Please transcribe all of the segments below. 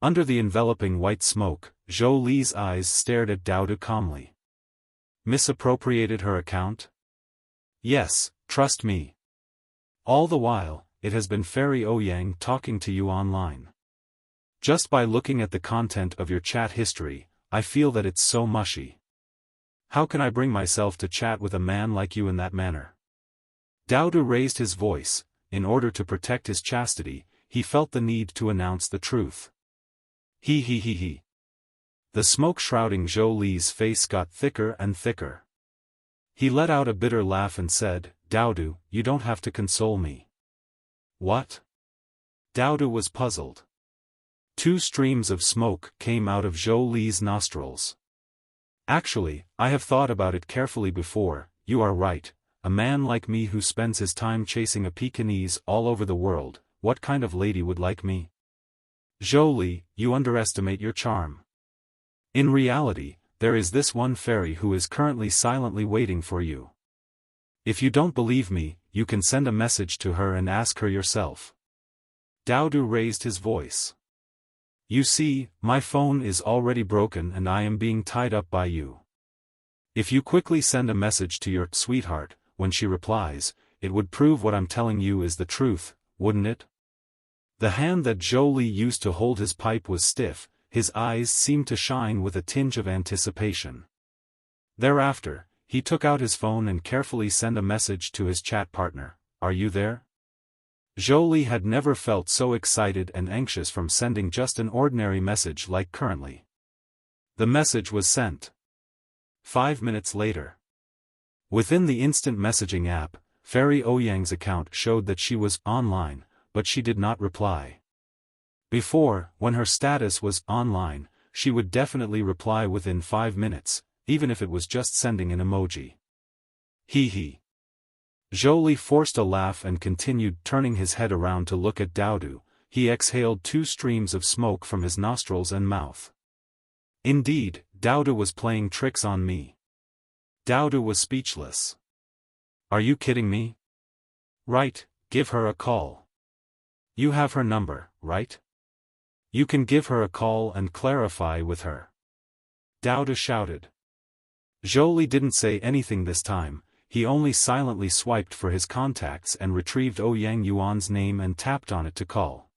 Under the enveloping white smoke, Zhou Li's eyes stared at Daodu calmly. Misappropriated her account? Yes, trust me. All the while, it has been Fairy Ouyang talking to you online. Just by looking at the content of your chat history, I feel that it's so mushy. How can I bring myself to chat with a man like you in that manner? Daodu raised his voice. In order to protect his chastity, he felt the need to announce the truth. He. The smoke shrouding Zhou Li's face got thicker and thicker. He let out a bitter laugh and said, Daodu, you don't have to console me. What? Daodu was puzzled. 2 streams of smoke came out of Zhou Li's nostrils. Actually, I have thought about it carefully before. You are right, a man like me who spends his time chasing a Pekingese all over the world, what kind of lady would like me? Zhou Li, you underestimate your charm. In reality, there is this one fairy who is currently silently waiting for you. If you don't believe me, you can send a message to her and ask her yourself. Daodu raised his voice. You see, my phone is already broken and I am being tied up by you. If you quickly send a message to your sweetheart, when she replies, it would prove what I'm telling you is the truth, wouldn't it? The hand that Zhou Li used to hold his pipe was stiff, his eyes seemed to shine with a tinge of anticipation. Thereafter, he took out his phone and carefully sent a message to his chat partner, Are you there? Zhou Li had never felt so excited and anxious from sending just an ordinary message like currently. The message was sent. 5 minutes later. Within the instant messaging app, Fairy Ouyang's account showed that she was online, but she did not reply. Before, when her status was online, she would definitely reply within 5 minutes, even if it was just sending an emoji. He. Zhou Li forced a laugh and continued turning his head around to look at Daodu. He exhaled 2 streams of smoke from his nostrils and mouth. Indeed, Daodu was playing tricks on me. Daodu was speechless. Are you kidding me? Right, give her a call. You have her number, right? You can give her a call and clarify with her. Daodu shouted. Zhou Li didn't say anything this time. He only silently swiped for his contacts and retrieved Ouyang Yuan's name and tapped on it to call.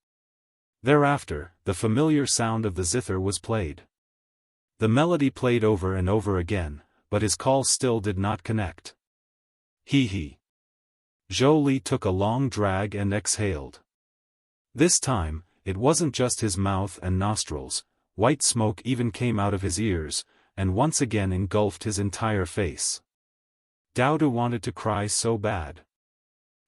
Thereafter, the familiar sound of the zither was played. The melody played over and over again, but his call still did not connect. He. Zhou Li took a long drag and exhaled. This time, it wasn't just his mouth and nostrils, white smoke even came out of his ears, and once again engulfed his entire face. Daodu wanted to cry so bad.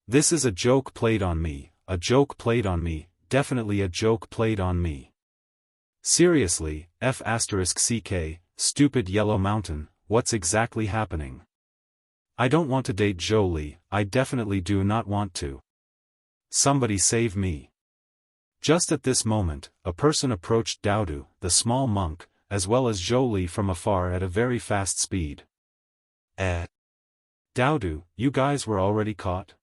This is a joke played on me, a joke played on me, definitely a joke played on me. Seriously, F***ck, stupid yellow mountain, what's exactly happening? I don't want to date Zhou Li, I definitely do not want to. Somebody save me. Just at this moment, a person approached Daodu, the small monk, as well as Zhou Li from afar at a very fast speed. Daodu, you guys were already caught?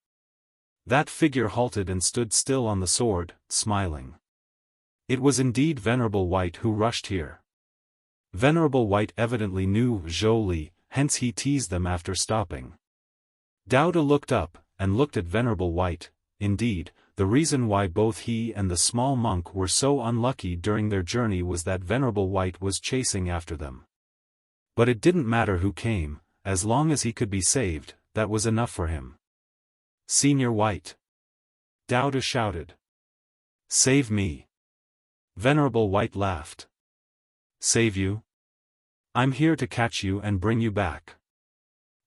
That figure halted and stood still on the sword, smiling. It was indeed Venerable White who rushed here. Venerable White evidently knew Zhou Li, hence he teased them after stopping. Daodu looked up, and looked at Venerable White. Indeed, the reason why both he and the small monk were so unlucky during their journey was that Venerable White was chasing after them. But it didn't matter who came, as long as he could be saved, that was enough for him. Senior White. Daodu shouted. Save me. Venerable White laughed. Save you? I'm here to catch you and bring you back.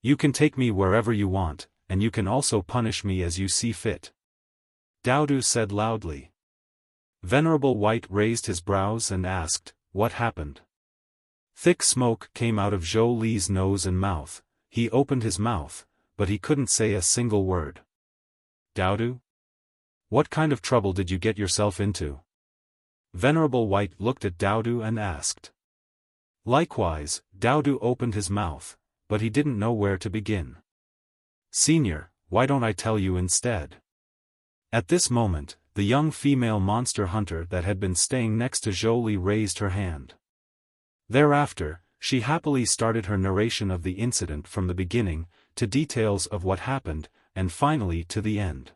You can take me wherever you want, and you can also punish me as you see fit. Daodu said loudly. Venerable White raised his brows and asked, what happened? Thick smoke came out of Zhou Li's nose and mouth. He opened his mouth, but he couldn't say a single word. Daodu? What kind of trouble did you get yourself into? Venerable White looked at Daodu and asked. Likewise, Daodu opened his mouth, but he didn't know where to begin. Senior, why don't I tell you instead? At this moment, the young female monster hunter that had been staying next to Zhou Li raised her hand. Thereafter, she happily started her narration of the incident from the beginning, to details of what happened, and finally to the end.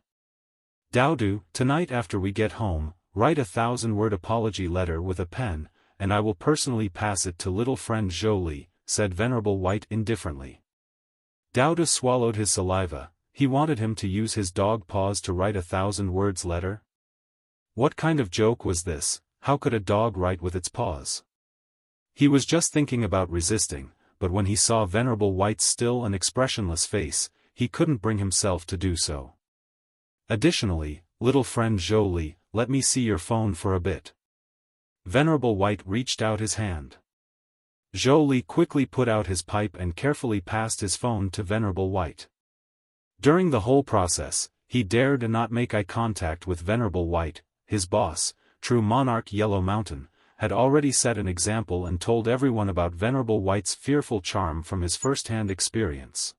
Daodu, tonight after we get home, write a 1,000-word apology letter with a pen, and I will personally pass it to little friend Zhou Li, said Venerable White indifferently. Daodu swallowed his saliva. He wanted him to use his dog paws to write a 1,000 words letter? What kind of joke was this? How could a dog write with its paws? He was just thinking about resisting, but when he saw Venerable White's still and expressionless face, he couldn't bring himself to do so. Additionally, little friend Zhou Li, let me see your phone for a bit. Venerable White reached out his hand. Zhou Li quickly put out his pipe and carefully passed his phone to Venerable White. During the whole process, he dared not make eye contact with Venerable White. His boss, true monarch Yellow Mountain, had already set an example and told everyone about Venerable White's fearful charm from his first-hand experience.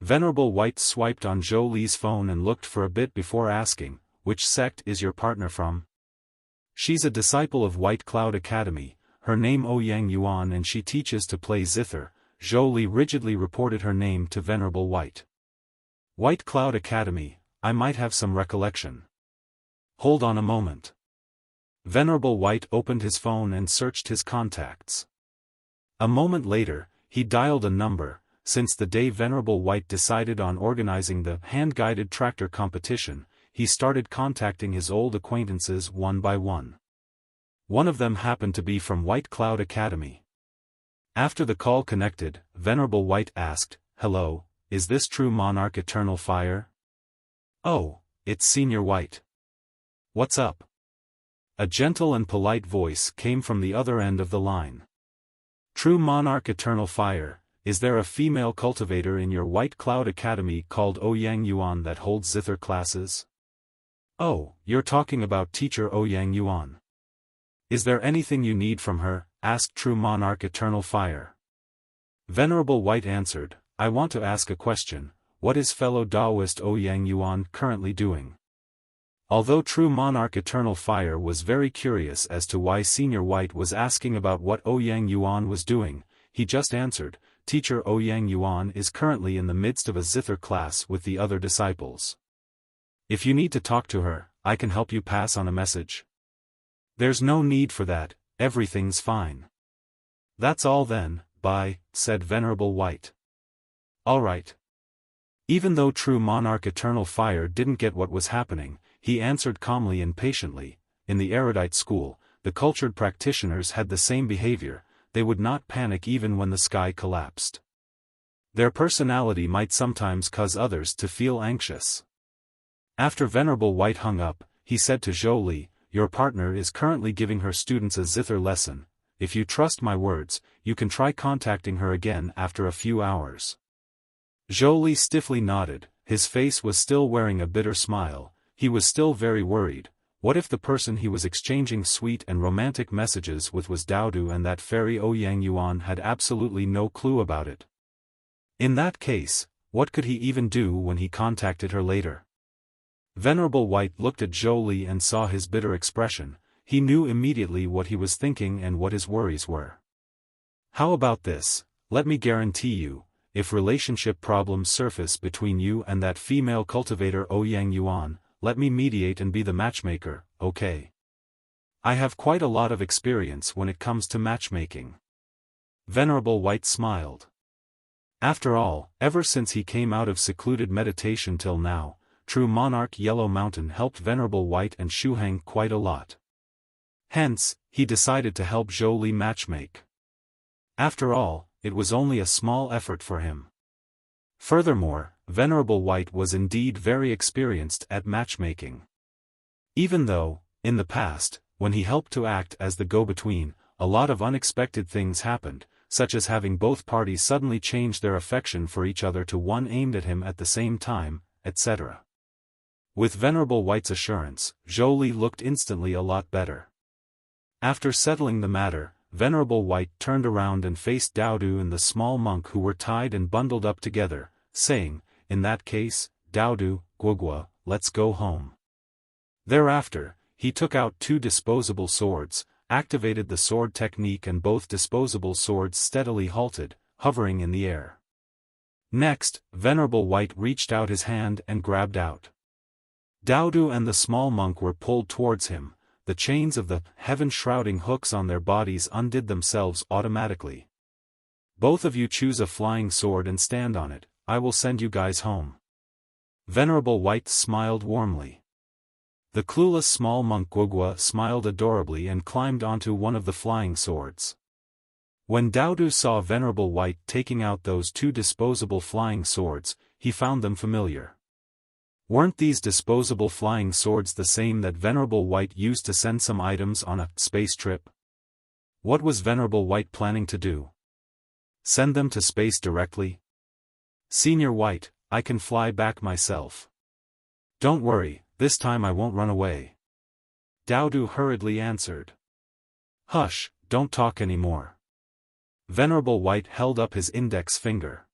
Venerable White swiped on Zhou Li's phone and looked for a bit before asking, "Which sect is your partner from?" "She's a disciple of White Cloud Academy, her name Ouyang Yuan, and she teaches to play zither," Zhou Li rigidly reported her name to Venerable White. "White Cloud Academy, I might have some recollection. Hold on a moment." Venerable White opened his phone and searched his contacts. A moment later, he dialed a number. Since the day Venerable White decided on organizing the hand-guided tractor competition, he started contacting his old acquaintances one by one. One of them happened to be from White Cloud Academy. After the call connected, Venerable White asked, "Hello, is this true Monarch Eternal Fire?" "Oh, it's Senior White. What's up?" A gentle and polite voice came from the other end of the line. "True Monarch Eternal Fire, is there a female cultivator in your White Cloud Academy called Ouyang Yuan that holds zither classes?" "Oh, you're talking about teacher Ouyang Yuan. Is there anything you need from her?" asked True Monarch Eternal Fire. Venerable White answered, "I want to ask a question. What is Fellow Daoist Ouyang Yuan currently doing?" Although True Monarch Eternal Fire was very curious as to why Senior White was asking about what Ouyang Yuan was doing, he just answered, "Teacher Ouyang Yuan is currently in the midst of a zither class with the other disciples. If you need to talk to her, I can help you pass on a message." "There's no need for that, everything's fine." "That's all then, bye," said Venerable White. "Alright." Even though True Monarch Eternal Fire didn't get what was happening, he answered calmly and patiently. In the erudite school, the cultured practitioners had the same behavior. They would not panic even when the sky collapsed. Their personality might sometimes cause others to feel anxious. After Venerable White hung up, he said to Zhou Li, "Your partner is currently giving her students a zither lesson. If you trust my words, you can try contacting her again after a few hours." Zhou Li stiffly nodded. His face was still wearing a bitter smile. He was still very worried. What if the person he was exchanging sweet and romantic messages with was Daodu and that fairy Ouyang Yuan had absolutely no clue about it? In that case, what could he even do when he contacted her later? Venerable White looked at Zhou Li and saw his bitter expression. He knew immediately what he was thinking and what his worries were. "How about this? Let me guarantee you, if relationship problems surface between you and that female cultivator Ouyang Yuan, let me mediate and be the matchmaker, okay? I have quite a lot of experience when it comes to matchmaking." Venerable White smiled. After all, ever since he came out of secluded meditation till now, True Monarch Yellow Mountain helped Venerable White and Shuhang quite a lot. Hence, he decided to help Zhou Li matchmake. After all, it was only a small effort for him. Furthermore, Venerable White was indeed very experienced at matchmaking. Even though, in the past, when he helped to act as the go-between, a lot of unexpected things happened, such as having both parties suddenly change their affection for each other to one aimed at him at the same time, etc. With Venerable White's assurance, Zhou Li looked instantly a lot better. After settling the matter, Venerable White turned around and faced Daodu and the small monk who were tied and bundled up together, saying, "In that case, Daodu, Guogua, let's go home." Thereafter, he took out 2 disposable swords, activated the sword technique, and both disposable swords steadily halted, hovering in the air. Next, Venerable White reached out his hand and grabbed out. Daodu and the small monk were pulled towards him. The chains of the heaven-shrouding hooks on their bodies undid themselves automatically. Both of you choose a flying sword and stand on it. I will send you guys home. Venerable White smiled warmly. The clueless small monk Zhuge smiled adorably and climbed onto one of the flying swords. When Daodu saw Venerable White taking out those 2 disposable flying swords, he found them familiar. Weren't these disposable flying swords the same that Venerable White used to send some items on a space trip? What was Venerable White planning to do? Send them to space directly? Senior White, I can fly back myself. Don't worry, this time I won't run away. Daodu hurriedly answered. Hush, don't talk anymore. Venerable White held up his index finger.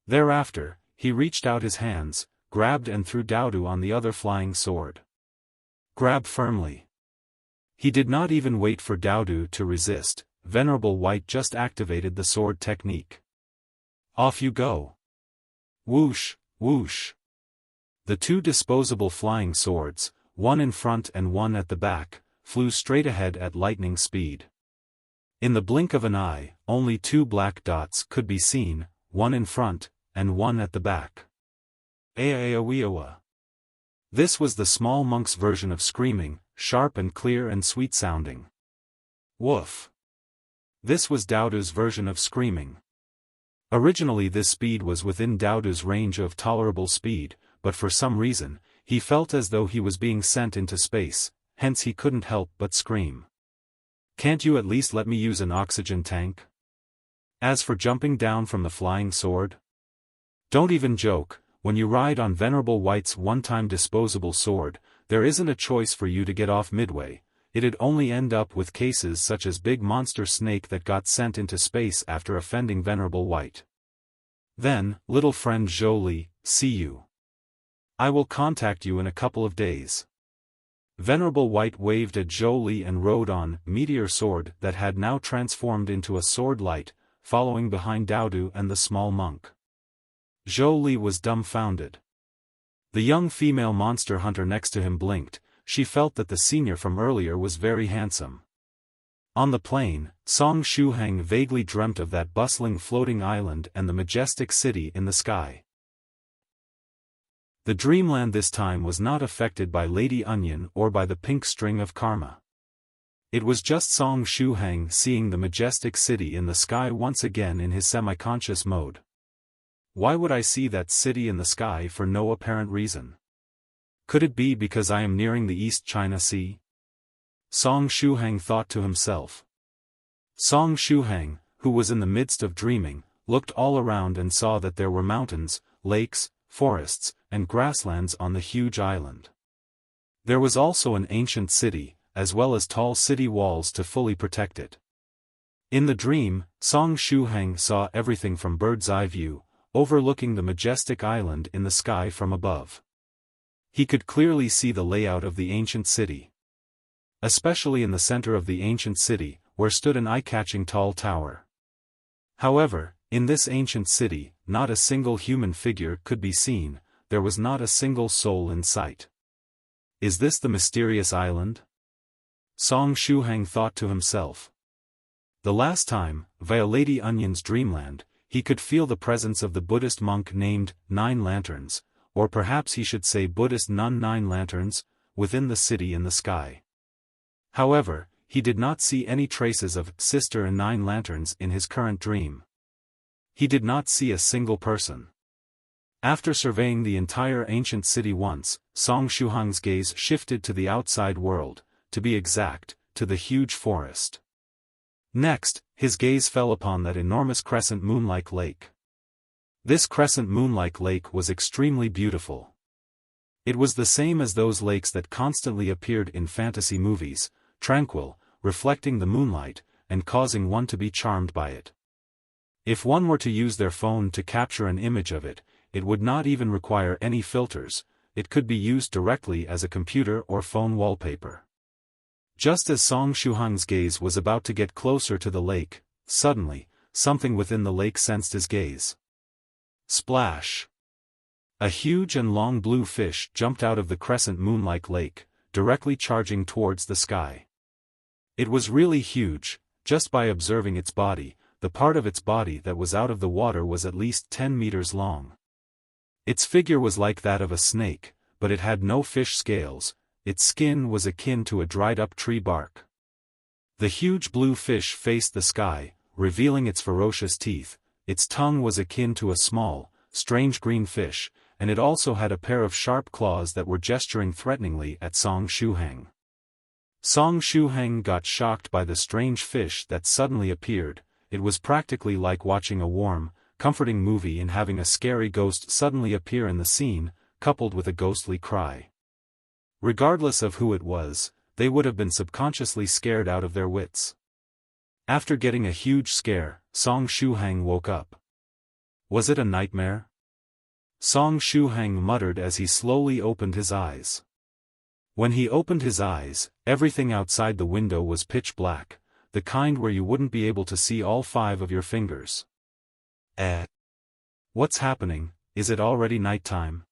Thereafter, he reached out his hands, grabbed and threw Daodu on the other flying sword. Grab firmly. He did not even wait for Daodu to resist. Venerable White just activated the sword technique. Off you go. Whoosh, whoosh. The 2 disposable flying swords, one in front and one at the back, flew straight ahead at lightning speed. In the blink of an eye, only 2 black dots could be seen, one in front, and one at the back. Aaaaweeawa. This was the small monk's version of screaming, sharp and clear and sweet-sounding. Woof. This was Daodu's version of screaming. Originally this speed was within Daodu's range of tolerable speed, but for some reason, he felt as though he was being sent into space, hence he couldn't help but scream. Can't you at least let me use an oxygen tank? As for jumping down from the flying sword? Don't even joke. When you ride on Venerable White's one-time disposable sword, there isn't a choice for you to get off midway. It'd only end up with cases such as big monster snake that got sent into space after offending Venerable White. Then, little friend Zhou Li, see you. I will contact you in a couple of days. Venerable White waved at Zhou Li and rode on meteor sword that had now transformed into a sword light, following behind Daodu and the small monk. Zhou Li was dumbfounded. The young female monster hunter next to him blinked. She felt that the senior from earlier was very handsome. On the plain, Shuhang vaguely dreamt of that bustling floating island and the majestic city in the sky. The dreamland this time was not affected by Lady Onion or by the pink string of karma. It was just Shuhang seeing the majestic city in the sky once again in his semi-conscious mode. Why would I see that city in the sky for no apparent reason? Could it be because I am nearing the East China Sea? Shuhang thought to himself. Shuhang, who was in the midst of dreaming, looked all around and saw that there were mountains, lakes, forests, and grasslands on the huge island. There was also an ancient city, as well as tall city walls to fully protect it. In the dream, Shuhang saw everything from bird's eye view, overlooking the majestic island in the sky from above. He could clearly see the layout of the ancient city. Especially in the center of the ancient city, where stood an eye-catching tall tower. However, in this ancient city, not a single human figure could be seen, there was not a single soul in sight. Is this the mysterious island? Shuhang thought to himself. The last time, via Lady Onion's dreamland, he could feel the presence of the Buddhist monk named Nine Lanterns, or perhaps he should say Buddhist nun Nine Lanterns, within the city in the sky. However, he did not see any traces of Sister and Nine Lanterns in his current dream. He did not see a single person. After surveying the entire ancient city once, Shuhang's gaze shifted to the outside world, to be exact, to the huge forest. Next, his gaze fell upon that enormous crescent moon-like lake. This crescent moon-like lake was extremely beautiful. It was the same as those lakes that constantly appeared in fantasy movies, tranquil, reflecting the moonlight, and causing one to be charmed by it. If one were to use their phone to capture an image of it, it would not even require any filters, it could be used directly as a computer or phone wallpaper. Just as Song Shuhang's gaze was about to get closer to the lake, suddenly, something within the lake sensed his gaze. Splash! A huge and long blue fish jumped out of the crescent moon-like lake, directly charging towards the sky. It was really huge. Just by observing its body, the part of its body that was out of the water was at least 10 meters long. Its figure was like that of a snake, but it had no fish scales. Its skin was akin to a dried-up tree bark. The huge blue fish faced the sky, revealing its ferocious teeth. Its tongue was akin to a small, strange green fish, and it also had a pair of sharp claws that were gesturing threateningly at Song Shuhang. Song Shuhang got shocked by the strange fish that suddenly appeared. It was practically like watching a warm, comforting movie and having a scary ghost suddenly appear in the scene, coupled with a ghostly cry. Regardless of who it was, they would have been subconsciously scared out of their wits. After getting a huge scare, Song Shuhang woke up. Was it a nightmare? Song Shuhang muttered as he slowly opened his eyes. When he opened his eyes, everything outside the window was pitch black, the kind where you wouldn't be able to see all 5 of your fingers. What's happening? Is it already nighttime?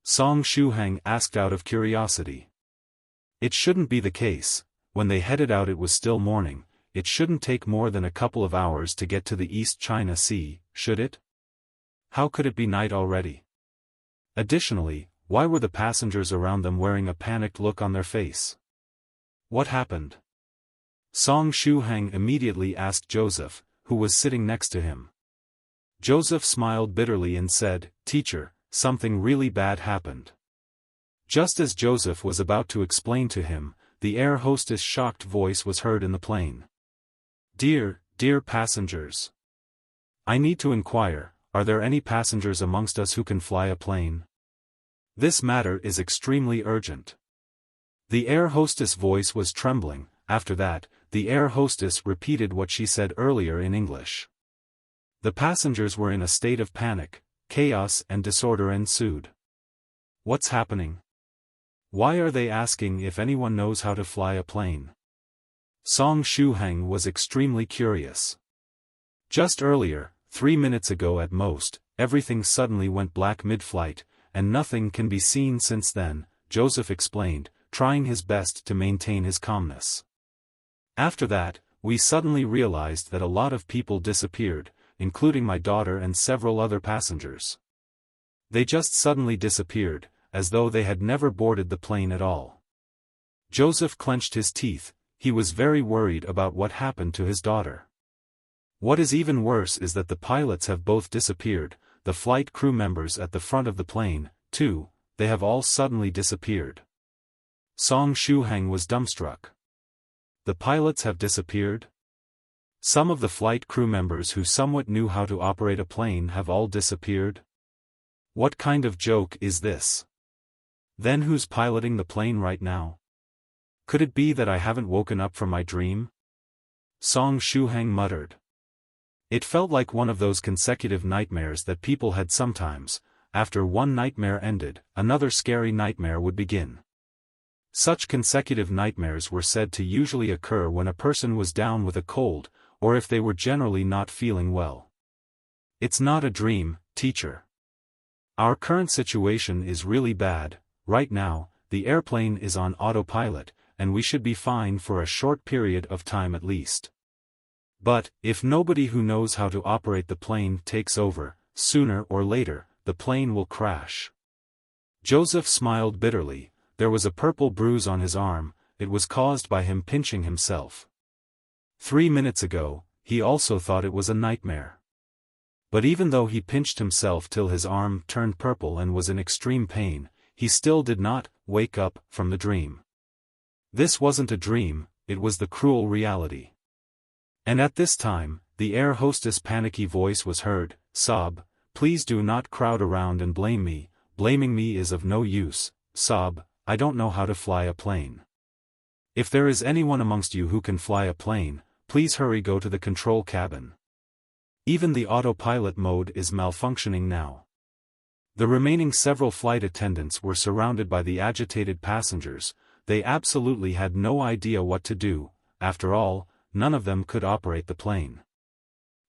Song Shuhang asked out of curiosity. It shouldn't be the case. When they headed out it was still morning. It shouldn't take more than a couple of hours to get to the East China Sea, should it? How could it be night already? Additionally, why were the passengers around them wearing a panicked look on their face? What happened? Song Shuhang immediately asked Joseph, who was sitting next to him. Joseph smiled bitterly and said, "Teacher, something really bad happened." Just as Joseph was about to explain to him, the air hostess' shocked voice was heard in the plane. Dear passengers. I need to inquire, are there any passengers amongst us who can fly a plane? This matter is extremely urgent." The air hostess' voice was trembling. After that, the air hostess repeated what she said earlier in English. The passengers were in a state of panic. Chaos and disorder ensued. What's happening? Why are they asking if anyone knows how to fly a plane? Song Shuhang was extremely curious. Just earlier, 3 minutes ago at most, everything suddenly went black mid-flight, and nothing can be seen since then, Joseph explained, trying his best to maintain his calmness. After that, we suddenly realized that a lot of people disappeared, including my daughter and several other passengers. They just suddenly disappeared, as though they had never boarded the plane at all. Joseph clenched his teeth. He was very worried about what happened to his daughter. What is even worse is that the pilots have both disappeared, the flight crew members at the front of the plane, too, they have all suddenly disappeared. Song Shuhang was dumbstruck. The pilots have disappeared? Some of the flight crew members who somewhat knew how to operate a plane have all disappeared? What kind of joke is this? Then who's piloting the plane right now? Could it be that I haven't woken up from my dream? Song Shuhang muttered. It felt like one of those consecutive nightmares that people had sometimes. After one nightmare ended, another scary nightmare would begin. Such consecutive nightmares were said to usually occur when a person was down with a cold, or if they were generally not feeling well. It's not a dream, teacher. Our current situation is really bad. Right now, the airplane is on autopilot, and we should be fine for a short period of time at least. But, if nobody who knows how to operate the plane takes over, sooner or later, the plane will crash. Joseph smiled bitterly. There was a purple bruise on his arm. It was caused by him pinching himself. 3 minutes ago, he also thought it was a nightmare. But even though he pinched himself till his arm turned purple and was in extreme pain, he still did not wake up from the dream. This wasn't a dream, it was the cruel reality. And at this time, the air hostess' panicky voice was heard, "Sob, please do not crowd around and blame me. Blaming me is of no use. Sob, I don't know how to fly a plane. If there is anyone amongst you who can fly a plane, please hurry go to the control cabin. Even the autopilot mode is malfunctioning now." The remaining several flight attendants were surrounded by the agitated passengers. They absolutely had no idea what to do. After all, none of them could operate the plane.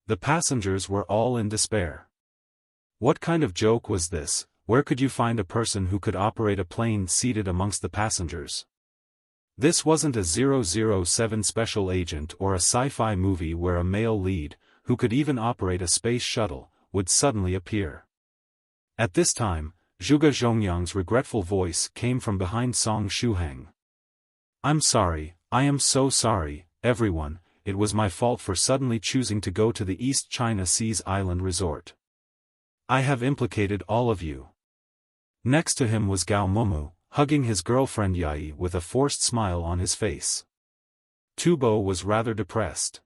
The passengers were all in despair. What kind of joke was this? Where could you find a person who could operate a plane seated amongst the passengers? This wasn't a 007 special agent or a sci-fi movie where a male lead, who could even operate a space shuttle, would suddenly appear. At this time, Zhuge Zhongyang's regretful voice came from behind Song Shuhang. "I'm sorry, I am so sorry, everyone, it was my fault for suddenly choosing to go to the East China Sea's island resort. I have implicated all of you." Next to him was Gao Mumu, hugging his girlfriend Yai with a forced smile on his face. Tubo was rather depressed.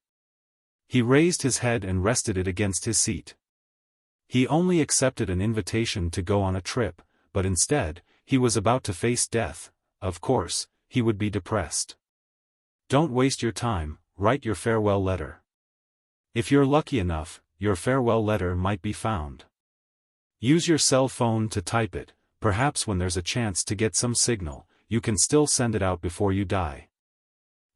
He raised his head and rested it against his seat. He only accepted an invitation to go on a trip, but instead, he was about to face death. Of course, he would be depressed. Don't waste your time, write your farewell letter. If you're lucky enough, your farewell letter might be found. Use your cell phone to type it, perhaps when there's a chance to get some signal, you can still send it out before you die.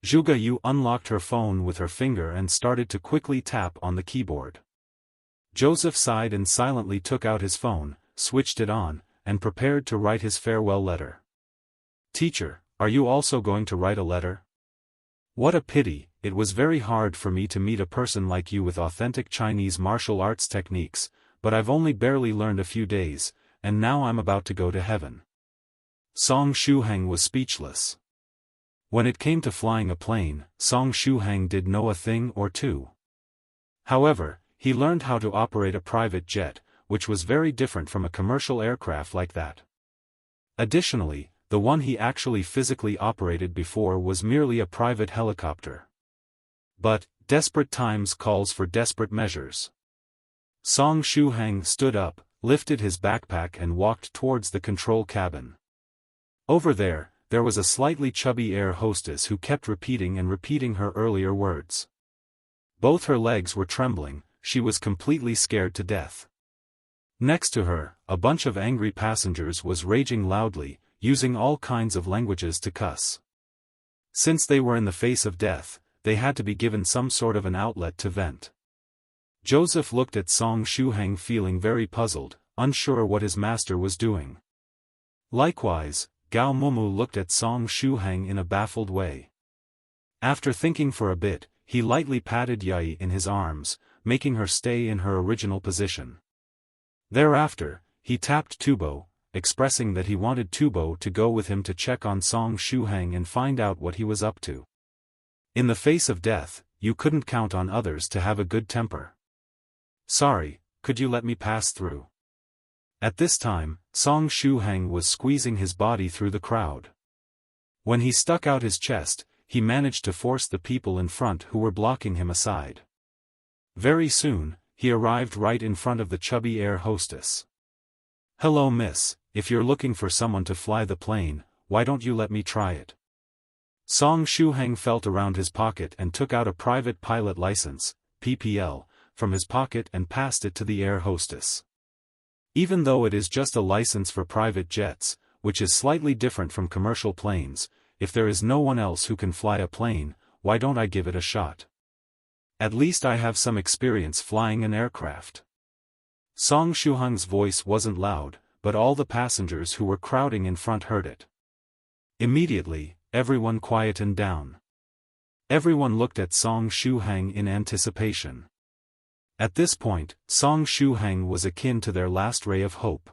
Zhuge Yue unlocked her phone with her finger and started to quickly tap on the keyboard. Joseph sighed and silently took out his phone, switched it on, and prepared to write his farewell letter. "Teacher, are you also going to write a letter? What a pity, it was very hard for me to meet a person like you with authentic Chinese martial arts techniques, but I've only barely learned a few days, and now I'm about to go to heaven." Song Shuhang was speechless. When it came to flying a plane, Song Shuhang did know a thing or two. However, he learned how to operate a private jet, which was very different from a commercial aircraft like that. Additionally, the one he actually physically operated before was merely a private helicopter. But, desperate times calls for desperate measures. Song Shuhang stood up, lifted his backpack and walked towards the control cabin. Over there was a slightly chubby air hostess who kept repeating and repeating her earlier words. Both her legs were trembling. She was completely scared to death. Next to her, a bunch of angry passengers was raging loudly, using all kinds of languages to cuss. Since they were in the face of death, they had to be given some sort of an outlet to vent. Joseph looked at Song Shuhang feeling very puzzled, unsure what his master was doing. Likewise, Gao Mumu looked at Song Shuhang in a baffled way. After thinking for a bit, he lightly patted Yai in his arms, making her stay in her original position. Thereafter, he tapped Tubo, expressing that he wanted Tubo to go with him to check on Song Shuhang and find out what he was up to. In the face of death, you couldn't count on others to have a good temper. "Sorry, could you let me pass through?" At this time, Song Shuhang was squeezing his body through the crowd. When he stuck out his chest, he managed to force the people in front who were blocking him aside. Very soon, he arrived right in front of the chubby air hostess. "Hello miss, if you're looking for someone to fly the plane, why don't you let me try it?" Song Shuhang felt around his pocket and took out a private pilot license, PPL, from his pocket and passed it to the air hostess. Even though it is just a license for private jets, which is slightly different from commercial planes, if there is no one else who can fly a plane, why don't I give it a shot? At least I have some experience flying an aircraft. Song Shuhang's voice wasn't loud, but all the passengers who were crowding in front heard it. Immediately, everyone quietened down. Everyone looked at Song Shuhang in anticipation. At this point, Song Shuhang was akin to their last ray of hope.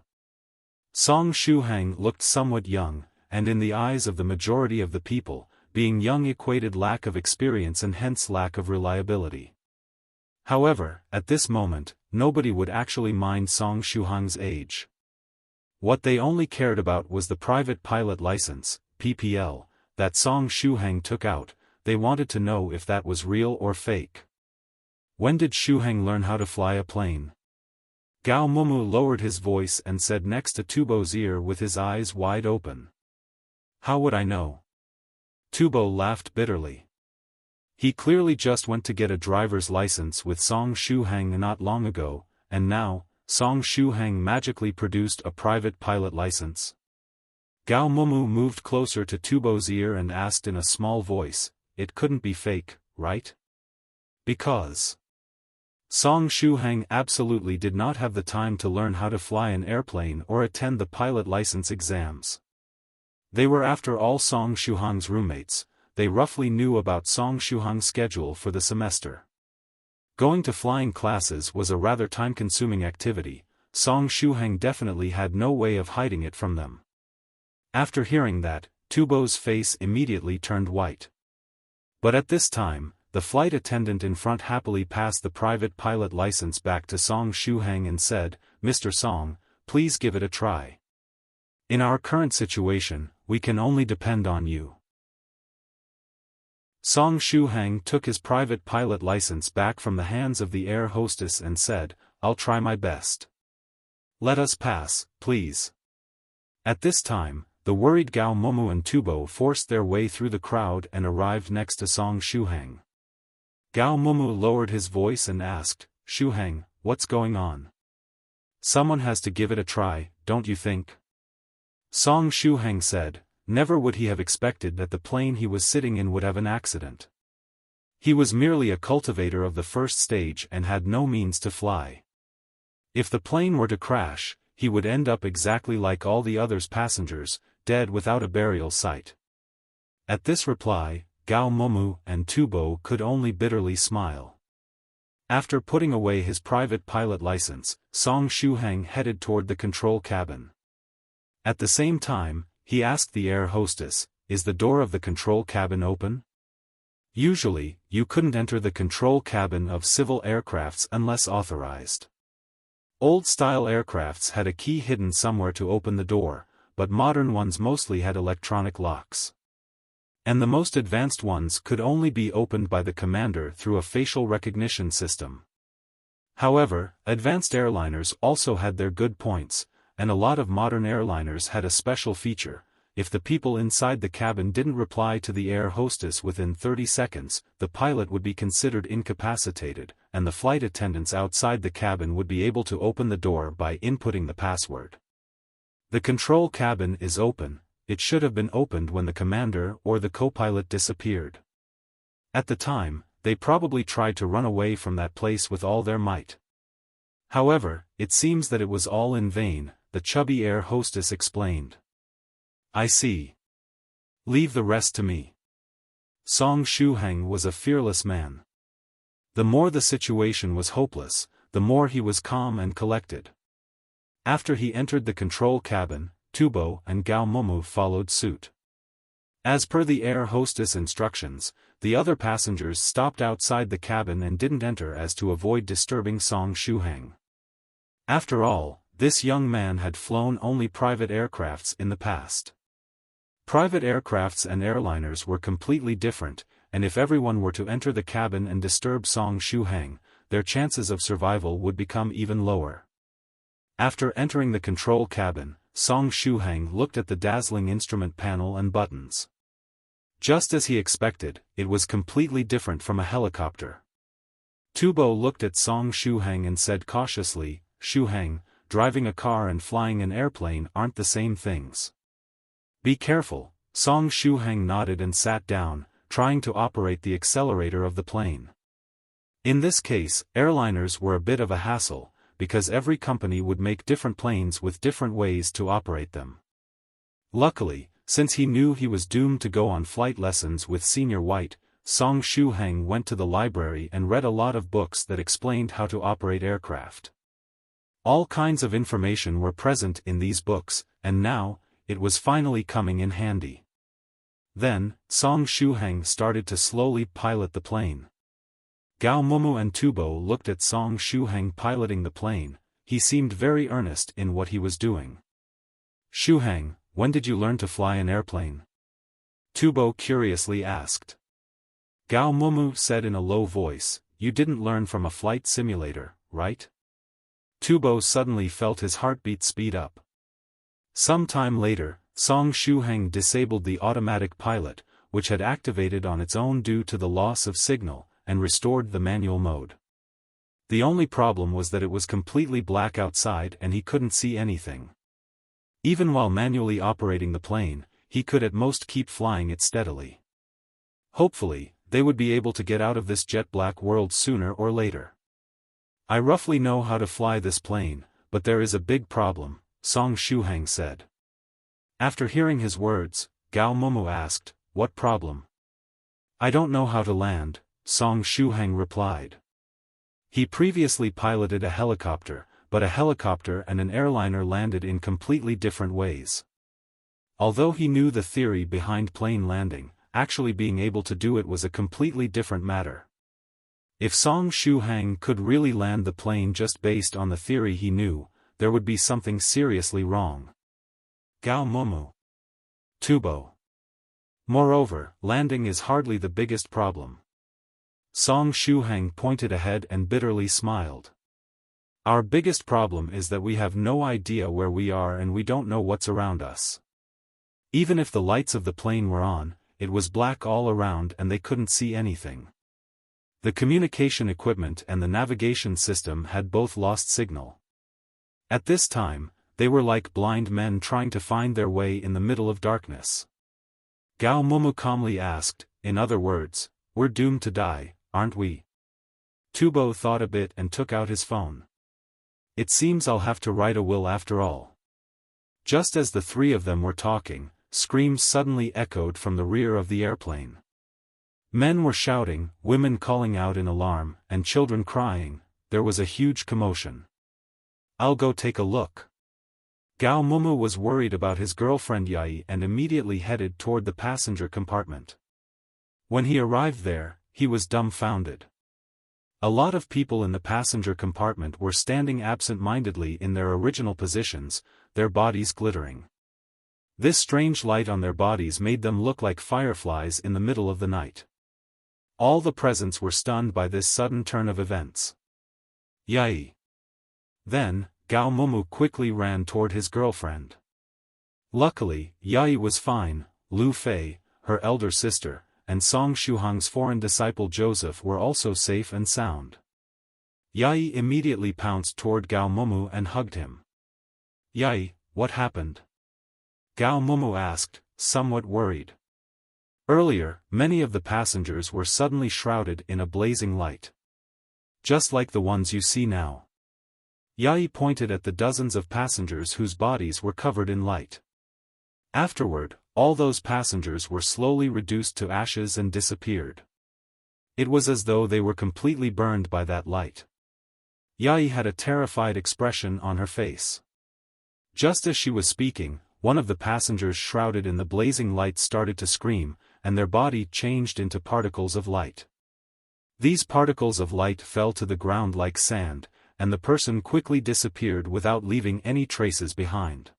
Song Shuhang looked somewhat young, and in the eyes of the majority of the people, being young equated lack of experience and hence lack of reliability. However, at this moment, nobody would actually mind Song Shuhang's age. What they only cared about was the private pilot license, PPL, that Song Shuhang took out. They wanted to know if that was real or fake. When did Shuhang learn how to fly a plane? Gao Mumu lowered his voice and said next to Tubo's ear with his eyes wide open. "How would I know?" Tubo laughed bitterly. He clearly just went to get a driver's license with Song Shuhang not long ago, and now, Song Shuhang magically produced a private pilot license. Gao Mumu moved closer to Tubo's ear and asked in a small voice, "It couldn't be fake, right?" Because Song Shuhang absolutely did not have the time to learn how to fly an airplane or attend the pilot license exams. They were after all Song Shuhang's roommates. They roughly knew about Song Shuhang's schedule for the semester. Going to flying classes was a rather time-consuming activity. Song Shuhang definitely had no way of hiding it from them. After hearing that, Tubo's face immediately turned white. But at this time, the flight attendant in front happily passed the private pilot license back to Song Shuhang and said, "Mr. Song, please give it a try. In our current situation, we can only depend on you." Song Shuhang took his private pilot license back from the hands of the air hostess and said, "I'll try my best. Let us pass, please." At this time, the worried Gao Mumu and Tubo forced their way through the crowd and arrived next to Song Shuhang. Gao Mumu lowered his voice and asked, "Shuhang, what's going on? Someone has to give it a try, don't you think?" Song Shuhang said, never would he have expected that the plane he was sitting in would have an accident. He was merely a cultivator of the first stage and had no means to fly. If the plane were to crash, he would end up exactly like all the others' passengers, dead without a burial site. At this reply, Gao Mumu and Tubo could only bitterly smile. After putting away his private pilot license, Song Shuhang headed toward the control cabin. At the same time, he asked the air hostess, "Is the door of the control cabin open?" Usually, you couldn't enter the control cabin of civil aircrafts unless authorized. Old-style aircrafts had a key hidden somewhere to open the door, but modern ones mostly had electronic locks. And the most advanced ones could only be opened by the commander through a facial recognition system. However, advanced airliners also had their good points, and a lot of modern airliners had a special feature. If the people inside the cabin didn't reply to the air hostess within 30 seconds, the pilot would be considered incapacitated, and the flight attendants outside the cabin would be able to open the door by inputting the password. The control cabin is open. It should have been opened when the commander or the co-pilot disappeared. At the time, they probably tried to run away from that place with all their might. However, it seems that it was all in vain, the chubby air hostess explained. "I see. Leave the rest to me." Song Shuhang was a fearless man. The more the situation was hopeless, the more he was calm and collected. After he entered the control cabin, Tubo and Gao Mumu followed suit. As per the air hostess instructions, the other passengers stopped outside the cabin and didn't enter as to avoid disturbing Song Shuhang. After all, this young man had flown only private aircrafts in the past. Private aircrafts and airliners were completely different, and if everyone were to enter the cabin and disturb Song Shuhang, their chances of survival would become even lower. After entering the control cabin, Song Shuhang looked at the dazzling instrument panel and buttons. Just as he expected, it was completely different from a helicopter. Tubo looked at Song Shuhang and said cautiously, "Shuhang, driving a car and flying an airplane aren't the same things. Be careful." Song Shuhang nodded and sat down, trying to operate the accelerator of the plane. In this case, airliners were a bit of a hassle, because every company would make different planes with different ways to operate them. Luckily, since he knew he was doomed to go on flight lessons with Senior White, Song Shuhang went to the library and read a lot of books that explained how to operate aircraft. All kinds of information were present in these books, and now, it was finally coming in handy. Then, Song Shuhang started to slowly pilot the plane. Gao Mumu and Tubo looked at Song Shuhang piloting the plane. He seemed very earnest in what he was doing. "Shuhang, when did you learn to fly an airplane?" Tubo curiously asked. Gao Mumu said in a low voice, "You didn't learn from a flight simulator, right?" Tubo suddenly felt his heartbeat speed up. Some time later, Song Shuhang disabled the automatic pilot, which had activated on its own due to the loss of signal, and restored the manual mode. The only problem was that it was completely black outside and he couldn't see anything. Even while manually operating the plane, he could at most keep flying it steadily. Hopefully, they would be able to get out of this jet-black world sooner or later. I roughly know how to fly this plane, but there is a big problem, Song Shuhang said. After hearing his words, Gao Momo asked, "What problem?" "I don't know how to land," Song Shuhang replied. He previously piloted a helicopter, but a helicopter and an airliner landed in completely different ways. Although he knew the theory behind plane landing, actually being able to do it was a completely different matter. If Song Shuhang could really land the plane just based on the theory he knew, there would be something seriously wrong. Gao Momo. Tubo. Moreover, landing is hardly the biggest problem. Song Shuhang pointed ahead and bitterly smiled. Our biggest problem is that we have no idea where we are and we don't know what's around us. Even if the lights of the plane were on, it was black all around and they couldn't see anything. The communication equipment and the navigation system had both lost signal. At this time, they were like blind men trying to find their way in the middle of darkness. Gao Momo calmly asked, "In other words, we're doomed to die, aren't we?" Tubo thought a bit and took out his phone. "It seems I'll have to write a will after all." Just as the three of them were talking, screams suddenly echoed from the rear of the airplane. Men were shouting, women calling out in alarm, and children crying. There was a huge commotion. "I'll go take a look." Gao Momo was worried about his girlfriend Yai and immediately headed toward the passenger compartment. When he arrived there, he was dumbfounded. A lot of people in the passenger compartment were standing absent-mindedly in their original positions, their bodies glittering. This strange light on their bodies made them look like fireflies in the middle of the night. All the presents were stunned by this sudden turn of events. Yai. Then, Gao Momo quickly ran toward his girlfriend. Luckily, Yai was fine. Lu Fei, her elder sister, and Song Shuhang's foreign disciple Joseph were also safe and sound. Yai immediately pounced toward Gao Momo and hugged him. "Yai, what happened?" Gao Momo asked, somewhat worried. Earlier, many of the passengers were suddenly shrouded in a blazing light. Just like the ones you see now. Yai pointed at the dozens of passengers whose bodies were covered in light. Afterward, all those passengers were slowly reduced to ashes and disappeared. It was as though they were completely burned by that light. Yai had a terrified expression on her face. Just as she was speaking, one of the passengers shrouded in the blazing light started to scream, and their body changed into particles of light. These particles of light fell to the ground like sand, and the person quickly disappeared without leaving any traces behind.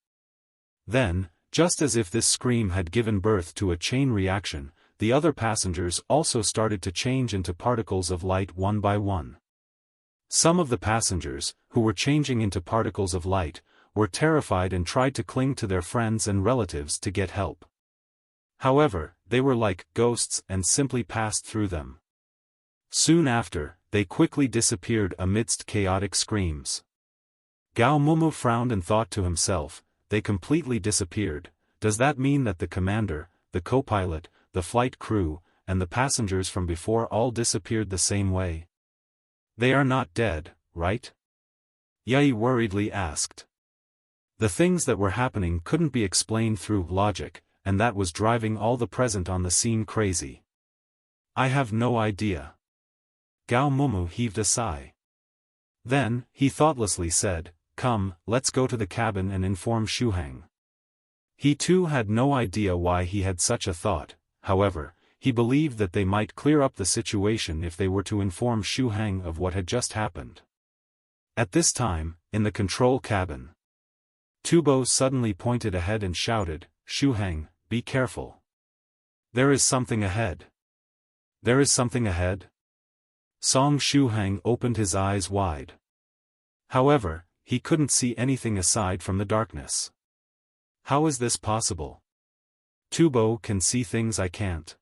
Then, just as if this scream had given birth to a chain reaction, the other passengers also started to change into particles of light one by one. Some of the passengers, who were changing into particles of light, were terrified and tried to cling to their friends and relatives to get help. However, they were like ghosts and simply passed through them. Soon after, they quickly disappeared amidst chaotic screams. Gao Momo frowned and thought to himself, "They completely disappeared. Does that mean that the commander, the co-pilot, the flight crew, and the passengers from before all disappeared the same way? They are not dead, right?" Yai worriedly asked. The things that were happening couldn't be explained through logic, and that was driving all the present on the scene crazy. "I have no idea." Gao Momo heaved a sigh. Then, he thoughtlessly said, "Come, let's go to the cabin and inform Shuhang." He too had no idea why he had such a thought, however, he believed that they might clear up the situation if they were to inform Shuhang of what had just happened. At this time, in the control cabin, Tubo suddenly pointed ahead and shouted, "Shuhang, be careful. There is something ahead." "There is something ahead?" Song Shuhang opened his eyes wide. However, he couldn't see anything aside from the darkness. "How is this possible? Tubo can see things I can't.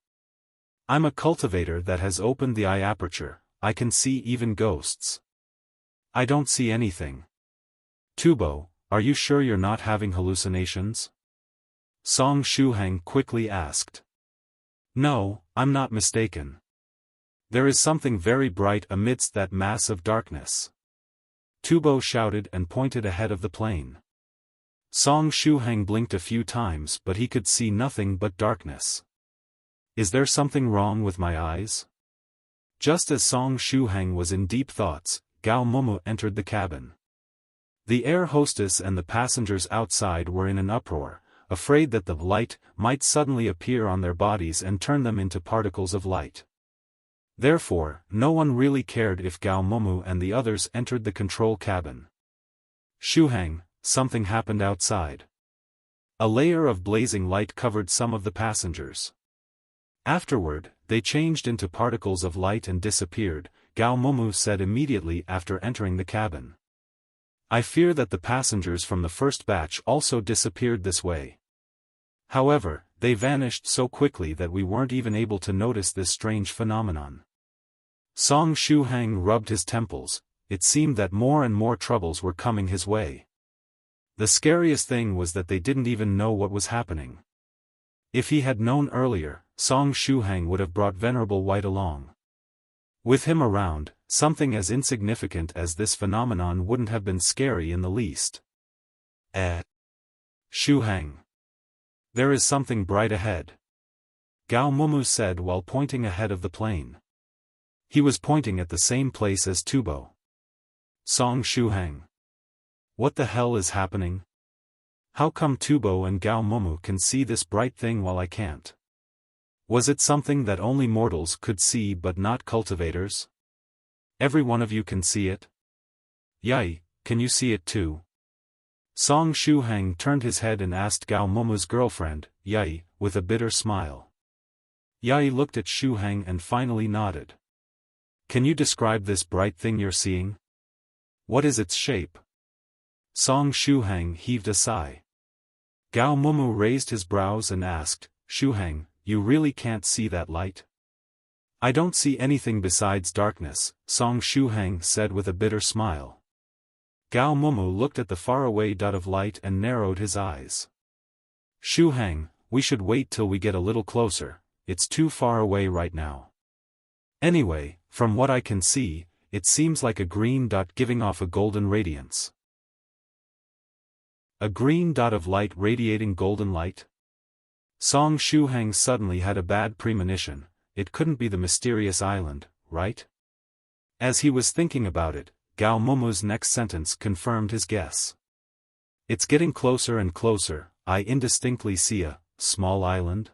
I'm a cultivator that has opened the eye aperture, I can see even ghosts." I don't see anything. Tubo, are you sure you're not having hallucinations? Song Shuhang quickly asked. No, I'm not mistaken. There is something very bright amidst that mass of darkness. Tubo shouted and pointed ahead of the plane. Song Shuhang blinked a few times but he could see nothing but darkness. Is there something wrong with my eyes? Just as Song Shuhang was in deep thoughts, Gao Momu entered the cabin. The air hostess and the passengers outside were in an uproar, afraid that the light might suddenly appear on their bodies and turn them into particles of light. Therefore, no one really cared if Gao Momu and the others entered the control cabin. Shuhang, something happened outside. A layer of blazing light covered some of the passengers. Afterward, they changed into particles of light and disappeared, Gao Momu said immediately after entering the cabin. I fear that the passengers from the first batch also disappeared this way. However, they vanished so quickly that we weren't even able to notice this strange phenomenon. Song Shuhang rubbed his temples. It seemed that more and more troubles were coming his way. The scariest thing was that they didn't even know what was happening. If he had known earlier, Song Shuhang would have brought Venerable White along. With him around, something as insignificant as this phenomenon wouldn't have been scary in the least. Shuhang. There is something bright ahead. Gao Momu said while pointing ahead of the plane. He was pointing at the same place as Tubo. Song Shuhang. What the hell is happening? How come Tubo and Gao Momu can see this bright thing while I can't? Was it something that only mortals could see but not cultivators? Every one of you can see it? Yai, can you see it too? Song Shuhang turned his head and asked Gao Momu's girlfriend, Yai, with a bitter smile. Yai looked at Shuhang and finally nodded. Can you describe this bright thing you're seeing? What is its shape? Song Shuhang heaved a sigh. Gao Momu raised his brows and asked, Shuhang, you really can't see that light? I don't see anything besides darkness, Song Shuhang said with a bitter smile. Gao Momu looked at the faraway dot of light and narrowed his eyes. Shuhang, we should wait till we get a little closer, it's too far away right now. Anyway, from what I can see, it seems like a green dot giving off a golden radiance. A green dot of light radiating golden light? Song Shuhang suddenly had a bad premonition. It couldn't be the mysterious island, right? As he was thinking about it, Gao Momu's next sentence confirmed his guess. It's getting closer and closer, I indistinctly see a small island.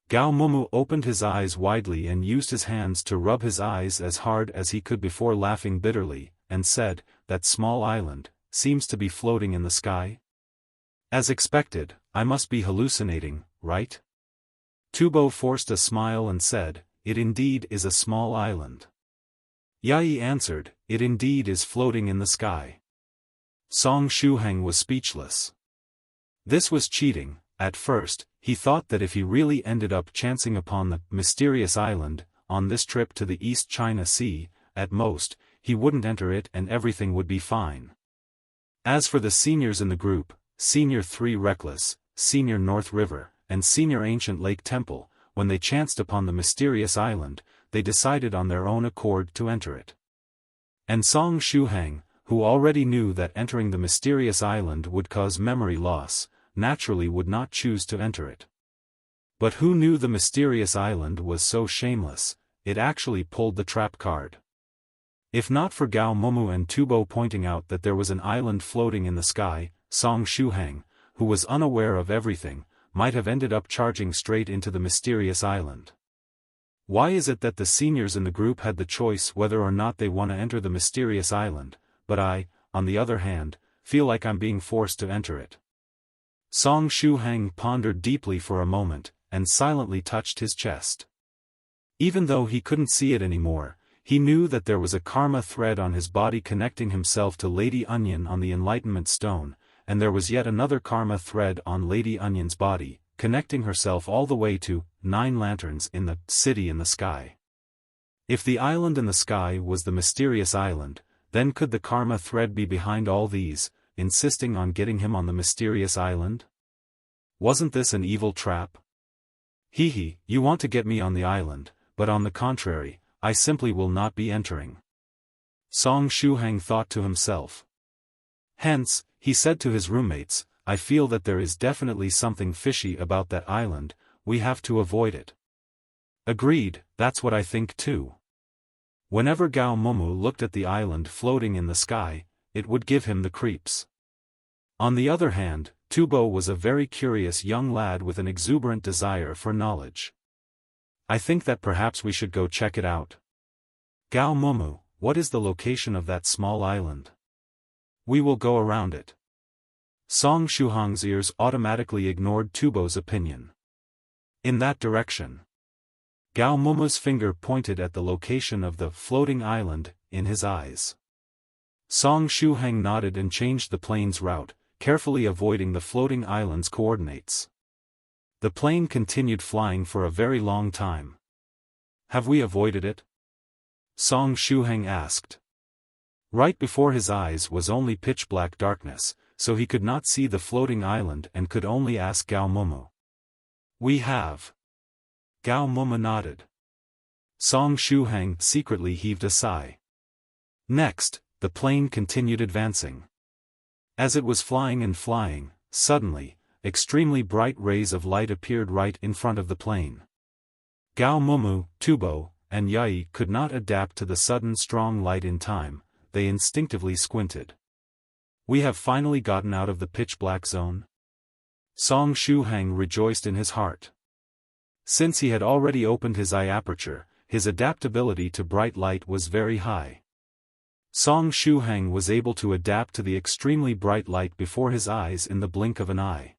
Gao Momu opened his eyes widely and used his hands to rub his eyes as hard as he could before laughing bitterly, and said, that small island seems to be floating in the sky? As expected, I must be hallucinating, right? Tubo forced a smile and said, it indeed is a small island. Yai answered, it indeed is floating in the sky. Song Shuhang was speechless. This was cheating. At first, he thought that if he really ended up chancing upon the mysterious island, on this trip to the East China Sea, at most, he wouldn't enter it and everything would be fine. As for the seniors in the group, Senior 3 Reckless, Senior North River, and Senior Ancient Lake Temple, when they chanced upon the mysterious island, they decided on their own accord to enter it. And Song Shuhang, who already knew that entering the mysterious island would cause memory loss, naturally would not choose to enter it. But who knew the mysterious island was so shameless, it actually pulled the trap card. If not for Gao Momu and Tubo pointing out that there was an island floating in the sky, Song Shuhang, who was unaware of everything, might have ended up charging straight into the mysterious island. Why is it that the seniors in the group had the choice whether or not they want to enter the mysterious island, but I, on the other hand, feel like I'm being forced to enter it? Song Shuhang pondered deeply for a moment, and silently touched his chest. Even though he couldn't see it anymore, he knew that there was a karma thread on his body connecting himself to Lady Onion on the Enlightenment Stone, and there was yet another karma thread on Lady Onion's body, connecting herself all the way to 9 lanterns in the city in the sky. If the island in the sky was the mysterious island, Then could the karma thread be behind all these, insisting on getting him on the mysterious island? Wasn't this an evil trap? Hee, you want to get me on the island, but on the contrary, I simply will not be entering. Song Shuhang thought to himself. Hence, he said to his roommates, I feel that there is definitely something fishy about that island, we have to avoid it. Agreed, that's what I think too. Whenever Gao Momu looked at the island floating in the sky, it would give him the creeps. On the other hand, Tubo was a very curious young lad with an exuberant desire for knowledge. I think that perhaps we should go check it out. Gao Momu, what is the location of that small island? We will go around it. Song Shuhang's ears automatically ignored Tubo's opinion. In that direction. Gao Momu's finger pointed at the location of the floating island, in his eyes. Song Shuhang nodded and changed the plane's route, carefully avoiding the floating island's coordinates. The plane continued flying for a very long time. Have we avoided it? Song Shuhang asked. Right before his eyes was only pitch-black darkness, so he could not see the floating island and could only ask Gao Momu. We have. Gao Momu nodded. Song Shuhang secretly heaved a sigh. Next, the plane continued advancing. As it was flying and flying, suddenly, extremely bright rays of light appeared right in front of the plane. Gao Momu, Tubo, and Yai could not adapt to the sudden strong light in time, they instinctively squinted. We have finally gotten out of the pitch-black zone? Song Shuhang rejoiced in his heart. Since he had already opened his eye aperture, his adaptability to bright light was very high. Song Shuhang was able to adapt to the extremely bright light before his eyes in the blink of an eye.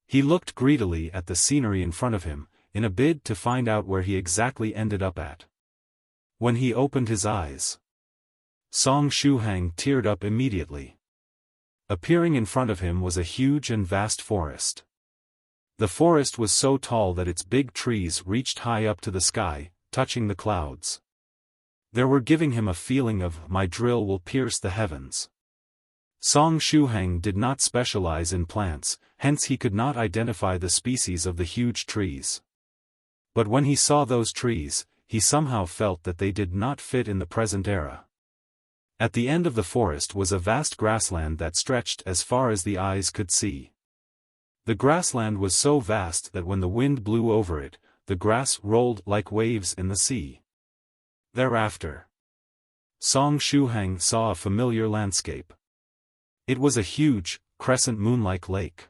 He looked greedily at the scenery in front of him, in a bid to find out where he exactly ended up at. When he opened his eyes, Song Shuhang teared up immediately. Appearing in front of him was a huge and vast forest. The forest was so tall that its big trees reached high up to the sky, touching the clouds. They were giving him a feeling of, my drill will pierce the heavens. Song Shuhang did not specialize in plants, hence he could not identify the species of the huge trees. But when he saw those trees, he somehow felt that they did not fit in the present era. At the end of the forest was a vast grassland that stretched as far as the eyes could see. The grassland was so vast that when the wind blew over it, the grass rolled like waves in the sea. Thereafter, Song Shuhang saw a familiar landscape. It was a huge, crescent moon-like lake.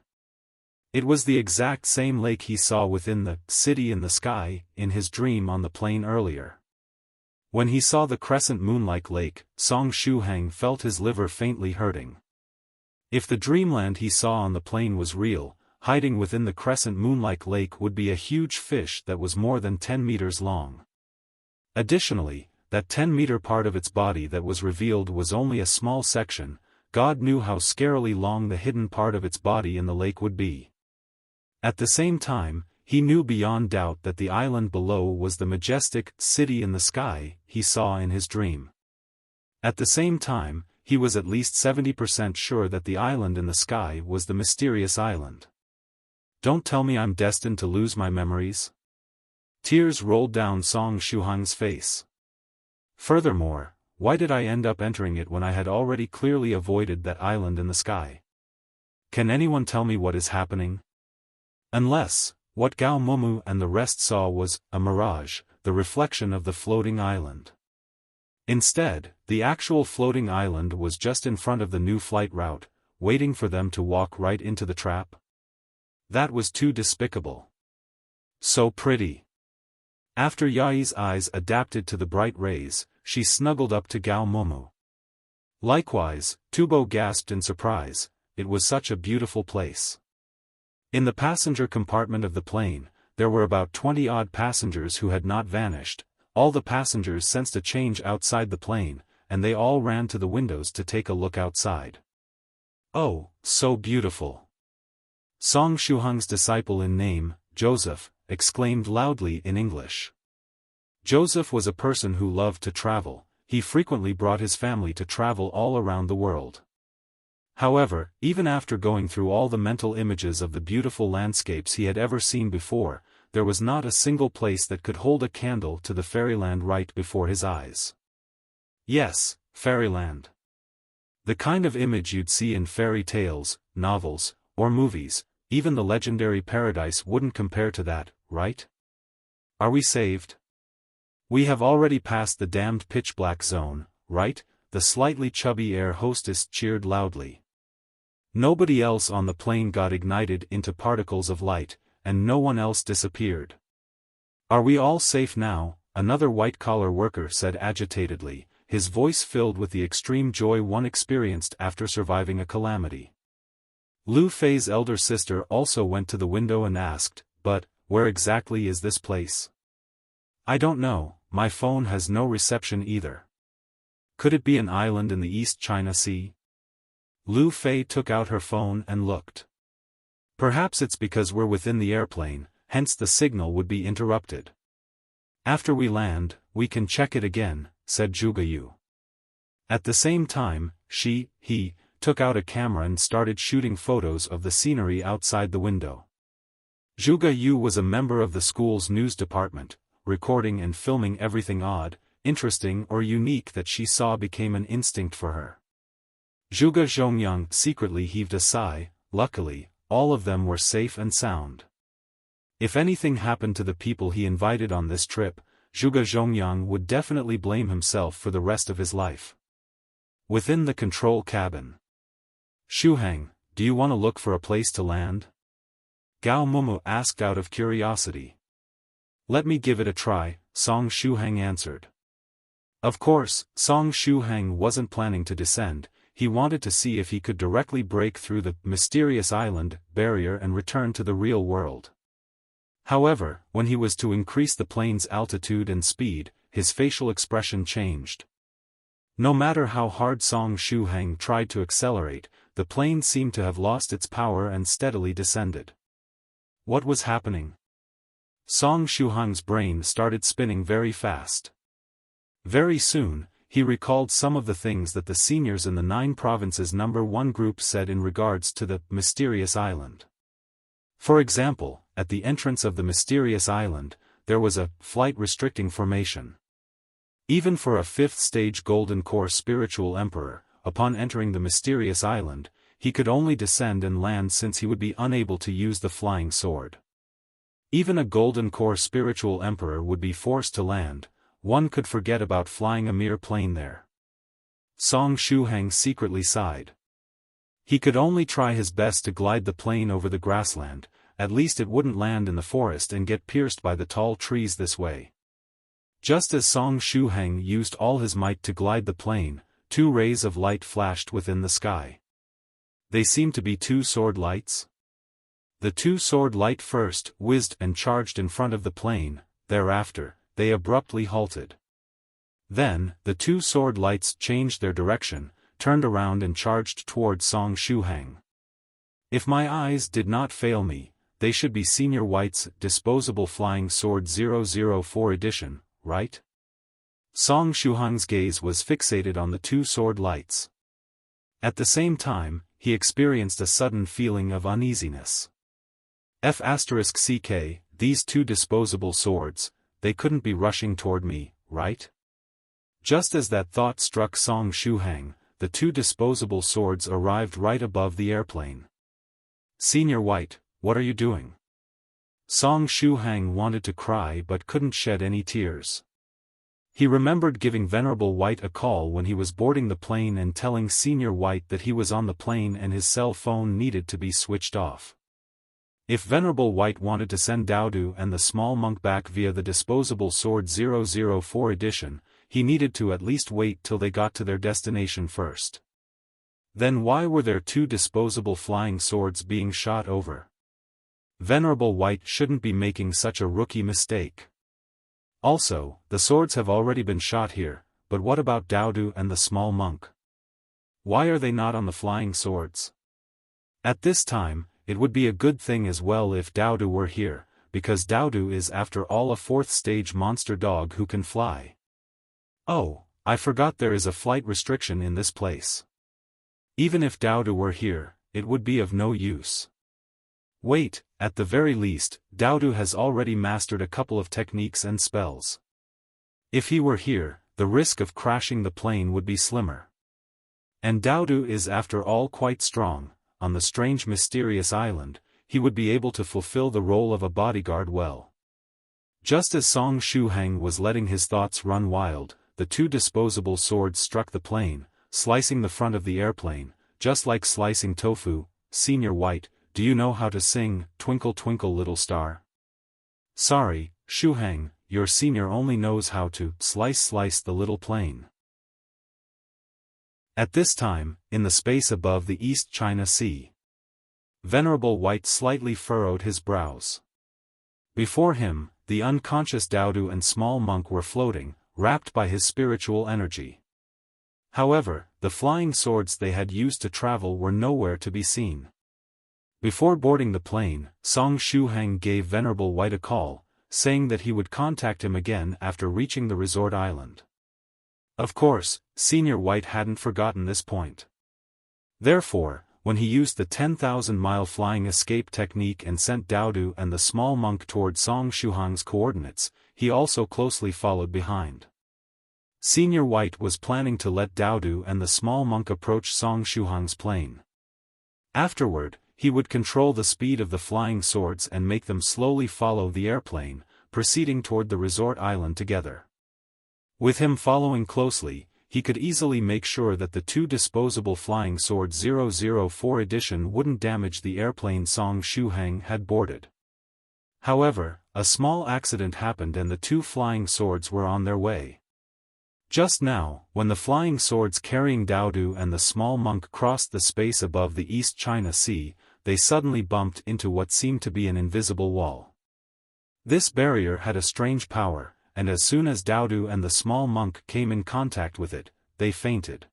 It was the exact same lake he saw within the city in the sky, in his dream on the plain earlier. When he saw the crescent moon-like lake, Song Shuhang felt his liver faintly hurting. If the dreamland he saw on the plain was real, hiding within the crescent moon-like lake would be a huge fish that was more than 10 meters long. Additionally, that 10-meter part of its body that was revealed was only a small section. God knew how scarily long the hidden part of its body in the lake would be. At the same time, he knew beyond doubt that the island below was the majestic city in the sky he saw in his dream. At the same time, he was at least 70% sure that the island in the sky was the mysterious island. Don't tell me I'm destined to lose my memories. Tears rolled down Song Shuhang's face. Furthermore, why did I end up entering it when I had already clearly avoided that island in the sky? Can anyone tell me what is happening? Unless, what Gao Momu and the rest saw was a mirage, the reflection of the floating island. Instead, the actual floating island was just in front of the new flight route, waiting for them to walk right into the trap. That was too despicable. So pretty. After Yai's eyes adapted to the bright rays, she snuggled up to Gao Momu. Likewise, Tubo gasped in surprise, it was such a beautiful place. In the passenger compartment of the plane, there were about 20-odd passengers who had not vanished. All the passengers sensed a change outside the plane, and they all ran to the windows to take a look outside. Oh, so beautiful. Song Shuhang's disciple in name, Joseph, exclaimed loudly in English. Joseph was a person who loved to travel. he frequently brought his family to travel all around the world. However, even after going through all the mental images of the beautiful landscapes he had ever seen before, there was not a single place that could hold a candle to the fairyland right before his eyes. Yes, fairyland. The kind of image you'd see in fairy tales, novels, or movies. Even the legendary paradise wouldn't compare to that, right? Are we saved? We have already passed the damned pitch-black zone, right? The slightly chubby air hostess cheered loudly. Nobody else on the plane got ignited into particles of light, and no one else disappeared. Are we all safe now? Another white-collar worker said agitatedly, his voice filled with the extreme joy one experienced after surviving a calamity. Lu Fei's elder sister also went to the window and asked, "But, where exactly is this place?" "I don't know, my phone has no reception either." "Could it be an island in the East China Sea?" Lu Fei took out her phone and looked. "Perhaps it's because we're within the airplane, hence the signal would be interrupted. After we land, we can check it again," said Zhuge Yue. At the same time, he took out a camera and started shooting photos of the scenery outside the window. Zhuge Yue was a member of the school's news department, recording and filming everything odd, interesting or unique that she saw became an instinct for her. Zhuge Zhongyang secretly heaved a sigh. Luckily, all of them were safe and sound. If anything happened to the people he invited on this trip, Zhuge Zhongyang would definitely blame himself for the rest of his life. Within the control cabin. "Shuhang, do you want to look for a place to land?" Gao Mumu asked out of curiosity. "Let me give it a try," Song Shuhang answered. Of course, Song Shuhang wasn't planning to descend. He wanted to see if he could directly break through the mysterious island barrier and return to the real world. However, when he was to increase the plane's altitude and speed, his facial expression changed. No matter how hard Song Shuhang tried to accelerate, the plane seemed to have lost its power and steadily descended. What was happening? Song Shuhang's brain started spinning very fast. Very soon, he recalled some of the things that the seniors in the 9 provinces number 1 group said in regards to the mysterious island. For example, at the entrance of the mysterious island, there was a flight-restricting formation. Even for a 5th-stage Golden Core spiritual emperor, upon entering the mysterious island, he could only descend and land since he would be unable to use the flying sword. Even a Golden Core spiritual emperor would be forced to land. One could forget about flying a mere plane there. Song Shuhang secretly sighed. He could only try his best to glide the plane over the grassland. At least it wouldn't land in the forest and get pierced by the tall trees this way. Just as Song Shuhang used all his might to glide the plane, 2 rays of light flashed within the sky. They seemed to be 2 sword lights. The 2 sword light first whizzed and charged in front of the plane. Thereafter, they abruptly halted. Then, the 2 sword lights changed their direction, turned around and charged toward Song Shuhang. If my eyes did not fail me, they should be Senior White's disposable flying sword 004 edition, right? Song Shuhang's gaze was fixated on the 2 sword lights. At the same time, he experienced a sudden feeling of uneasiness. F***ck, these 2 disposable swords, they couldn't be rushing toward me, right? Just as that thought struck Song Shuhang, the 2 disposable swords arrived right above the airplane. "Senior White, what are you doing?" Song Shuhang wanted to cry but couldn't shed any tears. He remembered giving Venerable White a call when he was boarding the plane and telling Senior White that he was on the plane and his cell phone needed to be switched off. If Venerable White wanted to send Daodu and the small monk back via the disposable sword 004 edition, he needed to at least wait till they got to their destination first. Then why were there 2 disposable flying swords being shot over? Venerable White shouldn't be making such a rookie mistake. Also, the swords have already been shot here, but what about Daodu and the small monk? Why are they not on the flying swords? At this time, it would be a good thing as well if Daodu were here, because Daodu is after all a 4th-stage monster dog who can fly. Oh, I forgot there is a flight restriction in this place. Even if Daodu were here, it would be of no use. Wait, at the very least, Daodu has already mastered a couple of techniques and spells. If he were here, the risk of crashing the plane would be slimmer. And Daodu is after all quite strong. On the strange mysterious island, he would be able to fulfill the role of a bodyguard well. Just as Song Shuhang was letting his thoughts run wild, the two disposable swords struck the plane, slicing the front of the airplane, just like slicing tofu. Senior White, do you know how to sing, Twinkle Twinkle Little Star? Sorry, Shuhang, your senior only knows how to slice the little plane. At this time, in the space above the East China Sea, Venerable White slightly furrowed his brows. Before him, the unconscious Daodu and small monk were floating, wrapped by his spiritual energy. However, the flying swords they had used to travel were nowhere to be seen. Before boarding the plane, Song Shuhang gave Venerable White a call, saying that he would contact him again after reaching the resort island. Of course, Senior White hadn't forgotten this point. Therefore, when he used the 10,000-mile flying escape technique and sent Daodu and the small monk toward Song Shuhang's coordinates, he also closely followed behind. Senior White was planning to let Daodu and the small monk approach Song Shuhang's plane. Afterward, he would control the speed of the flying swords and make them slowly follow the airplane, proceeding toward the resort island together. With him following closely, he could easily make sure that the two disposable flying swords 004 edition wouldn't damage the airplane Song Shuhang had boarded. However, a small accident happened and the two flying swords were on their way. Just now, when the flying swords carrying Daodu and the small monk crossed the space above the East China Sea, they suddenly bumped into what seemed to be an invisible wall. This barrier had a strange power, and as soon as Daodu and the small monk came in contact with it, they fainted.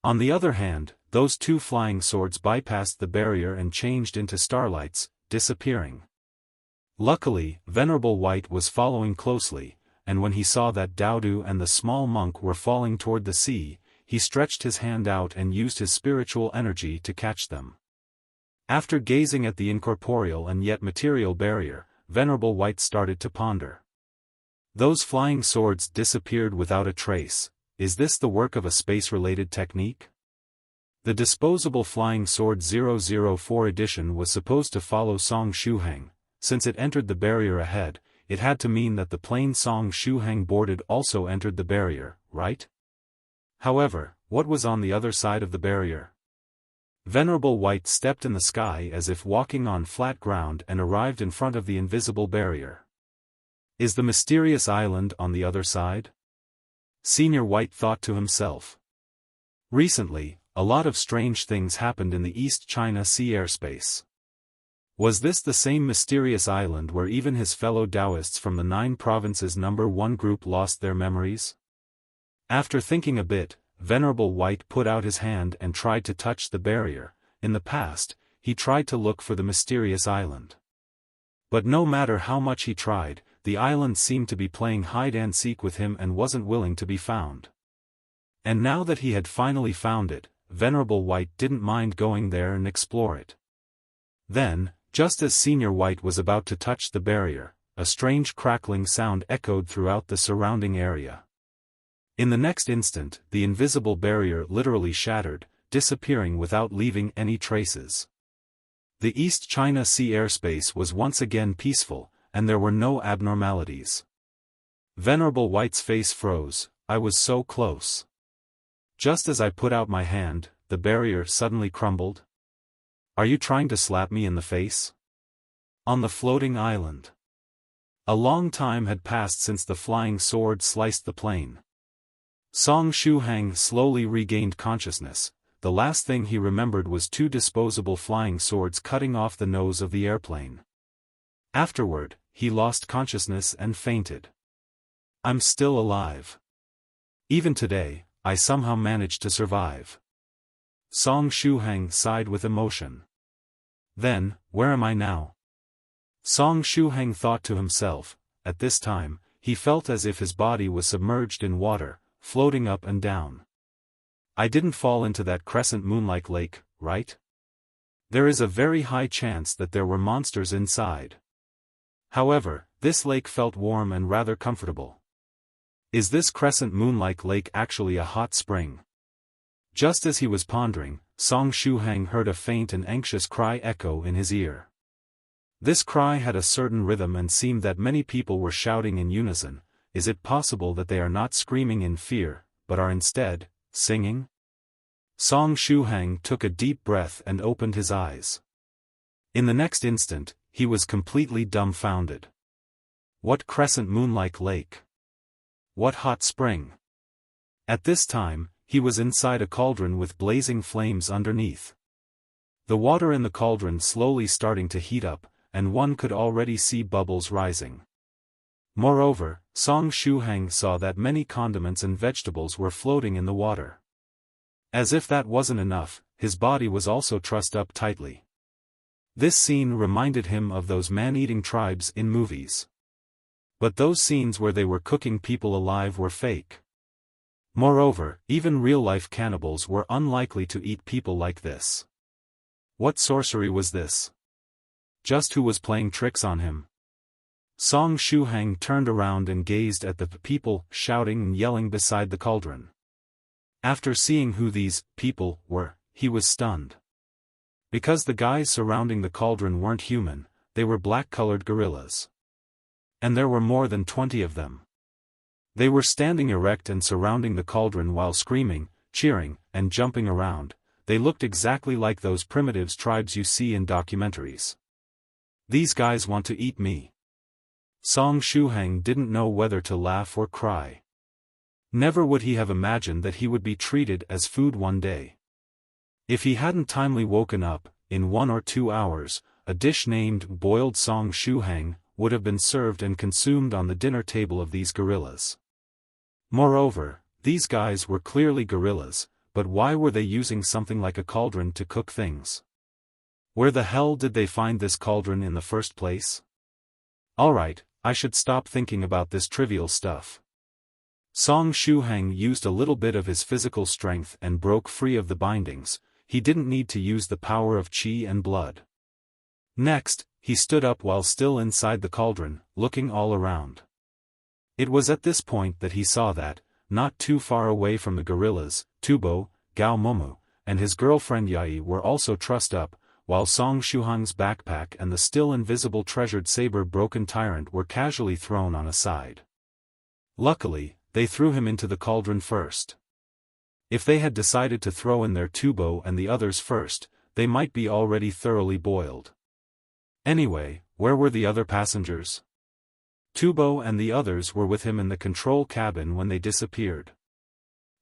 On the other hand, those two flying swords bypassed the barrier and changed into starlights, disappearing. Luckily, Venerable White was following closely, and when he saw that Daodu and the small monk were falling toward the sea, he stretched his hand out and used his spiritual energy to catch them. After gazing at the incorporeal and yet material barrier, Venerable White started to ponder. Those flying swords disappeared without a trace. Is this the work of a space-related technique? The disposable flying sword 004 edition was supposed to follow Song Shuhang. Since it entered the barrier ahead, it had to mean that the plane Song Shuhang boarded also entered the barrier, right? However, what was on the other side of the barrier? Venerable White stepped in the sky as if walking on flat ground and arrived in front of the invisible barrier. Is the mysterious island on the other side? Senior White thought to himself. Recently, a lot of strange things happened in the East China Sea airspace. Was this the same mysterious island where even his fellow Daoists from the 9 provinces number 1 group lost their memories? After thinking a bit, Venerable White put out his hand and tried to touch the barrier. In the past, he tried to look for the mysterious island. But no matter how much he tried, the island seemed to be playing hide-and-seek with him and wasn't willing to be found. And now that he had finally found it, Venerable White didn't mind going there and explore it. Then, just as Senior White was about to touch the barrier, a strange crackling sound echoed throughout the surrounding area. In the next instant, the invisible barrier literally shattered, disappearing without leaving any traces. The East China Sea airspace was once again peaceful, and there were no abnormalities. Venerable White's face froze. I was so close. Just as I put out my hand, the barrier suddenly crumbled. Are you trying to slap me in the face? On the floating island. A long time had passed since the flying sword sliced the plane. Song Shuhang slowly regained consciousness. The last thing he remembered was 2 disposable flying swords cutting off the nose of the airplane. Afterward, he lost consciousness and fainted. I'm still alive. Even today, I somehow managed to survive. Song Shuhang sighed with emotion. Then, where am I now? Song Shuhang thought to himself. At this time, he felt as if his body was submerged in water, floating up and down. I didn't fall into that crescent moon-like lake, right? There is a very high chance that there were monsters inside. However, this lake felt warm and rather comfortable. Is this crescent moon-like lake actually a hot spring? Just as he was pondering, Song Shuhang heard a faint and anxious cry echo in his ear. This cry had a certain rhythm and seemed that many people were shouting in unison. Is it possible that they are not screaming in fear, but are instead singing? Song Shuhang took a deep breath and opened his eyes. In the next instant, he was completely dumbfounded. What crescent moon-like lake? What hot spring? At this time, he was inside a cauldron with blazing flames underneath. The water in the cauldron slowly starting to heat up, and one could already see bubbles rising. Moreover, Song Shuhang saw that many condiments and vegetables were floating in the water. As if that wasn't enough, his body was also trussed up tightly. This scene reminded him of those man-eating tribes in movies. But those scenes where they were cooking people alive were fake. Moreover, even real-life cannibals were unlikely to eat people like this. What sorcery was this? Just who was playing tricks on him? Song Shuhang turned around and gazed at the people shouting and yelling beside the cauldron. After seeing who these people were, he was stunned. Because the guys surrounding the cauldron weren't human, they were black-colored gorillas. And there were more than 20 of them. They were standing erect and surrounding the cauldron while screaming, cheering, and jumping around. They looked exactly like those primitives tribes you see in documentaries. These guys want to eat me. Song Shuhang didn't know whether to laugh or cry. Never would he have imagined that he would be treated as food one day. If he hadn't timely woken up, in 1 or 2 hours, a dish named boiled Song Shuhang would have been served and consumed on the dinner table of these gorillas. Moreover, these guys were clearly gorillas, but why were they using something like a cauldron to cook things? Where the hell did they find this cauldron in the first place? Alright, I should stop thinking about this trivial stuff. Song Shuhang used a little bit of his physical strength and broke free of the bindings. He didn't need to use the power of qi and blood. Next, he stood up while still inside the cauldron, looking all around. It was at this point that he saw that, not too far away from the gorillas, Tubo, Gao Momu, and his girlfriend Yai were also trussed up, while Song Shuhang's backpack and the still invisible treasured Saber broken tyrant were casually thrown on a side. Luckily, they threw him into the cauldron first. If they had decided to throw in their Tubo and the others first, they might be already thoroughly boiled. Anyway, where were the other passengers? Tubo and the others were with him in the control cabin when they disappeared.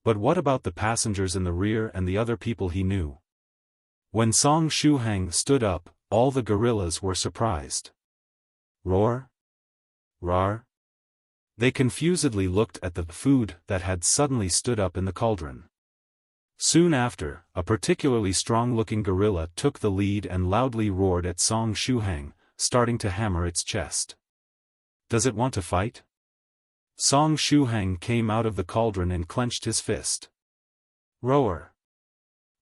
But what about the passengers in the rear and the other people he knew? When Song Shuhang stood up, all the gorillas were surprised. Roar? Rar? They confusedly looked at the food that had suddenly stood up in the cauldron. Soon after, a particularly strong-looking gorilla took the lead and loudly roared at Song Shuhang, starting to hammer its chest. Does it want to fight? Song Shuhang came out of the cauldron and clenched his fist. Roar!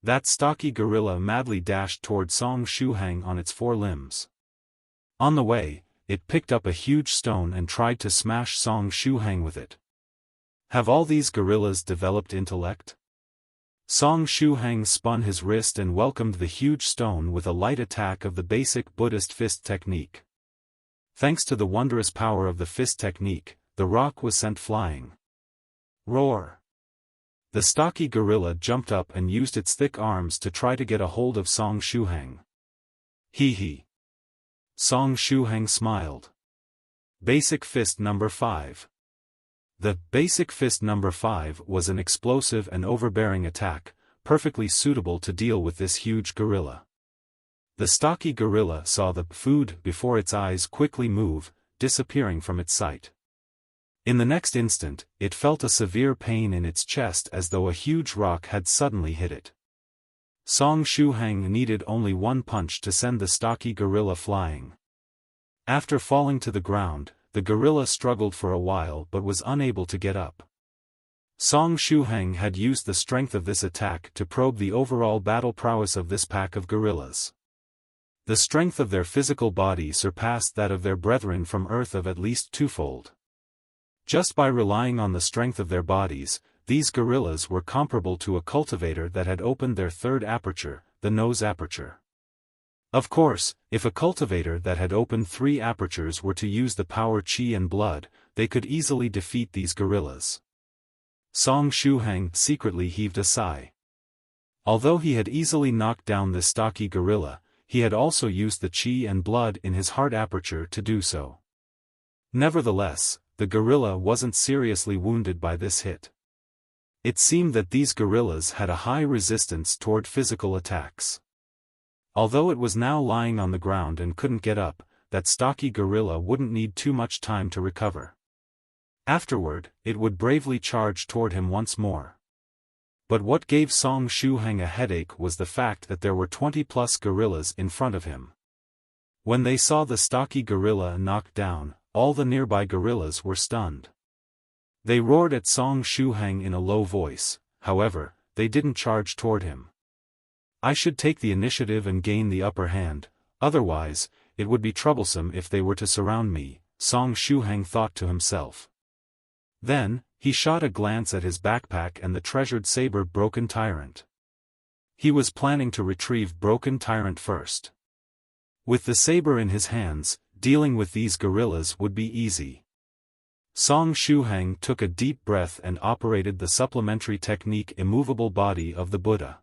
That stocky gorilla madly dashed toward Song Shuhang on its 4 limbs. On the way, it picked up a huge stone and tried to smash Song Shuhang with it. Have all these gorillas developed intellect? Song Shuhang spun his wrist and welcomed the huge stone with a light attack of the basic Buddhist fist technique. Thanks to the wondrous power of the fist technique, the rock was sent flying. Roar! The stocky gorilla jumped up and used its thick arms to try to get a hold of Song Shuhang. Hee hee. Song Shuhang smiled. Basic Fist Number 5. The Basic Fist Number 5 was an explosive and overbearing attack, perfectly suitable to deal with this huge gorilla. The stocky gorilla saw the food before its eyes quickly move, disappearing from its sight. In the next instant, it felt a severe pain in its chest as though a huge rock had suddenly hit it. Song Shuhang needed only one punch to send the stocky gorilla flying. After falling to the ground, the gorilla struggled for a while but was unable to get up. Song Shuhang had used the strength of this attack to probe the overall battle prowess of this pack of gorillas. The strength of their physical body surpassed that of their brethren from Earth of at least twofold. Just by relying on the strength of their bodies, these gorillas were comparable to a cultivator that had opened their third aperture, the nose aperture. Of course, if a cultivator that had opened 3 apertures were to use the power qi and blood, they could easily defeat these gorillas. Song Shuhang secretly heaved a sigh. Although he had easily knocked down this stocky gorilla, he had also used the qi and blood in his heart aperture to do so. Nevertheless, the gorilla wasn't seriously wounded by this hit. It seemed that these gorillas had a high resistance toward physical attacks. Although it was now lying on the ground and couldn't get up, that stocky gorilla wouldn't need too much time to recover. Afterward, it would bravely charge toward him once more. But what gave Song Shuhang a headache was the fact that there were 20+ gorillas in front of him. When they saw the stocky gorilla knocked down, all the nearby gorillas were stunned. They roared at Song Shuhang in a low voice, however, they didn't charge toward him. I should take the initiative and gain the upper hand, otherwise, it would be troublesome if they were to surround me, Song Shuhang thought to himself. Then, he shot a glance at his backpack and the treasured saber Broken Tyrant. He was planning to retrieve Broken Tyrant first. With the saber in his hands, dealing with these gorillas would be easy. Song Shuhang took a deep breath and operated the supplementary technique Immovable Body of the Buddha.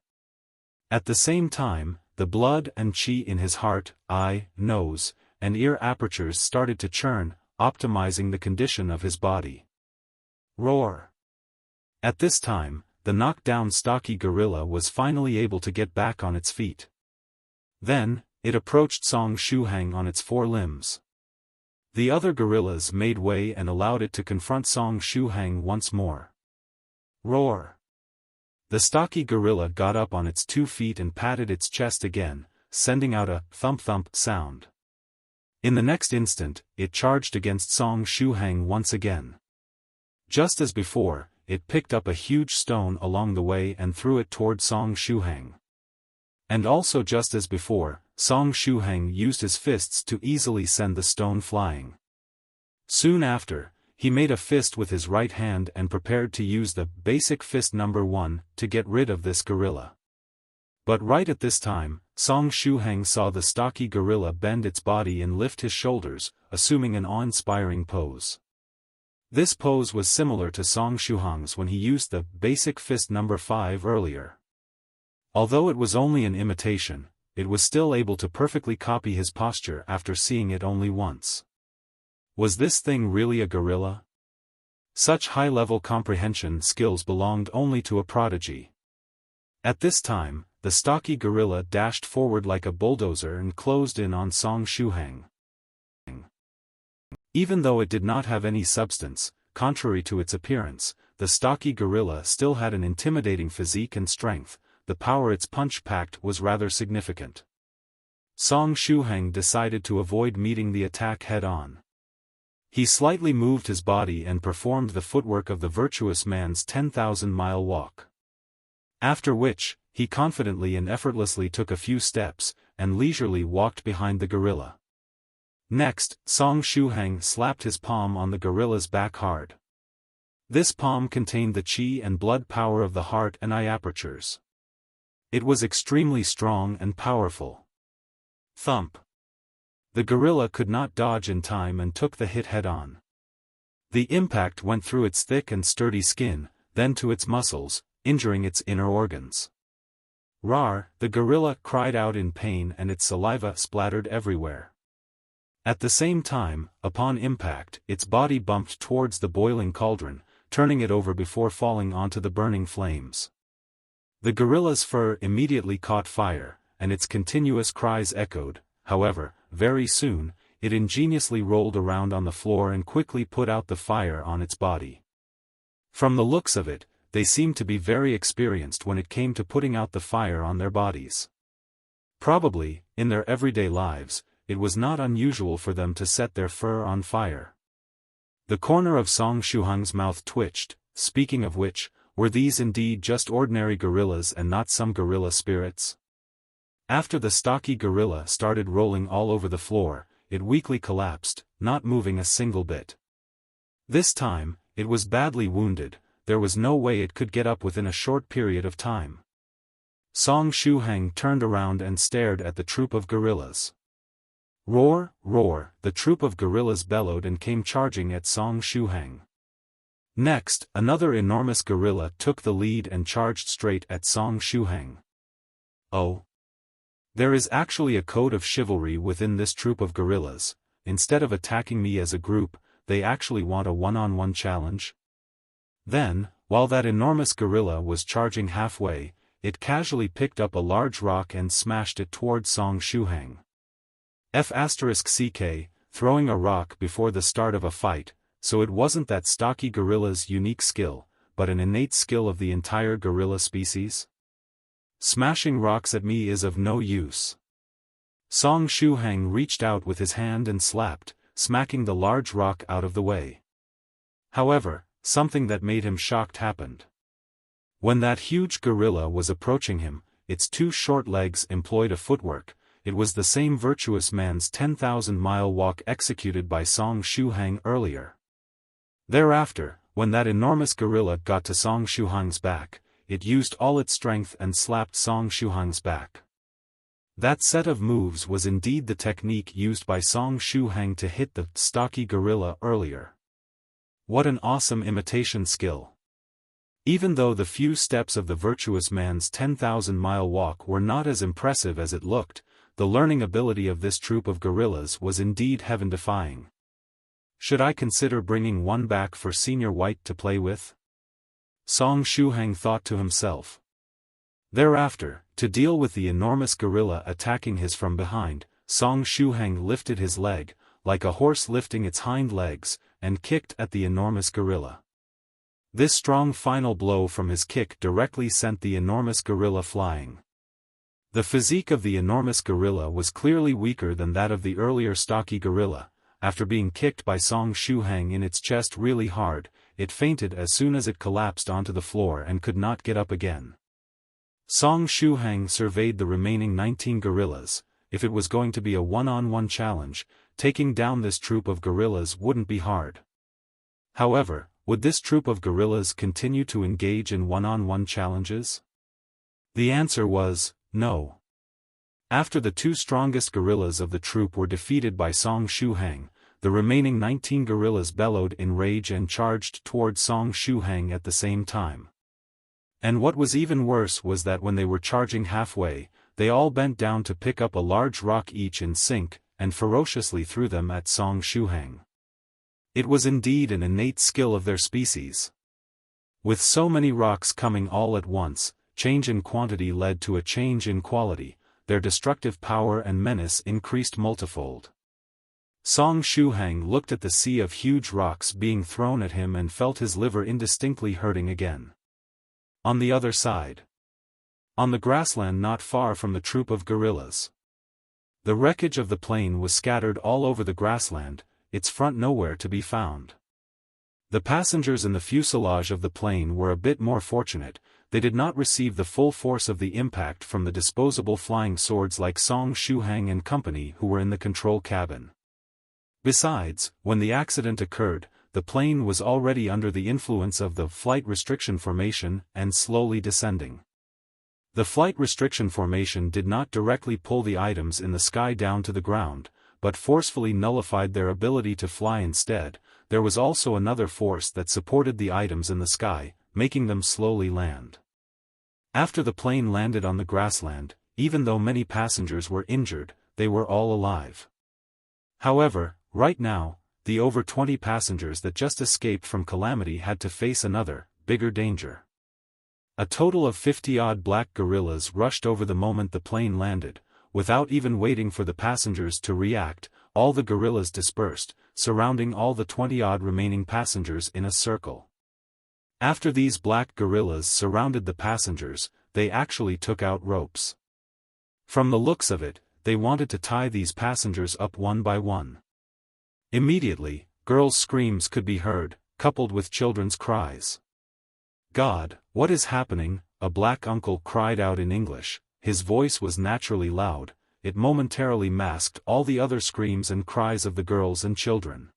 At the same time, the blood and qi in his heart, eye, nose, and ear apertures started to churn, optimizing the condition of his body. Roar! At this time, the knocked-down stocky gorilla was finally able to get back on its feet. Then, it approached Song Shuhang on its 4 limbs. The other gorillas made way and allowed it to confront Song Shuhang once more. Roar! The stocky gorilla got up on its 2 feet and patted its chest again, sending out a thump-thump sound. In the next instant, it charged against Song Shuhang once again. Just as before, it picked up a huge stone along the way and threw it toward Song Shuhang. And also just as before, Song Shuhang used his fists to easily send the stone flying. Soon after, he made a fist with his right hand and prepared to use the basic fist number 1 to get rid of this gorilla. But right at this time, Song Shuhang saw the stocky gorilla bend its body and lift his shoulders, assuming an awe-inspiring pose. This pose was similar to Song Shuhang's when he used the basic fist number 5 earlier. Although it was only an imitation, it was still able to perfectly copy his posture after seeing it only once. Was this thing really a gorilla? Such high-level comprehension skills belonged only to a prodigy. At this time, the stocky gorilla dashed forward like a bulldozer and closed in on Song Shuhang. Even though it did not have any substance, contrary to its appearance, the stocky gorilla still had an intimidating physique and strength. The power its punch packed was rather significant. Song Shuhang decided to avoid meeting the attack head-on. He slightly moved his body and performed the footwork of the virtuous man's 10,000-mile walk. After which, he confidently and effortlessly took a few steps, and leisurely walked behind the gorilla. Next, Song Shuhang slapped his palm on the gorilla's back hard. This palm contained the qi and blood power of the heart and eye apertures. It was extremely strong and powerful. Thump! The gorilla could not dodge in time and took the hit head-on. The impact went through its thick and sturdy skin, then to its muscles, injuring its inner organs. Rawr! The gorilla cried out in pain and its saliva splattered everywhere. At the same time, upon impact, its body bumped towards the boiling cauldron, turning it over before falling onto the burning flames. The gorilla's fur immediately caught fire, and its continuous cries echoed. However, very soon, it ingeniously rolled around on the floor and quickly put out the fire on its body. From the looks of it, they seemed to be very experienced when it came to putting out the fire on their bodies. Probably, in their everyday lives, it was not unusual for them to set their fur on fire. The corner of Song Shuhang's mouth twitched, speaking of which, were these indeed just ordinary gorillas and not some gorilla spirits? After the stocky gorilla started rolling all over the floor, it weakly collapsed, not moving a single bit. This time, it was badly wounded. There was no way it could get up within a short period of time. Song Shuhang turned around and stared at the troop of gorillas. Roar, roar, the troop of gorillas bellowed and came charging at Song Shuhang. Next, another enormous gorilla took the lead and charged straight at Song Shuhang. Oh! There is actually a code of chivalry within this troop of gorillas. Instead of attacking me as a group, they actually want a one-on-one challenge? Then, while that enormous gorilla was charging halfway, it casually picked up a large rock and smashed it toward Song Shuhang. F***ck, throwing a rock before the start of a fight, so it wasn't that stocky gorilla's unique skill, but an innate skill of the entire gorilla species? Smashing rocks at me is of no use. Song Shuhang reached out with his hand and slapped, smacking the large rock out of the way. However, something that made him shocked happened. When that huge gorilla was approaching him, its two short legs employed a footwork. It was the same virtuous man's 10,000-mile walk executed by Song Shuhang earlier. Thereafter, when that enormous gorilla got to Song Shuhang's back, it used all its strength and slapped Song Shuhang's back. That set of moves was indeed the technique used by Song Shuhang to hit the stocky gorilla earlier. What an awesome imitation skill! Even though the few steps of the virtuous man's 10,000-mile walk were not as impressive as it looked, the learning ability of this troop of gorillas was indeed heaven-defying. Should I consider bringing one back for Senior White to play with? Song Shuhang thought to himself. Thereafter, to deal with the enormous gorilla attacking his from behind, Song Shuhang lifted his leg, like a horse lifting its hind legs, and kicked at the enormous gorilla. This strong final blow from his kick directly sent the enormous gorilla flying. The physique of the enormous gorilla was clearly weaker than that of the earlier stocky gorilla. After being kicked by Song Shuhang in its chest really hard, it fainted as soon as it collapsed onto the floor and could not get up again. Song Shuhang surveyed the remaining 19 gorillas. If it was going to be a one-on-one challenge, taking down this troop of gorillas wouldn't be hard. However, would this troop of gorillas continue to engage in one-on-one challenges? The answer was, no. After the two strongest gorillas of the troop were defeated by Song Shuhang, the remaining 19 gorillas bellowed in rage and charged toward Song Shuhang at the same time. And what was even worse was that when they were charging halfway, they all bent down to pick up a large rock each in sync, and ferociously threw them at Song Shuhang. It was indeed an innate skill of their species. With so many rocks coming all at once, change in quantity led to a change in quality. Their destructive power and menace increased multifold. Song Shuhang looked at the sea of huge rocks being thrown at him and felt his liver indistinctly hurting again. On the other side. On the grassland not far from the troop of gorillas. The wreckage of the plane was scattered all over the grassland, its front nowhere to be found. The passengers in the fuselage of the plane were a bit more fortunate. They did not receive the full force of the impact from the disposable flying swords like Song Shuhang and company who were in the control cabin. Besides, when the accident occurred, the plane was already under the influence of the flight restriction formation and slowly descending. The flight restriction formation did not directly pull the items in the sky down to the ground, but forcefully nullified their ability to fly instead. There was also another force that supported the items in the sky, making them slowly land. After the plane landed on the grassland, even though many passengers were injured, they were all alive. However, right now, the over 20 passengers that just escaped from calamity had to face another, bigger danger. A total of 50-odd black gorillas rushed over the moment the plane landed. Without even waiting for the passengers to react, all the gorillas dispersed, surrounding all the 20-odd remaining passengers in a circle. After these black gorillas surrounded the passengers, they actually took out ropes. From the looks of it, they wanted to tie these passengers up one by one. Immediately, girls' screams could be heard, coupled with children's cries. God, what is happening? A black uncle cried out in English. His voice was naturally loud, it momentarily masked all the other screams and cries of the girls and children.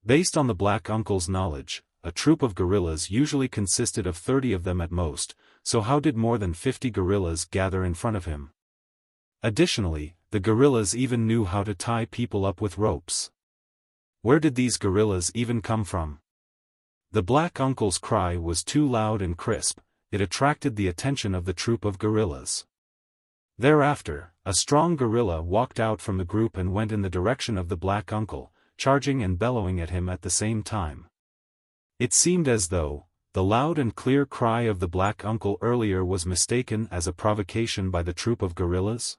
Based on the black uncle's knowledge, a troop of gorillas usually consisted of 30 of them at most, so how did more than 50 gorillas gather in front of him? Additionally, the gorillas even knew how to tie people up with ropes. Where did these gorillas even come from? The black uncle's cry was too loud and crisp, it attracted the attention of the troop of gorillas. Thereafter, a strong gorilla walked out from the group and went in the direction of the black uncle, charging and bellowing at him at the same time. It seemed as though, the loud and clear cry of the black uncle earlier was mistaken as a provocation by the troop of gorillas.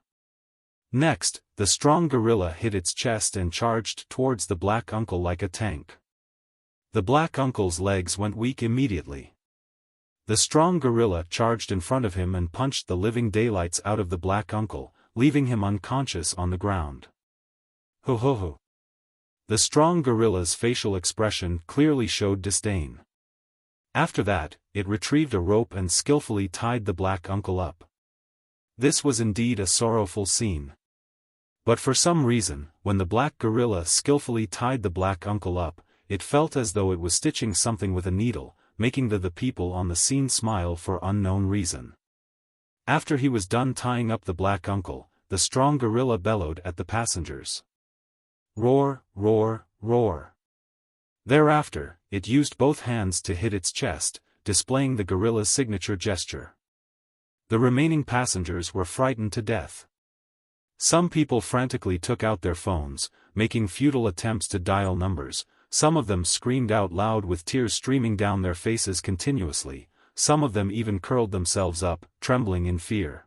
Next, the strong gorilla hit its chest and charged towards the black uncle like a tank. The black uncle's legs went weak immediately. The strong gorilla charged in front of him and punched the living daylights out of the black uncle, leaving him unconscious on the ground. Ho ho ho. The strong gorilla's facial expression clearly showed disdain. After that, it retrieved a rope and skillfully tied the black uncle up. This was indeed a sorrowful scene. But for some reason, when the black gorilla skillfully tied the black uncle up, it felt as though it was stitching something with a needle, making the people on the scene smile for unknown reason. After he was done tying up the black uncle, the strong gorilla bellowed at the passengers. Roar, roar, roar. Thereafter, it used both hands to hit its chest, displaying the gorilla's signature gesture. The remaining passengers were frightened to death. Some people frantically took out their phones, making futile attempts to dial numbers. Some of them screamed out loud with tears streaming down their faces continuously, some of them even curled themselves up, trembling in fear.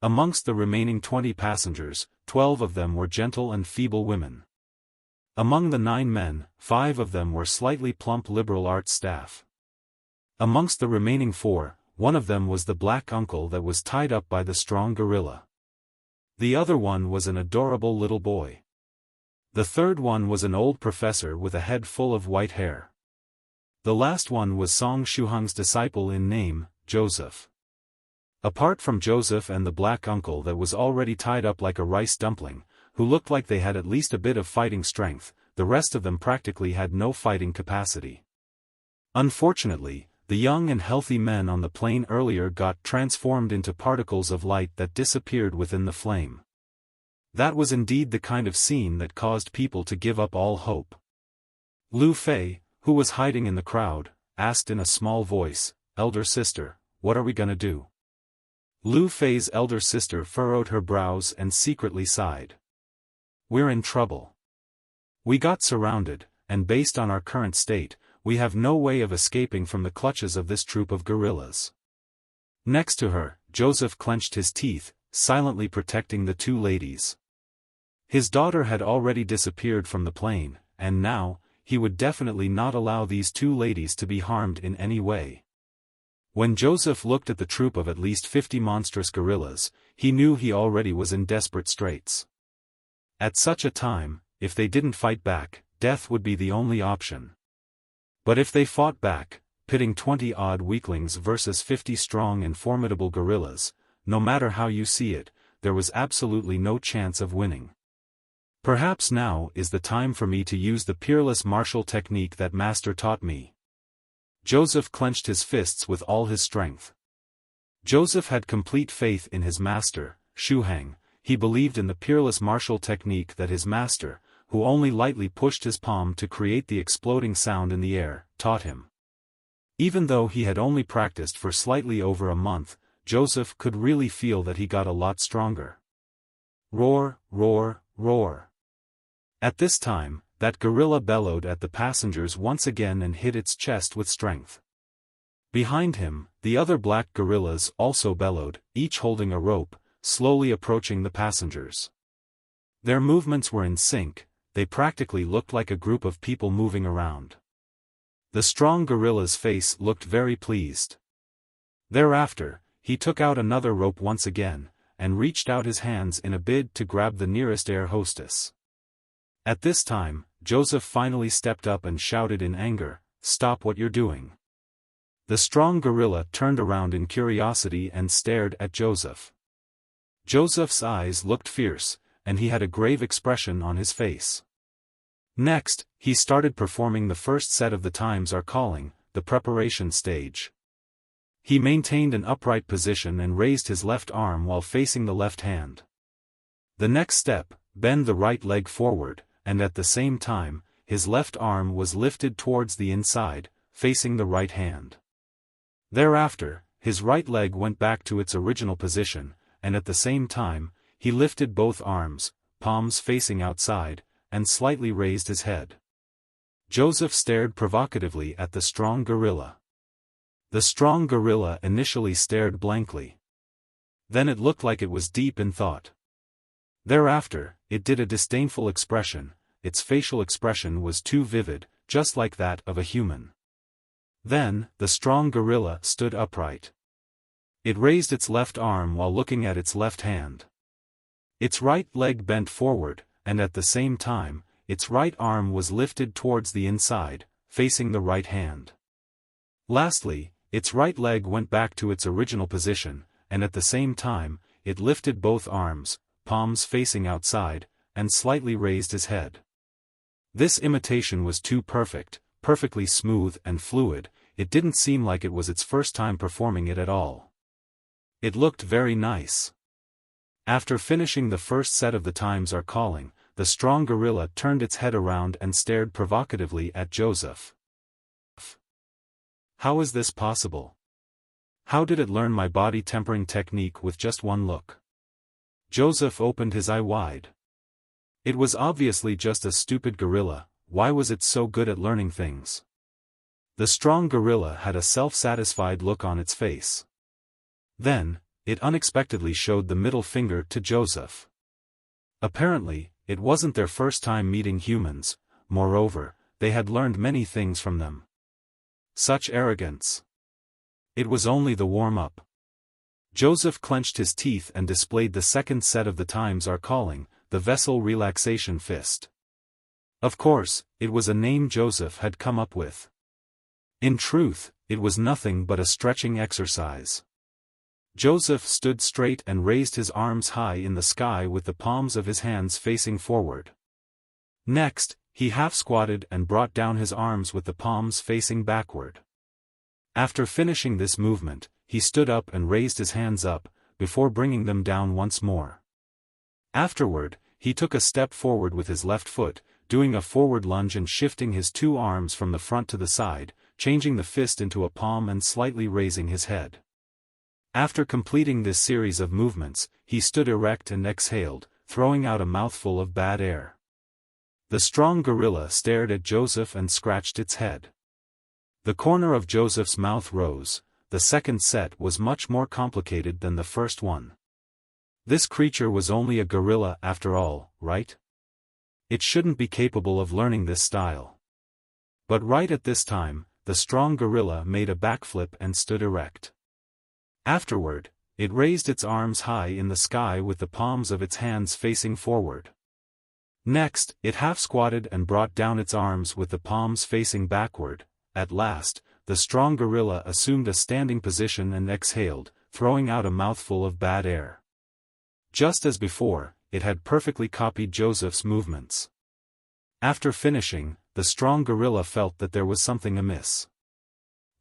Amongst the remaining 20 passengers, 12 of them were gentle and feeble women. Among the 9 men, 5 of them were slightly plump liberal arts staff. Amongst the remaining 4, one of them was the black uncle that was tied up by the strong gorilla. The other one was an adorable little boy. The third one was an old professor with a head full of white hair. The last one was Song Shuhang's disciple in name, Joseph. Apart from Joseph and the black uncle that was already tied up like a rice dumpling, who looked like they had at least a bit of fighting strength, the rest of them practically had no fighting capacity. Unfortunately, the young and healthy men on the plane earlier got transformed into particles of light that disappeared within the flame. That was indeed the kind of scene that caused people to give up all hope. Lu Fei, who was hiding in the crowd, asked in a small voice, "Elder sister, what are we gonna do?" Lu Fei's elder sister furrowed her brows and secretly sighed. "We're in trouble. We got surrounded, and based on our current state, we have no way of escaping from the clutches of this troop of gorillas." Next to her, Joseph clenched his teeth, silently protecting the 2 ladies. His daughter had already disappeared from the plane, and now, he would definitely not allow these 2 ladies to be harmed in any way. When Joseph looked at the troop of at least 50 monstrous gorillas, he knew he already was in desperate straits. At such a time, if they didn't fight back, death would be the only option. But if they fought back, pitting 20-odd weaklings versus 50 strong and formidable gorillas, no matter how you see it, there was absolutely no chance of winning. Perhaps now is the time for me to use the peerless martial technique that Master taught me. Joseph clenched his fists with all his strength. Joseph had complete faith in his master, Shuhang. He believed in the peerless martial technique that his master, who only lightly pushed his palm to create the exploding sound in the air, taught him. Even though he had only practiced for slightly over a month, Joseph could really feel that he got a lot stronger. Roar, roar, roar. At this time, that gorilla bellowed at the passengers once again and hit its chest with strength. Behind him, the other black gorillas also bellowed, each holding a rope, slowly approaching the passengers. Their movements were in sync, they practically looked like a group of people moving around. The strong gorilla's face looked very pleased. Thereafter, he took out another rope once again, and reached out his hands in a bid to grab the nearest air hostess. At this time, Joseph finally stepped up and shouted in anger, "Stop what you're doing." The strong gorilla turned around in curiosity and stared at Joseph. Joseph's eyes looked fierce, and he had a grave expression on his face. Next, he started performing the first set of the times are calling, the preparation stage. He maintained an upright position and raised his left arm while facing the left hand. The next step, bend the right leg forward, and at the same time, his left arm was lifted towards the inside, facing the right hand. Thereafter, his right leg went back to its original position, and at the same time, he lifted both arms, palms facing outside, and slightly raised his head. Joseph stared provocatively at the strong gorilla. The strong gorilla initially stared blankly. Then it looked like it was deep in thought. Thereafter, it did a disdainful expression. Its facial expression was too vivid, just like that of a human. Then, the strong gorilla stood upright. It raised its left arm while looking at its left hand. Its right leg bent forward, and at the same time, its right arm was lifted towards the inside, facing the right hand. Lastly, its right leg went back to its original position, and at the same time, it lifted both arms, palms facing outside, and slightly raised his head. This imitation was too perfect, perfectly smooth and fluid. It didn't seem like it was its first time performing it at all. It looked very nice. After finishing the first set of the times are calling, the strong gorilla turned its head around and stared provocatively at Joseph. How is this possible? How did it learn my body tempering technique with just one look? Joseph opened his eye wide. It was obviously just a stupid gorilla. Why was it so good at learning things? The strong gorilla had a self-satisfied look on its face. Then, it unexpectedly showed the middle finger to Joseph. Apparently, it wasn't their first time meeting humans. Moreover, they had learned many things from them. Such arrogance. It was only the warm-up. Joseph clenched his teeth and displayed the second set of the times are calling, the vessel relaxation fist. Of course, it was a name Joseph had come up with. In truth, it was nothing but a stretching exercise. Joseph stood straight and raised his arms high in the sky with the palms of his hands facing forward. Next, he half-squatted and brought down his arms with the palms facing backward. After finishing this movement, he stood up and raised his hands up, before bringing them down once more. Afterward, he took a step forward with his left foot, doing a forward lunge and shifting his two arms from the front to the side, changing the fist into a palm and slightly raising his head. After completing this series of movements, he stood erect and exhaled, throwing out a mouthful of bad air. The strong gorilla stared at Joseph and scratched its head. The corner of Joseph's mouth rose. The second set was much more complicated than the first one. This creature was only a gorilla after all, right? It shouldn't be capable of learning this style. But right at this time, the strong gorilla made a backflip and stood erect. Afterward, it raised its arms high in the sky with the palms of its hands facing forward. Next, it half-squatted and brought down its arms with the palms facing backward. At last, the strong gorilla assumed a standing position and exhaled, throwing out a mouthful of bad air. Just as before, it had perfectly copied Joseph's movements. After finishing, the strong gorilla felt that there was something amiss.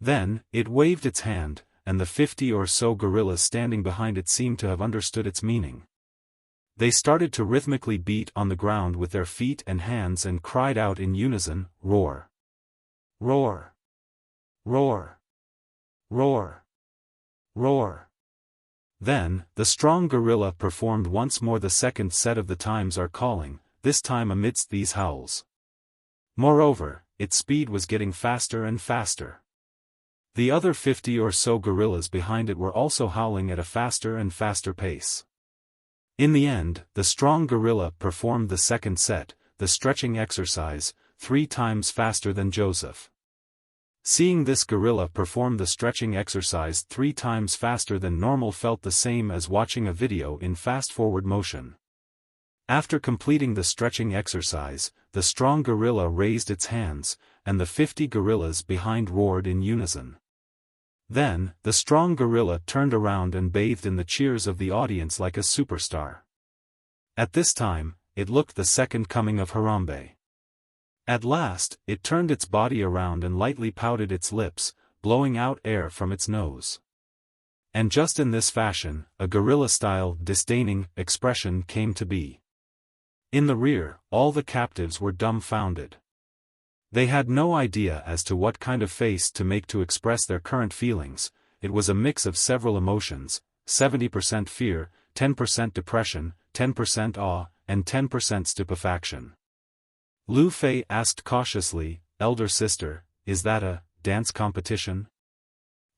Then, it waved its hand, and the 50 or so gorillas standing behind it seemed to have understood its meaning. They started to rhythmically beat on the ground with their feet and hands and cried out in unison, "Roar! Roar! Roar! Roar! Roar!" Then, the strong gorilla performed once more the second set of the times are calling, this time amidst these howls. Moreover, its speed was getting faster and faster. The other 50 or so gorillas behind it were also howling at a faster and faster pace. In the end, the strong gorilla performed the second set, the stretching exercise, 3 times faster than Joseph. Seeing this gorilla perform the stretching exercise 3 times faster than normal felt the same as watching a video in fast-forward motion. After completing the stretching exercise, the strong gorilla raised its hands, and the 50 gorillas behind roared in unison. Then, the strong gorilla turned around and bathed in the cheers of the audience like a superstar. At this time, it looked the second coming of Harambe. At last, it turned its body around and lightly pouted its lips, blowing out air from its nose. And just in this fashion, a gorilla-style, disdaining expression came to be. In the rear, all the captives were dumbfounded. They had no idea as to what kind of face to make to express their current feelings. It was a mix of several emotions, 70% fear, 10% depression, 10% awe, and 10% stupefaction. Lu Fei asked cautiously, "Elder sister, is that a dance competition?"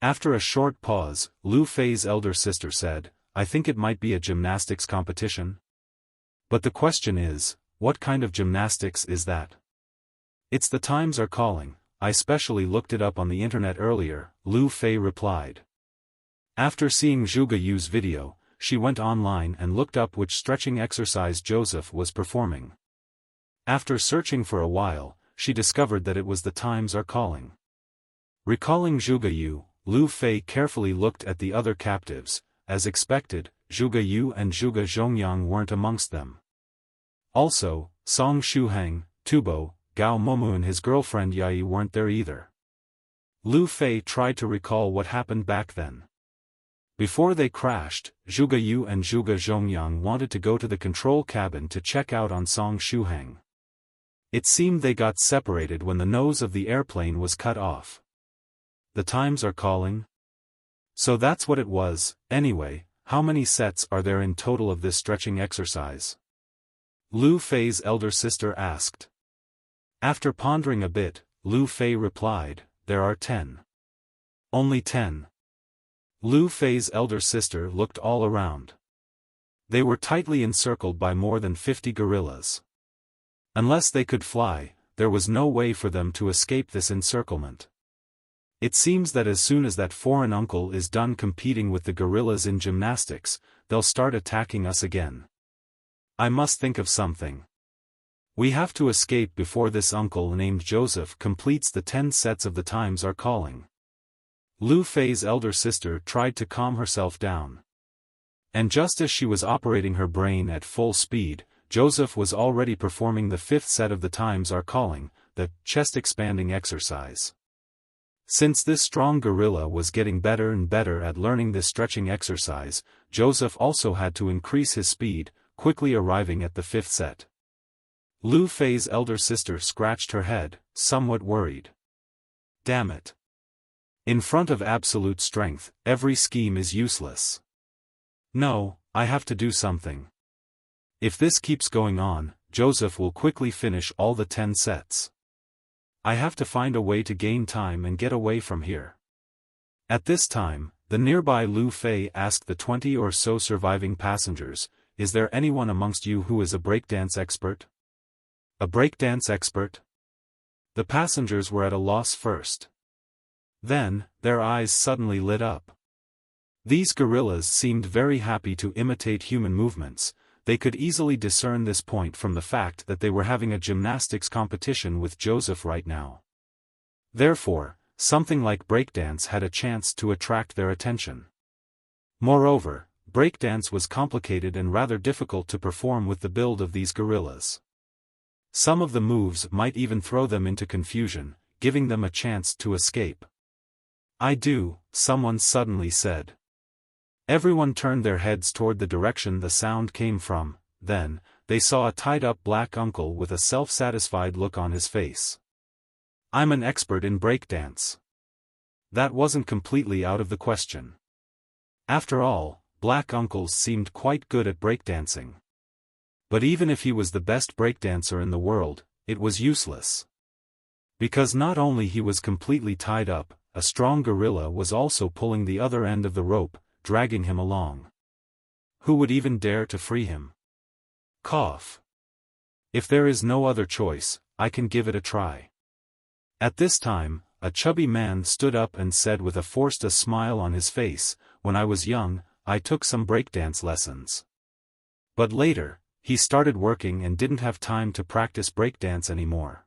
After a short pause, Lu Fei's elder sister said, "I think it might be a gymnastics competition. But the question is, what kind of gymnastics is that?" "It's the times are calling, I specially looked it up on the internet earlier," Lu Fei replied. After seeing Zhuge Yue's video, she went online and looked up which stretching exercise Joseph was performing. After searching for a while, she discovered that it was the times are calling. Recalling Zhuge Yue, Lu Fei carefully looked at the other captives. As expected, Zhuge Yue and Zhuge Zhongyang weren't amongst them. Also, Song Shuhang, Tubo, Gao Momu and his girlfriend Yai weren't there either. Lu Fei tried to recall what happened back then. Before they crashed, Zhuge Yue and Zhuge Zhongyang wanted to go to the control cabin to check out on Song Shuhang. It seemed they got separated when the nose of the airplane was cut off. The times are calling? So that's what it was. Anyway, how many sets are there in total of this stretching exercise? Lu Fei's elder sister asked. After pondering a bit, Lu Fei replied, "There are 10. Only 10. Lu Fei's elder sister looked all around. They were tightly encircled by more than 50 gorillas. Unless they could fly, there was no way for them to escape this encirclement. It seems that as soon as that foreign uncle is done competing with the gorillas in gymnastics, they'll start attacking us again. I must think of something. We have to escape before this uncle named Joseph completes the 10 sets of the times are calling." Lu Fei's elder sister tried to calm herself down. And just as she was operating her brain at full speed, Joseph was already performing the 5th set of the times are calling, the chest-expanding exercise. Since this strong gorilla was getting better and better at learning this stretching exercise, Joseph also had to increase his speed, quickly arriving at the 5th set. Lu Fei's elder sister scratched her head, somewhat worried. Damn it. In front of absolute strength, every scheme is useless. No, I have to do something. If this keeps going on, Joseph will quickly finish all the 10 sets. I have to find a way to gain time and get away from here. At this time, the nearby Lu Fei asked the 20 or so surviving passengers, "Is there anyone amongst you who is a breakdance expert?" A breakdance expert? The passengers were at a loss first. Then, their eyes suddenly lit up. These gorillas seemed very happy to imitate human movements. They could easily discern this point from the fact that they were having a gymnastics competition with Joseph right now. Therefore, something like breakdance had a chance to attract their attention. Moreover, breakdance was complicated and rather difficult to perform with the build of these gorillas. Some of the moves might even throw them into confusion, giving them a chance to escape. "I do," someone suddenly said. Everyone turned their heads toward the direction the sound came from. Then, they saw a tied-up black uncle with a self-satisfied look on his face. "I'm an expert in breakdance." That wasn't completely out of the question. After all, black uncles seemed quite good at breakdancing. But even if he was the best breakdancer in the world, it was useless. Because not only he was completely tied up, a strong gorilla was also pulling the other end of the rope, dragging him along. Who would even dare to free him? Cough. If there is no other choice, I can give it a try. At this time, a chubby man stood up and said with a forced smile on his face, "When I was young, I took some breakdance lessons. But later, he started working and didn't have time to practice breakdance anymore.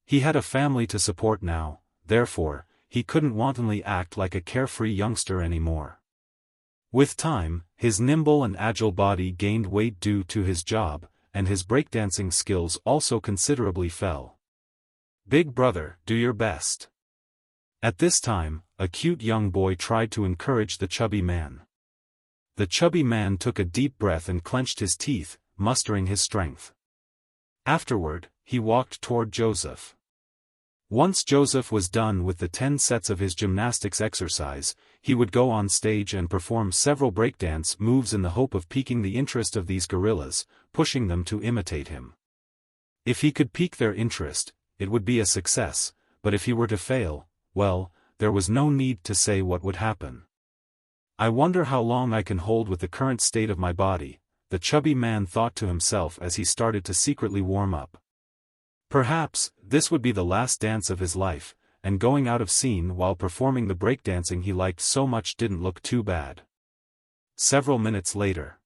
He had a family to support now, therefore, he couldn't wantonly act like a carefree youngster anymore. With time, his nimble and agile body gained weight due to his job, and his breakdancing skills also considerably fell. "Big brother, do your best." At this time, a cute young boy tried to encourage the chubby man. The chubby man took a deep breath and clenched his teeth, mustering his strength. Afterward, he walked toward Joseph. Once Joseph was done with the 10 sets of his gymnastics exercise, he would go on stage and perform several breakdance moves in the hope of piquing the interest of these gorillas, pushing them to imitate him. If he could pique their interest, it would be a success, but if he were to fail, well, there was no need to say what would happen. "I wonder how long I can hold with the current state of my body," the chubby man thought to himself as he started to secretly warm up. Perhaps, this would be the last dance of his life, and going out of scene while performing the breakdancing he liked so much didn't look too bad. Several minutes later.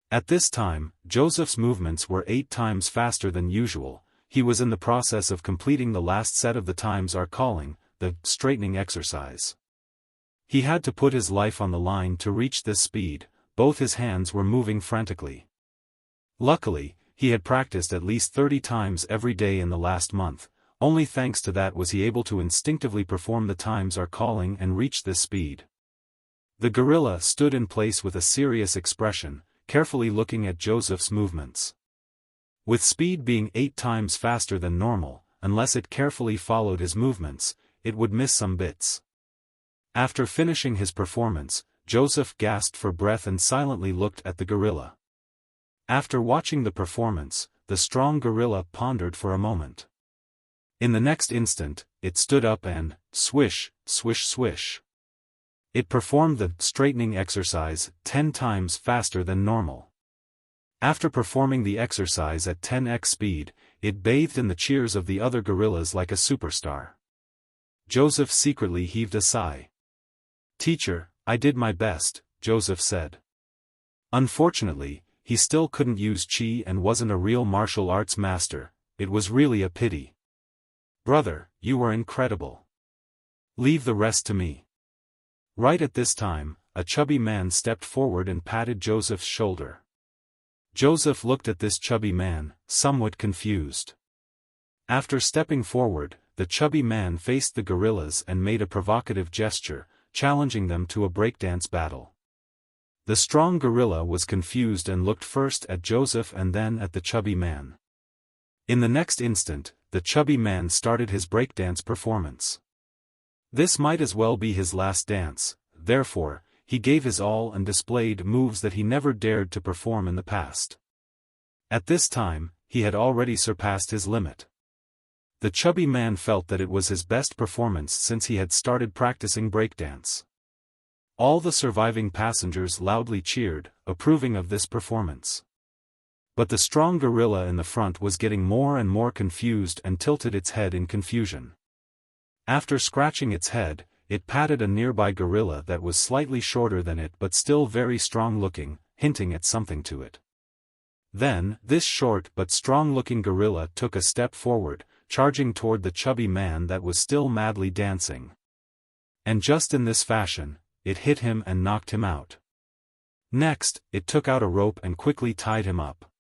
At this time, Joseph's movements were 8 times faster than usual. He was in the process of completing the last set of the times are calling, the straightening exercise. He had to put his life on the line to reach this speed. Both his hands were moving frantically. Luckily, he had practiced at least 30 times every day in the last month. Only thanks to that was he able to instinctively perform the times are calling and reach this speed. The gorilla stood in place with a serious expression, carefully looking at Joseph's movements. With speed being 8 times faster than normal, unless it carefully followed his movements, it would miss some bits. After finishing his performance, Joseph gasped for breath and silently looked at the gorilla. After watching the performance, the strong gorilla pondered for a moment. In the next instant, it stood up and, swish, swish swish. It performed the straightening exercise 10 times faster than normal. After performing the exercise at 10x speed, it bathed in the cheers of the other gorillas like a superstar. Joseph secretly heaved a sigh. "Teacher, I did my best," Joseph said. Unfortunately, he still couldn't use chi and wasn't a real martial arts master. It was really a pity. "Brother, you were incredible. Leave the rest to me." Right at this time, a chubby man stepped forward and patted Joseph's shoulder. Joseph looked at this chubby man, somewhat confused. After stepping forward, the chubby man faced the gorillas and made a provocative gesture, challenging them to a breakdance battle. The strong gorilla was confused and looked first at Joseph and then at the chubby man. In the next instant, the chubby man started his breakdance performance. This might as well be his last dance, therefore, he gave his all and displayed moves that he never dared to perform in the past. At this time, he had already surpassed his limit. The chubby man felt that it was his best performance since he had started practicing breakdance. All the surviving passengers loudly cheered, approving of this performance. But the strong gorilla in the front was getting more and more confused and tilted its head in confusion. After scratching its head, it patted a nearby gorilla that was slightly shorter than it but still very strong-looking, hinting at something to it. Then, this short but strong-looking gorilla took a step forward, charging toward the chubby man that was still madly dancing. And just in this fashion, it hit him and knocked him out. Next, it took out a rope and quickly tied him up.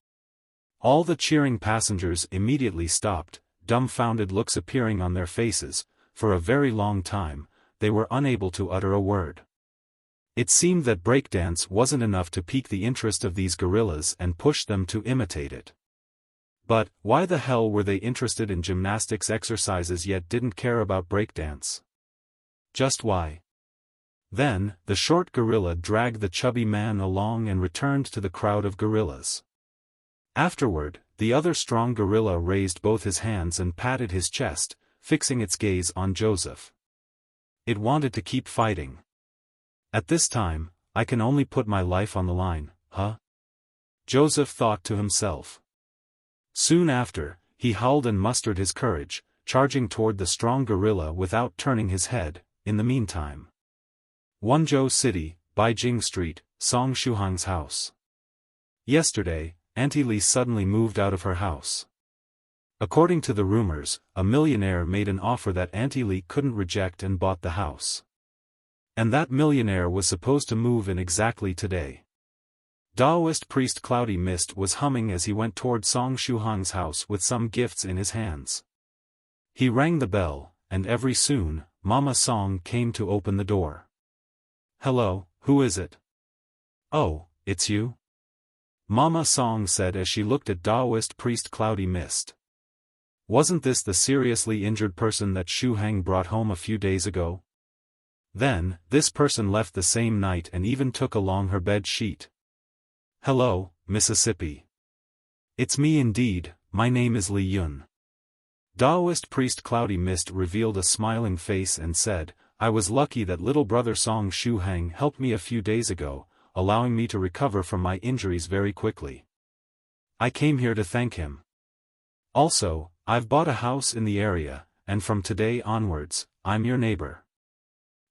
All the cheering passengers immediately stopped, dumbfounded looks appearing on their faces. For a very long time, they were unable to utter a word. It seemed that breakdance wasn't enough to pique the interest of these gorillas and push them to imitate it. But, why the hell were they interested in gymnastics exercises yet didn't care about breakdance? Just why? Then, the short gorilla dragged the chubby man along and returned to the crowd of gorillas. Afterward, the other strong gorilla raised both his hands and patted his chest, fixing its gaze on Joseph. It wanted to keep fighting. At this time, I can only put my life on the line, huh? Joseph thought to himself. Soon after, he howled and mustered his courage, charging toward the strong gorilla without turning his head. In the meantime, Wenzhou City, Beijing Street, Song Shuhang's house. Yesterday, Auntie Li suddenly moved out of her house. According to the rumors, a millionaire made an offer that Auntie Li couldn't reject and bought the house. And that millionaire was supposed to move in exactly today. Daoist priest Cloudy Mist was humming as he went toward Song Shuhang's house with some gifts in his hands. He rang the bell, and very soon, Mama Song came to open the door. "Hello, who is it?" "Oh, it's you?" Mama Song said as she looked at Daoist priest Cloudy Mist. "Wasn't this the seriously injured person that Shuhang brought home a few days ago? Then, this person left the same night and even took along her bed sheet." "Hello, Mississippi. It's me indeed, my name is Li Yun." Daoist priest Cloudy Mist revealed a smiling face and said, "I was lucky that little brother Song Shuhang helped me a few days ago, allowing me to recover from my injuries very quickly. I came here to thank him. Also, I've bought a house in the area, and from today onwards, I'm your neighbor."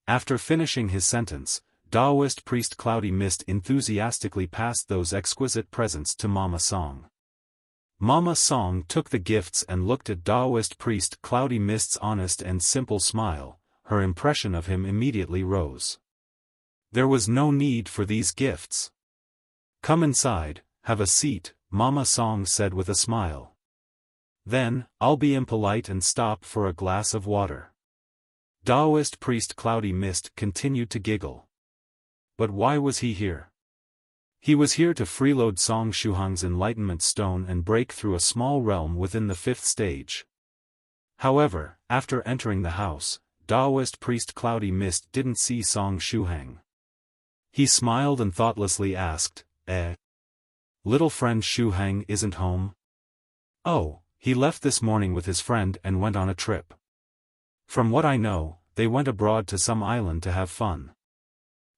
After finishing his sentence, Daoist priest Cloudy Mist enthusiastically passed those exquisite presents to Mama Song. Mama Song took the gifts and looked at Daoist priest Cloudy Mist's honest and simple smile. Her impression of him immediately rose. There was no need for these gifts. "Come inside, have a seat," Mama Song said with a smile. "Then, I'll be impolite and stop for a glass of water." Daoist priest Cloudy Mist continued to giggle. But why was he here? He was here to freeload Song Shuhang's enlightenment stone and break through a small realm within the 5th stage. However, after entering the house, Daoist priest Cloudy Mist didn't see Song Shuhang. He smiled and thoughtlessly asked, "Little friend Shuhang isn't home?" "Oh, he left this morning with his friend and went on a trip. From what I know, they went abroad to some island to have fun.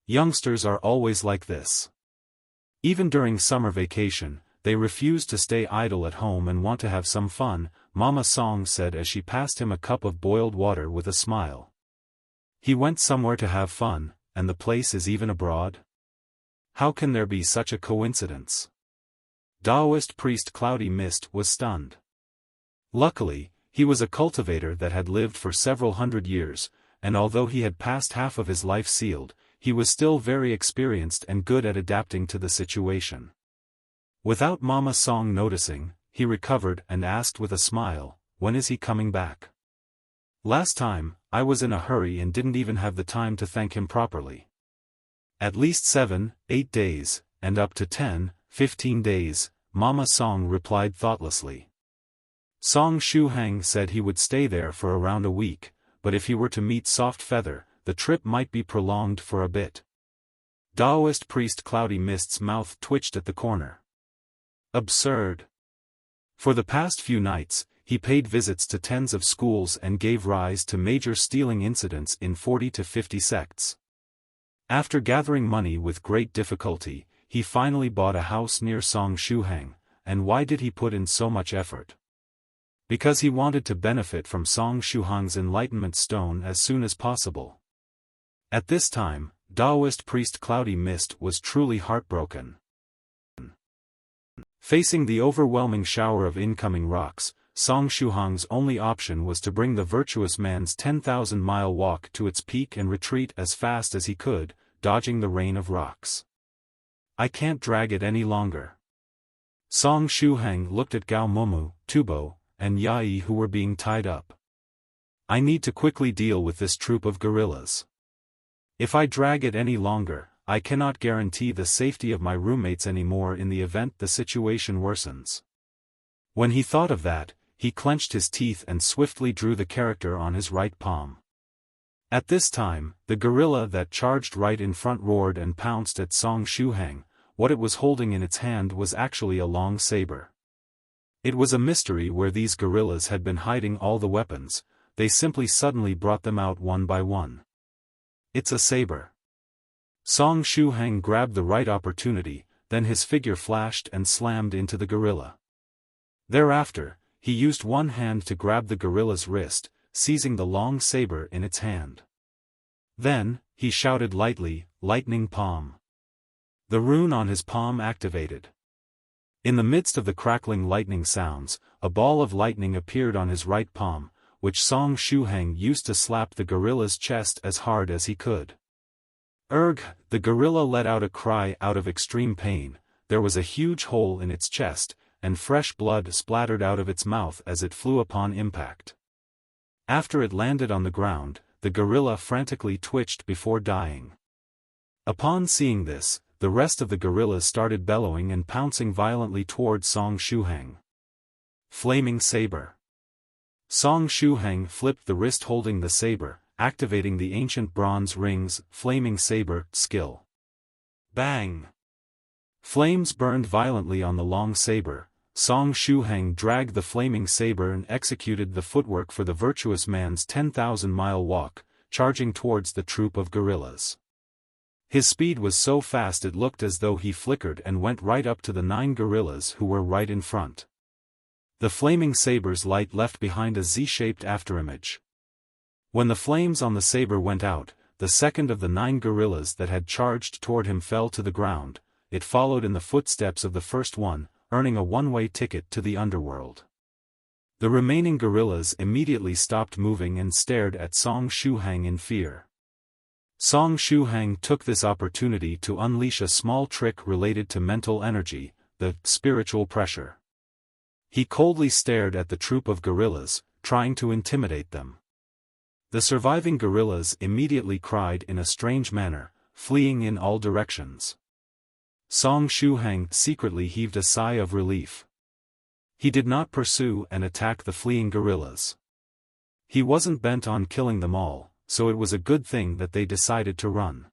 Youngsters are always like this. Even during summer vacation, they refuse to stay idle at home and want to have some fun," Mama Song said as she passed him a cup of boiled water with a smile. "He went somewhere to have fun, and the place is even abroad? How can there be such a coincidence?" Daoist priest Cloudy Mist was stunned. Luckily, he was a cultivator that had lived for several hundred years, and although he had passed half of his life sealed, he was still very experienced and good at adapting to the situation. Without Mama Song noticing, he recovered and asked with a smile, "When is he coming back? Last time, I was in a hurry and didn't even have the time to thank him properly." "At least 7, 8 days, and up to 10, 15 days, Mama Song replied thoughtlessly. Song Shuhang said he would stay there for around a week, but if he were to meet Soft Feather, the trip might be prolonged for a bit. Daoist priest Cloudy Mist's mouth twitched at the corner. Absurd. For the past few nights, he paid visits to tens of schools and gave rise to major stealing incidents in 40 to 50 sects. After gathering money with great difficulty, he finally bought a house near Song Shuhang, and why did he put in so much effort? Because he wanted to benefit from Song Shuhang's enlightenment stone as soon as possible. At this time, Daoist priest Cloudy Mist was truly heartbroken. Facing the overwhelming shower of incoming rocks, Song Shuhang's only option was to bring the virtuous man's 10,000-mile walk to its peak and retreat as fast as he could, dodging the rain of rocks. "I can't drag it any longer." Song Shuhang looked at Gao Momu, Tubo, and Yai who were being tied up. "I need to quickly deal with this troop of gorillas. If I drag it any longer, I cannot guarantee the safety of my roommates anymore in the event the situation worsens." When he thought of that, he clenched his teeth and swiftly drew the character on his right palm. At this time, the gorilla that charged right in front roared and pounced at Song Shuhang. What it was holding in its hand was actually a long saber. It was a mystery where these gorillas had been hiding all the weapons. They simply suddenly brought them out one by one. "It's a saber." Song Shuhang grabbed the right opportunity, then his figure flashed and slammed into the gorilla. Thereafter, he used one hand to grab the gorilla's wrist, seizing the long saber in its hand. Then, he shouted lightly, "Lightning Palm." The rune on his palm activated. In the midst of the crackling lightning sounds, a ball of lightning appeared on his right palm, which Song Shuhang used to slap the gorilla's chest as hard as he could. Erg! The gorilla let out a cry out of extreme pain. There was a huge hole in its chest, and fresh blood splattered out of its mouth as it flew upon impact. After it landed on the ground, the gorilla frantically twitched before dying. Upon seeing this, the rest of the gorillas started bellowing and pouncing violently toward Song Shuhang. Flaming Saber. Song Shuhang flipped the wrist holding the saber, activating the ancient bronze ring's Flaming Saber skill. Bang! Flames burned violently on the long saber. Song Shuhang dragged the flaming saber and executed the footwork for the virtuous man's 10,000-mile walk, charging towards the troop of gorillas. His speed was so fast it looked as though he flickered and went right up to the 9 gorillas who were right in front. The flaming saber's light left behind a Z-shaped afterimage. When the flames on the saber went out, the second of the 9 gorillas that had charged toward him fell to the ground. It followed in the footsteps of the first one, earning a one-way ticket to the underworld. The remaining gorillas immediately stopped moving and stared at Song Shuhang in fear. Song Shuhang took this opportunity to unleash a small trick related to mental energy, the spiritual pressure. He coldly stared at the troop of gorillas, trying to intimidate them. The surviving gorillas immediately cried in a strange manner, fleeing in all directions. Song Shuhang secretly heaved a sigh of relief. He did not pursue and attack the fleeing gorillas. He wasn't bent on killing them all, so it was a good thing that they decided to run.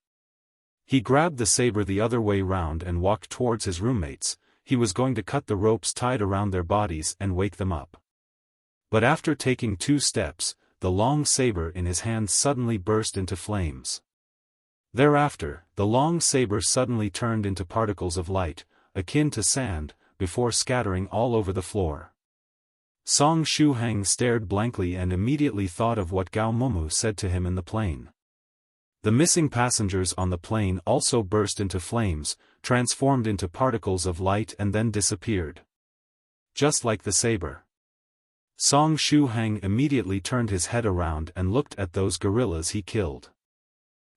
He grabbed the saber the other way round and walked towards his roommates. He was going to cut the ropes tied around their bodies and wake them up. But after taking 2 steps, the long saber in his hand suddenly burst into flames. Thereafter, the long saber suddenly turned into particles of light, akin to sand, before scattering all over the floor. Song Shuhang stared blankly and immediately thought of what Gao Momu said to him in the plane. The missing passengers on the plane also burst into flames, transformed into particles of light and then disappeared. Just like the saber. Song Shuhang immediately turned his head around and looked at those gorillas he killed.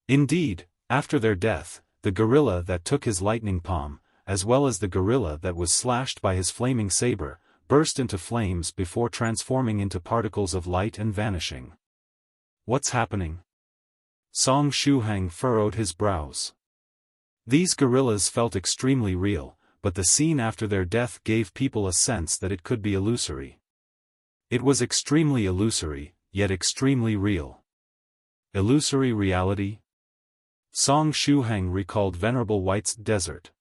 Indeed, after their death, the gorilla that took his lightning palm, as well as the gorilla that was slashed by his flaming saber, burst into flames before transforming into particles of light and vanishing. What's happening? Song Shuhang furrowed his brows. These gorillas felt extremely real, but the scene after their death gave people a sense that it could be illusory. It was extremely illusory, yet extremely real. Illusory reality? Song Shuhang recalled Venerable White's desert.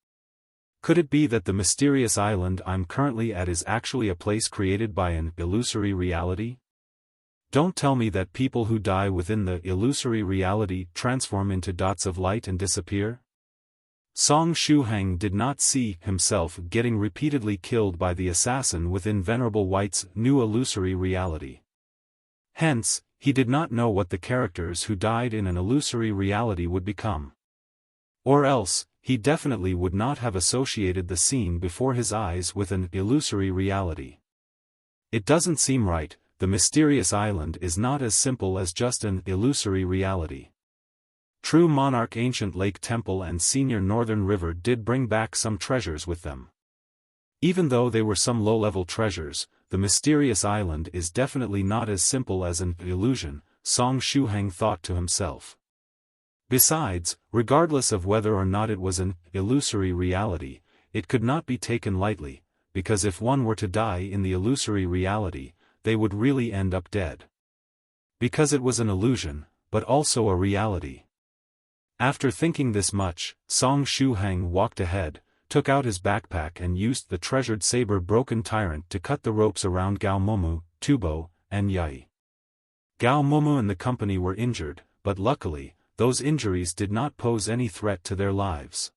Could it be that the mysterious island I'm currently at is actually a place created by an illusory reality? Don't tell me that people who die within the illusory reality transform into dots of light and disappear? Song Shuhang did not see himself getting repeatedly killed by the assassin within Venerable White's new illusory reality. Hence, he did not know what the characters who died in an illusory reality would become. Or else, he definitely would not have associated the scene before his eyes with an illusory reality. It doesn't seem right. The mysterious island is not as simple as just an illusory reality. True Monarch Ancient Lake Temple and Senior Northern River did bring back some treasures with them. Even though they were some low-level treasures, the mysterious island is definitely not as simple as an illusion, Song Shuhang thought to himself. Besides, regardless of whether or not it was an illusory reality, it could not be taken lightly, because if one were to die in the illusory reality, they would really end up dead. Because it was an illusion, but also a reality. After thinking this much, Song Shuhang walked ahead, took out his backpack and used the treasured saber broken tyrant to cut the ropes around Gao Momu, Tubo, and Yai. Gao Momu and the company were injured, but luckily, those injuries did not pose any threat to their lives.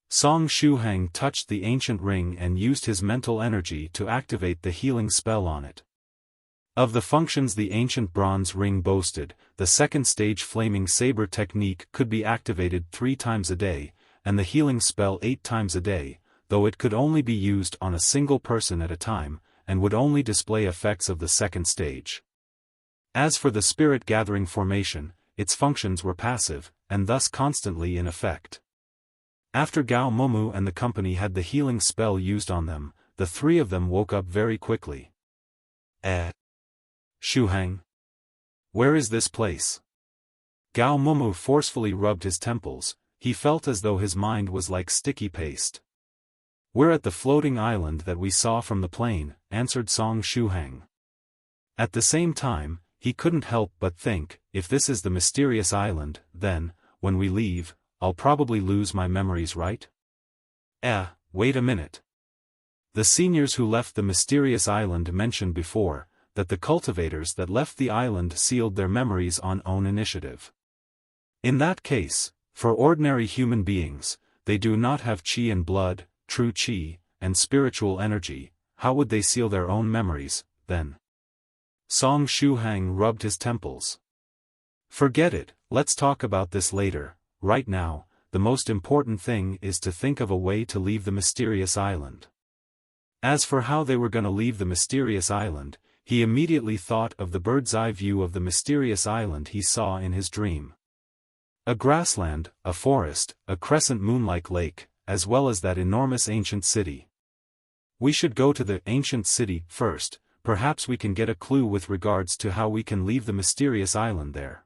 Song Shuhang touched the ancient ring and used his mental energy to activate the healing spell on it. Of the functions the ancient bronze ring boasted, the second stage flaming saber technique could be activated 3 times a day, and the healing spell 8 times a day. though it could only be used on a single person at a time, and would only display effects of the second stage. As for the spirit-gathering formation, its functions were passive, and thus constantly in effect. After Gao Momu and the company had the healing spell used on them, the three of them woke up very quickly. Shuhang? Where is this place? Gao Momu forcefully rubbed his temples. He felt as though his mind was like sticky paste. We're at the floating island that we saw from the plane, answered Song Shuhang. At the same time, he couldn't help but think, if this is the mysterious island, then, when we leave, I'll probably lose my memories, right? Wait a minute. The seniors who left the mysterious island mentioned before, that the cultivators that left the island sealed their memories on own initiative. In that case, for ordinary human beings, they do not have qi and blood, true qi, and spiritual energy. How would they seal their own memories, then? Song Shuhang rubbed his temples. Forget it, let's talk about this later. Right now, the most important thing is to think of a way to leave the mysterious island. As for how they were gonna leave the mysterious island, he immediately thought of the bird's-eye view of the mysterious island he saw in his dream. A grassland, a forest, a crescent moon-like lake, as well as that enormous ancient city. We should go to the ancient city first, perhaps we can get a clue with regards to how we can leave the mysterious island there.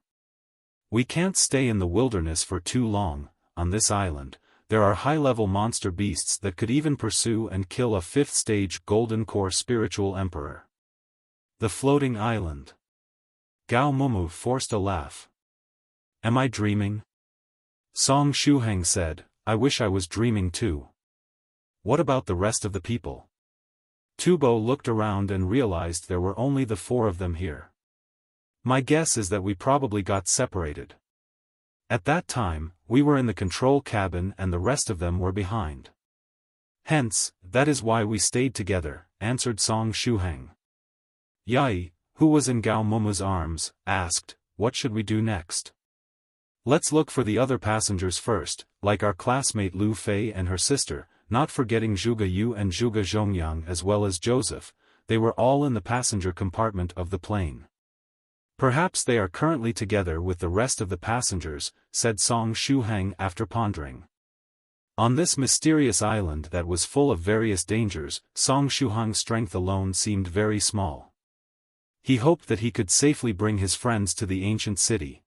We can't stay in the wilderness for too long. On this island, there are high-level monster beasts that could even pursue and kill a fifth-stage golden core spiritual emperor. The floating island. Gao Momu forced a laugh. Am I dreaming? Song Shuhang said, I wish I was dreaming too. What about the rest of the people? Tubo looked around and realized there were only the four of them here. My guess is that we probably got separated. At that time, we were in the control cabin and the rest of them were behind. Hence, that is why we stayed together, answered Song Shuhang. Yai, who was in Gao Momu's arms, asked, what should we do next? Let's look for the other passengers first, like our classmate Lu Fei and her sister, not forgetting Zhuge Yue and Zhuge Zhongyang as well as Joseph. They were all in the passenger compartment of the plane. Perhaps they are currently together with the rest of the passengers, said Song Shuhang after pondering. On this mysterious island that was full of various dangers, Song Shuhang's strength alone seemed very small. He hoped that he could safely bring his friends to the ancient city.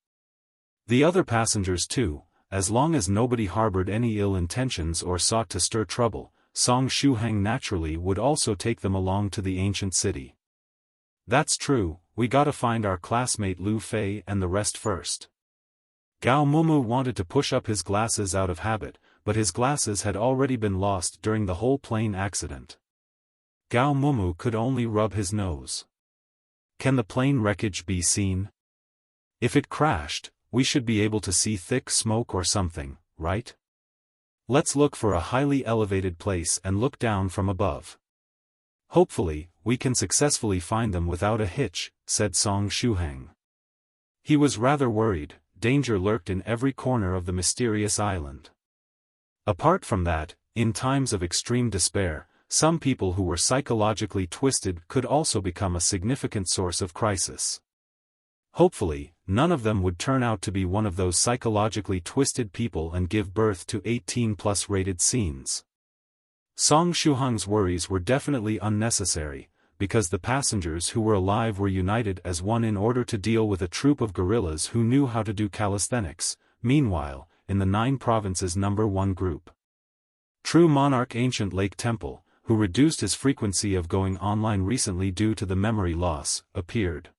The other passengers too, as long as nobody harbored any ill intentions or sought to stir trouble, Song Shuhang naturally would also take them along to the ancient city. That's true, we gotta find our classmate Lu Fei and the rest first. Gao Momu wanted to push up his glasses out of habit, but his glasses had already been lost during the whole plane accident. Gao Momu could only rub his nose. Can the plane wreckage be seen? If it crashed, we should be able to see thick smoke or something, right? Let's look for a highly elevated place and look down from above. Hopefully, we can successfully find them without a hitch, said Song Shuhang. He was rather worried, danger lurked in every corner of the mysterious island. Apart from that, in times of extreme despair, some people who were psychologically twisted could also become a significant source of crisis. Hopefully, none of them would turn out to be one of those psychologically twisted people and give birth to 18+ rated scenes. Song Shuhang's worries were definitely unnecessary, because the passengers who were alive were united as one in order to deal with a troop of gorillas who knew how to do calisthenics. Meanwhile, in the 9 provinces #1 group, True Monarch Ancient Lake Temple, who reduced his frequency of going online recently due to the memory loss, appeared.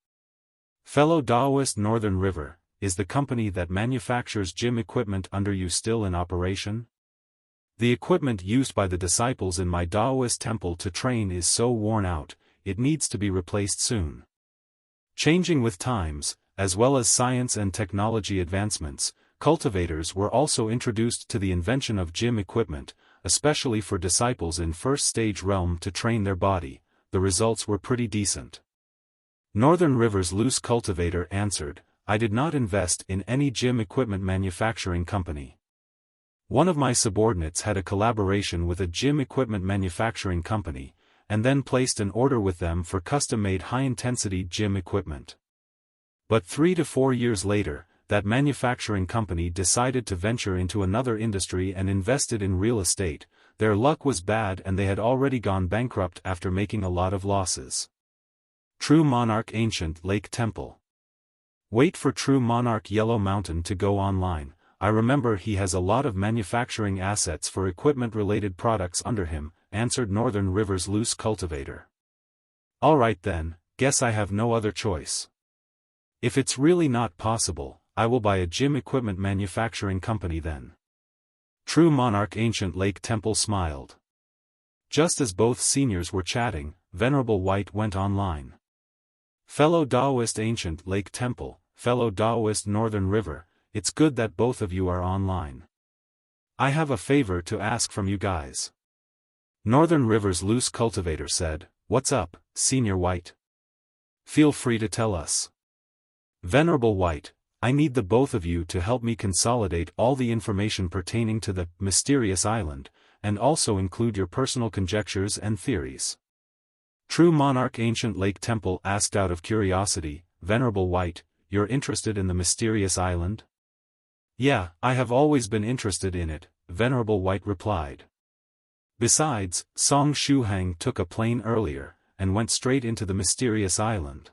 Fellow Daoist Northern River, is the company that manufactures gym equipment under you still in operation? The equipment used by the disciples in my Daoist temple to train is so worn out, it needs to be replaced soon. Changing with times, as well as science and technology advancements, cultivators were also introduced to the invention of gym equipment, especially for disciples in first stage realm to train their body. The results were pretty decent. Northern River's loose cultivator answered, I did not invest in any gym equipment manufacturing company. One of my subordinates had a collaboration with a gym equipment manufacturing company, and then placed an order with them for custom-made high-intensity gym equipment. But 3 to 4 years later, that manufacturing company decided to venture into another industry and invested in real estate. Their luck was bad and they had already gone bankrupt after making a lot of losses. True Monarch Ancient Lake Temple. Wait for True Monarch Yellow Mountain to go online. I remember he has a lot of manufacturing assets for equipment-related products under him, answered Northern River's loose cultivator. Alright then, guess I have no other choice. If it's really not possible, I will buy a gym equipment manufacturing company then. True Monarch Ancient Lake Temple smiled. Just as both seniors were chatting, Venerable White went online. Fellow Daoist Ancient Lake Temple, Fellow Daoist Northern River, it's good that both of you are online. I have a favor to ask from you guys. Northern River's loose cultivator said, "What's up, Senior White? Feel free to tell us." Venerable White, I need the both of you to help me consolidate all the information pertaining to the mysterious island, and also include your personal conjectures and theories. True Monarch Ancient Lake Temple asked out of curiosity, Venerable White, you're interested in the mysterious island? Yeah, I have always been interested in it, Venerable White replied. Besides, Song Shuhang took a plane earlier, and went straight into the mysterious island.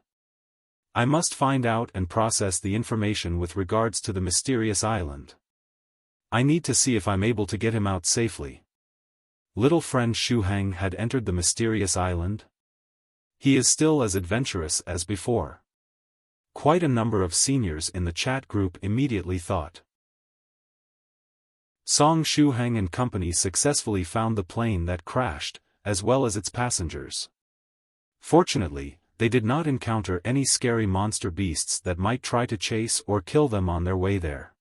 I must find out and process the information with regards to the mysterious island. I need to see if I'm able to get him out safely. Little friend Shuhang had entered the mysterious island. He is still as adventurous as before. Quite a number of seniors in the chat group immediately thought. Song Shuhang and company successfully found the plane that crashed, as well as its passengers. Fortunately, they did not encounter any scary monster beasts that might try to chase or kill them on their way there.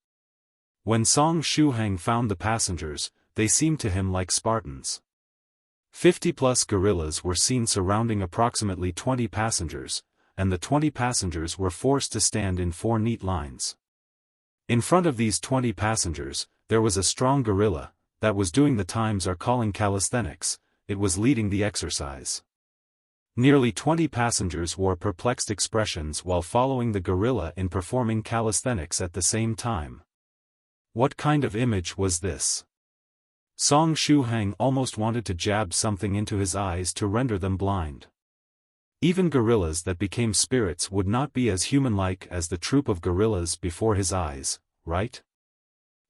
When Song Shuhang found the passengers, they seemed to him like Spartans. 50-plus gorillas were seen surrounding approximately 20 passengers, and the 20 passengers were forced to stand in 4 neat lines. In front of these 20 passengers, there was a strong gorilla, that was doing the times are calling calisthenics, it was leading the exercise. Nearly 20 passengers wore perplexed expressions while following the gorilla in performing calisthenics at the same time. What kind of image was this? Song Shuhang almost wanted to jab something into his eyes to render them blind. Even gorillas that became spirits would not be as human-like as the troop of gorillas before his eyes, right?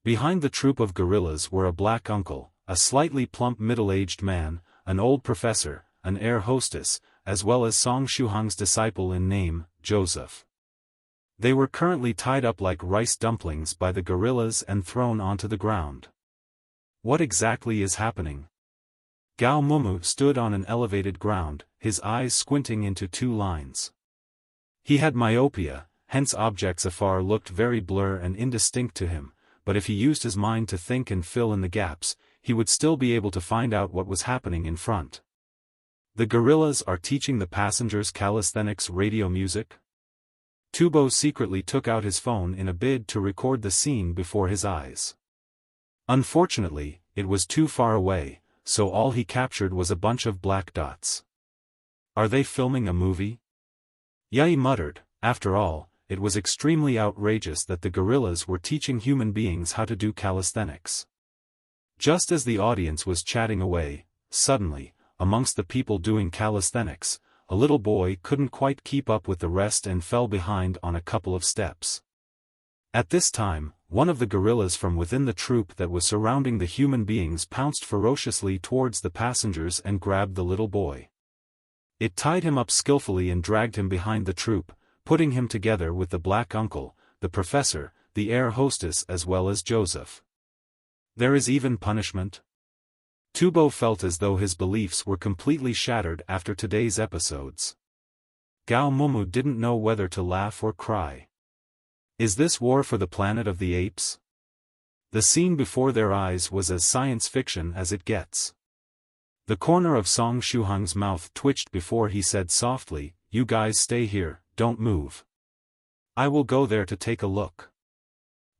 Behind the troop of gorillas were a black uncle, a slightly plump middle-aged man, an old professor, an air hostess, as well as Song Shuhang's disciple in name, Joseph. They were currently tied up like rice dumplings by the gorillas and thrown onto the ground. What exactly is happening? Gao Mumu stood on an elevated ground, his eyes squinting into 2 lines. He had myopia, hence objects afar looked very blur and indistinct to him, but if he used his mind to think and fill in the gaps, he would still be able to find out what was happening in front. The gorillas are teaching the passengers calisthenics radio music? Tubo secretly took out his phone in a bid to record the scene before his eyes. Unfortunately, it was too far away, so all he captured was a bunch of black dots. Are they filming a movie? Yai muttered, after all, it was extremely outrageous that the gorillas were teaching human beings how to do calisthenics. Just as the audience was chatting away, suddenly, amongst the people doing calisthenics, a little boy couldn't quite keep up with the rest and fell behind on a couple of steps. At this time, one of the gorillas from within the troop that was surrounding the human beings pounced ferociously towards the passengers and grabbed the little boy. It tied him up skillfully and dragged him behind the troop, putting him together with the black uncle, the professor, the air hostess as well as Joseph. There is even punishment? Tubo felt as though his beliefs were completely shattered after today's episodes. Gao Mumu didn't know whether to laugh or cry. Is this War for the Planet of the Apes? The scene before their eyes was as science fiction as it gets. The corner of Song Shuhang's mouth twitched before he said softly, "You guys stay here, don't move. I will go there to take a look."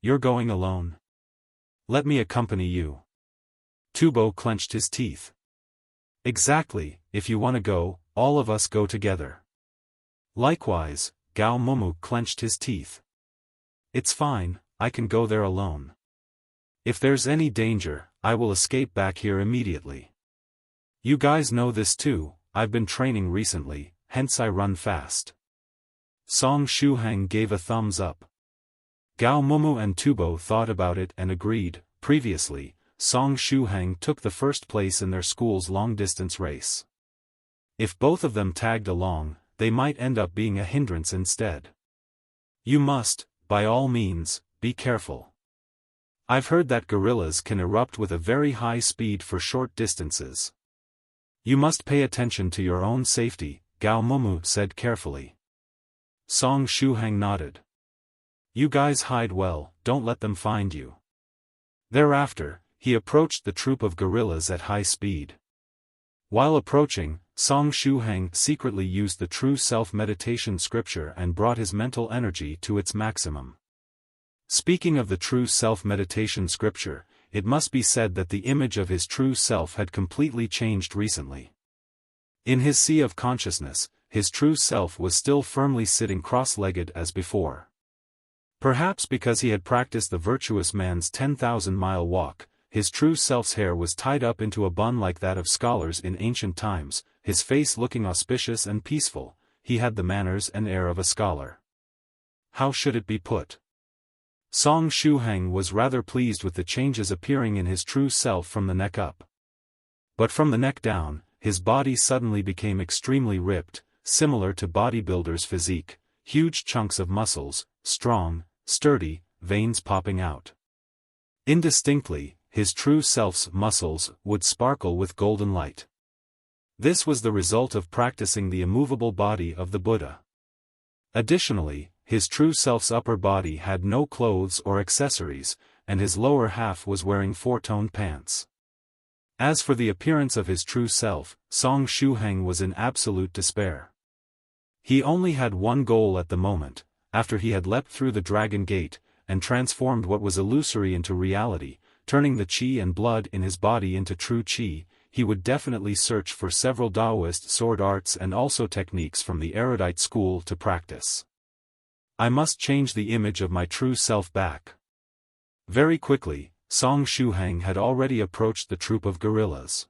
You're going alone? Let me accompany you. Tubo clenched his teeth. Exactly, if you want to go, all of us go together. Likewise, Gao Momu clenched his teeth. It's fine, I can go there alone. If there's any danger, I will escape back here immediately. You guys know this too, I've been training recently, hence I run fast. Song Shuhang gave a thumbs up. Gao Momu and Tubo thought about it and agreed. Previously, Song Shuhang took the first place in their school's long-distance race. If both of them tagged along, they might end up being a hindrance instead. You must, by all means, be careful. I've heard that gorillas can erupt with a very high speed for short distances. You must pay attention to your own safety, Gao Momu said carefully. Song Shuhang nodded. You guys hide well, don't let them find you. Thereafter, he approached the troop of gorillas at high speed. While approaching, Song Shuhang secretly used the true self meditation scripture and brought his mental energy to its maximum. Speaking of the true self meditation scripture, it must be said that the image of his true self had completely changed recently. In his sea of consciousness, his true self was still firmly sitting cross-legged as before. Perhaps because he had practiced the virtuous man's 10,000-mile walk, his true self's hair was tied up into a bun like that of scholars in ancient times, his face looking auspicious and peaceful, he had the manners and air of a scholar. How should it be put? Song Shuhang was rather pleased with the changes appearing in his true self from the neck up. But from the neck down, his body suddenly became extremely ripped, similar to bodybuilder's physique, huge chunks of muscles, strong, sturdy, veins popping out. Indistinctly, his true self's muscles would sparkle with golden light. This was the result of practicing the immovable body of the Buddha. Additionally, his true self's upper body had no clothes or accessories, and his lower half was wearing four-toned pants. As for the appearance of his true self, Song Shuhang was in absolute despair. He only had one goal at the moment, after he had leapt through the dragon gate, and transformed what was illusory into reality, turning the qi and blood in his body into true qi, he would definitely search for several Daoist sword arts and also techniques from the erudite school to practice. I must change the image of my true self back. Very quickly, Song Shuhang had already approached the troop of gorillas.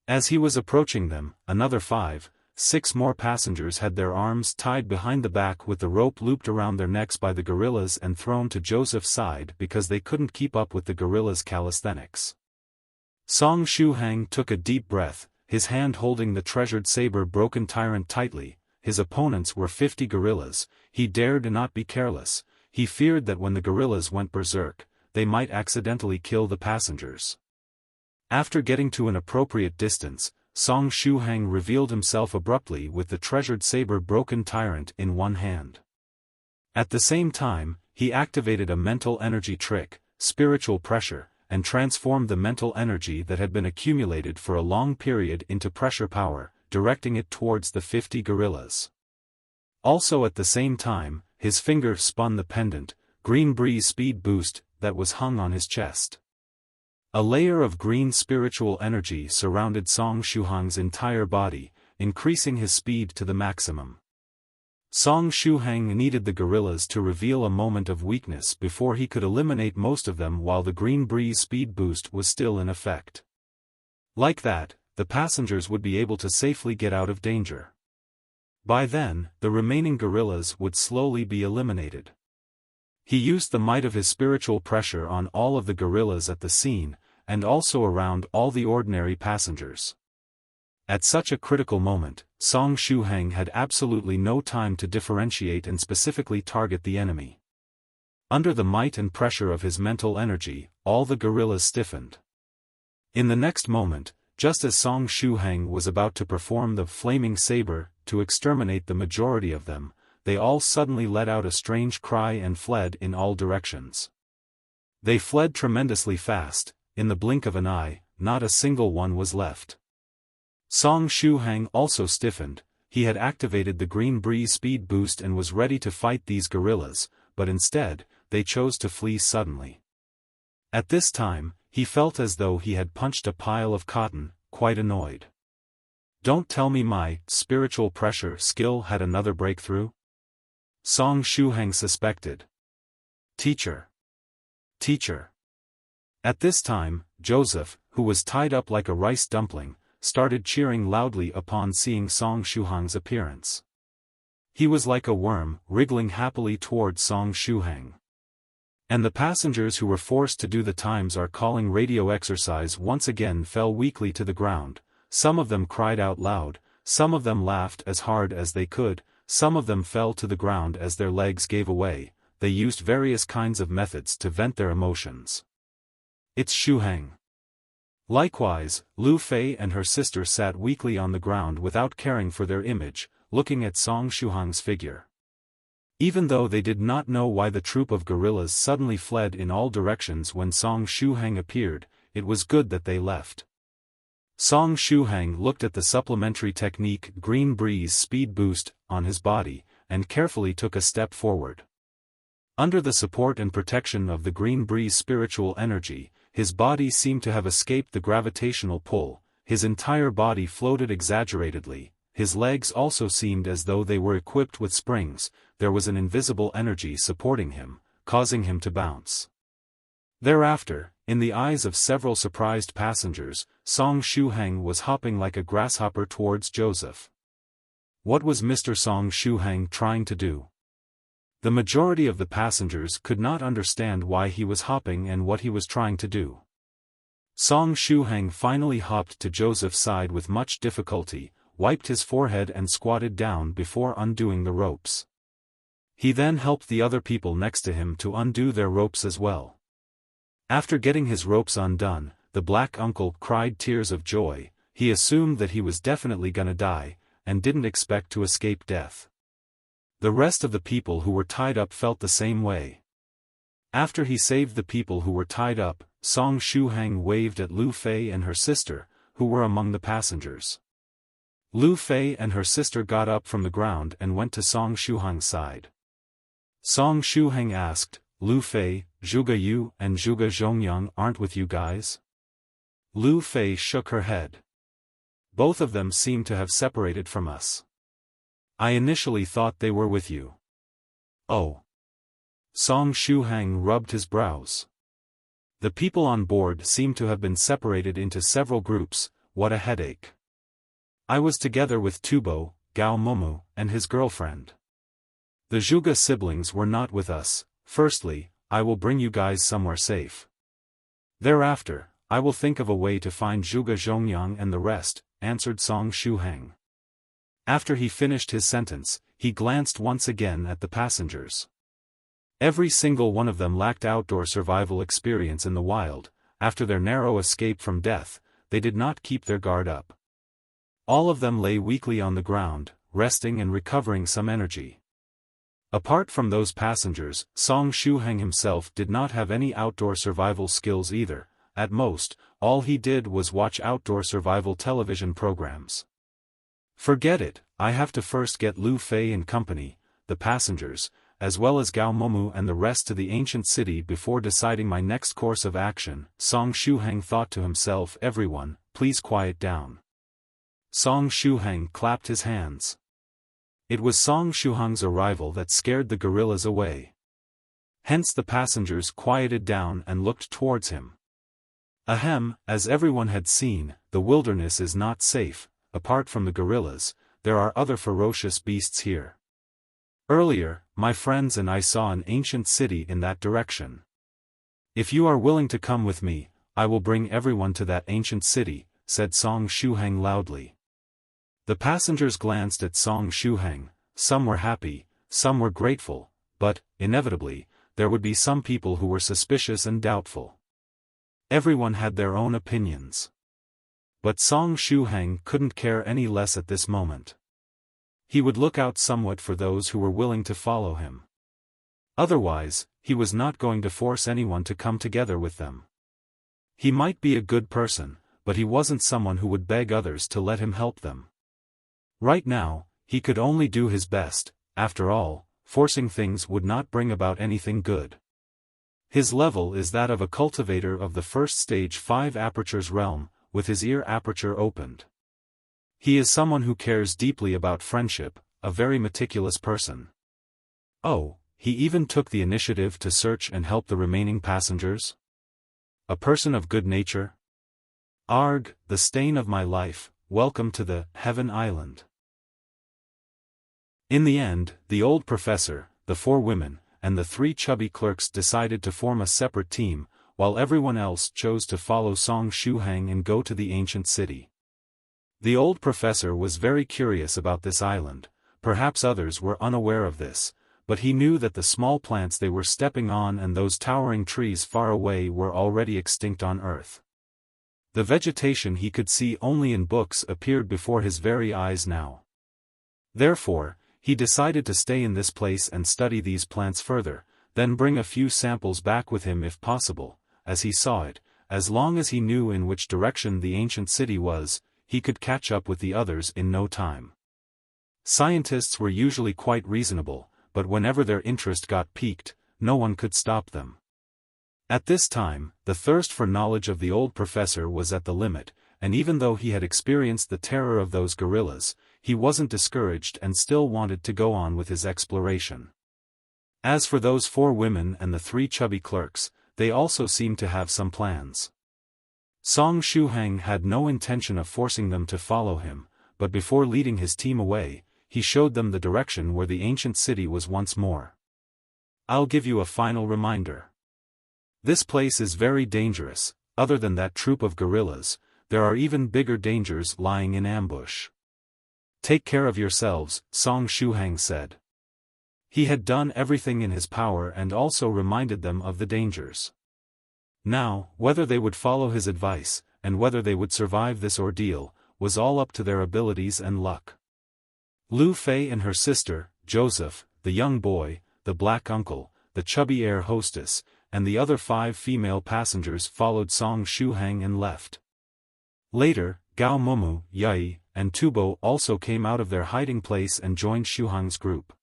As he was approaching them, another 5-6 more passengers had their arms tied behind the back with the rope looped around their necks by the gorillas and thrown to Joseph's side because they couldn't keep up with the gorillas' calisthenics. Song Shuhang took a deep breath, his hand holding the treasured saber broken tyrant tightly. His opponents were 50 gorillas, he dared not be careless, he feared that when the gorillas went berserk, they might accidentally kill the passengers. After getting to an appropriate distance, Song Shuhang revealed himself abruptly with the treasured saber broken tyrant in one hand. At the same time, he activated a mental energy trick, spiritual pressure, and transformed the mental energy that had been accumulated for a long period into pressure power, directing it towards the 50 gorillas. Also at the same time, his finger spun the pendant, green breeze speed boost, that was hung on his chest. A layer of green spiritual energy surrounded Song Shuhang's entire body, increasing his speed to the maximum. Song Shuhang needed the gorillas to reveal a moment of weakness before he could eliminate most of them while the green breeze speed boost was still in effect. Like that, the passengers would be able to safely get out of danger. By then, the remaining gorillas would slowly be eliminated. He used the might of his spiritual pressure on all of the gorillas at the scene, and also around all the ordinary passengers. At such a critical moment, Song Shuhang had absolutely no time to differentiate and specifically target the enemy. Under the might and pressure of his mental energy, all the gorillas stiffened. In the next moment, just as Song Shuhang was about to perform the flaming saber to exterminate the majority of them, they all suddenly let out a strange cry and fled in all directions. They fled tremendously fast, in the blink of an eye, not a single one was left. Song Shuhang also stiffened, he had activated the green breeze speed boost and was ready to fight these gorillas, but instead, they chose to flee suddenly. At this time, he felt as though he had punched a pile of cotton, quite annoyed. Don't tell me my spiritual pressure skill had another breakthrough? Song Shuhang suspected. Teacher. Teacher. At this time, Joseph, who was tied up like a rice dumpling, started cheering loudly upon seeing Song Shuhang's appearance. He was like a worm, wriggling happily toward Song Shuhang. And the passengers who were forced to do the times are calling radio exercise once again fell weakly to the ground. Some of them cried out loud, some of them laughed as hard as they could, some of them fell to the ground as their legs gave away. They used various kinds of methods to vent their emotions. It's Shuhang. Likewise, Lu Fei and her sister sat weakly on the ground without caring for their image, looking at Song Shuhang's figure. Even though they did not know why the troop of guerrillas suddenly fled in all directions when Song Shuhang appeared, it was good that they left. Song Shuhang looked at the supplementary technique Green Breeze Speed Boost on his body, and carefully took a step forward. Under the support and protection of the Green Breeze spiritual energy, his body seemed to have escaped the gravitational pull, his entire body floated exaggeratedly, his legs also seemed as though they were equipped with springs, there was an invisible energy supporting him, causing him to bounce. Thereafter, in the eyes of several surprised passengers, Song Shuhang was hopping like a grasshopper towards Joseph. What was Mr. Song Shuhang trying to do? The majority of the passengers could not understand why he was hopping and what he was trying to do. Song Shuhang finally hopped to Joseph's side with much difficulty, wiped his forehead and squatted down before undoing the ropes. He then helped the other people next to him to undo their ropes as well. After getting his ropes undone, the black uncle cried tears of joy. He assumed that he was definitely gonna die, and didn't expect to escape death. The rest of the people who were tied up felt the same way. After he saved the people who were tied up, Song Shuhang waved at Lu Fei and her sister, who were among the passengers. Lu Fei and her sister got up from the ground and went to Song Shuhang's side. Song Shuhang asked, Lu Fei, Zhuge Yue and Zhuge Zhongyang aren't with you guys? Lu Fei shook her head. Both of them seem to have separated from us. I initially thought they were with you. Oh. Song Shuhang rubbed his brows. The people on board seemed to have been separated into several groups. What a headache. I was together with Tubo, Gao Momu, and his girlfriend. The Zhuge siblings were not with us. Firstly, I will bring you guys somewhere safe. Thereafter, I will think of a way to find Zhuge Zhongyang and the rest, answered Song Shuhang. After he finished his sentence, he glanced once again at the passengers. Every single one of them lacked outdoor survival experience in the wild. After their narrow escape from death, they did not keep their guard up. All of them lay weakly on the ground, resting and recovering some energy. Apart from those passengers, Song Shuhang himself did not have any outdoor survival skills either. At most, all he did was watch outdoor survival television programs. Forget it, I have to first get Lu Fei and company, the passengers, as well as Gao Momu and the rest to the ancient city before deciding my next course of action. Song Shuhang thought to himself, everyone, please quiet down. Song Shuhang clapped his hands. It was Song Shuhang's arrival that scared the guerrillas away. Hence the passengers quieted down and looked towards him. Ahem, as everyone had seen, the wilderness is not safe. Apart from the guerrillas, there are other ferocious beasts here. Earlier, my friends and I saw an ancient city in that direction. If you are willing to come with me, I will bring everyone to that ancient city, said Song Shuhang loudly. The passengers glanced at Song Shuhang, some were happy, some were grateful, but, inevitably, there would be some people who were suspicious and doubtful. Everyone had their own opinions. But Song Shuhang couldn't care any less at this moment. He would look out somewhat for those who were willing to follow him. Otherwise, he was not going to force anyone to come together with them. He might be a good person, but he wasn't someone who would beg others to let him help them. Right now, he could only do his best. After all, forcing things would not bring about anything good. His level is that of a cultivator of the first stage 5 apertures realm, with his ear aperture opened. He is someone who cares deeply about friendship, a very meticulous person. Oh, he even took the initiative to search and help the remaining passengers? A person of good nature? Arg, the stain of my life, welcome to the Heaven Island. In the end, the old professor, the 4 women, and the 3 chubby clerks decided to form a separate team, while everyone else chose to follow Song Shuhang and go to the ancient city. The old professor was very curious about this island, perhaps others were unaware of this, but he knew that the small plants they were stepping on and those towering trees far away were already extinct on Earth. The vegetation he could see only in books appeared before his very eyes now. Therefore, he decided to stay in this place and study these plants further, then bring a few samples back with him if possible, as he saw it, as long as he knew in which direction the ancient city was, he could catch up with the others in no time. Scientists were usually quite reasonable, but whenever their interest got piqued, no one could stop them. At this time, the thirst for knowledge of the old professor was at the limit, and even though he had experienced the terror of those gorillas, he wasn't discouraged and still wanted to go on with his exploration. As for those 4 women and the 3 chubby clerks, they also seemed to have some plans. Song Shuhang had no intention of forcing them to follow him, but before leading his team away, he showed them the direction where the ancient city was once more. I'll give you a final reminder. This place is very dangerous. Other than that troop of gorillas, there are even bigger dangers lying in ambush. Take care of yourselves, Song Shuhang said. He had done everything in his power and also reminded them of the dangers. Now, whether they would follow his advice, and whether they would survive this ordeal, was all up to their abilities and luck. Lu Fei and her sister, Joseph, the young boy, the black uncle, the chubby air hostess, and the other 5 female passengers followed Song Shuhang and left. Later, Gao Mumu, Yai, and Tubo also came out of their hiding place and joined Shuhang's group.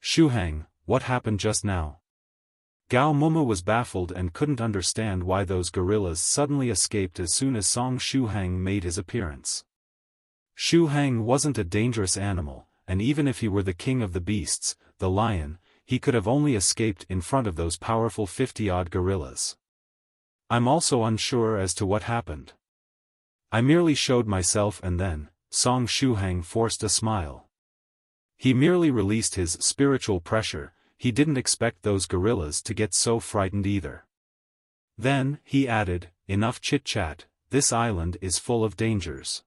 Shuhang, what happened just now? Gao Mumu was baffled and couldn't understand why those gorillas suddenly escaped as soon as Song Shuhang made his appearance. Shuhang wasn't a dangerous animal, and even if he were the king of the beasts, the lion, he could have only escaped in front of those powerful 50-odd gorillas. I'm also unsure as to what happened. I merely showed myself and then, Song Shuhang forced a smile. He merely released his spiritual pressure. He didn't expect those gorillas to get so frightened either. Then, he added, enough chit-chat, this island is full of dangers.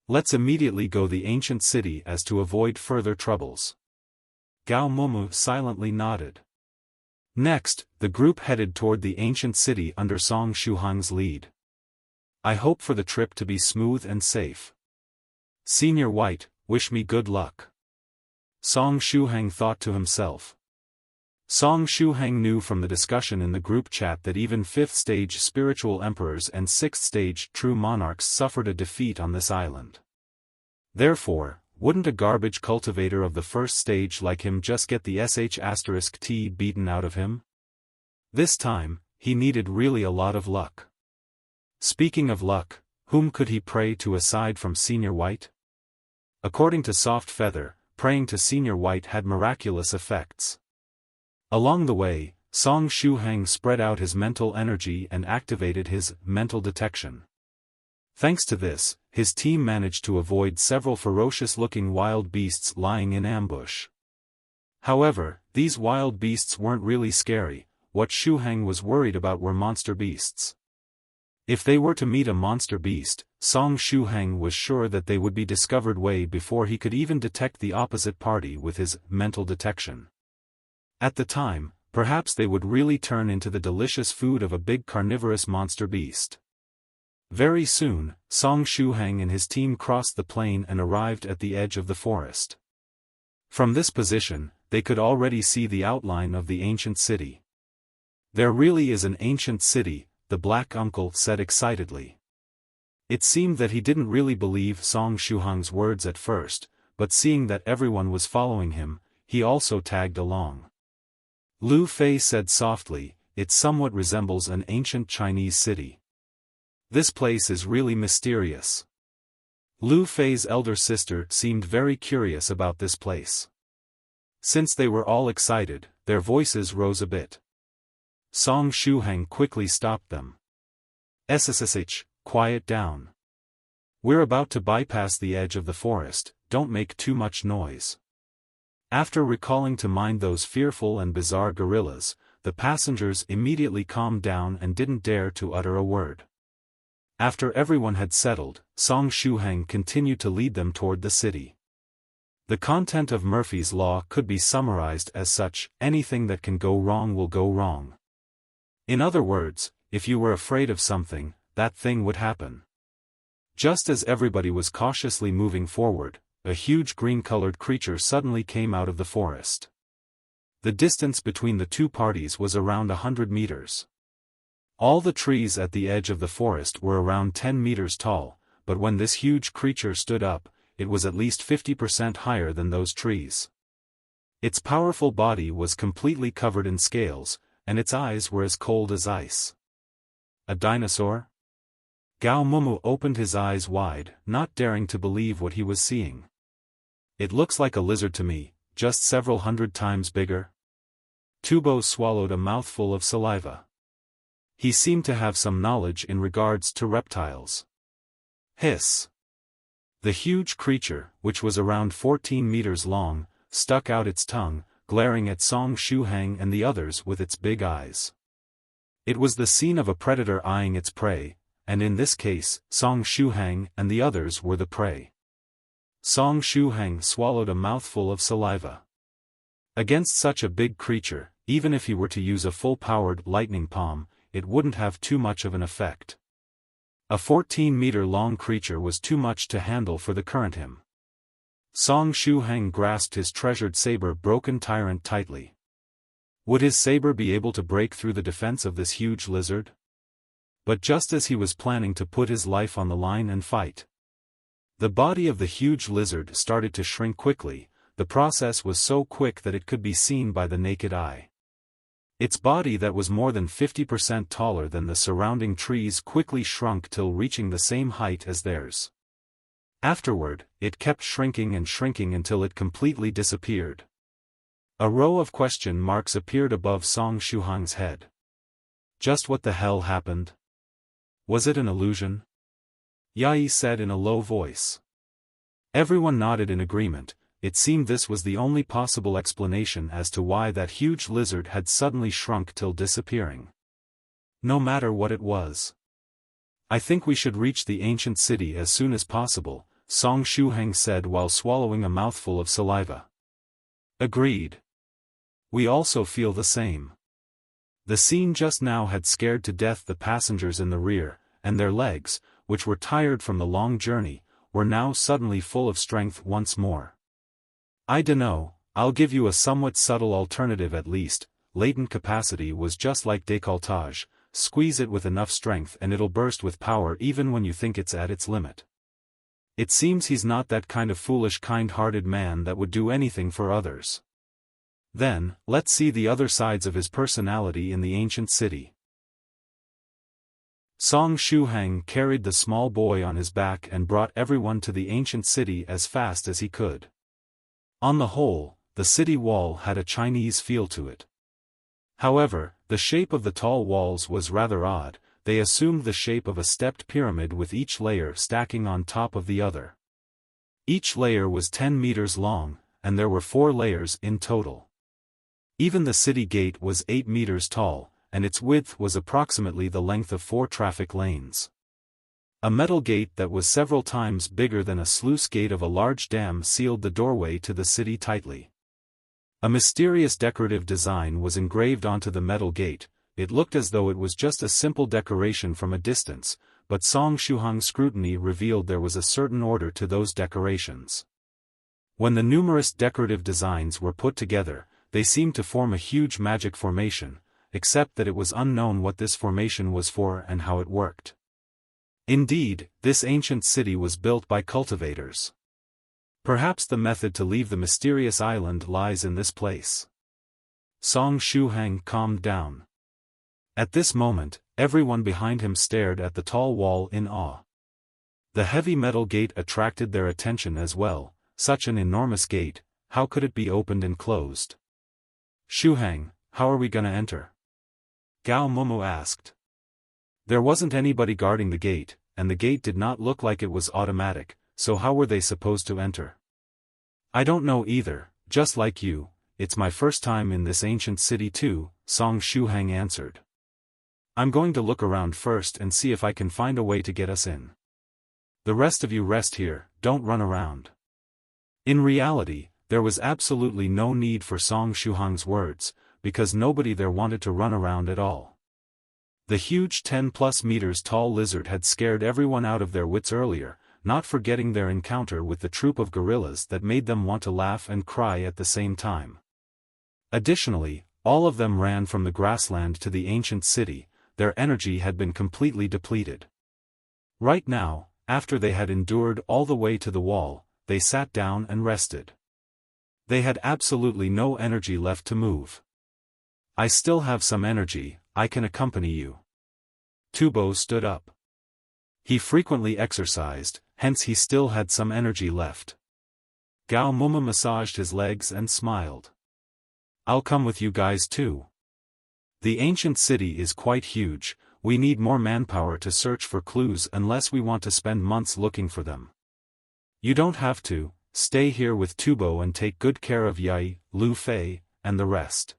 Let's immediately go the ancient city as to avoid further troubles. Gao Mumu silently nodded. Next, the group headed toward the ancient city under Song Shuhang's lead. I hope for the trip to be smooth and safe. Senior White, wish me good luck. Song Shuhang thought to himself. Song Shuhang knew from the discussion in the group chat that even 5th stage spiritual emperors and 6th stage true monarchs suffered a defeat on this island. Therefore, wouldn't a garbage cultivator of the 1st stage like him just get the sh*t beaten out of him? This time, he needed really a lot of luck. Speaking of luck, whom could he pray to aside from Senior White? According to Soft Feather, praying to Senior White had miraculous effects. Along the way, Song Shuhang spread out his mental energy and activated his mental detection. Thanks to this, his team managed to avoid several ferocious-looking wild beasts lying in ambush. However, these wild beasts weren't really scary. What Shuhang was worried about were monster beasts. If they were to meet a monster beast, Song Shuhang was sure that they would be discovered way before he could even detect the opposite party with his mental detection. At the time, perhaps they would really turn into the delicious food of a big carnivorous monster beast. Very soon, Song Shuhang and his team crossed the plain and arrived at the edge of the forest. From this position, they could already see the outline of the ancient city. There really is an ancient city, the black uncle said excitedly. It seemed that he didn't really believe Song Shuhang's words at first, but seeing that everyone was following him, he also tagged along. Lu Fei said softly, it somewhat resembles an ancient Chinese city. This place is really mysterious. Lu Fei's elder sister seemed very curious about this place. Since they were all excited, their voices rose a bit. Song Shuhang quickly stopped them. "Ssh, quiet down. We're about to bypass the edge of the forest, don't make too much noise." After recalling to mind those fearful and bizarre gorillas, the passengers immediately calmed down and didn't dare to utter a word. After everyone had settled, Song Shuhang continued to lead them toward the city. The content of Murphy's Law could be summarized as such: anything that can go wrong will go wrong. In other words, if you were afraid of something, that thing would happen. Just as everybody was cautiously moving forward, a huge green-colored creature suddenly came out of the forest. The distance between the two parties was around 100 meters. All the trees at the edge of the forest were around 10 meters tall, but when this huge creature stood up, it was at least 50% higher than those trees. Its powerful body was completely covered in scales, and its eyes were as cold as ice. A dinosaur? Gao Mumu opened his eyes wide, not daring to believe what he was seeing. "It looks like a lizard to me, just several hundred times bigger." Tubo swallowed a mouthful of saliva. He seemed to have some knowledge in regards to reptiles. Hiss! The huge creature, which was around 14 meters long, stuck out its tongue, glaring at Song Shuhang and the others with its big eyes. It was the scene of a predator eyeing its prey, and in this case, Song Shuhang and the others were the prey. Song Shuhang swallowed a mouthful of saliva. Against such a big creature, even if he were to use a full-powered lightning palm, it wouldn't have too much of an effect. A 14-meter-long creature was too much to handle for the current him. Song Shuhang grasped his treasured saber-broken tyrant tightly. Would his saber be able to break through the defense of this huge lizard? But just as he was planning to put his life on the line and fight, the body of the huge lizard started to shrink quickly. The process was so quick that it could be seen by the naked eye. Its body that was more than 50% taller than the surrounding trees quickly shrunk till reaching the same height as theirs. Afterward, it kept shrinking and shrinking until it completely disappeared. A row of question marks appeared above Song Shuhang's head. Just what the hell happened? Was it an illusion? Yai said in a low voice. Everyone nodded in agreement. It seemed this was the only possible explanation as to why that huge lizard had suddenly shrunk till disappearing. No matter what it was. "I think we should reach the ancient city as soon as possible," Song Shuhang said while swallowing a mouthful of saliva. Agreed. We also feel the same. The scene just now had scared to death the passengers in the rear, and their legs, which were tired from the long journey, were now suddenly full of strength once more. "I dunno, I'll give you a somewhat subtle alternative at least. Latent capacity was just like décolletage, squeeze it with enough strength and it'll burst with power even when you think it's at its limit." It seems he's not that kind of foolish kind-hearted man that would do anything for others. Then, let's see the other sides of his personality in the ancient city. Song Shuhang carried the small boy on his back and brought everyone to the ancient city as fast as he could. On the whole, the city wall had a Chinese feel to it. However, the shape of the tall walls was rather odd. They assumed the shape of a stepped pyramid with each layer stacking on top of the other. Each layer was 10 meters long, and there were 4 layers in total. Even the city gate was 8 meters tall, and its width was approximately the length of 4 traffic lanes. A metal gate that was several times bigger than a sluice gate of a large dam sealed the doorway to the city tightly. A mysterious decorative design was engraved onto the metal gate. It looked as though it was just a simple decoration from a distance, but Song Shuhang's scrutiny revealed there was a certain order to those decorations. When the numerous decorative designs were put together, they seemed to form a huge magic formation, except that it was unknown what this formation was for and how it worked. Indeed, this ancient city was built by cultivators. Perhaps the method to leave the mysterious island lies in this place. Song Shuhang calmed down. At this moment, everyone behind him stared at the tall wall in awe. The heavy metal gate attracted their attention as well. Such an enormous gate, how could it be opened and closed? Shuhang, how are we gonna enter? Gao Mumu asked. There wasn't anybody guarding the gate, and the gate did not look like it was automatic, so how were they supposed to enter? I don't know either, just like you, it's my first time in this ancient city too, Song Shuhang answered. I'm going to look around first and see if I can find a way to get us in. The rest of you rest here, don't run around. In reality, there was absolutely no need for Song Shuhang's words, because nobody there wanted to run around at all. The huge 10+ meters tall lizard had scared everyone out of their wits earlier, not forgetting their encounter with the troop of gorillas that made them want to laugh and cry at the same time. Additionally, all of them ran from the grassland to the ancient city. Their energy had been completely depleted. Right now, after they had endured all the way to the wall, they sat down and rested. They had absolutely no energy left to move. I still have some energy, I can accompany you. Tubo stood up. He frequently exercised, hence he still had some energy left. Gao Muma massaged his legs and smiled. I'll come with you guys too. The ancient city is quite huge, we need more manpower to search for clues unless we want to spend months looking for them. You don't have to, stay here with Tubo and take good care of Yai, Lu Fei, and the rest.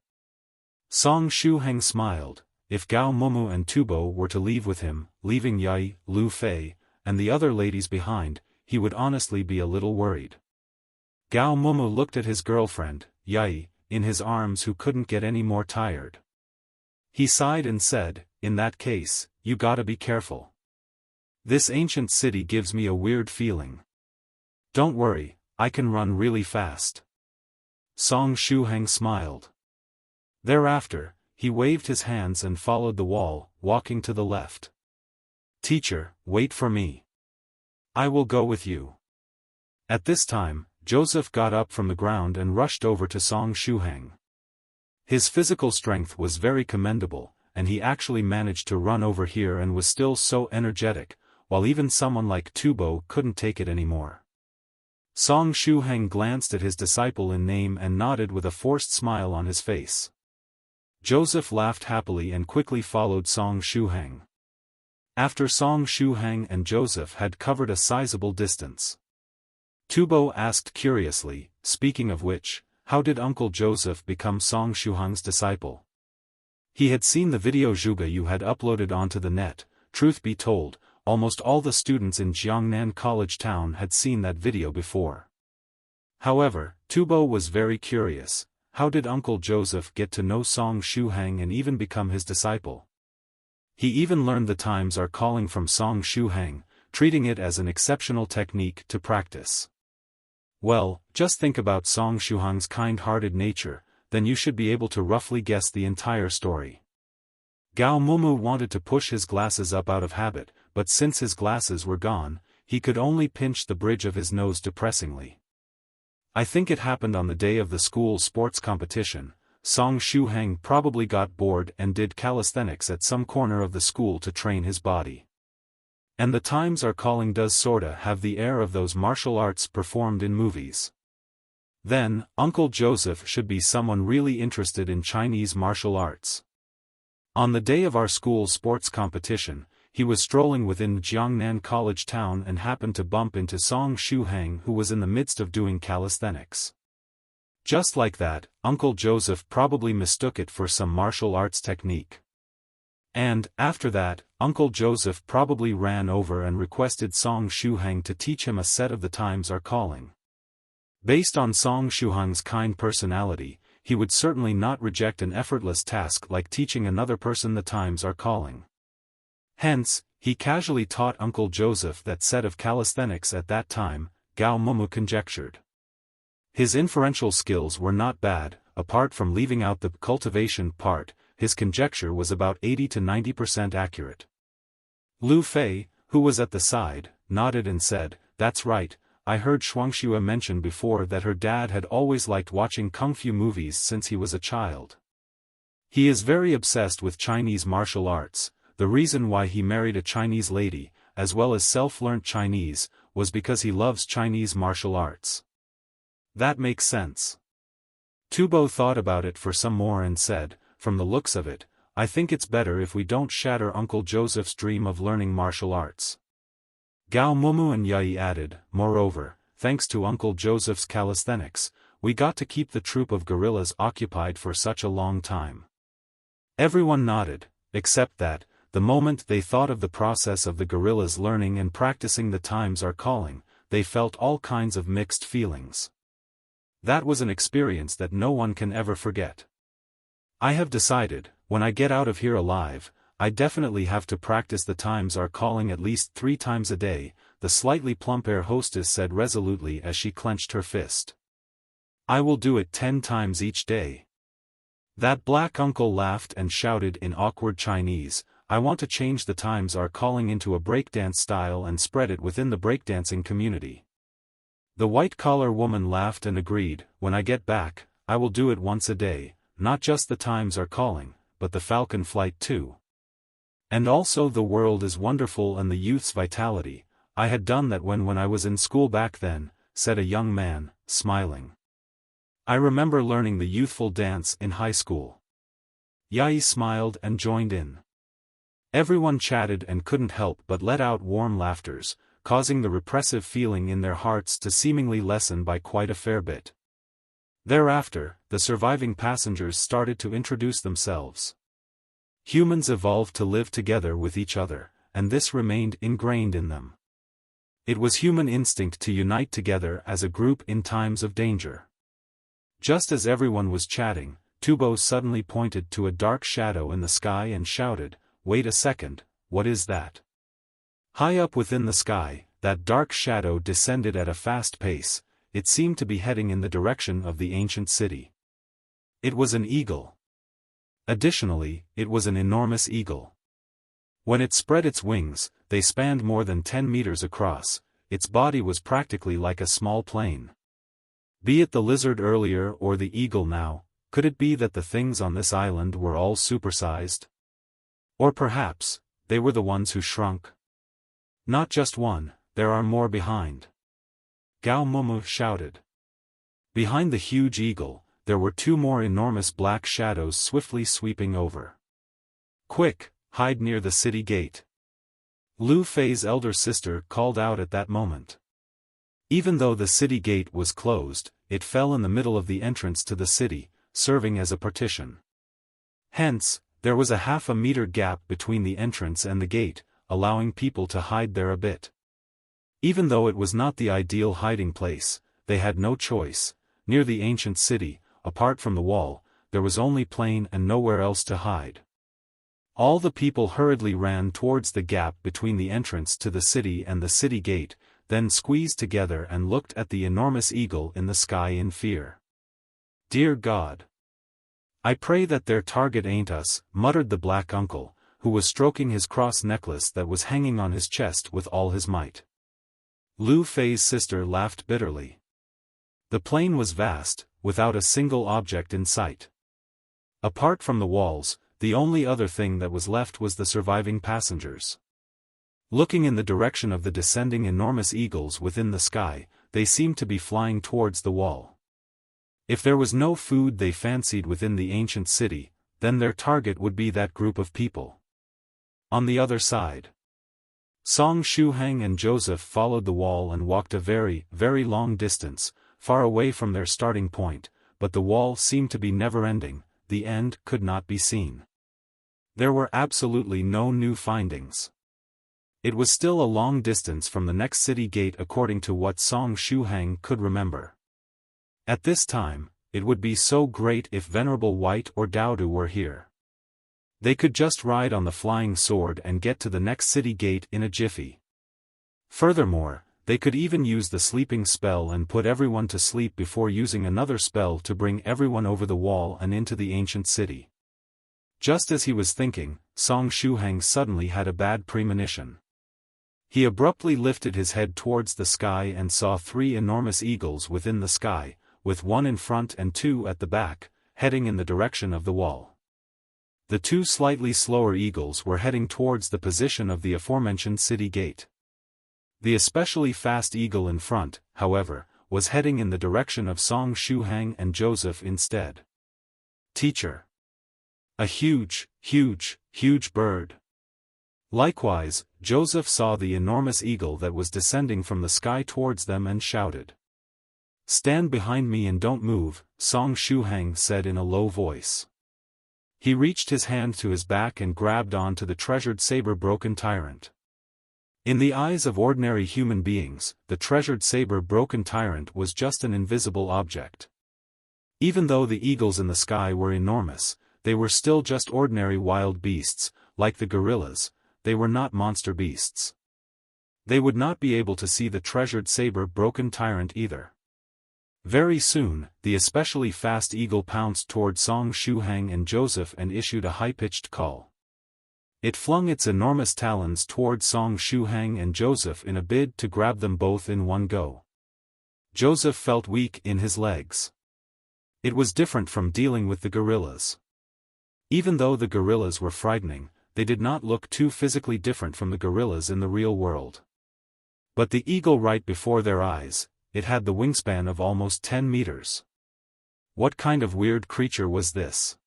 Song Shuheng smiled. If Gao Mumu and Tubo were to leave with him, leaving Yai, Lu Fei, and the other ladies behind, he would honestly be a little worried. Gao Mumu looked at his girlfriend, Yai, in his arms who couldn't get any more tired. He sighed and said, in that case, you gotta be careful. This ancient city gives me a weird feeling. Don't worry, I can run really fast. Song Shuheng smiled. Thereafter, he waved his hands and followed the wall, walking to the left. Teacher, wait for me. I will go with you. At this time, Joseph got up from the ground and rushed over to Song Shuheng. His physical strength was very commendable, and he actually managed to run over here and was still so energetic, while even someone like Tubo couldn't take it anymore. Song Shuheng glanced at his disciple in name and nodded with a forced smile on his face. Joseph laughed happily and quickly followed Song Shuheng. After Song Shuheng and Joseph had covered a sizable distance, Tubo asked curiously, speaking of which, how did Uncle Joseph become Song Shuheng's disciple? He had seen the video Zhuge Yue had uploaded onto the net. Truth be told, almost all the students in Jiangnan College Town had seen that video before. However, Tubo was very curious. How did Uncle Joseph get to know Song Shuheng and even become his disciple? He even learned the times are calling from Song Shuheng, treating it as an exceptional technique to practice. Well, just think about Song Shuheng's kind-hearted nature, then you should be able to roughly guess the entire story. Gao Mumu wanted to push his glasses up out of habit, but since his glasses were gone, he could only pinch the bridge of his nose depressingly. I think it happened on the day of the school sports competition. Song Shuheng probably got bored and did calisthenics at some corner of the school to train his body. And the times are calling does sorta have the air of those martial arts performed in movies. Then, Uncle Joseph should be someone really interested in Chinese martial arts. On the day of our school sports competition, he was strolling within Jiangnan College Town and happened to bump into Song Shuheng, who was in the midst of doing calisthenics. Just like that, Uncle Joseph probably mistook it for some martial arts technique. And, after that, Uncle Joseph probably ran over and requested Song Shuheng to teach him a set of the times are calling. Based on Song Shuheng's kind personality, he would certainly not reject an effortless task like teaching another person the times are calling. Hence, he casually taught Uncle Joseph that set of calisthenics at that time, Gao Mumu conjectured. His inferential skills were not bad, apart from leaving out the cultivation part, his conjecture was about 80 to 90% accurate. Lu Fei, who was at the side, nodded and said, "That's right, I heard Shuangxue mention before that her dad had always liked watching kung fu movies since he was a child." He is very obsessed with Chinese martial arts. The reason why he married a Chinese lady, as well as self-learnt Chinese, was because he loves Chinese martial arts. That makes sense. Tubo thought about it for some more and said, from the looks of it, I think it's better if we don't shatter Uncle Joseph's dream of learning martial arts. Gao Mumu and Yai added, moreover, thanks to Uncle Joseph's calisthenics, we got to keep the troop of guerrillas occupied for such a long time. Everyone nodded, except that, the moment they thought of the process of the guerrillas learning and practicing the times are calling, they felt all kinds of mixed feelings. That was an experience that no one can ever forget. I have decided, when I get out of here alive, I definitely have to practice the times are calling at least 3 times a day, the slightly plump air hostess said resolutely as she clenched her fist. I will do it 10 times each day. That black uncle laughed and shouted in awkward Chinese, I want to change the times are calling into a breakdance style and spread it within the breakdancing community. The white-collar woman laughed and agreed, when I get back, I will do it once a day, not just the times are calling, but the falcon flight too. And also the world is wonderful and the youth's vitality. I had done that when I was in school back then, said a young man, smiling. I remember learning the youthful dance in high school. Yai smiled and joined in. Everyone chatted and couldn't help but let out warm laughters, causing the repressive feeling in their hearts to seemingly lessen by quite a fair bit. Thereafter, the surviving passengers started to introduce themselves. Humans evolved to live together with each other, and this remained ingrained in them. It was human instinct to unite together as a group in times of danger. Just as everyone was chatting, Tubo suddenly pointed to a dark shadow in the sky and shouted, wait a second, what is that? High up within the sky, that dark shadow descended at a fast pace. It seemed to be heading in the direction of the ancient city. It was an eagle. Additionally, it was an enormous eagle. When it spread its wings, they spanned more than 10 meters across. Its body was practically like a small plane. Be it the lizard earlier or the eagle now, could it be that the things on this island were all supersized? Or perhaps, they were the ones who shrunk? Not just one, there are more behind. Gao Mumu shouted. Behind the huge eagle, there were 2 more enormous black shadows swiftly sweeping over. Quick, hide near the city gate. Lu Fei's elder sister called out at that moment. Even though the city gate was closed, it fell in the middle of the entrance to the city, serving as a partition. Hence, there was a half a meter gap between the entrance and the gate, allowing people to hide there a bit. Even though it was not the ideal hiding place, they had no choice. Near the ancient city, apart from the wall, there was only plain and nowhere else to hide. All the people hurriedly ran towards the gap between the entrance to the city and the city gate, then squeezed together and looked at the enormous eagle in the sky in fear. Dear God! I pray that their target ain't us, muttered the black uncle, who was stroking his cross necklace that was hanging on his chest with all his might. Lu Fei's sister laughed bitterly. The plain was vast, without a single object in sight. Apart from the walls, the only other thing that was left was the surviving passengers. Looking in the direction of the descending enormous eagles within the sky, they seemed to be flying towards the wall. If there was no food they fancied within the ancient city, then their target would be that group of people. On the other side, Song Shuhang and Joseph followed the wall and walked a very, very long distance, far away from their starting point, but the wall seemed to be never-ending, the end could not be seen. There were absolutely no new findings. It was still a long distance from the next city gate according to what Song Shuhang could remember. At this time, it would be so great if Venerable White or Don't were here. They could just ride on the flying sword and get to the next city gate in a jiffy. Furthermore, they could even use the sleeping spell and put everyone to sleep before using another spell to bring everyone over the wall and into the ancient city. Just as he was thinking, Song Shuhang suddenly had a bad premonition. He abruptly lifted his head towards the sky and saw 3 enormous eagles within the sky, with 1 in front and 2 at the back, heading in the direction of the wall. The two slightly slower eagles were heading towards the position of the aforementioned city gate. The especially fast eagle in front, however, was heading in the direction of Song Shuhang and Joseph instead. Teacher. A huge, huge, huge bird. Likewise, Joseph saw the enormous eagle that was descending from the sky towards them and shouted. Stand behind me and don't move, Song Shuhang said in a low voice. He reached his hand to his back and grabbed on to the treasured saber-broken tyrant. In the eyes of ordinary human beings, the treasured saber-broken tyrant was just an invisible object. Even though the eagles in the sky were enormous, they were still just ordinary wild beasts, like the gorillas. They were not monster beasts. They would not be able to see the treasured saber-broken tyrant either. Very soon, the especially fast eagle pounced toward Song Shuhang and Joseph and issued a high-pitched call. It flung its enormous talons toward Song Shuhang and Joseph in a bid to grab them both in one go. Joseph felt weak in his legs. It was different from dealing with the gorillas. Even though the gorillas were frightening, they did not look too physically different from the gorillas in the real world. But the eagle right before their eyes, it had the wingspan of almost 10 meters. What kind of weird creature was this?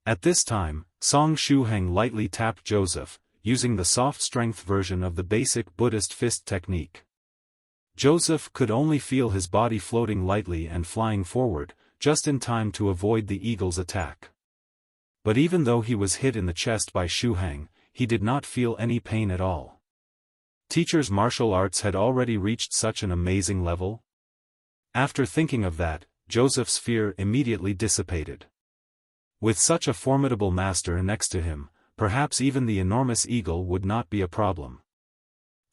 At this time, Song Shuhang lightly tapped Joseph, using the soft strength version of the basic Buddhist fist technique. Joseph could only feel his body floating lightly and flying forward, just in time to avoid the eagle's attack. But even though he was hit in the chest by Shuhang, he did not feel any pain at all. Teacher's martial arts had already reached such an amazing level? After thinking of that, Joseph's fear immediately dissipated. With such a formidable master next to him, perhaps even the enormous eagle would not be a problem.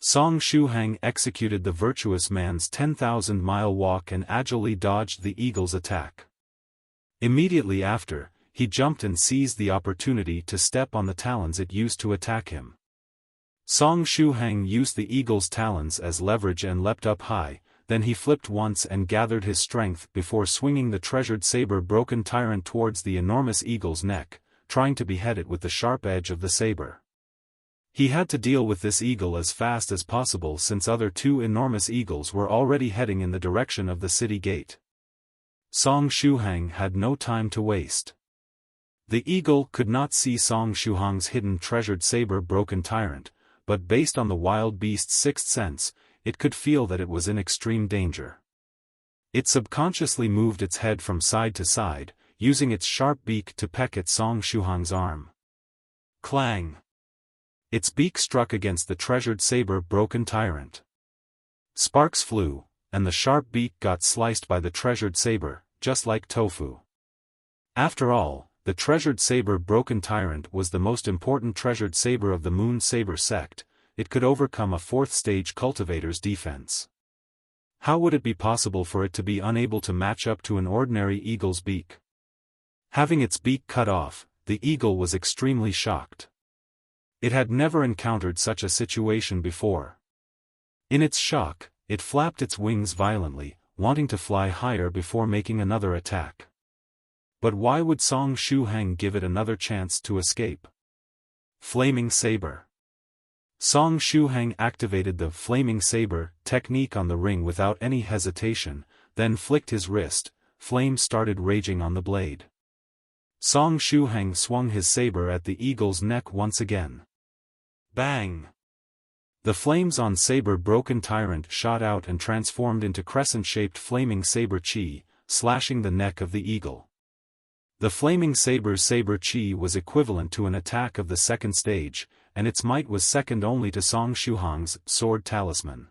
Song Shuhang executed the virtuous man's 10,000-mile walk and agilely dodged the eagle's attack. Immediately after, he jumped and seized the opportunity to step on the talons it used to attack him. Song Shuhang used the eagle's talons as leverage and leapt up high, then he flipped once and gathered his strength before swinging the treasured saber-broken tyrant towards the enormous eagle's neck, trying to behead it with the sharp edge of the saber. He had to deal with this eagle as fast as possible since other two enormous eagles were already heading in the direction of the city gate. Song Shuhang had no time to waste. The eagle could not see Song Shuhang's hidden treasured saber-broken tyrant, but based on the wild beast's sixth sense, it could feel that it was in extreme danger. It subconsciously moved its head from side to side, using its sharp beak to peck at Song Shuhang's arm. Clang! Its beak struck against the treasured saber-broken tyrant. Sparks flew, and the sharp beak got sliced by the treasured saber, just like tofu. After all, the treasured saber-broken tyrant was the most important treasured saber of the Moon Saber sect. It could overcome a fourth-stage cultivator's defense. How would it be possible for it to be unable to match up to an ordinary eagle's beak? Having its beak cut off, the eagle was extremely shocked. It had never encountered such a situation before. In its shock, it flapped its wings violently, wanting to fly higher before making another attack. But why would Song Shuhang give it another chance to escape? Flaming Saber. Song Shuhang activated the Flaming Saber technique on the ring without any hesitation, then flicked his wrist. Flames started raging on the blade. Song Shuhang swung his saber at the eagle's neck once again. Bang! The flames on saber-broken tyrant shot out and transformed into crescent-shaped flaming saber chi, slashing the neck of the eagle. The flaming saber's saber chi was equivalent to an attack of the second stage, and its might was second only to Song Shuhang's sword talisman.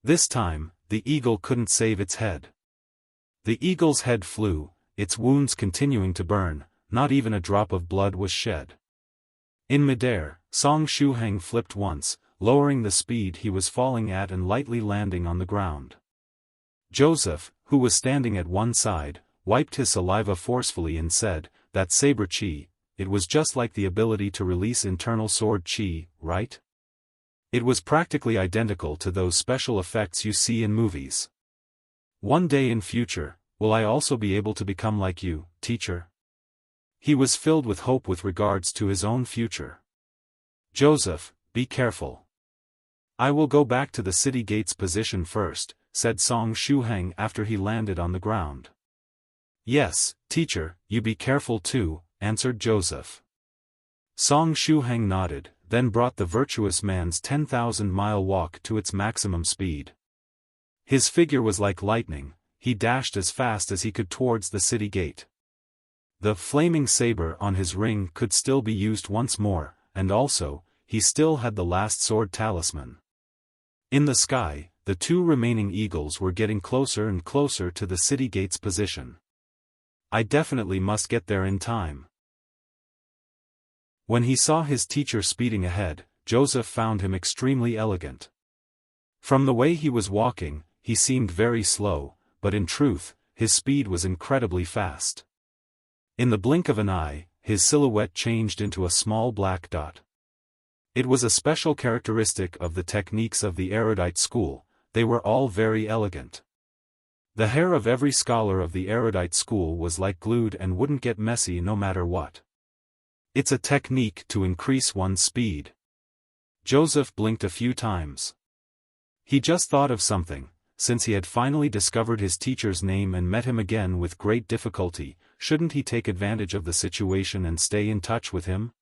This time, the eagle couldn't save its head. The eagle's head flew, its wounds continuing to burn, not even a drop of blood was shed. In midair, Song Shuhang flipped once, lowering the speed he was falling at and lightly landing on the ground. Joseph, who was standing at one side, wiped his saliva forcefully and said, "That saber chi, it was just like the ability to release internal sword chi, right? It was practically identical to those special effects you see in movies. One day in future, will I also be able to become like you, teacher?" He was filled with hope with regards to his own future. "Joseph, be careful. I will go back to the city gate's position first," said Song Shuhang after he landed on the ground. "Yes, teacher, you be careful too," answered Joseph. Song Shuhang nodded, then brought the virtuous man's 10,000-mile walk to its maximum speed. His figure was like lightning, he dashed as fast as he could towards the city gate. The flaming saber on his ring could still be used once more, and also, he still had the last sword talisman. In the sky, the two remaining eagles were getting closer and closer to the city gate's position. "I definitely must get there in time." When he saw his teacher speeding ahead, Joseph found him extremely elegant. From the way he was walking, he seemed very slow, but in truth, his speed was incredibly fast. In the blink of an eye, his silhouette changed into a small black dot. It was a special characteristic of the techniques of the erudite school, they were all very elegant. The hair of every scholar of the erudite school was like glued and wouldn't get messy no matter what. It's a technique to increase one's speed. Joseph blinked a few times. He just thought of something, since he had finally discovered his teacher's name and met him again with great difficulty, shouldn't he take advantage of the situation and stay in touch with him?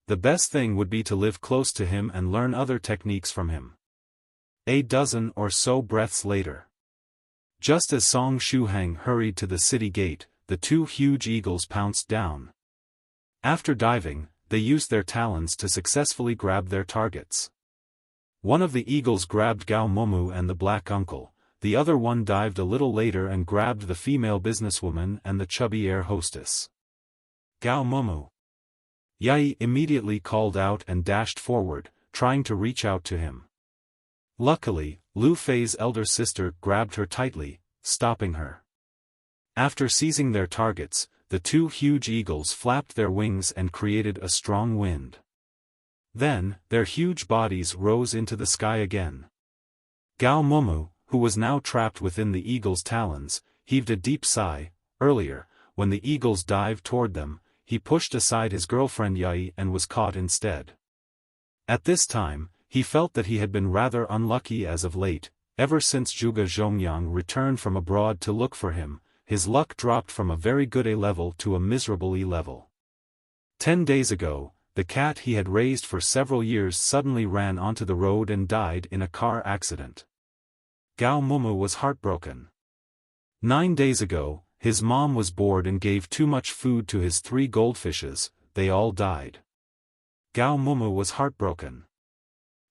The best thing would be to live close to him and learn other techniques from him. A dozen or so breaths later. Just as Song Shuhang hurried to the city gate, the two huge eagles pounced down. After diving, they used their talons to successfully grab their targets. One of the eagles grabbed Gao Momu and the black uncle, the other one dived a little later and grabbed the female businesswoman and the chubby air hostess. "Gao Momu!" Yai immediately called out and dashed forward, trying to reach out to him. Luckily, Lu Fei's elder sister grabbed her tightly, stopping her. After seizing their targets, the two huge eagles flapped their wings and created a strong wind. Then, their huge bodies rose into the sky again. Gao Momu, who was now trapped within the eagle's talons, heaved a deep sigh. Earlier, when the eagles dived toward them, he pushed aside his girlfriend Yai and was caught instead. At this time, he felt that he had been rather unlucky as of late. Ever since Zhuge Zhongyang returned from abroad to look for him, his luck dropped from a very good A level to a miserable E level. 10 days ago, the cat he had raised for several years suddenly ran onto the road and died in a car accident. Gao Momu was heartbroken. 9 days ago, his mom was bored and gave too much food to his 3 goldfishes, they all died. Gao Momu was heartbroken.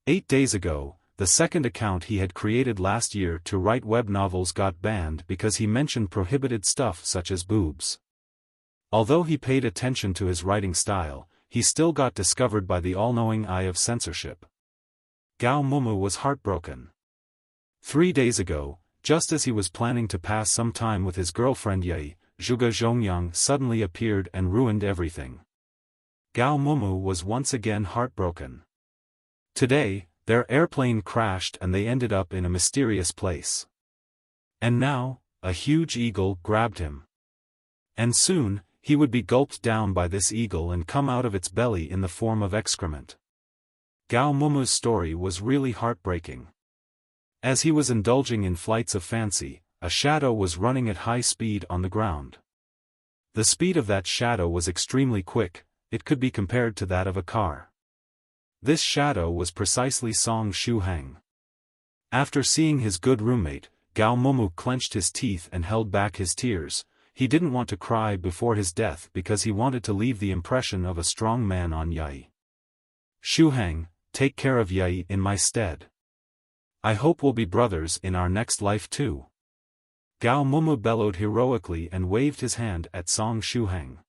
8 days ago, the second account he had created last year to write web novels got banned because he mentioned prohibited stuff such as boobs. Although he paid attention to his writing style, he still got discovered by the all-knowing eye of censorship. Gao Momu was heartbroken. 3 days ago, just as he was planning to pass some time with his girlfriend Yai, Zhuge Zhongyang suddenly appeared and ruined everything. Gao Momu was once again heartbroken. Today, their airplane crashed and they ended up in a mysterious place. And now, a huge eagle grabbed him. And soon, he would be gulped down by this eagle and come out of its belly in the form of excrement. Gao Mumu's story was really heartbreaking. As he was indulging in flights of fancy, a shadow was running at high speed on the ground. The speed of that shadow was extremely quick, it could be compared to that of a car. This shadow was precisely Song Shuhang. After seeing his good roommate, Gao Momu clenched his teeth and held back his tears. He didn't want to cry before his death because he wanted to leave the impression of a strong man on Yai. "Shuhang, take care of Yai in my stead. I hope we'll be brothers in our next life too." Gao Momu bellowed heroically and waved his hand at Song Shuhang.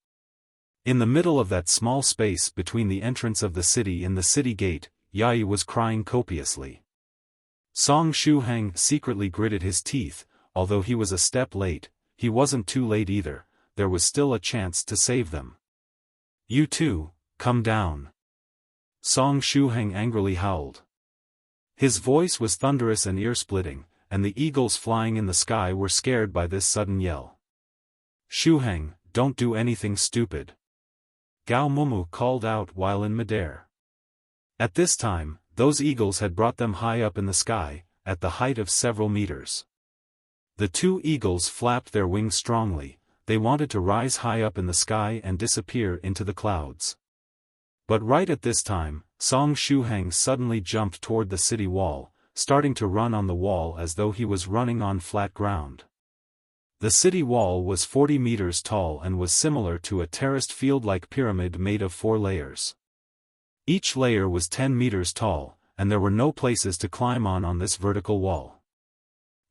In the middle of that small space between the entrance of the city and the city gate, Yai was crying copiously. Song Shuhang secretly gritted his teeth. Although he was a step late, he wasn't too late either, there was still a chance to save them. "You too, come down." Song Shuhang angrily howled. His voice was thunderous and ear-splitting, and the eagles flying in the sky were scared by this sudden yell. "Shuhang, don't do anything stupid. Gao Momu called out while in midair. At this time, those eagles had brought them high up in the sky, at the height of several meters. The two eagles flapped their wings strongly, they wanted to rise high up in the sky and disappear into the clouds. But right at this time, Shuhang suddenly jumped toward the city wall, starting to run on the wall as though he was running on flat ground. The city wall was 40 meters tall and was similar to a terraced field-like pyramid made of 4 layers. Each layer was 10 meters tall, and there were no places to climb on this vertical wall.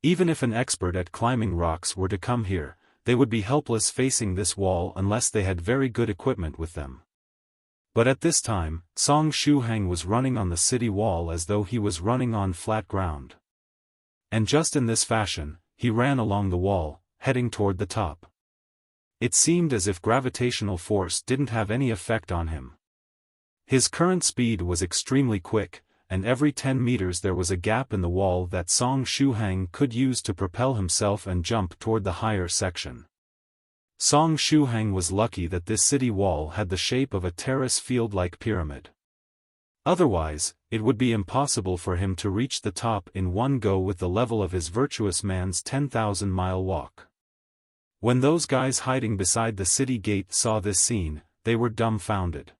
Even if an expert at climbing rocks were to come here, they would be helpless facing this wall unless they had very good equipment with them. But at this time, Shuhang was running on the city wall as though he was running on flat ground. And just in this fashion, he ran along the wall, heading toward the top. It seemed as if gravitational force didn't have any effect on him. His current speed was extremely quick, and every 10 meters there was a gap in the wall that Shuhang could use to propel himself and jump toward the higher section. Shuhang was lucky that this city wall had the shape of a terrace field-like pyramid. Otherwise, it would be impossible for him to reach the top in one go with the level of his virtuous man's 10,000-mile walk. When those guys hiding beside the city gate saw this scene, they were dumbfounded.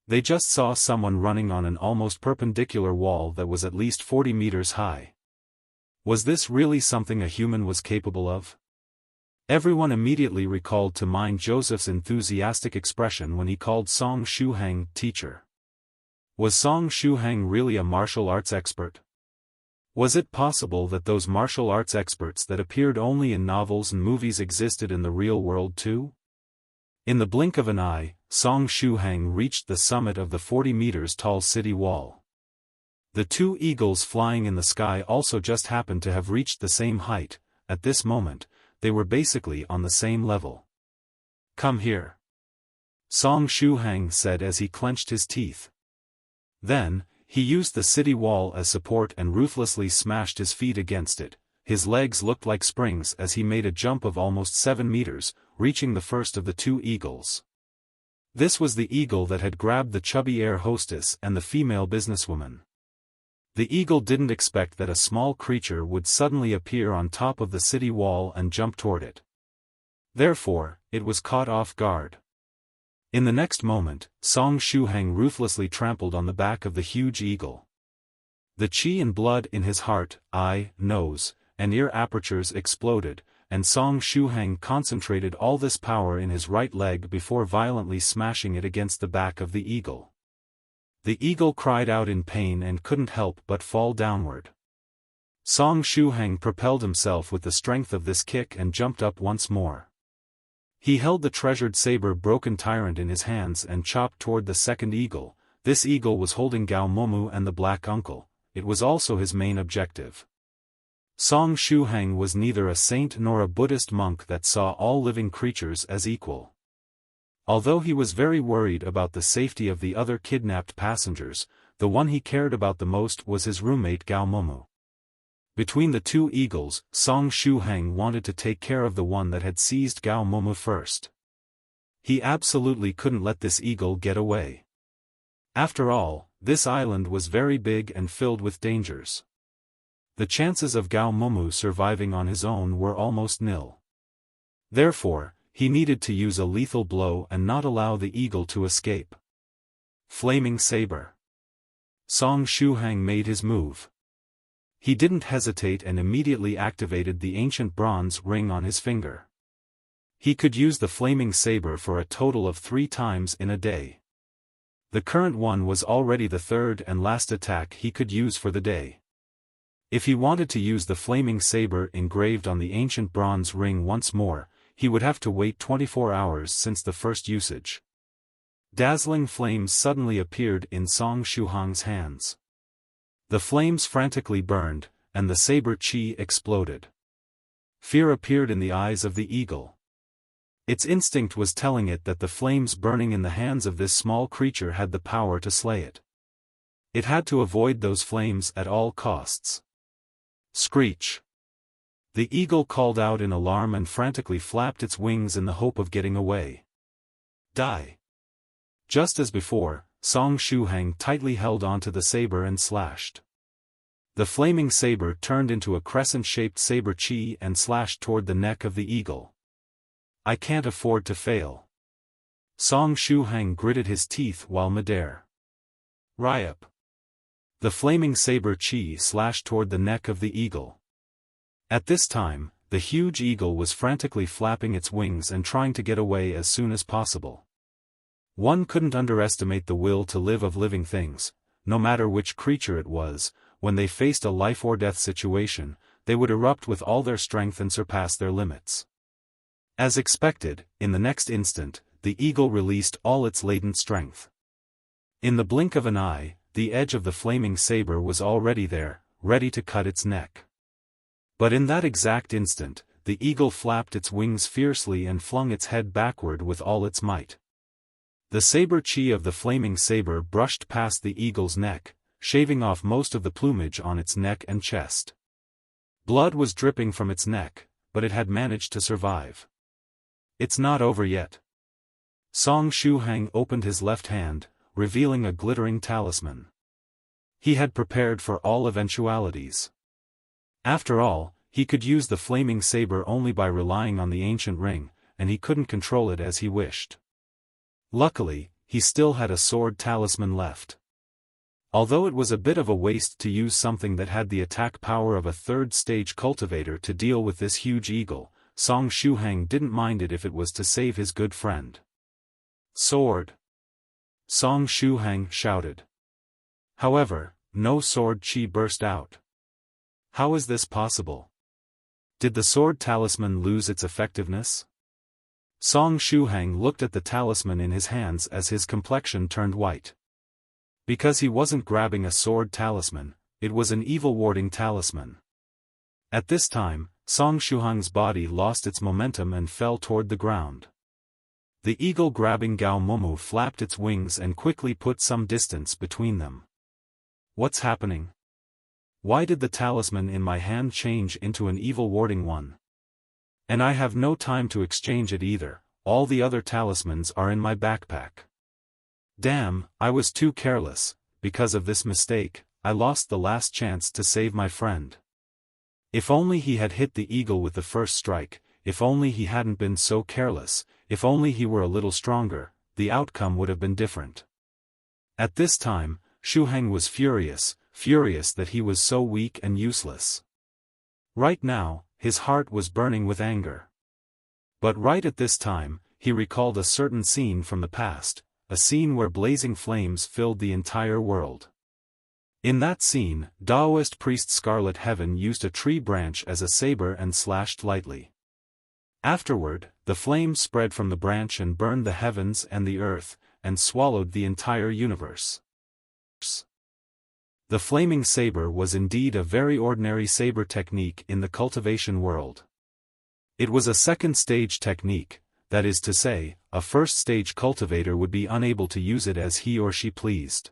They just saw someone running on an almost perpendicular wall that was at least 40 meters high. Was this really something a human was capable of? Everyone immediately recalled to mind Joseph's enthusiastic expression when he called Shuhang teacher. Was Shuhang really a martial arts expert? Was it possible that those martial arts experts that appeared only in novels and movies existed in the real world too? In the blink of an eye, Shuhang reached the summit of the 40 meters tall city wall. The two eagles flying in the sky also just happened to have reached the same height. At this moment, they were basically on the same level. "Come here," Shuhang said as he clenched his teeth. Then, he used the city wall as support and ruthlessly smashed his feet against it. His legs looked like springs as he made a jump of almost 7 meters, reaching the first of the two eagles. This was the eagle that had grabbed the chubby air hostess and the female businesswoman. The eagle didn't expect that a small creature would suddenly appear on top of the city wall and jump toward it. Therefore, it was caught off guard. In the next moment, Shuhang ruthlessly trampled on the back of the huge eagle. The chi and blood in his heart, eye, nose, and ear apertures exploded, and Shuhang concentrated all this power in his right leg before violently smashing it against the back of the eagle. The eagle cried out in pain and couldn't help but fall downward. Shuhang propelled himself with the strength of this kick and jumped up once more. He held the treasured saber broken tyrant in his hands and chopped toward the second eagle. This eagle was holding Gao Momu and the Black Uncle. It was also his main objective. Shuhang was neither a saint nor a Buddhist monk that saw all living creatures as equal. Although he was very worried about the safety of the other kidnapped passengers, the one he cared about the most was his roommate Gao Momu. Between the two eagles, Shuhang wanted to take care of the one that had seized Gao Momu first. He absolutely couldn't let this eagle get away. After all, this island was very big and filled with dangers. The chances of Gao Momu surviving on his own were almost nil. Therefore, he needed to use a lethal blow and not allow the eagle to escape. Flaming Saber. Shuhang made his move. He didn't hesitate and immediately activated the ancient bronze ring on his finger. He could use the flaming saber for a total of 3 times in a day. The current one was already the third and last attack he could use for the day. If he wanted to use the flaming saber engraved on the ancient bronze ring once more, he would have to wait 24 hours since the first usage. Dazzling flames suddenly appeared in Shuhang's hands. The flames frantically burned, and the saber chi exploded. Fear appeared in the eyes of the eagle. Its instinct was telling it that the flames burning in the hands of this small creature had the power to slay it. It had to avoid those flames at all costs. Screech! The eagle called out in alarm and frantically flapped its wings in the hope of getting away. Die! Just as before, Song Shuhang tightly held onto the saber and slashed. The flaming saber turned into a crescent-shaped saber chi and slashed toward the neck of the eagle. I can't afford to fail. Song Shuhang gritted his teeth while midair. Ryup. The flaming saber chi slashed toward the neck of the eagle. At this time, the huge eagle was frantically flapping its wings and trying to get away as soon as possible. One couldn't underestimate the will to live of living things. No matter which creature it was, when they faced a life-or-death situation, they would erupt with all their strength and surpass their limits. As expected, in the next instant, the eagle released all its latent strength. In the blink of an eye, the edge of the flaming saber was already there, ready to cut its neck. But in that exact instant, the eagle flapped its wings fiercely and flung its head backward with all its might. The saber chi of the flaming saber brushed past the eagle's neck, shaving off most of the plumage on its neck and chest. Blood was dripping from its neck, but it had managed to survive. It's not over yet. Song Shuhang opened his left hand, revealing a glittering talisman. He had prepared for all eventualities. After all, he could use the flaming saber only by relying on the ancient ring, and he couldn't control it as he wished. Luckily, he still had a sword talisman left. Although it was a bit of a waste to use something that had the attack power of a third-stage cultivator to deal with this huge eagle, Song Shuhang didn't mind it if it was to save his good friend. Sword! Song Shuhang shouted. However, no sword chi burst out. How is this possible? Did the sword talisman lose its effectiveness? Song Shuhang looked at the talisman in his hands as his complexion turned white. Because he wasn't grabbing a sword talisman, it was an evil-warding talisman. At this time, Song Shuhang's body lost its momentum and fell toward the ground. The eagle-grabbing Gao Momu flapped its wings and quickly put some distance between them. What's happening? Why did the talisman in my hand change into an evil-warding one? And I have no time to exchange it either, all the other talismans are in my backpack. Damn, I was too careless. Because of this mistake, I lost the last chance to save my friend. If only he had hit the eagle with the first strike, if only he hadn't been so careless, if only he were a little stronger, the outcome would have been different. At this time, Shuhang was furious that he was so weak and useless. Right now, his heart was burning with anger. But right at this time, he recalled a certain scene from the past, a scene where blazing flames filled the entire world. In that scene, Daoist priest Scarlet Heaven used a tree branch as a saber and slashed lightly. Afterward, the flames spread from the branch and burned the heavens and the earth, and swallowed the entire universe. The flaming saber was indeed a very ordinary saber technique in the cultivation world. It was a second-stage technique, that is to say, a first-stage cultivator would be unable to use it as he or she pleased.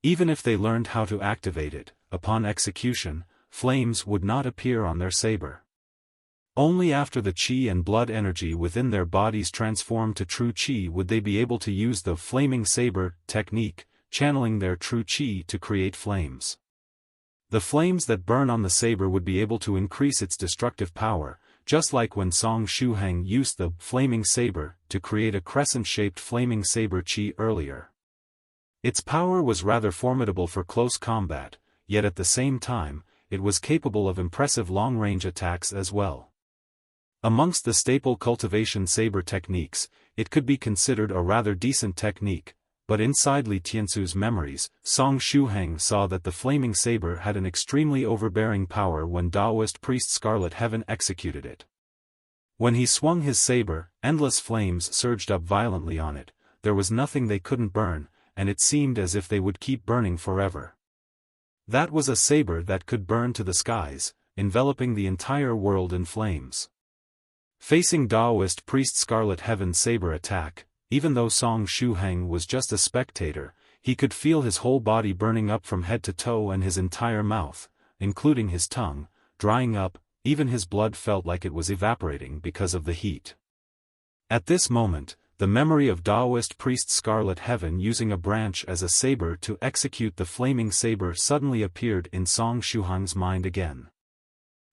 Even if they learned how to activate it, upon execution, flames would not appear on their saber. Only after the chi and blood energy within their bodies transformed to true chi would they be able to use the flaming saber technique, channeling their true chi to create flames. The flames that burn on the saber would be able to increase its destructive power, just like when Song Shuhang used the flaming saber to create a crescent-shaped flaming saber chi earlier. Its power was rather formidable for close combat, yet at the same time, it was capable of impressive long-range attacks as well. Amongst the staple cultivation saber techniques, it could be considered a rather decent technique, but inside Li Tiansu's memories, Song Shuhang saw that the flaming saber had an extremely overbearing power when Daoist priest Scarlet Heaven executed it. When he swung his saber, endless flames surged up violently on it, there was nothing they couldn't burn, and it seemed as if they would keep burning forever. That was a saber that could burn to the skies, enveloping the entire world in flames. Facing Daoist priest Scarlet Heaven's saber attack, even though Song Shuhang was just a spectator, he could feel his whole body burning up from head to toe and his entire mouth, including his tongue, drying up, even his blood felt like it was evaporating because of the heat. At this moment, the memory of Daoist priest Scarlet Heaven using a branch as a saber to execute the flaming saber suddenly appeared in Song Shuhang's mind again.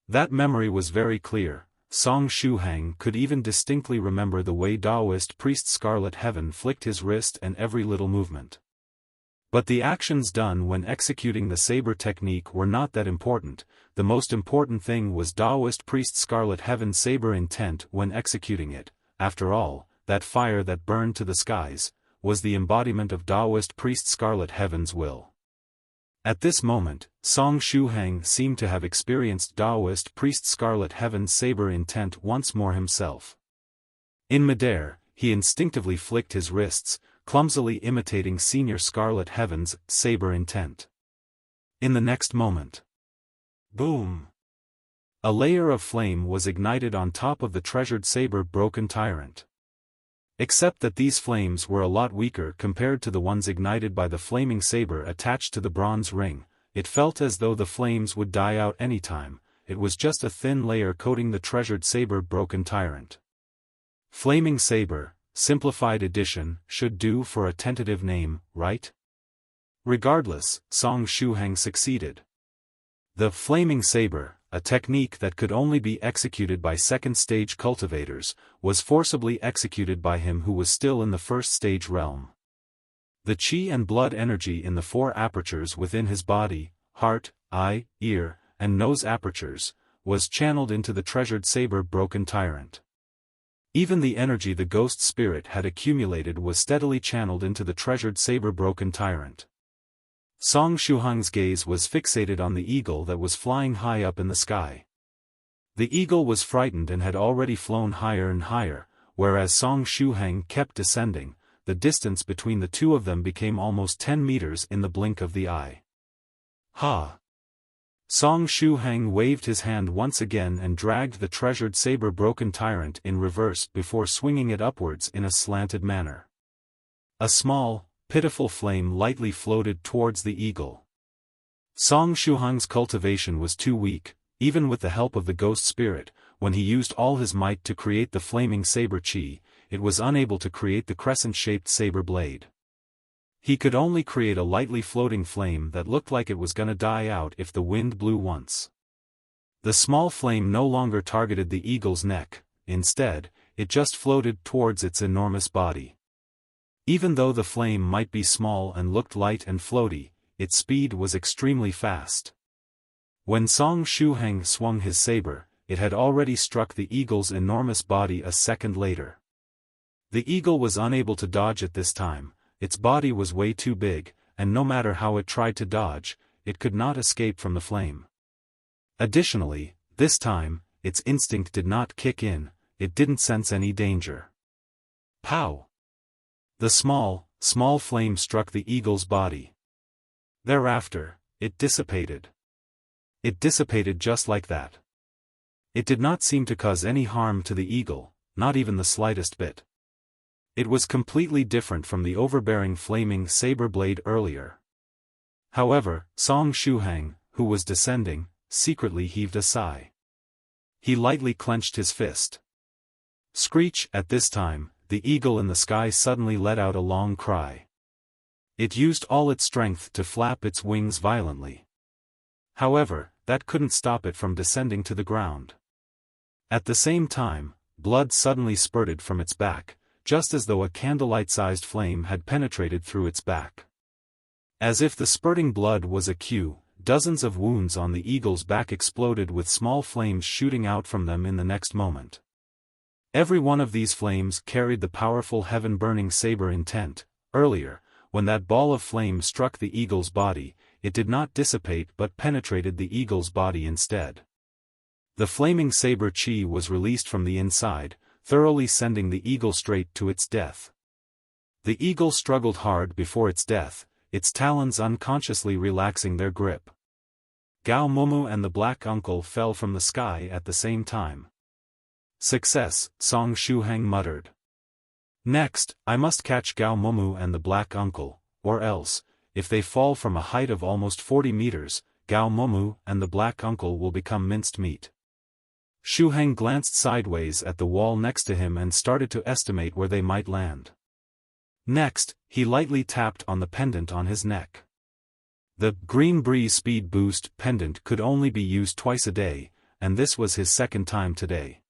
That memory was very clear. Song Shuhang could even distinctly remember the way Daoist priest Scarlet Heaven flicked his wrist and every little movement. But the actions done when executing the saber technique were not that important. The most important thing was Daoist priest Scarlet Heaven's saber intent when executing it. After all, that fire that burned to the skies was the embodiment of Daoist priest Scarlet Heaven's will. At this moment, Song Shuhang seemed to have experienced Daoist priest Scarlet Heaven's saber intent once more himself. In midair, he instinctively flicked his wrists, clumsily imitating Senior Scarlet Heaven's saber intent. In the next moment, boom! A layer of flame was ignited on top of the treasured saber broken tyrant. Except that these flames were a lot weaker compared to the ones ignited by the flaming saber attached to the bronze ring. It felt as though the flames would die out anytime. It was just a thin layer coating the treasured saber broken tyrant. Flaming Saber, Simplified Edition, should do for a tentative name, right? Regardless, Song Shuhang succeeded. The Flaming Saber, a technique that could only be executed by second-stage cultivators, was forcibly executed by him who was still in the first-stage realm. The qi and blood energy in the 4 apertures within his body, heart, eye, ear, and nose apertures, was channeled into the treasured saber broken tyrant. Even the energy the ghost spirit had accumulated was steadily channeled into the treasured saber broken tyrant. Song Shuhang's gaze was fixated on the eagle that was flying high up in the sky. The eagle was frightened and had already flown higher and higher, whereas Song Shuhang kept descending. The distance between the two of them became almost 10 meters in the blink of the eye. Ha! Song Shuhang waved his hand once again and dragged the treasured saber broken tyrant in reverse before swinging it upwards in a slanted manner. A small, pitiful flame lightly floated towards the eagle. Song Shuhang's cultivation was too weak, even with the help of the ghost spirit. When he used all his might to create the flaming saber qi, it was unable to create the crescent-shaped saber blade. He could only create a lightly floating flame that looked like it was gonna die out if the wind blew once. The small flame no longer targeted the eagle's neck. Instead, it just floated towards its enormous body. Even though the flame might be small and looked light and floaty, its speed was extremely fast. When Song Shuhang swung his saber, it had already struck the eagle's enormous body a second later. The eagle was unable to dodge at this time. Its body was way too big, and no matter how it tried to dodge, it could not escape from the flame. Additionally, this time, its instinct did not kick in. It didn't sense any danger. Pow! The small flame struck the eagle's body. Thereafter, it dissipated. It dissipated just like that. It did not seem to cause any harm to the eagle, not even the slightest bit. It was completely different from the overbearing flaming saber blade earlier. However, Song Shuhang, who was descending, secretly heaved a sigh. He lightly clenched his fist. Screech! At this time, the eagle in the sky suddenly let out a long cry. It used all its strength to flap its wings violently. However, that couldn't stop it from descending to the ground. At the same time, blood suddenly spurted from its back, just as though a candlelight-sized flame had penetrated through its back. As if the spurting blood was a cue, dozens of wounds on the eagle's back exploded with small flames shooting out from them in the next moment. Every one of these flames carried the powerful heaven-burning saber intent. Earlier, when that ball of flame struck the eagle's body, it did not dissipate but penetrated the eagle's body instead. The flaming saber qi was released from the inside, thoroughly sending the eagle straight to its death. The eagle struggled hard before its death, its talons unconsciously relaxing their grip. Gao Momu and the Black Uncle fell from the sky at the same time. Success, Song Shuhang muttered. Next, I must catch Gao Momu and the Black Uncle, or else, if they fall from a height of almost 40 meters, Gao Momu and the Black Uncle will become minced meat. Shuhang glanced sideways at the wall next to him and started to estimate where they might land. Next, he lightly tapped on the pendant on his neck. The Green Breeze Speed Boost pendant could only be used twice a day, and this was his second time today.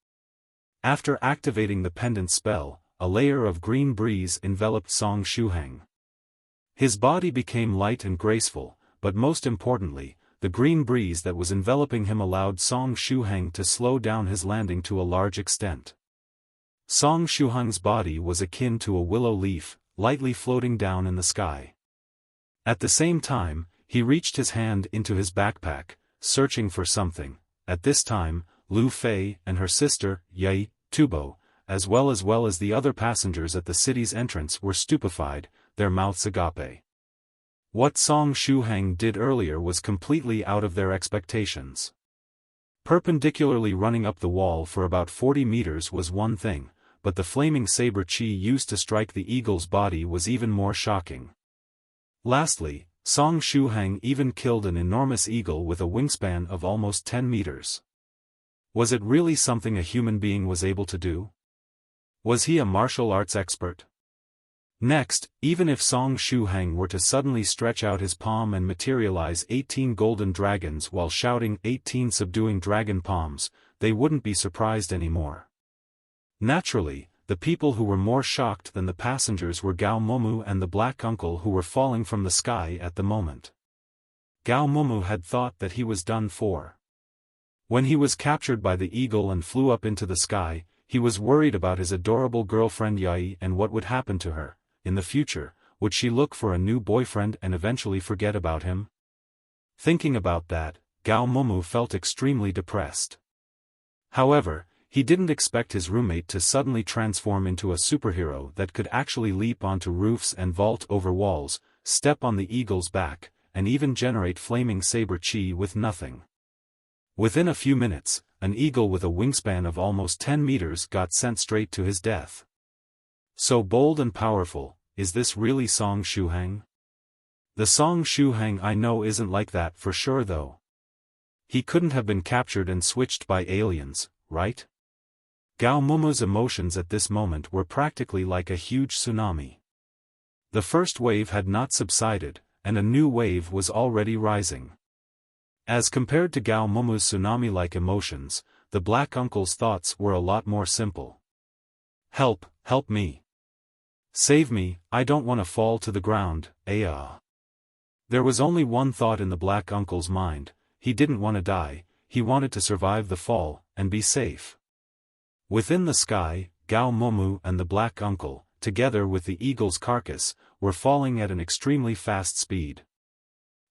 After activating the pendant spell, a layer of green breeze enveloped Song Shuhang. His body became light and graceful, but most importantly, the green breeze that was enveloping him allowed Song Shuhang to slow down his landing to a large extent. Song Shuhang's body was akin to a willow leaf, lightly floating down in the sky. At the same time, he reached his hand into his backpack, searching for something. At this time, Lu Fei and her sister, Ye, Tubo, as well as the other passengers at the city's entrance were stupefied, their mouths agape. What Song Shuhang did earlier was completely out of their expectations. Perpendicularly running up the wall for about 40 meters was one thing, but the flaming saber chi used to strike the eagle's body was even more shocking. Lastly, Song Shuhang even killed an enormous eagle with a wingspan of almost 10 meters. Was it really something a human being was able to do? Was he a martial arts expert? Next, even if Song Shuhang were to suddenly stretch out his palm and materialize 18 golden dragons while shouting 18 subduing dragon palms, they wouldn't be surprised anymore. Naturally, the people who were more shocked than the passengers were Gao Momu and the black uncle who were falling from the sky at the moment. Gao Momu had thought that he was done for. When he was captured by the eagle and flew up into the sky, he was worried about his adorable girlfriend Yai and what would happen to her. In the future, would she look for a new boyfriend and eventually forget about him? Thinking about that, Gao Momu felt extremely depressed. However, he didn't expect his roommate to suddenly transform into a superhero that could actually leap onto roofs and vault over walls, step on the eagle's back, and even generate flaming saber chi with nothing. Within a few minutes, an eagle with a wingspan of almost 10 meters got sent straight to his death. So bold and powerful, is this really Song Shuhang? The Song Shuhang I know isn't like that for sure though. He couldn't have been captured and switched by aliens, right? Gao Mumu's emotions at this moment were practically like a huge tsunami. The first wave had not subsided, and a new wave was already rising. As compared to Gao Mumu's tsunami-like emotions, the black uncle's thoughts were a lot more simple. Help me. Save me, I don't want to fall to the ground, There was only one thought in the black uncle's mind: he didn't want to die, he wanted to survive the fall, and be safe. Within the sky, Gao Momu and the black uncle, together with the eagle's carcass, were falling at an extremely fast speed.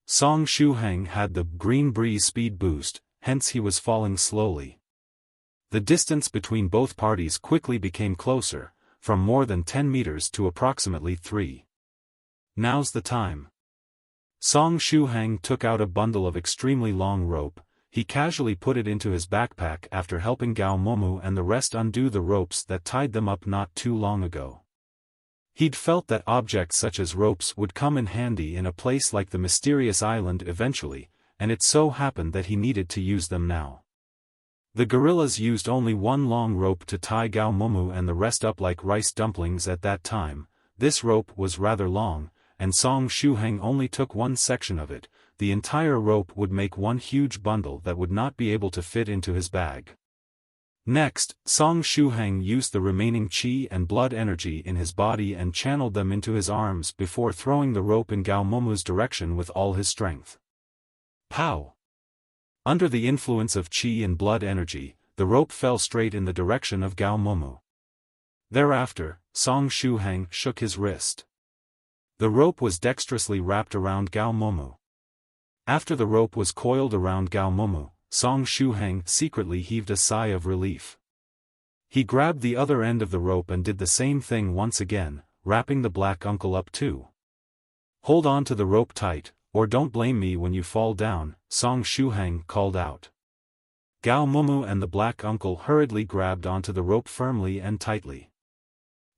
Song Shuhang had the green breeze speed boost, hence he was falling slowly. The distance between both parties quickly became closer, from more than 10 meters to approximately 3. Now's the time. Song Shuhang took out a bundle of extremely long rope. He casually put it into his backpack after helping Gao Momu and the rest undo the ropes that tied them up not too long ago. He'd felt that objects such as ropes would come in handy in a place like the mysterious island eventually, and it so happened that he needed to use them now. The gorillas used only one long rope to tie Gao Momu and the rest up like rice dumplings at that time. This rope was rather long, and Song Shuhang only took one section of it. The entire rope would make one huge bundle that would not be able to fit into his bag. Next, Song Shuhang used the remaining chi and blood energy in his body and channeled them into his arms before throwing the rope in Gao Momu's direction with all his strength. Pow! Under the influence of chi and blood energy, the rope fell straight in the direction of Gao Momu. Thereafter, Song Shuhang shook his wrist. The rope was dexterously wrapped around Gao Momu. After the rope was coiled around Gao Momu, Song Shuhang secretly heaved a sigh of relief. He grabbed the other end of the rope and did the same thing once again, wrapping the black uncle up too. Hold on to the rope tight, or don't blame me when you fall down, Song Shuhang called out. Gao Momu and the black uncle hurriedly grabbed onto the rope firmly and tightly.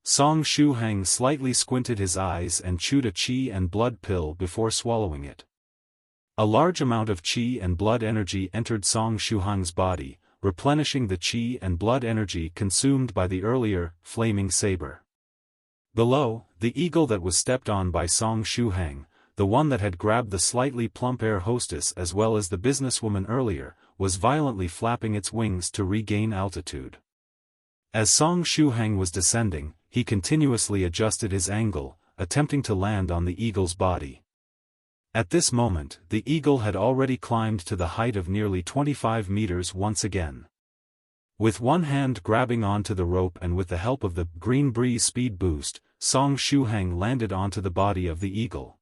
Song Shuhang slightly squinted his eyes and chewed a chi and blood pill before swallowing it. A large amount of chi and blood energy entered Song Shuhang's body, replenishing the chi and blood energy consumed by the earlier, flaming saber. Below, the eagle that was stepped on by Song Shuhang, the one that had grabbed the slightly plump air hostess as well as the businesswoman earlier, was violently flapping its wings to regain altitude. As Song Shuhang was descending, he continuously adjusted his angle, attempting to land on the eagle's body. At this moment, the eagle had already climbed to the height of nearly 25 meters once again. With one hand grabbing onto the rope and with the help of the green breeze speed boost, Song Shuhang landed onto the body of the eagle.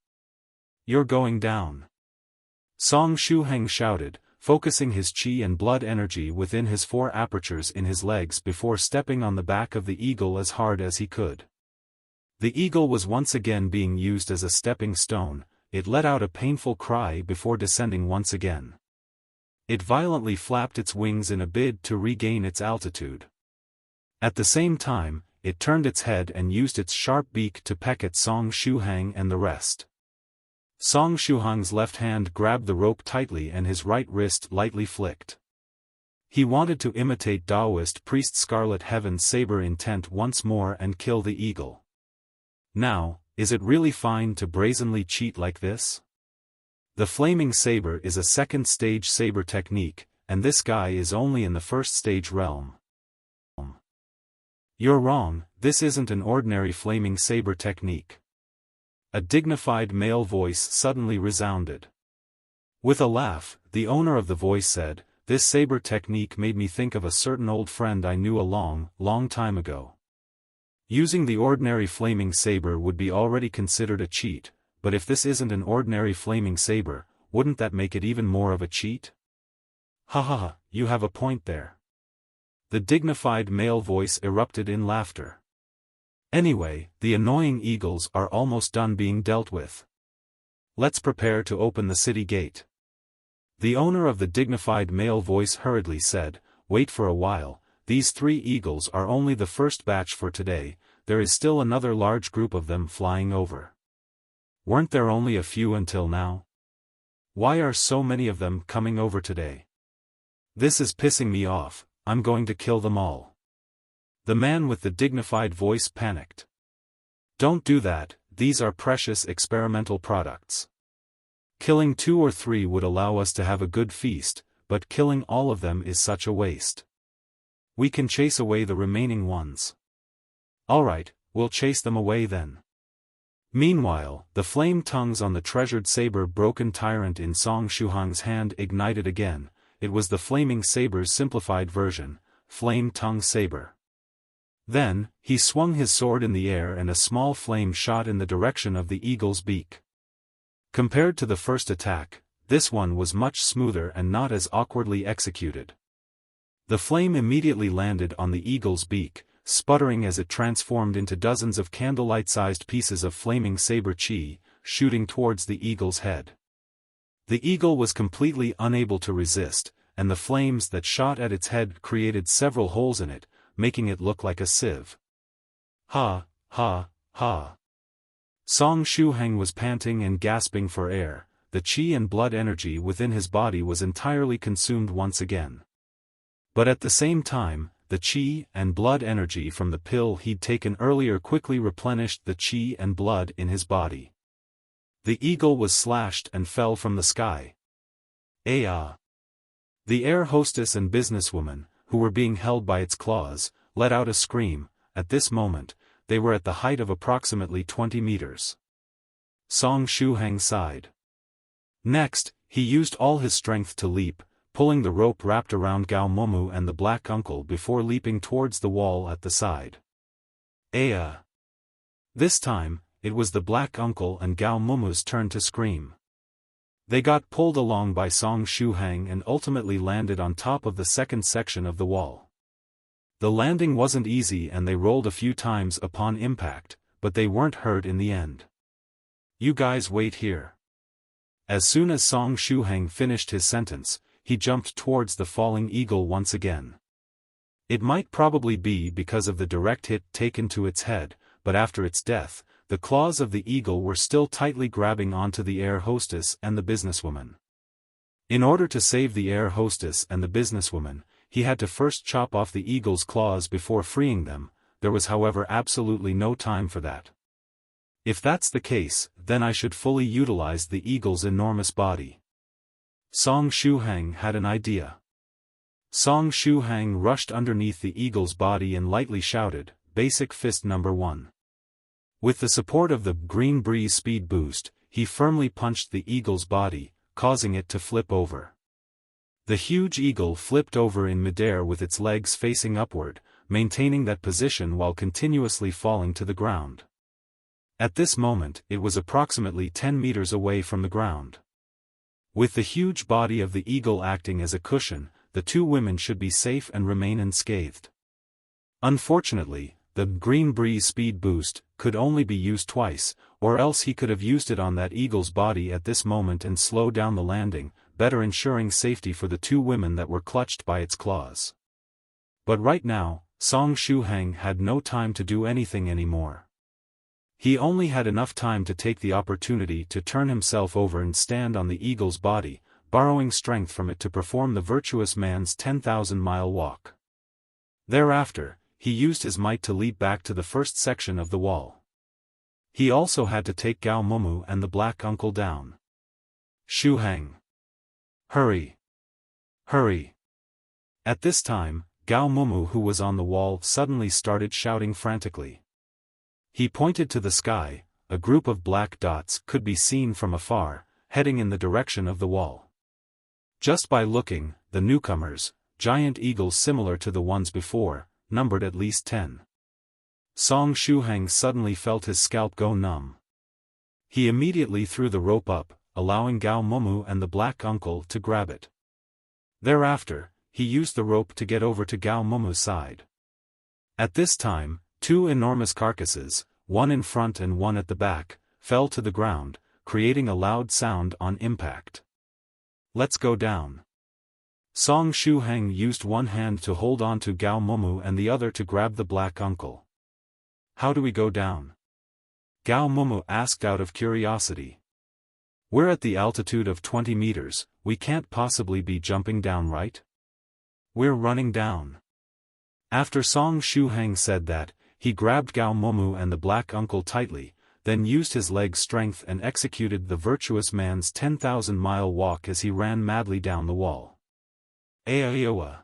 "You're going down," Song Shuhang shouted, focusing his chi and blood energy within his 4 apertures in his legs before stepping on the back of the eagle as hard as he could. The eagle was once again being used as a stepping stone. It let out a painful cry before descending once again. It violently flapped its wings in a bid to regain its altitude. At the same time, it turned its head and used its sharp beak to peck at Song Shuhang and the rest. Song Shuhang's left hand grabbed the rope tightly and his right wrist lightly flicked. He wanted to imitate Daoist priest Scarlet Heaven's saber intent once more and kill the eagle. Now, is it really fine to brazenly cheat like this? The flaming saber is a second stage saber technique, and this guy is only in the first stage realm. You're wrong, this isn't an ordinary flaming saber technique. A dignified male voice suddenly resounded. With a laugh, the owner of the voice said, "This saber technique made me think of a certain old friend I knew a long, long time ago. Using the ordinary flaming saber would be already considered a cheat, but if this isn't an ordinary flaming saber, wouldn't that make it even more of a cheat?" "Ha ha ha, you have a point there." The dignified male voice erupted in laughter. "Anyway, the annoying eagles are almost done being dealt with. Let's prepare to open the city gate." The owner of the dignified male voice hurriedly said, "Wait for a while. These 3 eagles are only the first batch for today, there is still another large group of them flying over. Weren't there only a few until now? Why are so many of them coming over today? This is pissing me off, I'm going to kill them all." The man with the dignified voice panicked. "Don't do that, these are precious experimental products. Killing 2 or 3 would allow us to have a good feast, but killing all of them is such a waste. We can chase away the remaining ones." "Alright, we'll chase them away then." Meanwhile, the flame tongues on the treasured saber broken tyrant in Song Shuhang's hand ignited again. It was the flaming saber's simplified version, flame tongue saber. Then, he swung his sword in the air and a small flame shot in the direction of the eagle's beak. Compared to the first attack, this one was much smoother and not as awkwardly executed. The flame immediately landed on the eagle's beak, sputtering as it transformed into dozens of candlelight-sized pieces of flaming saber chi, shooting towards the eagle's head. The eagle was completely unable to resist, and the flames that shot at its head created several holes in it, making it look like a sieve. "Ha, ha, ha." Song Shuhang was panting and gasping for air, the chi and blood energy within his body was entirely consumed once again. But at the same time, the chi and blood energy from the pill he'd taken earlier quickly replenished the chi and blood in his body. The eagle was slashed and fell from the sky. "Ah!" The air hostess and businesswoman, who were being held by its claws, let out a scream. At this moment, they were at the height of approximately 20 meters. Song Shuhang sighed. Next, he used all his strength to leap, pulling the rope wrapped around Gao Momu and the black uncle before leaping towards the wall at the side. This time, it was the black uncle and Gao Mumu's turn to scream. They got pulled along by Song Shuhang and ultimately landed on top of the second section of the wall. The landing wasn't easy and they rolled a few times upon impact, but they weren't hurt in the end. "You guys wait here." As soon as Song Shuhang finished his sentence, he jumped towards the falling eagle once again. It might probably be because of the direct hit taken to its head, but after its death, the claws of the eagle were still tightly grabbing onto the air hostess and the businesswoman. In order to save the air hostess and the businesswoman, he had to first chop off the eagle's claws before freeing them. There was however absolutely no time for that. If that's the case, then I should fully utilize the eagle's enormous body. Song Shuhang had an idea. Song Shuhang rushed underneath the eagle's body and lightly shouted, "Basic fist number 1." With the support of the green breeze speed boost, he firmly punched the eagle's body, causing it to flip over. The huge eagle flipped over in midair with its legs facing upward, maintaining that position while continuously falling to the ground. At this moment, it was approximately 10 meters away from the ground. With the huge body of the eagle acting as a cushion, the two women should be safe and remain unscathed. Unfortunately, the green breeze speed boost could only be used twice, or else he could have used it on that eagle's body at this moment and slow down the landing, better ensuring safety for the two women that were clutched by its claws. But right now, Song Shuhang had no time to do anything anymore. He only had enough time to take the opportunity to turn himself over and stand on the eagle's body, borrowing strength from it to perform the virtuous man's 10,000-mile walk. Thereafter, he used his might to leap back to the first section of the wall. He also had to take Gao Mumu and the black uncle down. Shuhang! Hurry! Hurry! At this time, Gao Mumu, who was on the wall, suddenly started shouting frantically. He pointed to the sky. A group of black dots could be seen from afar, heading in the direction of the wall. Just by looking, the newcomers, giant eagles similar to the ones before, numbered at least 10. Song Shuhang suddenly felt his scalp go numb. He immediately threw the rope up, allowing Gao Mumu and the black uncle to grab it. Thereafter, he used the rope to get over to Gao Mumu's side. At this time, two enormous carcasses, one in front and one at the back, fell to the ground, creating a loud sound on impact. "Let's go down." Song Shuhang used one hand to hold on to Gao Mumu and the other to grab the black uncle. "How do we go down?" Gao Mumu asked out of curiosity. "We're at the altitude of 20 meters, we can't possibly be jumping down, right? We're running down." After Song Shuhang said that, he grabbed Gao Mumu and the black uncle tightly, then used his leg strength and executed the virtuous man's 10,000-mile walk as he ran madly down the wall. "Aiowa!"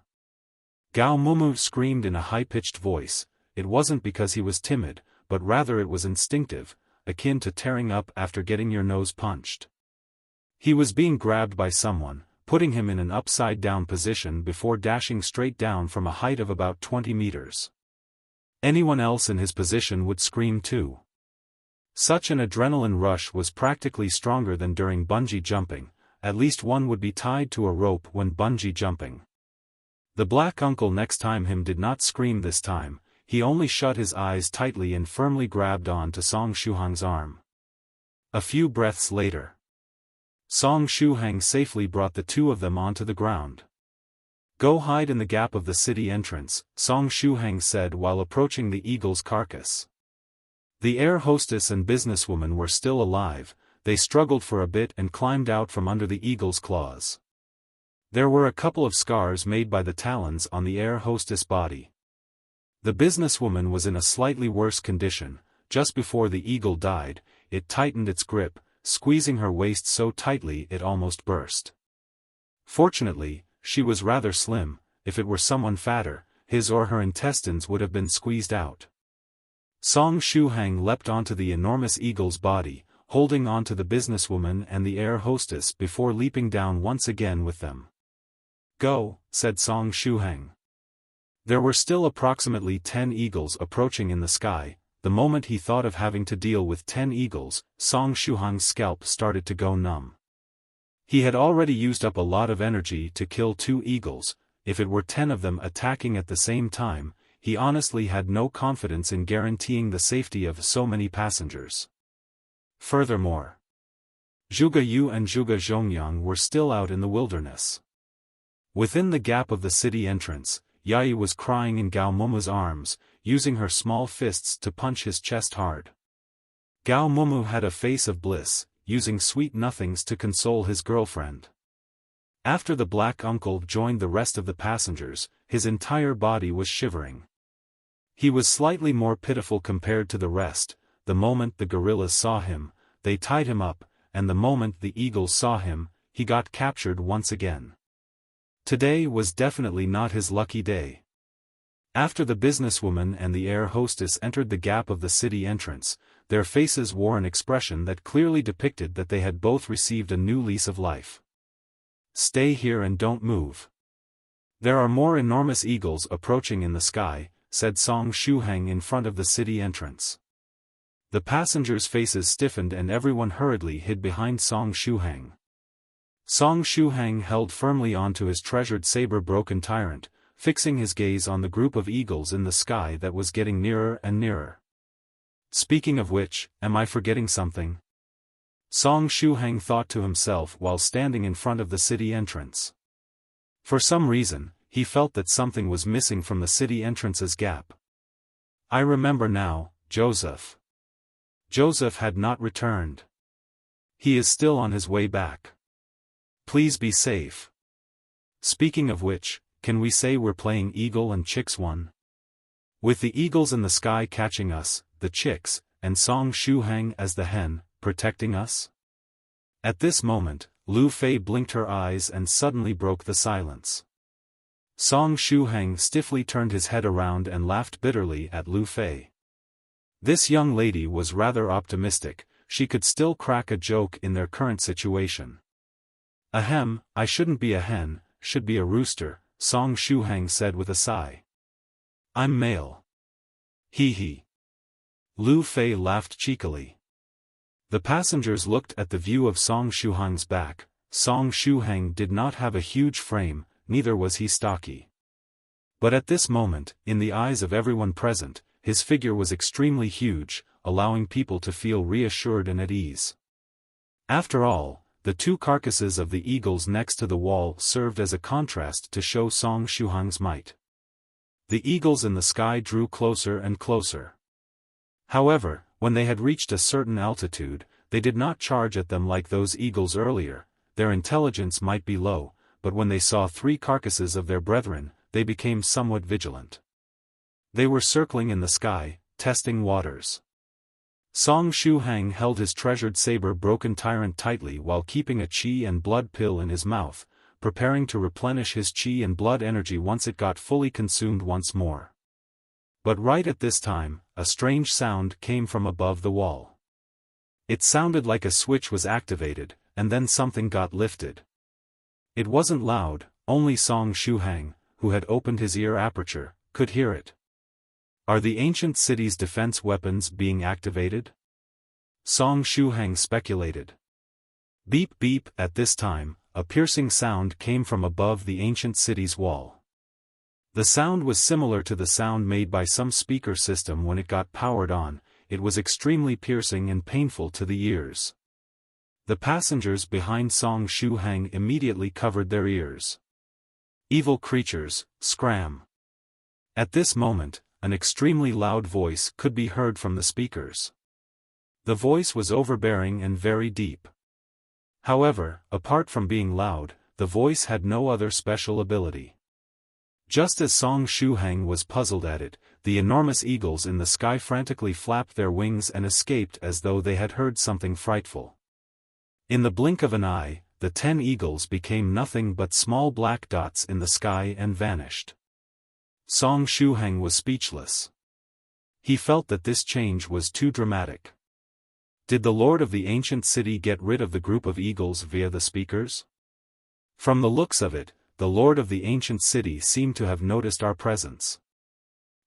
Gao Mumu screamed in a high-pitched voice. It wasn't because he was timid, but rather it was instinctive, akin to tearing up after getting your nose punched. He was being grabbed by someone, putting him in an upside-down position before dashing straight down from a height of about 20 meters. Anyone else in his position would scream too. Such an adrenaline rush was practically stronger than during bungee jumping. At least one would be tied to a rope when bungee jumping. The black uncle next time him did not scream this time, he only shut his eyes tightly and firmly grabbed on to Song Shuhang's arm. A few breaths later, Song Shuhang safely brought the two of them onto the ground. "Go hide in the gap of the city entrance," Song Shuhang said while approaching the eagle's carcass. The air hostess and businesswoman were still alive. They struggled for a bit and climbed out from under the eagle's claws. There were a couple of scars made by the talons on the air hostess body. The businesswoman was in a slightly worse condition. Just before the eagle died, it tightened its grip, squeezing her waist so tightly it almost burst. Fortunately, she was rather slim. If it were someone fatter, his or her intestines would have been squeezed out. Song Shuhang leapt onto the enormous eagle's body, holding on to the businesswoman and the air hostess before leaping down once again with them. "Go," said Song Shuhang. There were still approximately 10 eagles approaching in the sky. The moment he thought of having to deal with 10 eagles, Song Shuhang's scalp started to go numb. He had already used up a lot of energy to kill 2 eagles. If it were 10 of them attacking at the same time, he honestly had no confidence in guaranteeing the safety of so many passengers. Furthermore, Zhuge Yue and Zhuge Zhongyang were still out in the wilderness. Within the gap of the city entrance, Yai was crying in Gao Mumu's arms, using her small fists to punch his chest hard. Gao Mumu had a face of bliss, using sweet nothings to console his girlfriend. After the black uncle joined the rest of the passengers, his entire body was shivering. He was slightly more pitiful compared to the rest. The moment the gorillas saw him, they tied him up, and the moment the eagles saw him, he got captured once again. Today was definitely not his lucky day. After the businesswoman and the air hostess entered the gap of the city entrance, their faces wore an expression that clearly depicted that they had both received a new lease of life. "Stay here and don't move. There are more enormous eagles approaching in the sky," said Song Shuhang in front of the city entrance. The passengers' faces stiffened and everyone hurriedly hid behind Song Shuhang. Song Shuhang held firmly onto his treasured saber broken tyrant, fixing his gaze on the group of eagles in the sky that was getting nearer and nearer. "Speaking of which, am I forgetting something?" Song Shuhang thought to himself while standing in front of the city entrance. For some reason, he felt that something was missing from the city entrance's gap. "I remember now, Joseph." Joseph had not returned. He is still on his way back. Please be safe. Speaking of which, can we say we're playing Eagle and Chicks 1? With the eagles in the sky catching us, the chicks, and Song Shuhang as the hen, protecting us? At this moment, Lu Fei blinked her eyes and suddenly broke the silence. Song Shuhang stiffly turned his head around and laughed bitterly at Lu Fei. This young lady was rather optimistic. She could still crack a joke in their current situation. "Ahem, I shouldn't be a hen, should be a rooster," Song Shuhang said with a sigh. "I'm male." "Hee hee." Lu Fei laughed cheekily. The passengers looked at the view of Song Shuhang's back. Song Shuhang did not have a huge frame, neither was he stocky. But at this moment, in the eyes of everyone present, his figure was extremely huge, allowing people to feel reassured and at ease. After all, the two carcasses of the eagles next to the wall served as a contrast to show Song Shuhang's might. The eagles in the sky drew closer and closer. However, when they had reached a certain altitude, they did not charge at them like those eagles earlier. Their intelligence might be low, but when they saw three carcasses of their brethren, they became somewhat vigilant. They were circling in the sky, testing waters. Song Shuhang held his treasured saber broken tyrant tightly while keeping a qi and blood pill in his mouth, preparing to replenish his qi and blood energy once it got fully consumed once more. But right at this time, a strange sound came from above the wall. It sounded like a switch was activated, and then something got lifted. It wasn't loud, only Song Shuhang, who had opened his ear aperture, could hear it. "Are the ancient city's defense weapons being activated?" Song Shuhang speculated. Beep beep. At this time, a piercing sound came from above the ancient city's wall. The sound was similar to the sound made by some speaker system when it got powered on. It was extremely piercing and painful to the ears. The passengers behind Song Shuhang immediately covered their ears. "Evil creatures, scram." At this moment, an extremely loud voice could be heard from the speakers. The voice was overbearing and very deep. However, apart from being loud, the voice had no other special ability. Just as Song Shuhang was puzzled at it, the enormous eagles in the sky frantically flapped their wings and escaped as though they had heard something frightful. In the blink of an eye, the 10 eagles became nothing but small black dots in the sky and vanished. Song Shuhang was speechless. He felt that this change was too dramatic. Did the Lord of the ancient city get rid of the group of eagles via the speakers? From the looks of it, the Lord of the ancient city seemed to have noticed our presence.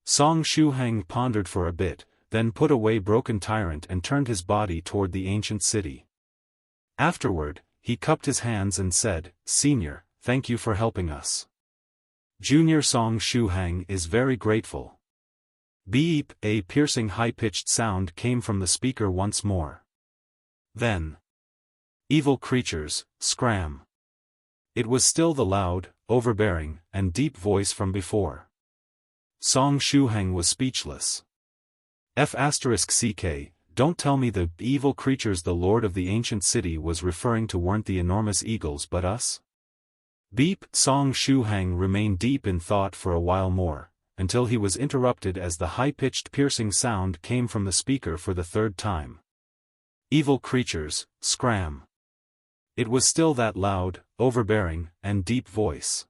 Song Shuhang pondered for a bit, then put away Broken Tyrant and turned his body toward the ancient city. Afterward, he cupped his hands and said, "Senior, thank you for helping us. Junior Song Shuhang is very grateful." Beep, a piercing high-pitched sound came from the speaker once more. Then, "Evil creatures, scram." It was still the loud, overbearing, and deep voice from before. Song Shuhang was speechless. *CK, don't tell me the evil creatures the Lord of the ancient city was referring to weren't the enormous eagles but us? Beep! Song Shuhang remained deep in thought for a while more, until he was interrupted as the high-pitched piercing sound came from the speaker for the third time. Evil creatures, scram. It was still that loud, overbearing, and deep voice.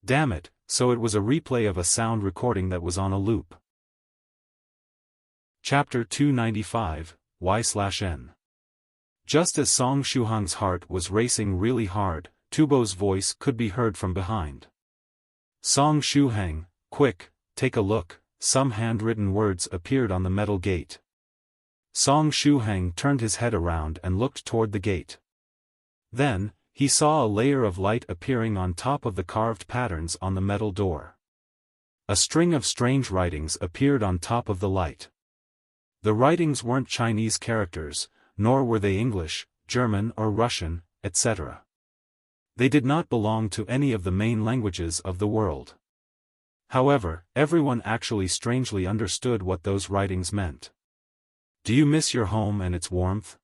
Damn it, so it was a replay of a sound recording that was on a loop. Chapter 295, Y/N. Just as Song Shuhang's heart was racing really hard, Tubo's voice could be heard from behind. Song Shuhang, quick, take a look, some handwritten words appeared on the metal gate. Song Shuhang turned his head around and looked toward the gate. Then, he saw a layer of light appearing on top of the carved patterns on the metal door. A string of strange writings appeared on top of the light. The writings weren't Chinese characters, nor were they English, German or Russian, etc. They did not belong to any of the main languages of the world. However, everyone actually strangely understood what those writings meant. Do you miss your home and its warmth?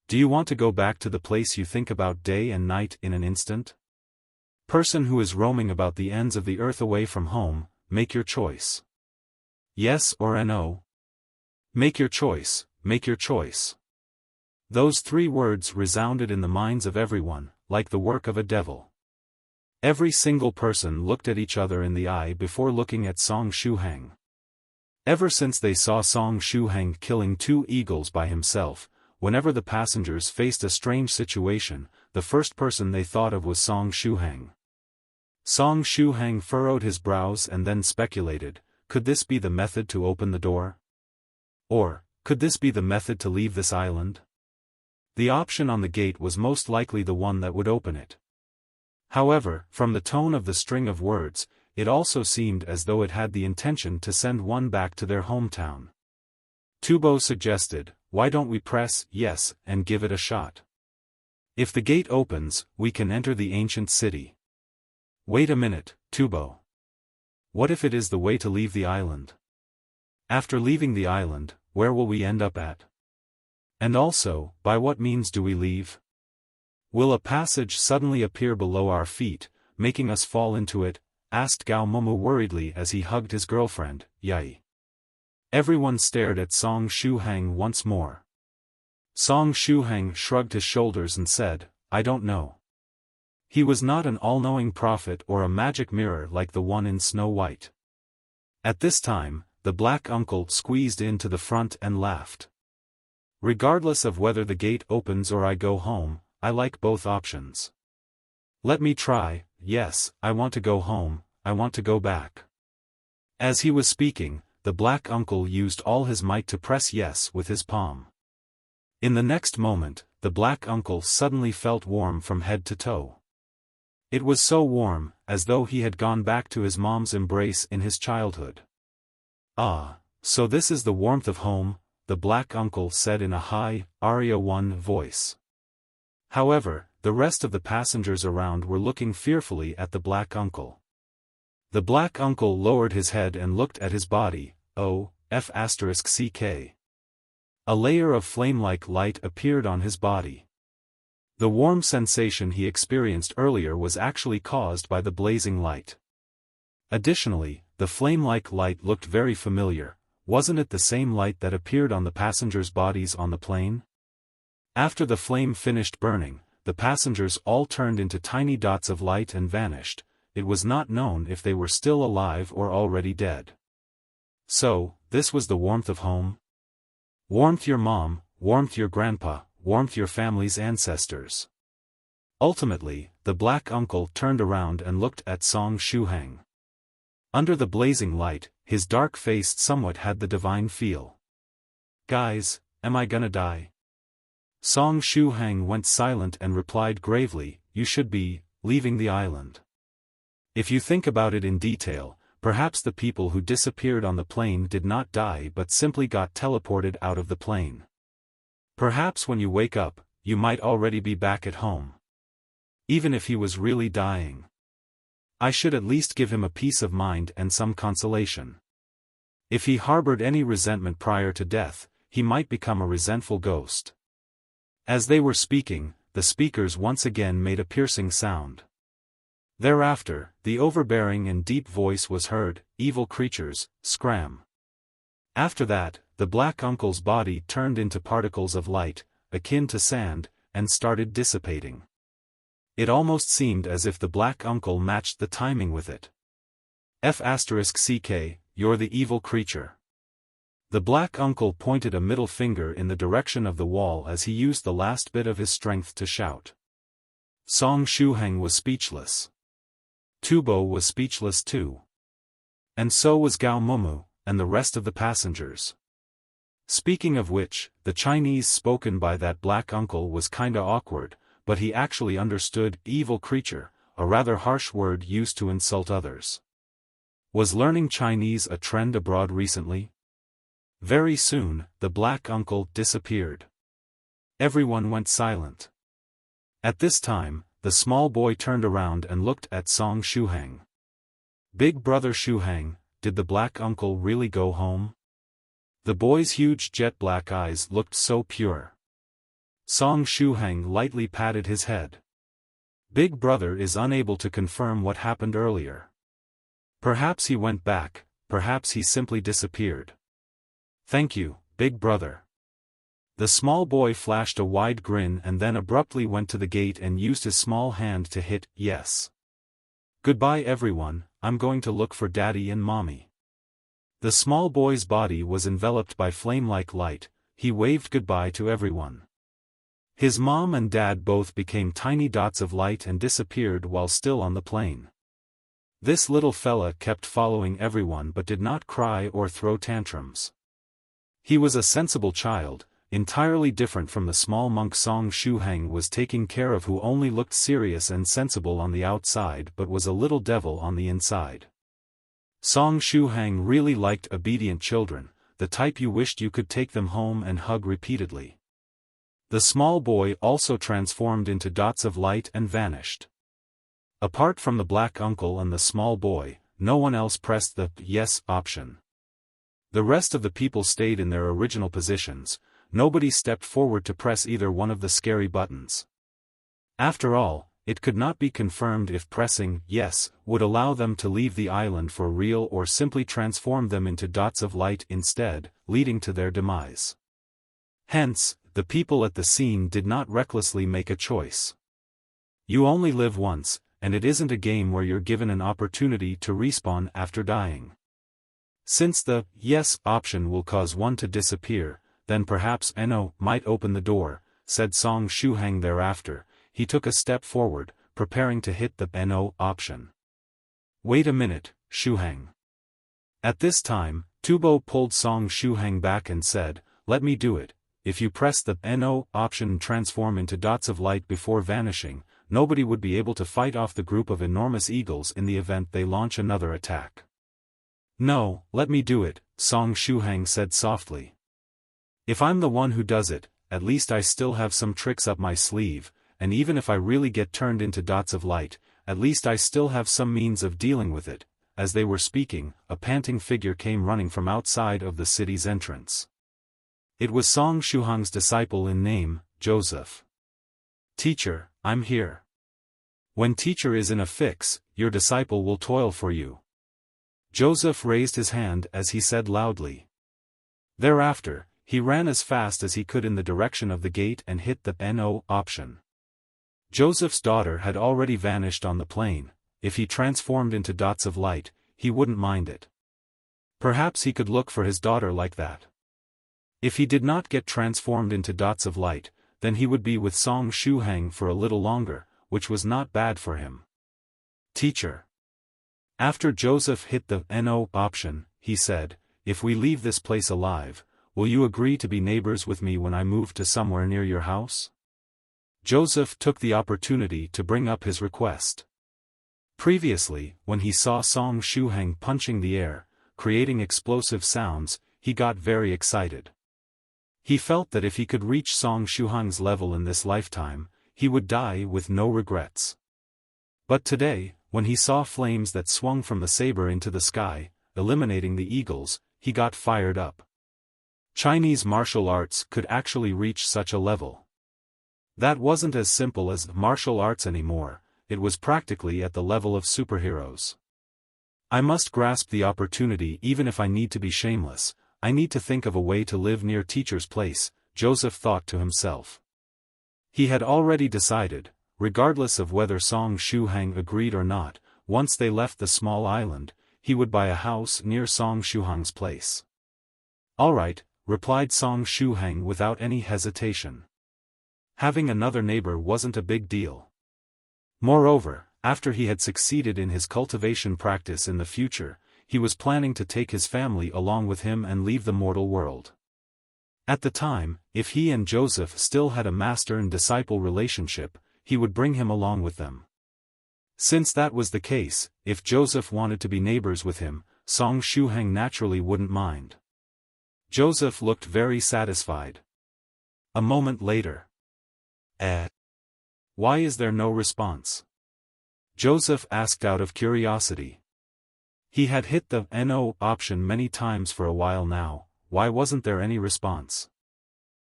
Do you want to go back to the place you think about day and night in an instant? Person who is roaming about the ends of the earth away from home, make your choice. Yes or no? Make your choice, make your choice. Those three words resounded in the minds of everyone, like the work of a devil. Every single person looked at each other in the eye before looking at Song Shuhang. Ever since they saw Song Shuhang killing 2 eagles by himself, whenever the passengers faced a strange situation, the first person they thought of was Song Shuhang. Song Shuhang furrowed his brows and then speculated, could this be the method to open the door? Or, could this be the method to leave this island? The option on the gate was most likely the one that would open it. However, from the tone of the string of words, it also seemed as though it had the intention to send one back to their hometown. Tubo suggested, why don't we press yes and give it a shot? If the gate opens, we can enter the ancient city. Wait a minute, Tubo. What if it is the way to leave the island? After leaving the island, where will we end up at? And also, by what means do we leave? Will a passage suddenly appear below our feet, making us fall into it? Asked Gao Momo worriedly as he hugged his girlfriend, Yai. Everyone stared at Song Shuhang once more. Song Shuhang shrugged his shoulders and said, I don't know. He was not an all-knowing prophet or a magic mirror like the one in Snow White. At this time, the black uncle squeezed in to the front and laughed. Regardless of whether the gate opens or I go home, I like both options. Let me try. Yes, I want to go home, I want to go back. As he was speaking, the black uncle used all his might to press yes with his palm. In the next moment, the black uncle suddenly felt warm from head to toe. It was so warm, as though he had gone back to his mom's embrace in his childhood. Ah, so this is the warmth of home, the black uncle said in a high, Aria 1 voice. However, the rest of the passengers around were looking fearfully at the black uncle. The black uncle lowered his head and looked at his body, F***ck. A layer of flame-like light appeared on his body. The warm sensation he experienced earlier was actually caused by the blazing light. Additionally, the flame-like light looked very familiar. Wasn't it the same light that appeared on the passengers' bodies on the plane? After the flame finished burning, the passengers all turned into tiny dots of light and vanished. It was not known if they were still alive or already dead. So, this was the warmth of home? Warmth your mom, warmth your grandpa, warmth your family's ancestors. Ultimately, the black uncle turned around and looked at Song Shuhang. Under the blazing light, his dark face somewhat had the divine feel. Guys, am I gonna die? Song Shuhang went silent and replied gravely, you should be leaving the island. If you think about it in detail, perhaps the people who disappeared on the plane did not die but simply got teleported out of the plane. Perhaps when you wake up, you might already be back at home. Even if he was really dying. I should at least give him a peace of mind and some consolation. If he harbored any resentment prior to death, he might become a resentful ghost. As they were speaking, the speakers once again made a piercing sound. Thereafter, the overbearing and deep voice was heard, "Evil creatures, scram." After that, the black uncle's body turned into particles of light, akin to sand, and started dissipating. It almost seemed as if the black uncle matched the timing with it. F***ck, you're the evil creature. The black uncle pointed a middle finger in the direction of the wall as he used the last bit of his strength to shout. Song Shuhang was speechless. Tubo was speechless too. And so was Gao Momu, and the rest of the passengers. Speaking of which, the Chinese spoken by that black uncle was kinda awkward, but he actually understood "evil creature," a rather harsh word used to insult others. Was learning Chinese a trend abroad recently? Very soon, the black uncle disappeared. Everyone went silent. At this time, the small boy turned around and looked at Song Shuhang. Big brother Shuhang, did the black uncle really go home? The boy's huge jet-black eyes looked so pure. Song Shuhang lightly patted his head. Big brother is unable to confirm what happened earlier. Perhaps he went back, perhaps he simply disappeared. Thank you, big brother. The small boy flashed a wide grin and then abruptly went to the gate and used his small hand to hit yes. Goodbye everyone, I'm going to look for daddy and mommy. The small boy's body was enveloped by flame-like light, he waved goodbye to everyone. His mom and dad both became tiny dots of light and disappeared while still on the plane. This little fella kept following everyone but did not cry or throw tantrums. He was a sensible child, entirely different from the small monk Song Shuhang was taking care of, who only looked serious and sensible on the outside but was a little devil on the inside. Song Shuhang really liked obedient children, the type you wished you could take them home and hug repeatedly. The small boy also transformed into dots of light and vanished. Apart from the black uncle and the small boy, no one else pressed the yes option. The rest of the people stayed in their original positions, nobody stepped forward to press either one of the scary buttons. After all, it could not be confirmed if pressing yes would allow them to leave the island for real or simply transform them into dots of light instead, leading to their demise. Hence, the people at the scene did not recklessly make a choice. You only live once, and it isn't a game where you're given an opportunity to respawn after dying. Since the yes option will cause one to disappear, then perhaps No might open the door, said Song Shuhang. Thereafter, he took a step forward, preparing to hit the No option. Wait a minute, Shuhang. At this time, Tubo pulled Song Shuhang back and said, let me do it. If you press the No option and transform into dots of light before vanishing, nobody would be able to fight off the group of enormous eagles in the event they launch another attack. No, let me do it, Song Shuhang said softly. If I'm the one who does it, at least I still have some tricks up my sleeve, and even if I really get turned into dots of light, at least I still have some means of dealing with it. As they were speaking, a panting figure came running from outside of the city's entrance. It was Song Shuhang's disciple in name, Joseph. Teacher, I'm here. When teacher is in a fix, your disciple will toil for you. Joseph raised his hand as he said loudly. Thereafter, he ran as fast as he could in the direction of the gate and hit the No option. Joseph's daughter had already vanished on the plane. If he transformed into dots of light, he wouldn't mind it. Perhaps he could look for his daughter like that. If he did not get transformed into dots of light, then he would be with Song Shuhang for a little longer, which was not bad for him. Teacher. After Joseph hit the No option, he said, if we leave this place alive, will you agree to be neighbors with me when I move to somewhere near your house? Joseph took the opportunity to bring up his request. Previously, when he saw Song Shuhang punching the air, creating explosive sounds, he got very excited. He felt that if he could reach Song Shuhang's level in this lifetime, he would die with no regrets. But today, when he saw flames that swung from the saber into the sky, eliminating the eagles, he got fired up. Chinese martial arts could actually reach such a level. That wasn't as simple as martial arts anymore, it was practically at the level of superheroes. I must grasp the opportunity even if I need to be shameless. I need to think of a way to live near teacher's place, Joseph thought to himself. He had already decided, regardless of whether Song Shuhang agreed or not, once they left the small island, he would buy a house near Song Shuhang's place. All right, replied Song Shuhang without any hesitation. Having another neighbor wasn't a big deal. Moreover, after he had succeeded in his cultivation practice in the future, he was planning to take his family along with him and leave the mortal world. At the time, if he and Joseph still had a master and disciple relationship, he would bring him along with them. Since that was the case, if Joseph wanted to be neighbors with him, Song Shuhang naturally wouldn't mind. Joseph looked very satisfied. A moment later. Why is there no response? Joseph asked out of curiosity. He had hit the "no" option many times for a while now. Why wasn't there any response?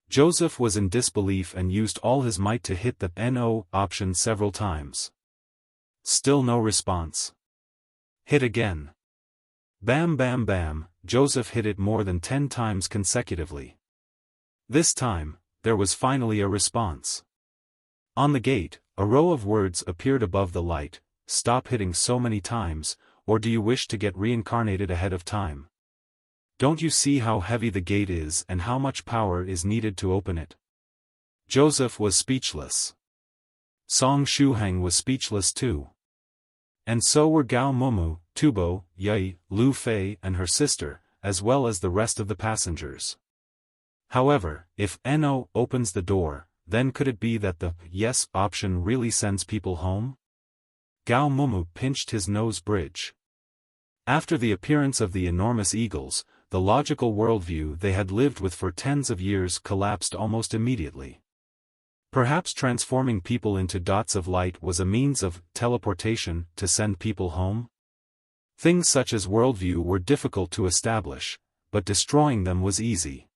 Joseph was in disbelief and used all his might to hit the "no" option several times. Still no response. Hit again. Bam bam bam, Joseph hit it more than 10 times consecutively. This time, there was finally a response. On the gate, a row of words appeared above the light: "Stop hitting so many times, or do you wish to get reincarnated ahead of time? Don't you see how heavy the gate is and how much power is needed to open it?" Joseph was speechless. Song Shuhang was speechless too. And so were Gao Mumu, Tubo, Yai, Lu Fei and her sister, as well as the rest of the passengers. However, if "no" opens the door, then could it be that the "yes" option really sends people home? Gao Mumu pinched his nose bridge. After the appearance of the enormous eagles, the logical worldview they had lived with for tens of years collapsed almost immediately. Perhaps transforming people into dots of light was a means of teleportation to send people home? Things such as worldview were difficult to establish, but destroying them was easy.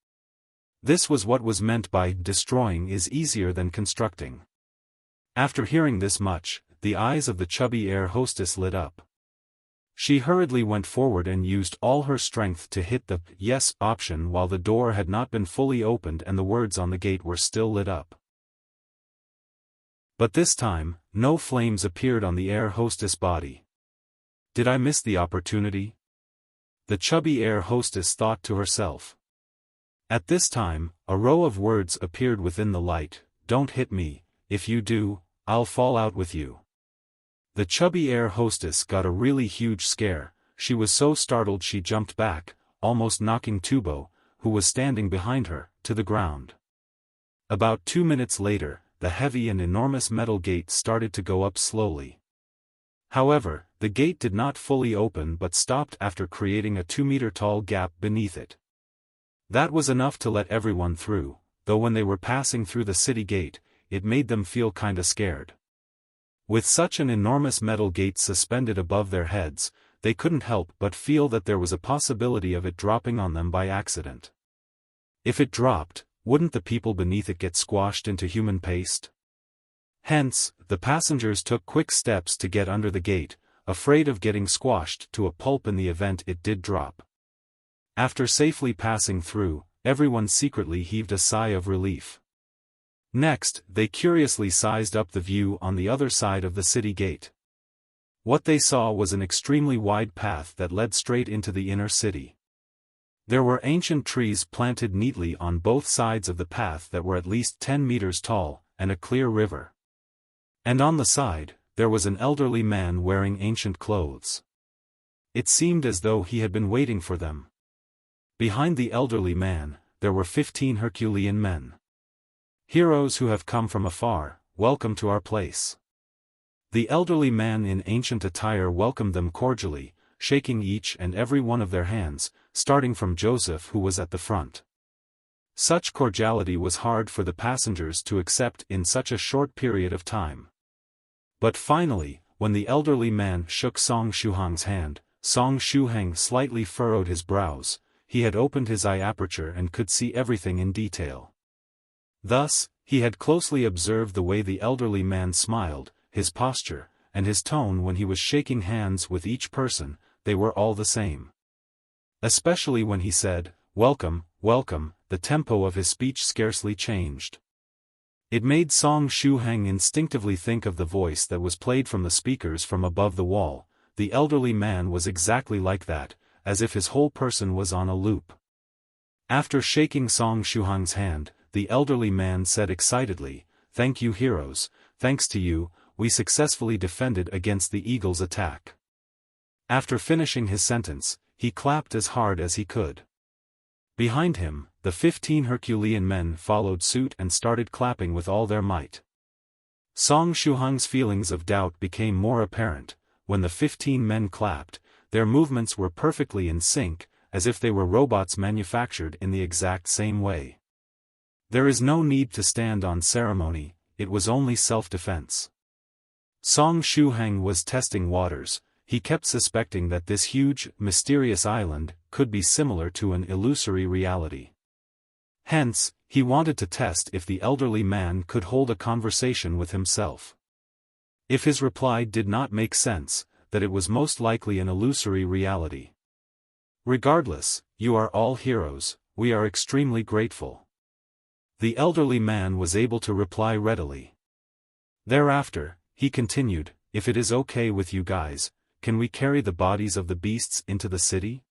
This was what was meant by "destroying is easier than constructing." After hearing this much, the eyes of the chubby air hostess lit up. She hurriedly went forward and used all her strength to hit the "yes" option while the door had not been fully opened and the words on the gate were still lit up. But this time, no flames appeared on the air hostess body. Did I miss the opportunity? The chubby air hostess thought to herself. At this time, a row of words appeared within the light: "Don't hit me, if you do, I'll fall out with you." The chubby air hostess got a really huge scare. She was so startled she jumped back, almost knocking Tubo, who was standing behind her, to the ground. About 2 minutes later, the heavy and enormous metal gate started to go up slowly. However, the gate did not fully open but stopped after creating a 2-meter-tall gap beneath it. That was enough to let everyone through, though when they were passing through the city gate, it made them feel kinda scared. With such an enormous metal gate suspended above their heads, they couldn't help but feel that there was a possibility of it dropping on them by accident. If it dropped, wouldn't the people beneath it get squashed into human paste? Hence, the passengers took quick steps to get under the gate, afraid of getting squashed to a pulp in the event it did drop. After safely passing through, everyone secretly heaved a sigh of relief. Next, they curiously sized up the view on the other side of the city gate. What they saw was an extremely wide path that led straight into the inner city. There were ancient trees planted neatly on both sides of the path that were at least 10 meters tall, and a clear river. And on the side, there was an elderly man wearing ancient clothes. It seemed as though he had been waiting for them. Behind the elderly man, there were 15 Herculean men. "Heroes who have come from afar, welcome to our place." The elderly man in ancient attire welcomed them cordially, shaking each and every one of their hands, starting from Joseph who was at the front. Such cordiality was hard for the passengers to accept in such a short period of time. But finally, when the elderly man shook Song Shuhang's hand, Song Shuhang slightly furrowed his brows. He had opened his eye aperture and could see everything in detail. Thus, he had closely observed the way the elderly man smiled, his posture, and his tone when he was shaking hands with each person, they were all the same. Especially when he said, "Welcome, welcome," the tempo of his speech scarcely changed. It made Song Shuhang instinctively think of the voice that was played from the speakers from above the wall. The elderly man was exactly like that, as if his whole person was on a loop. After shaking Song Shuhang's hand, the elderly man said excitedly, "Thank you, heroes, thanks to you, we successfully defended against the eagle's attack." After finishing his sentence, he clapped as hard as he could. Behind him, the 15 Herculean men followed suit and started clapping with all their might. Song Shuhang's feelings of doubt became more apparent. When the 15 men clapped, their movements were perfectly in sync, as if they were robots manufactured in the exact same way. There is no need to stand on ceremony, it was only self-defense. Song Shuhang was testing waters. He kept suspecting that this huge, mysterious island could be similar to an illusory reality. Hence, he wanted to test if the elderly man could hold a conversation with himself. If his reply did not make sense, that it was most likely an illusory reality. "Regardless, you are all heroes, we are extremely grateful." The elderly man was able to reply readily. Thereafter, he continued, "If it is okay with you guys, can we carry the bodies of the beasts into the city?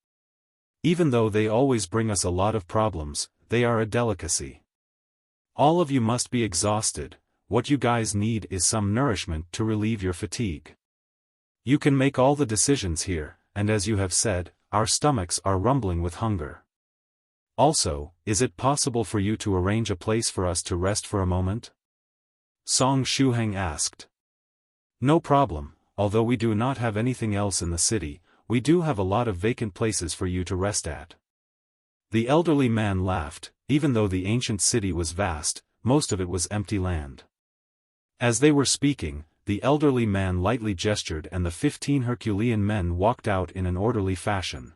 Even though they always bring us a lot of problems, they are a delicacy. All of you must be exhausted, what you guys need is some nourishment to relieve your fatigue. You can make all the decisions here, and as you have said, our stomachs are rumbling with hunger. Also, is it possible for you to arrange a place for us to rest for a moment?" Song Shuhang asked. "No problem. Although we do not have anything else in the city, we do have a lot of vacant places for you to rest at." The elderly man laughed. Even though the ancient city was vast, most of it was empty land. As they were speaking, the elderly man lightly gestured and the 15 Herculean men walked out in an orderly fashion.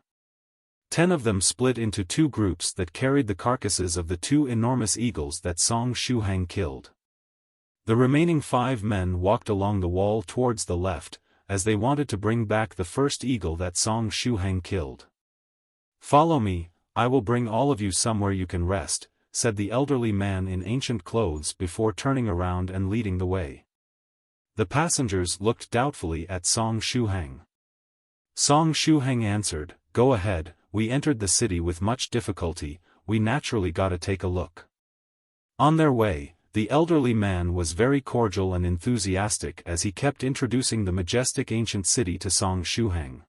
10 of them split into 2 groups that carried the carcasses of the 2 enormous eagles that Song Shuhang killed. The remaining 5 men walked along the wall towards the left, as they wanted to bring back the first eagle that Song Shuhang killed. "Follow me, I will bring all of you somewhere you can rest," said the elderly man in ancient clothes before turning around and leading the way. The passengers looked doubtfully at Song Shuhang. Song Shuhang answered, "Go ahead, we entered the city with much difficulty, we naturally gotta take a look." On their way, the elderly man was very cordial and enthusiastic as he kept introducing the majestic ancient city to Song Shuhang.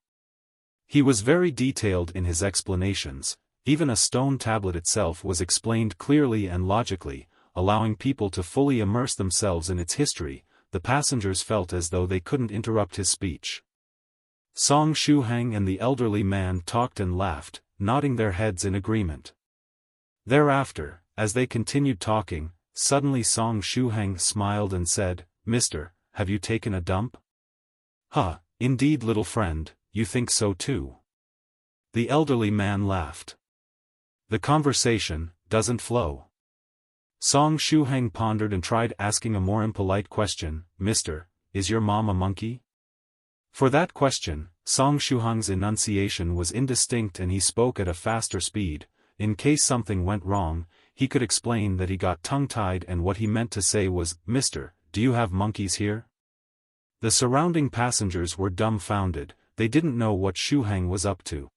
He was very detailed in his explanations, even a stone tablet itself was explained clearly and logically, allowing people to fully immerse themselves in its history. The passengers felt as though they couldn't interrupt his speech. Song Shuhang and the elderly man talked and laughed, nodding their heads in agreement. Thereafter, as they continued talking, suddenly Song Shuhang smiled and said, "Mister, have you taken a dump?" "Huh, indeed little friend, you think so too?" The elderly man laughed. "The conversation doesn't flow." Song Shuhang pondered and tried asking a more impolite question, "Mister, is your mom a monkey?" For that question, Song Shuhang's enunciation was indistinct and he spoke at a faster speed. In case something went wrong, he could explain that he got tongue-tied and what he meant to say was, "Mister, do you have monkeys here?" The surrounding passengers were dumbfounded, they didn't know what Shuhang was up to.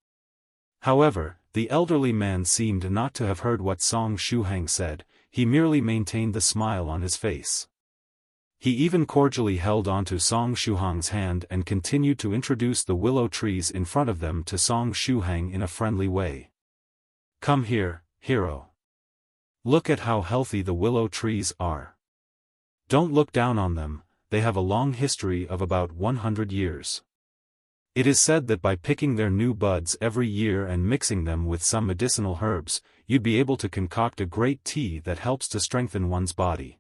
However, the elderly man seemed not to have heard what Song Shuhang said, he merely maintained the smile on his face. He even cordially held onto Song Shuhang's hand and continued to introduce the willow trees in front of them to Song Shuhang in a friendly way. "Come here, hero. Look at how healthy the willow trees are. Don't look down on them, they have a long history of about 100 years. It is said that by picking their new buds every year and mixing them with some medicinal herbs, you'd be able to concoct a great tea that helps to strengthen one's body."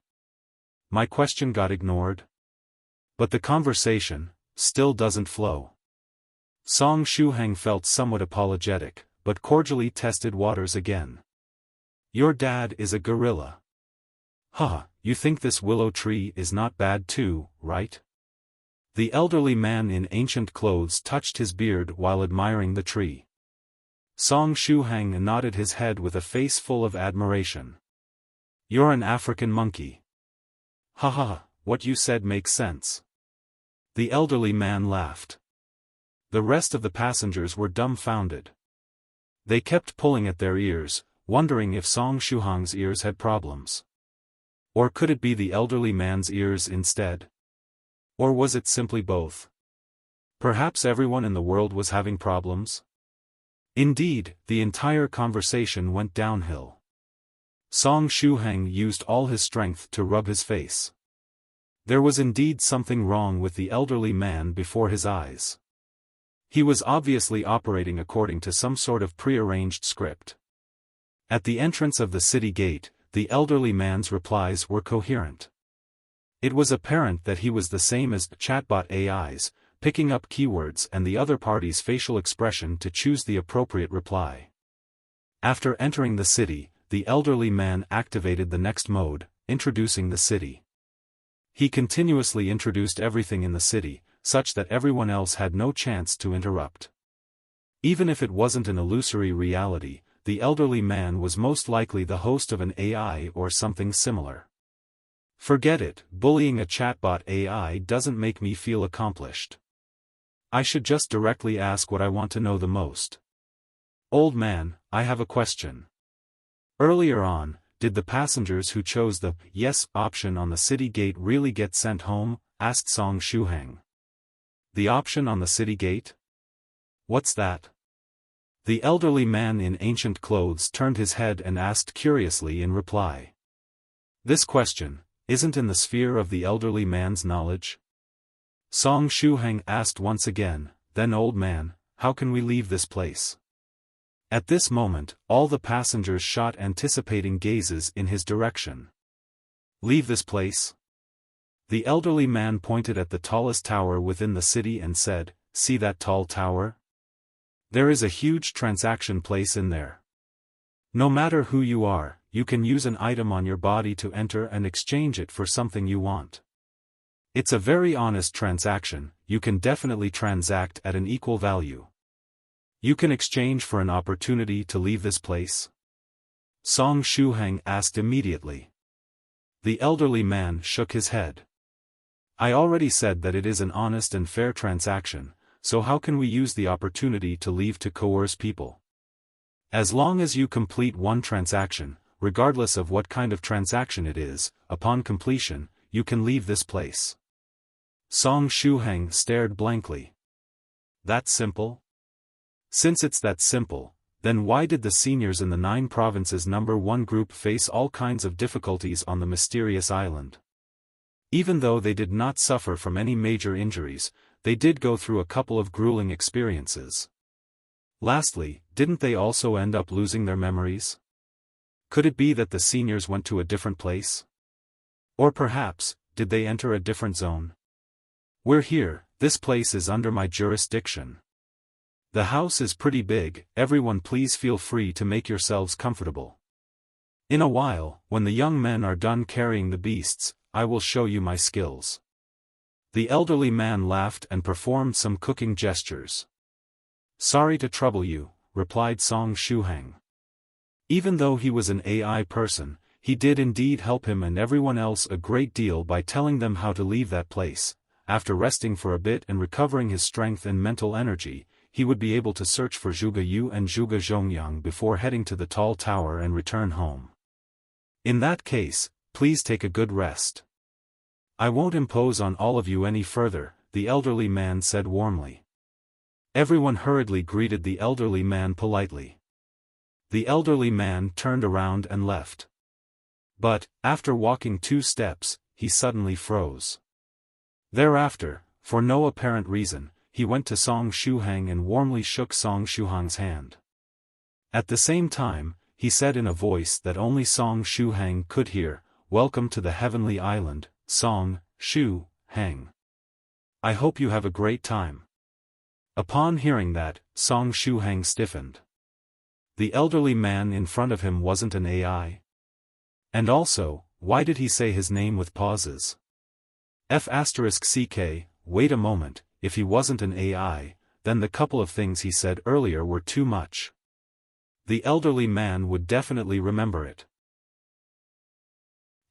My question got ignored. But the conversation still doesn't flow. Song Shuhang felt somewhat apologetic, but cordially tested waters again. "Your dad is a gorilla. Haha, you think this willow tree is not bad too, right?" The elderly man in ancient clothes touched his beard while admiring the tree. Song Shuhang nodded his head with a face full of admiration. "You're an African monkey." "Ha ha, what you said makes sense." The elderly man laughed. The rest of the passengers were dumbfounded. They kept pulling at their ears, wondering if Song Shuhang's ears had problems. Or could it be the elderly man's ears instead? Or was it simply both? Perhaps everyone in the world was having problems? Indeed, the entire conversation went downhill. Song Shuhang used all his strength to rub his face. There was indeed something wrong with the elderly man before his eyes. He was obviously operating according to some sort of prearranged script. At the entrance of the city gate, the elderly man's replies were coherent. It was apparent that he was the same as chatbot AIs, picking up keywords and the other party's facial expression to choose the appropriate reply. After entering the city, the elderly man activated the next mode, introducing the city. He continuously introduced everything in the city, such that everyone else had no chance to interrupt. Even if it wasn't an illusory reality, the elderly man was most likely the host of an AI or something similar. Forget it, bullying a chatbot AI doesn't make me feel accomplished. I should just directly ask what I want to know the most. "Old man, I have a question. Earlier on, did the passengers who chose the yes option on the city gate really get sent home?" asked Song Shuhang. "The option on the city gate? What's that?" The elderly man in ancient clothes turned his head and asked curiously in reply. This question isn't in the sphere of the elderly man's knowledge. Song Shuhang asked once again, "Then old man, how can we leave this place?" At this moment, all the passengers shot anticipating gazes in his direction. "Leave this place?" The elderly man pointed at the tallest tower within the city and said, "See that tall tower? There is a huge transaction place in there. No matter who you are, you can use an item on your body to enter and exchange it for something you want. It's a very honest transaction, you can definitely transact at an equal value. You can exchange for an opportunity to leave this place?" Song Shuhang asked immediately. The elderly man shook his head. "I already said that it is an honest and fair transaction, so how can we use the opportunity to leave to coerce people? As long as you complete one transaction, regardless of what kind of transaction it is, upon completion, you can leave this place." Song Shuhang stared blankly. "That simple? Since it's that simple, then why did the seniors in the 9 provinces #1 group face all kinds of difficulties on the mysterious island? Even though they did not suffer from any major injuries, they did go through a couple of grueling experiences. Lastly, didn't they also end up losing their memories? Could it be that the seniors went to a different place? Or perhaps, did they enter a different zone? We're here, this place is under my jurisdiction. The house is pretty big, everyone please feel free to make yourselves comfortable. In a while, when the young men are done carrying the beasts, I will show you my skills." The elderly man laughed and performed some cooking gestures. "Sorry to trouble you," replied Song Shuhang. Even though he was an AI person, he did indeed help him and everyone else a great deal by telling them how to leave that place. After resting for a bit and recovering his strength and mental energy, he would be able to search for Zhuge Yue and Zhuge Zhongyang before heading to the tall tower and return home. In that case, please take a good rest. I won't impose on all of you any further, the elderly man said warmly. Everyone hurriedly greeted the elderly man politely. The elderly man turned around and left. But, after walking 2 steps, he suddenly froze. Thereafter, for no apparent reason, he went to Song Shuhang and warmly shook Song Shuhang's hand. At the same time, he said in a voice that only Song Shuhang could hear, "Welcome to the heavenly island, Song Shuhang. I hope you have a great time." Upon hearing that, Song Shuhang stiffened. The elderly man in front of him wasn't an AI. And also, why did he say his name with pauses? F***ck, wait a moment, if he wasn't an AI, then the couple of things he said earlier were too much. The elderly man would definitely remember it.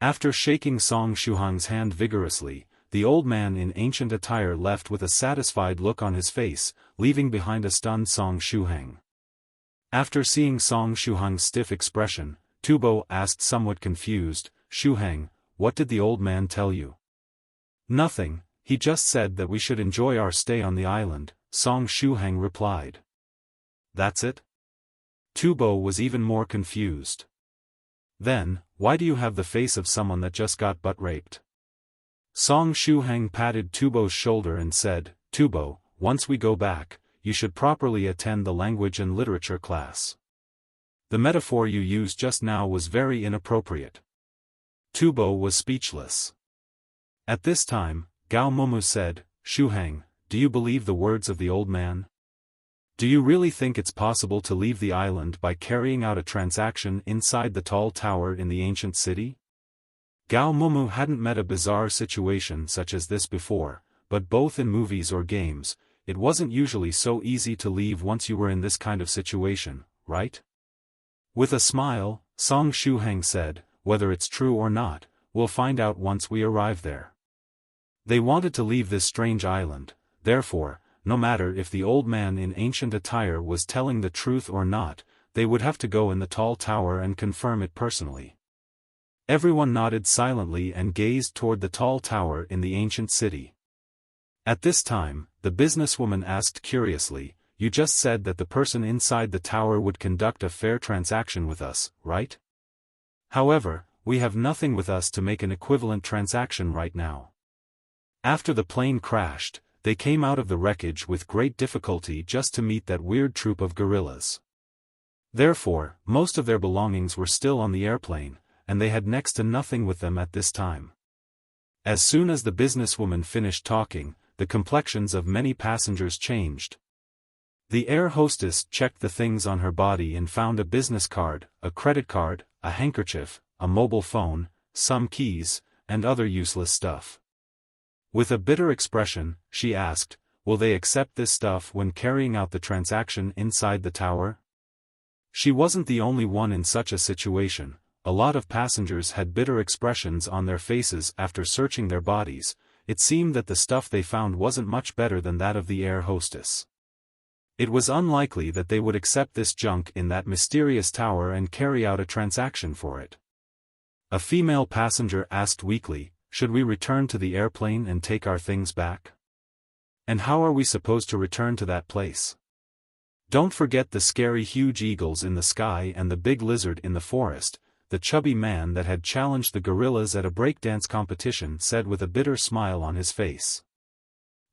After shaking Song Shuhang's hand vigorously, the old man in ancient attire left with a satisfied look on his face, leaving behind a stunned Song Shuhang. After seeing Song Shuhang's stiff expression, Tubo asked somewhat confused, "Shuhang, what did the old man tell you?" "Nothing, he just said that we should enjoy our stay on the island," Song Shuhang replied. "That's it?" Tubo was even more confused. "Then, why do you have the face of someone that just got butt raped?" Song Shuhang patted Tubo's shoulder and said, "Tubo, once we go back, you should properly attend the language and literature class. The metaphor you used just now was very inappropriate." Tubo was speechless. At this time, Gao Momu said, "Shuhang, do you believe the words of the old man? Do you really think it's possible to leave the island by carrying out a transaction inside the tall tower in the ancient city?" Gao Momu hadn't met a bizarre situation such as this before, but both in movies or games, it wasn't usually so easy to leave once you were in this kind of situation, right? With a smile, Song Shuhang said, "Whether it's true or not, we'll find out once we arrive there." They wanted to leave this strange island, therefore, no matter if the old man in ancient attire was telling the truth or not, they would have to go in the tall tower and confirm it personally. Everyone nodded silently and gazed toward the tall tower in the ancient city. At this time, the businesswoman asked curiously, "You just said that the person inside the tower would conduct a fair transaction with us, right? However, we have nothing with us to make an equivalent transaction right now." After the plane crashed, they came out of the wreckage with great difficulty just to meet that weird troop of gorillas. Therefore, most of their belongings were still on the airplane, and they had next to nothing with them at this time. As soon as the businesswoman finished talking, the complexions of many passengers changed. The air hostess checked the things on her body and found a business card, a credit card, a handkerchief, a mobile phone, some keys, and other useless stuff. With a bitter expression, she asked, "Will they accept this stuff when carrying out the transaction inside the tower?" She wasn't the only one in such a situation. A lot of passengers had bitter expressions on their faces after searching their bodies. It seemed that the stuff they found wasn't much better than that of the air hostess. It was unlikely that they would accept this junk in that mysterious tower and carry out a transaction for it. A female passenger asked weakly, "Should we return to the airplane and take our things back? And how are we supposed to return to that place? Don't forget the scary huge eagles in the sky and the big lizard in the forest," the chubby man that had challenged the gorillas at a breakdance competition said with a bitter smile on his face.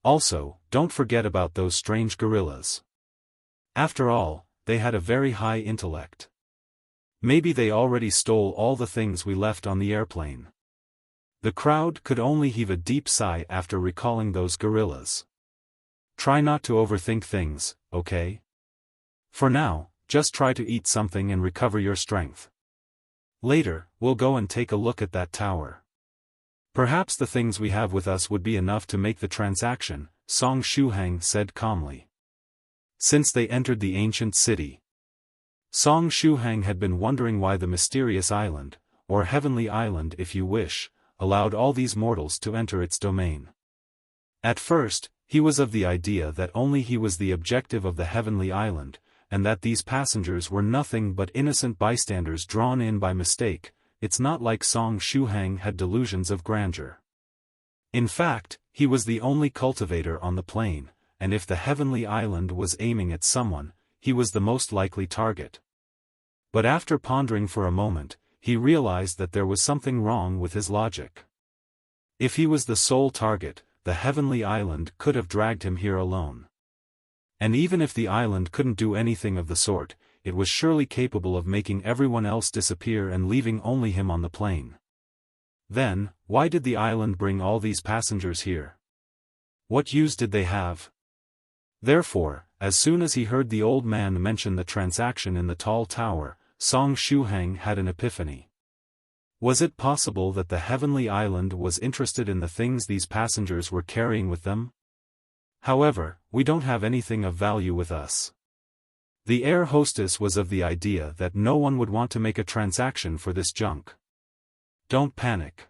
"Also, don't forget about those strange gorillas. After all, they had a very high intellect. Maybe they already stole all the things we left on the airplane." The crowd could only heave a deep sigh after recalling those gorillas. Try not to overthink things, okay? For now, just try to eat something and recover your strength. Later, we'll go and take a look at that tower. Perhaps the things we have with us would be enough to make the transaction, Song Shuhang said calmly. Since they entered the ancient city, Song Shuhang had been wondering why the mysterious island, or heavenly island if you wish, allowed all these mortals to enter its domain. At first, he was of the idea that only he was the objective of the heavenly island, and that these passengers were nothing but innocent bystanders drawn in by mistake. It's not like Song Shuhang had delusions of grandeur. In fact, he was the only cultivator on the plane, and if the heavenly island was aiming at someone, he was the most likely target. But after pondering for a moment, he realized that there was something wrong with his logic. If he was the sole target, the heavenly island could have dragged him here alone. And even if the island couldn't do anything of the sort, it was surely capable of making everyone else disappear and leaving only him on the plane. Then, why did the island bring all these passengers here? What use did they have? Therefore, as soon as he heard the old man mention the transaction in the tall tower, Song Shuhang had an epiphany. Was it possible that the heavenly island was interested in the things these passengers were carrying with them? However, we don't have anything of value with us. The air hostess was of the idea that no one would want to make a transaction for this junk. Don't panic.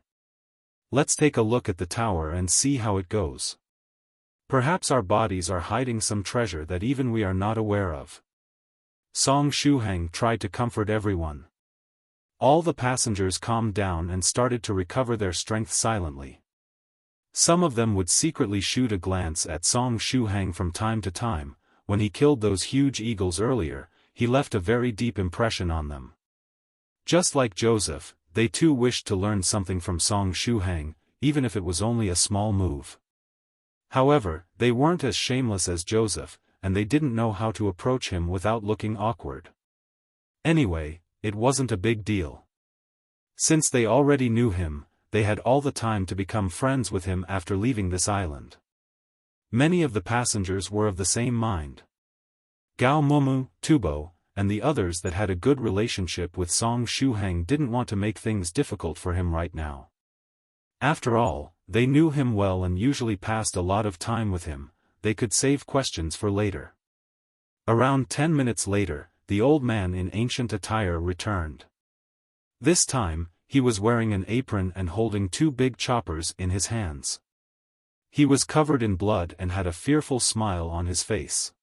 Let's take a look at the tower and see how it goes. Perhaps our bodies are hiding some treasure that even we are not aware of. Shuhang tried to comfort everyone. All the passengers calmed down and started to recover their strength silently. Some of them would secretly shoot a glance at Shuhang from time to time. When he killed those huge eagles earlier, he left a very deep impression on them. Just like Joseph, they too wished to learn something from Shuhang, even if it was only a small move. However, they weren't as shameless as Joseph, and they didn't know how to approach him without looking awkward. Anyway, it wasn't a big deal. Since they already knew him, they had all the time to become friends with him after leaving this island. Many of the passengers were of the same mind. Gao Momu, Tubo, and the others that had a good relationship with Shuhang didn't want to make things difficult for him right now. After all, they knew him well and usually passed a lot of time with him. They could save questions for later. Around 10 minutes later, the old man in ancient attire returned. This time, he was wearing an apron and holding two big choppers in his hands. He was covered in blood and had a fearful smile on his face.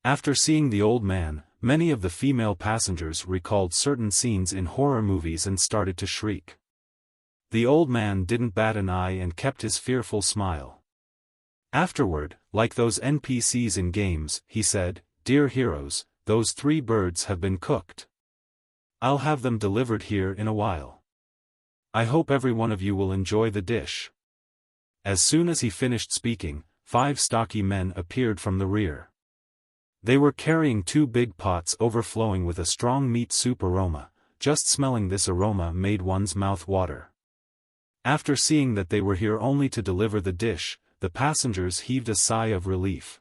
After seeing the old man, many of the female passengers recalled certain scenes in horror movies and started to shriek. The old man didn't bat an eye and kept his fearful smile. Afterward, like those NPCs in games, he said, "Dear heroes, those 3 birds have been cooked. I'll have them delivered here in a while. I hope every one of you will enjoy the dish." As soon as he finished speaking, 5 stocky men appeared from the rear. They were carrying 2 big pots overflowing with a strong meat soup aroma. Just smelling this aroma made one's mouth water. After seeing that they were here only to deliver the dish, the passengers heaved a sigh of relief.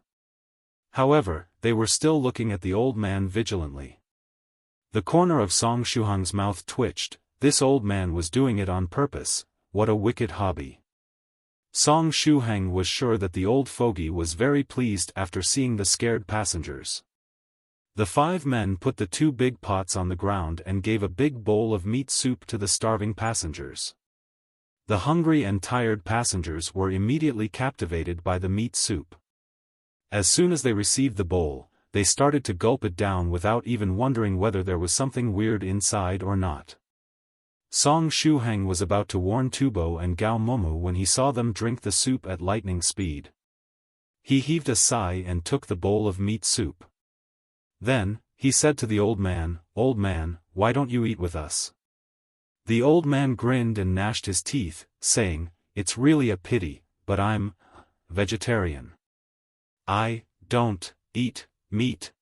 However, they were still looking at the old man vigilantly. The corner of Shuhang's mouth twitched. This old man was doing it on purpose. What a wicked hobby. Shuhang was sure that the old fogey was very pleased after seeing the scared passengers. The 5 men put the 2 big pots on the ground and gave a big bowl of meat soup to the starving passengers. The hungry and tired passengers were immediately captivated by the meat soup. As soon as they received the bowl, they started to gulp it down without even wondering whether there was something weird inside or not. Shuhang was about to warn Tubo and Gao Momu when he saw them drink the soup at lightning speed. He heaved a sigh and took the bowl of meat soup. Then, he said to the old man, "Old man, why don't you eat with us?" The old man grinned and gnashed his teeth, saying, "It's really a pity, but I'm vegetarian. I don't eat meat."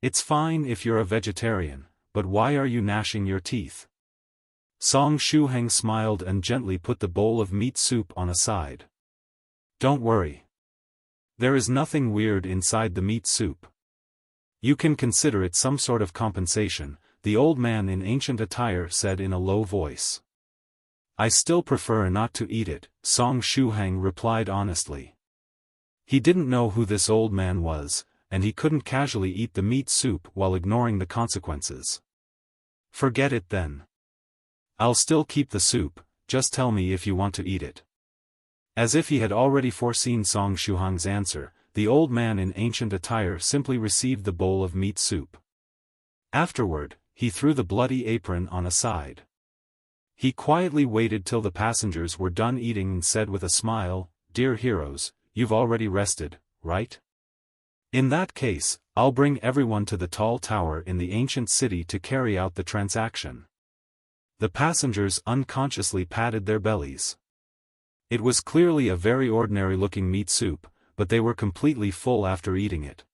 "It's fine if you're a vegetarian, but why are you gnashing your teeth?" Shuhang smiled and gently put the bowl of meat soup on a side. "Don't worry. There is nothing weird inside the meat soup. You can consider it some sort of compensation," the old man in ancient attire said in a low voice. "I still prefer not to eat it," Shuhang replied honestly. He didn't know who this old man was, and he couldn't casually eat the meat soup while ignoring the consequences. "Forget it then. I'll still keep the soup, just tell me if you want to eat it." As if he had already foreseen Shuhang's answer, the old man in ancient attire simply received the bowl of meat soup. Afterward, he threw the bloody apron on a side. He quietly waited till the passengers were done eating and said with a smile, "Dear heroes, you've already rested, right? In that case, I'll bring everyone to the tall tower in the ancient city to carry out the transaction." The passengers unconsciously patted their bellies. It was clearly a very ordinary-looking meat soup, but they were completely full after eating it.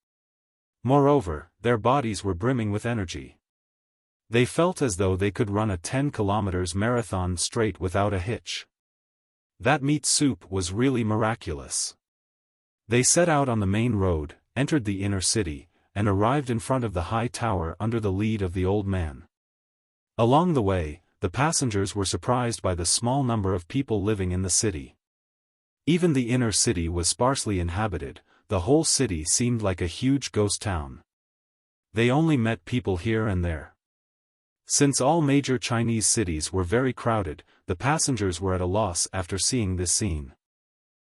Moreover, their bodies were brimming with energy. They felt as though they could run a 10 kilometers marathon straight without a hitch. That meat soup was really miraculous. They set out on the main road, entered the inner city, and arrived in front of the high tower under the lead of the old man. Along the way, the passengers were surprised by the small number of people living in the city. Even the inner city was sparsely inhabited, the whole city seemed like a huge ghost town. They only met people here and there. Since all major Chinese cities were very crowded, the passengers were at a loss after seeing this scene.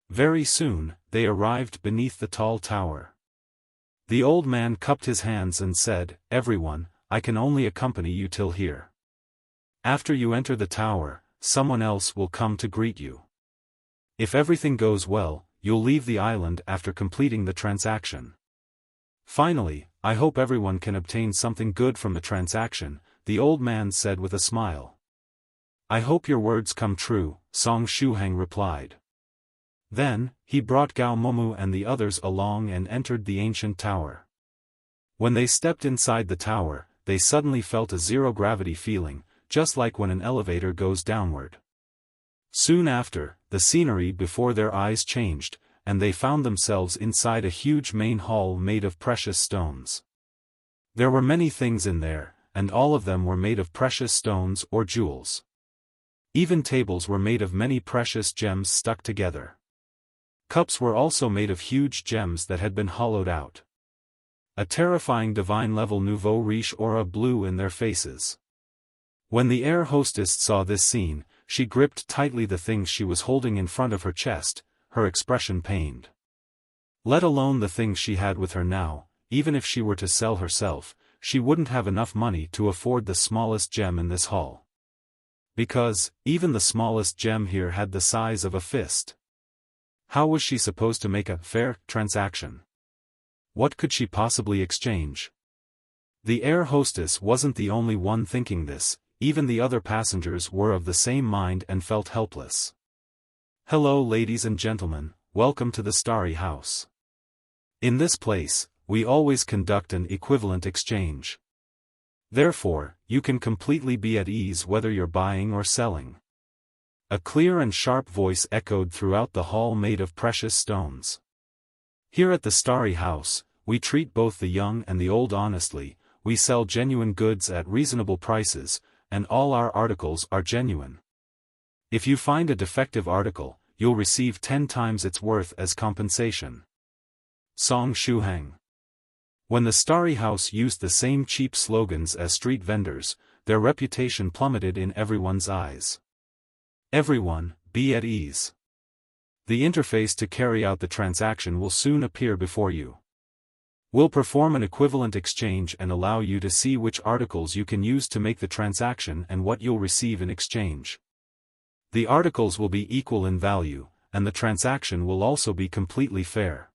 Very soon, they arrived beneath the tall tower. The old man cupped his hands and said, "Everyone, I can only accompany you till here. After you enter the tower, someone else will come to greet you. If everything goes well, you'll leave the island after completing the transaction. Finally, I hope everyone can obtain something good from the transaction," the old man said with a smile. "I hope your words come true," Song Shuhang replied. Then, he brought Gao Momu and the others along and entered the ancient tower. When they stepped inside the tower, they suddenly felt a zero-gravity feeling, just like when an elevator goes downward. Soon after, the scenery before their eyes changed, and they found themselves inside a huge main hall made of precious stones. There were many things in there, and all of them were made of precious stones or jewels. Even tables were made of many precious gems stuck together. Cups were also made of huge gems that had been hollowed out. A terrifying divine-level nouveau riche aura blew in their faces. When the air hostess saw this scene, she gripped tightly the things she was holding in front of her chest, her expression pained. Let alone the things she had with her now, even if she were to sell herself, she wouldn't have enough money to afford the smallest gem in this hall. Because, even the smallest gem here had the size of a fist. How was she supposed to make a fair transaction? What could she possibly exchange? The air hostess wasn't the only one thinking this, even the other passengers were of the same mind and felt helpless. "Hello ladies and gentlemen, welcome to the Starry House. In this place, we always conduct an equivalent exchange. Therefore, you can completely be at ease whether you're buying or selling." A clear and sharp voice echoed throughout the hall made of precious stones. "Here at the Starry House, we treat both the young and the old honestly, we sell genuine goods at reasonable prices, and all our articles are genuine. If you find a defective article, you'll receive 10 times its worth as compensation." Song Shuhang. When the Starry House used the same cheap slogans as street vendors, their reputation plummeted in everyone's eyes. "Everyone, be at ease. The interface to carry out the transaction will soon appear before you. We'll perform an equivalent exchange and allow you to see which articles you can use to make the transaction and what you'll receive in exchange. The articles will be equal in value, and the transaction will also be completely fair."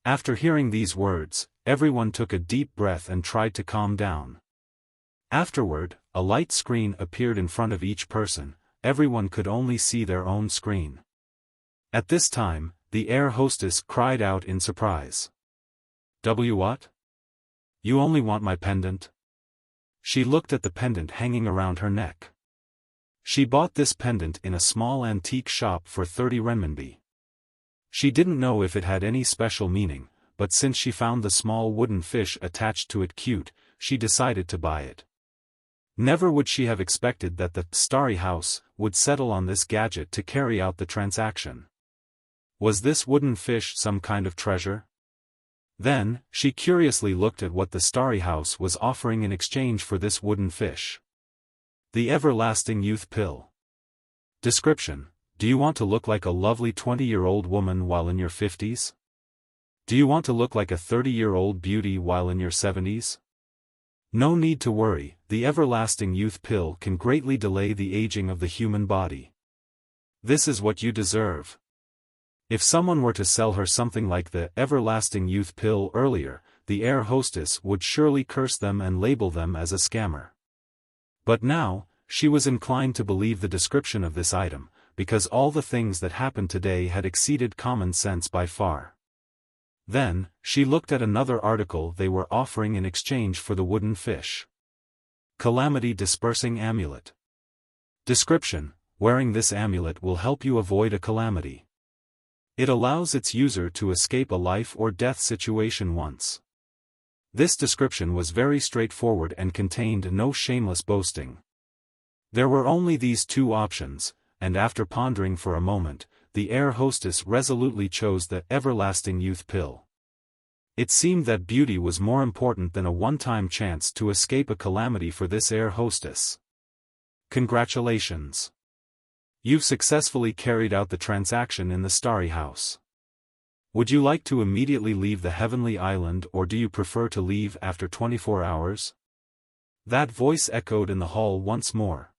After hearing these words, everyone took a deep breath and tried to calm down. Afterward, a light screen appeared in front of each person. Everyone could only see their own screen. At this time, the air hostess cried out in surprise. What? You only want my pendant?" She looked at the pendant hanging around her neck. She bought this pendant in a small antique shop for 30 renminbi. She didn't know if it had any special meaning, but since she found the small wooden fish attached to it cute, she decided to buy it. Never would she have expected that the Starry House would settle on this gadget to carry out the transaction. Was this wooden fish some kind of treasure? Then, she curiously looked at what the Starry House was offering in exchange for this wooden fish. The Everlasting Youth Pill. Description: Do you want to look like a lovely 20-year-old woman while in your 50s? Do you want to look like a 30-year-old beauty while in your 70s? No need to worry, the Everlasting Youth Pill can greatly delay the aging of the human body. This is what you deserve. If someone were to sell her something like the Everlasting Youth Pill earlier, the air hostess would surely curse them and label them as a scammer. But now, she was inclined to believe the description of this item, because all the things that happened today had exceeded common sense by far. Then, she looked at another article they were offering in exchange for the wooden fish. Calamity Dispersing Amulet. Description: Wearing this amulet will help you avoid a calamity. It allows its user to escape a life or death situation once. This description was very straightforward and contained no shameless boasting. There were only these two options, and after pondering for a moment, the air hostess resolutely chose the everlasting youth pill. It seemed that beauty was more important than a one-time chance to escape a calamity for this air hostess. Congratulations. You've successfully carried out the transaction in the Starry House. Would you like to immediately leave the Heavenly Island, or do you prefer to leave after 24 hours? That voice echoed in the hall once more.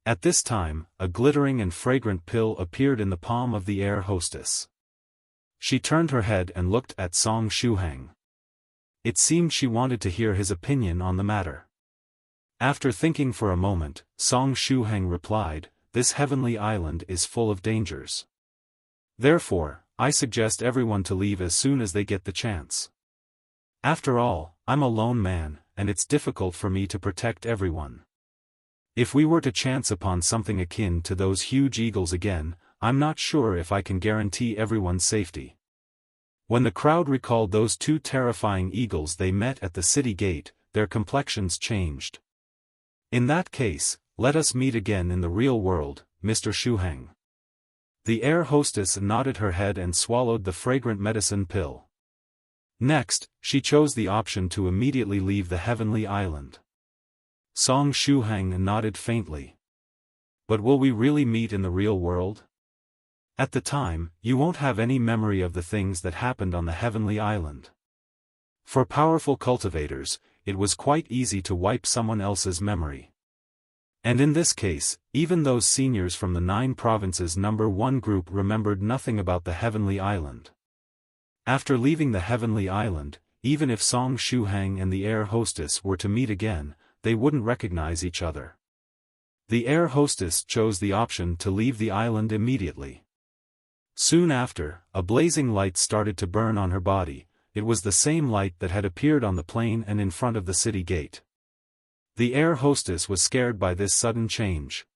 At this time, a glittering and fragrant pill appeared in the palm of the air hostess. She turned her head and looked at Song Shuhang. It seemed she wanted to hear his opinion on the matter. After thinking for a moment, Song Shuhang replied, "This heavenly island is full of dangers. Therefore, I suggest everyone to leave as soon as they get the chance. After all, I'm a lone man, and it's difficult for me to protect everyone. If we were to chance upon something akin to those huge eagles again, I'm not sure if I can guarantee everyone's safety." When the crowd recalled those two terrifying eagles they met at the city gate, their complexions changed. "In that case, let us meet again in the real world, Mr. Shuhang." The air hostess nodded her head and swallowed the fragrant medicine pill. Next, she chose the option to immediately leave the heavenly island. Song Shuhang nodded faintly. "But will we really meet in the real world? At the time, you won't have any memory of the things that happened on the heavenly island. For powerful cultivators, it was quite easy to wipe someone else's memory. And in this case, even those seniors from the 9 provinces number 1 group remembered nothing about the heavenly island. After leaving the heavenly island, even if Song Shuhang and the air hostess were to meet again, they wouldn't recognize each other. The air hostess chose the option to leave the island immediately. Soon after, a blazing light started to burn on her body. It was the same light that had appeared on the plain and in front of the city gate. The air hostess was scared by this sudden change.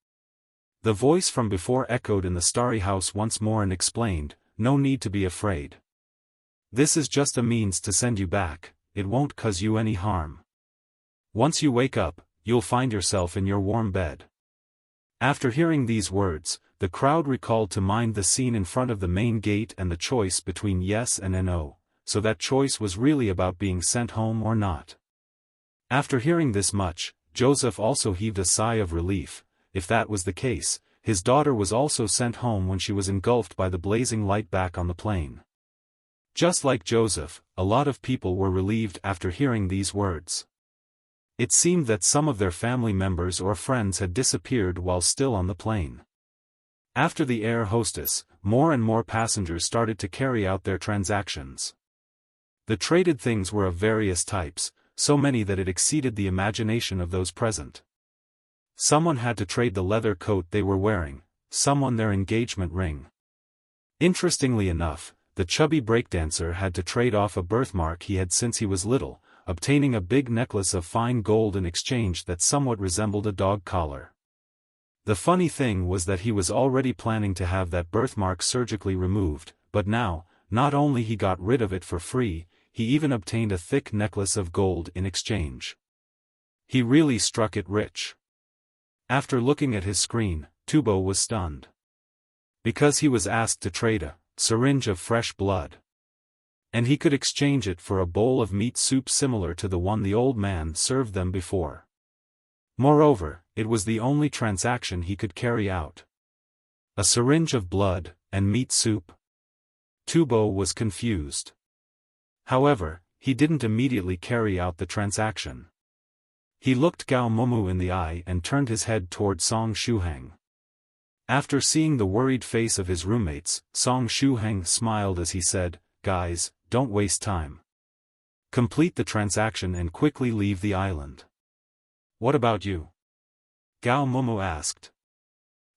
The voice from before echoed in the Starry House once more and explained, "No need to be afraid. This is just a means to send you back, it won't cause you any harm. Once you wake up, you'll find yourself in your warm bed." After hearing these words, the crowd recalled to mind the scene in front of the main gate and the choice between yes and no, so that choice was really about being sent home or not. After hearing this much, Joseph also heaved a sigh of relief. If that was the case, his daughter was also sent home when she was engulfed by the blazing light back on the plain. Just like Joseph, a lot of people were relieved after hearing these words. It seemed that some of their family members or friends had disappeared while still on the plane. After the air hostess, more and more passengers started to carry out their transactions. The traded things were of various types, so many that it exceeded the imagination of those present. Someone had to trade the leather coat they were wearing, someone their engagement ring. Interestingly enough, the chubby breakdancer had to trade off a birthmark he had since he was little, obtaining a big necklace of fine gold in exchange that somewhat resembled a dog collar. The funny thing was that he was already planning to have that birthmark surgically removed, but now, not only he got rid of it for free, he even obtained a thick necklace of gold in exchange. He really struck it rich. After looking at his screen, Tubo was stunned. Because he was asked to trade a syringe of fresh blood. And he could exchange it for a bowl of meat soup similar to the one the old man served them before. Moreover, it was the only transaction he could carry out. A syringe of blood, and meat soup. Tubo was confused. However, he didn't immediately carry out the transaction. He looked Gao Momu in the eye and turned his head toward Song Shuhang. After seeing the worried face of his roommates, Song Shuhang smiled as he said, "Guys, don't waste time. Complete the transaction and quickly leave the island." "What about you?" Gao Momu asked.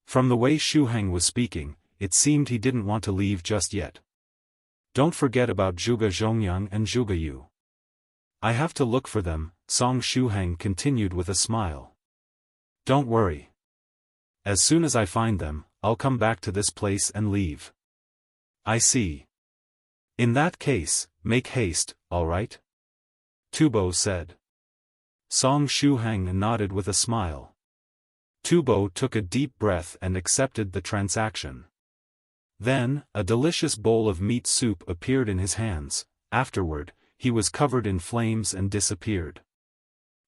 From the way Shuhang was speaking, it seemed he didn't want to leave just yet. "Don't forget about Zhuge Zhongyang and Zhuge Yue. I have to look for them," Song Shuhang continued with a smile. "Don't worry. As soon as I find them, I'll come back to this place and leave." "I see. In that case, make haste, all right?" Tubo said. Song Shuhang nodded with a smile. Tubo took a deep breath and accepted the transaction. Then, a delicious bowl of meat soup appeared in his hands. Afterward, he was covered in flames and disappeared.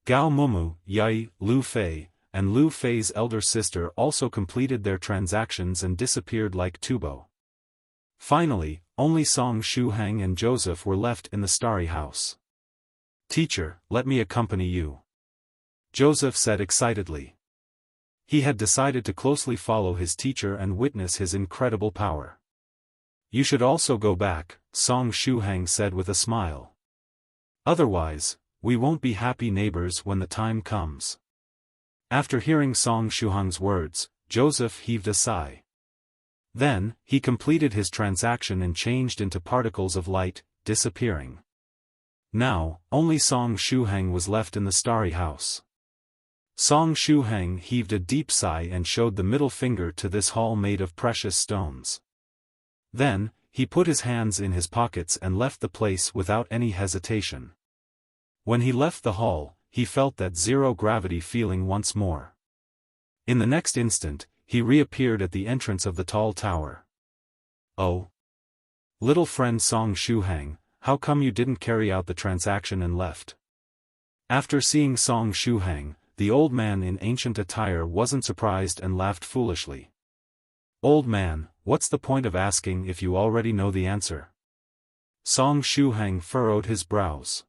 Gao Mumu, Yai, Lu Fei, and Lu Fei's elder sister also completed their transactions and disappeared like Tubo. Finally, only Song Shuhang and Joseph were left in the starry house. "Teacher, let me accompany you," Joseph said excitedly. He had decided to closely follow his teacher and witness his incredible power. "You should also go back," Song Shuhang said with a smile. "Otherwise, we won't be happy neighbors when the time comes." After hearing Song Shuhang's words, Joseph heaved a sigh. Then, he completed his transaction and changed into particles of light, disappearing. Now, only Song Shuhang was left in the starry house. Song Shuhang heaved a deep sigh and showed the middle finger to this hall made of precious stones. Then, he put his hands in his pockets and left the place without any hesitation. When he left the hall, he felt that zero-gravity feeling once more. In the next instant, he reappeared at the entrance of the tall tower. "Oh, little friend Song Shuhang, how come you didn't carry out the transaction and left?" After seeing Song Shuhang, the old man in ancient attire wasn't surprised and laughed foolishly. "Old man, what's the point of asking if you already know the answer?" Song Shuhang furrowed his brows.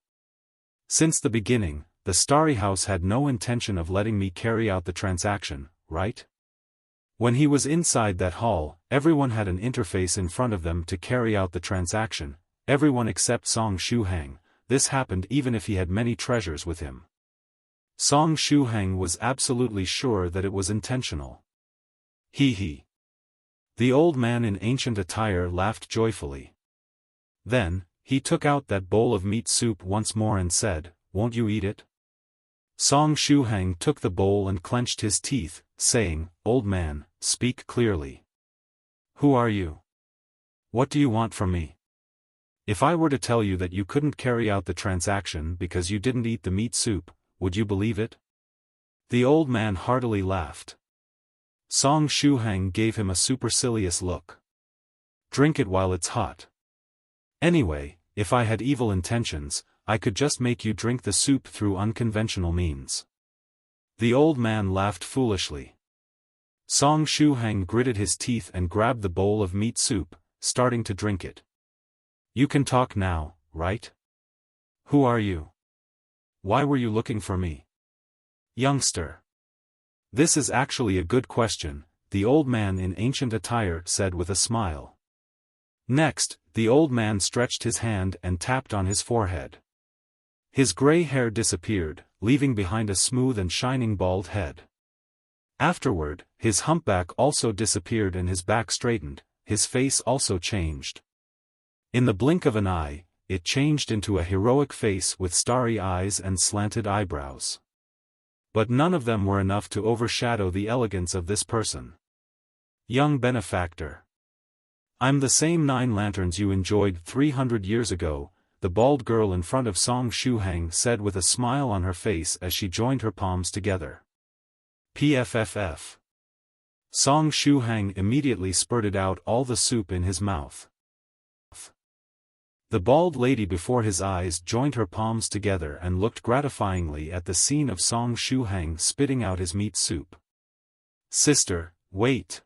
"Since the beginning, the Starry House had no intention of letting me carry out the transaction, right? When he was inside that hall, everyone had an interface in front of them to carry out the transaction, everyone except Song Shuhang. This happened even if he had many treasures with him." Song Shuhang was absolutely sure that it was intentional. He. The old man in ancient attire laughed joyfully. Then, he took out that bowl of meat soup once more and said, "Won't you eat it?" Song Shuhang took the bowl and clenched his teeth, saying, "Old man, speak clearly. Who are you? What do you want from me? If I were to tell you that you couldn't carry out the transaction because you didn't eat the meat soup, would you believe it?" The old man heartily laughed. Song Shuhang gave him a supercilious look. "Drink it while it's hot. Anyway, if I had evil intentions, I could just make you drink the soup through unconventional means." The old man laughed foolishly. Song Shuhang gritted his teeth and grabbed the bowl of meat soup, starting to drink it. "You can talk now, right? Who are you? Why were you looking for me?" "Youngster. This is actually a good question," the old man in ancient attire said with a smile. Next, the old man stretched his hand and tapped on his forehead. His gray hair disappeared, leaving behind a smooth and shining bald head. Afterward, his humpback also disappeared and his back straightened, his face also changed. In the blink of an eye, it changed into a heroic face with starry eyes and slanted eyebrows. But none of them were enough to overshadow the elegance of this person. "Young benefactor. I'm the same 9 lanterns you enjoyed 300 years ago," the bald girl in front of Song Shuhang said with a smile on her face as she joined her palms together. "PFFF." Song Shuhang immediately spurted out all the soup in his mouth. The bald lady before his eyes joined her palms together and looked gratifyingly at the scene of Song Shuhang spitting out his meat soup. "Sister, wait.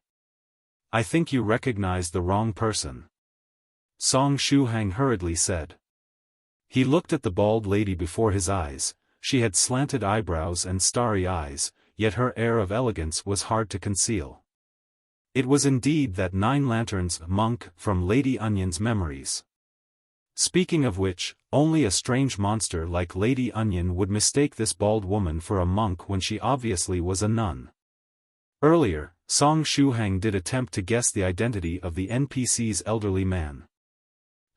I think you recognized the wrong person," Song Shuhang hurriedly said. He looked at the bald lady before his eyes. She had slanted eyebrows and starry eyes, yet her air of elegance was hard to conceal. It was indeed that 9 lanterns monk from Lady Onion's memories. Speaking of which, only a strange monster like Lady Onion would mistake this bald woman for a monk when she obviously was a nun. Earlier, Song Shuhang did attempt to guess the identity of the NPC's elderly man.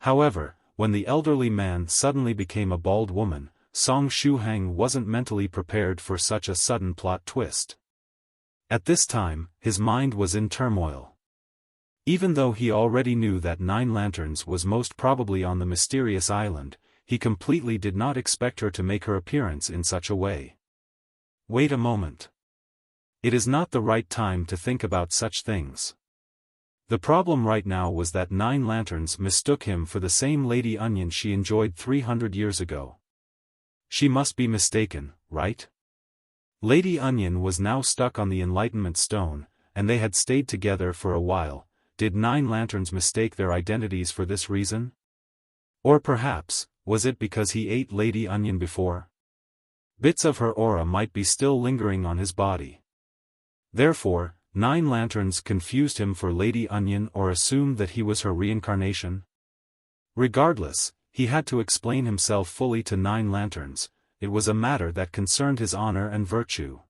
However, when the elderly man suddenly became a bald woman, Song Shuhang wasn't mentally prepared for such a sudden plot twist. At this time, his mind was in turmoil. Even though he already knew that 9 lanterns was most probably on the mysterious island, he completely did not expect her to make her appearance in such a way. "Wait a moment. It is not the right time to think about such things. The problem right now was that 9 Lanterns mistook him for the same Lady Onion she enjoyed 300 years ago. She must be mistaken, right? Lady Onion was now stuck on the Enlightenment Stone, and they had stayed together for a while. Did 9 Lanterns mistake their identities for this reason? Or perhaps, was it because he ate Lady Onion before? Bits of her aura might be still lingering on his body. Therefore, 9 Lanterns confused him for Lady Onion or assumed that he was her reincarnation. Regardless, he had to explain himself fully to 9 Lanterns. It was a matter that concerned his honor and virtue.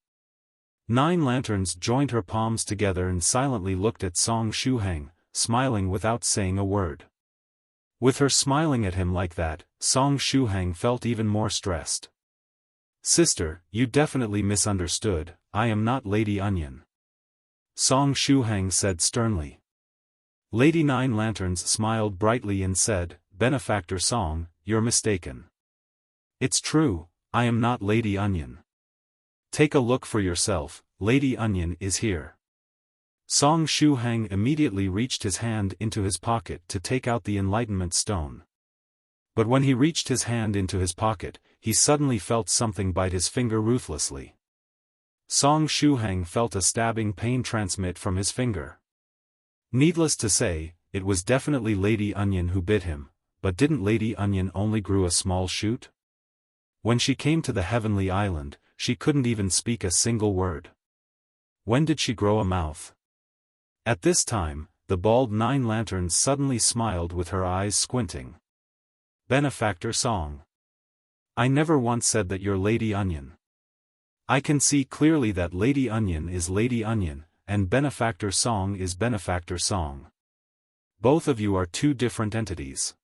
9 Lanterns joined her palms together and silently looked at Song Shuhang, smiling without saying a word. With her smiling at him like that, Song Shuhang felt even more stressed. "Sister, you definitely misunderstood, I am not Lady Onion," Song Shuhang said sternly. Lady 9 Lanterns smiled brightly and said, "Benefactor Song, you're mistaken. It's true, I am not Lady Onion. Take a look for yourself, Lady Onion is here." Song Shuhang immediately reached his hand into his pocket to take out the Enlightenment Stone. But when he reached his hand into his pocket, he suddenly felt something bite his finger ruthlessly. Song Shuhang felt a stabbing pain transmit from his finger. Needless to say, it was definitely Lady Onion who bit him, but didn't Lady Onion only grow a small shoot? When she came to the Heavenly Island, she couldn't even speak a single word. When did she grow a mouth? At this time, the bald 9 Lanterns suddenly smiled with her eyes squinting. "Benefactor Song. I never once said that you're Lady Onion. I can see clearly that Lady Onion is Lady Onion, and Benefactor Song is Benefactor Song. Both of you are two different entities."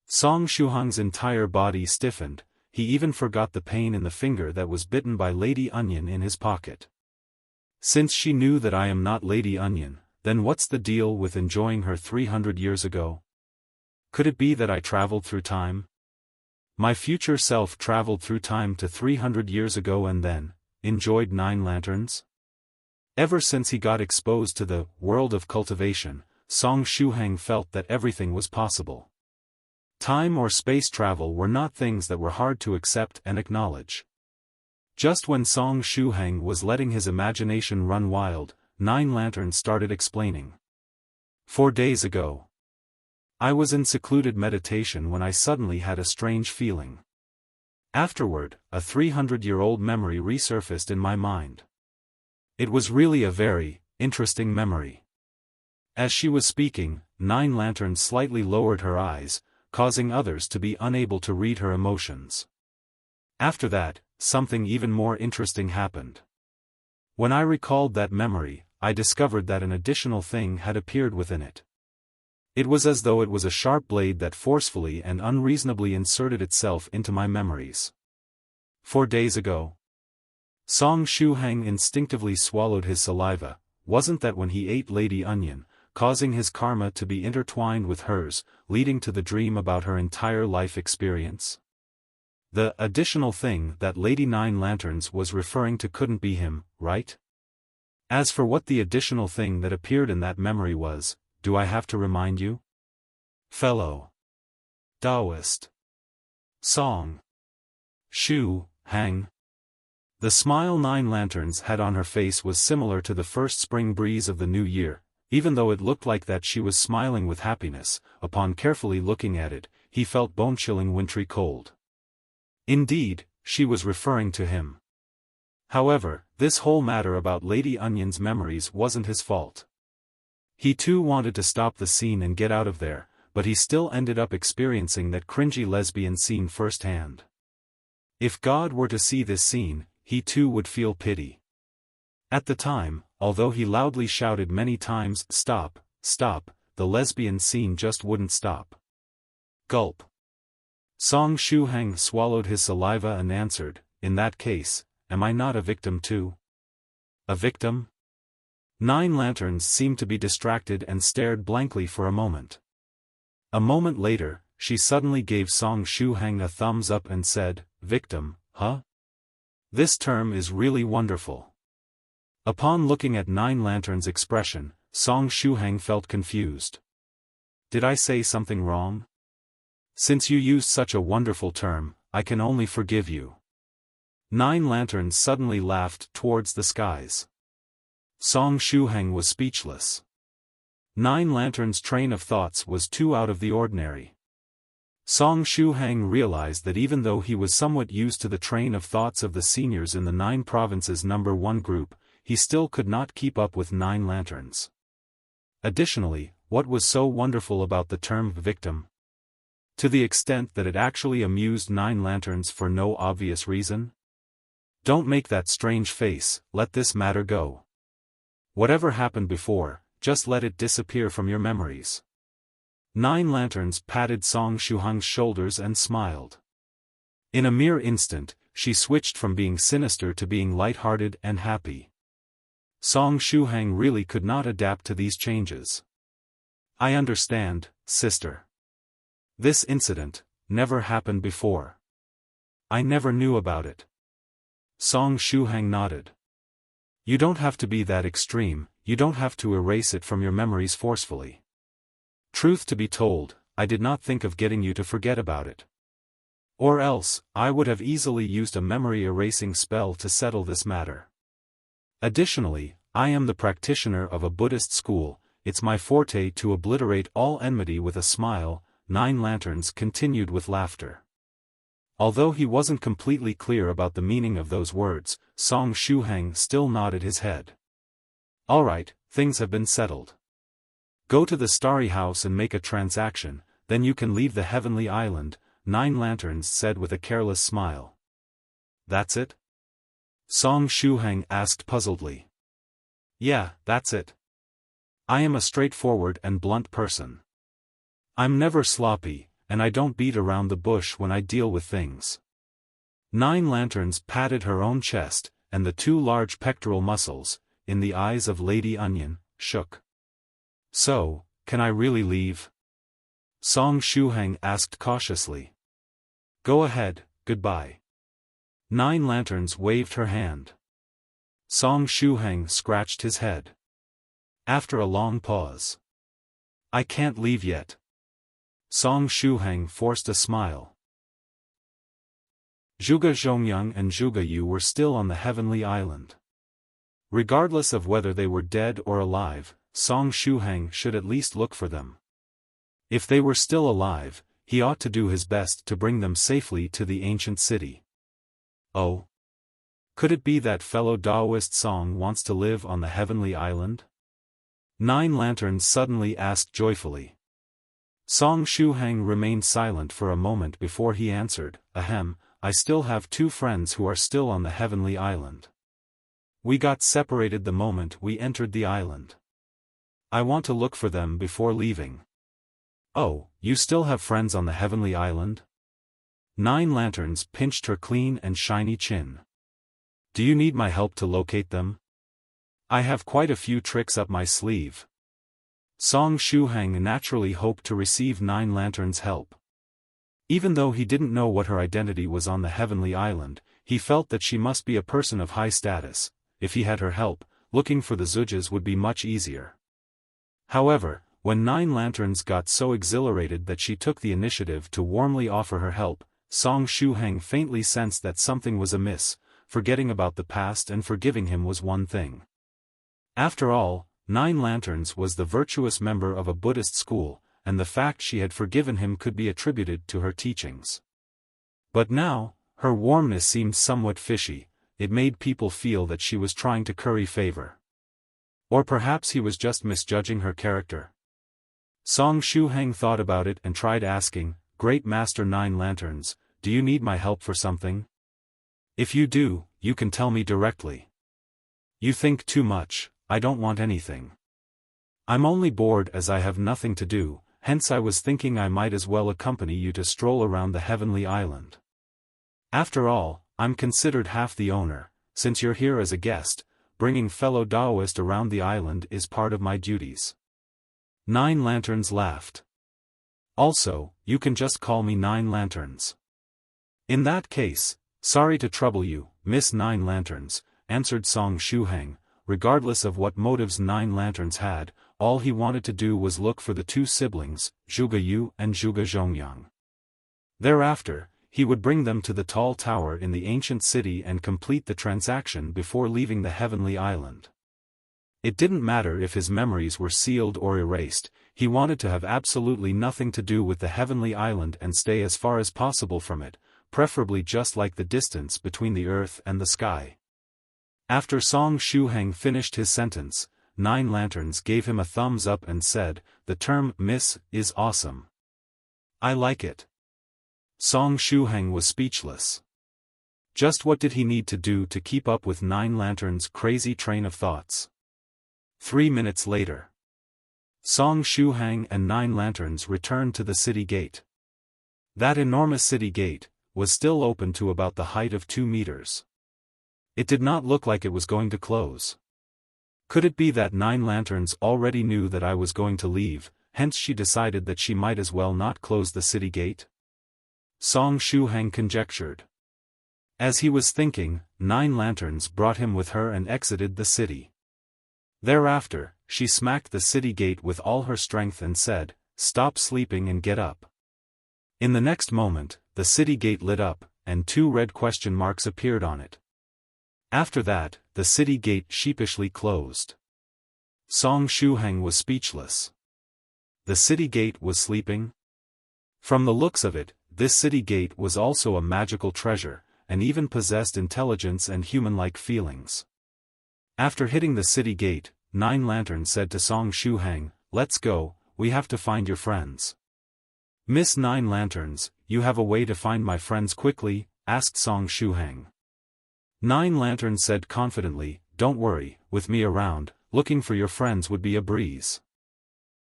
Song Shuhang's entire body stiffened, he even forgot the pain in the finger that was bitten by Lady Onion in his pocket. "Since she knew that I am not Lady Onion, then what's the deal with enjoying her 300 years ago? Could it be that I traveled through time? My future self traveled through time to 300 years ago and then enjoyed 9 Lanterns?" Ever since he got exposed to the world of cultivation, Song Shuhang felt that everything was possible. Time or space travel were not things that were hard to accept and acknowledge. Just when Song Shuhang was letting his imagination run wild, 9 Lanterns started explaining. 4 days ago, I was in secluded meditation when I suddenly had a strange feeling. Afterward, a 300-year-old memory resurfaced in my mind. It was really a very interesting memory. As she was speaking, 9 Lanterns slightly lowered her eyes, causing others to be unable to read her emotions. After that, something even more interesting happened. When I recalled that memory, I discovered that an additional thing had appeared within it. It was as though it was a sharp blade that forcefully and unreasonably inserted itself into my memories. 4 days ago. Song Shuhang instinctively swallowed his saliva. Wasn't that when he ate Lady Onion, causing his karma to be intertwined with hers, leading to the dream about her entire life experience? The additional thing that Lady 9 Lanterns was referring to couldn't be him, right? As for what the additional thing that appeared in that memory was, do I have to remind you? Fellow Daoist. Song Shuhang. The smile 9 Lanterns had on her face was similar to the first spring breeze of the new year. Even though it looked like that she was smiling with happiness, upon carefully looking at it, he felt bone-chilling wintry cold. Indeed, she was referring to him. However, this whole matter about Lady Onion's memories wasn't his fault. He too wanted to stop the scene and get out of there, but he still ended up experiencing that cringy lesbian scene firsthand. If God were to see this scene, he too would feel pity. At the time, although he loudly shouted many times, "Stop, stop," the lesbian scene just wouldn't stop. Gulp. Song Shuhang swallowed his saliva and answered, "In that case, am I not a victim too?" A victim? 9 Lanterns seemed to be distracted and stared blankly for a moment. A moment later, she suddenly gave Song Shuhang a thumbs up and said, "Victim, huh? This term is really wonderful. Upon looking at Nine Lanterns' expression, Song Shuhang felt confused. Did I say something wrong? Since you used such a wonderful term, I can only forgive you. Nine Lanterns suddenly laughed towards the skies. Song Shuhang was speechless. Nine Lanterns' train of thoughts was too out of the ordinary. Song Shuhang realized that even though he was somewhat used to the train of thoughts of the seniors in the Nine Provinces number 1 group, he still could not keep up with Nine Lanterns. Additionally, what was so wonderful about the term victim? To the extent that it actually amused Nine Lanterns for no obvious reason? Don't make that strange face, let this matter go. Whatever happened before, just let it disappear from your memories. Nine Lanterns patted Song Shuhang's shoulders and smiled. In a mere instant, she switched from being sinister to being light-hearted and happy. Song Shuhang really could not adapt to these changes. I understand, sister. This incident never happened before. I never knew about it. Song Shuhang nodded. You don't have to be that extreme, you don't have to erase it from your memories forcefully. Truth to be told, I did not think of getting you to forget about it. Or else, I would have easily used a memory erasing spell to settle this matter. Additionally, I am the practitioner of a Buddhist school, it's my forte to obliterate all enmity with a smile. Nine Lanterns continued with laughter. Although he wasn't completely clear about the meaning of those words, Song Shuhang still nodded his head. Alright, things have been settled. Go to the Starry House and make a transaction, then you can leave the Heavenly Island, Nine Lanterns said with a careless smile. That's it? Song Shuhang asked puzzledly. Yeah, that's it. I am a straightforward and blunt person. I'm never sloppy, and I don't beat around the bush when I deal with things. Nine Lanterns patted her own chest, and the two large pectoral muscles, in the eyes of Lady Onion, shook. So, can I really leave? Song Shuhang asked cautiously. Go ahead, goodbye. Nine Lanterns waved her hand. Song Shuhang scratched his head. After a long pause. I can't leave yet. Song Shuhang forced a smile. Zhuge Zhongyang and Zhuge Yue were still on the Heavenly Island. Regardless of whether they were dead or alive, Song Shuhang should at least look for them. If they were still alive, he ought to do his best to bring them safely to the ancient city. Oh? Could it be that fellow Daoist Song wants to live on the Heavenly Island? Nine Lanterns suddenly asked joyfully. Song Shuhang remained silent for a moment before he answered, Ahem, I still have two friends who are still on the Heavenly Island. We got separated the moment we entered the island. I want to look for them before leaving. Oh, you still have friends on the Heavenly Island? Nine Lanterns pinched her clean and shiny chin. Do you need my help to locate them? I have quite a few tricks up my sleeve. Song Shuhang naturally hoped to receive Nine Lanterns' help. Even though he didn't know what her identity was on the Heavenly Island, he felt that she must be a person of high status. If he had her help, looking for the Zhuges would be much easier. However, when Nine Lanterns got so exhilarated that she took the initiative to warmly offer her help, Song Shuhang faintly sensed that something was amiss. Forgetting about the past and forgiving him was one thing. After all, Nine Lanterns was the virtuous member of a Buddhist school, and the fact she had forgiven him could be attributed to her teachings. But now, her warmness seemed somewhat fishy. It made people feel that she was trying to curry favor. Or perhaps he was just misjudging her character. Song Shuhang thought about it and tried asking, Great Master Nine Lanterns, do you need my help for something? If you do, you can tell me directly. You think too much, I don't want anything. I'm only bored as I have nothing to do, hence I was thinking I might as well accompany you to stroll around the Heavenly Island. After all, I'm considered half the owner, since you're here as a guest, bringing fellow Daoist around the island is part of my duties. Nine Lanterns laughed. Also, you can just call me Nine Lanterns. In that case, sorry to trouble you, Miss Nine Lanterns, answered Song Shuhang, regardless of what motives 9 Lanterns had, all he wanted to do was look for the 2 siblings, Zhuge Yue and Zhuge Zhongyang. Thereafter, he would bring them to the tall tower in the ancient city and complete the transaction before leaving the heavenly island. It didn't matter if his memories were sealed or erased, he wanted to have absolutely nothing to do with the heavenly island and stay as far as possible from it, preferably just like the distance between the earth and the sky. After Song Shuhang finished his sentence, 9 Lanterns gave him a thumbs up and said, "The term miss is awesome. I like it." Song Shuhang was speechless. Just what did he need to do to keep up with 9 Lanterns' crazy train of thoughts? 3 minutes later, Song Shuhang and 9 Lanterns returned to the city gate. That enormous city gate was still open to about the height of 2 meters. It did not look like it was going to close. Could it be that 9 Lanterns already knew that I was going to leave, hence she decided that she might as well not close the city gate? Song Shuhang conjectured. As he was thinking, 9 Lanterns brought him with her and exited the city. Thereafter, she smacked the city gate with all her strength and said, "Stop sleeping and get up." In the next moment, the city gate lit up, and 2 red question marks appeared on it. After that, the city gate sheepishly closed. Song Shuhang was speechless. The city gate was sleeping? From the looks of it, this city gate was also a magical treasure, and even possessed intelligence and human-like feelings. After hitting the city gate, 9 Lanterns said to Song Shuhang, "Let's go, we have to find your friends." "Miss 9 Lanterns, you have a way to find my friends quickly?" asked Song Shuhang. 9 Lanterns said confidently, "Don't worry, with me around, looking for your friends would be a breeze.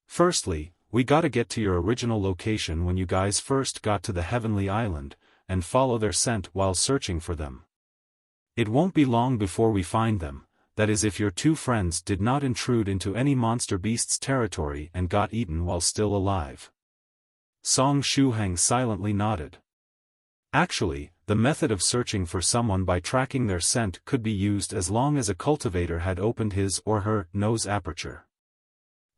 Firstly, we gotta get to your original location when you guys first got to the heavenly island, and follow their scent while searching for them. It won't be long before we find them, that is if your 2 friends did not intrude into any monster beast's territory and got eaten while still alive." Song Shuhang silently nodded. Actually, the method of searching for someone by tracking their scent could be used as long as a cultivator had opened his or her nose aperture.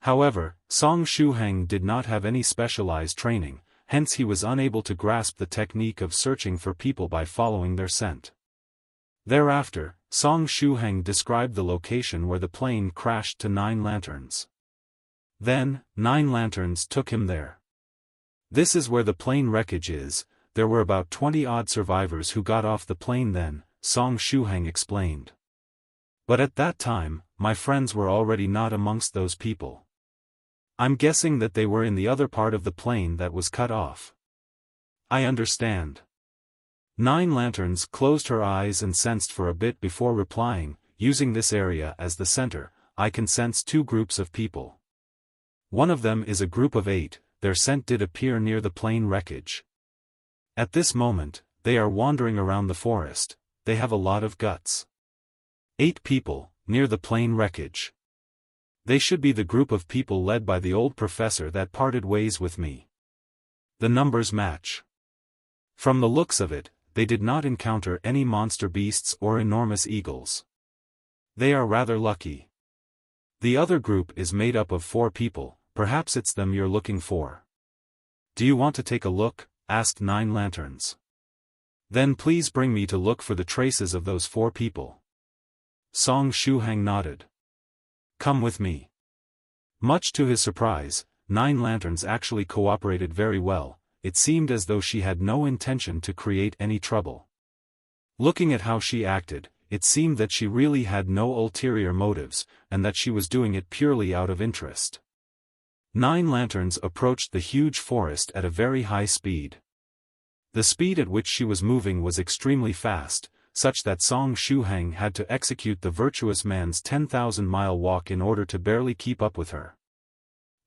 However, Song Shuhang did not have any specialized training, hence he was unable to grasp the technique of searching for people by following their scent. Thereafter, Song Shuhang described the location where the plane crashed to 9 Lanterns. Then, 9 Lanterns took him there. "This is where the plane wreckage is. There were about 20-odd survivors who got off the plane then," Song Shuhang explained. "But at that time, my friends were already not amongst those people. I'm guessing that they were in the other part of the plane that was cut off." "I understand." 9 Lanterns closed her eyes and sensed for a bit before replying, "Using this area as the center, I can sense 2 groups of people. One of them is a group of 8, their scent did appear near the plane wreckage. At this moment, they are wandering around the forest, they have a lot of guts. 8 people, near the plane wreckage. They should be the group of people led by the old professor that parted ways with me. The numbers match. From the looks of it, they did not encounter any monster beasts or enormous eagles. They are rather lucky. The other group is made up of 4 people, perhaps it's them you're looking for. Do you want to take a look?" asked 9 Lanterns. "Then please bring me to look for the traces of those 4 people." Song Shuhang nodded. "Come with me." Much to his surprise, 9 Lanterns actually cooperated very well. It seemed as though she had no intention to create any trouble. Looking at how she acted, it seemed that she really had no ulterior motives, and that she was doing it purely out of interest. 9 Lanterns approached the huge forest at a very high speed. The speed at which she was moving was extremely fast, such that Song Shuhang had to execute the virtuous man's 10,000-mile walk in order to barely keep up with her.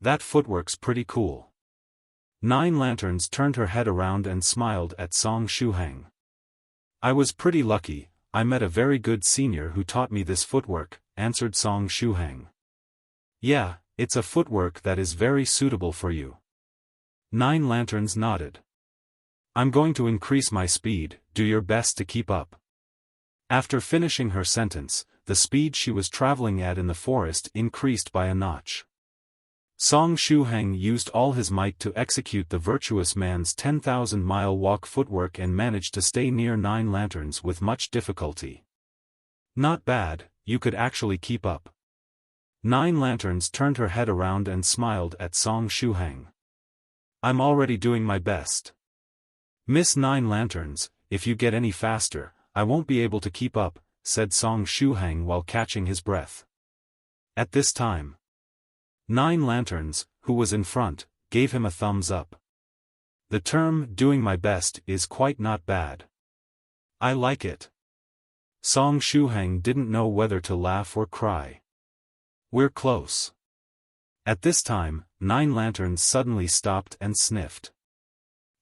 "That footwork's pretty cool." 9 Lanterns turned her head around and smiled at Song Shuhang. "I was pretty lucky, I met a very good senior who taught me this footwork," answered Song Shuhang. "Yeah, it's a footwork that is very suitable for you." 9 Lanterns nodded. "I'm going to increase my speed, do your best to keep up." After finishing her sentence, the speed she was traveling at in the forest increased by a notch. Song Shuhang used all his might to execute the virtuous man's 10,000-mile walk footwork and managed to stay near 9 lanterns with much difficulty. Not bad, you could actually keep up. 9 lanterns turned her head around and smiled at Song Shuhang. I'm already doing my best. Miss 9 lanterns, if you get any faster, I won't be able to keep up, said Song Shuhang while catching his breath. At this time, 9 lanterns, who was in front, gave him a thumbs up. The term doing my best is quite not bad. I like it. Song Shuhang didn't know whether to laugh or cry. We're close. At this time, 9 lanterns suddenly stopped and sniffed.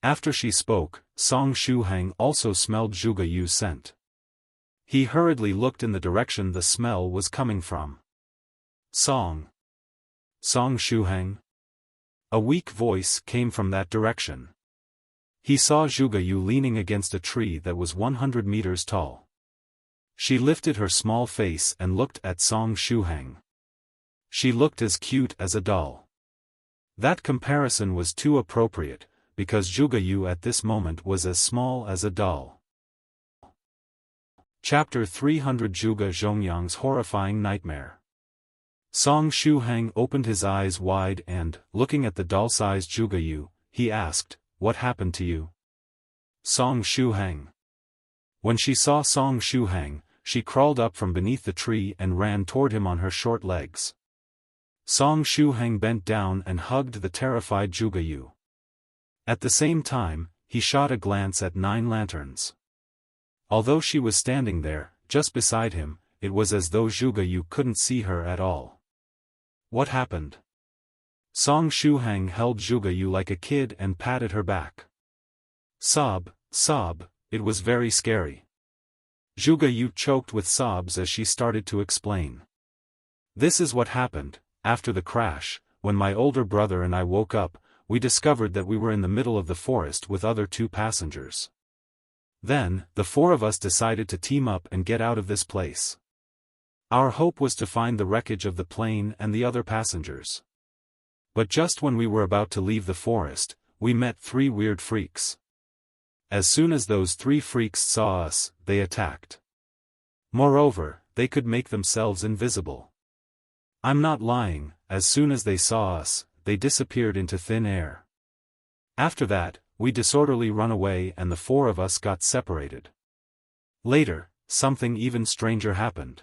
After she spoke, Song Shuhang also smelled Zhuge Yue's scent. He hurriedly looked in the direction the smell was coming from. Song Shuhang? A weak voice came from that direction. He saw Zhuge Yue leaning against a tree that was 100 meters tall. She lifted her small face and looked at Song Shuhang. She looked as cute as a doll. That comparison was too appropriate, because Zhuge Yue at this moment was as small as a doll. Chapter 300 Zhuge Zhongyang's Horrifying Nightmare. Song Shuhang opened his eyes wide and, looking at the doll-sized Zhuge Yue, he asked, "What happened to you?" Song Shuhang. When she saw Song Shuhang, she crawled up from beneath the tree and ran toward him on her short legs. Song Shuhang bent down and hugged the terrified Zhuge Yue. At the same time, he shot a glance at 9 lanterns. Although she was standing there, just beside him, it was as though Zhuge Yue couldn't see her at all. What happened? Song Shuhang held Zhuge Yue like a kid and patted her back. Sob, it was very scary. Zhuge Yue choked with sobs as she started to explain. This is what happened. After the crash, when my older brother and I woke up, we discovered that we were in the middle of the forest with other 2 passengers. Then, the 4 of us decided to team up and get out of this place. Our hope was to find the wreckage of the plane and the other passengers. But just when we were about to leave the forest, we met 3 weird freaks. As soon as those 3 freaks saw us, they attacked. Moreover, they could make themselves invisible. I'm not lying, as soon as they saw us, they disappeared into thin air. After that, we disorderly run away and the 4 of us got separated. Later, something even stranger happened.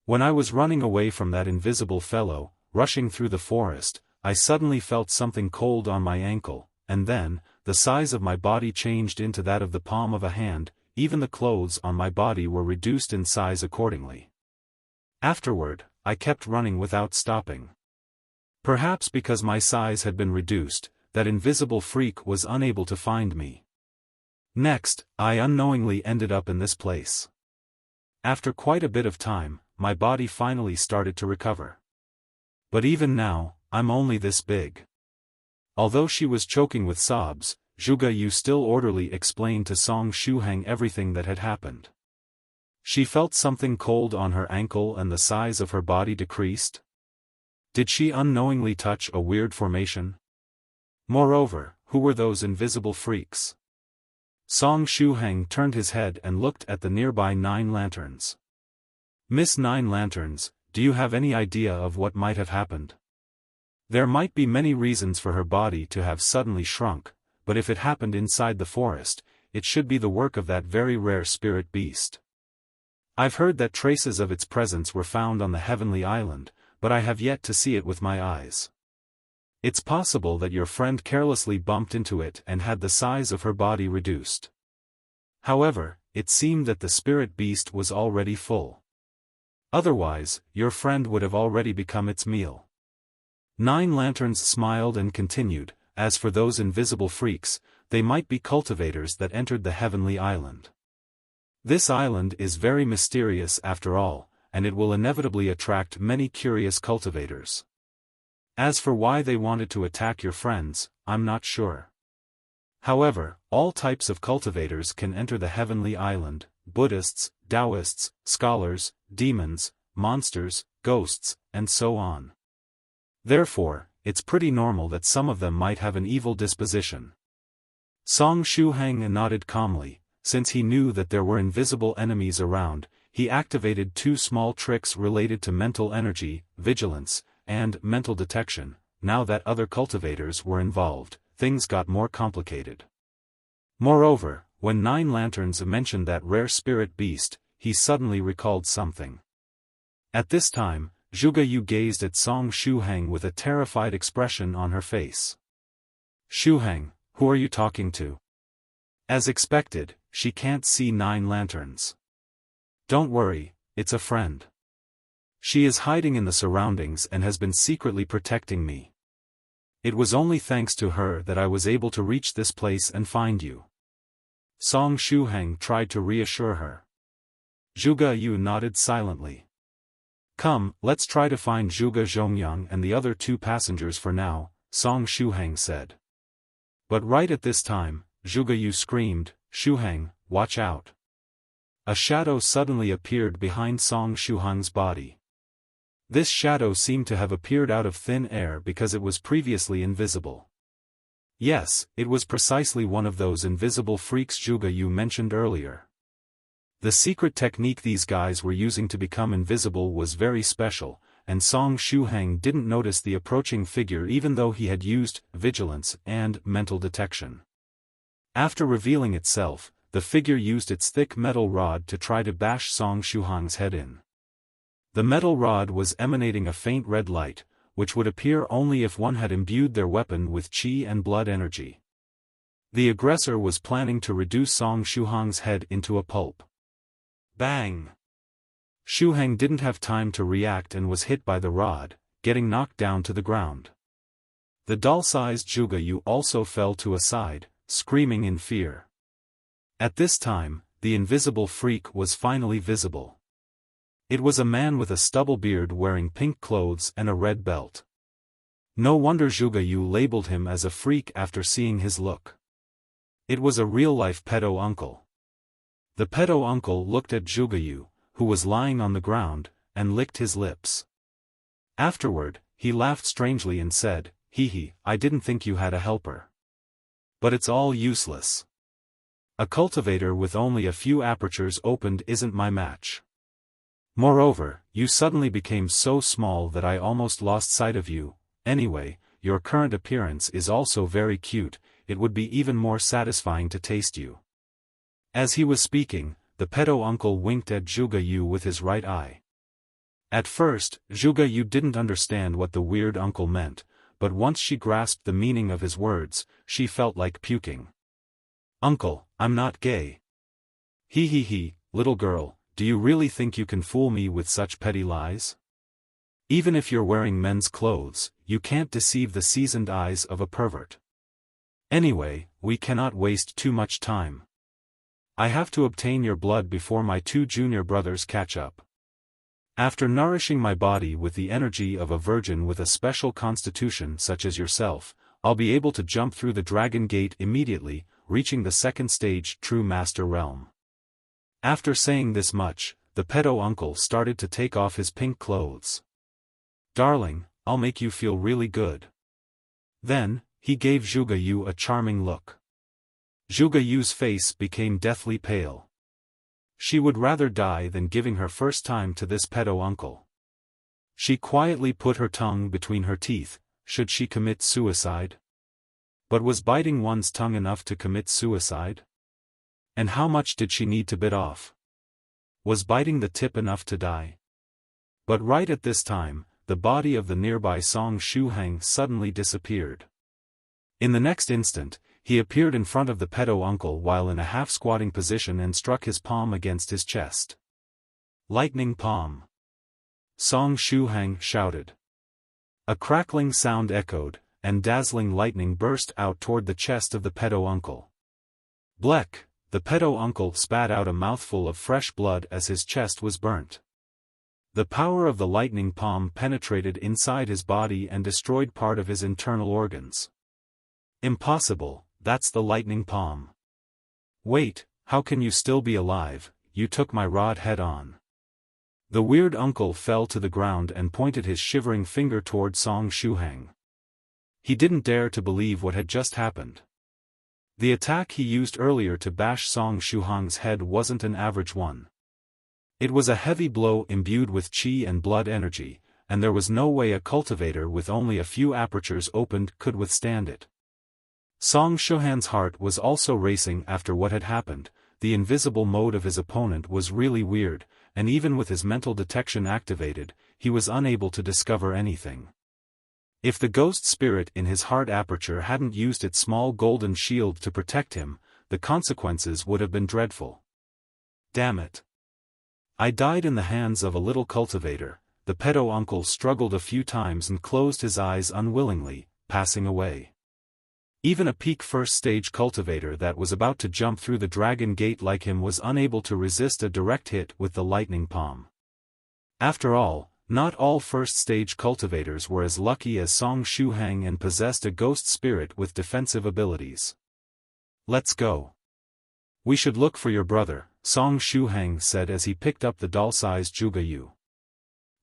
When I was running away from that invisible fellow, rushing through the forest, I suddenly felt something cold on my ankle, and then, the size of my body changed into that of the palm of a hand, even the clothes on my body were reduced in size accordingly. Afterward, I kept running without stopping. Perhaps because my size had been reduced, that invisible freak was unable to find me. Next, I unknowingly ended up in this place. After quite a bit of time, my body finally started to recover. But even now, I'm only this big. Although she was choking with sobs, Zhuge Yue still orderly explained to Song Shuhang everything that had happened. She felt something cold on her ankle and the size of her body decreased. Did she unknowingly touch a weird formation? Moreover, who were those invisible freaks? Song Shuhang turned his head and looked at the nearby 9 lanterns. Miss 9 lanterns, do you have any idea of what might have happened? There might be many reasons for her body to have suddenly shrunk, but if it happened inside the forest, it should be the work of that very rare spirit beast. I've heard that traces of its presence were found on the heavenly island, but I have yet to see it with my eyes. It's possible that your friend carelessly bumped into it and had the size of her body reduced. However, it seemed that the spirit beast was already full. Otherwise, your friend would have already become its meal. 9 lanterns smiled and continued, as for those invisible freaks, they might be cultivators that entered the heavenly island. This island is very mysterious after all, and it will inevitably attract many curious cultivators. As for why they wanted to attack your friends, I'm not sure. However, all types of cultivators can enter the heavenly island: Buddhists, Daoists, scholars, demons, monsters, ghosts, and so on. Therefore, it's pretty normal that some of them might have an evil disposition. Song Shuhang nodded calmly. Since he knew that there were invisible enemies around, he activated two small tricks related to mental energy, vigilance, and mental detection. Now that other cultivators were involved, things got more complicated. Moreover, when Nine Lanterns mentioned that rare spirit beast, he suddenly recalled something. At this time, Zhuge Yue gazed at Song Shuhang with a terrified expression on her face. "Shuhang, who are you talking to?" As expected, she can't see Nine Lanterns. "Don't worry, it's a friend. She is hiding in the surroundings and has been secretly protecting me. It was only thanks to her that I was able to reach this place and find you." Song Shuhang tried to reassure her. Zhuge Yue nodded silently. "Come, let's try to find Zhuge Zhongyang and the other two passengers for now," Song Shuhang said. But right at this time, Zhuge Yue screamed, "Shuhang, watch out." A shadow suddenly appeared behind Song Shuhang's body. This shadow seemed to have appeared out of thin air because it was previously invisible. Yes, it was precisely one of those invisible freaks Zhuge Yue mentioned earlier. The secret technique these guys were using to become invisible was very special, and Song Shuhang didn't notice the approaching figure even though he had used vigilance and mental detection. After revealing itself, the figure used its thick metal rod to try to bash Song Shuhang's head in. The metal rod was emanating a faint red light, which would appear only if one had imbued their weapon with qi and blood energy. The aggressor was planning to reduce Song Shuhang's head into a pulp. Bang! Shuhang didn't have time to react and was hit by the rod, getting knocked down to the ground. The doll-sized Zhuge Yue also fell to a side, screaming in fear. At this time, the invisible freak was finally visible. It was a man with a stubble beard wearing pink clothes and a red belt. No wonder Zhuge Yue labeled him as a freak after seeing his look. It was a real-life pedo uncle. The pedo uncle looked at Zhuge Yue, who was lying on the ground, and licked his lips. Afterward, he laughed strangely and said, "Hee hee, I didn't think you had a helper. But it's all useless. A cultivator with only a few apertures opened isn't my match. Moreover, you suddenly became so small that I almost lost sight of you. Anyway, your current appearance is also very cute, it would be even more satisfying to taste you." As he was speaking, the pedo uncle winked at Zhuge Yue with his right eye. At first, Zhuge Yue didn't understand what the weird uncle meant, but once she grasped the meaning of his words, she felt like puking. "Uncle, I'm not gay." "Hee hee hee, little girl, do you really think you can fool me with such petty lies? Even if you're wearing men's clothes, you can't deceive the seasoned eyes of a pervert. Anyway, we cannot waste too much time. I have to obtain your blood before my two junior brothers catch up. After nourishing my body with the energy of a virgin with a special constitution such as yourself, I'll be able to jump through the dragon gate immediately, reaching the second stage true master realm." After saying this much, the pedo uncle started to take off his pink clothes. "Darling, I'll make you feel really good." Then, he gave Zhuge Yue a charming look. Zhuge Yue's face became deathly pale. She would rather die than giving her first time to this pedo uncle. She quietly put her tongue between her teeth. Should she commit suicide? But was biting one's tongue enough to commit suicide? And how much did she need to bite off? Was biting the tip enough to die? But right at this time, the body of the nearby Song Shuhang suddenly disappeared. In the next instant, he appeared in front of the pedo uncle while in a half-squatting position and struck his palm against his chest. "Lightning palm!" Song Shuhang shouted. A crackling sound echoed, and dazzling lightning burst out toward the chest of the pedo uncle. Bleck! The pedo uncle spat out a mouthful of fresh blood as his chest was burnt. The power of the lightning palm penetrated inside his body and destroyed part of his internal organs. "Impossible, that's the lightning palm. Wait, how can you still be alive? you took my rod head on. The weird uncle fell to the ground and pointed his shivering finger toward Song Shuhang. He didn't dare to believe what had just happened. The attack he used earlier to bash Song Shuhang's head wasn't an average one. It was a heavy blow imbued with qi and blood energy, and there was no way a cultivator with only a few apertures opened could withstand it. Song Shuhang's heart was also racing after what had happened. The invisible mode of his opponent was really weird, and even with his mental detection activated, he was unable to discover anything. If the ghost spirit in his heart aperture hadn't used its small golden shield to protect him, the consequences would have been dreadful. Damn it. I died in the hands of a little cultivator. The pedo uncle struggled a few times and closed his eyes unwillingly, passing away. Even a peak first-stage cultivator that was about to jump through the dragon gate like him was unable to resist a direct hit with the lightning palm. After all, not all first-stage cultivators were as lucky as Song Shuhang and possessed a ghost spirit with defensive abilities. Let's go. We should look for your brother, Song Shuhang said as he picked up the doll-sized Zhuge Yue.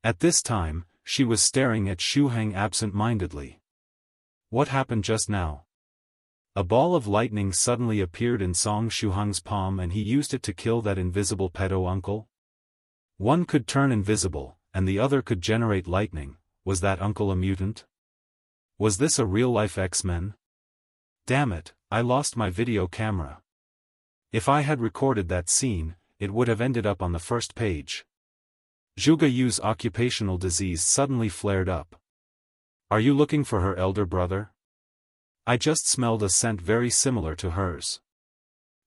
At this time, she was staring at Shuhang absent-mindedly. What happened just now? A ball of lightning suddenly appeared in Song Shuhang's palm and he used it to kill that invisible pedo uncle? One could turn invisible, and the other could generate lightning. Was that uncle a mutant? Was this a real-life X-Men? Damn it, I lost my video camera. If I had recorded that scene, it would have ended up on the first page. Zhuge Yue's occupational disease suddenly flared up. Are you looking for her elder brother? I just smelled a scent very similar to hers.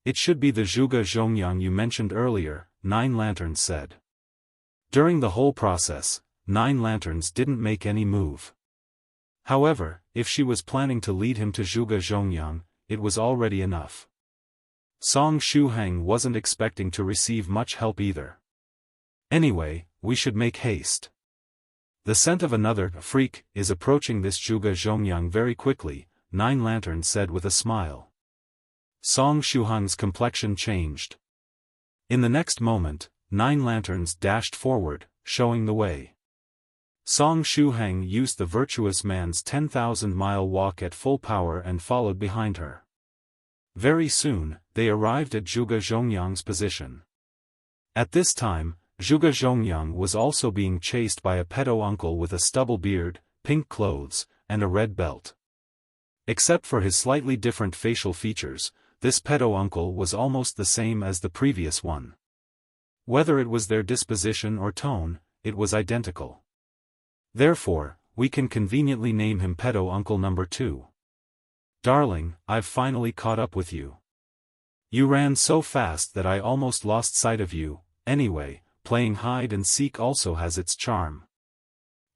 It should be the Zhuge Zhongyang you mentioned earlier, 9 Lanterns said. During the whole process, 9 Lanterns didn't make any move. However, if she was planning to lead him to Zhuge Zhongyang, it was already enough. Song Shuhang wasn't expecting to receive much help either. Anyway, we should make haste. The scent of another freak is approaching this Zhuge Zhongyang very quickly, 9 Lanterns said with a smile. Song Shuhang's complexion changed. In the next moment, 9 Lanterns dashed forward, showing the way. Song Shuhang used the virtuous man's 10,000-mile walk at full power and followed behind her. Very soon, they arrived at Zhuge Zhongyang's position. At this time, Zhuge Zhongyang was also being chased by a pedo uncle with a stubble beard, pink clothes, and a red belt. Except for his slightly different facial features, this pedo uncle was almost the same as the previous one. Whether it was their disposition or tone, it was identical. Therefore, we can conveniently name him pedo uncle number 2. Darling, I've finally caught up with you. You ran so fast that I almost lost sight of you. Anyway, playing hide and seek also has its charm.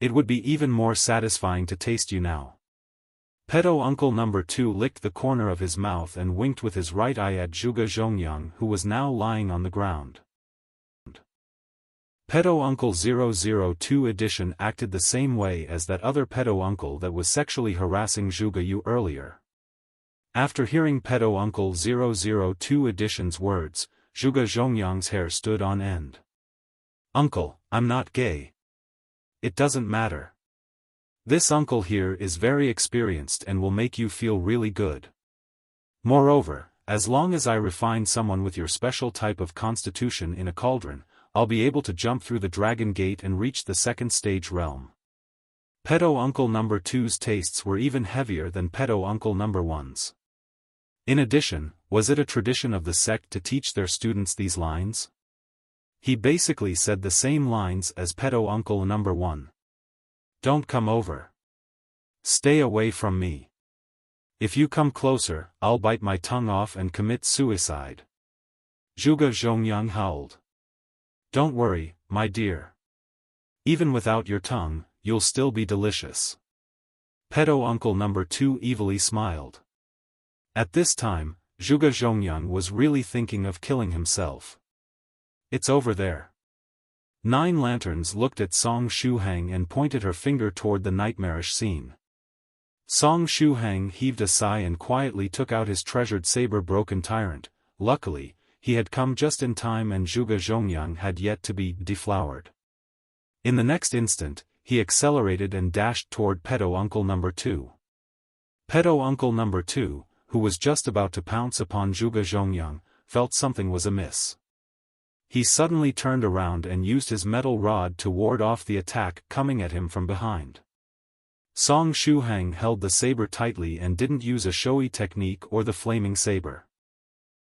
It would be even more satisfying to taste you now. Pedo uncle number 2 licked the corner of his mouth and winked with his right eye at Zhuge Zhongyang, who was now lying on the ground. Pedo uncle 002 edition acted the same way as that other pedo uncle that was sexually harassing Zhuge Yue earlier. After hearing pedo uncle 002 edition's words, Zhuge Zhongyang's hair stood on end. Uncle, I'm not gay. It doesn't matter. This uncle here is very experienced and will make you feel really good. Moreover, as long as I refine someone with your special type of constitution in a cauldron, I'll be able to jump through the dragon gate and reach the second stage realm. Pedo uncle number 2's tastes were even heavier than pedo uncle number 1's. In addition, was it a tradition of the sect to teach their students these lines? He basically said the same lines as pedo uncle number 1. Don't come over. Stay away from me. If you come closer, I'll bite my tongue off and commit suicide. Zhuge Zhongyang howled. Don't worry, my dear. Even without your tongue, you'll still be delicious. Pedo uncle number 2 evilly smiled. At this time, Zhuge Zhongyang was really thinking of killing himself. It's over there. 9 Lanterns looked at Song Shuhang and pointed her finger toward the nightmarish scene. Song Shuhang heaved a sigh and quietly took out his treasured saber broken tyrant. Luckily, he had come just in time and Zhuge Zhongyang had yet to be deflowered. In the next instant, he accelerated and dashed toward pedo uncle number 2. Pedo uncle number 2, who was just about to pounce upon Zhuge Zhongyang, felt something was amiss. He suddenly turned around and used his metal rod to ward off the attack coming at him from behind. Shuhang held the saber tightly and didn't use a showy technique or the flaming saber.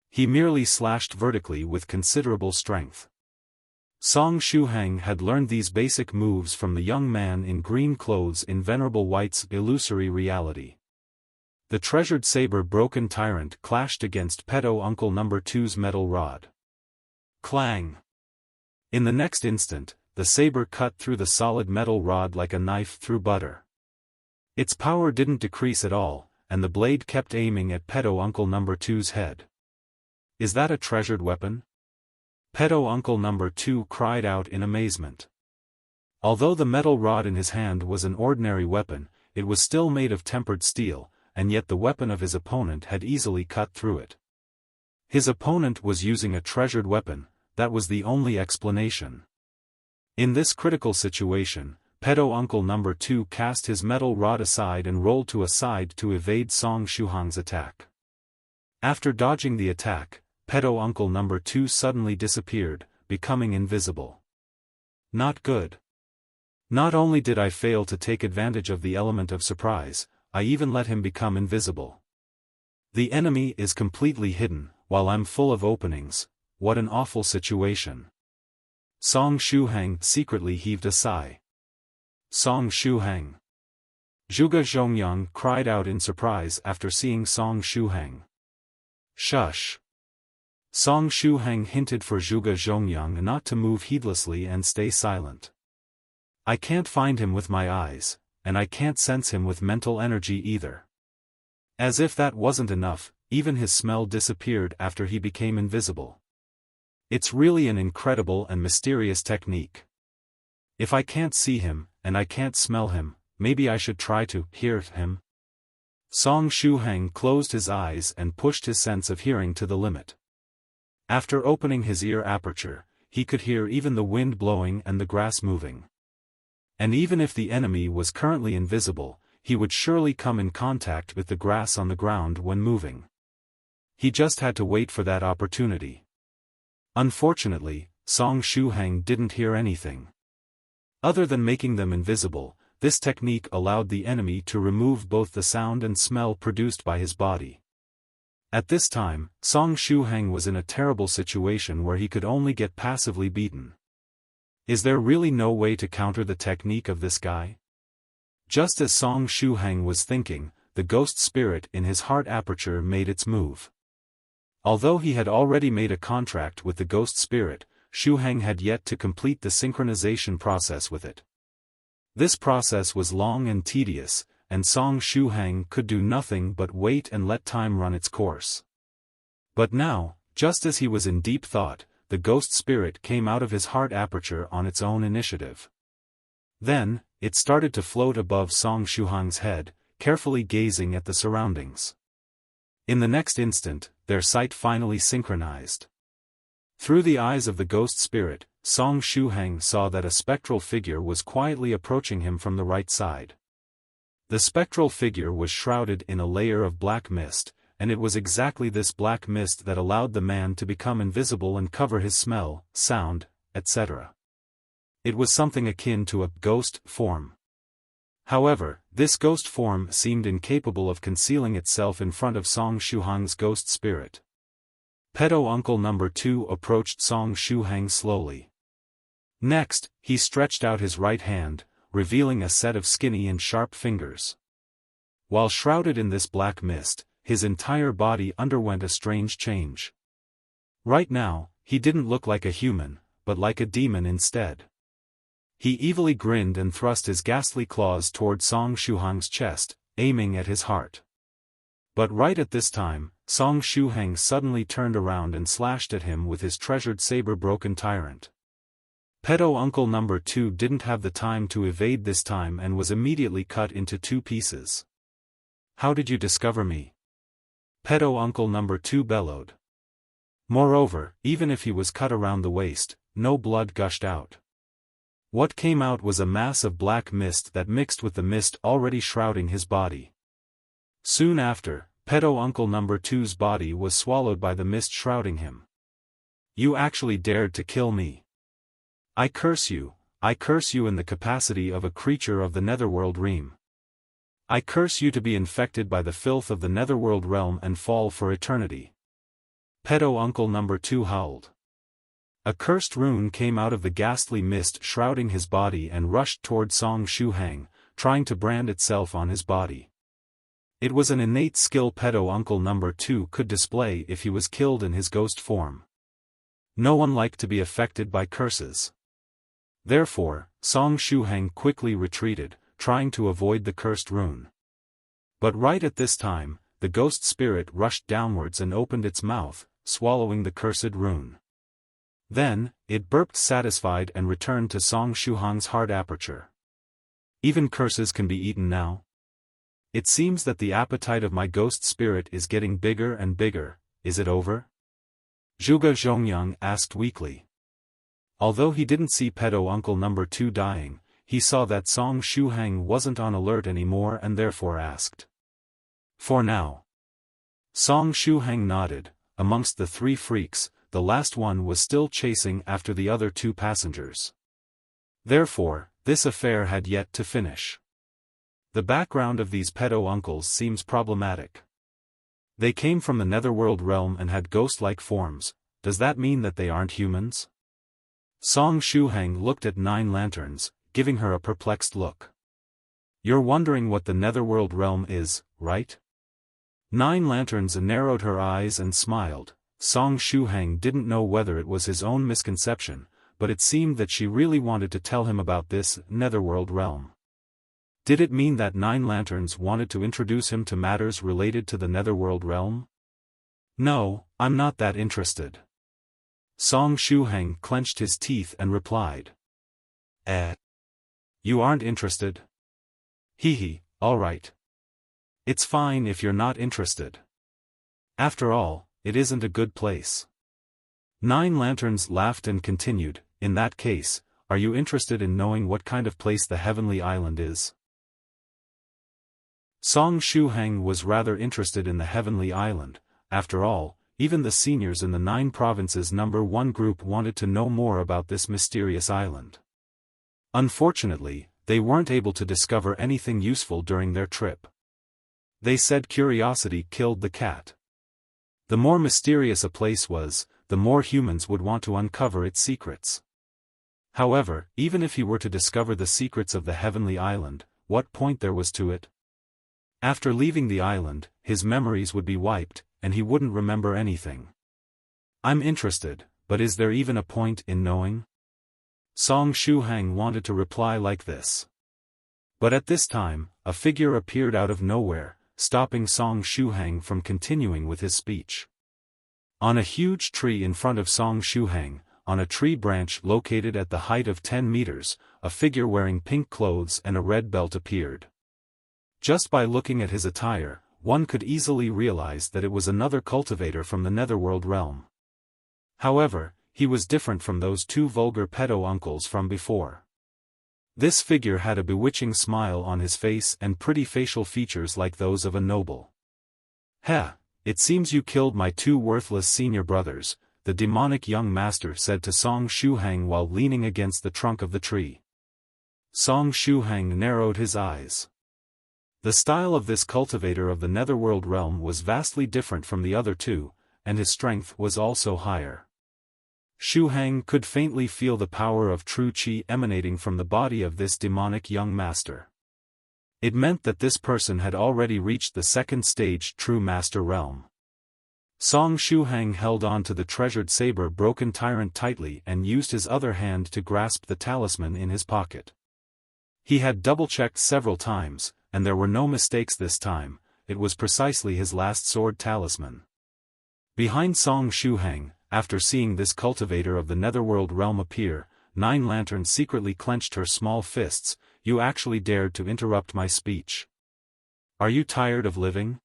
He merely slashed vertically with considerable strength. Shuhang had learned these basic moves from the young man in green clothes in Venerable White's illusory reality. The treasured saber-broken tyrant clashed against pedo uncle number 2's metal rod. Clang! In the next instant, the saber cut through the solid metal rod like a knife through butter. Its power didn't decrease at all, and the blade kept aiming at pedo uncle number 2's head. Is that a treasured weapon? Pedo uncle number 2 cried out in amazement. Although the metal rod in his hand was an ordinary weapon, it was still made of tempered steel, and yet the weapon of his opponent had easily cut through it. His opponent was using a treasured weapon, that was the only explanation. In this critical situation, pedo uncle number 2 cast his metal rod aside and rolled to a side to evade Shuhang's attack. After dodging the attack, pedo uncle number 2 suddenly disappeared, becoming invisible. Not good. Not only did I fail to take advantage of the element of surprise, I even let him become invisible. The enemy is completely hidden, while I'm full of openings. What an awful situation. Shuhang secretly heaved a sigh. Shuhang. Zhuge Zhongyang cried out in surprise after seeing Shuhang. Shush. Shuhang hinted for Zhuge Zhongyang not to move heedlessly and stay silent. I can't find him with my eyes, and I can't sense him with mental energy either. As if that wasn't enough, even his smell disappeared after he became invisible. It's really an incredible and mysterious technique. If I can't see him, and I can't smell him, maybe I should try to hear him. Shuhang closed his eyes and pushed his sense of hearing to the limit. After opening his ear aperture, he could hear even the wind blowing and the grass moving. And even if the enemy was currently invisible, he would surely come in contact with the grass on the ground when moving. He just had to wait for that opportunity. Unfortunately, Shuhang didn't hear anything. Other than making them invisible, this technique allowed the enemy to remove both the sound and smell produced by his body. At this time, Shuhang was in a terrible situation where he could only get passively beaten. Is there really no way to counter the technique of this guy? Just as Shuhang was thinking, the ghost spirit in his heart aperture made its move. Although he had already made a contract with the ghost spirit, Shuhang had yet to complete the synchronization process with it. This process was long and tedious, and Shuhang could do nothing but wait and let time run its course. But now, just as he was in deep thought, the ghost spirit came out of his heart aperture on its own initiative. Then, it started to float above Shuhang's head, carefully gazing at the surroundings. In the next instant, their sight finally synchronized. Through the eyes of the ghost spirit, Shuhang saw that a spectral figure was quietly approaching him from the right side. The spectral figure was shrouded in a layer of black mist, and it was exactly this black mist that allowed the man to become invisible and cover his smell, sound, etc. It was something akin to a ghost form. However, this ghost form seemed incapable of concealing itself in front of Shuhang's ghost spirit. Pedo uncle number 2 approached Shuhang slowly. Next, he stretched out his right hand, revealing a set of skinny and sharp fingers. While shrouded in this black mist, his entire body underwent a strange change. Right now, he didn't look like a human, but like a demon instead. He evilly grinned and thrust his ghastly claws toward Shuhang's chest, aiming at his heart. But right at this time, Shuhang suddenly turned around and slashed at him with his treasured saber-broken tyrant. Pedo uncle number 2 didn't have the time to evade this time and was immediately cut into 2 pieces. How did you discover me? Pedo uncle number 2 bellowed. Moreover, even if he was cut around the waist, no blood gushed out. What came out was a mass of black mist that mixed with the mist already shrouding his body. Soon after, pedo uncle number 2's body was swallowed by the mist shrouding him. You actually dared to kill me. I curse you in the capacity of a creature of the netherworld realm. I curse you to be infected by the filth of the netherworld realm and fall for eternity. Pedo uncle number 2 howled. A cursed rune came out of the ghastly mist shrouding his body and rushed toward Song Shuhang, trying to brand itself on his body. It was an innate skill pedo uncle number 2 could display if he was killed in his ghost form. No one liked to be affected by curses. Therefore, Song Shuhang quickly retreated, trying to avoid the cursed rune. But right at this time, the ghost spirit rushed downwards and opened its mouth, swallowing the cursed rune. Then, it burped satisfied and returned to Song Shuhang's heart aperture. Even curses can be eaten now? It seems that the appetite of my ghost spirit is getting bigger and bigger, is it over? Zhuge Zhongyang asked weakly. Although he didn't see pedo uncle number 2 dying, he saw that Song Shuhang wasn't on alert anymore and therefore asked. For now. Song Shuhang nodded. Amongst the 3 freaks, the last one was still chasing after the other 2 passengers. Therefore, this affair had yet to finish. The background of these pedo uncles seems problematic. They came from the netherworld realm and had ghost-like forms. Does that mean that they aren't humans? Song Shuhang looked at 9 lanterns, giving her a perplexed look. You're wondering what the netherworld realm is, right? 9 lanterns narrowed her eyes and smiled. Song Shuhang didn't know whether it was his own misconception, but it seemed that she really wanted to tell him about this netherworld realm. Did it mean that 9 lanterns wanted to introduce him to matters related to the netherworld realm? No, I'm not that interested. Song Shuhang clenched his teeth and replied. You aren't interested? Hee, all right. It's fine if you're not interested. After all, it isn't a good place. 9 lanterns laughed and continued, in that case, are you interested in knowing what kind of place the heavenly island is? Song Shuhang was rather interested in the heavenly island. After all, even the seniors in the 9 provinces number 1 group wanted to know more about this mysterious island. Unfortunately, they weren't able to discover anything useful during their trip. They said curiosity killed the cat. The more mysterious a place was, the more humans would want to uncover its secrets. However, even if he were to discover the secrets of the heavenly island, what point there was to it? After leaving the island, his memories would be wiped, and he wouldn't remember anything. I'm interested, but is there even a point in knowing? Song Shuhang wanted to reply like this. But at this time, a figure appeared out of nowhere, stopping Song Shuhang from continuing with his speech. On a huge tree in front of Song Shuhang, on a tree branch located at the height of 10 meters, a figure wearing pink clothes and a red belt appeared. Just by looking at his attire, one could easily realize that it was another cultivator from the netherworld realm. However, he was different from those 2 vulgar pedo uncles from before. This figure had a bewitching smile on his face and pretty facial features like those of a noble. It seems you killed my 2 worthless senior brothers, the demonic young master said to Song Shuhang while leaning against the trunk of the tree. Song Shuhang narrowed his eyes. The style of this cultivator of the netherworld realm was vastly different from the other 2, and his strength was also higher. Shuhang could faintly feel the power of true qi emanating from the body of this demonic young master. It meant that this person had already reached the 2nd stage true master realm. Song Shuhang held on to the treasured saber broken tyrant tightly and used his other hand to grasp the talisman in his pocket. He had double-checked several times, and there were no mistakes this time. It was precisely his last sword talisman. Behind Song Shuhang, after seeing this cultivator of the netherworld realm appear, 9 lanterns secretly clenched her small fists. You actually dared to interrupt my speech. Are you tired of living?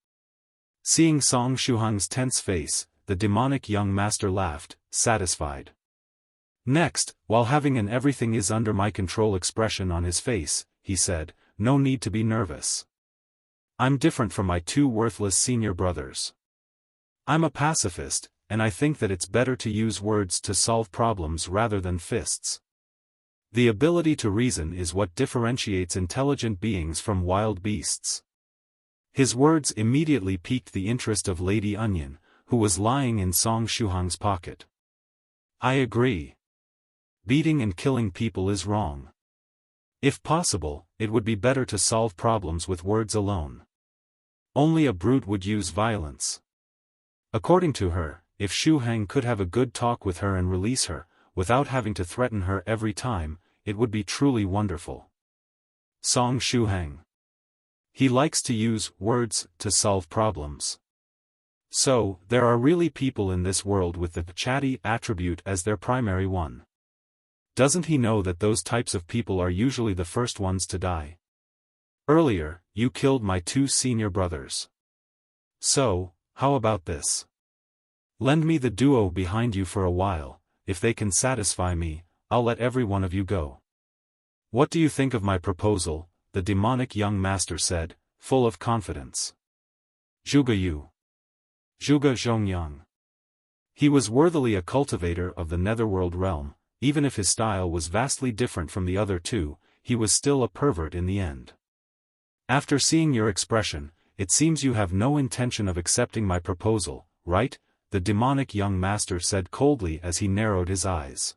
Seeing Song Shuhang's tense face, the demonic young master laughed, satisfied. Next, while having an everything is under my control expression on his face, he said, "No need to be nervous. I'm different from my two worthless senior brothers. I'm a pacifist, and I think that it's better to use words to solve problems rather than fists. The ability to reason is what differentiates intelligent beings from wild beasts." His words immediately piqued the interest of Lady Onion, who was lying in Song Shuhang's pocket. "I agree. Beating and killing people is wrong. If possible, it would be better to solve problems with words alone. Only a brute would use violence." According to her, if Shuhang could have a good talk with her and release her, without having to threaten her every time, it would be truly wonderful. Song Shuhang. He likes to use words to solve problems. So, there are really people in this world with the chatty attribute as their primary one. Doesn't he know that those types of people are usually the first ones to die? Earlier, you killed my two senior brothers. So, how about this? Lend me the duo behind you for a while. If they can satisfy me, I'll let every one of you go. What do you think of my proposal? The demonic young master said, full of confidence. Zhuge Yue. Zhuge Zhongyang. He was worthily a cultivator of the netherworld realm. Even if his style was vastly different from the other two, he was still a pervert in the end. After seeing your expression, it seems you have no intention of accepting my proposal, right? The demonic young master said coldly as he narrowed his eyes.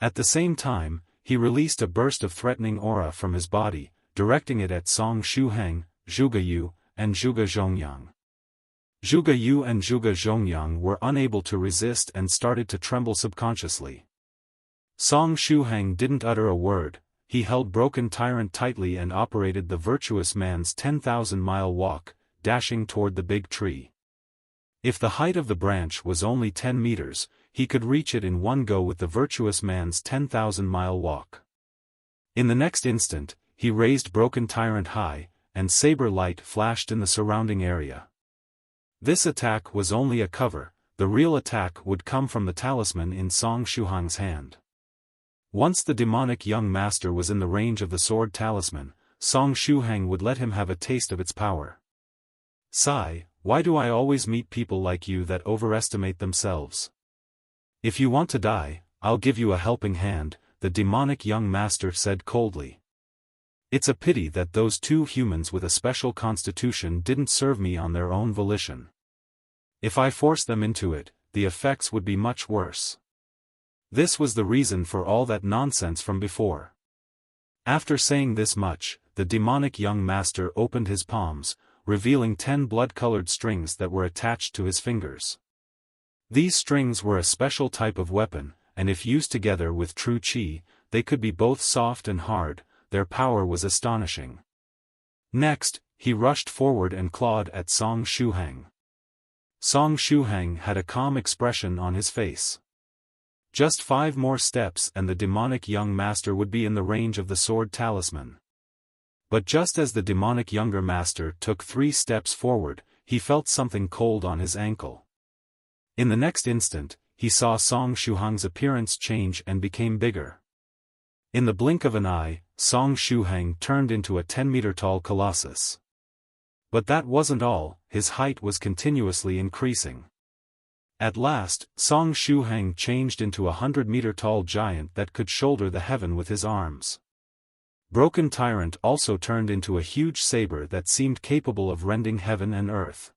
At the same time, he released a burst of threatening aura from his body, directing it at Song Shuhang, Zhuge Yue, and Zhuge Zhongyang. Zhuge Yue and Zhuge Zhongyang were unable to resist and started to tremble subconsciously. Song Shuhang didn't utter a word. He held Broken Tyrant tightly and operated the virtuous man's 10,000-mile walk, dashing toward the big tree. If the height of the branch was only 10 meters, he could reach it in one go with the virtuous man's 10,000-mile walk. In the next instant, he raised Broken Tyrant high, and Saber light flashed in the surrounding area. This attack was only a cover. The real attack would come from the talisman in Song Shuhang's hand. Once the demonic young master was in the range of the sword talisman, Song Shuhang would let him have a taste of its power. Sigh, why do I always meet people like you that overestimate themselves? If you want to die, I'll give you a helping hand, the demonic young master said coldly. It's a pity that those two humans with a special constitution didn't serve me on their own volition. If I forced them into it, the effects would be much worse. This was the reason for all that nonsense from before. After saying this much, the demonic young master opened his palms, revealing 10 blood-colored strings that were attached to his fingers. These strings were a special type of weapon, and if used together with true qi, they could be both soft and hard. Their power was astonishing. Next, he rushed forward and clawed at Song Shuhang. Song Shuhang had a calm expression on his face. Just 5 more steps and the demonic young master would be in the range of the sword talisman. But just as the demonic younger master took 3 steps forward, he felt something cold on his ankle. In the next instant, he saw Song Shuhang's appearance change and became bigger. In the blink of an eye, Song Shuhang turned into a 10-meter-tall colossus. But that wasn't all, his height was continuously increasing. At last, Song Shuhang changed into a 100-meter-tall giant that could shoulder the heaven with his arms. Broken Tyrant also turned into a huge saber that seemed capable of rending heaven and earth.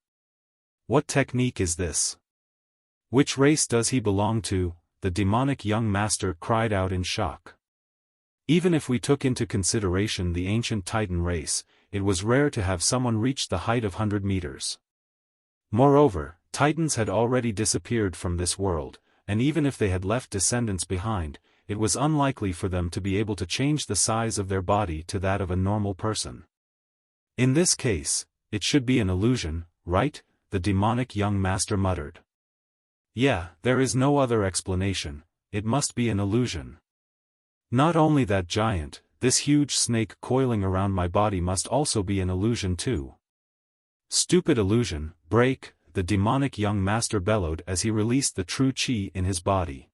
What technique is this? Which race does he belong to? The demonic young master cried out in shock. Even if we took into consideration the ancient Titan race, it was rare to have someone reach the height of 100 meters. Moreover, Titans had already disappeared from this world, and even if they had left descendants behind, it was unlikely for them to be able to change the size of their body to that of a normal person. In this case, it should be an illusion, right? The demonic young master muttered. Yeah, there is no other explanation, it must be an illusion. Not only that giant, this huge snake coiling around my body must also be an illusion too. Stupid illusion, break, the demonic young master bellowed as he released the true qi in his body.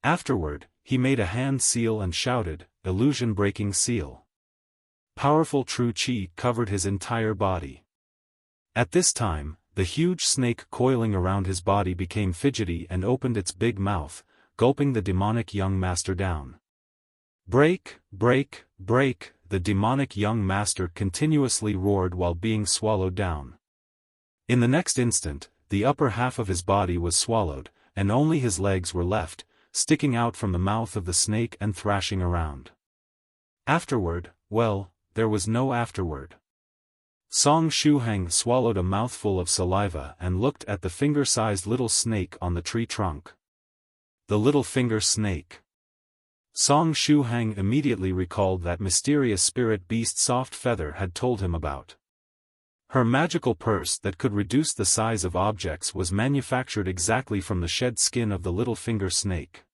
Afterward, he made a hand seal and shouted, "Illusion-breaking seal." Powerful true qi covered his entire body. At this time, the huge snake coiling around his body became fidgety and opened its big mouth, gulping the demonic young master down. "Break, break, break," the demonic young master continuously roared while being swallowed down. In the next instant, the upper half of his body was swallowed, and only his legs were left, sticking out from the mouth of the snake and thrashing around. Afterward, well, there was no afterward. Shuhang swallowed a mouthful of saliva and looked at the finger-sized little snake on the tree trunk. The little finger snake. Shuhang immediately recalled that mysterious spirit beast Soft Feather had told him about. Her magical purse that could reduce the size of objects was manufactured exactly from the shed skin of the little finger snake.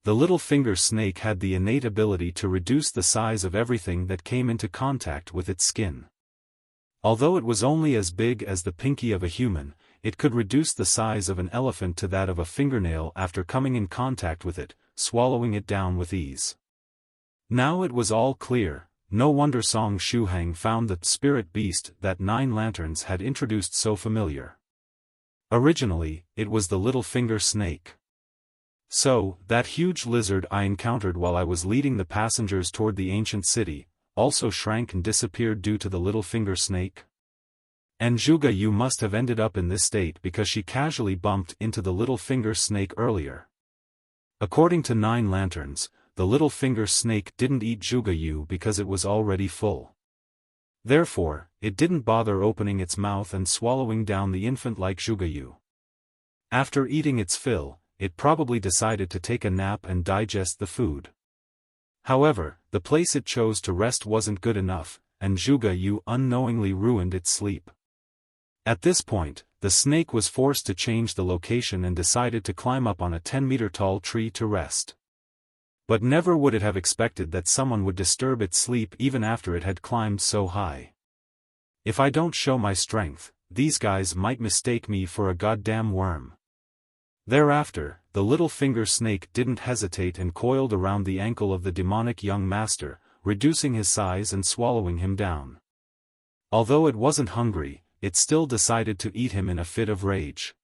The little finger snake had the innate ability to reduce the size of everything that came into contact with its skin. Although it was only as big as the pinky of a human, it could reduce the size of an elephant to that of a fingernail after coming in contact with it, swallowing it down with ease. Now it was all clear. No wonder Shuhang found the spirit beast that 9 Lanterns had introduced so familiar. Originally, it was the little finger snake. So, that huge lizard I encountered while I was leading the passengers toward the ancient city, also shrank and disappeared due to the little finger snake? And Zhuge Yue must have ended up in this state because she casually bumped into the little finger snake earlier. According to 9 Lanterns, the little finger snake didn't eat Zhuge Yue because it was already full. Therefore, it didn't bother opening its mouth and swallowing down the infant like Zhuge Yue. After eating its fill, it probably decided to take a nap and digest the food. However, the place it chose to rest wasn't good enough, and Zhuge Yue unknowingly ruined its sleep. At this point, the snake was forced to change the location and decided to climb up on a 10-meter-tall tree to rest. But never would it have expected that someone would disturb its sleep even after it had climbed so high. If I don't show my strength, these guys might mistake me for a goddamn worm. Thereafter, the little finger snake didn't hesitate and coiled around the ankle of the demonic young master, reducing his size and swallowing him down. Although it wasn't hungry, it still decided to eat him in a fit of rage.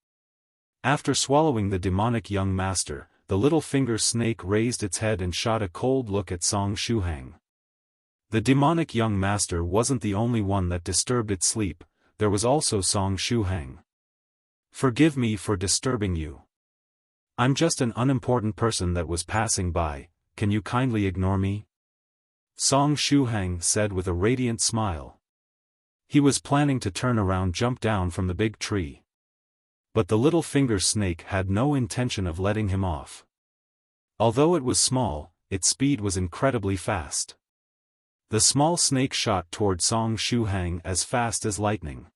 After swallowing the demonic young master, the little finger snake raised its head and shot a cold look at Shuhang. The demonic young master wasn't the only one that disturbed its sleep, there was also Shuhang. "Forgive me for disturbing you. I'm just an unimportant person that was passing by, can you kindly ignore me?" Shuhang said with a radiant smile. He was planning to turn around, jump down from the big tree. But the little finger snake had no intention of letting him off. Although it was small, its speed was incredibly fast. The small snake shot toward Shuhang as fast as lightning.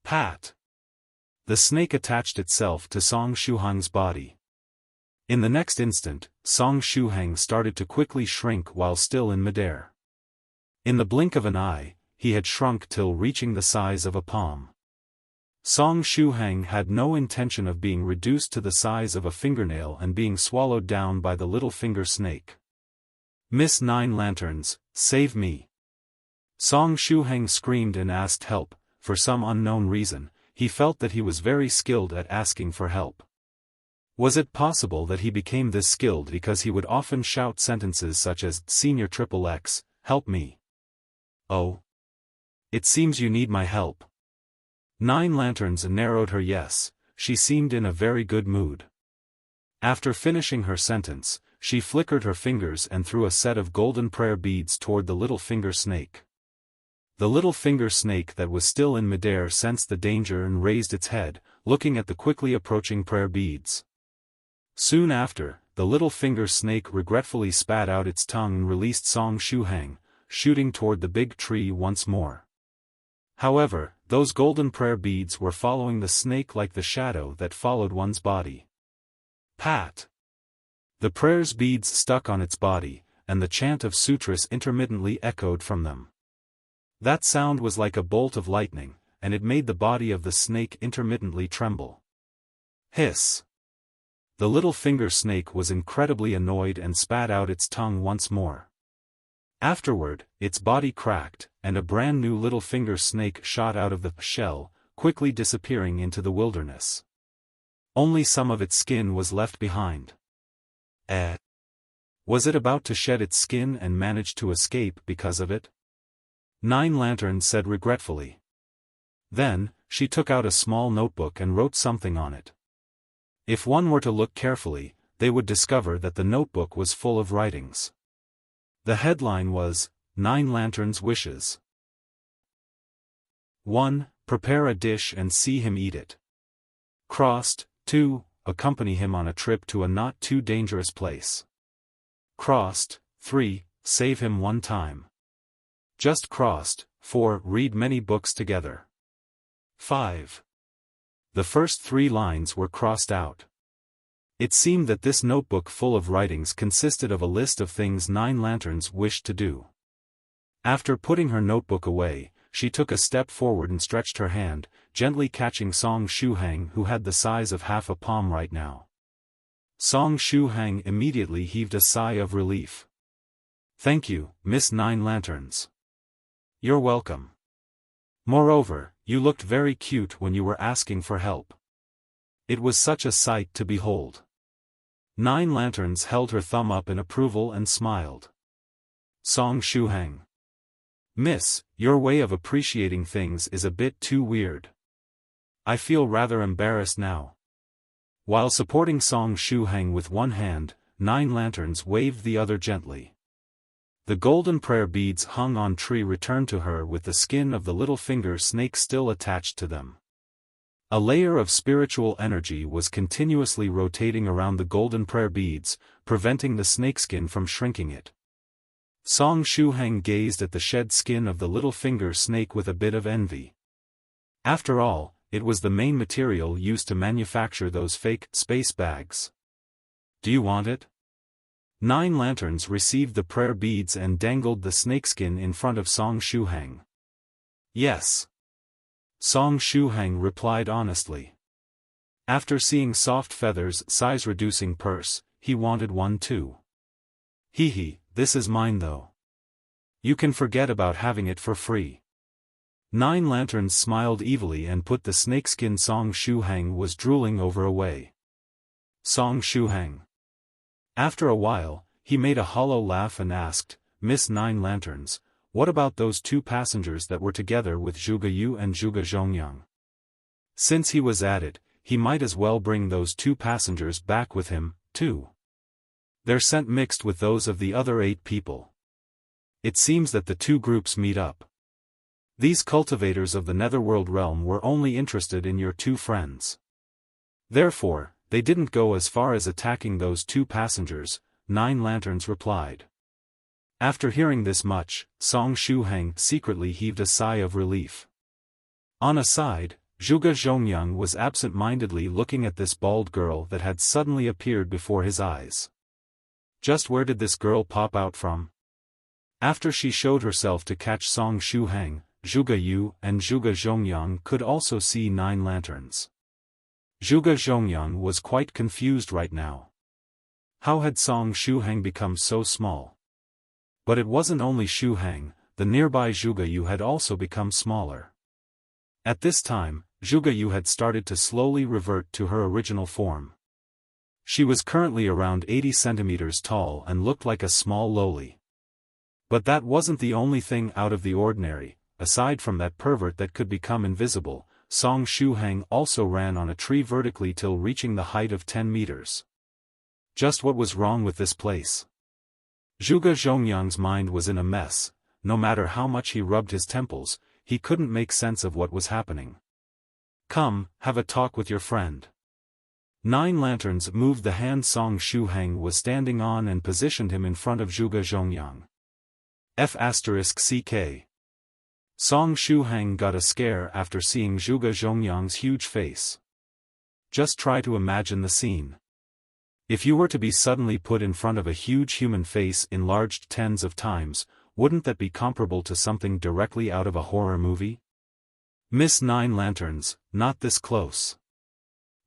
Pat! The snake attached itself to Shuhang's body. In the next instant, Shuhang started to quickly shrink while still in midair. In the blink of an eye, he had shrunk till reaching the size of a palm. Shuhang had no intention of being reduced to the size of a fingernail and being swallowed down by the little finger snake. "Miss 9 Lanterns, save me!" Shuhang screamed and asked help. For some unknown reason, he felt that he was very skilled at asking for help. Was it possible that he became this skilled because he would often shout sentences such as, "Senior XXX, help me. Oh. It seems you need my help." 9 Lanterns narrowed her yes, she seemed in a very good mood. After finishing her sentence, she flickered her fingers and threw a set of golden prayer beads toward the little finger snake. The little finger snake that was still in midair sensed the danger and raised its head, looking at the quickly approaching prayer beads. Soon after, the little finger snake regretfully spat out its tongue and released Shuhang, shooting toward the big tree once more. However, those golden prayer beads were following the snake like the shadow that followed one's body. Pat! The prayer's beads stuck on its body, and the chant of sutras intermittently echoed from them. That sound was like a bolt of lightning, and it made the body of the snake intermittently tremble. Hiss! The little finger snake was incredibly annoyed and spat out its tongue once more. Afterward, its body cracked, and a brand new little finger snake shot out of the shell, quickly disappearing into the wilderness. Only some of its skin was left behind. Was it about to shed its skin and manage to escape because of it? Nine Lanterns said regretfully. Then, she took out a small notebook and wrote something on it. If one were to look carefully, they would discover that the notebook was full of writings. The headline was, 9 Lanterns' Wishes. 1. Prepare a dish and see him eat it. Crossed. 2. Accompany him on a trip to a not too dangerous place. Crossed. 3. Save him one time. Just crossed. 4. Read many books together. 5. The first 3 lines were crossed out. It seemed that this notebook full of writings consisted of a list of things 9 Lanterns wished to do. After putting her notebook away, she took a step forward and stretched her hand, gently catching Song Shuhang, who had the size of half a palm right now. Song Shuhang immediately heaved a sigh of relief. Thank you, Miss 9 Lanterns. You're welcome. Moreover, you looked very cute when you were asking for help. It was such a sight to behold. 9 Lanterns held her thumb up in approval and smiled. Song Shuhang. Miss, your way of appreciating things is a bit too weird. I feel rather embarrassed now. While supporting Song Shuhang with one hand, 9 Lanterns waved the other gently. The golden prayer beads hung on tree returned to her with the skin of the little finger snake still attached to them. A layer of spiritual energy was continuously rotating around the golden prayer beads, preventing the snakeskin from shrinking it. Song Shuhang gazed at the shed skin of the little finger snake with a bit of envy. After all, it was the main material used to manufacture those fake space bags. Do you want it? 9 Lanterns received the prayer beads and dangled the snakeskin in front of Song Shuhang. Yes. Song Shuhang replied honestly. After seeing Soft Feather's size-reducing purse, he wanted one too. Hee, this is mine though. You can forget about having it for free. 9 Lanterns smiled evilly and put the snakeskin Song Shuhang was drooling over away. Song Shuhang. After a while, he made a hollow laugh and asked, Miss 9 Lanterns, what about those 2 passengers that were together with Zhuge Yue and Zhuge Zhongyang? Since he was at it, he might as well bring those 2 passengers back with him, too. Their scent mixed with those of the other 8 people. It seems that the 2 groups meet up. These cultivators of the netherworld realm were only interested in your 2 friends. Therefore, they didn't go as far as attacking those 2 passengers, 9 Lanterns replied. After hearing this much, Song Shuhang secretly heaved a sigh of relief. On a side, Zhuge Zhongyang was absent-mindedly looking at this bald girl that had suddenly appeared before his eyes. Just where did this girl pop out from? After she showed herself to catch Song Shuhang, Zhuge Yue and Zhuge Zhongyang could also see 9 Lanterns. Zhuge Zhongyang was quite confused right now. How had Song Shuhang become so small? But it wasn't only Shuhang, the nearby Zhuge Yue had also become smaller. At this time, Zhuge Yue had started to slowly revert to her original form. She was currently around 80 centimeters tall and looked like a small loli. But that wasn't the only thing out of the ordinary. Aside from that pervert that could become invisible, Song Shuhang also ran on a tree vertically till reaching the height of 10 meters. Just what was wrong with this place? Zhuge Zhongyang's mind was in a mess. No matter how much he rubbed his temples, he couldn't make sense of what was happening. Come, have a talk with your friend. 9 Lanterns moved the hand Song Shuhang was standing on and positioned him in front of Zhuge Zhongyang. F***CK. Song Shuhang got a scare after seeing Zhuge Zhongyang's huge face. Just try to imagine the scene. If you were to be suddenly put in front of a huge human face enlarged tens of times, wouldn't that be comparable to something directly out of a horror movie? Miss Nine Lanterns, not this close.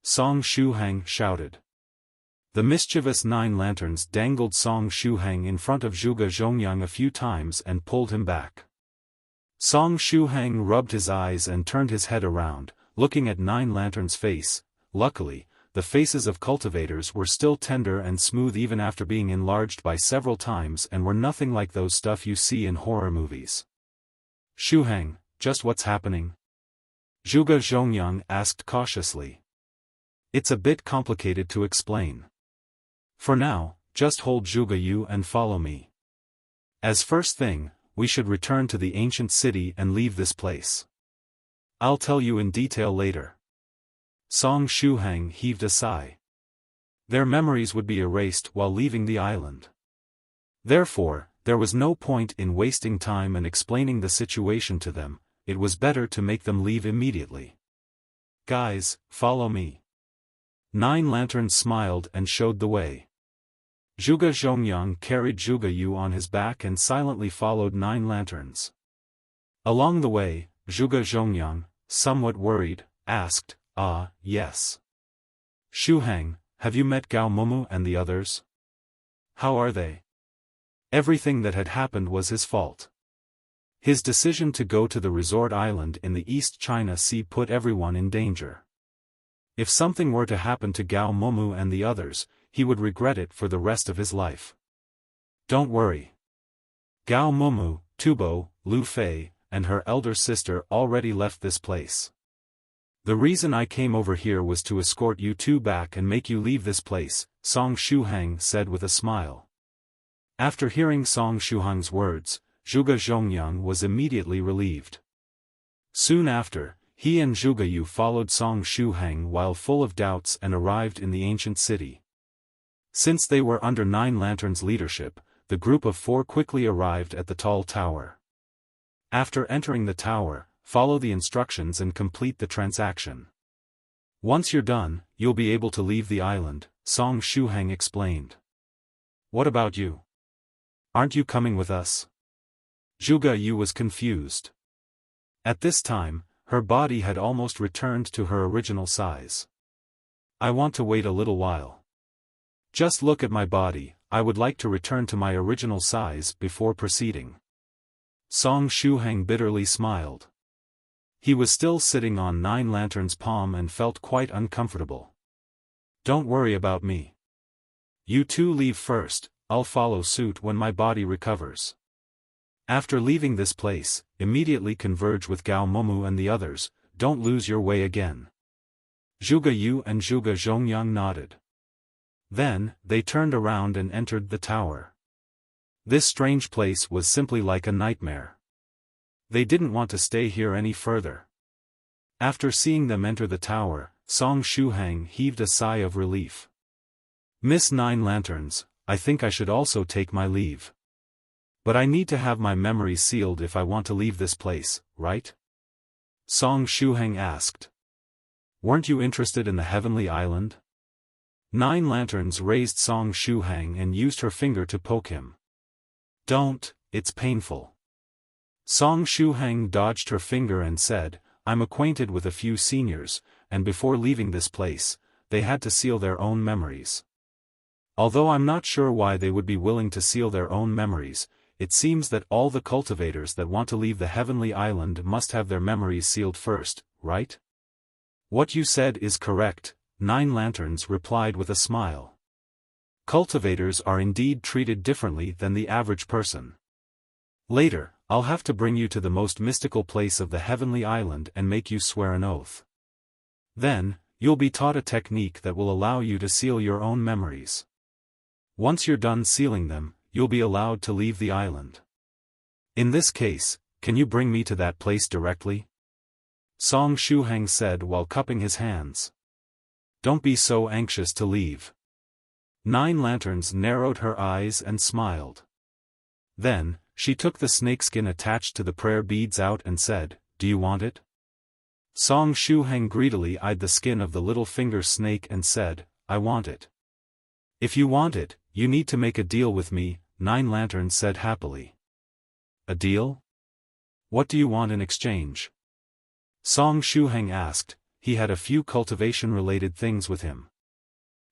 Song Shuhang shouted. The mischievous Nine Lanterns dangled Song Shuhang in front of Zhuge Zhongyang a few times and pulled him back. Song Shuhang rubbed his eyes and turned his head around, looking at Nine Lanterns' face. Luckily, the faces of cultivators were still tender and smooth even after being enlarged by several times and were nothing like those stuff you see in horror movies. Shuhang, just what's happening? Zhuge Zhongyang asked cautiously. It's a bit complicated to explain. For now, just hold Zhuge Yue and follow me. As first thing, we should return to the ancient city and leave this place. I'll tell you in detail later. Song Shuhang heaved a sigh. Their memories would be erased while leaving the island. Therefore, there was no point in wasting time and explaining the situation to them. It was better to make them leave immediately. Guys, follow me. Nine Lanterns smiled and showed the way. Zhuge Zhongyang carried Zhuge Yue on his back and silently followed Nine Lanterns. Along the way, Zhuge Zhongyang, somewhat worried, asked, yes. Shuhang, have you met Gao Momu and the others? How are they? Everything that had happened was his fault. His decision to go to the resort island in the East China Sea put everyone in danger. If something were to happen to Gao Momu and the others, he would regret it for the rest of his life. Don't worry. Gao Momu, Tubo, Lu Fei, and her elder sister already left this place. The reason I came over here was to escort you two back and make you leave this place, Song Shuhang said with a smile. After hearing Song Shuhang's words, Zhuge Zhongyang was immediately relieved. Soon after, he and Zhuge Yue followed Song Shuhang while full of doubts and arrived in the ancient city. Since they were under Nine Lanterns' leadership, the group of four quickly arrived at the tall tower. After entering the tower, follow the instructions and complete the transaction. Once you're done, you'll be able to leave the island, Song Shuhang explained. What about you? Aren't you coming with us? Zhuge Yue was confused. At this time, her body had almost returned to her original size. I want to wait a little while. Just look at my body, I would like to return to my original size before proceeding. Song Shuhang bitterly smiled. He was still sitting on Nine Lanterns' palm and felt quite uncomfortable. Don't worry about me. You two leave first, I'll follow suit when my body recovers. After leaving this place, immediately converge with Gao Momu and the others, don't lose your way again. Zhuge Yue and Zhuge Zhongyang nodded. Then, they turned around and entered the tower. This strange place was simply like a nightmare. They didn't want to stay here any further. After seeing them enter the tower, Song Shuhang heaved a sigh of relief. Miss Nine Lanterns, I think I should also take my leave. But I need to have my memories sealed if I want to leave this place, right? Song Shuhang asked. Weren't you interested in the heavenly island? Nine Lanterns raised Song Shuhang and used her finger to poke him. Don't, it's painful. Song Shuhang dodged her finger and said, I'm acquainted with a few seniors, and before leaving this place, they had to seal their own memories. Although I'm not sure why they would be willing to seal their own memories, it seems that all the cultivators that want to leave the heavenly island must have their memories sealed first, right? What you said is correct, Nine Lanterns replied with a smile. Cultivators are indeed treated differently than the average person. Later, I'll have to bring you to the most mystical place of the heavenly island and make you swear an oath. Then, you'll be taught a technique that will allow you to seal your own memories. Once you're done sealing them, you'll be allowed to leave the island. In this case, can you bring me to that place directly? Song Shuhang said while cupping his hands. Don't be so anxious to leave. Nine Lanterns narrowed her eyes and smiled. Then, she took the snakeskin attached to the prayer beads out and said, Do you want it? Song Shuhang greedily eyed the skin of the little finger snake and said, I want it. If you want it, you need to make a deal with me, Nine Lanterns said happily. A deal? What do you want in exchange? Song Shuhang asked. He had a few cultivation-related things with him.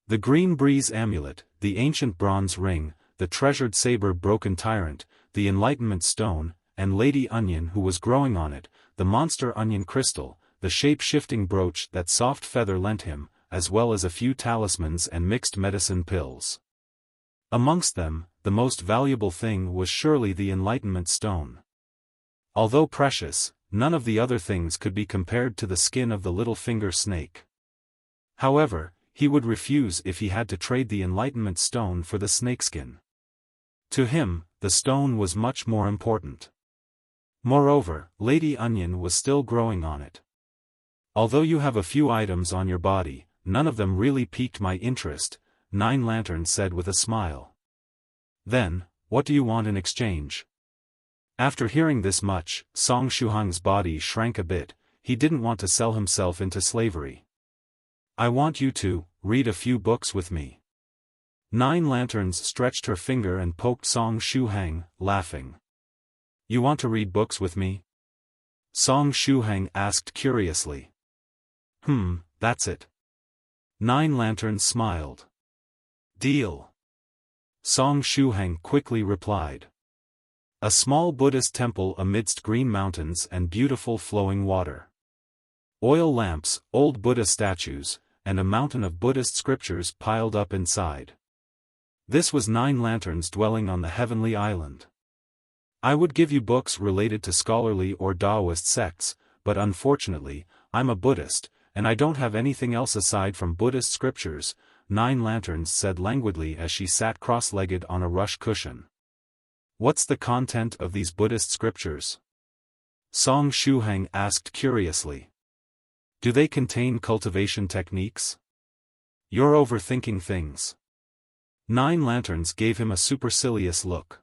The green breeze amulet, the ancient bronze ring, the treasured saber broken tyrant, the enlightenment stone, and Lady Onion who was growing on it, the monster onion crystal, the shape-shifting brooch that soft feather lent him, as well as a few talismans and mixed medicine pills. Amongst them, the most valuable thing was surely the enlightenment stone. Although precious, none of the other things could be compared to the skin of the little finger snake. However, he would refuse if he had to trade the enlightenment stone for the snakeskin. To him, the stone was much more important. Moreover, Lady Onion was still growing on it. Although you have a few items on your body, none of them really piqued my interest, Nine Lanterns said with a smile. Then, what do you want in exchange? After hearing this much, Song Shuhang's body shrank a bit. He didn't want to sell himself into slavery. I want you to read a few books with me. Nine Lanterns stretched her finger and poked Song Shuhang, laughing. You want to read books with me? Song Shuhang asked curiously. That's it. Nine Lanterns smiled. Deal. Song Shuhang quickly replied. A small Buddhist temple amidst green mountains and beautiful flowing water. Oil lamps, old Buddha statues, and a mountain of Buddhist scriptures piled up inside. This was Nine Lanterns dwelling on the heavenly island. I would give you books related to scholarly or Daoist sects, but unfortunately, I'm a Buddhist, and I don't have anything else aside from Buddhist scriptures, Nine Lanterns said languidly as she sat cross-legged on a rush cushion. What's the content of these Buddhist scriptures? Song Shuhang asked curiously. Do they contain cultivation techniques? You're overthinking things. Nine Lanterns gave him a supercilious look.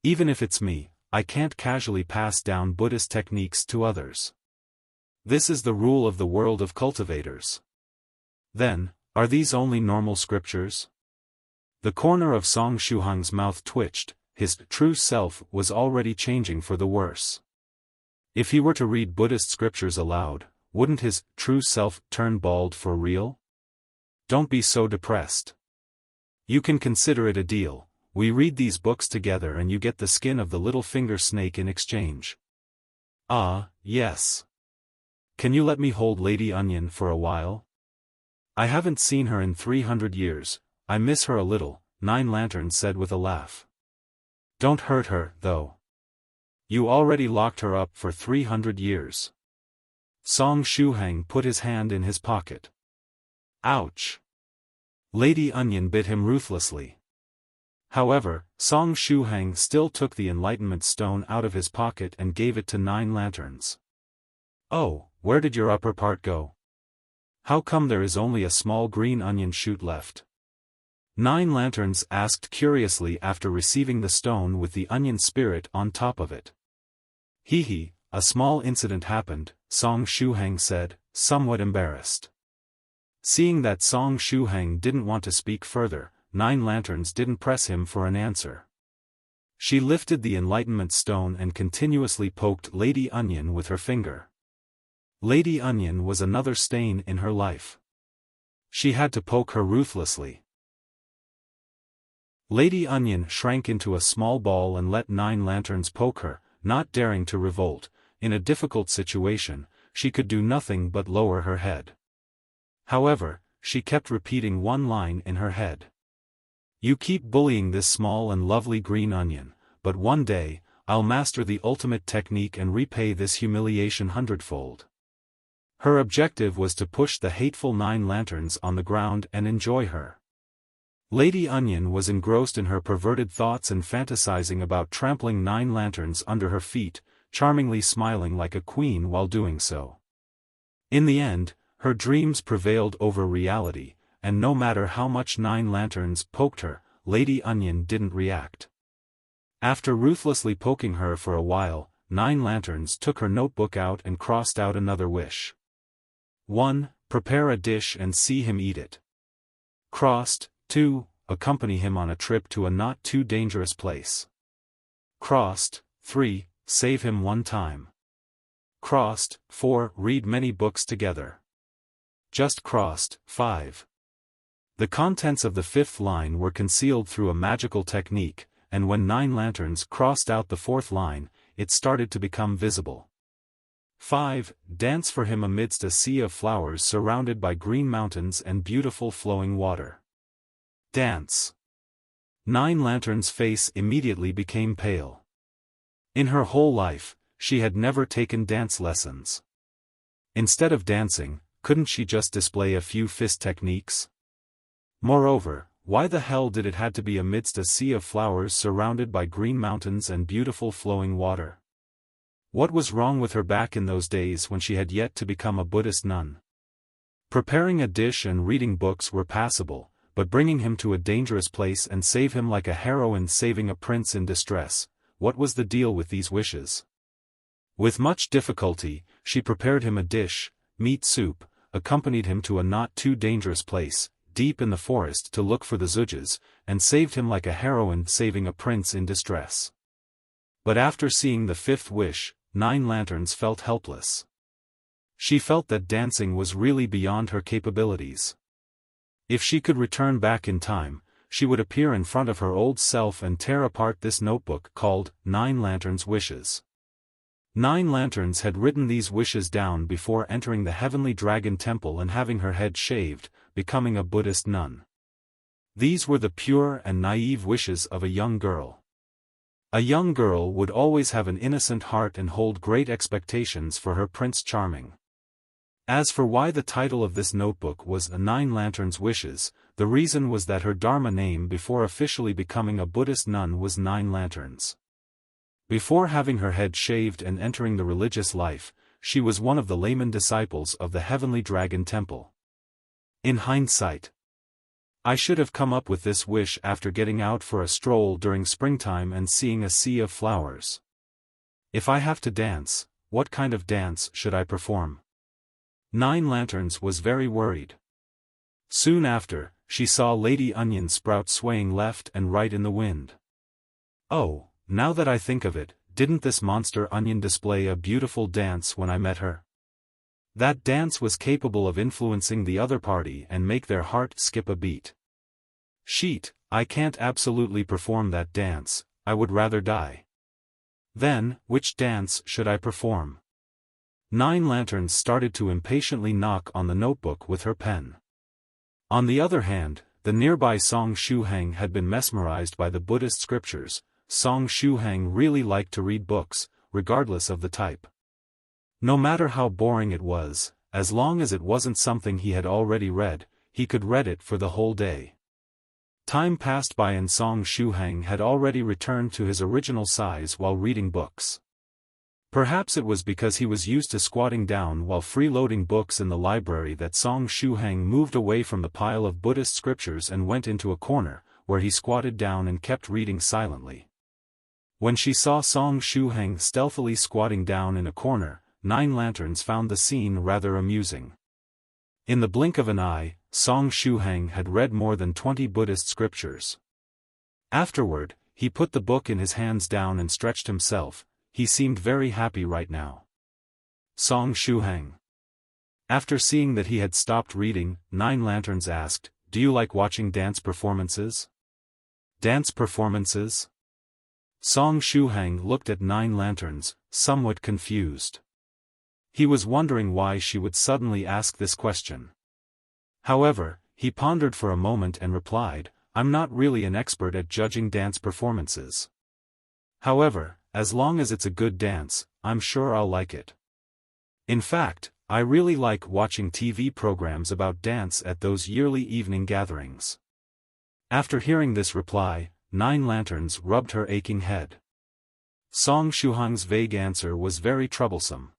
Even if it's me, I can't casually pass down Buddhist techniques to others. This is the rule of the world of cultivators. Then, are these only normal scriptures? The corner of Song Shuhang's mouth twitched. His true self was already changing for the worse. If he were to read Buddhist scriptures aloud, wouldn't his true self turn bald for real? Don't be so depressed. You can consider it a deal. We read these books together and you get the skin of the little finger snake in exchange. Ah, yes. Can you let me hold Lady Onion for a while? I haven't seen her in 300 years, I miss her a little, Nine Lanterns said with a laugh. Don't hurt her, though. You already locked her up for 300 years. Song Shuhang put his hand in his pocket. Ouch. Lady Onion bit him ruthlessly. However, Song Shuhang still took the enlightenment stone out of his pocket and gave it to Nine Lanterns. Oh, where did your upper part go? How come there is only a small green onion shoot left? Nine Lanterns asked curiously after receiving the stone with the onion spirit on top of it. Hee, a small incident happened, Song Shuhang said, somewhat embarrassed. Seeing that Song Shuhang didn't want to speak further, Nine Lanterns didn't press him for an answer. She lifted the enlightenment stone and continuously poked Lady Onion with her finger. Lady Onion was another stain in her life. She had to poke her ruthlessly. Lady Onion shrank into a small ball and let Nine Lanterns poke her, not daring to revolt. In a difficult situation, she could do nothing but lower her head. However, she kept repeating one line in her head. You keep bullying this small and lovely green onion, but one day, I'll master the ultimate technique and repay this humiliation hundredfold. Her objective was to push the hateful Nine Lanterns on the ground and enjoy her. Lady Onion was engrossed in her perverted thoughts and fantasizing about trampling Nine Lanterns under her feet, charmingly smiling like a queen while doing so. In the end, her dreams prevailed over reality, and no matter how much Nine Lanterns poked her, Lady Onion didn't react. After ruthlessly poking her for a while, Nine Lanterns took her notebook out and crossed out another wish. 1. Prepare a dish and see him eat it. Crossed. 2. Accompany him on a trip to a not-too-dangerous place. Crossed. 3. Save him one time. crossed, 4. Read many books together. Just crossed, 5. The contents of the fifth line were concealed through a magical technique, and when 9 lanterns crossed out the fourth line, it started to become visible. 5. Dance for him amidst a sea of flowers surrounded by green mountains and beautiful flowing water. Dance. 9 lanterns' face immediately became pale. In her whole life, she had never taken dance lessons. Instead of dancing, couldn't she just display a few fist techniques? Moreover, why the hell did it had to be amidst a sea of flowers surrounded by green mountains and beautiful flowing water? What was wrong with her back in those days when she had yet to become a Buddhist nun? Preparing a dish and reading books were passable, but bringing him to a dangerous place and save him like a heroine saving a prince in distress, what was the deal with these wishes? With much difficulty, she prepared him a dish, meat soup, accompanied him to a not too dangerous place, deep in the forest to look for the Zhuges, and saved him like a heroine saving a prince in distress. But after seeing the fifth wish, 9 lanterns felt helpless. She felt that dancing was really beyond her capabilities. If she could return back in time, she would appear in front of her old self and tear apart this notebook called 9 Lanterns' Wishes. 9 lanterns had written these wishes down before entering the heavenly dragon temple and having her head shaved, becoming a Buddhist nun. These were the pure and naive wishes of a young girl. A young girl would always have an innocent heart and hold great expectations for her Prince Charming. As for why the title of this notebook was The 9 Lanterns' Wishes, the reason was that her Dharma name before officially becoming a Buddhist nun was 9 lanterns. Before having her head shaved and entering the religious life, she was one of the layman disciples of the Heavenly Dragon Temple. In hindsight, I should have come up with this wish after getting out for a stroll during springtime and seeing a sea of flowers. If I have to dance, what kind of dance should I perform? 9 lanterns was very worried. Soon after, she saw Lady Onion Sprout swaying left and right in the wind. Oh, now that I think of it, didn't this monster onion display a beautiful dance when I met her? That dance was capable of influencing the other party and make their heart skip a beat. Sheet, I can't absolutely perform that dance, I would rather die. Then, which dance should I perform? 9 lanterns started to impatiently knock on the notebook with her pen. On the other hand, the nearby Song Shuhang had been mesmerized by the Buddhist scriptures. Song Shuhang really liked to read books, regardless of the type. No matter how boring it was, as long as it wasn't something he had already read, he could read it for the whole day. Time passed by and Song Shuhang had already returned to his original size while reading books. Perhaps it was because he was used to squatting down while freeloading books in the library that Song Shuhang moved away from the pile of Buddhist scriptures and went into a corner, where he squatted down and kept reading silently. When she saw Song Shuhang stealthily squatting down in a corner, 9 lanterns found the scene rather amusing. In the blink of an eye, Song Shuhang had read more than 20 Buddhist scriptures. Afterward, he put the book in his hands down and stretched himself. He seemed very happy right now. Song Shuhang. After seeing that he had stopped reading, 9 lanterns asked, "Do you like watching dance performances?" Dance performances? Song Shuhang looked at 9 lanterns, somewhat confused. He was wondering why she would suddenly ask this question. However, he pondered for a moment and replied, "I'm not really an expert at judging dance performances. However, as long as it's a good dance, I'm sure I'll like it. In fact, I really like watching TV programs about dance at those yearly evening gatherings." After hearing this reply, 9 lanterns rubbed her aching head. Song Shuhang's vague answer was very troublesome.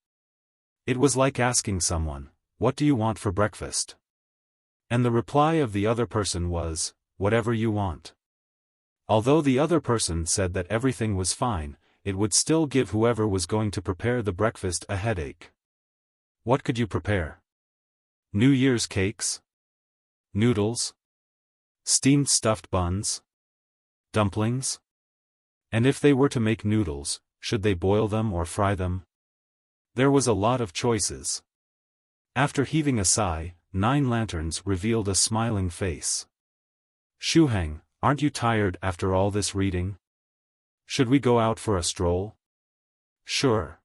It was like asking someone, "What do you want for breakfast?" And the reply of the other person was, "Whatever you want." Although the other person said that everything was fine, it would still give whoever was going to prepare the breakfast a headache. What could you prepare? New Year's cakes? Noodles? Steamed stuffed buns? Dumplings? And if they were to make noodles, should they boil them or fry them? There was a lot of choices. After heaving a sigh, 9 Lanterns revealed a smiling face. Shuhang, aren't you tired after all this reading? Should we go out for a stroll? Sure.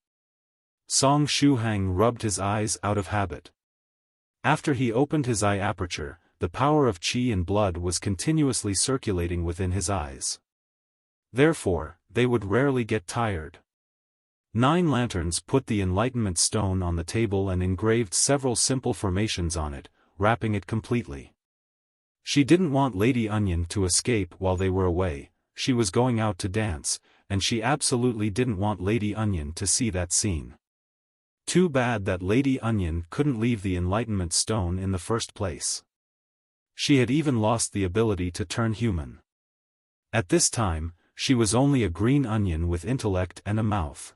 Song Shuhang rubbed his eyes out of habit. After he opened his eye aperture, the power of qi and blood was continuously circulating within his eyes. Therefore, they would rarely get tired. 9 Lanterns put the enlightenment stone on the table and engraved several simple formations on it, wrapping it completely. She didn't want Lady Onion to escape while they were away. She was going out to dance, and she absolutely didn't want Lady Onion to see that scene. Too bad that Lady Onion couldn't leave the enlightenment stone in the first place. She had even lost the ability to turn human. At this time, she was only a green onion with intellect and a mouth.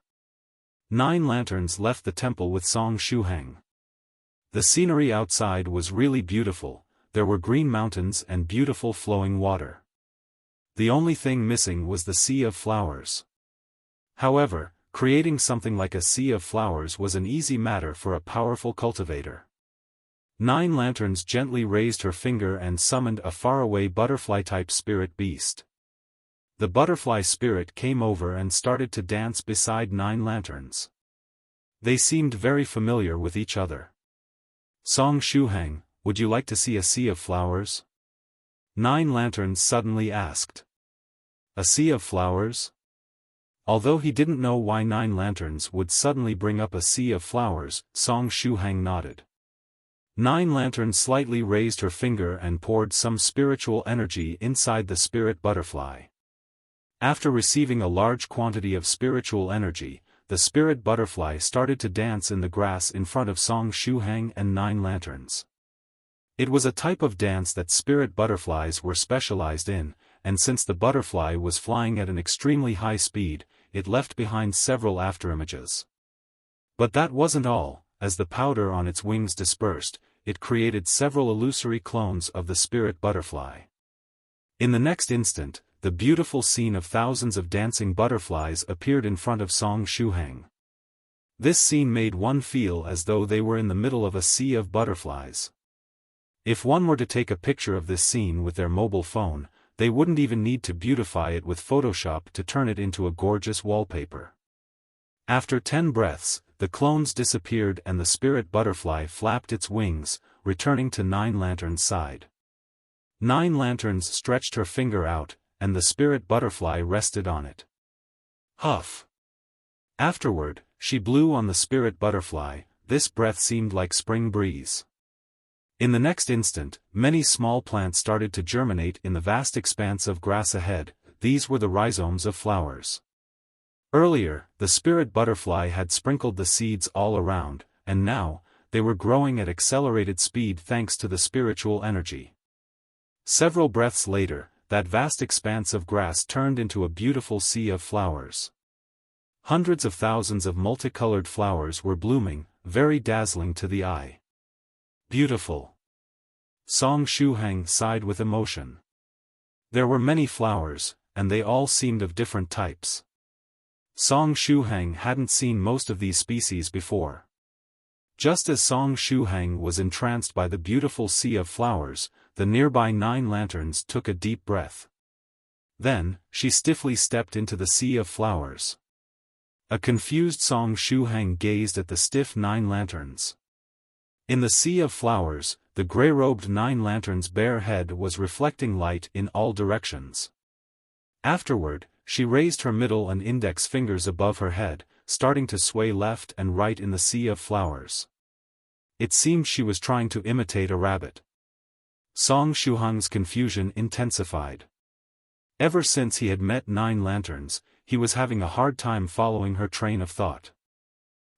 9 Lanterns left the temple with Song Shuhang. The scenery outside was really beautiful. There were green mountains and beautiful flowing water. The only thing missing was the sea of flowers. However, creating something like a sea of flowers was an easy matter for a powerful cultivator. 9 Lanterns gently raised her finger and summoned a faraway butterfly-type spirit beast. The butterfly spirit came over and started to dance beside 9 Lanterns. They seemed very familiar with each other. Song Shuhang, would you like to see a sea of flowers? 9 Lanterns suddenly asked. A sea of flowers? Although he didn't know why 9 Lanterns would suddenly bring up a sea of flowers, Song Shuhang nodded. 9 Lanterns slightly raised her finger and poured some spiritual energy inside the spirit butterfly. After receiving a large quantity of spiritual energy, the spirit butterfly started to dance in the grass in front of Song Shuhang and 9 Lanterns. It was a type of dance that spirit butterflies were specialized in, and since the butterfly was flying at an extremely high speed, it left behind several afterimages. But that wasn't all. As the powder on its wings dispersed, it created several illusory clones of the spirit butterfly. In the next instant, the beautiful scene of thousands of dancing butterflies appeared in front of Song Shuhang. This scene made one feel as though they were in the middle of a sea of butterflies. If one were to take a picture of this scene with their mobile phone, they wouldn't even need to beautify it with Photoshop to turn it into a gorgeous wallpaper. After 10 breaths, the clones disappeared and the spirit butterfly flapped its wings, returning to 9 Lanterns' side. 9 Lanterns stretched her finger out, and the spirit butterfly rested on it. Huff! Afterward, she blew on the spirit butterfly. This breath seemed like spring breeze. In the next instant, many small plants started to germinate in the vast expanse of grass ahead. These were the rhizomes of flowers. Earlier, the spirit butterfly had sprinkled the seeds all around, and now, they were growing at accelerated speed thanks to the spiritual energy. Several breaths later, that vast expanse of grass turned into a beautiful sea of flowers. Hundreds of thousands of multicolored flowers were blooming, very dazzling to the eye. Beautiful. Song Shuhang sighed with emotion. There were many flowers, and they all seemed of different types. Song Shuhang hadn't seen most of these species before. Just as Song Shuhang was entranced by the beautiful sea of flowers, the nearby 9 Lanterns took a deep breath. Then, she stiffly stepped into the sea of flowers. A confused Song Shuhang gazed at the stiff 9 Lanterns. In the sea of flowers, the grey-robed 9 Lanterns' bare head was reflecting light in all directions. Afterward, she raised her middle and index fingers above her head, starting to sway left and right in the sea of flowers. It seemed she was trying to imitate a rabbit. Song Shuhang's confusion intensified. Ever since he had met 9 Lanterns, he was having a hard time following her train of thought.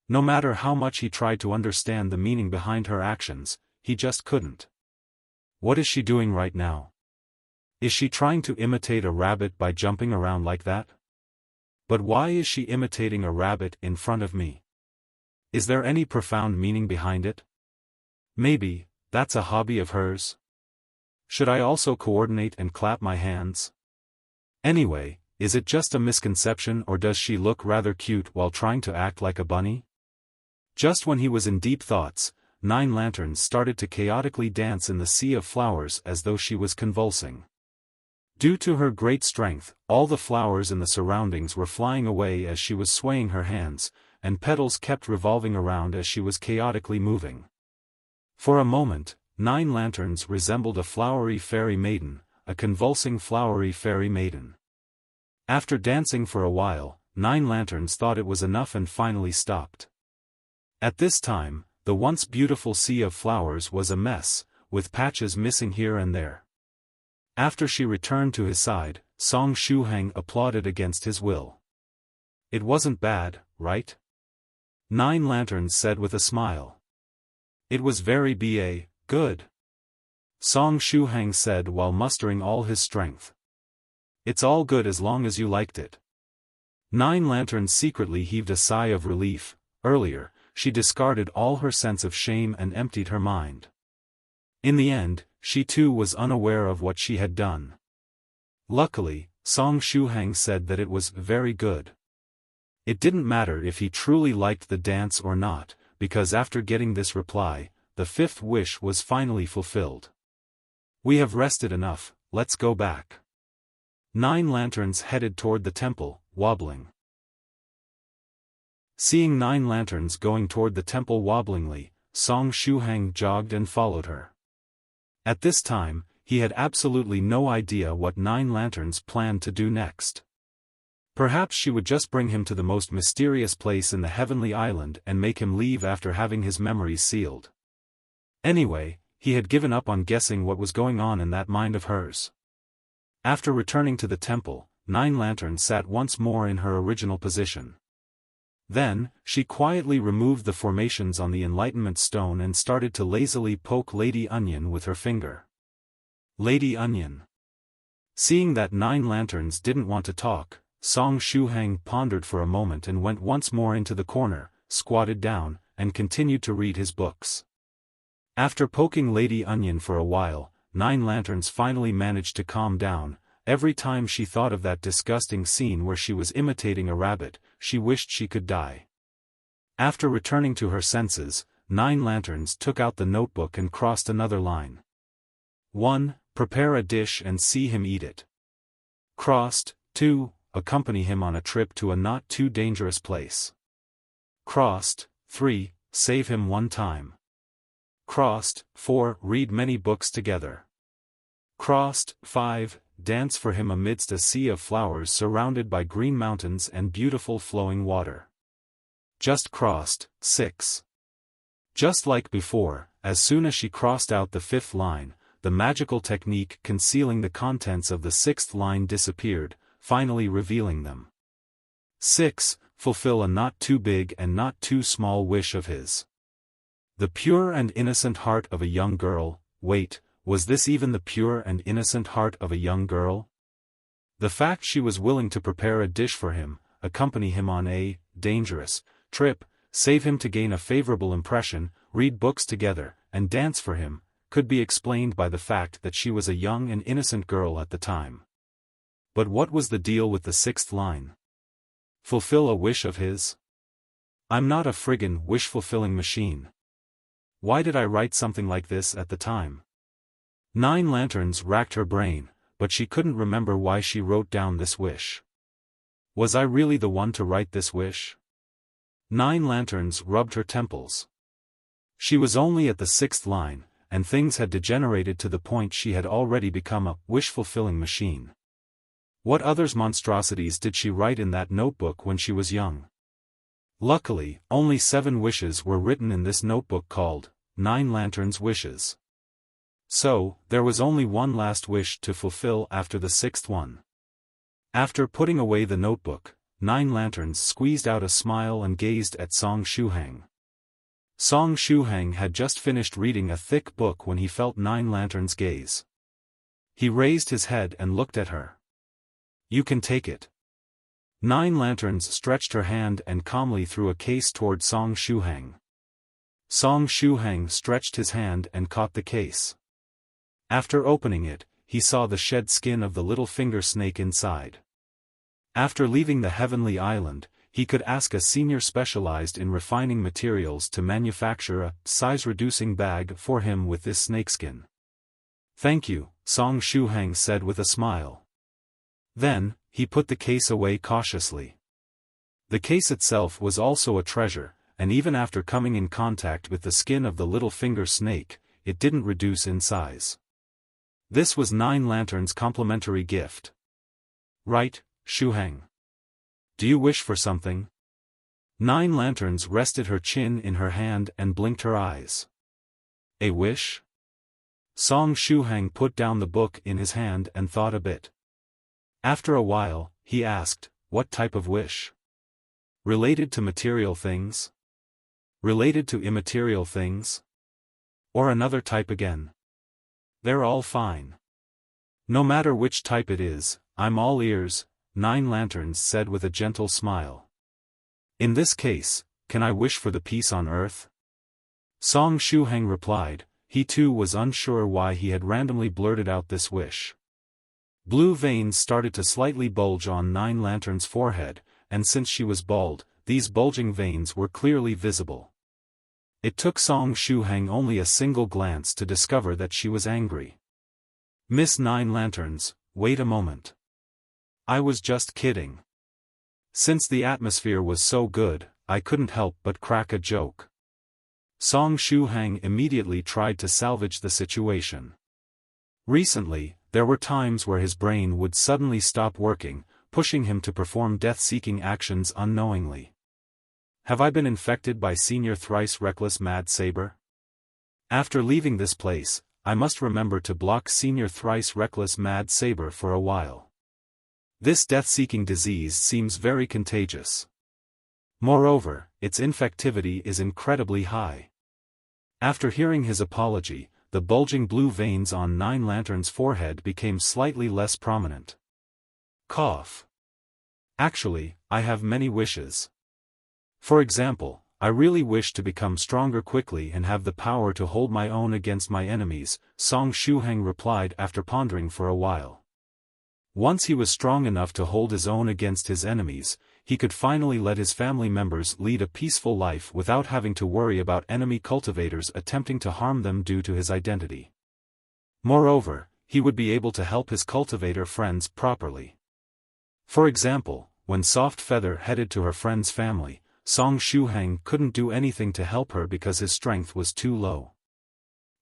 No matter how much he tried to understand the meaning behind her actions, he just couldn't. What is she doing right now? Is she trying to imitate a rabbit by jumping around like that? But why is she imitating a rabbit in front of me? Is there any profound meaning behind it? Maybe, that's a hobby of hers? Should I also coordinate and clap my hands? Anyway, is it just a misconception or does she look rather cute while trying to act like a bunny? Just when he was in deep thoughts, 9 lanterns started to chaotically dance in the sea of flowers as though she was convulsing. Due to her great strength, all the flowers in the surroundings were flying away as she was swaying her hands, and petals kept revolving around as she was chaotically moving. For a moment, 9 lanterns resembled a flowery fairy maiden, a convulsing flowery fairy maiden. After dancing for a while, 9 lanterns thought it was enough and finally stopped. At this time, the once beautiful sea of flowers was a mess, with patches missing here and there. After she returned to his side, Shuhang applauded against his will. "It wasn't bad, right?" 9 lanterns said with a smile. "It was very good," Shuhang said while mustering all his strength. "It's all good as long as you liked it." 9 lanterns secretly heaved a sigh of relief. Earlier, she discarded all her sense of shame and emptied her mind. In the end, she too was unaware of what she had done. Luckily, Shuhang said that it was very good. It didn't matter if he truly liked the dance or not, because after getting this reply, the 5th wish was finally fulfilled. "We have rested enough, let's go back." 9 lanterns headed toward the temple, wobbling. Seeing 9 lanterns going toward the temple wobblingly, Shuhang jogged and followed her. At this time, he had absolutely no idea what 9 lanterns planned to do next. Perhaps she would just bring him to the most mysterious place in the heavenly island and make him leave after having his memories sealed. Anyway, he had given up on guessing what was going on in that mind of hers. After returning to the temple, 9 lanterns sat once more in her original position. Then, she quietly removed the formations on the enlightenment stone and started to lazily poke Lady Onion with her finger. Lady Onion. Seeing that 9 lanterns didn't want to talk, Shuhang pondered for a moment and went once more into the corner, squatted down, and continued to read his books. After poking Lady Onion for a while, 9 lanterns finally managed to calm down. Every time she thought of that disgusting scene where she was imitating a rabbit, she wished she could die. After returning to her senses, 9 lanterns took out the notebook and crossed another line. 1. Prepare a dish and see him eat it. Crossed. 2. Accompany him on a trip to a not too dangerous place. Crossed. 3. Save him one time. Crossed. 4. Read many books together. Crossed. 5. Dance for him amidst a sea of flowers surrounded by green mountains and beautiful flowing water. Just crossed. 6. Just like before, as soon as she crossed out the 5th line, the magical technique concealing the contents of the 6th line disappeared, finally revealing them. 6. Fulfill a not too big and not too small wish of his. The pure and innocent heart of a young girl. Wait, was this even the pure and innocent heart of a young girl? The fact she was willing to prepare a dish for him, accompany him on a dangerous trip, save him to gain a favorable impression, read books together, and dance for him, could be explained by the fact that she was a young and innocent girl at the time. But what was the deal with the 6th line? Fulfill a wish of his? I'm not a friggin' wish-fulfilling machine. Why did I write something like this at the time? 9 lanterns racked her brain, but she couldn't remember why she wrote down this wish. Was I really the one to write this wish? 9 lanterns rubbed her temples. She was only at the 6th line, and things had degenerated to the point she had already become a wish-fulfilling machine. What other monstrosities did she write in that notebook when she was young? Luckily, only 7 wishes were written in this notebook called 9 Lanterns' Wishes. So, there was only one last wish to fulfill after the 6th one. After putting away the notebook, 9 lanterns squeezed out a smile and gazed at Shuhang. Shuhang had just finished reading a thick book when he felt 9 lanterns' gaze. He raised his head and looked at her. You can take it. 9 lanterns stretched her hand and calmly threw a case toward Shuhang. Shuhang stretched his hand and caught the case. After opening it, he saw the shed skin of the little finger snake inside. After leaving the heavenly island, he could ask a senior specialized in refining materials to manufacture a size-reducing bag for him with this snakeskin. "Thank you," Song Shuhang said with a smile. Then, he put the case away cautiously. The case itself was also a treasure, and even after coming in contact with the skin of the little finger snake, it didn't reduce in size. This was Nine Lanterns' complimentary gift. "Right, Shuhang. Do you wish for something?" Nine Lanterns rested her chin in her hand and blinked her eyes. "A wish?" Song Shuhang put down the book in his hand and thought a bit. After a while, he asked, "What type of wish? Related to material things? Related to immaterial things? Or another type again?" "They're all fine. No matter which type it is, I'm all ears," Nine Lanterns said with a gentle smile. "In this case, can I wish for the peace on earth?" Song Shuhang replied. He too was unsure why he had randomly blurted out this wish. Blue veins started to slightly bulge on Nine Lanterns' forehead, and since she was bald, these bulging veins were clearly visible. It took Song Shuhang only a single glance to discover that she was angry. "Miss Nine Lanterns, wait a moment. I was just kidding. Since the atmosphere was so good, I couldn't help but crack a joke." Song Shuhang immediately tried to salvage the situation. Recently, there were times where his brain would suddenly stop working, pushing him to perform death-seeking actions unknowingly. "Have I been infected by Senior Thrice Reckless Mad Saber? After leaving this place, I must remember to block Senior Thrice Reckless Mad Saber for a while. This death-seeking disease seems very contagious. Moreover, its infectivity is incredibly high." After hearing his apology, the bulging blue veins on Nine Lanterns' forehead became slightly less prominent. Cough. "Actually, I have many wishes. For example, I really wish to become stronger quickly and have the power to hold my own against my enemies," Song Shuhang replied after pondering for a while. Once he was strong enough to hold his own against his enemies, he could finally let his family members lead a peaceful life without having to worry about enemy cultivators attempting to harm them due to his identity. Moreover, he would be able to help his cultivator friends properly. For example, when Soft Feather headed to her friend's family, Song Shuhang couldn't do anything to help her because his strength was too low.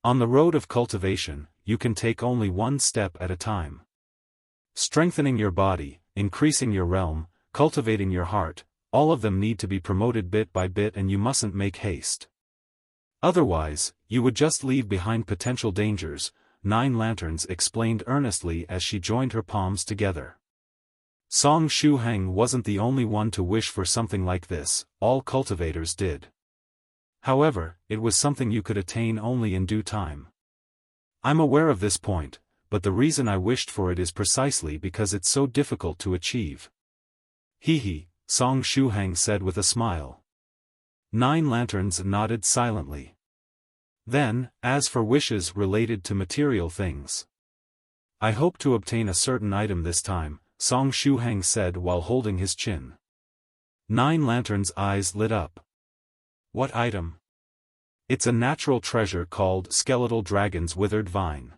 On the road of cultivation, you can take only one step at a time. Strengthening your body, increasing your realm, cultivating your heart, all of them need to be promoted bit by bit, and you mustn't make haste. Otherwise, you would just leave behind potential dangers, Nine Lanterns explained earnestly as she joined her palms together. Song Shuhang wasn't the only one to wish for something like this, all cultivators did. However, it was something you could attain only in due time. "I'm aware of this point, but the reason I wished for it is precisely because it's so difficult to achieve." "Hee," Song Shuhang said with a smile. Nine Lanterns nodded silently. Then, as for wishes related to material things, "I hope to obtain a certain item this time," Song Shuhang said while holding his chin. Nine Lanterns' eyes lit up. "What item?" "It's a natural treasure called Skeletal Dragon's Withered Vine.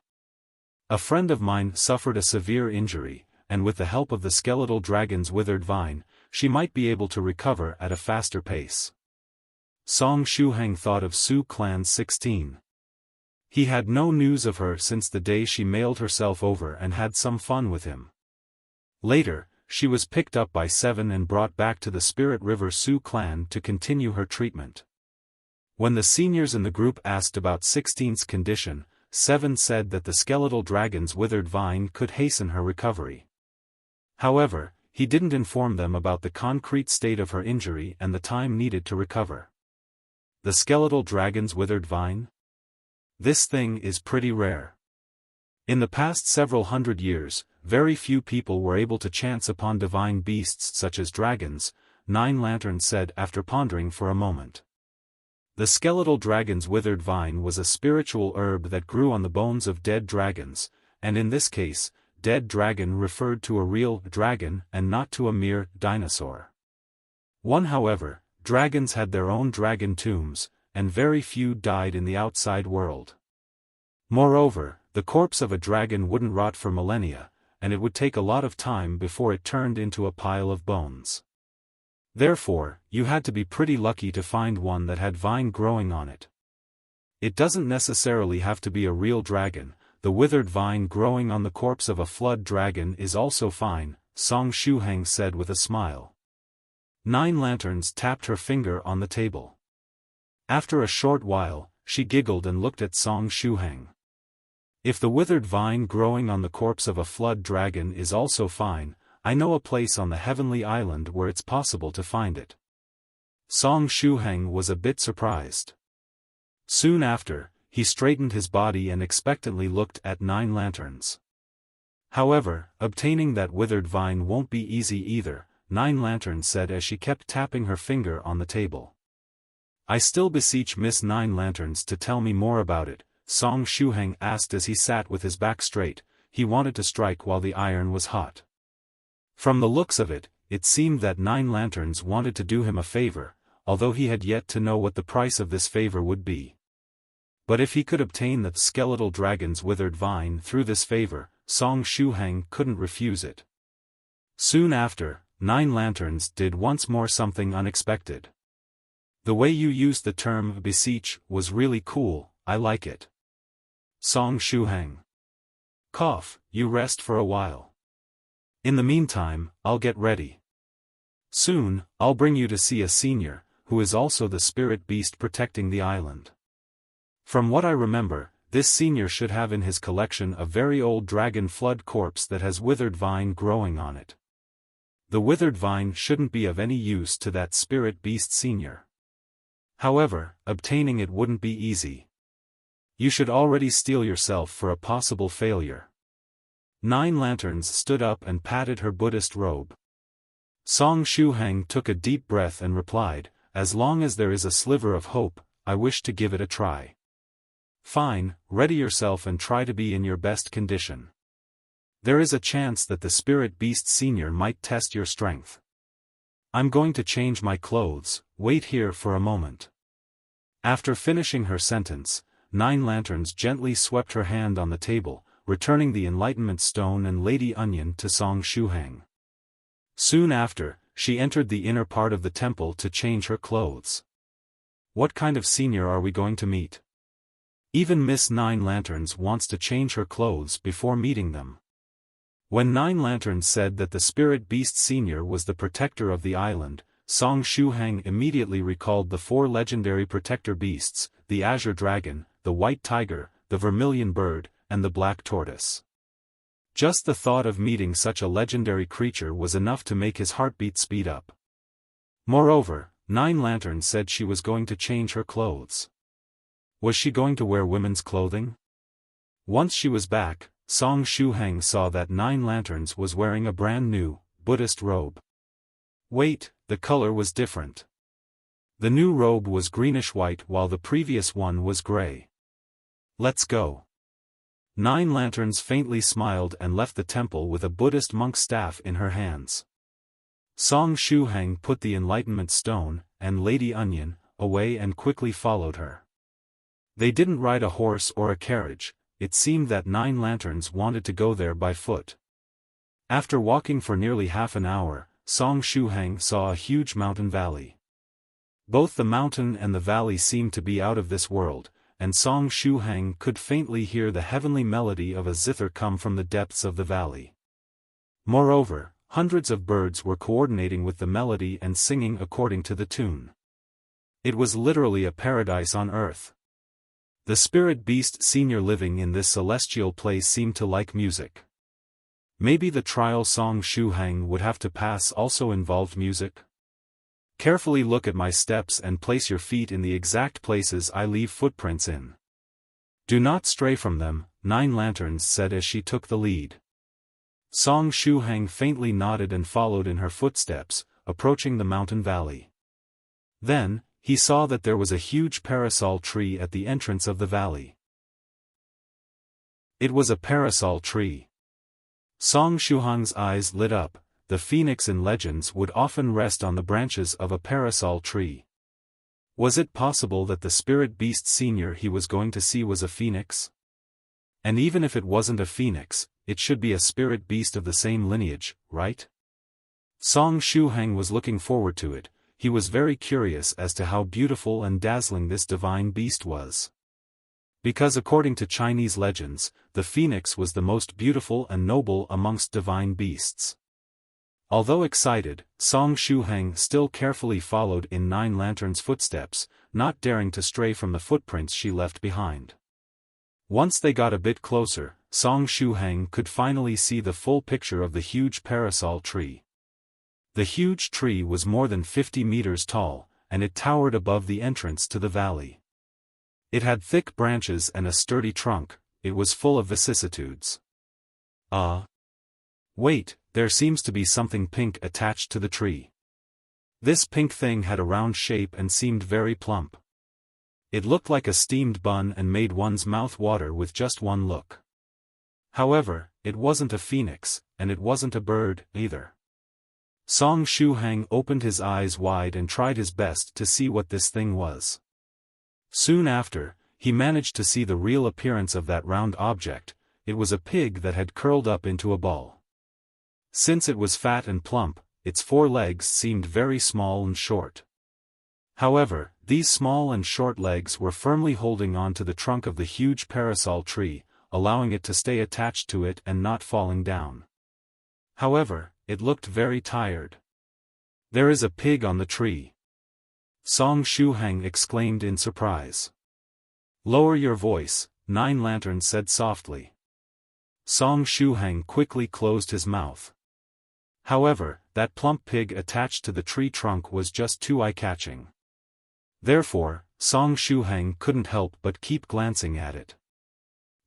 A friend of mine suffered a severe injury, and with the help of the Skeletal Dragon's Withered Vine, she might be able to recover at a faster pace." Song Shuhang thought of Su Clan's 16. He had no news of her since the day she mailed herself over and had some fun with him. Later, she was picked up by Seven and brought back to the Spirit River Su Clan to continue her treatment. When the seniors in the group asked about 16's condition, Seven said that the Skeletal Dragon's Withered Vine could hasten her recovery. However, he didn't inform them about the concrete state of her injury and the time needed to recover. The Skeletal Dragon's Withered Vine? This thing is pretty rare. In the past several hundred years, very few people were able to chance upon divine beasts such as dragons, Nine Lanterns said after pondering for a moment. The Skeletal Dragon's Withered Vine was a spiritual herb that grew on the bones of dead dragons, and in this case, dead dragon referred to a real dragon and not to a mere dinosaur. However, dragons had their own dragon tombs, and very few died in the outside world. Moreover, the corpse of a dragon wouldn't rot for millennia, and it would take a lot of time before it turned into a pile of bones. Therefore, you had to be pretty lucky to find one that had vine growing on it. It doesn't necessarily have to be a real dragon. The withered vine growing on the corpse of a flood dragon is also fine, Song Shuhang said with a smile. 9 Lanterns tapped her finger on the table. After a short while, she giggled and looked at Song Shuhang. If the withered vine growing on the corpse of a flood dragon is also fine, I know a place on the heavenly island where it's possible to find it. Song Shuhang was a bit surprised. Soon after, he straightened his body and expectantly looked at 9 Lanterns. However, obtaining that withered vine won't be easy either, 9 Lanterns said as she kept tapping her finger on the table. I still beseech Miss 9 Lanterns to tell me more about it, Song Shuhang asked as he sat with his back straight. He wanted to strike while the iron was hot. From the looks of it, it seemed that 9 Lanterns wanted to do him a favor, although he had yet to know what the price of this favor would be. But if he could obtain the skeletal dragon's withered vine through this favor, Song Shuhang couldn't refuse it. Soon after, 9 Lanterns did once more something unexpected. The way you used the term beseech was really cool, I like it. Song Shuhang. Cough, you rest for a while. In the meantime, I'll get ready. Soon, I'll bring you to see a senior, who is also the spirit beast protecting the island. From what I remember, this senior should have in his collection a very old dragon flood corpse that has withered vine growing on it. The withered vine shouldn't be of any use to that spirit beast senior. However, obtaining it wouldn't be easy. You should already steel yourself for a possible failure. 9 Lanterns stood up and patted her Buddhist robe. Song Shuhang took a deep breath and replied, as long as there is a sliver of hope, I wish to give it a try. Fine, ready yourself and try to be in your best condition. There is a chance that the spirit beast senior might test your strength. I'm going to change my clothes, wait here for a moment. After finishing her sentence, 9 Lanterns gently swept her hand on the table, returning the enlightenment stone and Lady Onion to Song Shuhang. Soon after, she entered the inner part of the temple to change her clothes. What kind of senior are we going to meet? Even Miss 9 Lanterns wants to change her clothes before meeting them. When 9 Lanterns said that the spirit beast senior was the protector of the island, Song Shuhang immediately recalled the 4 legendary protector beasts, the azure dragon, the white tiger, the vermilion bird, and the black tortoise. Just the thought of meeting such a legendary creature was enough to make his heartbeat speed up. Moreover, 9 Lanterns said she was going to change her clothes. Was she going to wear women's clothing? Once she was back, Song Shuhang saw that 9 Lanterns was wearing a brand new, Buddhist robe. Wait, the color was different. The new robe was greenish-white while the previous one was gray. Let's go. 9 Lanterns faintly smiled and left the temple with a Buddhist monk's staff in her hands. Song Shuhang put the enlightenment stone, and Lady Onion, away and quickly followed her. They didn't ride a horse or a carriage, it seemed that 9 Lanterns wanted to go there by foot. After walking for nearly half an hour, Song Shuhang saw a huge mountain valley. Both the mountain and the valley seemed to be out of this world, and Song Shuhang could faintly hear the heavenly melody of a zither come from the depths of the valley. Moreover, hundreds of birds were coordinating with the melody and singing according to the tune. It was literally a paradise on earth. The spirit beast senior living in this celestial place seemed to like music. Maybe the trial Song Shuhang would have to pass also involved music? Carefully look at my steps and place your feet in the exact places I leave footprints in. Do not stray from them, 9 Lanterns said as she took the lead. Song Shuhang faintly nodded and followed in her footsteps, approaching the mountain valley. Then, he saw that there was a huge parasol tree at the entrance of the valley. It was a parasol tree. Song Shuhang's eyes lit up, the phoenix in legends would often rest on the branches of a parasol tree. Was it possible that the spirit beast senior he was going to see was a phoenix? And even if it wasn't a phoenix, it should be a spirit beast of the same lineage, right? Song Shuhang was looking forward to it. He was very curious as to how beautiful and dazzling this divine beast was. Because according to Chinese legends, the phoenix was the most beautiful and noble amongst divine beasts. Although excited, Song Shuhang still carefully followed in Nine Lanterns' footsteps, not daring to stray from the footprints she left behind. Once they got a bit closer, Song Shuhang could finally see the full picture of the huge parasol tree. The huge tree was more than 50 meters tall, and it towered above the entrance to the valley. It had thick branches and a sturdy trunk. It was full of vicissitudes. Wait, there seems to be something pink attached to the tree. This pink thing had a round shape and seemed very plump. It looked like a steamed bun and made one's mouth water with just one look. However, it wasn't a phoenix, and it wasn't a bird, either. Song Shuhang opened his eyes wide and tried his best to see what this thing was. Soon after, he managed to see the real appearance of that round object. It was a pig that had curled up into a ball. Since it was fat and plump, its 4 legs seemed very small and short. However, these small and short legs were firmly holding on to the trunk of the huge parasol tree, allowing it to stay attached to it and not falling down. However, it looked very tired. "There is a pig on the tree," Song Shuhang exclaimed in surprise. "Lower your voice," Nine Lanterns said softly. Song Shuhang quickly closed his mouth. However, that plump pig attached to the tree trunk was just too eye-catching. Therefore, Song Shuhang couldn't help but keep glancing at it.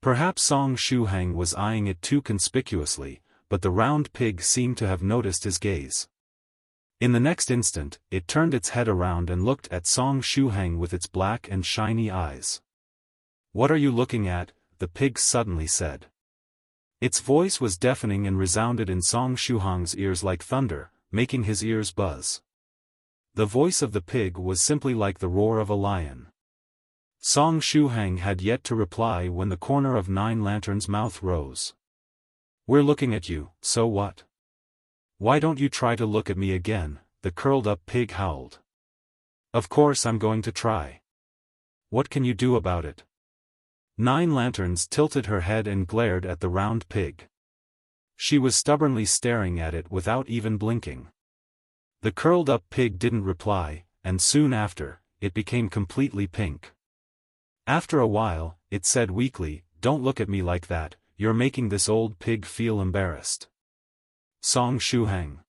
Perhaps Song Shuhang was eyeing it too conspicuously, but the round pig seemed to have noticed his gaze. In the next instant, it turned its head around and looked at Song Shuhang with its black and shiny eyes. "What are you looking at?" the pig suddenly said. Its voice was deafening and resounded in Song Shuhang's ears like thunder, making his ears buzz. The voice of the pig was simply like the roar of a lion. Song Shuhang had yet to reply when the corner of Nine Lanterns' mouth rose. "We're looking at you, so what? Why don't you try to look at me again?" the curled-up pig howled. "Of course I'm going to try. What can you do about it?" Nine Lanterns tilted her head and glared at the round pig. She was stubbornly staring at it without even blinking. The curled-up pig didn't reply, and soon after, it became completely pink. After a while, it said weakly, "Don't look at me like that, you're making this old pig feel embarrassed." Song Shuhang.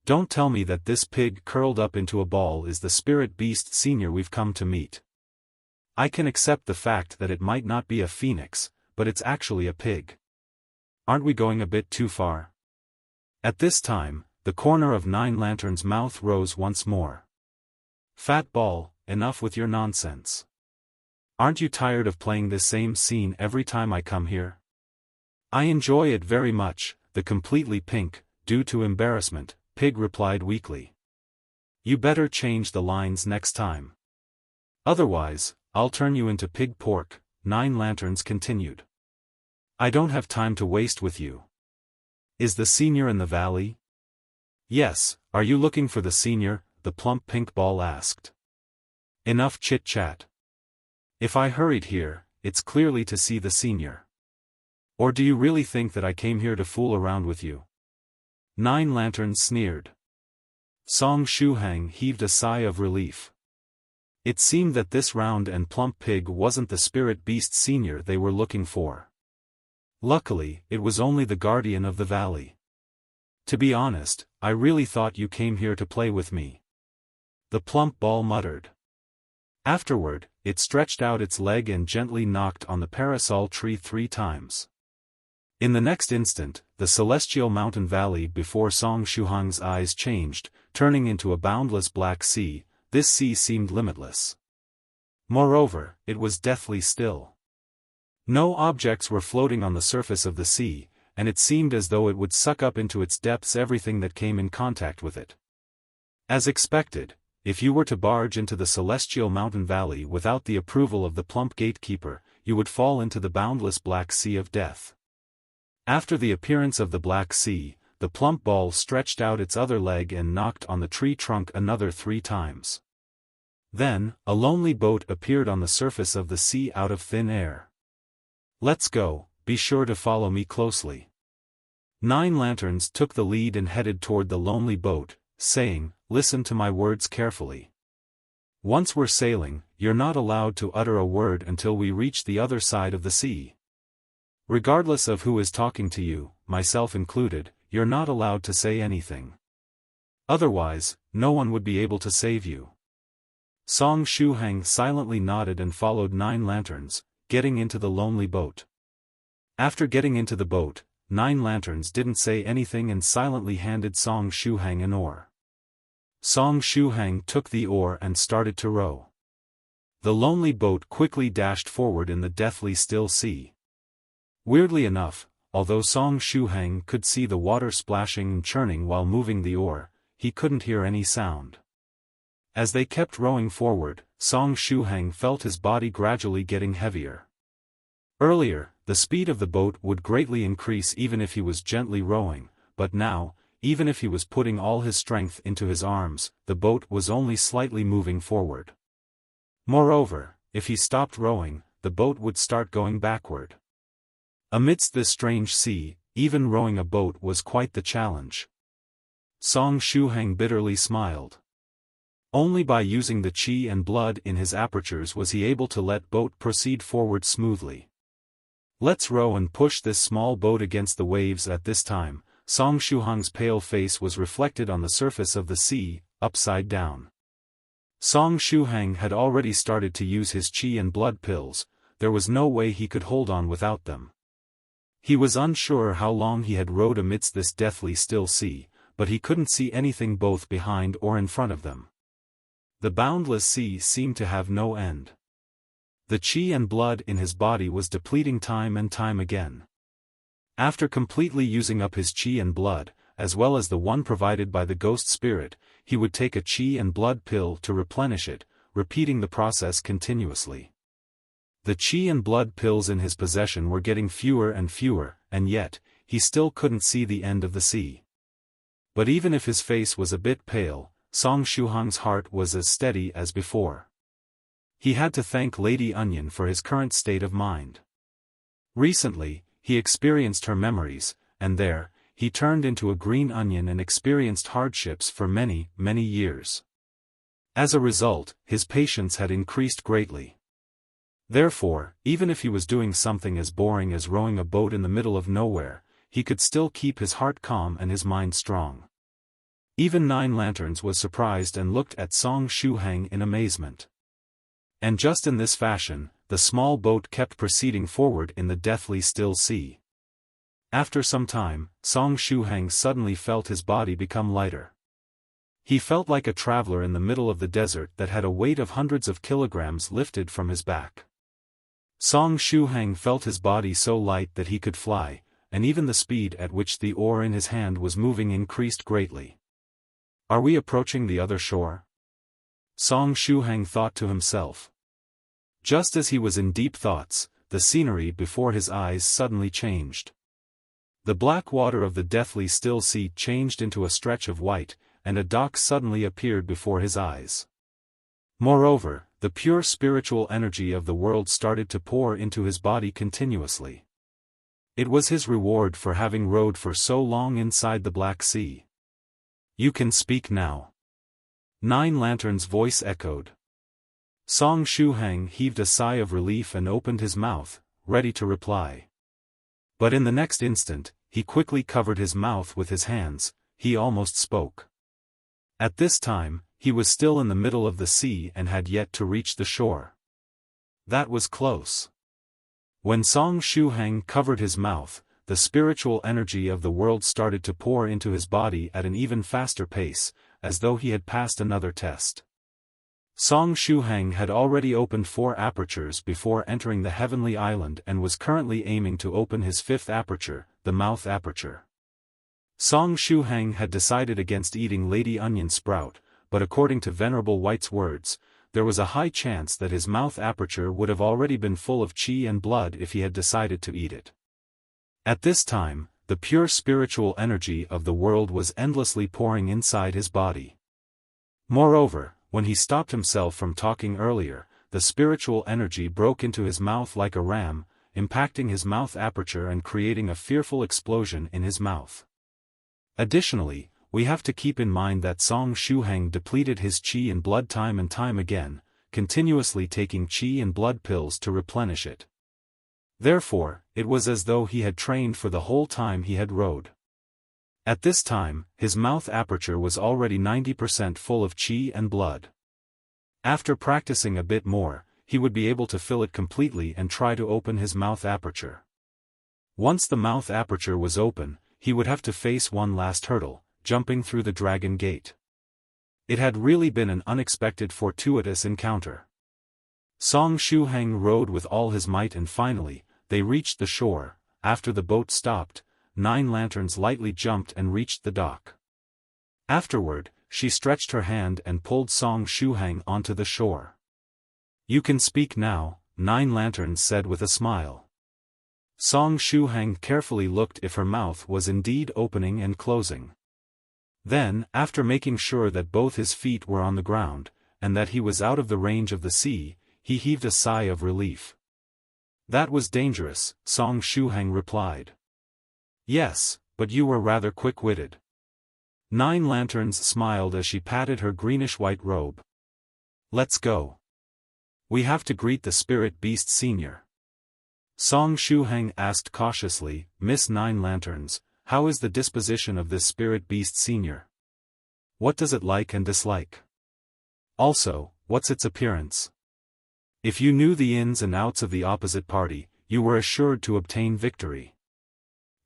"Don't tell me that this pig curled up into a ball is the spirit beast senior we've come to meet. I can accept the fact that it might not be a phoenix, but it's actually a pig. Aren't we going a bit too far?" At this time, the corner of Nine Lanterns' mouth rose once more. "Fat ball, enough with your nonsense. Aren't you tired of playing this same scene every time I come here?" "I enjoy it very much," the completely pink, due to embarrassment, pig replied weakly. "You better change the lines next time. Otherwise, I'll turn you into pig pork," Nine Lanterns continued. "I don't have time to waste with you. Is the senior in the valley?" "Yes, are you looking for the senior?" the plump pink ball asked. "Enough chit-chat. If I hurried here, it's clearly to see the senior. Or do you really think that I came here to fool around with you?" Nine Lanterns sneered. Song Shuhang heaved a sigh of relief. It seemed that this round and plump pig wasn't the spirit beast senior they were looking for. Luckily, it was only the guardian of the valley. "To be honest, I really thought you came here to play with me," the plump ball muttered. Afterward, it stretched out its leg and gently knocked on the parasol tree 3 times. In the next instant, the celestial mountain valley before Song Shuhang's eyes changed, turning into a boundless black sea. This sea seemed limitless. Moreover, it was deathly still. No objects were floating on the surface of the sea, and it seemed as though it would suck up into its depths everything that came in contact with it. As expected, if you were to barge into the celestial mountain valley without the approval of the plump gatekeeper, you would fall into the boundless black sea of death. After the appearance of the black sea, the plump ball stretched out its other leg and knocked on the tree trunk another 3 times. Then, a lonely boat appeared on the surface of the sea out of thin air. "Let's go, be sure to follow me closely." 9 lanterns took the lead and headed toward the lonely boat, saying, "Listen to my words carefully. Once we're sailing, you're not allowed to utter a word until we reach the other side of the sea. Regardless of who is talking to you, myself included, you're not allowed to say anything. Otherwise, no one would be able to save you." Song Shuhang silently nodded and followed 9 lanterns, getting into the lonely boat. After getting into the boat, 9 lanterns didn't say anything and silently handed Song Shuhang an oar. Song Shuhang took the oar and started to row. The lonely boat quickly dashed forward in the deathly still sea. Weirdly enough, although Song Shuhang could see the water splashing and churning while moving the oar, he couldn't hear any sound. As they kept rowing forward, Song Shuhang felt his body gradually getting heavier. Earlier, the speed of the boat would greatly increase even if he was gently rowing, but now, even if he was putting all his strength into his arms, the boat was only slightly moving forward. Moreover, if he stopped rowing, the boat would start going backward. Amidst this strange sea, even rowing a boat was quite the challenge. Song Shuhang bitterly smiled. Only by using the chi and blood in his apertures was he able to let boat proceed forward smoothly. "Let's row and push this small boat against the waves." At this time, Song Shuhang's pale face was reflected on the surface of the sea, upside down. Song Shuhang had already started to use his chi and blood pills, there was no way he could hold on without them. He was unsure how long he had rowed amidst this deathly still sea, but he couldn't see anything both behind or in front of them. The boundless sea seemed to have no end. The chi and blood in his body was depleting time and time again. After completely using up his chi and blood, as well as the one provided by the ghost spirit, he would take a chi and blood pill to replenish it, repeating the process continuously. The chi and blood pills in his possession were getting fewer and fewer, and yet, he still couldn't see the end of the sea. But even if his face was a bit pale, Song Shuhang's heart was as steady as before. He had to thank Lady Onion for his current state of mind. Recently, he experienced her memories, and there, he turned into a green onion and experienced hardships for many, many years. As a result, his patience had increased greatly. Therefore, even if he was doing something as boring as rowing a boat in the middle of nowhere, he could still keep his heart calm and his mind strong. Even 9 lanterns was surprised and looked at Song Shuhang in amazement. And just in this fashion, the small boat kept proceeding forward in the deathly still sea. After some time, Song Shuhang suddenly felt his body become lighter. He felt like a traveler in the middle of the desert that had a weight of hundreds of kilograms lifted from his back. Song Shuhang felt his body so light that he could fly, and even the speed at which the oar in his hand was moving increased greatly. "Are we approaching the other shore?" Song Shuhang thought to himself. Just as he was in deep thoughts, the scenery before his eyes suddenly changed. The black water of the deathly still sea changed into a stretch of white, and a dock suddenly appeared before his eyes. Moreover, the pure spiritual energy of the world started to pour into his body continuously. It was his reward for having rowed for so long inside the Black Sea. "You can speak now." 9 lanterns' voice echoed. Song Shuhang heaved a sigh of relief and opened his mouth, ready to reply. But in the next instant, he quickly covered his mouth with his hands, he almost spoke. At this time, he was still in the middle of the sea and had yet to reach the shore. That was close. When Song Shuhang covered his mouth, the spiritual energy of the world started to pour into his body at an even faster pace, as though he had passed another test. Song Shuhang had already opened 4 apertures before entering the heavenly island and was currently aiming to open his 5th aperture, the mouth aperture. Song Shuhang had decided against eating Lady Onion Sprout, but according to Venerable White's words, there was a high chance that his mouth aperture would have already been full of qi and blood if he had decided to eat it. At this time, the pure spiritual energy of the world was endlessly pouring inside his body. Moreover, when he stopped himself from talking earlier, the spiritual energy broke into his mouth like a ram, impacting his mouth aperture and creating a fearful explosion in his mouth. Additionally, we have to keep in mind that Song Shuhang depleted his qi and blood time and time again, continuously taking qi and blood pills to replenish it. Therefore, it was as though he had trained for the whole time he had rode. At this time, his mouth aperture was already 90% full of qi and blood. After practicing a bit more, he would be able to fill it completely and try to open his mouth aperture. Once the mouth aperture was open, he would have to face one last hurdle, jumping through the dragon gate. It had really been an unexpected fortuitous encounter. Song Shuhang rowed with all his might and finally, they reached the shore. After the boat stopped, 9 lanterns lightly jumped and reached the dock. Afterward, she stretched her hand and pulled Song Shuhang onto the shore. "You can speak now," 9 lanterns said with a smile. Song Shuhang carefully looked if her mouth was indeed opening and closing. Then, after making sure that both his feet were on the ground, and that he was out of the range of the sea, he heaved a sigh of relief. "That was dangerous," Song Shuhang replied. "Yes, but you were rather quick-witted." 9 lanterns smiled as she patted her greenish-white robe. "Let's go. We have to greet the spirit beast senior." Song Shuhang asked cautiously, "Miss 9 lanterns, how is the disposition of this spirit beast senior? What does it like and dislike? Also, what's its appearance? If you knew the ins and outs of the opposite party, you were assured to obtain victory.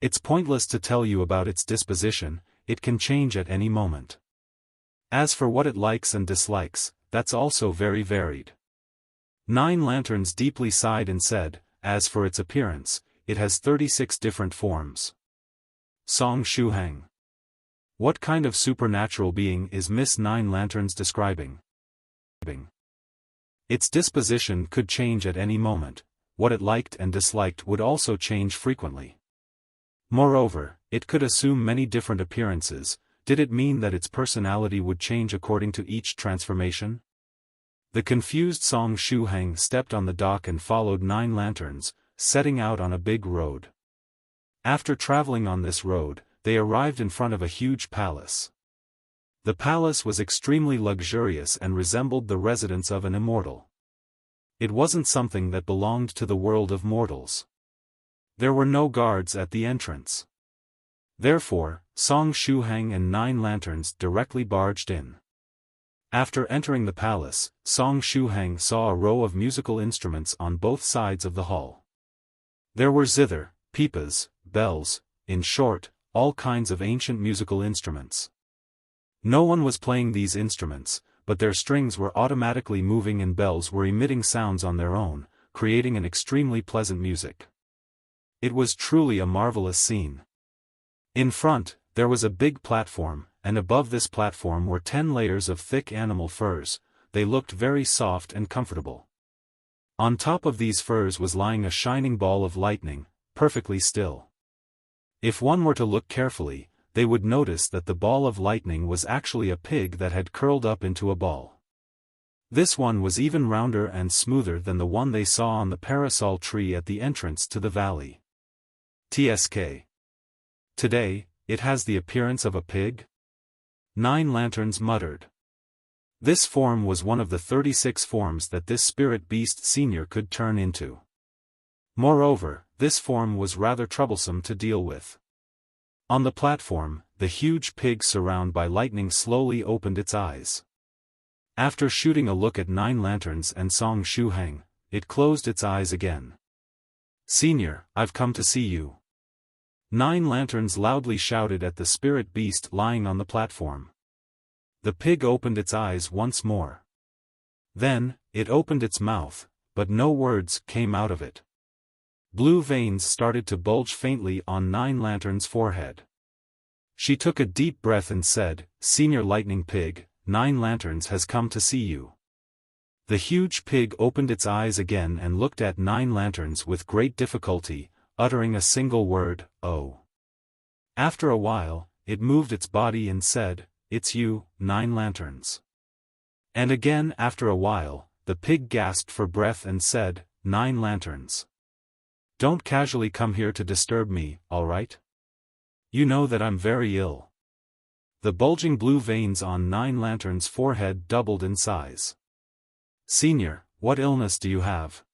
It's pointless to tell you about its disposition, it can change at any moment. As for what it likes and dislikes, that's also very varied." 9 lanterns deeply sighed and said, "As for its appearance, it has 36 different forms." Song Shuhang. What kind of supernatural being is Miss 9 lanterns describing? Its disposition could change at any moment, what it liked and disliked would also change frequently. Moreover, it could assume many different appearances. Did it mean that its personality would change according to each transformation? The confused Song Shuhang stepped on the dock and followed 9 lanterns, setting out on a big road. After traveling on this road, they arrived in front of a huge palace. The palace was extremely luxurious and resembled the residence of an immortal. It wasn't something that belonged to the world of mortals. There were no guards at the entrance. Therefore, Song Shuhang and 9 lanterns directly barged in. After entering the palace, Song Shuhang saw a row of musical instruments on both sides of the hall. There were zither, pipas, bells, in short, all kinds of ancient musical instruments. No one was playing these instruments, but their strings were automatically moving and bells were emitting sounds on their own, creating an extremely pleasant music. It was truly a marvelous scene. In front, there was a big platform, and above this platform were 10 layers of thick animal furs. They looked very soft and comfortable. On top of these furs was lying a shining ball of lightning, perfectly still. If one were to look carefully, they would notice that the ball of lightning was actually a pig that had curled up into a ball. This one was even rounder and smoother than the one they saw on the parasol tree at the entrance to the valley. TSK. Today, it has the appearance of a pig? 9 lanterns muttered. This form was one of the 36 forms that this spirit beast senior could turn into. Moreover, this form was rather troublesome to deal with. On the platform, the huge pig surrounded by lightning slowly opened its eyes. After shooting a look at 9 lanterns and Song Shuhang, it closed its eyes again. "Senior, I've come to see you." 9 lanterns loudly shouted at the spirit beast lying on the platform. The pig opened its eyes once more. Then, it opened its mouth, but no words came out of it. Blue veins started to bulge faintly on Nine Lantern's forehead. She took a deep breath and said, "Senior Lightning Pig, 9 Lanterns has come to see you." The huge pig opened its eyes again and looked at 9 Lanterns with great difficulty, uttering a single word, "Oh." After a while, it moved its body and said, "It's you, 9 Lanterns." And again after a while, the pig gasped for breath and said, "9 Lanterns. Don't casually come here to disturb me, all right? You know that I'm very ill." The bulging blue veins on 9 Lantern's forehead doubled in size. "Senior, what illness do you have?"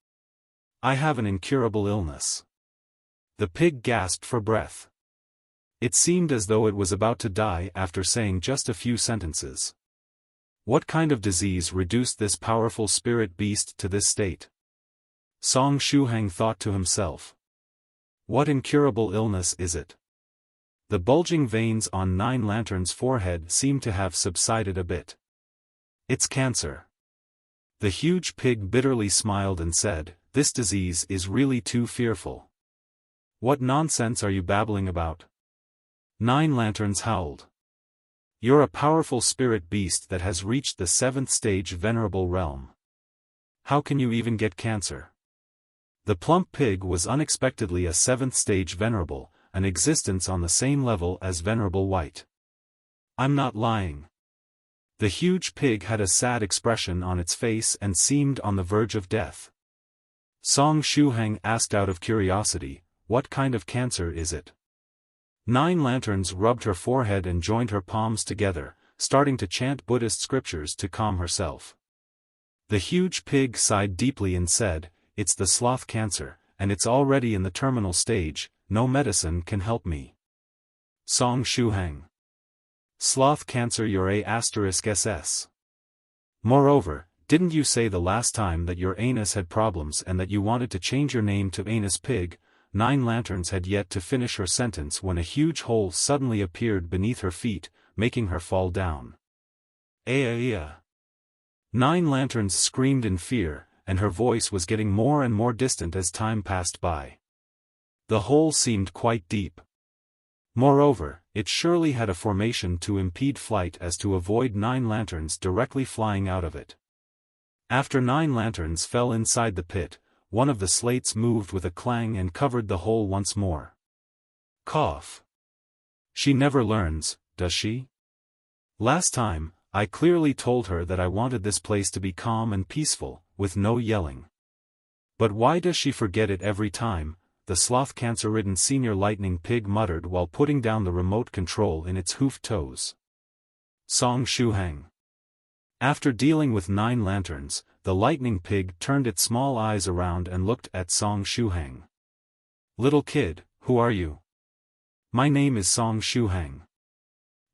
"I have an incurable illness." The pig gasped for breath. It seemed as though it was about to die after saying just a few sentences. What kind of disease reduced this powerful spirit beast to this state? Song Shuhang thought to himself. What incurable illness is it? The bulging veins on 9 Lantern's forehead seemed to have subsided a bit. "It's cancer." The huge pig bitterly smiled and said, "This disease is really too fearful." "What nonsense are you babbling about?" 9 Lanterns howled. "You're a powerful spirit beast that has reached the 7th stage venerable realm. How can you even get cancer?" The plump pig was unexpectedly a 7th stage venerable, an existence on the same level as Venerable White. "I'm not lying." The huge pig had a sad expression on its face and seemed on the verge of death. Song Shuhang asked out of curiosity, "What kind of cancer is it?" 9 Lanterns rubbed her forehead and joined her palms together, starting to chant Buddhist scriptures to calm herself. The huge pig sighed deeply and said, "It's the sloth cancer, and it's already in the terminal stage. No medicine can help me." Song Shuhang. "Sloth cancer your *SS. Moreover, didn't you say the last time that your anus had problems and that you wanted to change your name to Anus Pig?" 9 Lanterns had yet to finish her sentence when a huge hole suddenly appeared beneath her feet, making her fall down. "Aya!" 9 Lanterns screamed in fear, and her voice was getting more and more distant as time passed by. The hole seemed quite deep. Moreover, it surely had a formation to impede flight as to avoid 9 Lanterns directly flying out of it. After 9 Lanterns fell inside the pit, one of the slates moved with a clang and covered the hole once more. Cough. She never learns, does she? Last time, I clearly told her that I wanted this place to be calm and peaceful, with no yelling. But why does she forget it every time? The sloth cancer-ridden senior lightning pig muttered while putting down the remote control in its hoofed toes. Song Shuhang. After dealing with 9 Lanterns, the lightning pig turned its small eyes around and looked at Song Shuhang. "Little kid, who are you?" "My name is Song Shuhang."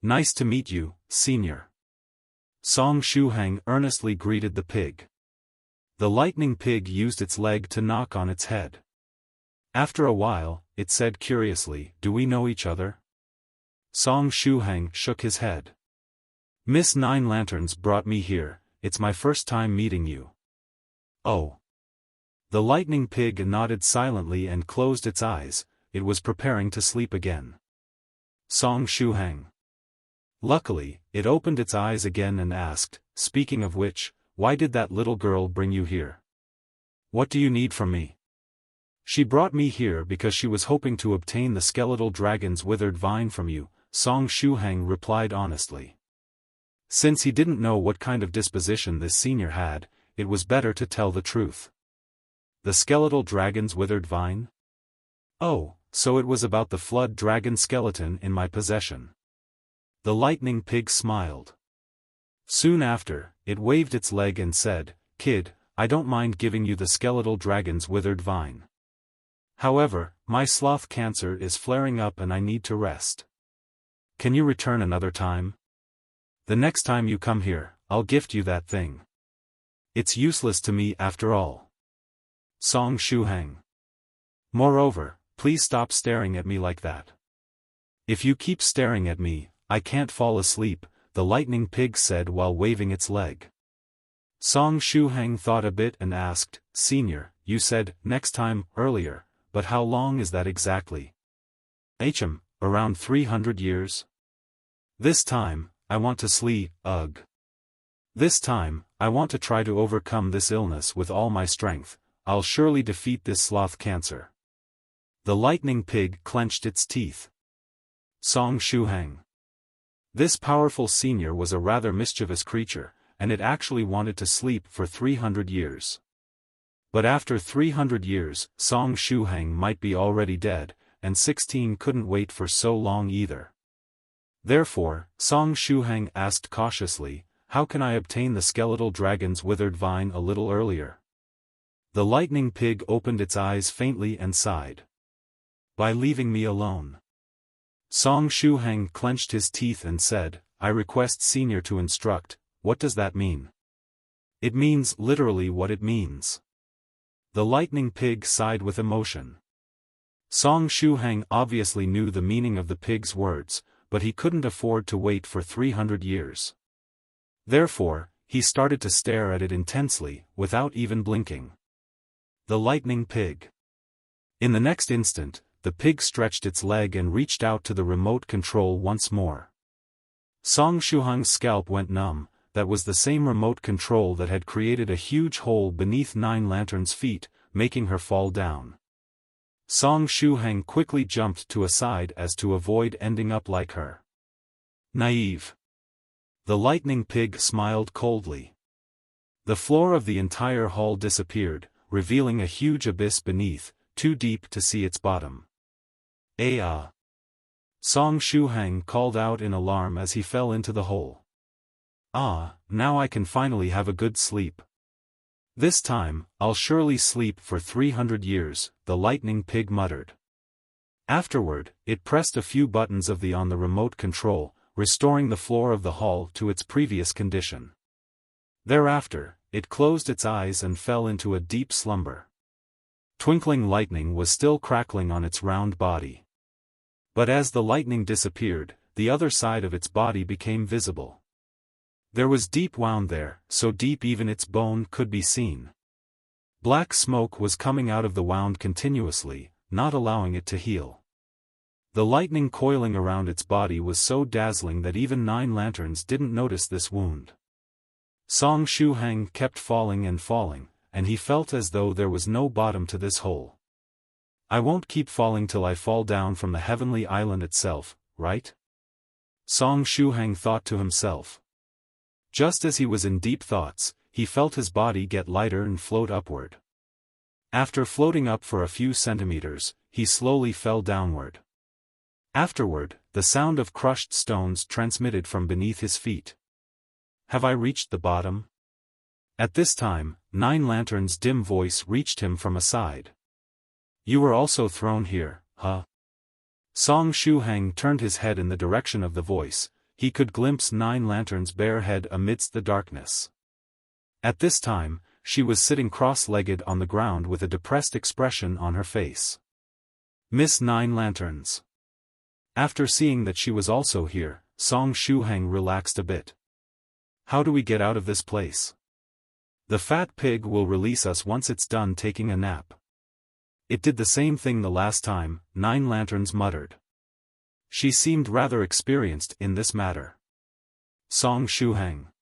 "Nice to meet you, senior." Song Shuhang earnestly greeted the pig. The lightning pig used its leg to knock on its head. After a while, it said curiously, "Do we know each other?" Song Shuhang shook his head. "Miss 9 Lanterns brought me here. It's my first time meeting you." "Oh." The lightning pig nodded silently and closed its eyes. It was preparing to sleep again. Song Shuhang. Luckily, it opened its eyes again and asked, "Speaking of which, why did that little girl bring you here? What do you need from me?" "She brought me here because she was hoping to obtain the skeletal dragon's withered vine from you," Song Shuhang replied honestly. Since he didn't know what kind of disposition this senior had, it was better to tell the truth. "The skeletal dragon's withered vine?" "Oh, so it was about the flood dragon skeleton in my possession." The lightning pig smiled. Soon after, it waved its leg and said, "Kid, I don't mind giving you the skeletal dragon's withered vine. However, my sloth cancer is flaring up and I need to rest. Can you return another time? The next time you come here, I'll gift you that thing. It's useless to me after all." Song Shuhang. "Moreover, please stop staring at me like that. If you keep staring at me, I can't fall asleep," the lightning pig said while waving its leg. Song Shuhang thought a bit and asked, "Senior, you said, next time, earlier, but how long is that exactly? Around 300 years? This time, I want to sleep, ugh. This time, I want to try to overcome this illness with all my strength. I'll surely defeat this sloth cancer. The lightning pig clenched its teeth. Song Shuhang. This powerful senior was a rather mischievous creature, and it actually wanted to sleep for 300 years. But after 300 years, Song Shuhang might be already dead, and 16 couldn't wait for so long either. Therefore, Song Shuhang asked cautiously, "How can I obtain the skeletal dragon's withered vine a little earlier?" The lightning pig opened its eyes faintly and sighed. "By leaving me alone." Song Shuhang clenched his teeth and said, "I request Senior to instruct, what does that mean?" "It means literally what it means." The lightning pig sighed with emotion. Song Shuhang obviously knew the meaning of the pig's words, but he couldn't afford to wait for 300 years. Therefore, he started to stare at it intensely, without even blinking. The lightning pig. In the next instant, the pig stretched its leg and reached out to the remote control once more. Song Shuhang's scalp went numb. That was the same remote control that had created a huge hole beneath Nine Lantern's feet, making her fall down. Song Shuhang quickly jumped to a side as to avoid ending up like her. Naive. The lightning pig smiled coldly. The floor of the entire hall disappeared, revealing a huge abyss beneath, too deep to see its bottom. Ah! Song Shuhang called out in alarm as he fell into the hole. "Ah, now I can finally have a good sleep. This time, I'll surely sleep for 300 years, the lightning pig muttered. Afterward, it pressed a few buttons on the remote control, restoring the floor of the hall to its previous condition. Thereafter, it closed its eyes and fell into a deep slumber. Twinkling lightning was still crackling on its round body. But as the lightning disappeared, the other side of its body became visible. There was deep wound there, so deep even its bone could be seen. Black smoke was coming out of the wound continuously, not allowing it to heal. The lightning coiling around its body was so dazzling that even Nine Lanterns didn't notice this wound. Song Shuhang kept falling, and he felt as though there was no bottom to this hole. "I won't keep falling till I fall down from the heavenly island itself, right?" Song Shuhang thought to himself. Just as he was in deep thoughts, he felt his body get lighter and float upward. After floating up for a few centimeters, he slowly fell downward. Afterward, the sound of crushed stones transmitted from beneath his feet. "Have I reached the bottom?" At this time, Nine Lantern's dim voice reached him from a side. "You were also thrown here, huh?" Song Shuhang turned his head in the direction of the voice. He could glimpse Nine Lantern's bare head amidst the darkness. At this time, she was sitting cross-legged on the ground with a depressed expression on her face. "Miss Nine Lanterns." After seeing that she was also here, Song Shuhang relaxed a bit. "How do we get out of this place?" "The fat pig will release us once it's done taking a nap." "It did the same thing the last time," Nine Lanterns muttered. She seemed rather experienced in this matter. Song Shuhang.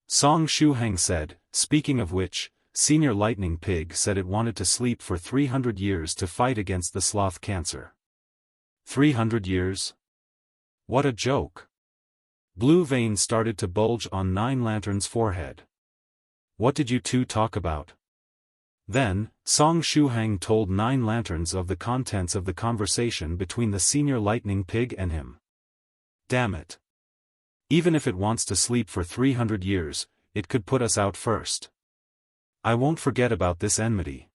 Song Shuhang said, "Speaking of which, Senior Lightning Pig said it wanted to sleep for 300 years to fight against the sloth cancer." 300 years? What a joke. Blue veins started to bulge on Nine Lantern's forehead. "What did you two talk about?" Then, Song Shuhang told Nine Lanterns of the contents of the conversation between the Senior Lightning Pig and him. "Damn it. Even if it wants to sleep for 300 years, it could put us out first. I won't forget about this enmity.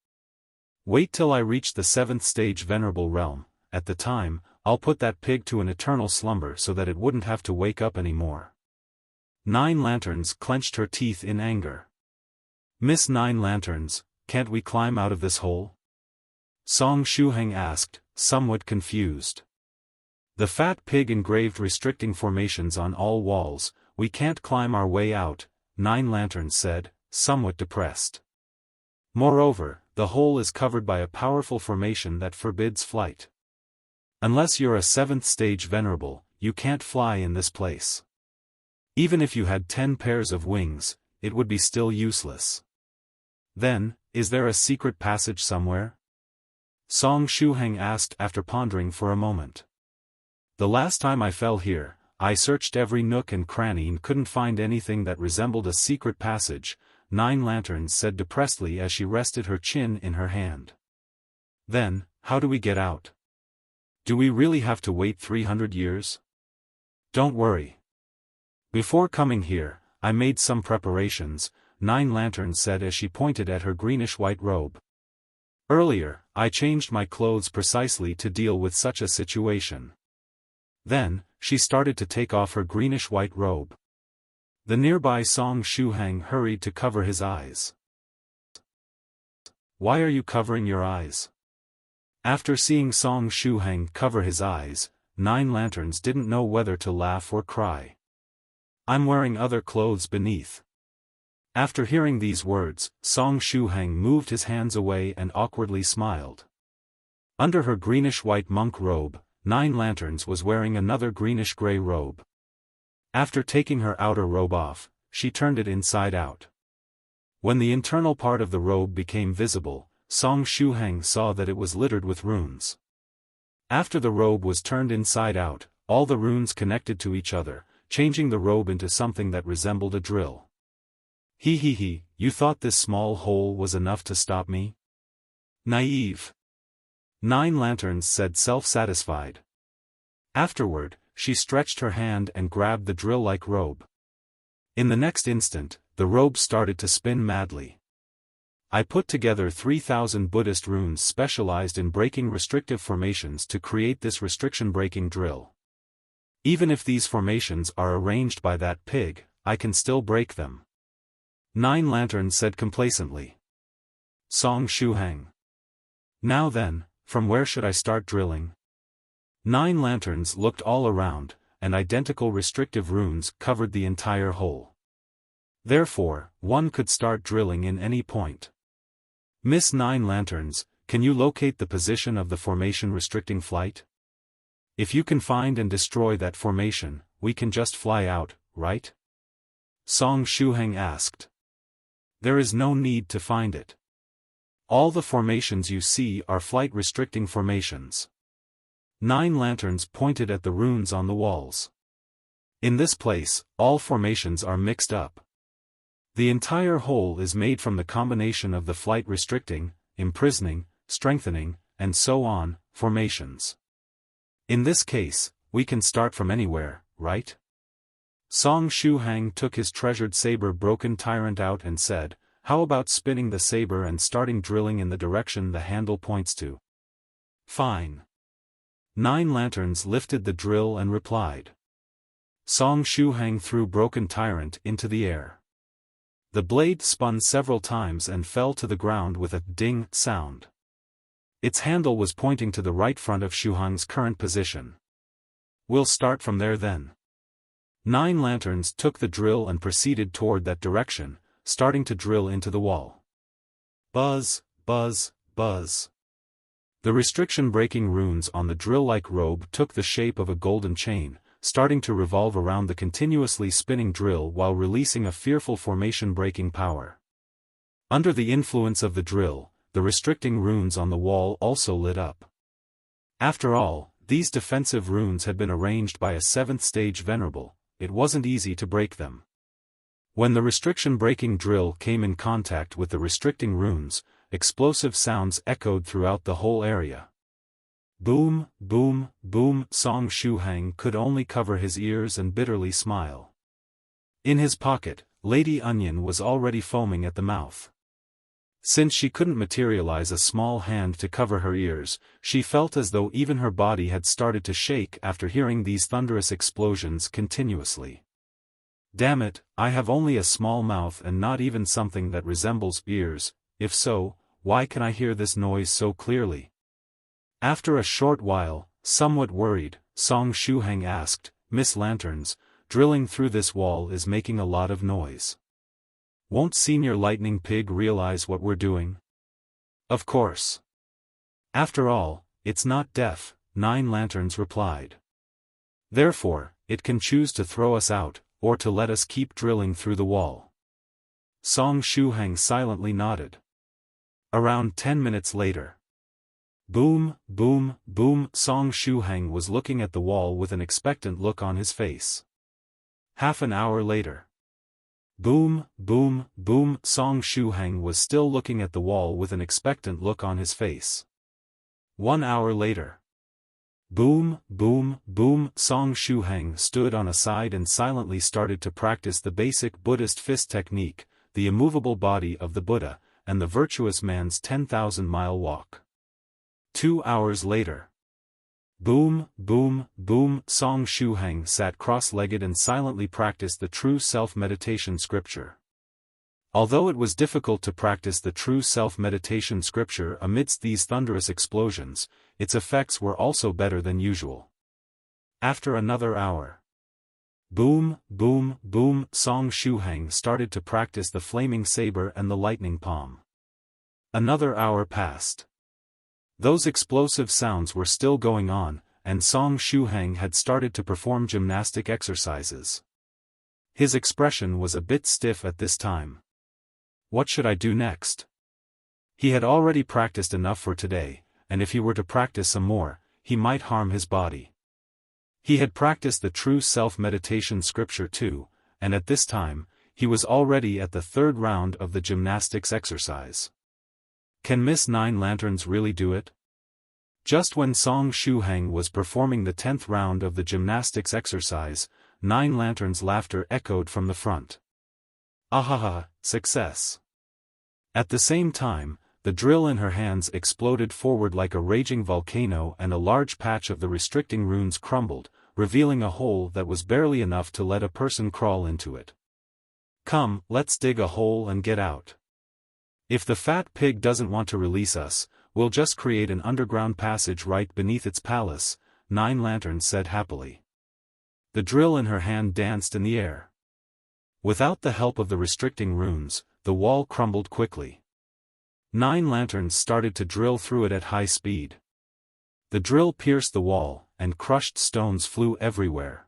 Wait till I reach the 7th stage Venerable Realm. At the time, I'll put that pig to an eternal slumber so that it wouldn't have to wake up anymore." Nine Lanterns clenched her teeth in anger. "Miss Nine Lanterns, can't we climb out of this hole?" Song Shuhang asked, somewhat confused. "The fat pig engraved restricting formations on all walls. We can't climb our way out," Nine Lanterns said, somewhat depressed. "Moreover, the hole is covered by a powerful formation that forbids flight. Unless you're a 7th stage venerable, you can't fly in this place. Even if you had 10 pairs of wings, it would be still useless. Then, is there a secret passage somewhere? Song Shuhang asked after pondering for a moment. The last time I fell here, I searched every nook and cranny and couldn't find anything that resembled a secret passage, 9 Lanterns said depressedly as she rested her chin in her hand. Then, how do we get out? Do we really have to wait 300 years? Don't worry. Before coming here, I made some preparations, 9 Lanterns said as she pointed at her greenish-white robe. Earlier, I changed my clothes precisely to deal with such a situation. Then, she started to take off her greenish-white robe. The nearby Song Shuhang hurried to cover his eyes. Why are you covering your eyes? After seeing Song Shuhang cover his eyes, 9 Lanterns didn't know whether to laugh or cry. I'm wearing other clothes beneath. After hearing these words, Song Shuhang moved his hands away and awkwardly smiled. Under her greenish-white monk robe, 9 Lanterns was wearing another greenish-gray robe. After taking her outer robe off, she turned it inside out. When the internal part of the robe became visible, Song Shuhang saw that it was littered with runes. After the robe was turned inside out, all the runes connected to each other, changing the robe into something that resembled a drill. He, you thought this small hole was enough to stop me? Naive. 9 Lanterns said self-satisfied. Afterward, she stretched her hand and grabbed the drill-like robe. In the next instant, the robe started to spin madly. I put together 3,000 Buddhist runes specialized in breaking restrictive formations to create this restriction-breaking drill. Even if these formations are arranged by that pig, I can still break them. 9 Lanterns said complacently. Song Shuhang. Now then, from where should I start drilling? 9 Lanterns looked all around, and identical restrictive runes covered the entire hole. Therefore, one could start drilling in any point. Miss 9 Lanterns, can you locate the position of the formation restricting flight? If you can find and destroy that formation, we can just fly out, right? Song Shuhang asked. There is no need to find it. All the formations you see are flight-restricting formations. 9 Lanterns pointed at the runes on the walls. In this place, all formations are mixed up. The entire whole is made from the combination of the flight-restricting, imprisoning, strengthening, and so on, formations. In this case, we can start from anywhere, right? Song Shuhang took his treasured saber broken tyrant out and said, how about spinning the saber and starting drilling in the direction the handle points to? Fine. 9 Lanterns lifted the drill and replied. Song Shuhang threw broken tyrant into the air. The blade spun several times and fell to the ground with a ding sound. Its handle was pointing to the right front of Shuhang's current position. We'll start from there then. 9 Lanterns took the drill and proceeded toward that direction, starting to drill into the wall. Buzz, buzz, buzz. The restriction-breaking runes on the drill-like robe took the shape of a golden chain, starting to revolve around the continuously spinning drill while releasing a fearful formation-breaking power. Under the influence of the drill, the restricting runes on the wall also lit up. After all, these defensive runes had been arranged by a 7th stage venerable. It wasn't easy to break them. When the restriction-breaking drill came in contact with the restricting runes, explosive sounds echoed throughout the whole area. Boom, boom, boom. Song Shuhang could only cover his ears and bitterly smile. In his pocket, Lady Onion was already foaming at the mouth. Since she couldn't materialize a small hand to cover her ears, she felt as though even her body had started to shake after hearing these thunderous explosions continuously. Damn it, I have only a small mouth and not even something that resembles ears. If so, why can I hear this noise so clearly? After a short while, somewhat worried, Song Shuhang asked, Miss Lanterns, drilling through this wall is making a lot of noise. Won't Senior Lightning Pig realize what we're doing? Of course. After all, it's not deaf, 9 lanterns replied. Therefore, it can choose to throw us out, or to let us keep drilling through the wall. Song Shuhang silently nodded. Around 10 minutes later. Boom, boom, boom. Song Shuhang was looking at the wall with an expectant look on his face. Half an hour later. Boom, boom, boom. Song Shuhang was still looking at the wall with an expectant look on his face. 1 hour later. Boom, boom, boom. Song Shuhang stood on a side and silently started to practice the basic Buddhist fist technique, the immovable body of the Buddha, and the virtuous man's 10,000-mile walk. 2 hours later. Boom, boom, boom. Song Shuhang sat cross-legged and silently practiced the true self-meditation scripture. Although it was difficult to practice the true self-meditation scripture amidst these thunderous explosions, its effects were also better than usual. After another hour. Boom, boom, boom. Song Shuhang started to practice the flaming saber and the lightning palm. Another hour passed. Those explosive sounds were still going on, and Song Shuhang had started to perform gymnastic exercises. His expression was a bit stiff at this time. What should I do next? He had already practiced enough for today, and if he were to practice some more, he might harm his body. He had practiced the true self-meditation scripture too, and at this time, he was already at the 3rd round of the gymnastics exercise. Can Miss 9 Lanterns really do it? Just when Song Shuhang was performing the 10th round of the gymnastics exercise, 9 Lanterns' laughter echoed from the front. Ahaha, success! At the same time, the drill in her hands exploded forward like a raging volcano and a large patch of the restricting runes crumbled, revealing a hole that was barely enough to let a person crawl into it. Come, let's dig a hole and get out. If the fat pig doesn't want to release us, we'll just create an underground passage right beneath its palace, 9 Lanterns said happily. The drill in her hand danced in the air. Without the help of the restricting runes, the wall crumbled quickly. 9 Lanterns started to drill through it at high speed. The drill pierced the wall, and crushed stones flew everywhere.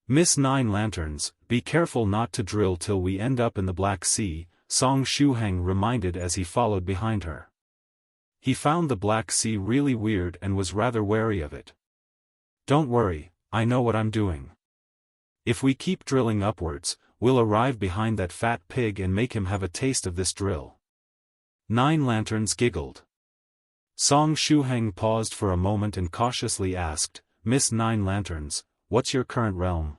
Miss 9 Lanterns, be careful not to drill till we end up in the Black Sea, Song Shuhang reminded as he followed behind her. He found the Black Sea really weird and was rather wary of it. Don't worry, I know what I'm doing. If we keep drilling upwards, we'll arrive behind that fat pig and make him have a taste of this drill. 9 Lanterns giggled. Song Shuhang paused for a moment and cautiously asked, Miss 9 Lanterns, what's your current realm?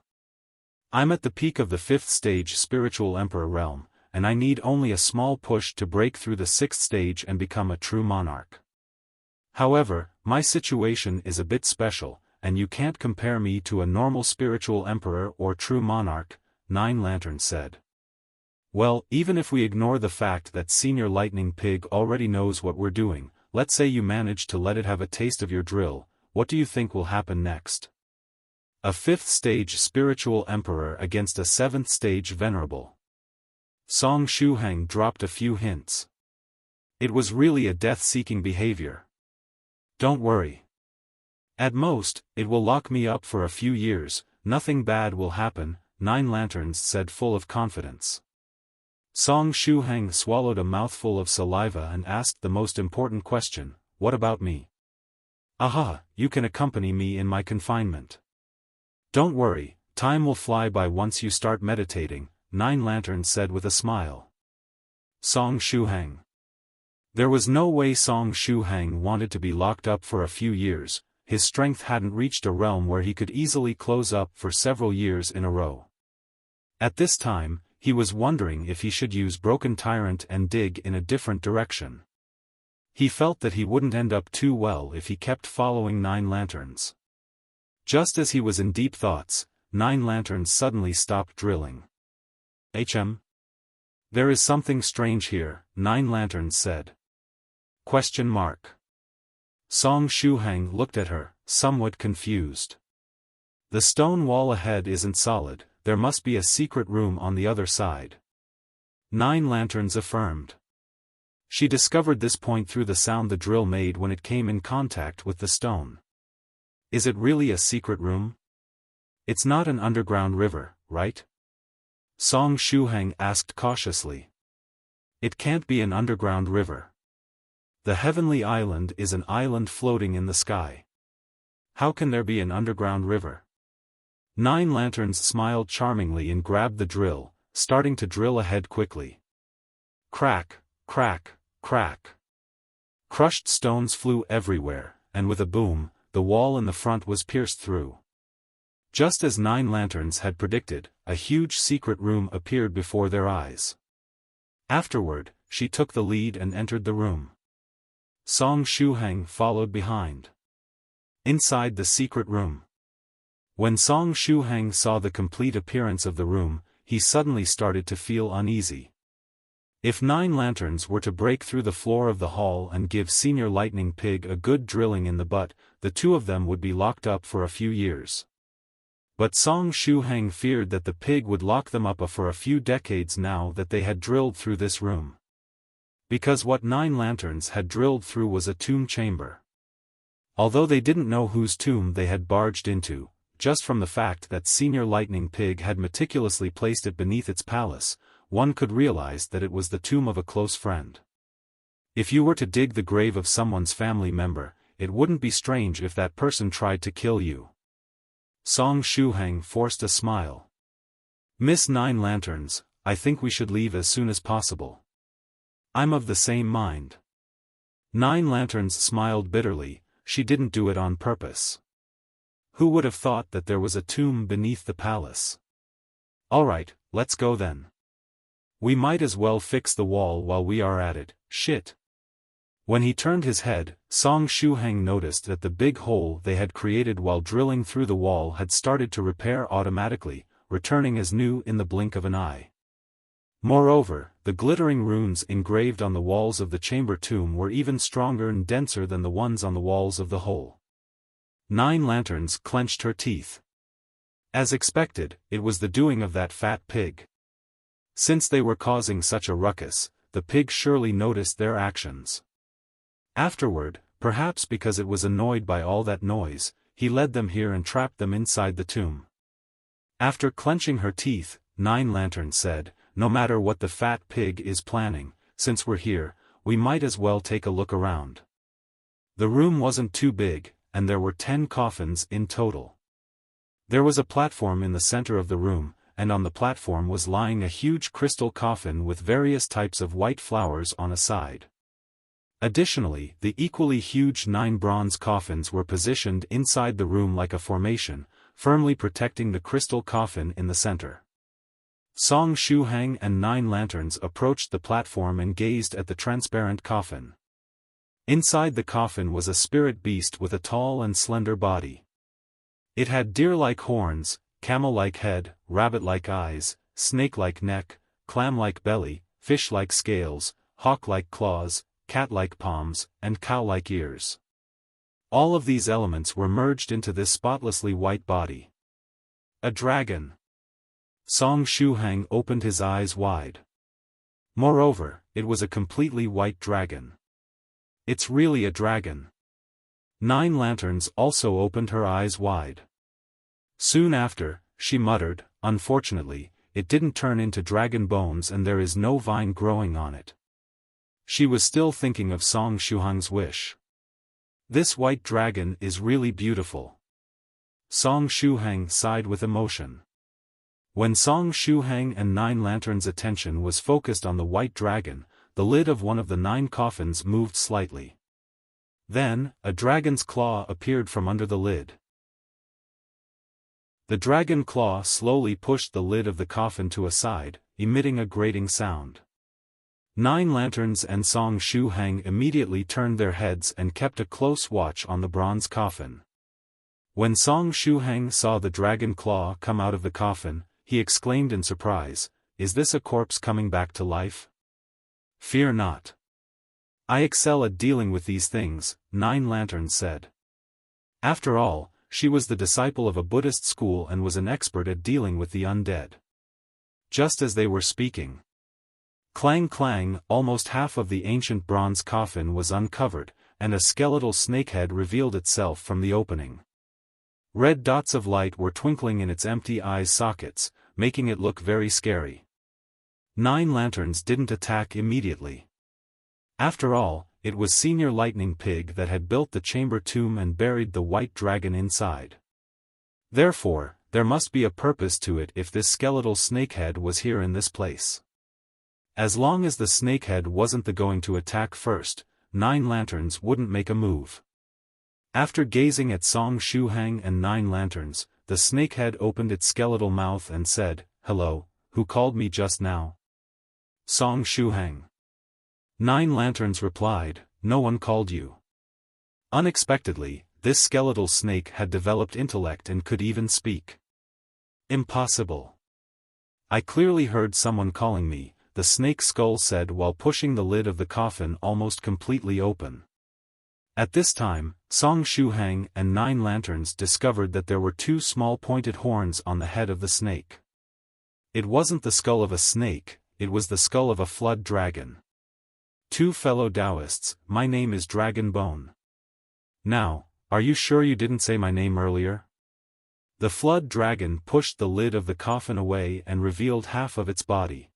I'm at the peak of the 5th stage spiritual emperor realm, and I need only a small push to break through the 6th stage and become a true monarch. However, my situation is a bit special, and you can't compare me to a normal spiritual emperor or true monarch, 9 Lanterns said. Well, even if we ignore the fact that Senior Lightning Pig already knows what we're doing, let's say you manage to let it have a taste of your drill, what do you think will happen next? A 5th stage spiritual emperor against a 7th stage venerable. Song Shuhang dropped a few hints. It was really a death-seeking behavior. Don't worry. At most, it will lock me up for a few years, nothing bad will happen, 9 Lanterns said full of confidence. Song Shuhang swallowed a mouthful of saliva and asked the most important question, what about me? Aha, you can accompany me in my confinement. Don't worry, time will fly by once you start meditating, 9 Lanterns said with a smile. Song Shuhang. There was no way Song Shuhang wanted to be locked up for a few years, his strength hadn't reached a realm where he could easily close up for several years in a row. At this time, he was wondering if he should use Broken Tyrant and dig in a different direction. He felt that he wouldn't end up too well if he kept following 9 Lanterns. Just as he was in deep thoughts, 9 Lanterns suddenly stopped drilling. There is something strange here, 9 Lanterns said. ? Song Shuhang looked at her, somewhat confused. The stone wall ahead isn't solid, there must be a secret room on the other side. 9 Lanterns affirmed. She discovered this point through the sound the drill made when it came in contact with the stone. Is it really a secret room? It's not an underground river, right? Song Shuhang asked cautiously. It can't be an underground river. The heavenly island is an island floating in the sky. How can there be an underground river? Nine Lanterns smiled charmingly and grabbed the drill, starting to drill ahead quickly. Crack, crack, crack. Crushed stones flew everywhere, and with a boom, the wall in the front was pierced through. Just as Nine Lanterns had predicted, a huge secret room appeared before their eyes. Afterward, she took the lead and entered the room. Song Shuhang followed behind. Inside the secret room. When Song Shuhang saw the complete appearance of the room, he suddenly started to feel uneasy. If Nine Lanterns were to break through the floor of the hall and give Senior Lightning Pig a good drilling in the butt, the two of them would be locked up for a few years. But Song Shuhang feared that the pig would lock them up for a few decades now that they had drilled through this room. Because what Nine Lanterns had drilled through was a tomb chamber. Although they didn't know whose tomb they had barged into, just from the fact that Senior Lightning Pig had meticulously placed it beneath its palace, one could realize that it was the tomb of a close friend. If you were to dig the grave of someone's family member, it wouldn't be strange if that person tried to kill you. Song Shuhang forced a smile. Miss Nine Lanterns, I think we should leave as soon as possible. I'm of the same mind. Nine Lanterns smiled bitterly, she didn't do it on purpose. Who would have thought that there was a tomb beneath the palace? Alright, let's go then. We might as well fix the wall while we are at it, shit. When he turned his head, Song Shuhang noticed that the big hole they had created while drilling through the wall had started to repair automatically, returning as new in the blink of an eye. Moreover, the glittering runes engraved on the walls of the chamber tomb were even stronger and denser than the ones on the walls of the hole. Nine Lanterns clenched her teeth. As expected, it was the doing of that fat pig. Since they were causing such a ruckus, the pig surely noticed their actions. Afterward, perhaps because it was annoyed by all that noise, he led them here and trapped them inside the tomb. After clenching her teeth, Nine Lanterns said, no matter what the fat pig is planning, since we're here, we might as well take a look around. The room wasn't too big, and there were 10 coffins in total. There was a platform in the center of the room, and on the platform was lying a huge crystal coffin with various types of white flowers on a side. Additionally, the equally huge 9 bronze coffins were positioned inside the room like a formation, firmly protecting the crystal coffin in the center. Song Shuhang and 9 Lanterns approached the platform and gazed at the transparent coffin. Inside the coffin was a spirit beast with a tall and slender body. It had deer-like horns, camel-like head, rabbit-like eyes, snake-like neck, clam-like belly, fish-like scales, hawk-like claws, cat-like palms, and cow-like ears. All of these elements were merged into this spotlessly white body. A dragon. Song Shuhang opened his eyes wide. Moreover, it was a completely white dragon. It's really a dragon. 9 Lanterns also opened her eyes wide. Soon after, she muttered, unfortunately, it didn't turn into dragon bones and there is no vine growing on it. She was still thinking of Song Shuhang's wish. This white dragon is really beautiful. Song Shuhang sighed with emotion. When Song Shuhang and 9 Lanterns' attention was focused on the white dragon, the lid of one of the 9 coffins moved slightly. Then, a dragon's claw appeared from under the lid. The dragon claw slowly pushed the lid of the coffin to a side, emitting a grating sound. 9 Lanterns and Song Shuhang immediately turned their heads and kept a close watch on the bronze coffin. When Song Shuhang saw the dragon claw come out of the coffin, he exclaimed in surprise, "Is this a corpse coming back to life?" "Fear not. I excel at dealing with these things," 9 Lanterns said. After all, she was the disciple of a Buddhist school and was an expert at dealing with the undead. Just as they were speaking, Clang clang, almost half of the ancient bronze coffin was uncovered, and a skeletal snakehead revealed itself from the opening. Red dots of light were twinkling in its empty eye sockets, making it look very scary. 9 lanterns didn't attack immediately. After all, it was Senior Lightning Pig that had built the chamber tomb and buried the white dragon inside. Therefore, there must be a purpose to it if this skeletal snakehead was here in this place. As long as the snakehead wasn't the going to attack first, 9 lanterns wouldn't make a move. After gazing at Song Shuhang and 9 lanterns, the snakehead opened its skeletal mouth and said, "Hello, who called me just now?" Song Shuhang. 9 lanterns replied, "No one called you." Unexpectedly, this skeletal snake had developed intellect and could even speak. "Impossible. I clearly heard someone calling me," the snake skull said while pushing the lid of the coffin almost completely open. At this time, Song Shuhang and 9 lanterns discovered that there were 2 small pointed horns on the head of the snake. It wasn't the skull of a snake, it was the skull of a flood dragon. "2 fellow Daoists, my name is Dragon Bone. Now, are you sure you didn't say my name earlier?" The flood dragon pushed the lid of the coffin away and revealed half of its body.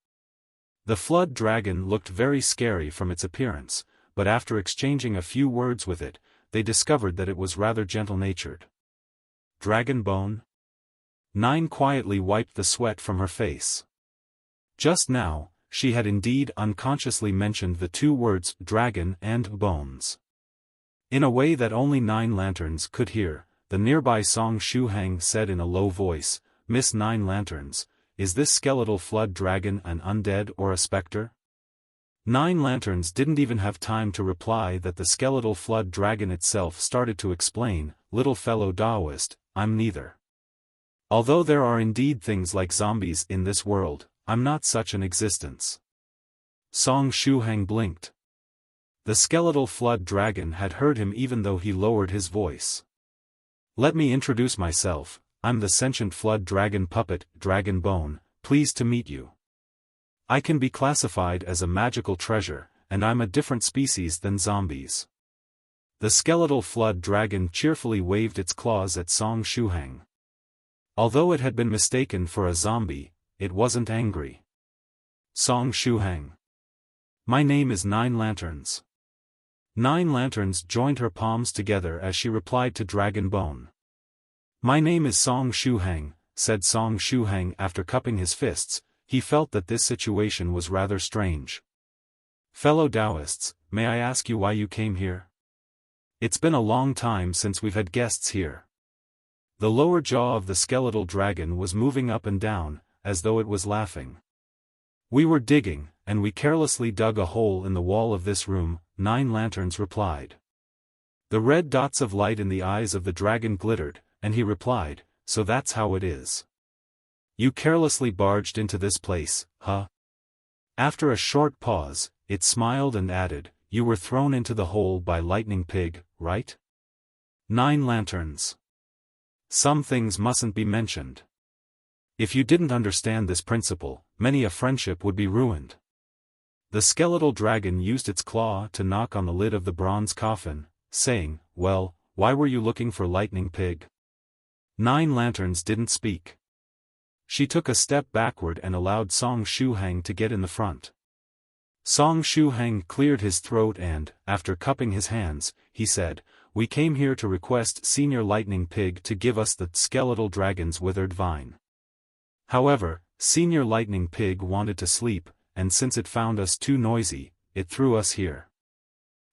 The flood dragon looked very scary from its appearance, but after exchanging a few words with it, they discovered that it was rather gentle-natured. "Dragon Bone?" 9 quietly wiped the sweat from her face. Just now, she had indeed unconsciously mentioned the 2 words dragon and bones. In a way that only 9 lanterns could hear, the nearby Song Shuhang said in a low voice, "Miss 9 lanterns, is this skeletal flood dragon an undead or a specter?" 9 lanterns didn't even have time to reply that the skeletal flood dragon itself started to explain, "Little fellow Daoist, I'm neither. Although there are indeed things like zombies in this world, I'm not such an existence." Song Shuhang blinked. The skeletal flood dragon had heard him even though he lowered his voice. "Let me introduce myself, I'm the sentient flood dragon puppet, Dragon Bone, pleased to meet you. I can be classified as a magical treasure, and I'm a different species than zombies." The skeletal flood dragon cheerfully waved its claws at Song Shuhang. Although it had been mistaken for a zombie, it wasn't angry. Song Shuhang. "My name is 9 lanterns." 9 lanterns joined her palms together as she replied to Dragon Bone. "My name is Song Shuhang," said Song Shuhang after cupping his fists. He felt that this situation was rather strange. "Fellow Daoists, may I ask you why you came here? It's been a long time since we've had guests here." The lower jaw of the skeletal dragon was moving up and down, as though it was laughing. "We were digging, and we carelessly dug a hole in the wall of this room," 9 lanterns replied. The red dots of light in the eyes of the dragon glittered, and he replied, "So that's how it is. You carelessly barged into this place, huh?" After a short pause, it smiled and added, "You were thrown into the hole by Lightning Pig, right?" 9 lanterns. Some things mustn't be mentioned. If you didn't understand this principle, many a friendship would be ruined. The skeletal dragon used its claw to knock on the lid of the bronze coffin, saying, "Well, why were you looking for Lightning Pig?" 9 lanterns didn't speak. She took a step backward and allowed Song Shuhang to get in the front. Song Shuhang cleared his throat and, after cupping his hands, he said, "We came here to request Senior Lightning Pig to give us the skeletal dragon's withered vine. However, Senior Lightning Pig wanted to sleep, and since it found us too noisy, it threw us here.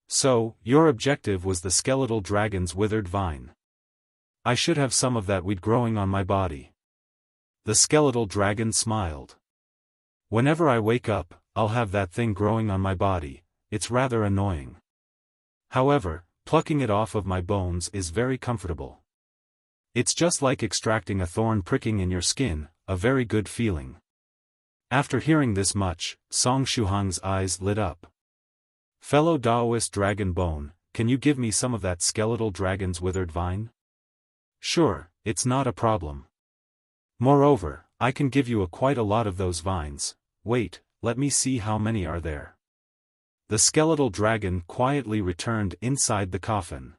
So, your objective was the skeletal dragon's withered vine. I should have some of that weed growing on my body." The skeletal dragon smiled. "Whenever I wake up, I'll have that thing growing on my body. It's rather annoying. However, plucking it off of my bones is very comfortable. It's just like extracting a thorn pricking in your skin, a very good feeling." After hearing this much, Song Shuhang's eyes lit up. "Fellow Daoist Dragon Bone, can you give me some of that skeletal dragon's withered vine?" "Sure, it's not a problem. Moreover, I can give you quite a lot of those vines. Wait, let me see how many are there. The skeletal dragon quietly returned inside the coffin.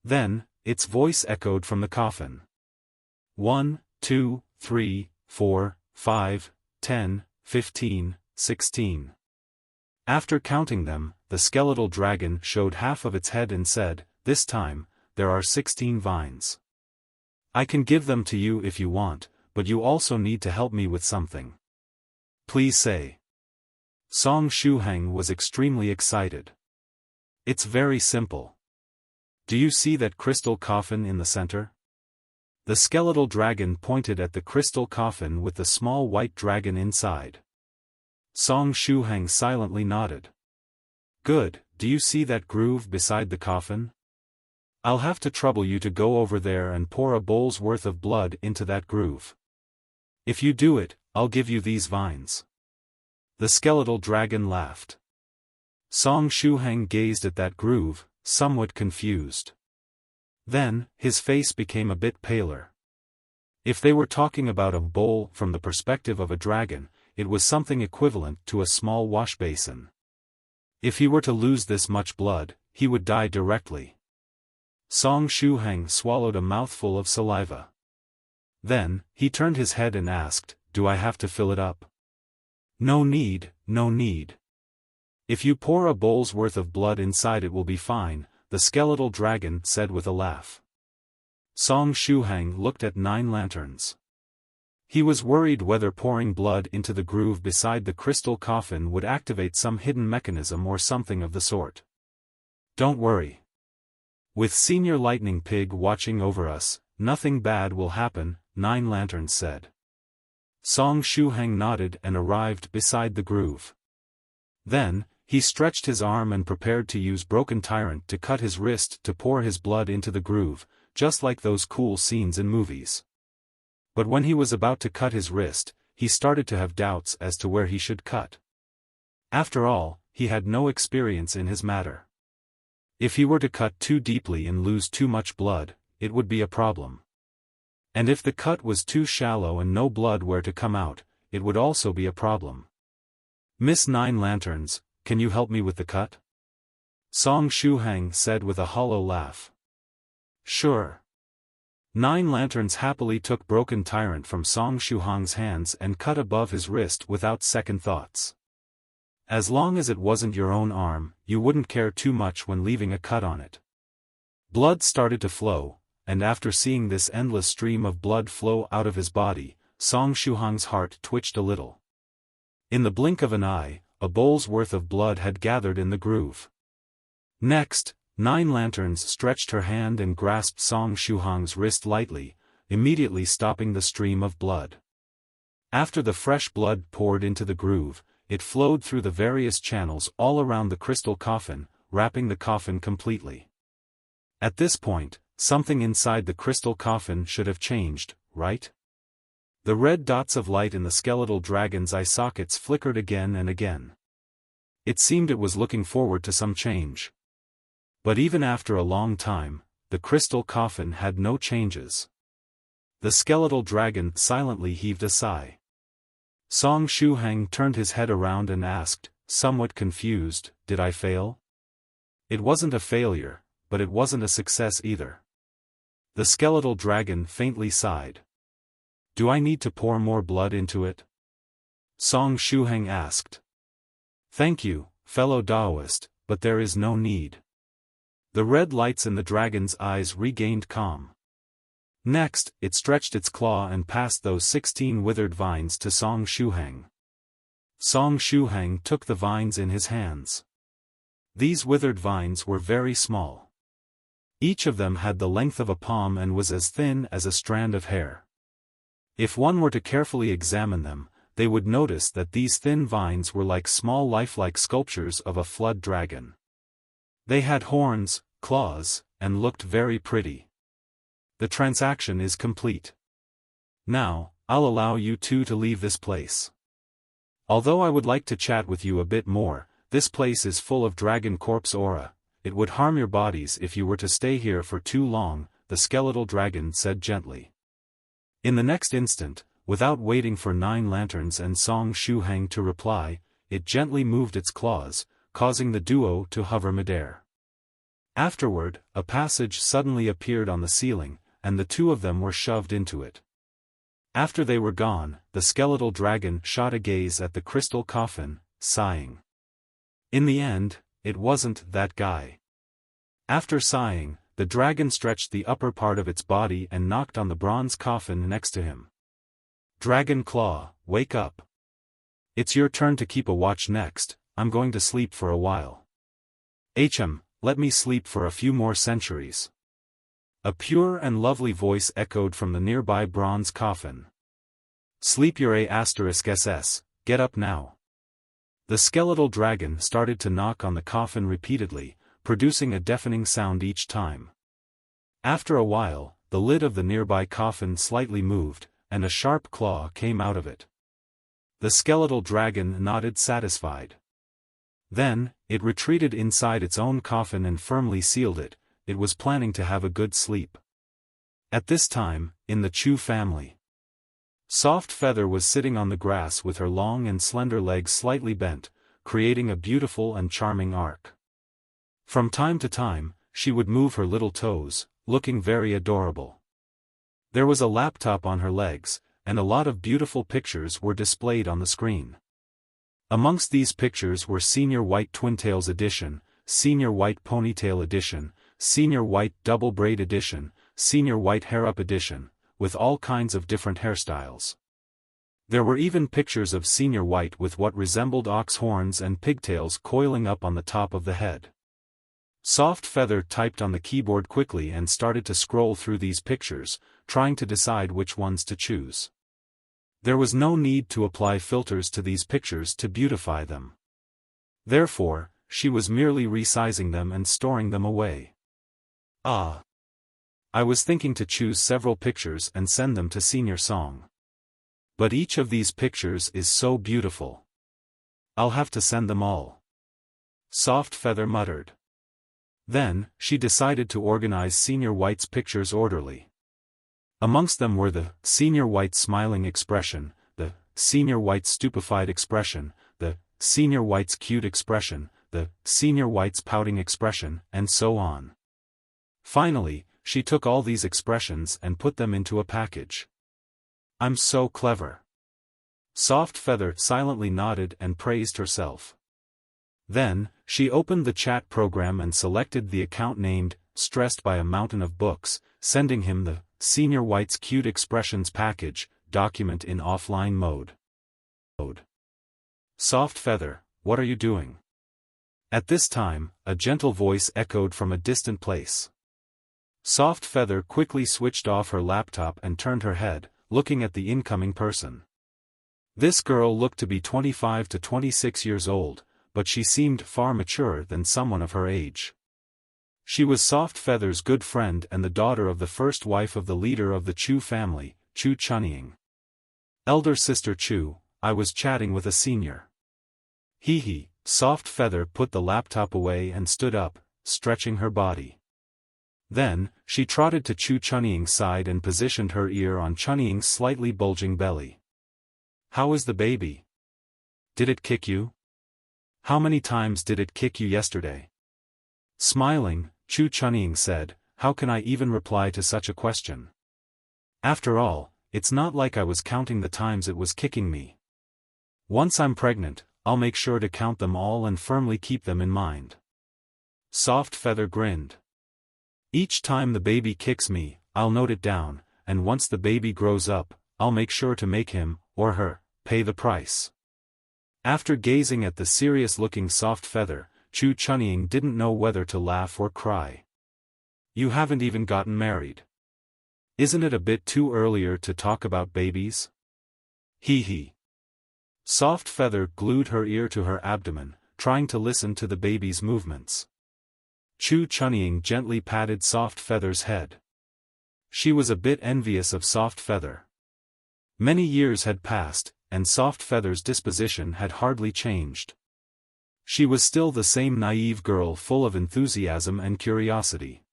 Then, its voice echoed from the coffin. 1, 2, 3, 4, 5, 10, 15, 16. After counting them, the skeletal dragon showed half of its head and said, "This time, there are 16 vines. I can give them to you if you want, but you also need to help me with something. Please say." Song Shuhang was extremely excited. "It's very simple. Do you see that crystal coffin in the center?" The skeletal dragon pointed at the crystal coffin with the small white dragon inside. Song Shuhang silently nodded. "Good, do you see that groove beside the coffin? I'll have to trouble you to go over there and pour a bowl's worth of blood into that groove. If you do it, I'll give you these vines." The skeletal dragon laughed. Song Shuhang gazed at that groove, somewhat confused. Then, his face became a bit paler. If they were talking about a bowl from the perspective of a dragon, it was something equivalent to a small wash basin. If he were to lose this much blood, he would die directly. Song Shuhang swallowed a mouthful of saliva. Then, he turned his head and asked, "Do I have to fill it up?" "No need, no need. If you pour a bowl's worth of blood inside it will be fine," the skeletal dragon said with a laugh. Song Shuhang looked at 9 lanterns. He was worried whether pouring blood into the groove beside the crystal coffin would activate some hidden mechanism or something of the sort. "Don't worry. With Senior Lightning Pig watching over us, nothing bad will happen," 9 lanterns said. Song Shuhang nodded and arrived beside the groove. Then, he stretched his arm and prepared to use Broken Tyrant to cut his wrist to pour his blood into the groove, just like those cool scenes in movies. But when he was about to cut his wrist, he started to have doubts as to where he should cut. After all, he had no experience in his matter. If he were to cut too deeply and lose too much blood, it would be a problem. And if the cut was too shallow and no blood were to come out, it would also be a problem. "Miss 9 Lanterns, can you help me with the cut?" Song Shuhang said with a hollow laugh. "Sure." 9 Lanterns happily took Broken Tyrant from Song Shuhang's hands and cut above his wrist without second thoughts. As long as it wasn't your own arm, you wouldn't care too much when leaving a cut on it. Blood started to flow, and after seeing this endless stream of blood flow out of his body, Song Shuhang's heart twitched a little. In the blink of an eye, a bowl's worth of blood had gathered in the groove. Next, 9 Lanterns stretched her hand and grasped Song Shuhang's wrist lightly, immediately stopping the stream of blood. After the fresh blood poured into the groove, it flowed through the various channels all around the crystal coffin, wrapping the coffin completely. At this point, something inside the crystal coffin should have changed, right? The red dots of light in the skeletal dragon's eye sockets flickered again and again. It seemed it was looking forward to some change. But even after a long time, the crystal coffin had no changes. The skeletal dragon silently heaved a sigh. Song Shuhang turned his head around and asked, somewhat confused, "Did I fail?" It wasn't a failure, but it wasn't a success either. The skeletal dragon faintly sighed. "Do I need to pour more blood into it?" Song Shuhang asked. "Thank you, fellow Daoist, but there is no need." The red lights in the dragon's eyes regained calm. Next, it stretched its claw and passed those 16 withered vines to Song Shuhang. Song Shuhang took the vines in his hands. These withered vines were very small. Each of them had the length of a palm and was as thin as a strand of hair. If one were to carefully examine them, they would notice that these thin vines were like small lifelike sculptures of a flood dragon. They had horns, claws, and looked very pretty. The transaction is complete. Now, I'll allow you two to leave this place. Although I would like to chat with you a bit more, this place is full of dragon corpse aura. It would harm your bodies if you were to stay here for too long, the skeletal dragon said gently. In the next instant, without waiting for 9 lanterns and Song Shuhang to reply, it gently moved its claws, causing the duo to hover midair. Afterward, a passage suddenly appeared on the ceiling, and the two of them were shoved into it. After they were gone, the skeletal dragon shot a gaze at the crystal coffin, sighing. In the end, it wasn't that guy. After sighing, the dragon stretched the upper part of its body and knocked on the bronze coffin next to him. Dragon Claw, wake up. It's your turn to keep a watch next. I'm going to sleep for a while. Let me sleep for a few more centuries. A pure and lovely voice echoed from the nearby bronze coffin. Sleep your *SS, get up now. The skeletal dragon started to knock on the coffin repeatedly, producing a deafening sound each time. After a while, the lid of the nearby coffin slightly moved, and a sharp claw came out of it. The skeletal dragon nodded satisfied. Then, it retreated inside its own coffin and firmly sealed it. It was planning to have a good sleep. At this time, in the Chu family, Soft Feather was sitting on the grass with her long and slender legs slightly bent, creating a beautiful and charming arc. From time to time, she would move her little toes, looking very adorable. There was a laptop on her legs, and a lot of beautiful pictures were displayed on the screen. Amongst these pictures were Senior White Twintails Edition, Senior White Ponytail Edition, Senior White Double Braid Edition, Senior White Hair Up Edition, with all kinds of different hairstyles. There were even pictures of Senior White with what resembled ox horns and pigtails coiling up on the top of the head. Soft Feather typed on the keyboard quickly and started to scroll through these pictures, trying to decide which ones to choose. There was no need to apply filters to these pictures to beautify them. Therefore, she was merely resizing them and storing them away. I was thinking to choose several pictures and send them to Senior Song. But each of these pictures is so beautiful. I'll have to send them all. Soft Feather muttered. Then, she decided to organize Senior White's pictures orderly. Amongst them were the Senior White Smiling Expression, the Senior White Stupefied Expression, the Senior White's Cute Expression, the Senior White's Pouting Expression, and so on. Finally, she took all these expressions and put them into a package. I'm so clever. Soft Feather silently nodded and praised herself. Then, she opened the chat program and selected the account named, Stressed by a Mountain of Books, sending him the Senior White's Cute Expressions package, document in offline mode. Soft Feather, what are you doing? At this time, a gentle voice echoed from a distant place. Soft Feather quickly switched off her laptop and turned her head, looking at the incoming person. This girl looked to be 25 to 26 years old, but she seemed far maturer than someone of her age. She was Soft Feather's good friend and the daughter of the first wife of the leader of the Chu family, Chu Chunying. Elder sister Chu, I was chatting with a senior. Hee. Soft Feather put the laptop away and stood up, stretching her body. Then, she trotted to Chu Chunying's side and positioned her ear on Chunying's slightly bulging belly. How is the baby? Did it kick you? How many times did it kick you yesterday? Smiling, Chu Chunying said, how can I even reply to such a question? After all, it's not like I was counting the times it was kicking me. Once I'm pregnant, I'll make sure to count them all and firmly keep them in mind. Soft Feather grinned. Each time the baby kicks me, I'll note it down, and once the baby grows up, I'll make sure to make him, or her, pay the price. After gazing at the serious-looking Soft Feather, Chu Chunying didn't know whether to laugh or cry. You haven't even gotten married. Isn't it a bit too earlier to talk about babies? Hee. Soft Feather glued her ear to her abdomen, trying to listen to the baby's movements. Chu Chunying gently patted Soft Feather's head. She was a bit envious of Soft Feather. Many years had passed, and Soft Feather's disposition had hardly changed. She was still the same naive girl full of enthusiasm and curiosity.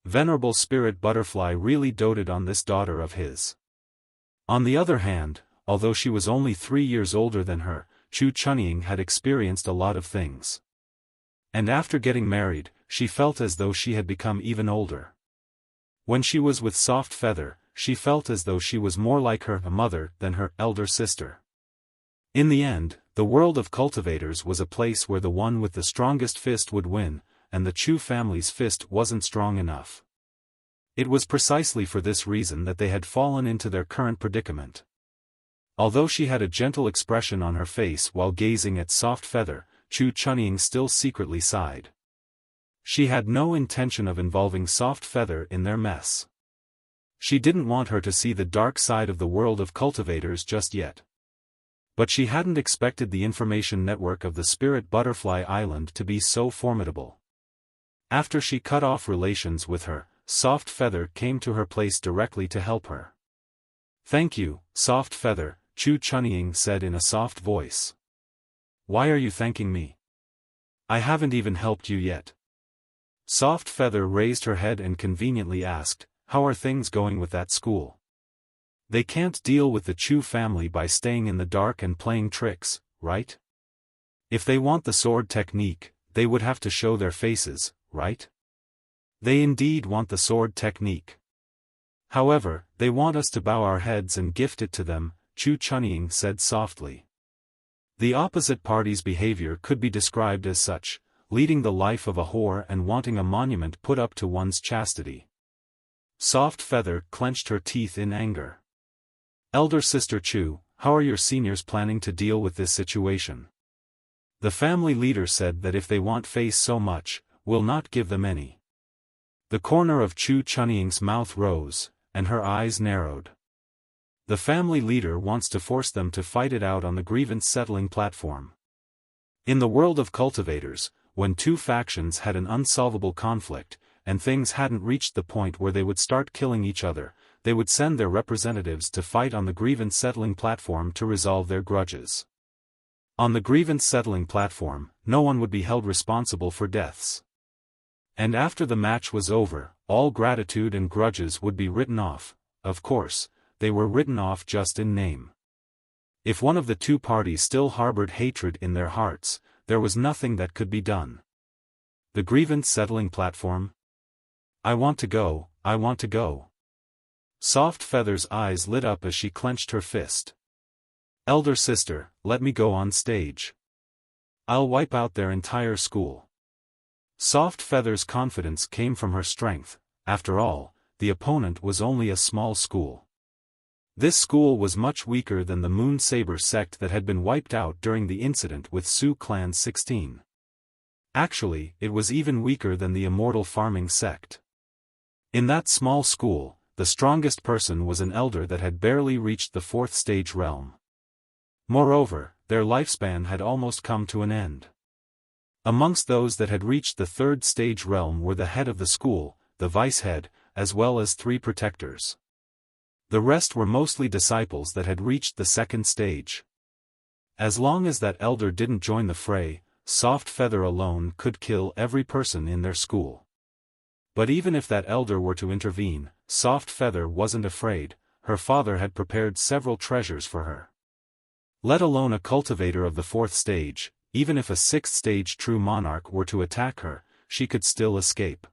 Venerable Spirit Butterfly really doted on this daughter of his. On the other hand, although she was only 3 years older than her, Zhuge Zhongyang had experienced a lot of things. And after getting married, she felt as though she had become even older. When she was with Soft Feather, she felt as though she was more like her mother than her elder sister. In the end, the world of cultivators was a place where the one with the strongest fist would win, and the Chu family's fist wasn't strong enough. It was precisely for this reason that they had fallen into their current predicament. Although she had a gentle expression on her face while gazing at Soft Feather, Zhuge Zhongyang still secretly sighed. She had no intention of involving Soft Feather in their mess. She didn't want her to see the dark side of the world of cultivators just yet. But she hadn't expected the information network of the Spirit Butterfly Island to be so formidable. After she cut off relations with her, Soft Feather came to her place directly to help her. "Thank you, Soft Feather," Zhuge Zhongyang said in a soft voice. "Why are you thanking me? I haven't even helped you yet." Soft Feather raised her head and conveniently asked, "How are things going with that school? They can't deal with the Chu family by staying in the dark and playing tricks, right? If they want the sword technique, they would have to show their faces, right? They indeed want the sword technique. However, they want us to bow our heads and gift it to them," Zhuge Zhongyang said softly. The opposite party's behavior could be described as such, leading the life of a whore and wanting a monument put up to one's chastity. Soft Feather clenched her teeth in anger. "Elder Sister Chu, how are your seniors planning to deal with this situation? The family leader said that if they want face so much, we'll not give them any." The corner of Zhuge Zhongyang's mouth rose, and her eyes narrowed. The family leader wants to force them to fight it out on the grievance-settling platform. In the world of cultivators, when two factions had an unsolvable conflict, and things hadn't reached the point where they would start killing each other, they would send their representatives to fight on the grievance-settling platform to resolve their grudges. On the grievance-settling platform, no one would be held responsible for deaths. And after the match was over, all gratitude and grudges would be written off. Of course, they were written off just in name. If one of the two parties still harbored hatred in their hearts, there was nothing that could be done. The grievance-settling platform? I want to go, I want to go. Soft Feather's eyes lit up as she clenched her fist. "Elder sister, let me go on stage. I'll wipe out their entire school." Soft Feather's confidence came from her strength. After all, the opponent was only a small school. This school was much weaker than the Moon Saber sect that had been wiped out during the incident with Su Clan 16. Actually, it was even weaker than the Immortal Farming sect. In that small school, the strongest person was an elder that had barely reached the 4th stage realm. Moreover, their lifespan had almost come to an end. Amongst those that had reached the 3rd stage realm were the head of the school, the vice head, as well as 3 protectors. The rest were mostly disciples that had reached the 2nd stage. As long as that elder didn't join the fray, Soft Feather alone could kill every person in their school. But even if that elder were to intervene, Soft Feather wasn't afraid. Her father had prepared several treasures for her. Let alone a cultivator of the 4th stage, even if a 6th stage true monarch were to attack her, she could still escape.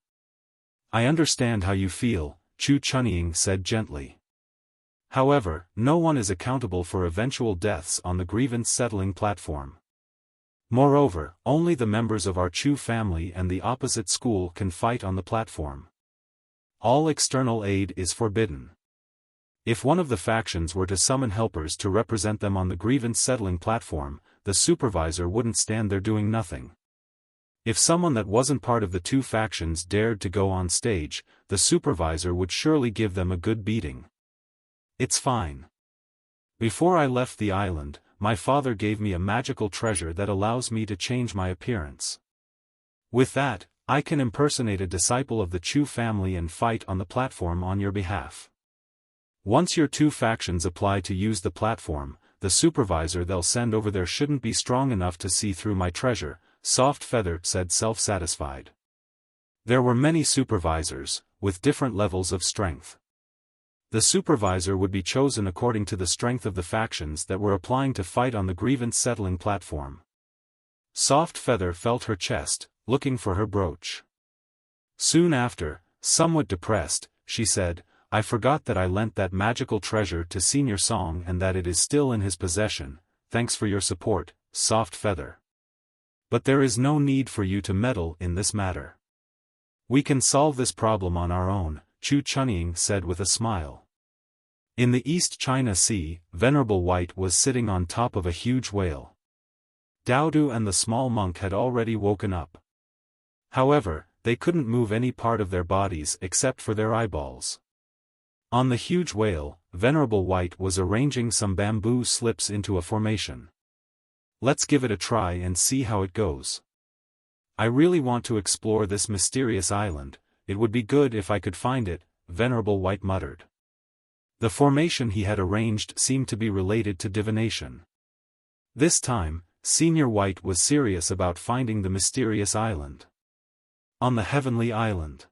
"I understand how you feel," Zhuge Zhongyang said gently. "However, no one is accountable for eventual deaths on the grievance-settling platform. Moreover, only the members of our Chu family and the opposite school can fight on the platform. All external aid is forbidden. If one of the factions were to summon helpers to represent them on the grievance-settling platform, the supervisor wouldn't stand there doing nothing. If someone that wasn't part of the two factions dared to go on stage, the supervisor would surely give them a good beating. It's fine. Before I left the island, my father gave me a magical treasure that allows me to change my appearance. With that, I can impersonate a disciple of the Chu family and fight on the platform on your behalf. Once your two factions apply to use the platform, the supervisor they'll send over there shouldn't be strong enough to see through my treasure," Soft Feather said self-satisfied. There were many supervisors, with different levels of strength. The supervisor would be chosen according to the strength of the factions that were applying to fight on the grievance-settling platform. Soft Feather felt her chest, looking for her brooch. Soon after, somewhat depressed, she said, "I forgot that I lent that magical treasure to Senior Song and that it is still in his possession. Thanks for your support, Soft Feather. But there is no need for you to meddle in this matter. We can solve this problem on our own," Zhuge Zhongyang said with a smile. In the East China Sea, Venerable White was sitting on top of a huge whale. Daodu and the small monk had already woken up. However, they couldn't move any part of their bodies except for their eyeballs. On the huge whale, Venerable White was arranging some bamboo slips into a formation. "Let's give it a try and see how it goes. I really want to explore this mysterious island. It would be good if I could find it," Venerable White muttered. The formation he had arranged seemed to be related to divination. This time, Senior White was serious about finding the mysterious island. On the heavenly island,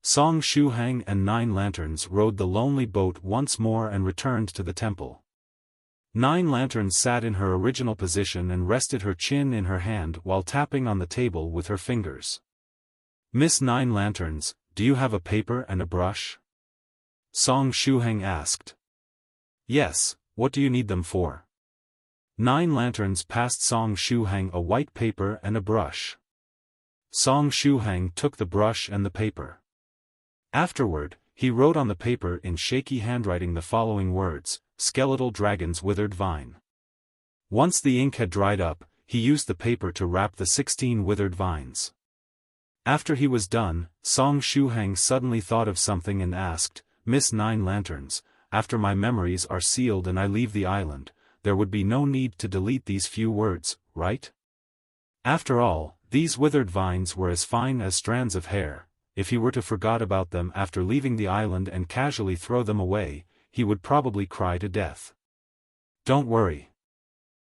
Song Shuhang and 9 lanterns rowed the lonely boat once more and returned to the temple. 9 lanterns sat in her original position and rested her chin in her hand while tapping on the table with her fingers. "Miss 9 lanterns, do you have a paper and a brush?" Song Shuhang asked. "Yes, what do you need them for?" 9 lanterns passed Song Shuhang a white paper and a brush. Song Shuhang took the brush and the paper. Afterward, he wrote on the paper in shaky handwriting the following words: "Skeletal Dragon's Withered Vine." Once the ink had dried up, he used the paper to wrap the 16 withered vines. After he was done, Song Shuhang suddenly thought of something and asked, "Miss 9 lanterns, after my memories are sealed and I leave the island, there would be no need to delete these few words, right? After all, these withered vines were as fine as strands of hair. If he were to forget about them after leaving the island and casually throw them away, he would probably cry to death. Don't worry.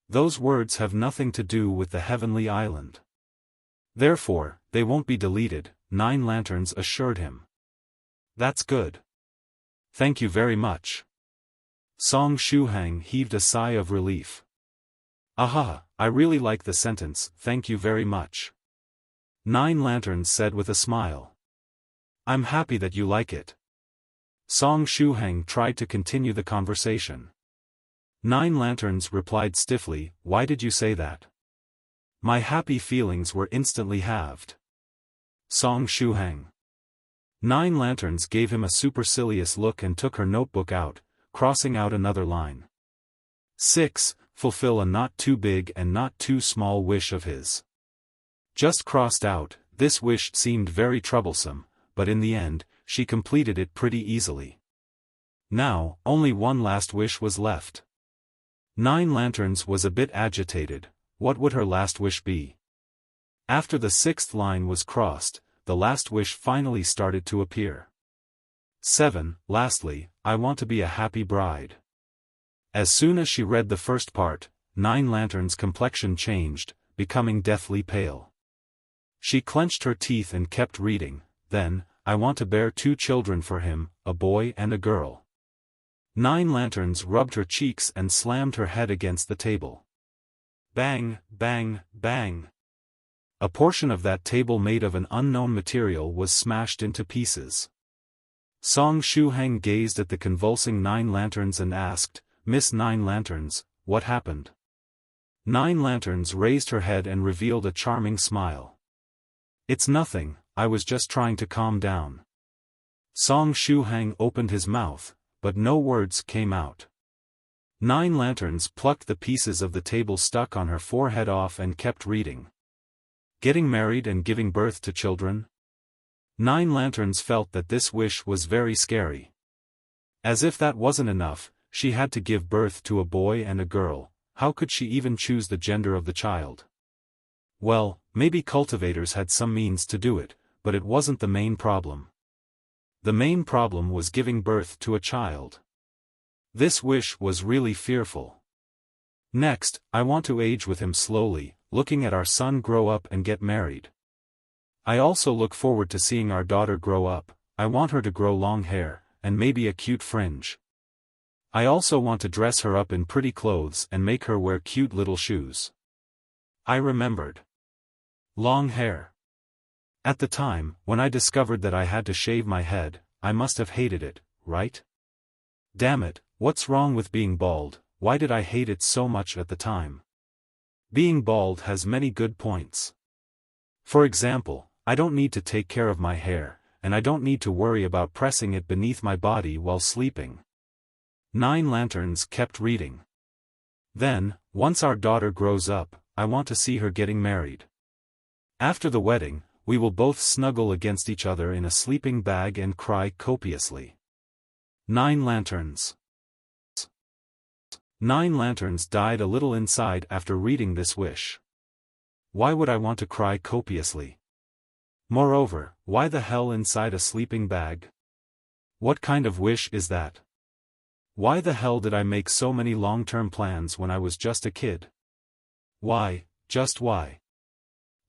Those words have nothing to do with the heavenly island. Therefore, they won't be deleted," 9 lanterns assured him. "That's good. Thank you very much." Song Shuhang heaved a sigh of relief. "Aha, I really like the sentence, thank you very much," 9 lanterns said with a smile. "I'm happy that you like it." Song Shuhang tried to continue the conversation. 9 lanterns replied stiffly, "Why did you say that?" My happy feelings were instantly halved. Song Shuhang. 9 lanterns gave him a supercilious look and took her notebook out, crossing out another line. 6. Fulfill a not too big and not too small wish of his. Just crossed out, this wish seemed very troublesome, but in the end, she completed it pretty easily. Now, only one last wish was left. 9 lanterns was a bit agitated. What would her last wish be? After the 6th line was crossed, the last wish finally started to appear. 7. Lastly, I want to be a happy bride. As soon as she read the first part, 9 lanterns' complexion changed, becoming deathly pale. She clenched her teeth and kept reading. Then, I want to bear 2 children for him, a boy and a girl. 9 lanterns rubbed her cheeks and slammed her head against the table. Bang, bang, bang. A portion of that table made of an unknown material was smashed into pieces. Song Shuhang gazed at the convulsing 9 lanterns and asked, "Miss 9 lanterns, what happened?" 9 lanterns raised her head and revealed a charming smile. "It's nothing, I was just trying to calm down." Song Shuhang opened his mouth, but no words came out. 9 lanterns plucked the pieces of the table stuck on her forehead off and kept reading. Getting married and giving birth to children? 9 lanterns felt that this wish was very scary. As if that wasn't enough, she had to give birth to a boy and a girl. How could she even choose the gender of the child? Well, maybe cultivators had some means to do it, but it wasn't the main problem. The main problem was giving birth to a child. This wish was really fearful. Next, I want to age with him slowly, looking at our son grow up and get married. I also look forward to seeing our daughter grow up. I want her to grow long hair, and maybe a cute fringe. I also want to dress her up in pretty clothes and make her wear cute little shoes. I remembered. Long hair. At the time, when I discovered that I had to shave my head, I must have hated it, right? Damn it, what's wrong with being bald? Why did I hate it so much at the time? Being bald has many good points. For example, I don't need to take care of my hair, and I don't need to worry about pressing it beneath my body while sleeping. 9 Lanterns kept reading. Then, once our daughter grows up, I want to see her getting married. After the wedding, we will both snuggle against each other in a sleeping bag and cry copiously. 9 Lanterns. 9 Lanterns died a little inside after reading this wish. Why would I want to cry copiously? Moreover, why the hell inside a sleeping bag? What kind of wish is that? Why the hell did I make so many long-term plans when I was just a kid? Why, just why?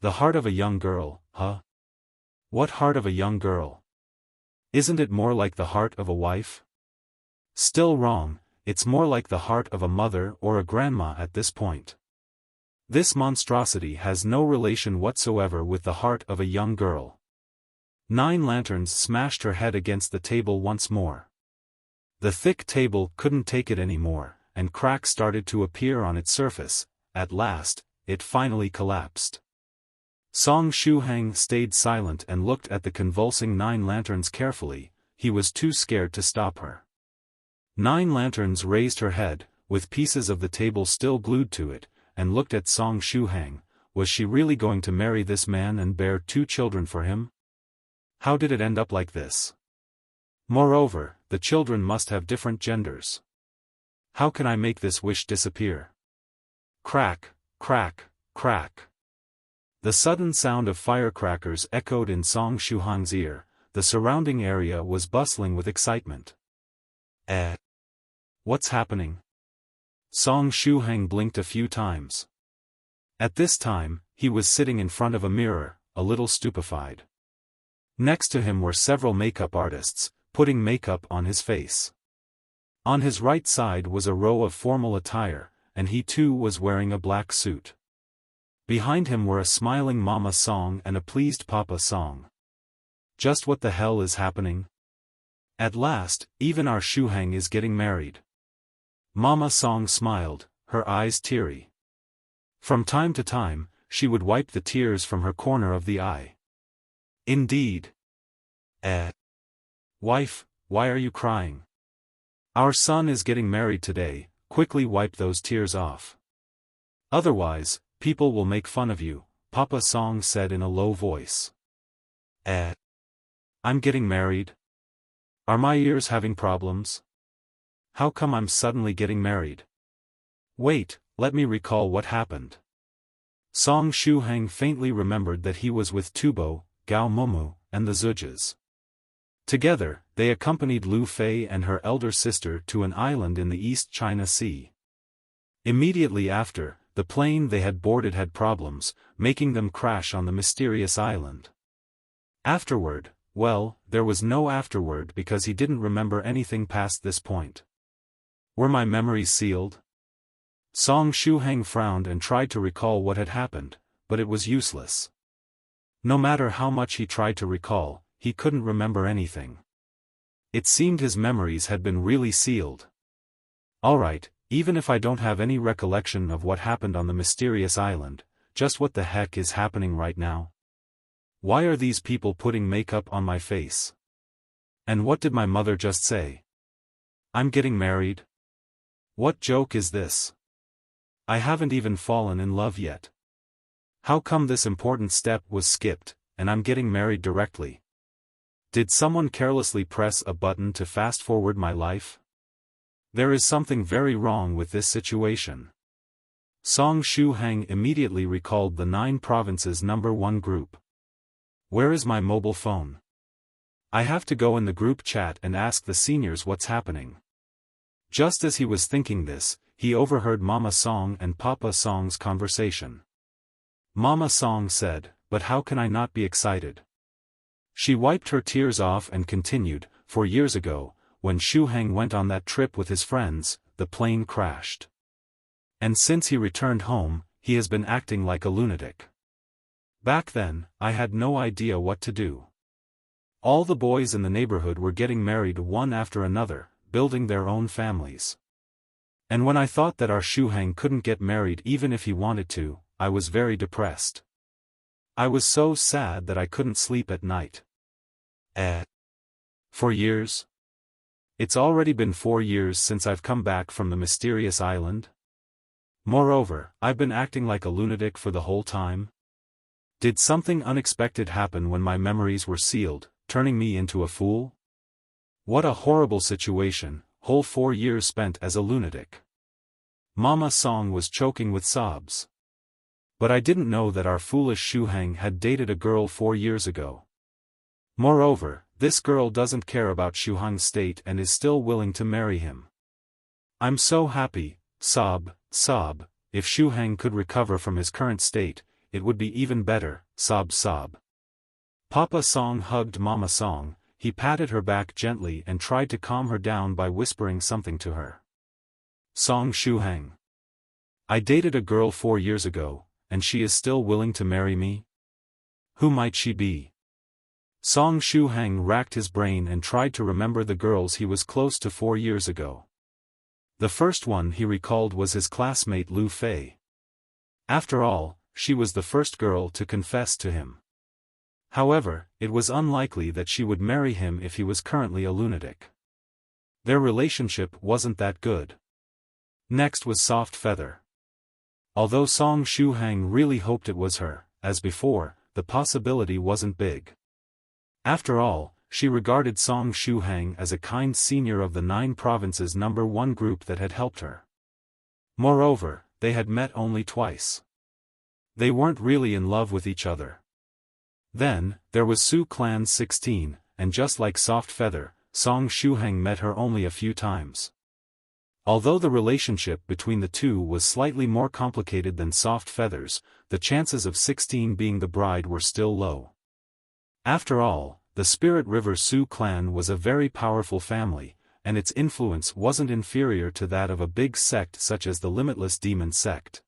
The heart of a young girl, huh? What heart of a young girl? Isn't it more like the heart of a wife? Still wrong, it's more like the heart of a mother or a grandma at this point. This monstrosity has no relation whatsoever with the heart of a young girl. 9 Lanterns smashed her head against the table once more. The thick table couldn't take it anymore, and cracks started to appear on its surface. At last, it finally collapsed. Song Shuhang stayed silent and looked at the convulsing 9 Lanterns carefully. He was too scared to stop her. 9 Lanterns raised her head, with pieces of the table still glued to it, and looked at Song Shuhang. Was she really going to marry this man and bear 2 children for him? How did it end up like this? Moreover, the children must have different genders. How can I make this wish disappear? Crack, crack, crack. The sudden sound of firecrackers echoed in Song Shuhang's ear. The surrounding area was bustling with excitement. What's happening? Song Shuhang blinked a few times. At this time, he was sitting in front of a mirror, a little stupefied. Next to him were several makeup artists, putting makeup on his face. On his right side was a row of formal attire, and he too was wearing a black suit. Behind him were a smiling Mama Song and a pleased Papa Song. Just what the hell is happening? At last, even our Shuhang is getting married. Mama Song smiled, her eyes teary. From time to time, she would wipe the tears from her corner of the eye. Indeed. Wife, why are you crying? Our son is getting married today, quickly wipe those tears off. Otherwise, people will make fun of you, Papa Song said in a low voice. I'm getting married? Are my ears having problems? How come I'm suddenly getting married? Wait, let me recall what happened. Song Shuhang faintly remembered that he was with Tubo, Gao Momu, and the Zhuges. Together, they accompanied Lu Fei and her elder sister to an island in the East China Sea. Immediately after, the plane they had boarded had problems, making them crash on the mysterious island. Afterward, well, there was no afterward because he didn't remember anything past this point. Were my memories sealed? Song Shuhang frowned and tried to recall what had happened, but it was useless. No matter how much he tried to recall, he couldn't remember anything. It seemed his memories had been really sealed. Alright, even if I don't have any recollection of what happened on the mysterious island, just what the heck is happening right now? Why are these people putting makeup on my face? And what did my mother just say? I'm getting married? What joke is this? I haven't even fallen in love yet. How come this important step was skipped, and I'm getting married directly? Did someone carelessly press a button to fast-forward my life? There is something very wrong with this situation. Song Shuhang immediately recalled the 9 provinces #1 group. Where is my mobile phone? I have to go in the group chat and ask the seniors what's happening. Just as he was thinking this, he overheard Mama Song and Papa Song's conversation. Mama Song said, "But how can I not be excited?" She wiped her tears off and continued, "4 years ago, when Shuhang went on that trip with his friends, the plane crashed. And since he returned home, he has been acting like a lunatic. Back then, I had no idea what to do. All the boys in the neighborhood were getting married one after another, building their own families. And when I thought that our Shuhang couldn't get married even if he wanted to, I was very depressed. I was so sad that I couldn't sleep at night. For years? It's already been 4 years since I've come back from the mysterious island. Moreover, I've been acting like a lunatic for the whole time. Did something unexpected happen when my memories were sealed, turning me into a fool? What a horrible situation, whole 4 years spent as a lunatic. Mama Song was choking with sobs. But I didn't know that our foolish Shuhang had dated a girl 4 years ago. Moreover, this girl doesn't care about Shuhang's state and is still willing to marry him. I'm so happy, sob, sob, if Shuhang could recover from his current state, it would be even better, sob sob. Papa Song hugged Mama Song, he patted her back gently and tried to calm her down by whispering something to her. Song Shuhang. I dated a girl 4 years ago, and she is still willing to marry me? Who might she be? Song Shuhang racked his brain and tried to remember the girls he was close to 4 years ago. The first one he recalled was his classmate Lu Fei. After all, she was the first girl to confess to him. However, it was unlikely that she would marry him if he was currently a lunatic. Their relationship wasn't that good. Next was Soft Feather. Although Song Shuhang really hoped it was her, as before, the possibility wasn't big. After all, she regarded Song Shuhang as a kind senior of the 9 provinces #1 group that had helped her. Moreover, they had met only twice. They weren't really in love with each other. Then, there was Su Clan's 16, and just like Soft Feather, Song Shuhang met her only a few times. Although the relationship between the two was slightly more complicated than Soft Feather's, the chances of 16 being the bride were still low. After all, the Spirit River Su clan was a very powerful family, and its influence wasn't inferior to that of a big sect such as the Limitless Demon Sect.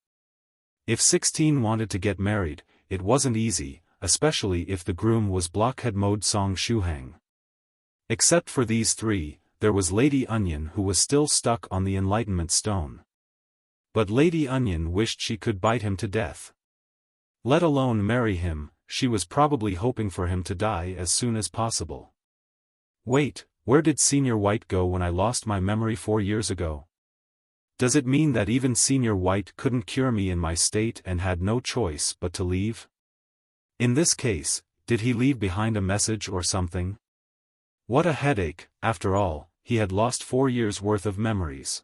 If 16 wanted to get married, it wasn't easy, especially if the groom was blockhead mode Song Shuhang. Except for these 3, there was Lady Onion who was still stuck on the Enlightenment Stone. But Lady Onion wished she could bite him to death. Let alone marry him, she was probably hoping for him to die as soon as possible. Wait, where did Senior White go when I lost my memory 4 years ago? Does it mean that even Senior White couldn't cure me in my state and had no choice but to leave? In this case, did he leave behind a message or something? What a headache, after all, he had lost 4 years' worth of memories.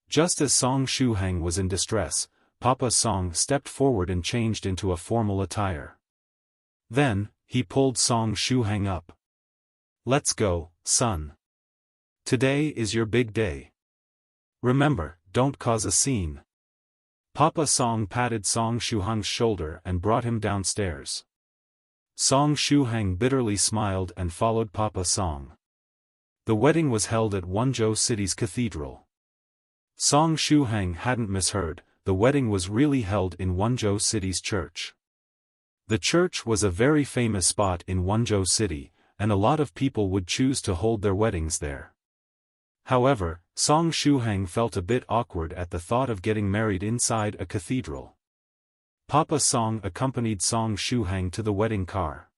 Just as Song Shuhang was in distress, Papa Song stepped forward and changed into a formal attire. Then, he pulled Song Shuhang up. Let's go, son. Today is your big day. Remember, don't cause a scene. Papa Song patted Song Shuhang's shoulder and brought him downstairs. Song Shuhang bitterly smiled and followed Papa Song. The wedding was held at Wenzhou City's cathedral. Song Shuhang hadn't misheard, the wedding was really held in Wenzhou City's church. The church was a very famous spot in Wenzhou City, and a lot of people would choose to hold their weddings there. However, Song Shuhang felt a bit awkward at the thought of getting married inside a cathedral. Papa Song accompanied Song Shuhang to the wedding car.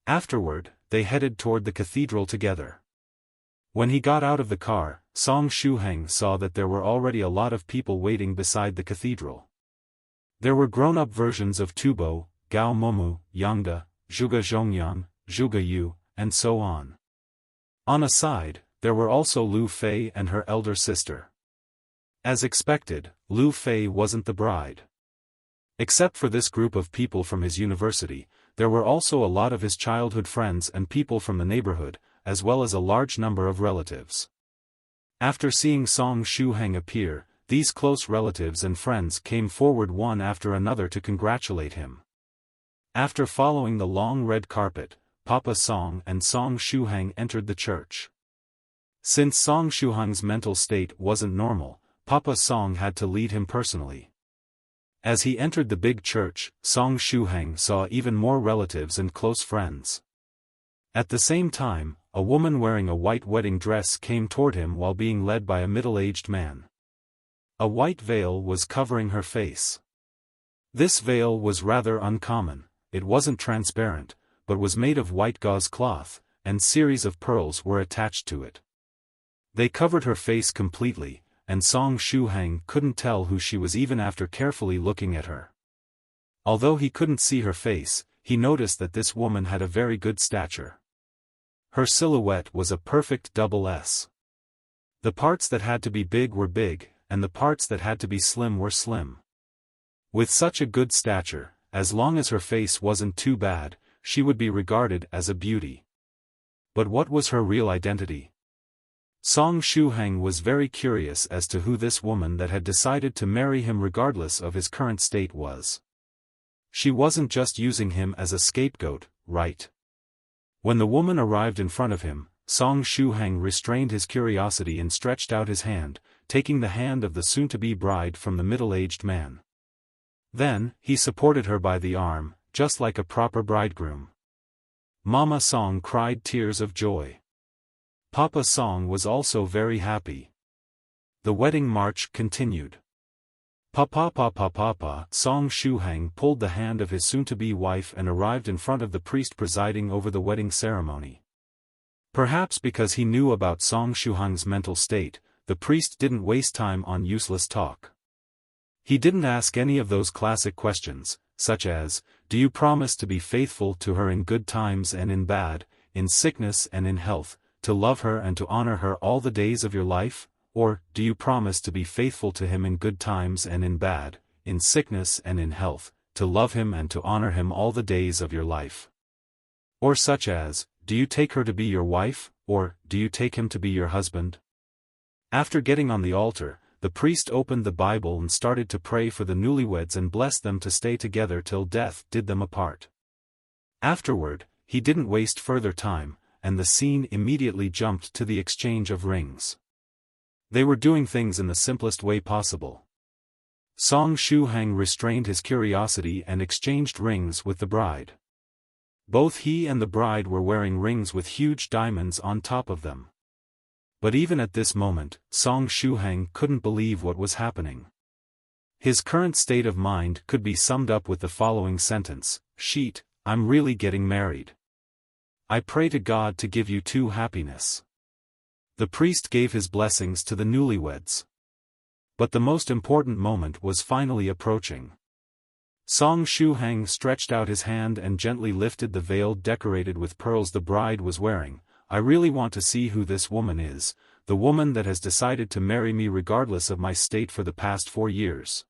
Afterward, they headed toward the cathedral together. When he got out of the car, Song Shuhang saw that there were already a lot of people waiting beside the cathedral. There were grown-up versions of Tubo, Gao Momu, Yangda, Zhuge Zhongyang, Zhuge Yue, and so on. On a side, there were also Lu Fei and her elder sister. As expected, Lu Fei wasn't the bride. Except for this group of people from his university, there were also a lot of his childhood friends and people from the neighborhood, as well as a large number of relatives. After seeing Song Shuhang appear, these close relatives and friends came forward one after another to congratulate him. After following the long red carpet, Papa Song and Song Shuhang entered the church. Since Song Shuhang's mental state wasn't normal, Papa Song had to lead him personally. As he entered the big church, Song Shuhang saw even more relatives and close friends. At the same time, a woman wearing a white wedding dress came toward him while being led by a middle-aged man. A white veil was covering her face. This veil was rather uncommon. It wasn't transparent, but was made of white gauze cloth, and series of pearls were attached to it. They covered her face completely, and Song Shuhang couldn't tell who she was even after carefully looking at her. Although he couldn't see her face, he noticed that this woman had a very good stature. Her silhouette was a perfect double S. The parts that had to be big were big, and the parts that had to be slim were slim. With such a good stature, as long as her face wasn't too bad, she would be regarded as a beauty. But what was her real identity? Song Shuhang was very curious as to who this woman that had decided to marry him regardless of his current state was. She wasn't just using him as a scapegoat, right? When the woman arrived in front of him, Song Shuhang restrained his curiosity and stretched out his hand, taking the hand of the soon-to-be bride from the middle-aged man. Then, he supported her by the arm, just like a proper bridegroom. Mama Song cried tears of joy. Papa Song was also very happy. The wedding march continued. Papa Papa Papa Song Shuhang pulled the hand of his soon-to-be wife and arrived in front of the priest presiding over the wedding ceremony. Perhaps because he knew about Song Shuhang's mental state, the priest didn't waste time on useless talk. He didn't ask any of those classic questions, such as, do you promise to be faithful to her in good times and in bad, in sickness and in health, to love her and to honor her all the days of your life, or, do you promise to be faithful to him in good times and in bad, in sickness and in health, to love him and to honor him all the days of your life? Or such as, do you take her to be your wife, or, do you take him to be your husband? After getting on the altar, the priest opened the Bible and started to pray for the newlyweds and blessed them to stay together till death did them apart. Afterward, he didn't waste further time, and the scene immediately jumped to the exchange of rings. They were doing things in the simplest way possible. Song Shuhang restrained his curiosity and exchanged rings with the bride. Both he and the bride were wearing rings with huge diamonds on top of them. But even at this moment, Song Shuhang couldn't believe what was happening. His current state of mind could be summed up with the following sentence: "Sheet, I'm really getting married. I pray to God to give you two happiness." The priest gave his blessings to the newlyweds. But the most important moment was finally approaching. Song Shuhang stretched out his hand and gently lifted the veil decorated with pearls the bride was wearing. I really want to see who this woman is, the woman that has decided to marry me regardless of my state for the past 4 years.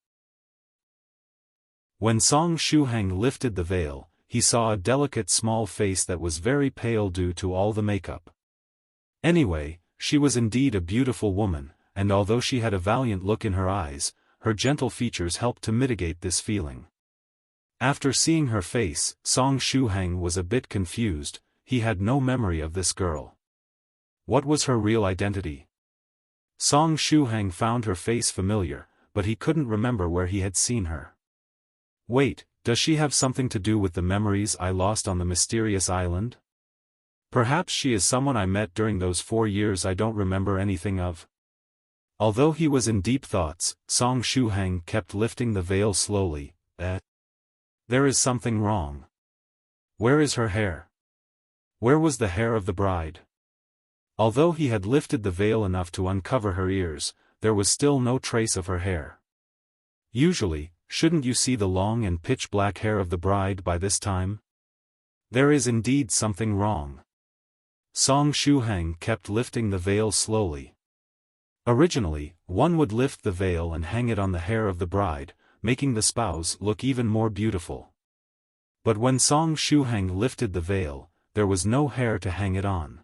When Song Shuhang lifted the veil, he saw a delicate small face that was very pale due to all the makeup. Anyway, she was indeed a beautiful woman, and although she had a valiant look in her eyes, her gentle features helped to mitigate this feeling. After seeing her face, Song Shuhang was a bit confused. He had no memory of this girl. What was her real identity? Song Shuhang found her face familiar, but he couldn't remember where he had seen her. Wait, does she have something to do with the memories I lost on the mysterious island? Perhaps she is someone I met during those 4 years I don't remember anything of. Although he was in deep thoughts, Song Shuhang kept lifting the veil slowly. There is something wrong. Where is her hair? Where was the hair of the bride? Although he had lifted the veil enough to uncover her ears, there was still no trace of her hair. Usually, shouldn't you see the long and pitch-black hair of the bride by this time? There is indeed something wrong. Song Shuhang kept lifting the veil slowly. Originally, one would lift the veil and hang it on the hair of the bride, making the spouse look even more beautiful. But when Song Shuhang lifted the veil, there was no hair to hang it on.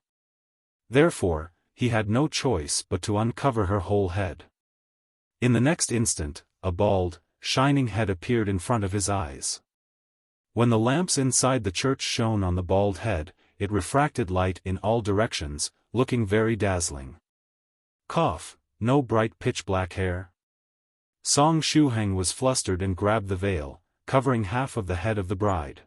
Therefore, he had no choice but to uncover her whole head. In the next instant, a bald, shining head appeared in front of his eyes. When the lamps inside the church shone on the bald head, it refracted light in all directions, looking very dazzling. Cough, no bright pitch-black hair? Song Shuhang was flustered and grabbed the veil, covering half of the head of the bride.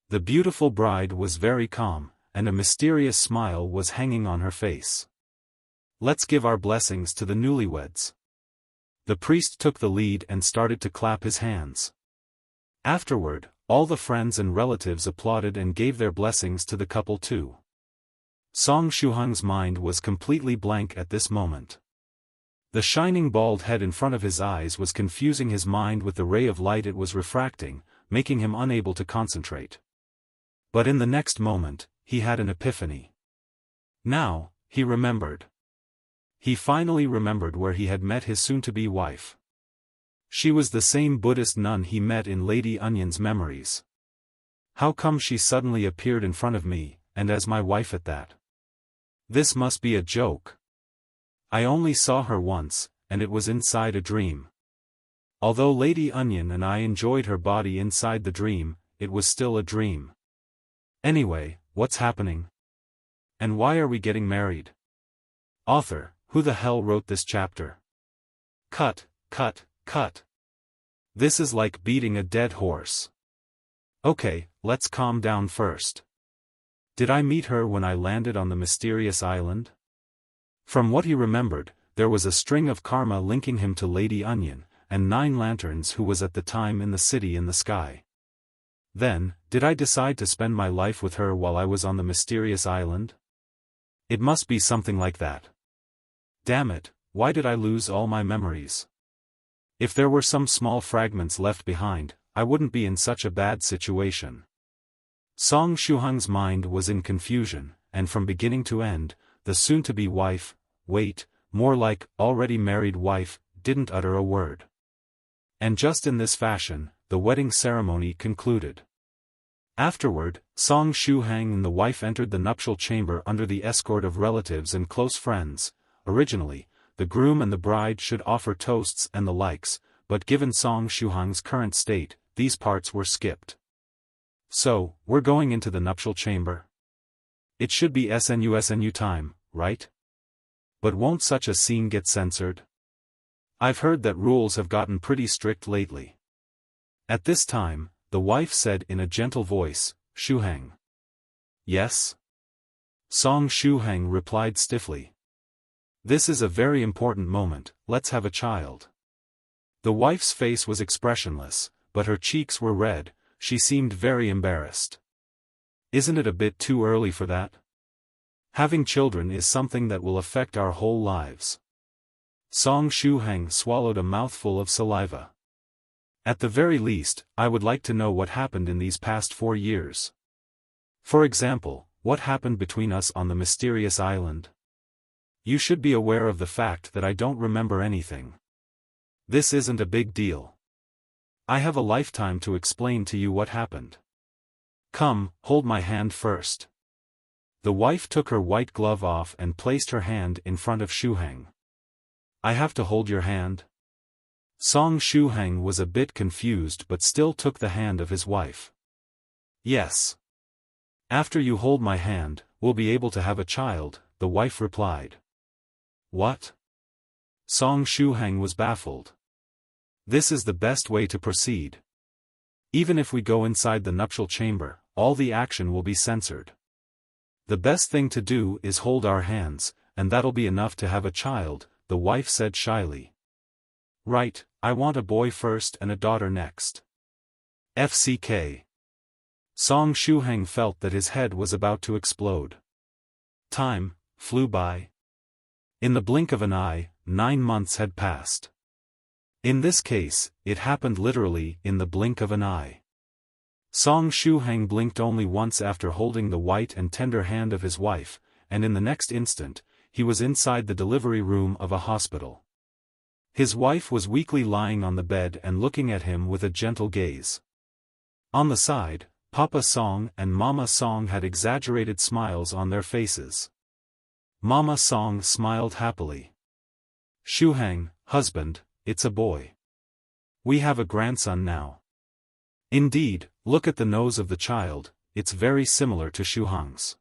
The beautiful bride was very calm, and a mysterious smile was hanging on her face. Let's give our blessings to the newlyweds. The priest took the lead and started to clap his hands. Afterward, all the friends and relatives applauded and gave their blessings to the couple too. Song Shuhang's mind was completely blank at this moment. The shining bald head in front of his eyes was confusing his mind with the ray of light it was refracting, making him unable to concentrate. But in the next moment, he had an epiphany. Now, he remembered. He finally remembered where he had met his soon-to-be wife. She was the same Buddhist nun he met in Lady Onion's memories. How come she suddenly appeared in front of me, and as my wife at that? This must be a joke. I only saw her once, and it was inside a dream. Although Lady Onion and I enjoyed her body inside the dream, it was still a dream. Anyway, what's happening? And why are we getting married? Author, who the hell wrote this chapter? Cut, cut, cut. This is like beating a dead horse. Okay, let's calm down first. Did I meet her when I landed on the mysterious island? From what he remembered, there was a string of karma linking him to Lady Onion, and 9 lanterns who was at the time in the city in the sky. Then, did I decide to spend my life with her while I was on the mysterious island? It must be something like that. Damn it, why did I lose all my memories? If there were some small fragments left behind, I wouldn't be in such a bad situation. Song Shuhang's mind was in confusion, and from beginning to end, the soon-to-be wife, more like, already married wife, didn't utter a word. And just in this fashion, the wedding ceremony concluded. Afterward, Song Shuhang and the wife entered the nuptial chamber under the escort of relatives and close friends. Originally, the groom and the bride should offer toasts and the likes, but given Song Shuhang's current state, these parts were skipped. So, we're going into the nuptial chamber? It should be SNU time, right? But won't such a scene get censored? I've heard that rules have gotten pretty strict lately. At this time, the wife said in a gentle voice, Shuhang. Yes? Song Shuhang replied stiffly. This is a very important moment, let's have a child. The wife's face was expressionless, but her cheeks were red, she seemed very embarrassed. Isn't it a bit too early for that? Having children is something that will affect our whole lives. Song Shuhang swallowed a mouthful of saliva. At the very least, I would like to know what happened in these past 4 years. For example, what happened between us on the mysterious island? You should be aware of the fact that I don't remember anything. This isn't a big deal. I have a lifetime to explain to you what happened. Come, hold my hand first. The wife took her white glove off and placed her hand in front of Shuhang. I have to hold your hand? Song Shuhang was a bit confused but still took the hand of his wife. Yes. After you hold my hand, we'll be able to have a child, the wife replied. What? Song Shuhang was baffled. This is the best way to proceed. Even if we go inside the nuptial chamber, all the action will be censored. The best thing to do is hold our hands, and that'll be enough to have a child, the wife said shyly. Right, I want a boy first and a daughter next. FCK. Song Shuhang felt that his head was about to explode. Time flew by. In the blink of an eye, 9 months had passed. In this case, it happened literally in the blink of an eye. Song Shuhang blinked only once after holding the white and tender hand of his wife, and in the next instant, he was inside the delivery room of a hospital. His wife was weakly lying on the bed and looking at him with a gentle gaze. On the side, Papa Song and Mama Song had exaggerated smiles on their faces. Mama Song smiled happily. Shuhang, husband, it's a boy. We have a grandson now. Indeed, look at the nose of the child, it's very similar to Shuhang's.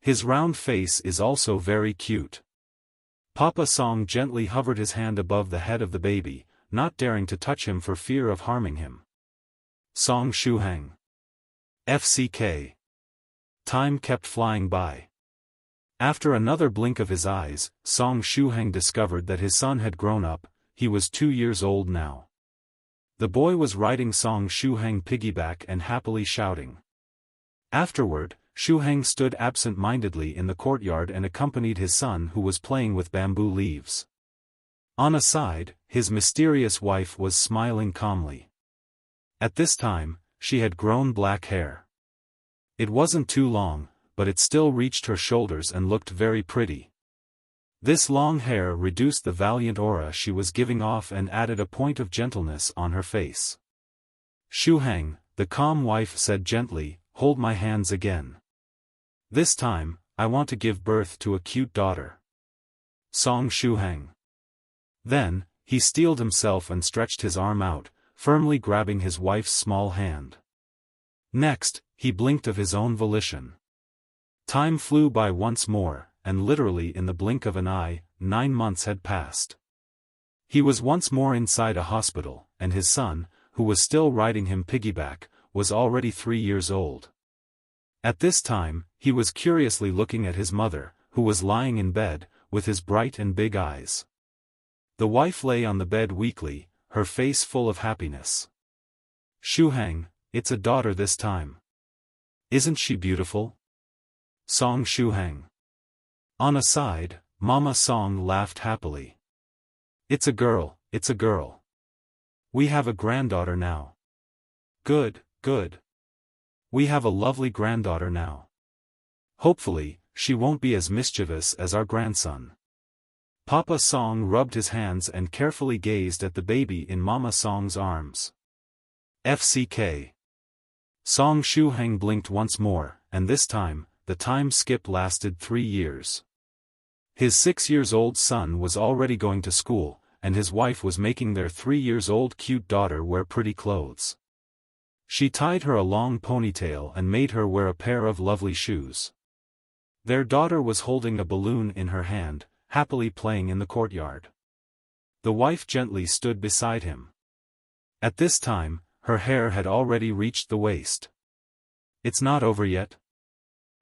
His round face is also very cute. Papa Song gently hovered his hand above the head of the baby, not daring to touch him for fear of harming him. Song Shuhang. FCK. Time kept flying by. After another blink of his eyes, Song Shuhang discovered that his son had grown up. He was 2 years old now. The boy was riding Song Shuhang piggyback and happily shouting. Afterward, Shuhang stood absent-mindedly in the courtyard and accompanied his son who was playing with bamboo leaves. On a side, his mysterious wife was smiling calmly. At this time, she had grown black hair. It wasn't too long, but it still reached her shoulders and looked very pretty. This long hair reduced the valiant aura she was giving off and added a point of gentleness on her face. Shuhang, the calm wife said gently, "Hold my hands again. This time, I want to give birth to a cute daughter." Song Shuhang. Then, he steeled himself and stretched his arm out, firmly grabbing his wife's small hand. Next, he blinked of his own volition. Time flew by once more, and literally in the blink of an eye, 9 months had passed. He was once more inside a hospital, and his son, who was still riding him piggyback, was already 3 years old. At this time, he was curiously looking at his mother, who was lying in bed, with his bright and big eyes. The wife lay on the bed weakly, her face full of happiness. "Shuhang, it's a daughter this time. Isn't she beautiful?" Song Shuhang. On a side, Mama Song laughed happily. "It's a girl, it's a girl. We have a granddaughter now." "Good, good. We have a lovely granddaughter now. Hopefully, she won't be as mischievous as our grandson." Papa Song rubbed his hands and carefully gazed at the baby in Mama Song's arms. FCK. Song Shuhang blinked once more, and this time, the time skip lasted 3 years. His 6-year-old son was already going to school, and his wife was making their 3-year-old cute daughter wear pretty clothes. She tied her a long ponytail and made her wear a pair of lovely shoes. Their daughter was holding a balloon in her hand, happily playing in the courtyard. The wife gently stood beside him. At this time, her hair had already reached the waist. "It's not over yet?"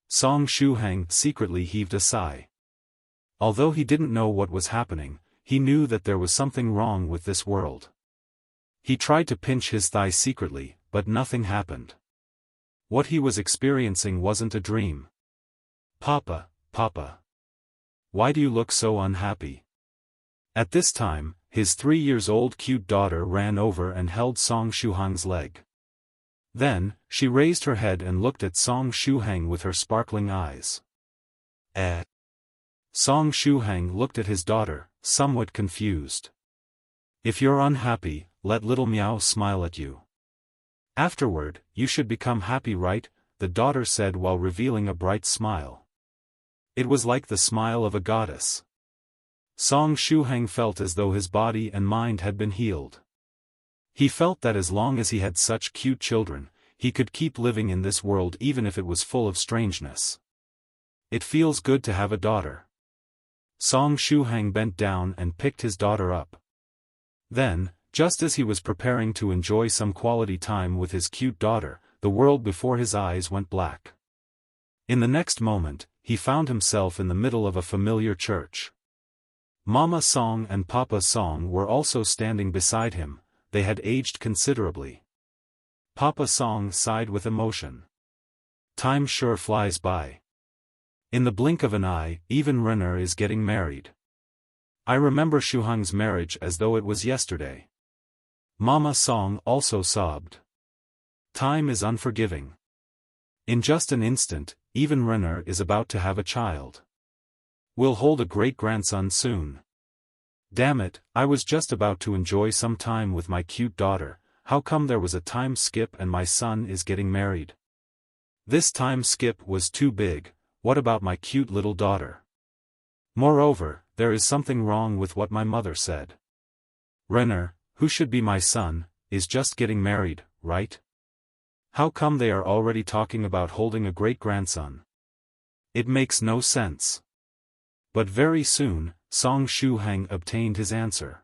Song Shuhang secretly heaved a sigh. Although he didn't know what was happening, he knew that there was something wrong with this world. He tried to pinch his thigh secretly, but nothing happened. What he was experiencing wasn't a dream. "Papa, Papa. Why do you look so unhappy?" At this time, his 3-year-old cute daughter ran over and held Song Shuhang's leg. Then, she raised her head and looked at Song Shuhang with her sparkling eyes. Song Shuhang looked at his daughter, somewhat confused. "If you're unhappy, let little Meow smile at you. Afterward, you should become happy, right?" the daughter said while revealing a bright smile. It was like the smile of a goddess. Song Shuhang felt as though his body and mind had been healed. He felt that as long as he had such cute children, he could keep living in this world even if it was full of strangeness. "It feels good to have a daughter." Song Shuhang bent down and picked his daughter up. Then, just as he was preparing to enjoy some quality time with his cute daughter, the world before his eyes went black. In the next moment, he found himself in the middle of a familiar church. Mama Song and Papa Song were also standing beside him. They had aged considerably. Papa Song sighed with emotion. "Time sure flies by. In the blink of an eye, even Renner is getting married. I remember Shuhang's marriage as though it was yesterday." Mama Song also sobbed. "Time is unforgiving. In just an instant, even Renner is about to have a child. We'll hold a great-grandson soon. Damn it, I was just about to enjoy some time with my cute daughter. How come there was a time skip and my son is getting married? This time skip was too big. What about my cute little daughter? Moreover, there is something wrong with what my mother said. Renner, who should be my son, is just getting married, right? How come they are already talking about holding a great-grandson? It makes no sense." But very soon, Song Shuhang obtained his answer.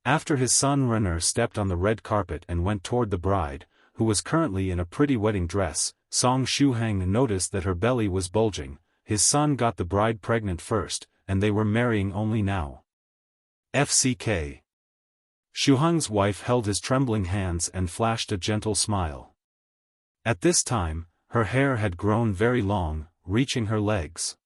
After his son Renner stepped on the red carpet and went toward the bride, who was currently in a pretty wedding dress, Song Shuhang noticed that her belly was bulging. His son got the bride pregnant first, and they were marrying only now. FCK. Shuhang's wife held his trembling hands and flashed a gentle smile. At this time, her hair had grown very long, reaching her legs.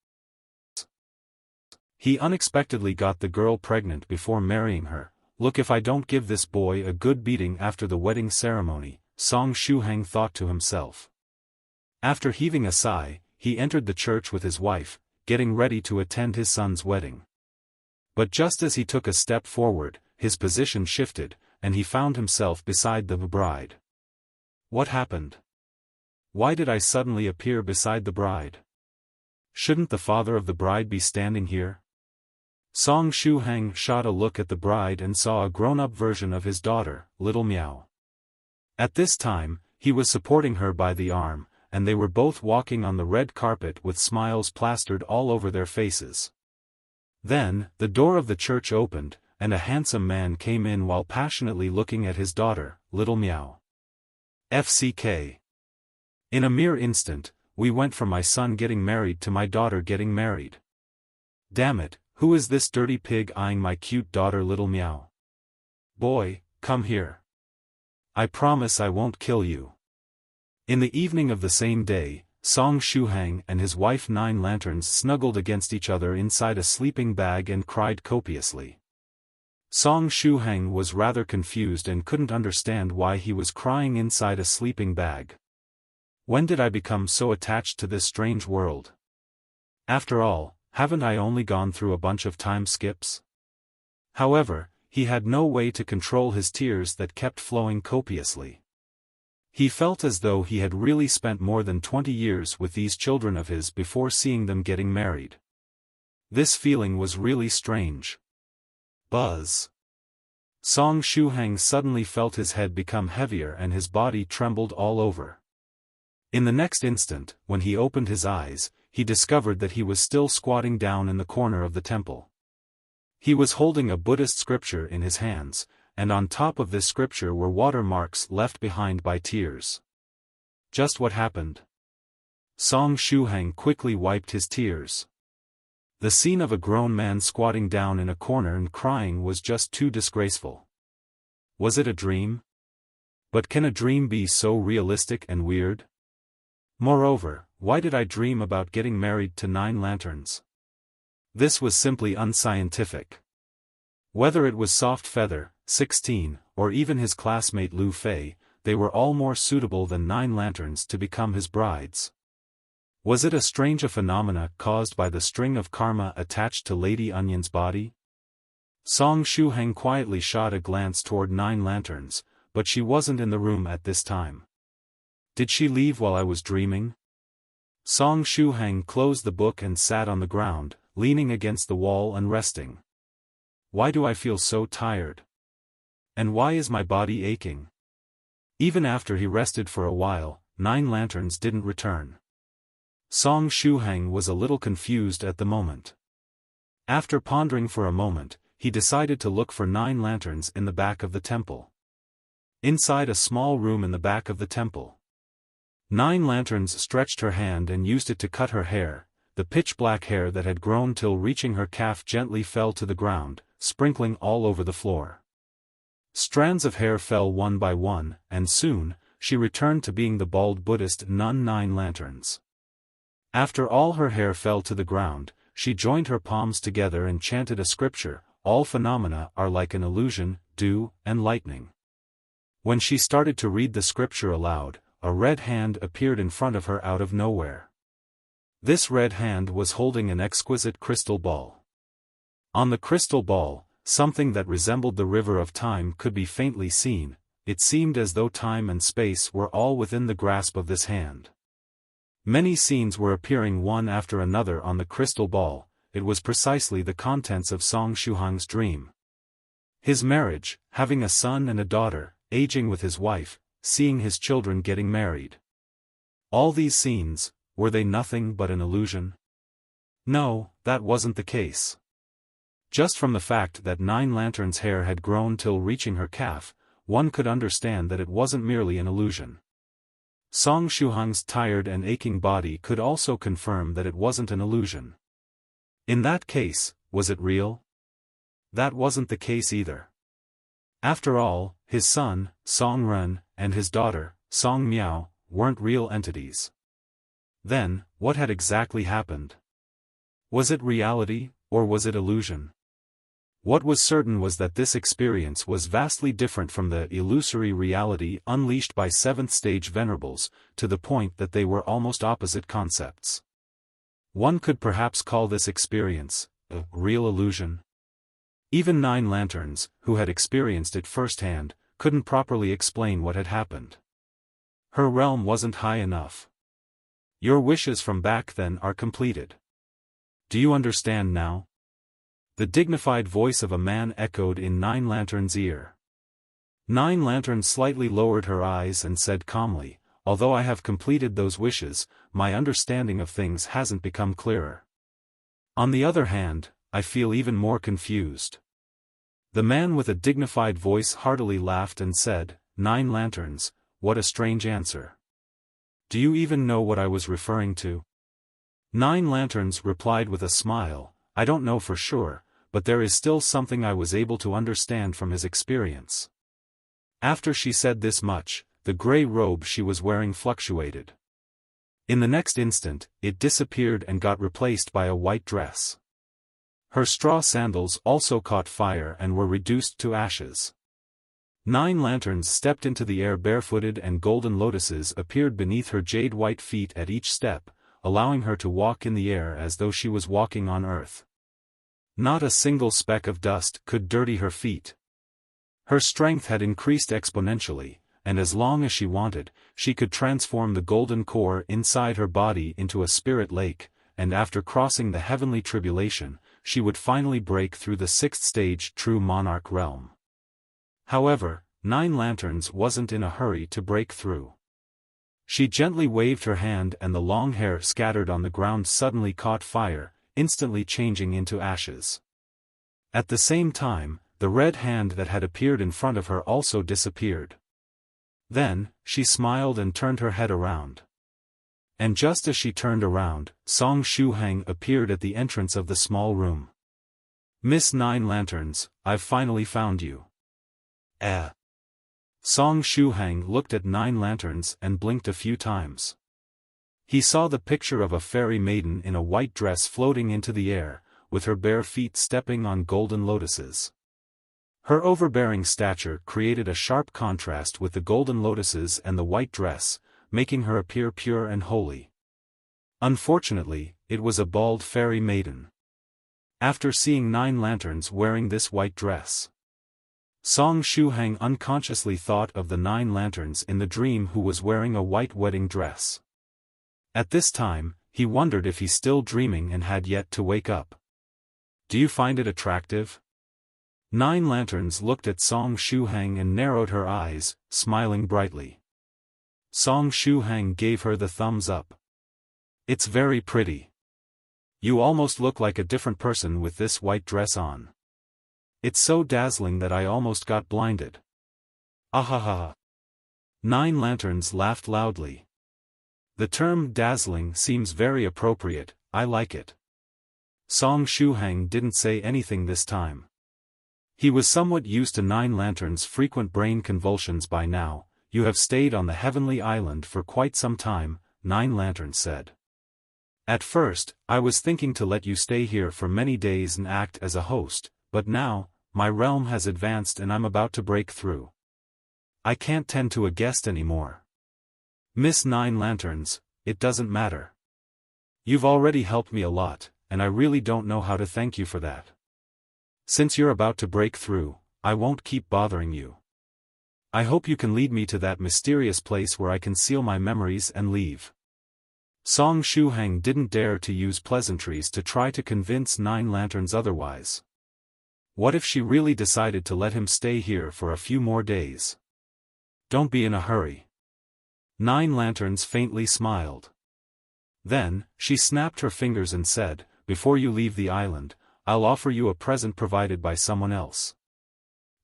He unexpectedly got the girl pregnant before marrying her. Look, if I don't give this boy a good beating after the wedding ceremony, Song Shuhang thought to himself. After heaving a sigh, he entered the church with his wife, getting ready to attend his son's wedding. But just as he took a step forward, his position shifted, and he found himself beside the bride. What happened? Why did I suddenly appear beside the bride? Shouldn't the father of the bride be standing here? Song Shuhang shot a look at the bride and saw a grown-up version of his daughter, Little Miao. At this time, he was supporting her by the arm, and they were both walking on the red carpet with smiles plastered all over their faces. Then, the door of the church opened, and a handsome man came in while passionately looking at his daughter, Little Miao. FCK. In a mere instant, we went from my son getting married to my daughter getting married. Damn it, who is this dirty pig eyeing my cute daughter Little Miao? Boy, come here. I promise I won't kill you. In the evening of the same day, Song Shuhang and his wife Nine Lanterns snuggled against each other inside a sleeping bag and cried copiously. Song Shuhang was rather confused and couldn't understand why he was crying inside a sleeping bag. When did I become so attached to this strange world? After all, haven't I only gone through a bunch of time skips? However, he had no way to control his tears that kept flowing copiously. He felt as though he had really spent more than 20 years with these children of his before seeing them getting married. This feeling was really strange. Buzz. Song Shuhang suddenly felt his head become heavier and his body trembled all over. In the next instant, when he opened his eyes, he discovered that he was still squatting down in the corner of the temple. He was holding a Buddhist scripture in his hands, and on top of this scripture were watermarks left behind by tears. Just what happened? Song Shuhang quickly wiped his tears. The scene of a grown man squatting down in a corner and crying was just too disgraceful. Was it a dream? But can a dream be so realistic and weird? Moreover, why did I dream about getting married to Nine Lanterns? This was simply unscientific. Whether it was Soft Feather, 16, or even his classmate Lu Fei, they were all more suitable than Nine Lanterns to become his brides. Was it a strange phenomena caused by the string of karma attached to Lady Onion's body? Song Shuhang quietly shot a glance toward Nine Lanterns, but she wasn't in the room at this time. Did she leave while I was dreaming? Song Shuhang closed the book and sat on the ground, leaning against the wall and resting. Why do I feel so tired? And why is my body aching? Even after he rested for a while, Nine Lanterns didn't return. Song Shuhang was a little confused at the moment. After pondering for a moment, he decided to look for Nine Lanterns in the back of the temple. Inside a small room in the back of the temple. Nine Lanterns stretched her hand and used it to cut her hair. The pitch-black hair that had grown till reaching her calf gently fell to the ground, sprinkling all over the floor. Strands of hair fell one by one, and soon, she returned to being the bald Buddhist nun Nine Lanterns. After all her hair fell to the ground, she joined her palms together and chanted a scripture, all phenomena are like an illusion, dew, and lightning. When she started to read the scripture aloud, a red hand appeared in front of her out of nowhere. This red hand was holding an exquisite crystal ball. On the crystal ball, something that resembled the river of time could be faintly seen. It seemed as though time and space were all within the grasp of this hand. Many scenes were appearing one after another on the crystal ball. It was precisely the contents of Song Shuhang's dream. His marriage, having a son and a daughter, aging with his wife, seeing his children getting married. All these scenes, were they nothing but an illusion? No, that wasn't the case. Just from the fact that Nine Lanterns' hair had grown till reaching her calf, one could understand that it wasn't merely an illusion. Song Shuhang's tired and aching body could also confirm that it wasn't an illusion. In that case, was it real? That wasn't the case either. After all, his son, Song Ren, and his daughter, Song Miao, weren't real entities. Then, what had exactly happened? Was it reality, or was it illusion? What was certain was that this experience was vastly different from the illusory reality unleashed by seventh-stage venerables, to the point that they were almost opposite concepts. One could perhaps call this experience a real illusion. Even Nine Lanterns, who had experienced it firsthand, couldn't properly explain what had happened. Her realm wasn't high enough. Your wishes from back then are completed. Do you understand now? The dignified voice of a man echoed in Nine Lanterns' ear. Nine Lanterns slightly lowered her eyes and said calmly, although I have completed those wishes, my understanding of things hasn't become clearer. On the other hand, I feel even more confused. The man with a dignified voice heartily laughed and said, Nine Lanterns, what a strange answer. Do you even know what I was referring to? Nine Lanterns replied with a smile, I don't know for sure, but there is still something I was able to understand from his experience. After she said this much, the gray robe she was wearing fluctuated. In the next instant, it disappeared and got replaced by a white dress. Her straw sandals also caught fire and were reduced to ashes. Nine Lanterns stepped into the air barefooted and golden lotuses appeared beneath her jade-white feet at each step, allowing her to walk in the air as though she was walking on earth. Not a single speck of dust could dirty her feet. Her strength had increased exponentially, and as long as she wanted, she could transform the golden core inside her body into a spirit lake, and after crossing the heavenly tribulation, she would finally break through the sixth stage true monarch realm. However, Nine Lanterns wasn't in a hurry to break through. She gently waved her hand and the long hair scattered on the ground suddenly caught fire, instantly changing into ashes. At the same time, the red hand that had appeared in front of her also disappeared. Then, she smiled and turned her head around. And just as she turned around, Song Shuhang appeared at the entrance of the small room. Miss Nine Lanterns, I've finally found you. Song Shuhang looked at Nine Lanterns and blinked a few times. He saw the picture of a fairy maiden in a white dress floating into the air, with her bare feet stepping on golden lotuses. Her overbearing stature created a sharp contrast with the golden lotuses and the white dress, making her appear pure and holy. Unfortunately, it was a bald fairy maiden. After seeing Nine Lanterns wearing this white dress, Song Shuhang unconsciously thought of the Nine Lanterns in the dream who was wearing a white wedding dress. At this time, he wondered if he's still dreaming and had yet to wake up. Do you find it attractive? Nine Lanterns looked at Song Shuhang and narrowed her eyes, smiling brightly. Song Shuhang gave her the thumbs up. It's very pretty. You almost look like a different person with this white dress on. It's so dazzling that I almost got blinded. Ahaha. Nine Lanterns laughed loudly. The term dazzling seems very appropriate, I like it. Song Shuhang didn't say anything this time. He was somewhat used to Nine Lanterns' frequent brain convulsions by now. You have stayed on the heavenly island for quite some time, Nine Lanterns said. At first, I was thinking to let you stay here for many days and act as a host, but now, my realm has advanced and I'm about to break through. I can't tend to a guest anymore. Miss Nine Lanterns, it doesn't matter. You've already helped me a lot, and I really don't know how to thank you for that. Since you're about to break through, I won't keep bothering you. I hope you can lead me to that mysterious place where I can seal my memories and leave. Song Shuhang didn't dare to use pleasantries to try to convince Nine Lanterns otherwise. What if she really decided to let him stay here for a few more days? Don't be in a hurry. Nine Lanterns faintly smiled. Then, she snapped her fingers and said, before you leave the island, I'll offer you a present provided by someone else.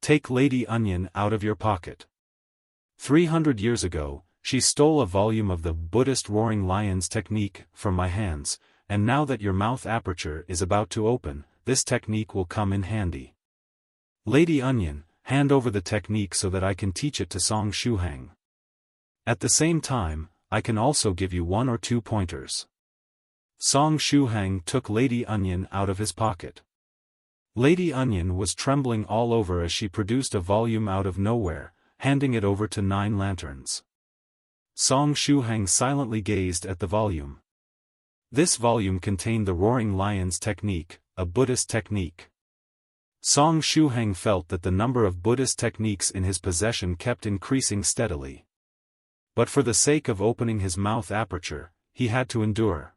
Take Lady Onion out of your pocket. 300 years ago, she stole a volume of the Buddhist roaring lion's technique from my hands, and now that your mouth aperture is about to open, this technique will come in handy. Lady Onion, hand over the technique so that I can teach it to Song Shuhang. At the same time, I can also give you 1 or 2 pointers. Song Shuhang took Lady Onion out of his pocket. Lady Onion was trembling all over as she produced a volume out of nowhere, handing it over to 9 lanterns. Song Shuhang silently gazed at the volume. This volume contained the roaring lion's technique, a Buddhist technique. Song Shuhang felt that the number of Buddhist techniques in his possession kept increasing steadily. But for the sake of opening his mouth aperture, he had to endure.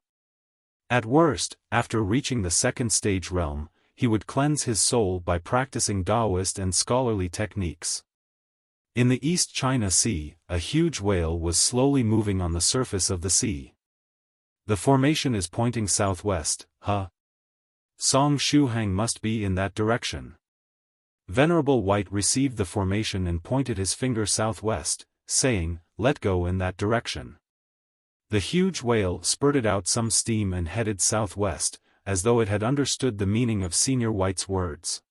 At worst, after reaching the second stage realm, he would cleanse his soul by practicing Daoist and scholarly techniques. In the East China Sea, a huge whale was slowly moving on the surface of the sea. The formation is pointing southwest, huh? Song Shuhang must be in that direction. Venerable White received the formation and pointed his finger southwest, saying, "Let go in that direction." The huge whale spurted out some steam and headed southwest, as though it had understood the meaning of Senior White's words.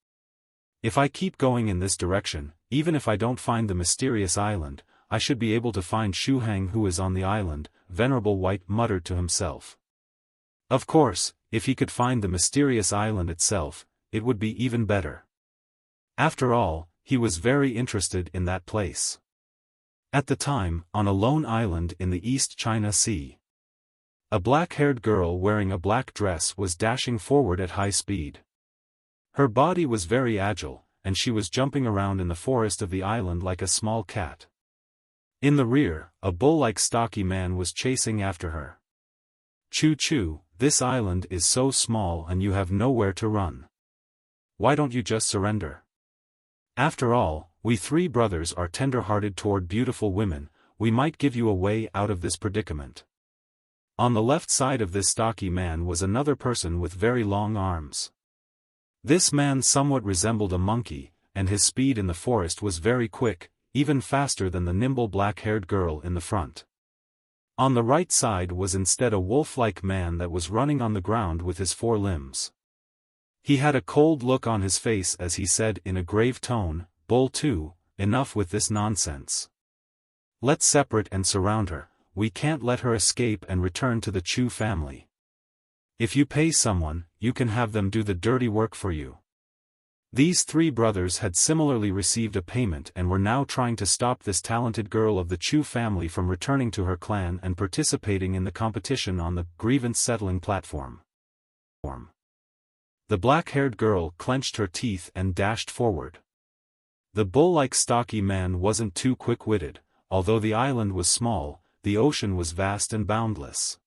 If I keep going in this direction, even if I don't find the mysterious island, I should be able to find Shuhang who is on the island, Venerable White muttered to himself. Of course, if he could find the mysterious island itself, it would be even better. After all, he was very interested in that place. At the time, on a lone island in the East China Sea, a black-haired girl wearing a black dress was dashing forward at high speed. Her body was very agile, and she was jumping around in the forest of the island like a small cat. In the rear, a bull-like stocky man was chasing after her. "Choo-choo, this island is so small and you have nowhere to run. Why don't you just surrender? After all, we 3 brothers are tender-hearted toward beautiful women, we might give you a way out of this predicament." On the left side of this stocky man was another person with very long arms. This man somewhat resembled a monkey, and his speed in the forest was very quick, even faster than the nimble black-haired girl in the front. On the right side was instead a wolf-like man that was running on the ground with his 4 limbs. He had a cold look on his face as he said in a grave tone, "Bull 2, enough with this nonsense. Let's separate and surround her, we can't let her escape and return to the Chu family. If you pay someone, you can have them do the dirty work for you." These 3 brothers had similarly received a payment and were now trying to stop this talented girl of the Chu family from returning to her clan and participating in the competition on the grievance-settling platform. The black-haired girl clenched her teeth and dashed forward. The bull-like stocky man wasn't too quick-witted, although the island was small, the ocean was vast and boundless.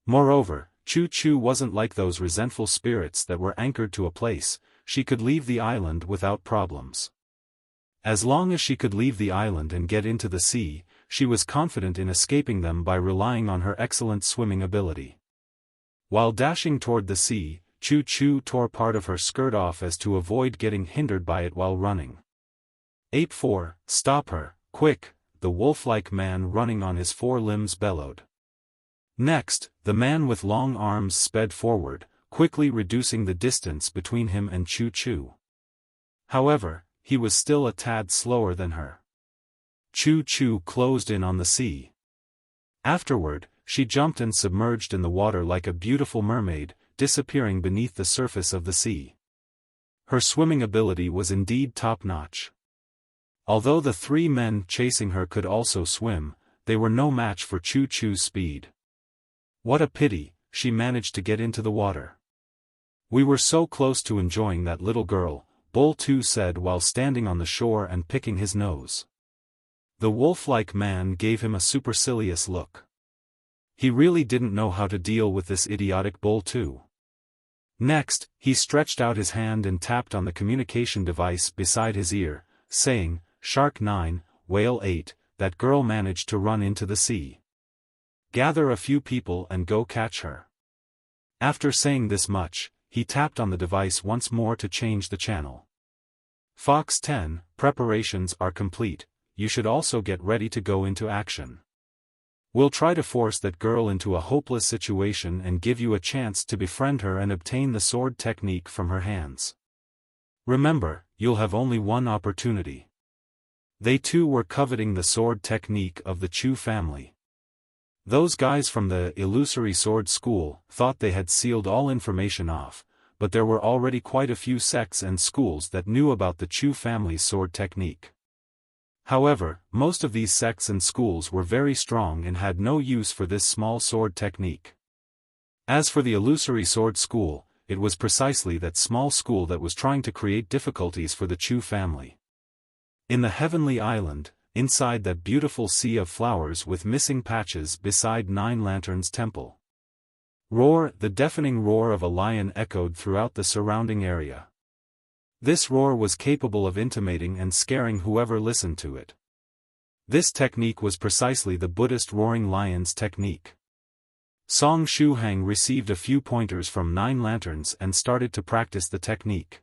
Moreover, Choo-choo wasn't like those resentful spirits that were anchored to a place, she could leave the island without problems. As long as she could leave the island and get into the sea, she was confident in escaping them by relying on her excellent swimming ability. While dashing toward the sea, Choo-choo tore part of her skirt off as to avoid getting hindered by it while running. Ape 4, stop her, quick, the wolf-like man running on his 4 limbs bellowed. Next, the man with long arms sped forward, quickly reducing the distance between him and Choo-choo. However, he was still a tad slower than her. Choo-choo closed in on the sea. Afterward, she jumped and submerged in the water like a beautiful mermaid, disappearing beneath the surface of the sea. Her swimming ability was indeed top-notch. Although the 3 men chasing her could also swim, they were no match for Choo-choo's speed. What a pity, she managed to get into the water. "We were so close to enjoying that little girl," Bull 2 said while standing on the shore and picking his nose. The wolf-like man gave him a supercilious look. He really didn't know how to deal with this idiotic Bull 2. Next, he stretched out his hand and tapped on the communication device beside his ear, saying, "Shark 9, Whale 8, that girl managed to run into the sea. Gather a few people and go catch her." After saying this much, he tapped on the device once more to change the channel. Fox 10, preparations are complete, you should also get ready to go into action. We'll try to force that girl into a hopeless situation and give you a chance to befriend her and obtain the sword technique from her hands. Remember, you'll have only one opportunity. They too were coveting the sword technique of the Chu family. Those guys from the illusory sword school thought they had sealed all information off, but there were already quite a few sects and schools that knew about the Chu family's sword technique. However, most of these sects and schools were very strong and had no use for this small sword technique. As for the illusory sword school, it was precisely that small school that was trying to create difficulties for the Chu family. In the heavenly island, inside that beautiful sea of flowers with missing patches beside Nine Lanterns Temple. Roar, the deafening roar of a lion echoed throughout the surrounding area. This roar was capable of intimating and scaring whoever listened to it. This technique was precisely the Buddhist roaring lion's technique. Song Shuhang received a few pointers from Nine Lanterns and started to practice the technique.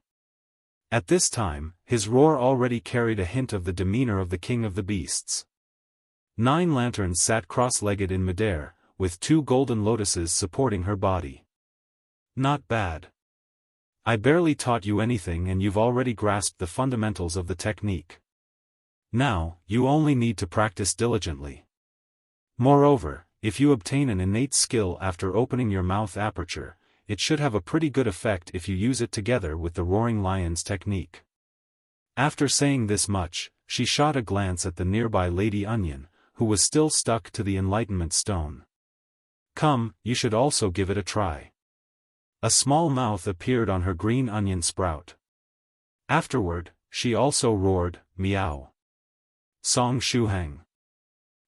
At this time, his roar already carried a hint of the demeanor of the king of the beasts. Nine Lanterns sat cross-legged in midair, with two golden lotuses supporting her body. Not bad. I barely taught you anything and you've already grasped the fundamentals of the technique. Now, you only need to practice diligently. Moreover, if you obtain an innate skill after opening your mouth aperture, it should have a pretty good effect if you use it together with the roaring lion's technique. After saying this much, she shot a glance at the nearby Lady Onion, who was still stuck to the enlightenment stone. Come, you should also give it a try. A small mouth appeared on her green onion sprout. Afterward, she also roared, meow. Song Shuhang.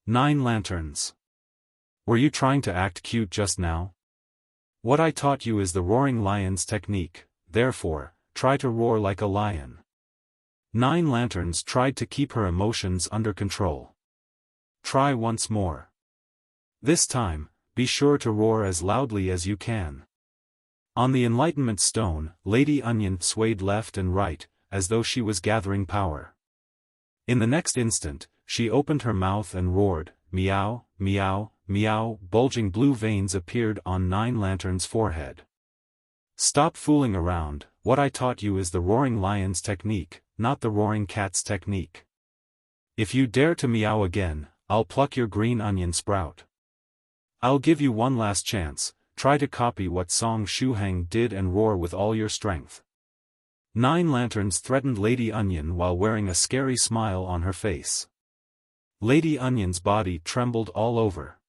Nine Lanterns. Were you trying to act cute just now? What I taught you is the roaring lion's technique, therefore, try to roar like a lion. Nine Lanterns tried to keep her emotions under control. Try once more. This time, be sure to roar as loudly as you can. On the enlightenment stone, Lady Onion swayed left and right, as though she was gathering power. In the next instant, she opened her mouth and roared, meow, meow, meow. Bulging blue veins appeared on Nine Lanterns' forehead. Stop fooling around, what I taught you is the roaring lion's technique, not the roaring cat's technique. If you dare to meow again, I'll pluck your green onion sprout. I'll give you one last chance, try to copy what Song Shuhang did and roar with all your strength. Nine Lanterns threatened Lady Onion while wearing a scary smile on her face. Lady Onion's body trembled all over.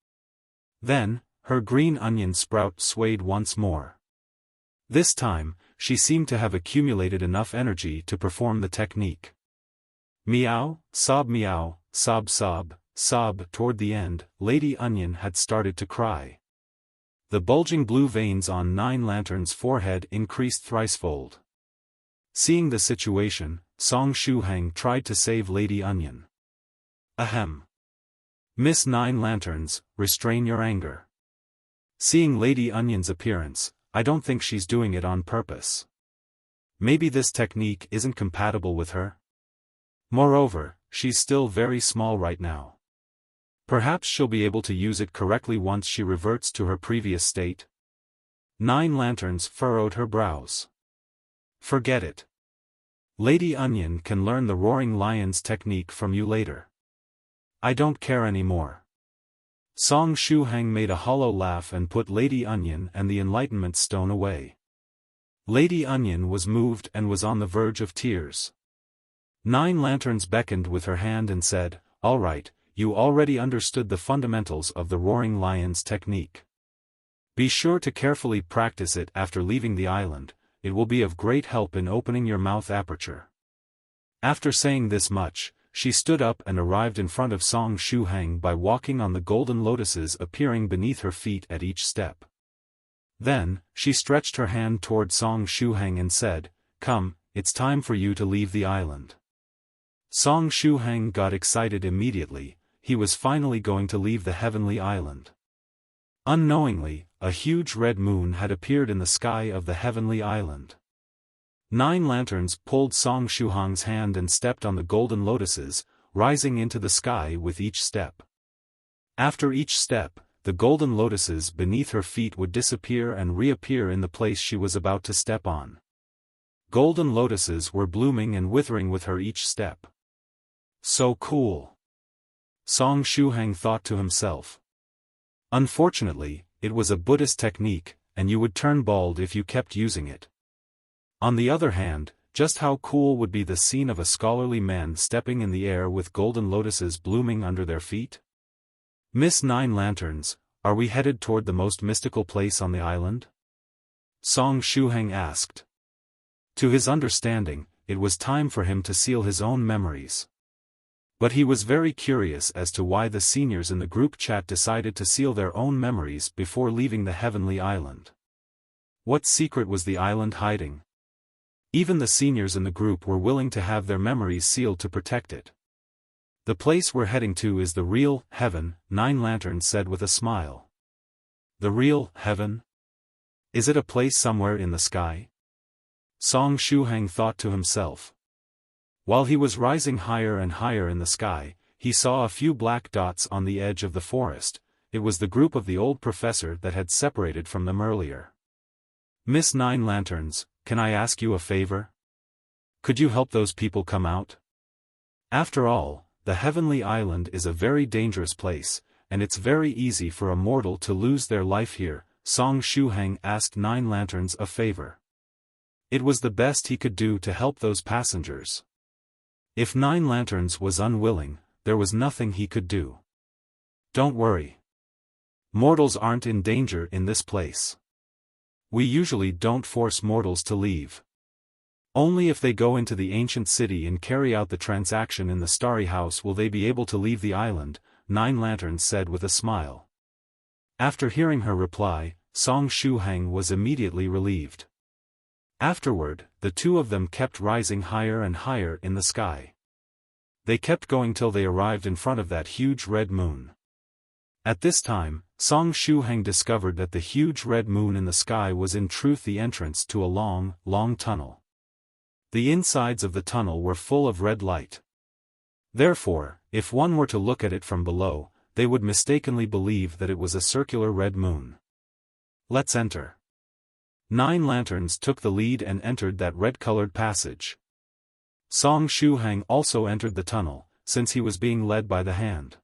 Then, her green onion sprout swayed once more. This time, she seemed to have accumulated enough energy to perform the technique. Meow, sob meow, sob sob, sob. Toward the end, Lady Onion had started to cry. The bulging blue veins on Nine Lanterns' forehead increased thricefold. Seeing the situation, Song Shuhang tried to save Lady Onion. Ahem. Miss Nine Lanterns, restrain your anger. Seeing Lady Onion's appearance, I don't think she's doing it on purpose. Maybe this technique isn't compatible with her? Moreover, she's still very small right now. Perhaps she'll be able to use it correctly once she reverts to her previous state? Nine Lanterns furrowed her brows. Forget it. Lady Onion can learn the roaring lion's technique from you later. I don't care anymore. Song Shuhang made a hollow laugh and put Lady Onion and the enlightenment stone away. Lady Onion was moved and was on the verge of tears. Nine Lanterns beckoned with her hand and said, "All right, you already understood the fundamentals of the roaring lion's technique. Be sure to carefully practice it after leaving the island, it will be of great help in opening your mouth aperture." After saying this much, she stood up and arrived in front of Song Shuhang by walking on the golden lotuses appearing beneath her feet at each step. Then, she stretched her hand toward Song Shuhang and said, "Come, it's time for you to leave the island." Song Shuhang got excited immediately, he was finally going to leave the heavenly island. Unknowingly, a huge red moon had appeared in the sky of the heavenly island. 9 lanterns pulled Song Shuhang's hand and stepped on the golden lotuses, rising into the sky with each step. After each step, the golden lotuses beneath her feet would disappear and reappear in the place she was about to step on. Golden lotuses were blooming and withering with her each step. So cool. Song Shuhang thought to himself. Unfortunately, it was a Buddhist technique, and you would turn bald if you kept using it. On the other hand, just how cool would be the scene of a scholarly man stepping in the air with golden lotuses blooming under their feet? Miss 9 Lanterns, are we headed toward the most mystical place on the island? Song Shuhang asked. To his understanding, it was time for him to seal his own memories. But he was very curious as to why the seniors in the group chat decided to seal their own memories before leaving the heavenly island. What secret was the island hiding? Even the seniors in the group were willing to have their memories sealed to protect it. The place we're heading to is the real heaven, 9 Lanterns said with a smile. The real heaven? Is it a place somewhere in the sky? Song Shuhang thought to himself. While he was rising higher and higher in the sky, he saw a few black dots on the edge of the forest. It was the group of the old professor that had separated from them earlier. Miss 9 Lanterns, can I ask you a favor? Could you help those people come out? After all, the heavenly island is a very dangerous place, and it's very easy for a mortal to lose their life here. Song Shuhang asked 9 Lanterns a favor. It was the best he could do to help those passengers. If 9 Lanterns was unwilling, there was nothing he could do. Don't worry. Mortals aren't in danger in this place. We usually don't force mortals to leave. Only if they go into the ancient city and carry out the transaction in the starry house will they be able to leave the island, 9 Lanterns said with a smile. After hearing her reply, Song Shuhang was immediately relieved. Afterward, the two of them kept rising higher and higher in the sky. They kept going till they arrived in front of that huge red moon. At this time, Song Shuhang discovered that the huge red moon in the sky was in truth the entrance to a long, long tunnel. The insides of the tunnel were full of red light. Therefore, if one were to look at it from below, they would mistakenly believe that it was a circular red moon. Let's enter. 9 Lanterns took the lead and entered that red-colored passage. Song Shuhang also entered the tunnel, since he was being led by the hand.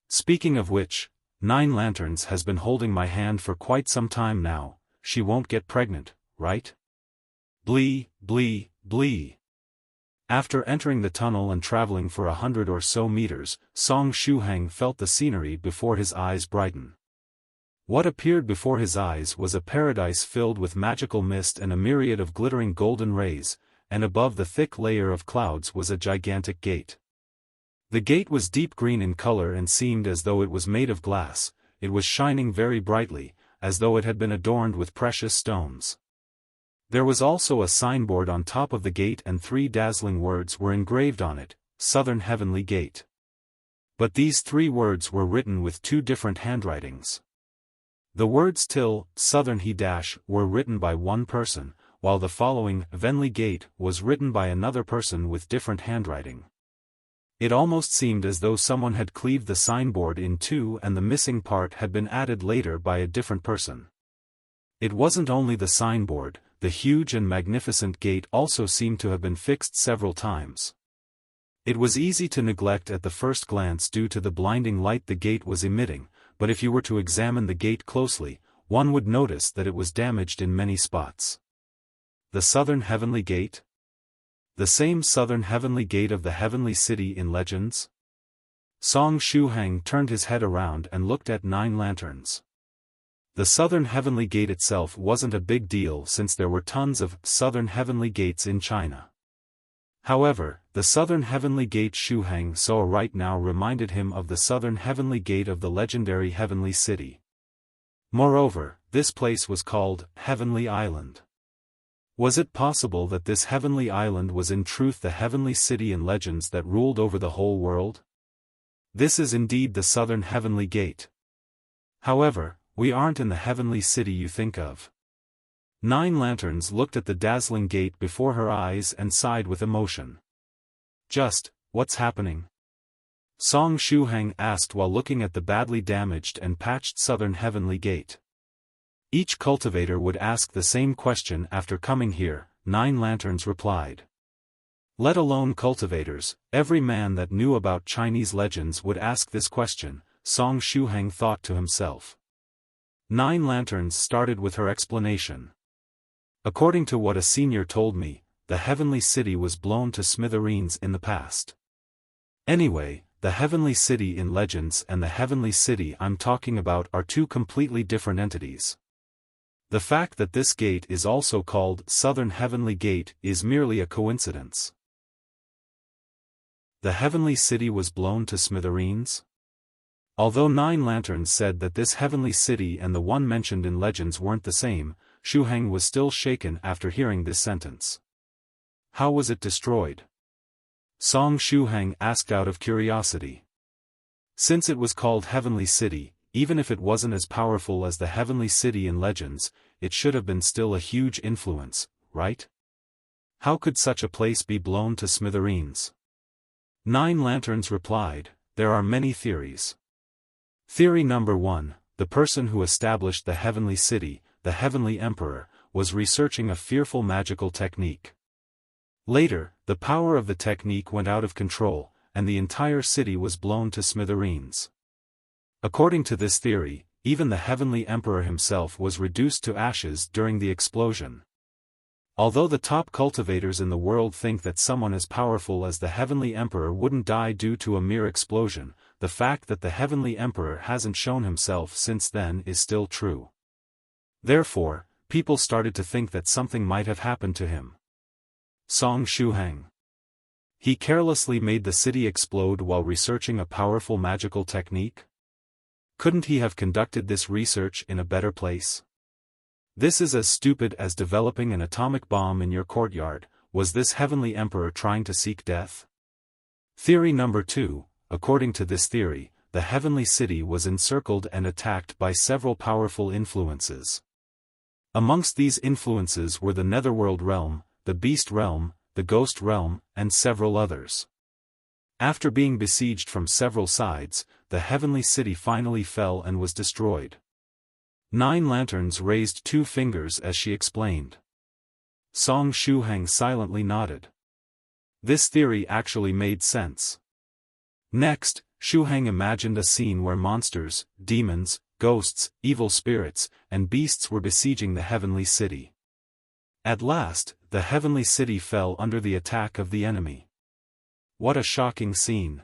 Speaking of which, 9 Lanterns has been holding my hand for quite some time now. She won't get pregnant, right? Blee, blee, blee. After entering the tunnel and traveling for 100 or so meters, Song Shuhang felt the scenery before his eyes brighten. What appeared before his eyes was a paradise filled with magical mist and a myriad of glittering golden rays, and above the thick layer of clouds was a gigantic gate. The gate was deep green in color and seemed as though it was made of glass. It was shining very brightly, as though it had been adorned with precious stones. There was also a signboard on top of the gate and 3 dazzling words were engraved on it, Southern Heavenly Gate. But these 3 words were written with 2 different handwritings. The words till, Southern he dash, were written by one person, while the following, Heavenly Gate, was written by another person with different handwriting. It almost seemed as though someone had cleaved the signboard in 2 and the missing part had been added later by a different person. It wasn't only the signboard, the huge and magnificent gate also seemed to have been fixed several times. It was easy to neglect at the first glance due to the blinding light the gate was emitting, but if you were to examine the gate closely, one would notice that it was damaged in many spots. The Southern Heavenly Gate? The same Southern Heavenly Gate of the Heavenly City in legends? Song Shuhang turned his head around and looked at 9 Lanterns. The Southern Heavenly Gate itself wasn't a big deal since there were tons of Southern Heavenly Gates in China. However, the Southern Heavenly Gate Shuhang saw right now reminded him of the Southern Heavenly Gate of the legendary Heavenly City. Moreover, this place was called Heavenly Island. Was it possible that this Heavenly Island was in truth the Heavenly City in legends that ruled over the whole world? This is indeed the Southern Heavenly Gate. However, We aren't in the heavenly city you think of. 9 Lanterns looked at the dazzling gate before her eyes and sighed with emotion. Just, what's happening? Song Shuhang asked while looking at the badly damaged and patched southern heavenly gate. Each cultivator would ask the same question after coming here, 9 Lanterns replied. Let alone cultivators, every man that knew about Chinese legends would ask this question, Song Shuhang thought to himself. 9 Lanterns started with her explanation. According to what a senior told me, the heavenly city was blown to smithereens in the past. Anyway, the heavenly city in legends and the heavenly city I'm talking about are two completely different entities. The fact that this gate is also called Southern Heavenly Gate is merely a coincidence. The heavenly city was blown to smithereens? Although 9 Lanterns said that this heavenly city and the one mentioned in legends weren't the same, Shuhang was still shaken after hearing this sentence. How was it destroyed? Song Shuhang asked out of curiosity. Since it was called Heavenly City, even if it wasn't as powerful as the Heavenly City in legends, it should have been still a huge influence, right? How could such a place be blown to smithereens? 9 Lanterns replied, there are many theories. Theory number 1, the person who established the Heavenly City, the Heavenly Emperor, was researching a fearful magical technique. Later, the power of the technique went out of control, and the entire city was blown to smithereens. According to this theory, even the Heavenly Emperor himself was reduced to ashes during the explosion. Although the top cultivators in the world think that someone as powerful as the Heavenly Emperor wouldn't die due to a mere explosion, the fact that the Heavenly Emperor hasn't shown himself since then is still true. Therefore, people started to think that something might have happened to him. Song Shuhang. He carelessly made the city explode while researching a powerful magical technique? Couldn't he have conducted this research in a better place? This is as stupid as developing an atomic bomb in your courtyard. Was this Heavenly Emperor trying to seek death? Theory number 2, according to this theory, the Heavenly City was encircled and attacked by several powerful influences. Amongst these influences were the Netherworld Realm, the Beast Realm, the Ghost Realm, and several others. After being besieged from several sides, the Heavenly City finally fell and was destroyed. 9 Lanterns raised 2 fingers as she explained. Song Shuhang silently nodded. This theory actually made sense. Next, Shuhang imagined a scene where monsters, demons, ghosts, evil spirits, and beasts were besieging the Heavenly City. At last, the Heavenly City fell under the attack of the enemy. What a shocking scene.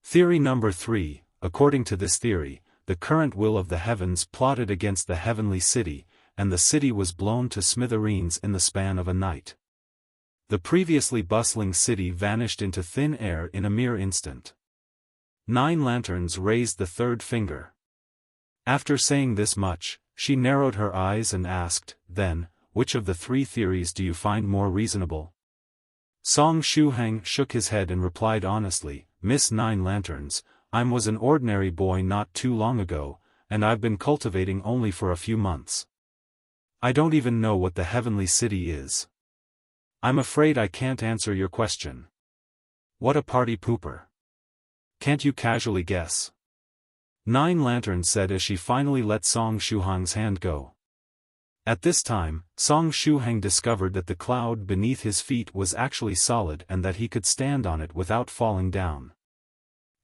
Theory number 3, according to this theory, the current will of the heavens plotted against the Heavenly City, and the city was blown to smithereens in the span of a night. The previously bustling city vanished into thin air in a mere instant. 9 Lanterns raised the 3rd finger. After saying this much, she narrowed her eyes and asked, then, which of the 3 theories do you find more reasonable? Song Shuhang shook his head and replied honestly, Miss 9 Lanterns, I was an ordinary boy not too long ago, and I've been cultivating only for a few months. I don't even know what the Heavenly City is. I'm afraid I can't answer your question. What a party pooper. Can't you casually guess? 9 Lanterns said as she finally let Song Shuhang's hand go. At this time, Song Shuhang discovered that the cloud beneath his feet was actually solid and that he could stand on it without falling down.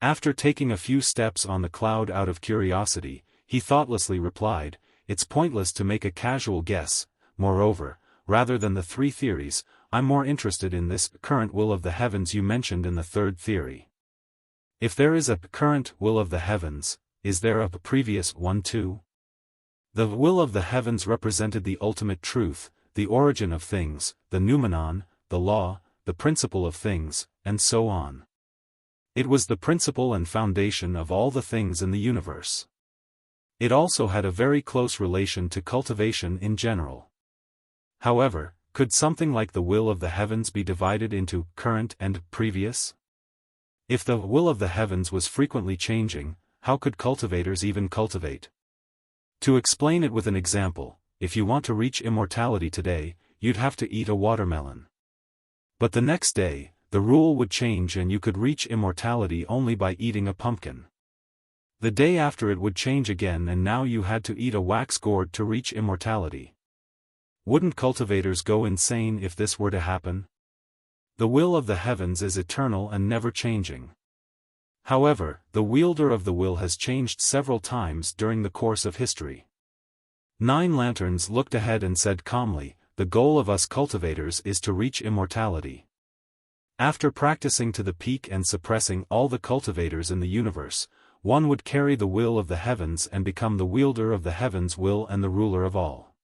After taking a few steps on the cloud out of curiosity, he thoughtlessly replied, it's pointless to make a casual guess. Moreover, rather than the 3 theories, I'm more interested in this current will of the heavens you mentioned in the 3rd theory. If there is a current will of the heavens, is there a previous one too? The will of the heavens represented the ultimate truth, the origin of things, the noumenon, the law, the principle of things, and so on. It was the principle and foundation of all the things in the universe. It also had a very close relation to cultivation in general. However, could something like the will of the heavens be divided into current and previous? If the will of the heavens was frequently changing, how could cultivators even cultivate? To explain it with an example, if you want to reach immortality today, you'd have to eat a watermelon. But the next day, the rule would change and you could reach immortality only by eating a pumpkin. The day after it would change again and now you had to eat a wax gourd to reach immortality. Wouldn't cultivators go insane if this were to happen? The will of the heavens is eternal and never changing. However, the wielder of the will has changed several times during the course of history. 9 Lanterns looked ahead and said calmly, the goal of us cultivators is to reach immortality. After practicing to the peak and suppressing all the cultivators in the universe, one would carry the will of the heavens and become the wielder of the heavens' will and the ruler of all.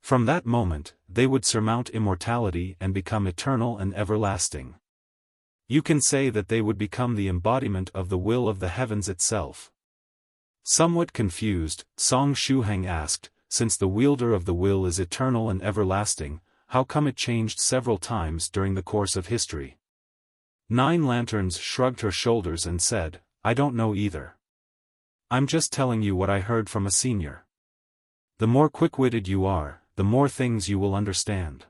From that moment, they would surmount immortality and become eternal and everlasting. You can say that they would become the embodiment of the will of the heavens itself. Somewhat confused, Shuhang asked, since the wielder of the will is eternal and everlasting, how come it changed several times during the course of history? 9 Lanterns shrugged her shoulders and said, I don't know either. I'm just telling you what I heard from a senior. The more quick-witted you are, the more things you will understand.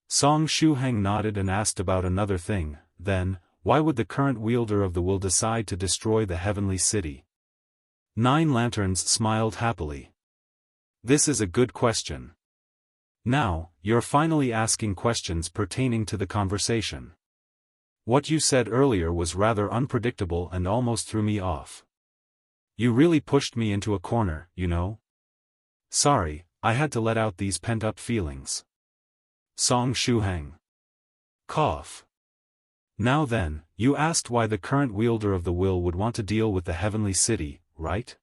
Shuhang nodded and asked about another thing, then, why would the current wielder of the will decide to destroy the heavenly city? 9 Lanterns smiled happily. This is a good question. Now, you're finally asking questions pertaining to the conversation. What you said earlier was rather unpredictable and almost threw me off. You really pushed me into a corner, you know? Sorry, I had to let out these pent-up feelings. Shuhang. Cough. Now then, you asked why the current wielder of the will would want to deal with the heavenly city, right?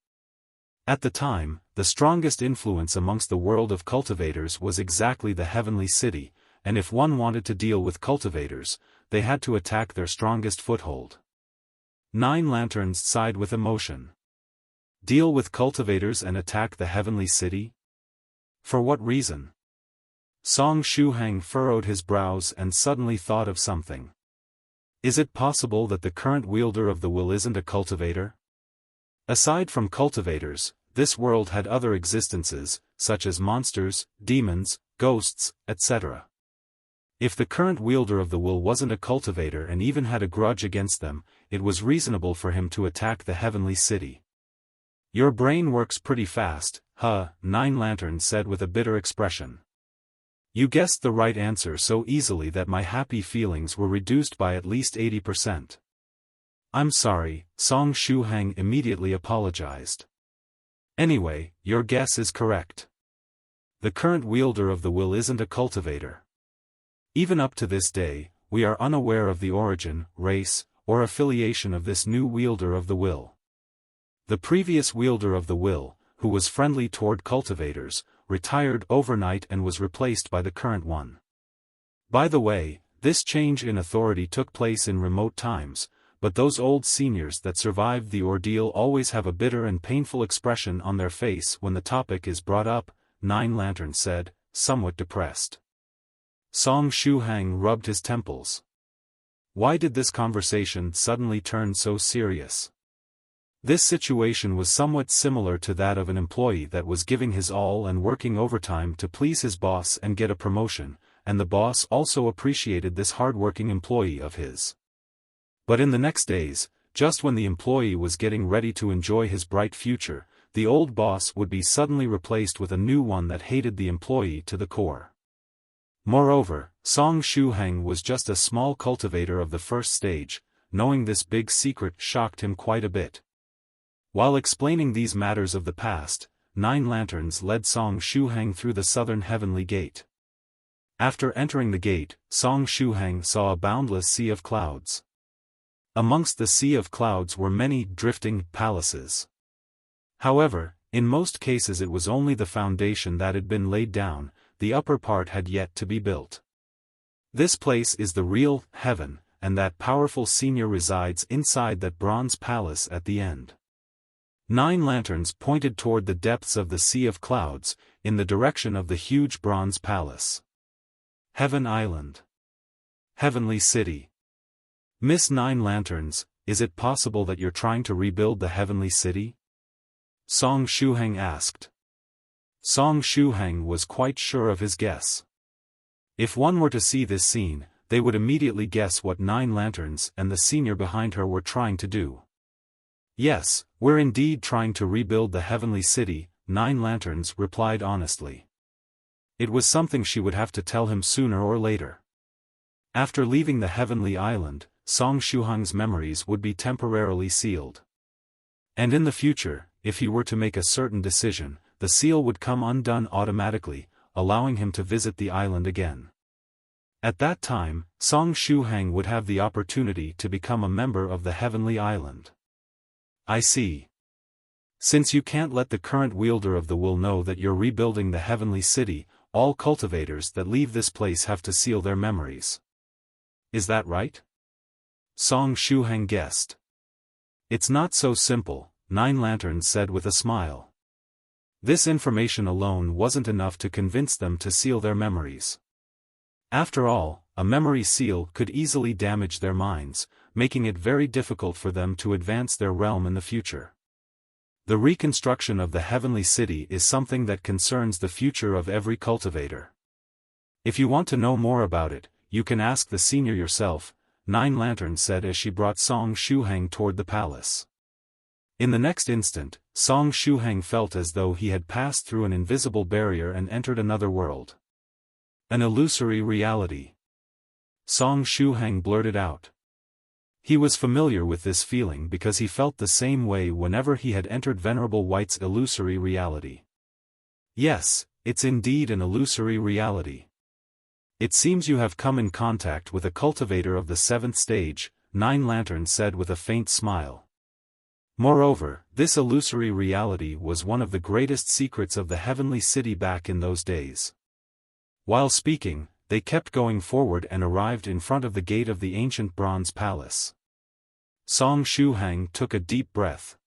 At the time, the strongest influence amongst the world of cultivators was exactly the heavenly city, and if one wanted to deal with cultivators, they had to attack their strongest foothold. 9 Lanterns sighed with emotion. Deal with cultivators and attack the heavenly city? For what reason? Shuhang furrowed his brows and suddenly thought of something. Is it possible that the current wielder of the will isn't a cultivator? Aside from cultivators, this world had other existences, such as monsters, demons, ghosts, etc. If the current wielder of the will wasn't a cultivator and even had a grudge against them, it was reasonable for him to attack the heavenly city. Your brain works pretty fast, huh? 9 Lanterns said with a bitter expression. You guessed the right answer so easily that my happy feelings were reduced by at least 80%. I'm sorry, Shuhang immediately apologized. Anyway, your guess is correct. The current wielder of the will isn't a cultivator. Even up to this day, we are unaware of the origin, race, or affiliation of this new wielder of the will. The previous wielder of the will, who was friendly toward cultivators, retired overnight and was replaced by the current one. By the way, this change in authority took place in remote times, but those old seniors that survived the ordeal always have a bitter and painful expression on their face when the topic is brought up, 9 Lanterns said, somewhat depressed. Shuhang rubbed his temples. Why did this conversation suddenly turn so serious? This situation was somewhat similar to that of an employee that was giving his all and working overtime to please his boss and get a promotion, and the boss also appreciated this hard-working employee of his. But in the next days, just when the employee was getting ready to enjoy his bright future, the old boss would be suddenly replaced with a new one that hated the employee to the core. Moreover, Shuhang was just a small cultivator of the first stage. Knowing this big secret shocked him quite a bit. While explaining these matters of the past, 9 Lanterns led Shuhang through the southern heavenly gate. After entering the gate, Shuhang saw a boundless sea of clouds. Amongst the sea of clouds were many drifting palaces. However, in most cases it was only the foundation that had been laid down, the upper part had yet to be built. This place is the real heaven, and that powerful senior resides inside that bronze palace at the end. 9 Lanterns pointed toward the depths of the sea of clouds, in the direction of the huge bronze palace. Heaven Island. Heavenly City. Miss 9 Lanterns, is it possible that you're trying to rebuild the heavenly city? Song Shuhang asked. Song Shuhang was quite sure of his guess. If one were to see this scene, they would immediately guess what 9 lanterns and the senior behind her were trying to do. Yes, we're indeed trying to rebuild the heavenly city, 9 lanterns replied honestly. It was something she would have to tell him sooner or later. After leaving the heavenly island, Song Shuhang's memories would be temporarily sealed. And in the future, if he were to make a certain decision, the seal would come undone automatically, allowing him to visit the island again. At that time, Song Shuhang would have the opportunity to become a member of the heavenly island. I see. Since you can't let the current wielder of the will know that you're rebuilding the heavenly city, all cultivators that leave this place have to seal their memories. Is that right? Song Shuhang guessed. It's not so simple, 9 lanterns said with a smile. This information alone wasn't enough to convince them to seal their memories. After all, a memory seal could easily damage their minds, making it very difficult for them to advance their realm in the future. The reconstruction of the heavenly city is something that concerns the future of every cultivator. If you want to know more about it, you can ask the senior yourself, 9 lanterns said as she brought Song Shuhang toward the palace. In the next instant, Song Shuhang felt as though he had passed through an invisible barrier and entered another world. An illusory reality. Song Shuhang blurted out. He was familiar with this feeling because he felt the same way whenever he had entered Venerable White's illusory reality. Yes, it's indeed an illusory reality. It seems you have come in contact with a cultivator of the 7th stage, 9 lanterns said with a faint smile. Moreover, this illusory reality was one of the greatest secrets of the heavenly city back in those days. While speaking, they kept going forward and arrived in front of the gate of the ancient bronze palace. Song Shuhang took a deep breath.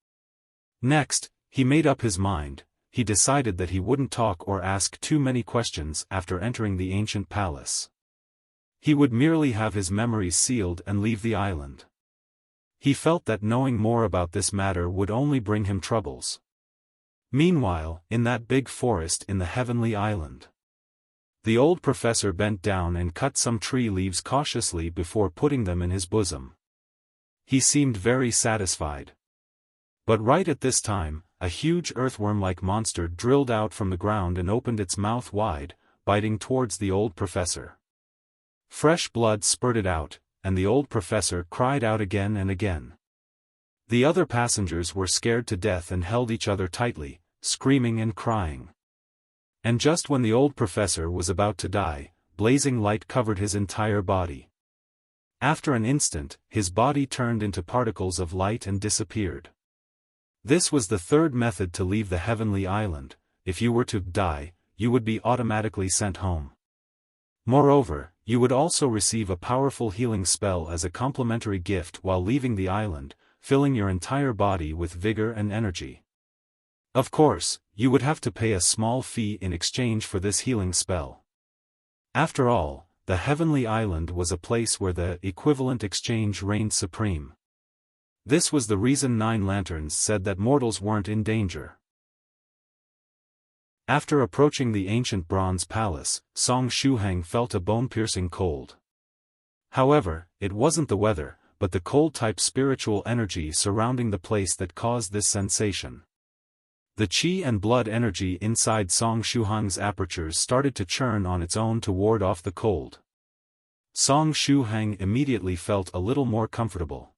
Next, he made up his mind. He decided that he wouldn't talk or ask too many questions after entering the ancient palace. He would merely have his memories sealed and leave the island. He felt that knowing more about this matter would only bring him troubles. Meanwhile, in that big forest in the heavenly island, the old professor bent down and cut some tree leaves cautiously before putting them in his bosom. He seemed very satisfied. But right at this time, a huge earthworm-like monster drilled out from the ground and opened its mouth wide, biting towards the old professor. Fresh blood spurted out, and the old professor cried out again and again. The other passengers were scared to death and held each other tightly, screaming and crying. And just when the old professor was about to die, blazing light covered his entire body. After an instant, his body turned into particles of light and disappeared. This was the 3rd method to leave the heavenly island. If you were to die, you would be automatically sent home. Moreover, you would also receive a powerful healing spell as a complimentary gift while leaving the island, filling your entire body with vigor and energy. Of course, you would have to pay a small fee in exchange for this healing spell. After all, the heavenly island was a place where the equivalent exchange reigned supreme. This was the reason 9 lanterns said that mortals weren't in danger. After approaching the ancient bronze palace, Song Shuhang felt a bone-piercing cold. However, it wasn't the weather, but the cold-type spiritual energy surrounding the place that caused this sensation. The qi and blood energy inside Song Shuhang's apertures started to churn on its own to ward off the cold. Song Shuhang immediately felt a little more comfortable.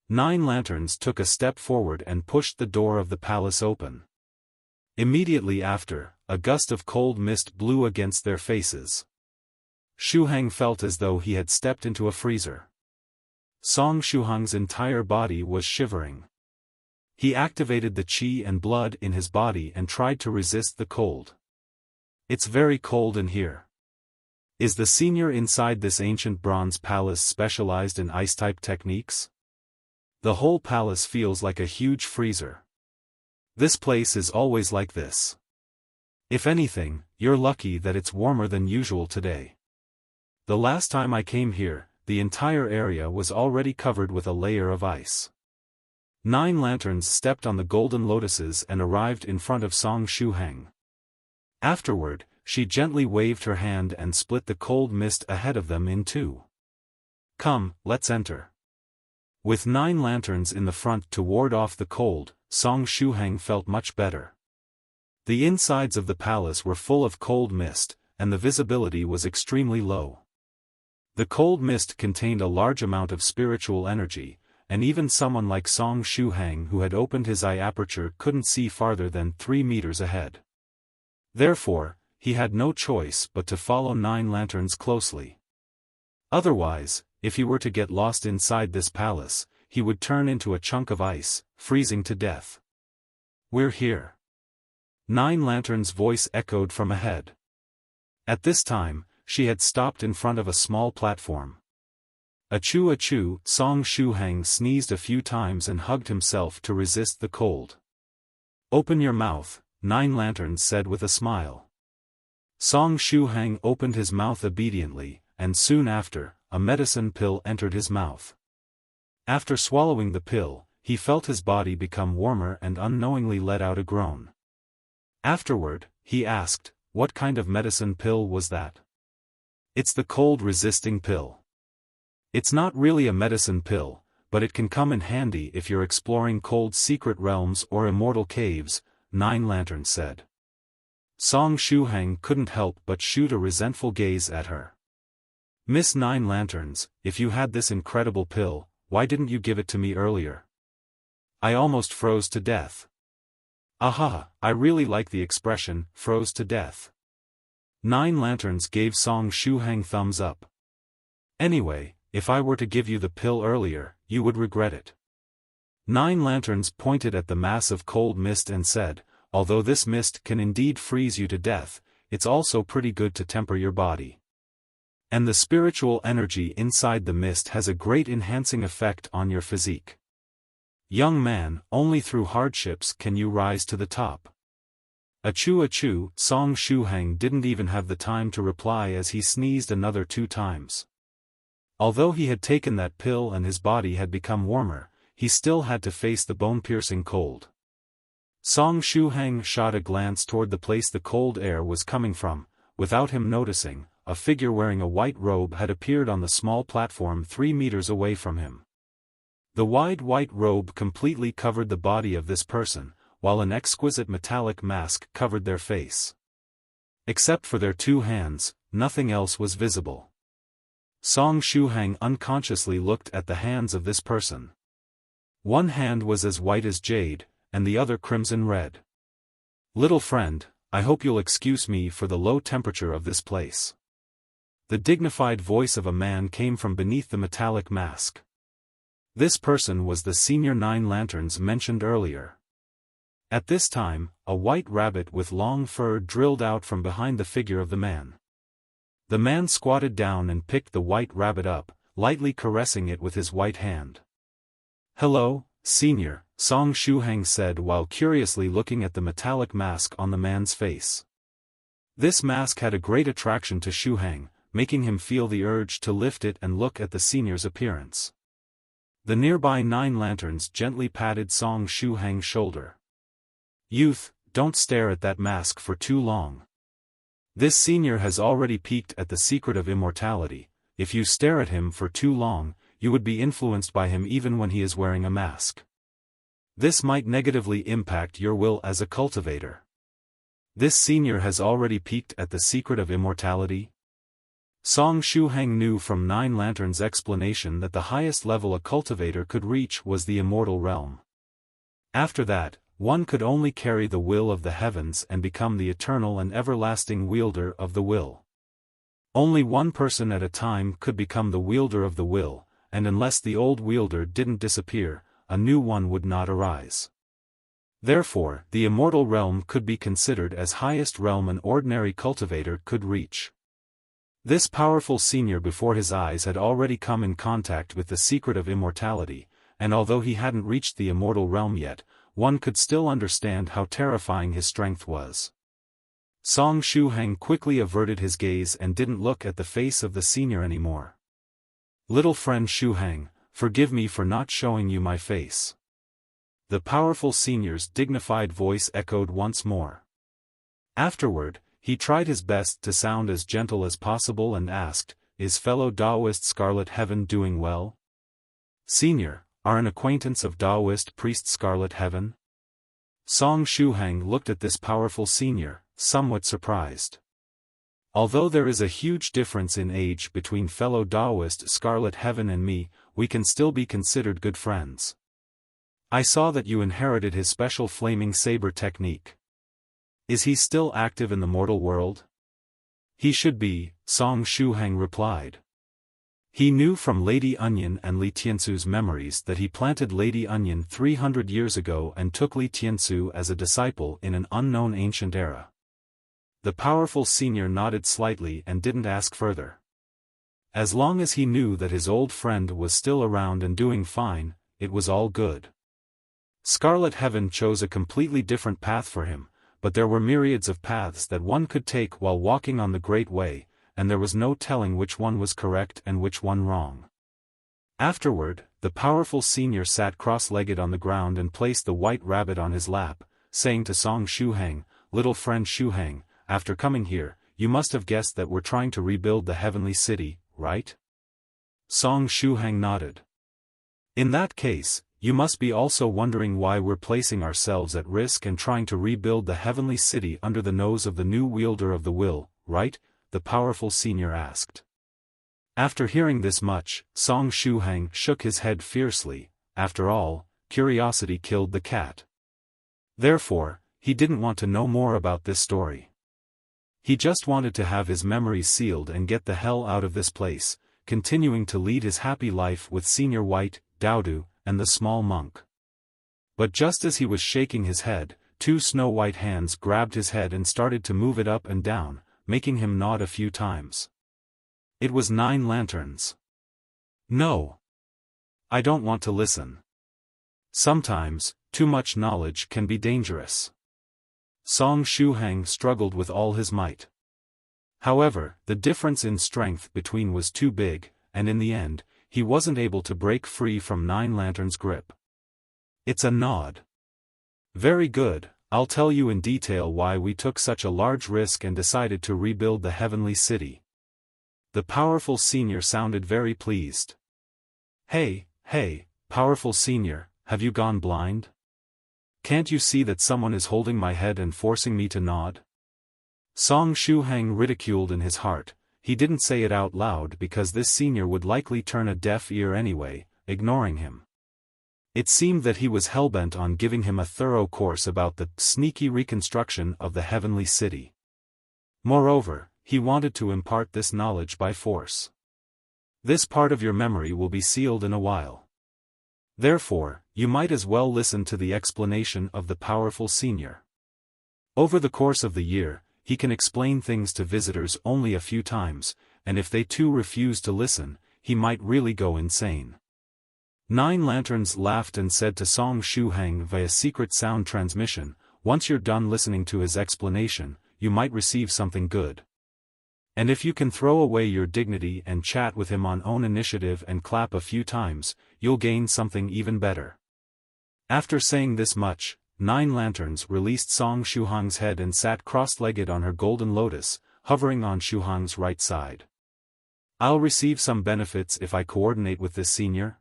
9 lanterns took a step forward and pushed the door of the palace open. Immediately after, a gust of cold mist blew against their faces. Shuhang felt as though he had stepped into a freezer. Song Shuhang's entire body was shivering. He activated the qi and blood in his body and tried to resist the cold. It's very cold in here. Is the senior inside this ancient bronze palace specialized in ice-type techniques? The whole palace feels like a huge freezer. This place is always like this. If anything, you're lucky that it's warmer than usual today. The last time I came here, the entire area was already covered with a layer of ice. 9 lanterns stepped on the golden lotuses and arrived in front of Song Shuhang. Afterward, she gently waved her hand and split the cold mist ahead of them in two. Come, let's enter. With 9 lanterns in the front to ward off the cold, Song Shuhang felt much better. The insides of the palace were full of cold mist, and the visibility was extremely low. The cold mist contained a large amount of spiritual energy, and even someone like Song Shuhang who had opened his eye aperture couldn't see farther than 3 meters ahead. Therefore, he had no choice but to follow 9 lanterns closely. Otherwise, if he were to get lost inside this palace, he would turn into a chunk of ice, freezing to death. We're here. 9 lanterns' voice echoed from ahead. At this time, she had stopped in front of a small platform. Achoo, Song Shuhang sneezed a few times and hugged himself to resist the cold. Open your mouth, 9 lanterns said with a smile. Song Shuhang opened his mouth obediently, and soon after, a medicine pill entered his mouth. After swallowing the pill, he felt his body become warmer and unknowingly let out a groan. Afterward, he asked, "What kind of medicine pill was that?" "It's the cold-resisting pill. It's not really a medicine pill, but it can come in handy if you're exploring cold secret realms or immortal caves," 9 lanterns said. Song Shuhang couldn't help but shoot a resentful gaze at her. "Miss 9 lanterns, if you had this incredible pill, why didn't you give it to me earlier? I almost froze to death." "Aha, I really like the expression, froze to death." 9 lanterns gave Song Shuhang thumbs up. "Anyway, if I were to give you the pill earlier, you would regret it." 9 lanterns pointed at the mass of cold mist and said, "Although this mist can indeed freeze you to death, it's also pretty good to temper your body. And the spiritual energy inside the mist has a great enhancing effect on your physique. Young man, only through hardships can you rise to the top." Achoo, Song Shuhang didn't even have the time to reply as he sneezed another 2 times. Although he had taken that pill and his body had become warmer, he still had to face the bone-piercing cold. Song Shuhang shot a glance toward the place the cold air was coming from. Without him noticing, a figure wearing a white robe had appeared on the small platform 3 meters away from him. The wide white robe completely covered the body of this person, while an exquisite metallic mask covered their face. Except for their 2 hands, nothing else was visible. Song Shuhang unconsciously looked at the hands of this person. One hand was as white as jade, and the other crimson red. "Little friend, I hope you'll excuse me for the low temperature of this place." The dignified voice of a man came from beneath the metallic mask. This person was the senior 9 lanterns mentioned earlier. At this time, a white rabbit with long fur drilled out from behind the figure of the man. The man squatted down and picked the white rabbit up, lightly caressing it with his white hand. "Hello, senior," Song Shuhang said while curiously looking at the metallic mask on the man's face. This mask had a great attraction to Shuhang, making him feel the urge to lift it and look at the senior's appearance. The nearby 9 lanterns gently patted Song Shuhang's shoulder. "Youth, don't stare at that mask for too long. This senior has already peeked at the secret of immortality. If you stare at him for too long, you would be influenced by him even when he is wearing a mask. This might negatively impact your will as a cultivator. This senior has already peeked at the secret of immortality." Song Shuhang knew from 9 lanterns' explanation that the highest level a cultivator could reach was the immortal realm. After that, one could only carry the will of the heavens and become the eternal and everlasting wielder of the will. Only one person at a time could become the wielder of the will, and unless the old wielder didn't disappear, a new one would not arise. Therefore, the immortal realm could be considered as highest realm an ordinary cultivator could reach. This powerful senior before his eyes had already come in contact with the secret of immortality, and although he hadn't reached the immortal realm yet, one could still understand how terrifying his strength was. Song Shuhang quickly averted his gaze and didn't look at the face of the senior anymore. "Little friend Shuhang, forgive me for not showing you my face. The powerful senior's dignified voice echoed once more. Afterward, he tried his best to sound as gentle as possible and asked, "Is fellow Daoist Scarlet Heaven doing well?" "Senior, are an acquaintance of Daoist priest Scarlet Heaven?" Song Shuhang looked at this powerful senior, somewhat surprised. "Although there is a huge difference in age between fellow Daoist Scarlet Heaven and me, we can still be considered good friends. I saw that you inherited his special flaming saber technique. Is he still active in the mortal world?" "He should be," Song Shuhang replied. He knew from Lady Onion and Li Tianzu's memories that he planted Lady Onion 300 years ago and took Li Tianzu as a disciple in an unknown ancient era. The powerful senior nodded slightly and didn't ask further. As long as he knew that his old friend was still around and doing fine, it was all good. Scarlet Heaven chose a completely different path for him, but there were myriads of paths that one could take while walking on the Great Way, and there was no telling which one was correct and which one wrong. Afterward, the powerful senior sat cross-legged on the ground and placed the white rabbit on his lap, saying to Song Shuhang, "Little friend Shuhang, after coming here, you must have guessed that we're trying to rebuild the heavenly city, right?" Song Shuhang nodded. "In that case, you must be also wondering why we're placing ourselves at risk and trying to rebuild the heavenly city under the nose of the new wielder of the will, right?" the powerful senior asked. After hearing this much, Song Shuhang shook his head fiercely. After all, curiosity killed the cat. Therefore, he didn't want to know more about this story. He just wanted to have his memories sealed and get the hell out of this place, continuing to lead his happy life with Senior White, Daodu, and the small monk. But just as he was shaking his head, two snow-white hands grabbed his head and started to move it up and down, making him nod a few times. It was 9 lanterns. "No. I don't want to listen. Sometimes, too much knowledge can be dangerous." Song Shuhang struggled with all his might. However, the difference in strength between was too big, and in the end, he wasn't able to break free from 9 lanterns' grip. "It's a nod. Very good, I'll tell you in detail why we took such a large risk and decided to rebuild the heavenly city." The powerful senior sounded very pleased. Hey, powerful senior, have you gone blind? Can't you see that someone is holding my head and forcing me to nod?" Song Shuhang ridiculed in his heart. He didn't say it out loud because this senior would likely turn a deaf ear anyway, ignoring him. It seemed that he was hellbent on giving him a thorough course about the sneaky reconstruction of the heavenly city. Moreover, he wanted to impart this knowledge by force. "This part of your memory will be sealed in a while. Therefore, you might as well listen to the explanation of the powerful senior. Over the course of the year, he can explain things to visitors only a few times, and if they too refuse to listen, he might really go insane." 9 lanterns laughed and said to Song Shuhang via secret sound transmission, "Once you're done listening to his explanation, you might receive something good. And if you can throw away your dignity and chat with him on own initiative and clap a few times, you'll gain something even better." After saying this much, 9 lanterns released Song Shuhang's head and sat cross-legged on her golden lotus, hovering on Shuhang's right side. "I'll receive some benefits if I coordinate with this senior?"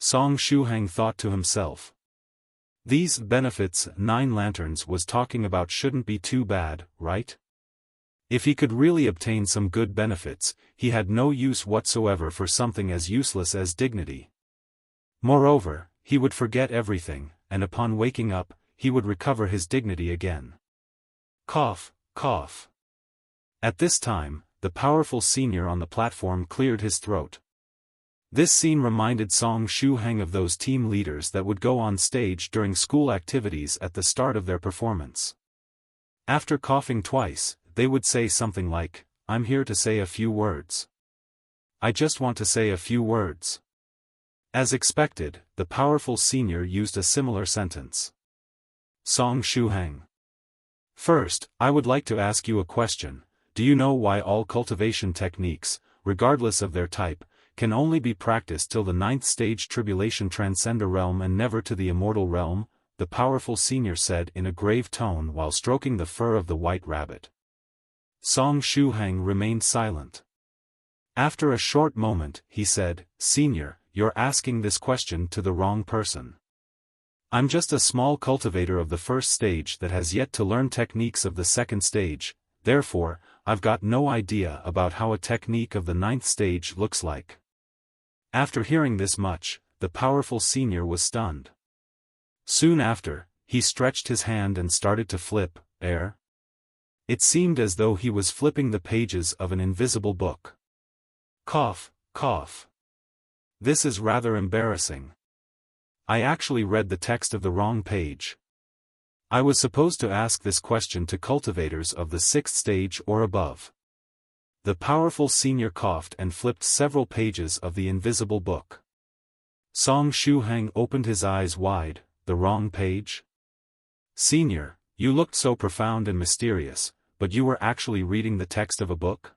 Song Shuhang thought to himself. These benefits 9 lanterns was talking about shouldn't be too bad, right? If he could really obtain some good benefits, he had no use whatsoever for something as useless as dignity. Moreover, he would forget everything, and upon waking up, he would recover his dignity again. Cough, cough. At this time, the powerful senior on the platform cleared his throat. This scene reminded Song Shuhang of those team leaders that would go on stage during school activities at the start of their performance. After coughing twice, they would say something like, "I'm here to say a few words. I just want to say a few words." As expected, the powerful senior used a similar sentence. Song Shuhang. "First, I would like to ask you a question. Do you know why all cultivation techniques, regardless of their type, can only be practiced till the 9th stage tribulation transcender realm and never to the immortal realm, the powerful senior said in a grave tone while stroking the fur of the white rabbit. Song Shuhang remained silent. After a short moment, he said, "Senior, you're asking this question to the wrong person. I'm just a small cultivator of the 1st stage that has yet to learn techniques of the 2nd stage, therefore, I've got no idea about how a technique of the 9th stage looks like." After hearing this much, the powerful senior was stunned. Soon after, he stretched his hand and started to flip. It seemed as though he was flipping the pages of an invisible book. Cough, cough. This is rather embarrassing. I actually read the text of the wrong page. I was supposed to ask this question to cultivators of the 6th stage or above. The powerful senior coughed and flipped several pages of the invisible book. Song Shuhang opened his eyes wide. The wrong page? Senior, you looked so profound and mysterious, but you were actually reading the text of a book?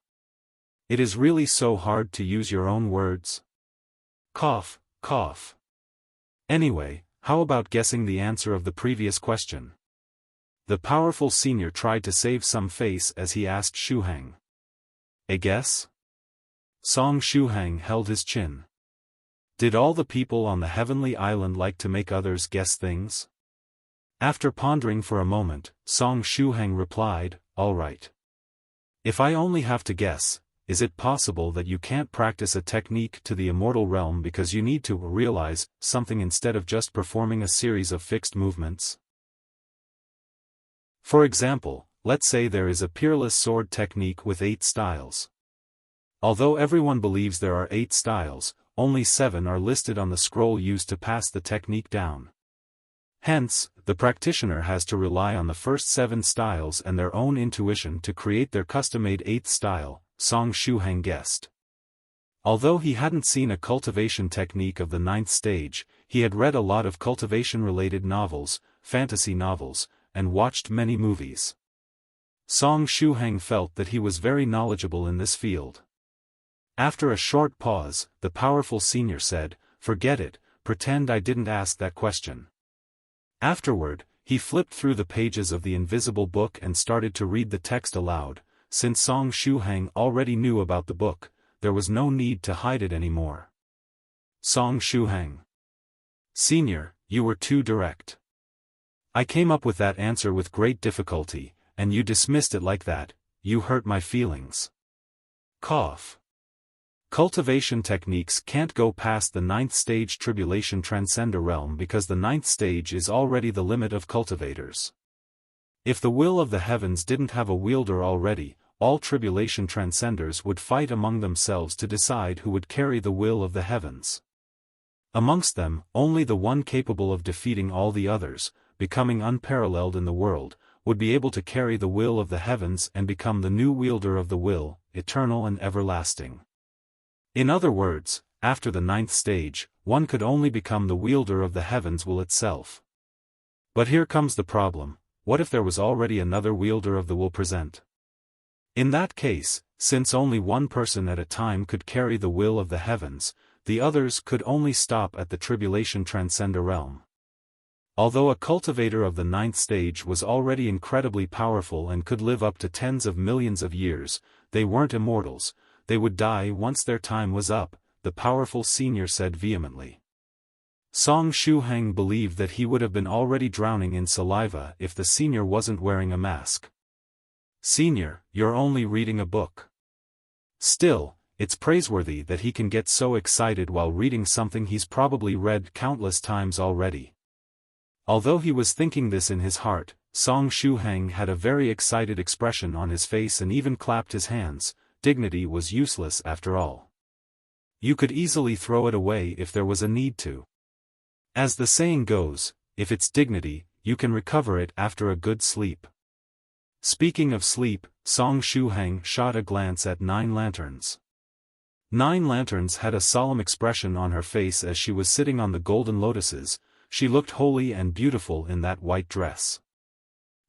It is really so hard to use your own words. Cough, cough. Anyway, how about guessing the answer of the previous question? The powerful senior tried to save some face as he asked Shuhang. A guess? Song Shuhang held his chin. Did all the people on the heavenly island like to make others guess things? After pondering for a moment, Song Shuhang replied, "All right. If I only have to guess, is it possible that you can't practice a technique to the immortal realm because you need to realize something instead of just performing a series of fixed movements? For example, let's say there is a peerless sword technique with 8 styles. Although everyone believes there are 8 styles, only 7 are listed on the scroll used to pass the technique down. Hence, the practitioner has to rely on the first 7 styles and their own intuition to create their custom-made 8th style," Song Shuhang guessed. Although he hadn't seen a cultivation technique of the 9th stage, he had read a lot of cultivation-related novels, fantasy novels, and watched many movies. Song Shuhang felt that he was very knowledgeable in this field. After a short pause, the powerful senior said, "Forget it, pretend I didn't ask that question." Afterward, he flipped through the pages of the invisible book and started to read the text aloud. Since Song Shuhang already knew about the book, there was no need to hide it anymore. Song Shuhang. Senior, you were too direct. I came up with that answer with great difficulty, and you dismissed it like that. You hurt my feelings. Cough. Cultivation techniques can't go past the 9th stage tribulation transcender realm because the 9th stage is already the limit of cultivators. If the will of the heavens didn't have a wielder already, all tribulation transcenders would fight among themselves to decide who would carry the will of the heavens. Amongst them, only the one capable of defeating all the others, becoming unparalleled in the world, would be able to carry the will of the heavens and become the new wielder of the will, eternal and everlasting. In other words, after the 9th stage, one could only become the wielder of the heavens will itself. But here comes the problem: what if there was already another wielder of the will present? In that case, since only one person at a time could carry the will of the heavens, the others could only stop at the tribulation transcender realm. Although a cultivator of the 9th stage was already incredibly powerful and could live up to tens of millions of years, they weren't immortals. They would die once their time was up, the powerful senior said vehemently. Song Shuhang believed that he would have been already drowning in saliva if the senior wasn't wearing a mask. Senior, you're only reading a book. Still, it's praiseworthy that he can get so excited while reading something he's probably read countless times already. Although he was thinking this in his heart, Song Shuhang had a very excited expression on his face and even clapped his hands. Dignity was useless after all. You could easily throw it away if there was a need to. As the saying goes, if it's dignity, you can recover it after a good sleep. Speaking of sleep, Song Shuhang shot a glance at 9 lanterns. 9 lanterns had a solemn expression on her face as she was sitting on the golden lotuses. She looked holy and beautiful in that white dress.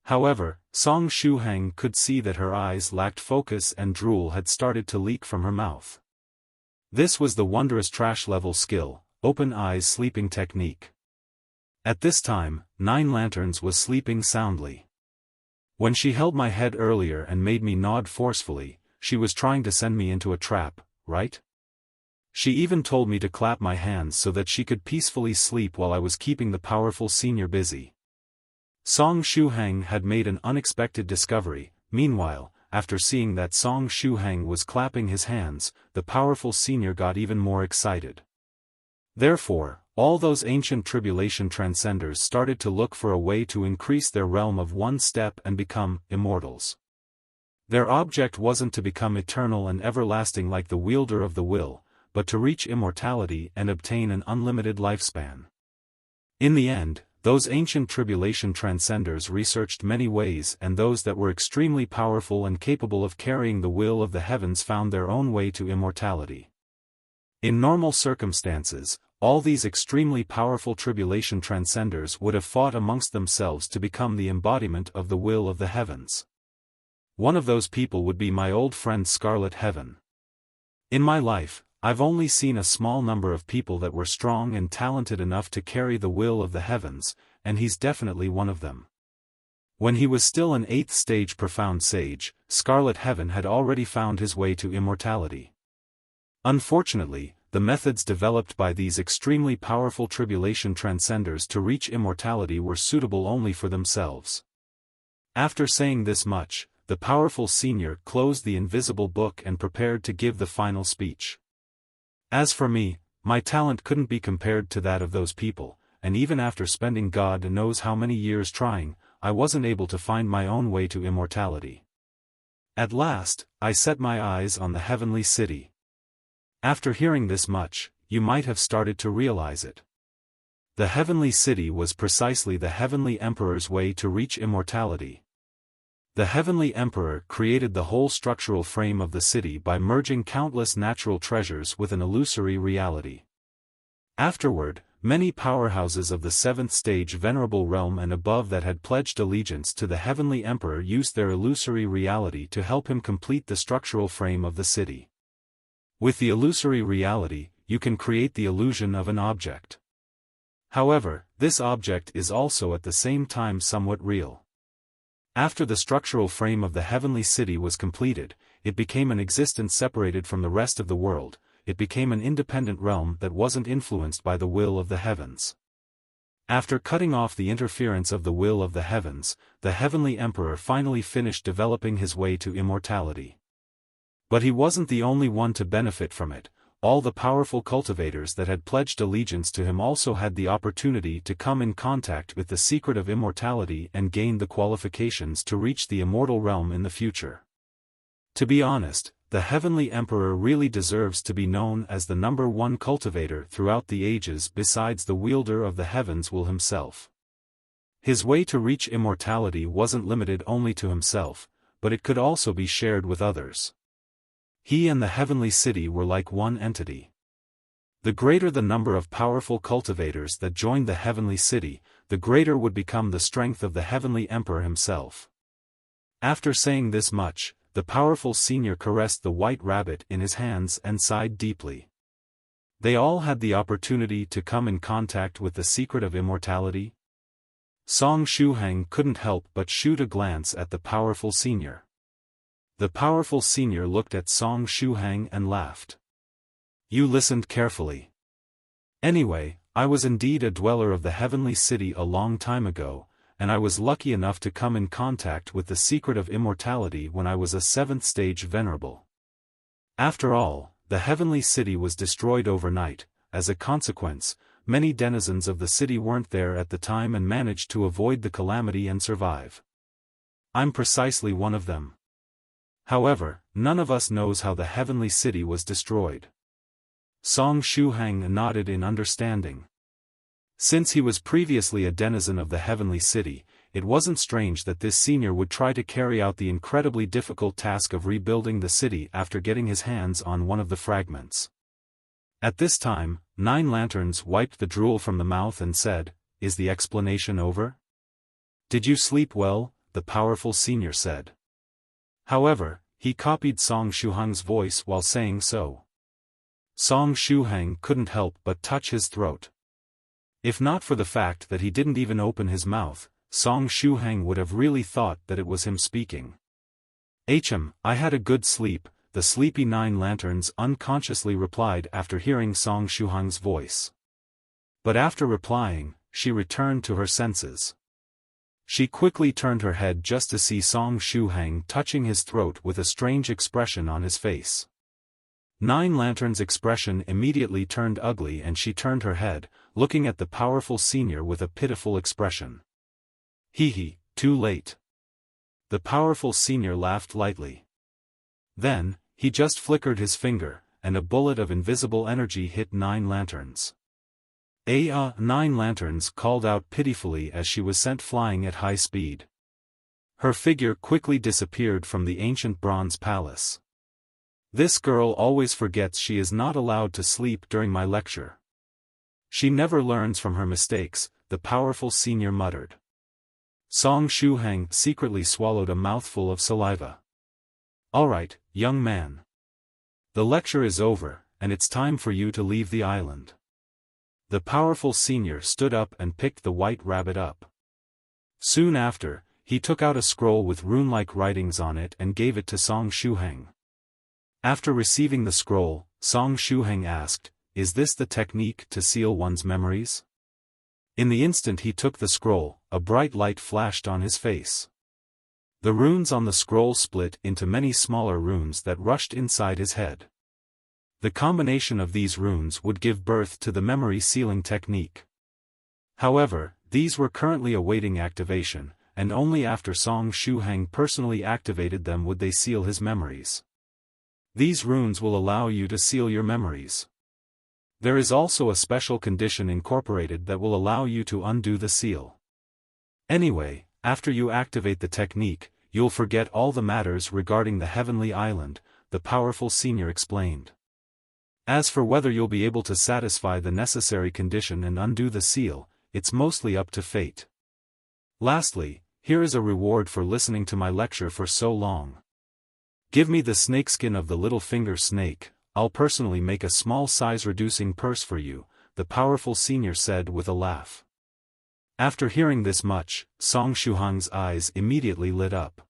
However, Song Shuhang could see that her eyes lacked focus and drool had started to leak from her mouth. This was the wondrous trash-level skill, open eyes sleeping technique. At this time, 9 Lanterns was sleeping soundly. When she held my head earlier and made me nod forcefully, she was trying to send me into a trap, right? She even told me to clap my hands so that she could peacefully sleep while I was keeping the powerful senior busy. Shuhang had made an unexpected discovery. Meanwhile, after seeing that Shuhang was clapping his hands, the powerful senior got even more excited. Therefore, all those ancient tribulation transcenders started to look for a way to increase their realm of one step and become immortals. Their object wasn't to become eternal and everlasting like the wielder of the will, but to reach immortality and obtain an unlimited lifespan. In the end, those ancient tribulation transcenders researched many ways, and those that were extremely powerful and capable of carrying the will of the heavens found their own way to immortality. In normal circumstances, all these extremely powerful tribulation transcenders would have fought amongst themselves to become the embodiment of the will of the heavens. One of those people would be my old friend Scarlet Heaven. In my life, I've only seen a small number of people that were strong and talented enough to carry the will of the heavens, and he's definitely one of them. When he was still an 8th stage profound sage, Scarlet Heaven had already found his way to immortality. Unfortunately, the methods developed by these extremely powerful tribulation transcenders to reach immortality were suitable only for themselves. After saying this much, the powerful senior closed the invisible book and prepared to give the final speech. As for me, my talent couldn't be compared to that of those people, and even after spending God knows how many years trying, I wasn't able to find my own way to immortality. At last, I set my eyes on the heavenly city. After hearing this much, you might have started to realize it. The heavenly city was precisely the heavenly emperor's way to reach immortality. The heavenly emperor created the whole structural frame of the city by merging countless natural treasures with an illusory reality. Afterward, many powerhouses of the 7th stage venerable realm and above that had pledged allegiance to the heavenly emperor used their illusory reality to help him complete the structural frame of the city. With the illusory reality, you can create the illusion of an object. However, this object is also at the same time somewhat real. After the structural frame of the heavenly city was completed, it became an existence separated from the rest of the world. It became an independent realm that wasn't influenced by the will of the heavens. After cutting off the interference of the will of the heavens, the heavenly emperor finally finished developing his way to immortality. But he wasn't the only one to benefit from it. All the powerful cultivators that had pledged allegiance to him also had the opportunity to come in contact with the secret of immortality and gain the qualifications to reach the immortal realm in the future. To be honest, the heavenly emperor really deserves to be known as the #1 cultivator throughout the ages besides the wielder of the heavens will himself. His way to reach immortality wasn't limited only to himself, but it could also be shared with others. He and the heavenly city were like one entity. The greater the number of powerful cultivators that joined the heavenly city, the greater would become the strength of the heavenly emperor himself. After saying this much, the powerful senior caressed the white rabbit in his hands and sighed deeply. They all had the opportunity to come in contact with the secret of immortality. Shuhang couldn't help but shoot a glance at the powerful senior. The powerful senior looked at Shuhang and laughed. You listened carefully. Anyway, I was indeed a dweller of the heavenly city a long time ago, and I was lucky enough to come in contact with the secret of immortality when I was a 7th stage venerable. After all, the heavenly city was destroyed overnight. As a consequence, many denizens of the city weren't there at the time and managed to avoid the calamity and survive. I'm precisely one of them. However, none of us knows how the heavenly city was destroyed. Shuhang nodded in understanding. Since he was previously a denizen of the heavenly city, it wasn't strange that this senior would try to carry out the incredibly difficult task of rebuilding the city after getting his hands on one of the fragments. At this time, 9 Lanterns wiped the drool from the mouth and said, "Is the explanation over?" "Did you sleep well?" the powerful senior said. However, he copied Shuhang's voice while saying so. Song Shuhang couldn't help but touch his throat. If not for the fact that he didn't even open his mouth, Song Shuhang would have really thought that it was him speaking. I had a good sleep, the sleepy Nine Lanterns unconsciously replied after hearing Song Shuhang's voice. But after replying, she returned to her senses. She quickly turned her head just to see Song Shuhang touching his throat with a strange expression on his face. Nine Lanterns' expression immediately turned ugly and she turned her head, looking at the powerful senior with a pitiful expression. Hee, too late. The powerful senior laughed lightly. Then, he just flickered his finger, and a bullet of invisible energy hit Nine Lanterns. Nine Lanterns called out pitifully as she was sent flying at high speed. Her figure quickly disappeared from the ancient bronze palace. This girl always forgets she is not allowed to sleep during my lecture. She never learns from her mistakes, the powerful senior muttered. Song Shuhang secretly swallowed a mouthful of saliva. All right, young man. The lecture is over, and it's time for you to leave the island. The powerful senior stood up and picked the white rabbit up. Soon after, he took out a scroll with rune-like writings on it and gave it to Song Shuhang. After receiving the scroll, Song Shuhang asked, "Is this the technique to seal one's memories?" In the instant he took the scroll, a bright light flashed on his face. The runes on the scroll split into many smaller runes that rushed inside his head. The combination of these runes would give birth to the memory sealing technique. However, these were currently awaiting activation, and only after Song Shuhang personally activated them would they seal his memories. These runes will allow you to seal your memories. There is also a special condition incorporated that will allow you to undo the seal. Anyway, after you activate the technique, you'll forget all the matters regarding the heavenly island, the powerful senior explained. As for whether you'll be able to satisfy the necessary condition and undo the seal, it's mostly up to fate. Lastly, here is a reward for listening to my lecture for so long. Give me the snakeskin of the little finger snake, I'll personally make a small size-reducing purse for you, the powerful senior said with a laugh. After hearing this much, Song Shuhang's eyes immediately lit up.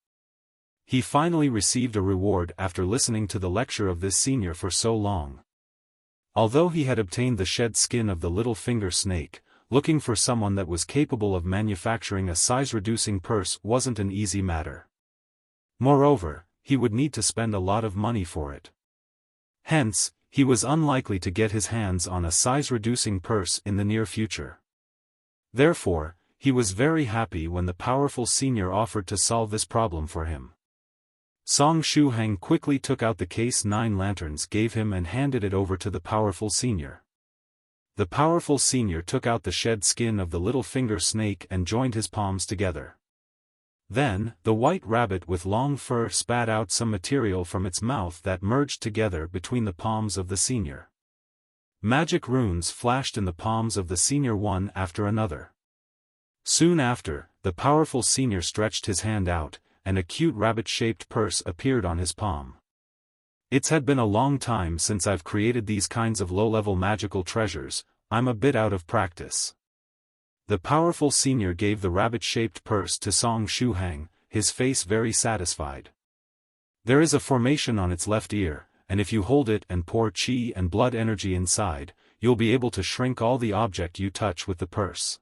He finally received a reward after listening to the lecture of this senior for so long. Although he had obtained the shed skin of the little finger snake, looking for someone that was capable of manufacturing a size-reducing purse wasn't an easy matter. Moreover, he would need to spend a lot of money for it. Hence, he was unlikely to get his hands on a size-reducing purse in the near future. Therefore, he was very happy when the powerful senior offered to solve this problem for him. Song Shuhang quickly took out the case Nine Lanterns gave him and handed it over to the powerful senior. The powerful senior took out the shed skin of the little finger snake and joined his palms together. Then, the white rabbit with long fur spat out some material from its mouth that merged together between the palms of the senior. Magic runes flashed in the palms of the senior one after another. Soon after, the powerful senior stretched his hand out, and a cute rabbit-shaped purse appeared on his palm. It's had been a long time since I've created these kinds of low-level magical treasures, I'm a bit out of practice. The powerful senior gave the rabbit-shaped purse to Song Shuhang, his face very satisfied. There is a formation on its left ear, and if you hold it and pour qi and blood energy inside, you'll be able to shrink all the object you touch with the purse.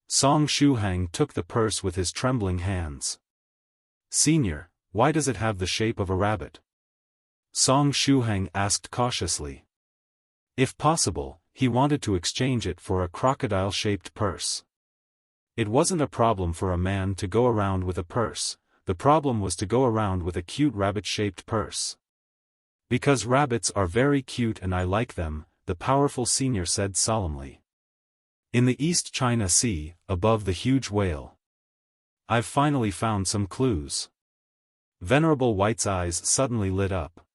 Song Shuhang took the purse with his trembling hands. Senior, why does it have the shape of a rabbit? Song Shuhang asked cautiously. If possible, he wanted to exchange it for a crocodile-shaped purse. It wasn't a problem for a man to go around with a purse, the problem was to go around with a cute rabbit-shaped purse. Because rabbits are very cute and I like them, the powerful senior said solemnly. In the East China Sea, above the huge whale. I've finally found some clues. Venerable White's eyes suddenly lit up.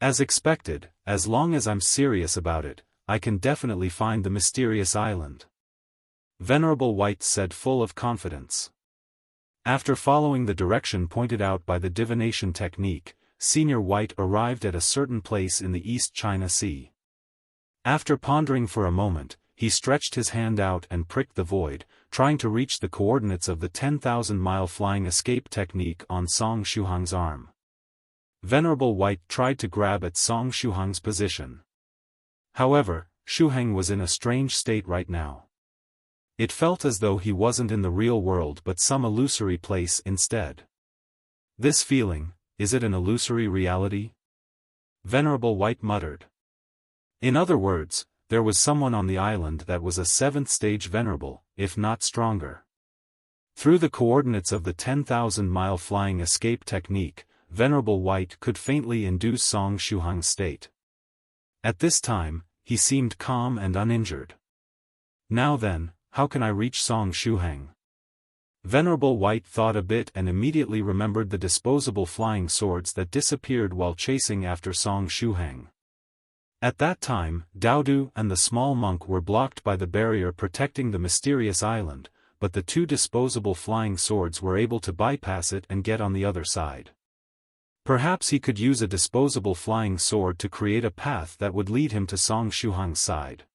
As expected, as long as I'm serious about it, I can definitely find the mysterious island. Venerable White said full of confidence. After following the direction pointed out by the divination technique, Senior White arrived at a certain place in the East China Sea. After pondering for a moment, he stretched his hand out and pricked the void, trying to reach the coordinates of the 10,000-mile flying escape technique on Song Shuhang's arm. Venerable White tried to grab at Song Shuhang's position. However, Shuhang was in a strange state right now. It felt as though he wasn't in the real world but some illusory place instead. This feeling, is it an illusory reality? Venerable White muttered. In other words, there was someone on the island that was a 7th-stage Venerable, if not stronger. Through the coordinates of the 10,000-mile flying escape technique, Venerable White could faintly induce Song Shuhang's state. At this time, he seemed calm and uninjured. Now then, how can I reach Song Shuhang? Venerable White thought a bit and immediately remembered the disposable flying swords that disappeared while chasing after Song Shuhang. At that time, Daodu and the small monk were blocked by the barrier protecting the mysterious island, but the 2 disposable flying swords were able to bypass it and get on the other side. Perhaps he could use a disposable flying sword to create a path that would lead him to Song Shuhang's side.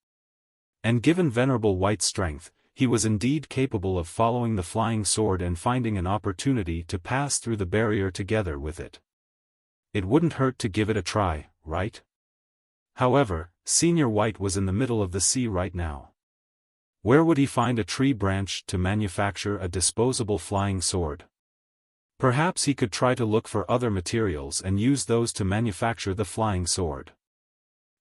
And given Venerable White's strength, he was indeed capable of following the flying sword and finding an opportunity to pass through the barrier together with it. It wouldn't hurt to give it a try, right? However, Senior White was in the middle of the sea right now. Where would he find a tree branch to manufacture a disposable flying sword? Perhaps he could try to look for other materials and use those to manufacture the flying sword.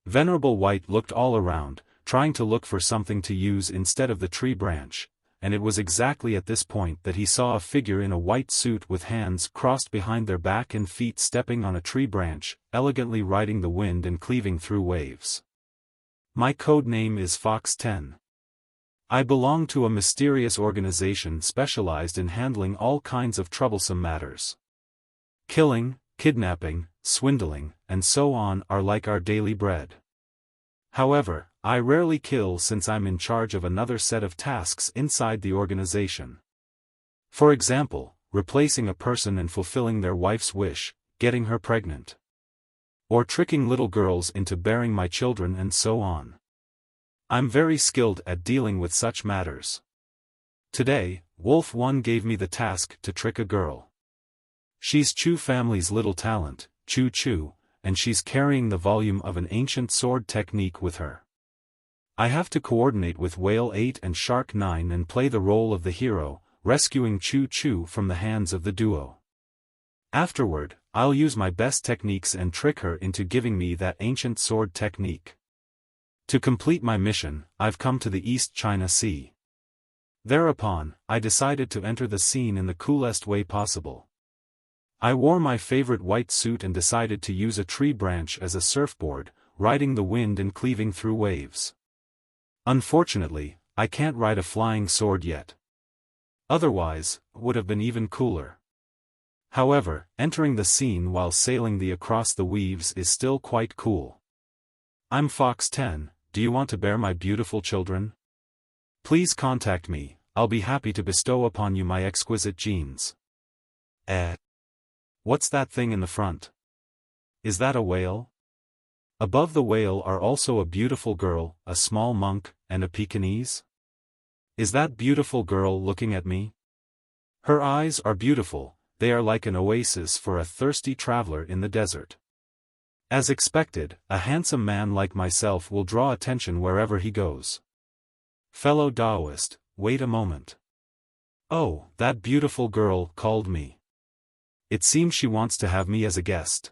Venerable White looked all around, trying to look for something to use instead of the tree branch, and it was exactly at this point that he saw a figure in a white suit with hands crossed behind their back and feet stepping on a tree branch, elegantly riding the wind and cleaving through waves. My code name is Fox 10. I belong to a mysterious organization specialized in handling all kinds of troublesome matters. Killing, kidnapping, swindling, and so on are like our daily bread. However, I rarely kill since I'm in charge of another set of tasks inside the organization. For example, replacing a person and fulfilling their wife's wish, getting her pregnant. Or tricking little girls into bearing my children and so on. I'm very skilled at dealing with such matters. Today, Wolf 1 gave me the task to trick a girl. She's Chu family's little talent, Chu Chu, and she's carrying the volume of an ancient sword technique with her. I have to coordinate with Whale 8 and Shark 9 and play the role of the hero, rescuing Chu Chu from the hands of the duo. Afterward, I'll use my best techniques and trick her into giving me that ancient sword technique. To complete my mission, I've come to the East China Sea. Thereupon, I decided to enter the scene in the coolest way possible. I wore my favorite white suit and decided to use a tree branch as a surfboard, riding the wind and cleaving through waves. Unfortunately, I can't ride a flying sword yet. Otherwise, would have been even cooler. However, entering the scene while sailing across the waves is still quite cool. I'm Fox 10, do you want to bear my beautiful children? Please contact me, I'll be happy to bestow upon you my exquisite genes. What's that thing in the front? Is that a whale? Above the whale are also a beautiful girl, a small monk, and a Pekingese? Is that beautiful girl looking at me? Her eyes are beautiful, they are like an oasis for a thirsty traveler in the desert. As expected, a handsome man like myself will draw attention wherever he goes. Fellow Daoist, wait a moment. Oh, that beautiful girl called me. It seems she wants to have me as a guest.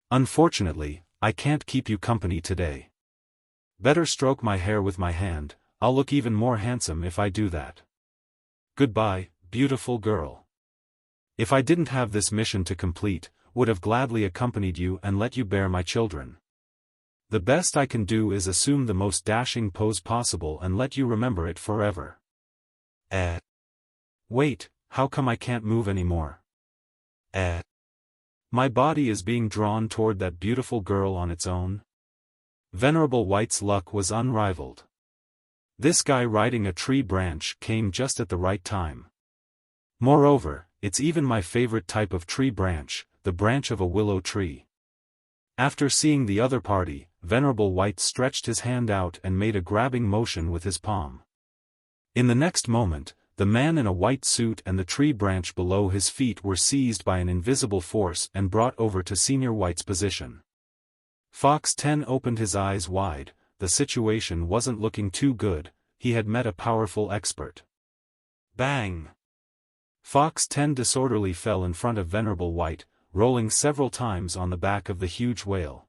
Unfortunately, I can't keep you company today. Better stroke my hair with my hand, I'll look even more handsome if I do that. Goodbye, beautiful girl. If I didn't have this mission to complete, would have gladly accompanied you and let you bear my children. The best I can do is assume the most dashing pose possible and let you remember it forever. Wait, how come I can't move anymore? My body is being drawn toward that beautiful girl on its own. Venerable White's luck was unrivaled. This guy riding a tree branch came just at the right time. Moreover, it's even my favorite type of tree branch, the branch of a willow tree. After seeing the other party, Venerable White stretched his hand out and made a grabbing motion with his palm. In the next moment, the man in a white suit and the tree branch below his feet were seized by an invisible force and brought over to Senior White's position. Fox 10 opened his eyes wide. The situation wasn't looking too good. He had met a powerful expert. Bang! Fox 10 disorderly fell in front of Venerable White, rolling several times on the back of the huge whale.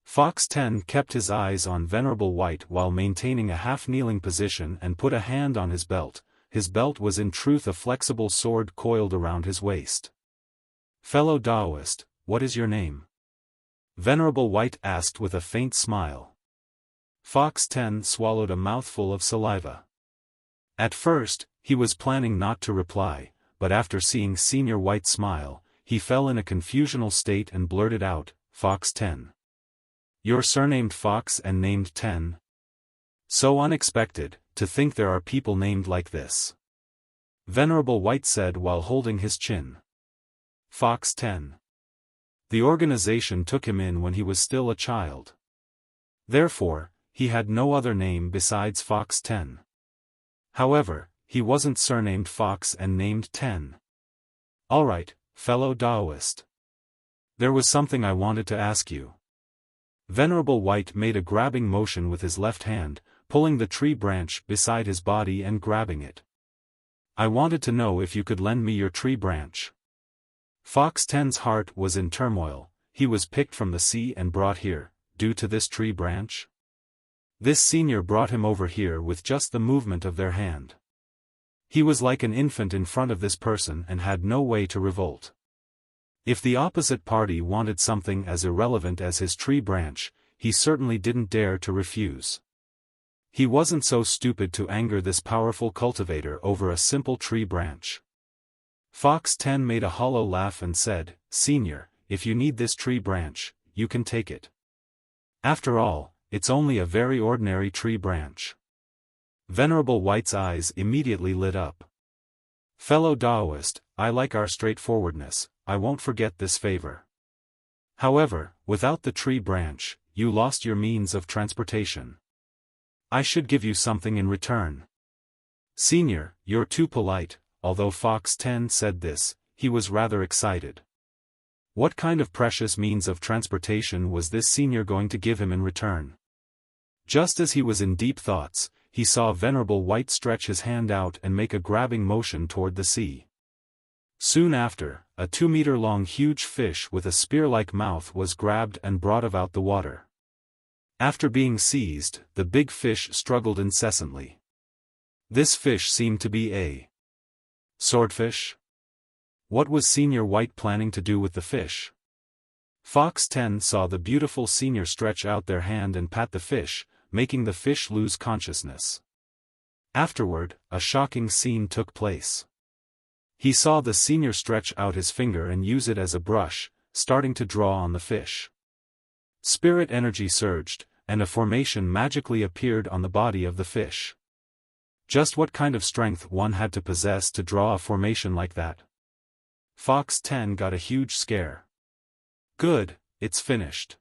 Fox 10 kept his eyes on Venerable White while maintaining a half-kneeling position and put a hand on his belt. His belt was in truth a flexible sword coiled around his waist. "Fellow Daoist, what is your name?" Venerable White asked with a faint smile. Fox 10 swallowed a mouthful of saliva. At first, he was planning not to reply, but after seeing Senior White smile, he fell in a confusional state and blurted out, "Fox 10. You're surnamed Fox and named 10? So unexpected, to think there are people named like this," Venerable White said while holding his chin. Fox 10. The organization took him in when he was still a child. Therefore, he had no other name besides Fox 10. However, he wasn't surnamed Fox and named 10. "Alright, Fellow Daoist. There was something I wanted to ask you." Venerable White made a grabbing motion with his left hand, pulling the tree branch beside his body and grabbing it. "I wanted to know if you could lend me your tree branch." Fox 10's heart was in turmoil. He was picked from the sea and brought here, due to this tree branch? This senior brought him over here with just the movement of their hand. He was like an infant in front of this person and had no way to revolt. If the opposite party wanted something as irrelevant as his tree branch, he certainly didn't dare to refuse. He wasn't so stupid to anger this powerful cultivator over a simple tree branch. Fox 10 made a hollow laugh and said, "Senior, if you need this tree branch, you can take it. After all, it's only a very ordinary tree branch." Venerable White's eyes immediately lit up. "Fellow Daoist, I like our straightforwardness. I won't forget this favor. However, without the tree branch, you lost your means of transportation. I should give you something in return." "Senior, you're too polite." Although Fox 10 said this, he was rather excited. What kind of precious means of transportation was this senior going to give him in return? Just as he was in deep thoughts, he saw Venerable White stretch his hand out and make a grabbing motion toward the sea. Soon after, a 2-meter-long huge fish with a spear-like mouth was grabbed and brought about the water. After being seized, the big fish struggled incessantly. This fish seemed to be a swordfish? What was Senior White planning to do with the fish? Fox 10 saw the beautiful senior stretch out their hand and pat the fish, making the fish lose consciousness. Afterward, a shocking scene took place. He saw the senior stretch out his finger and use it as a brush, starting to draw on the fish. Spirit energy surged, and a formation magically appeared on the body of the fish. Just what kind of strength one had to possess to draw a formation like that? Fox 10 got a huge scare. "Good, it's finished."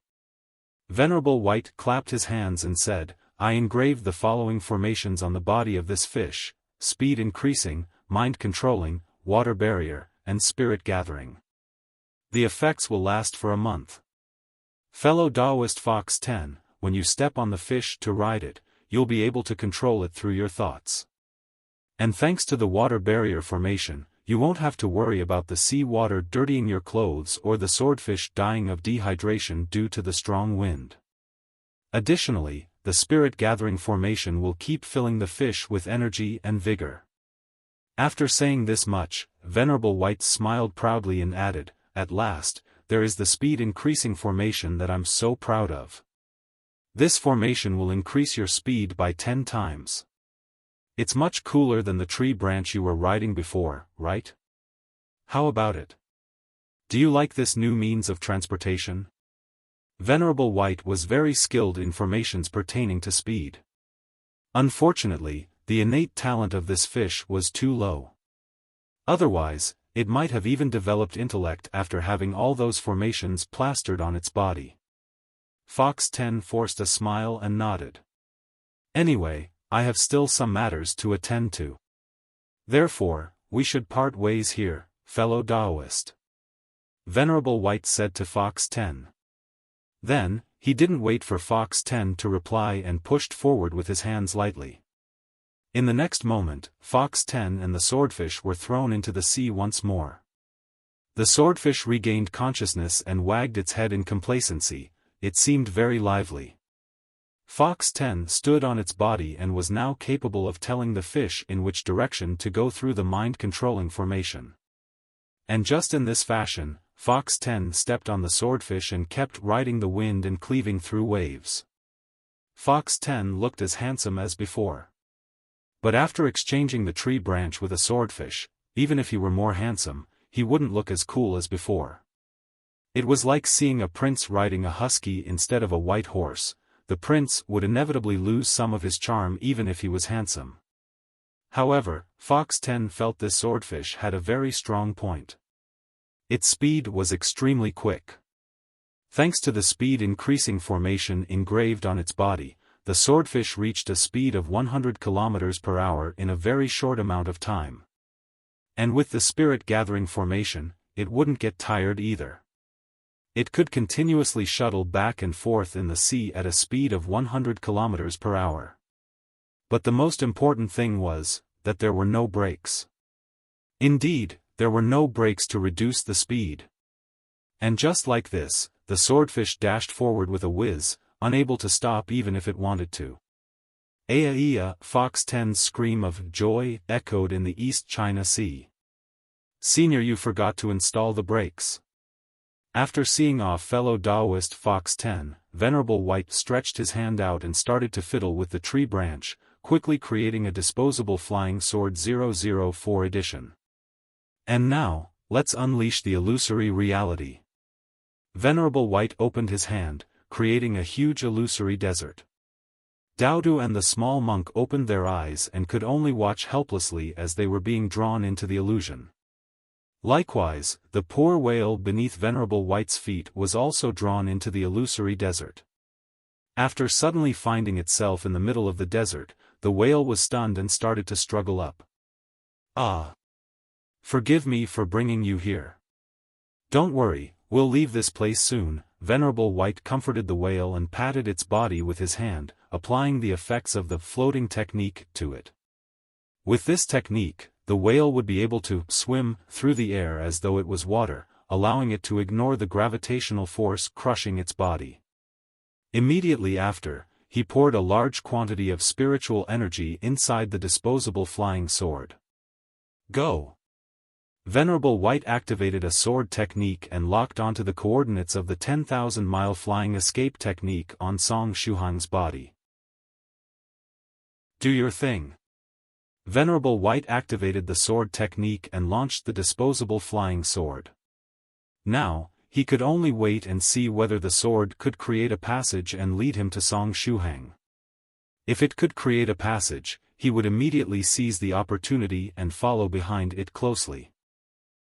Venerable White clapped his hands and said, "I engraved the following formations on the body of this fish: speed increasing, mind controlling, water barrier, and spirit gathering. The effects will last for a month. Fellow Daoist Fox 10, when you step on the fish to ride it, you'll be able to control it through your thoughts. And thanks to the water barrier formation, you won't have to worry about the sea water dirtying your clothes or the swordfish dying of dehydration due to the strong wind. Additionally, the spirit gathering formation will keep filling the fish with energy and vigor." After saying this much, Venerable White smiled proudly and added, "At last, there is the speed increasing formation that I'm so proud of. This formation will increase your speed by 10 times. It's much cooler than the tree branch you were riding before, right? How about it? Do you like this new means of transportation?" Venerable White was very skilled in formations pertaining to speed. Unfortunately, the innate talent of this fish was too low. Otherwise, it might have even developed intellect after having all those formations plastered on its body. Fox 10 forced a smile and nodded. Anyway, I have still some matters to attend to. Therefore, we should part ways here, fellow Daoist. Venerable White said to Fox 10. Then, he didn't wait for Fox 10 to reply and pushed forward with his hands lightly. In the next moment, Fox 10 and the swordfish were thrown into the sea once more. The swordfish regained consciousness and wagged its head in complacency. It seemed very lively. Fox 10 stood on its body and was now capable of telling the fish in which direction to go through the mind-controlling formation. And just in this fashion, Fox 10 stepped on the swordfish and kept riding the wind and cleaving through waves. Fox 10 looked as handsome as before. But after exchanging the tree branch with a swordfish, even if he were more handsome, he wouldn't look as cool as before. It was like seeing a prince riding a husky instead of a white horse. The prince would inevitably lose some of his charm even if he was handsome. However, Fox 10 felt this swordfish had a very strong point. Its speed was extremely quick. Thanks to the speed-increasing formation engraved on its body, the swordfish reached a speed of 100 km per hour in a very short amount of time. And with the spirit-gathering formation, it wouldn't get tired either. It could continuously shuttle back and forth in the sea at a speed of 100 km per hour. But the most important thing was, that there were no brakes. Indeed, there were no brakes to reduce the speed. And just like this, the swordfish dashed forward with a whiz, unable to stop even if it wanted to. Ea, Fox 10's scream of joy echoed in the East China Sea. Senior, you forgot to install the brakes. After seeing off fellow Daoist Fox 10, Venerable White stretched his hand out and started to fiddle with the tree branch, quickly creating a disposable flying sword 004 edition. And now, let's unleash the illusory reality. Venerable White opened his hand, creating a huge illusory desert. Daodu and the small monk opened their eyes and could only watch helplessly as they were being drawn into the illusion. Likewise, the poor whale beneath Venerable White's feet was also drawn into the illusory desert. After suddenly finding itself in the middle of the desert, the whale was stunned and started to struggle up. Ah! Forgive me for bringing you here. Don't worry, we'll leave this place soon. Venerable White comforted the whale and patted its body with his hand, applying the effects of the floating technique to it. With this technique, the whale would be able to swim through the air as though it was water, allowing it to ignore the gravitational force crushing its body. Immediately after, he poured a large quantity of spiritual energy inside the disposable flying sword. Go! Venerable White activated a sword technique and locked onto the coordinates of the 10,000-mile flying escape technique on Song Shuhang's body. Do your thing. Venerable White activated the sword technique and launched the disposable flying sword. Now, he could only wait and see whether the sword could create a passage and lead him to Song Shuhang. If it could create a passage, he would immediately seize the opportunity and follow behind it closely.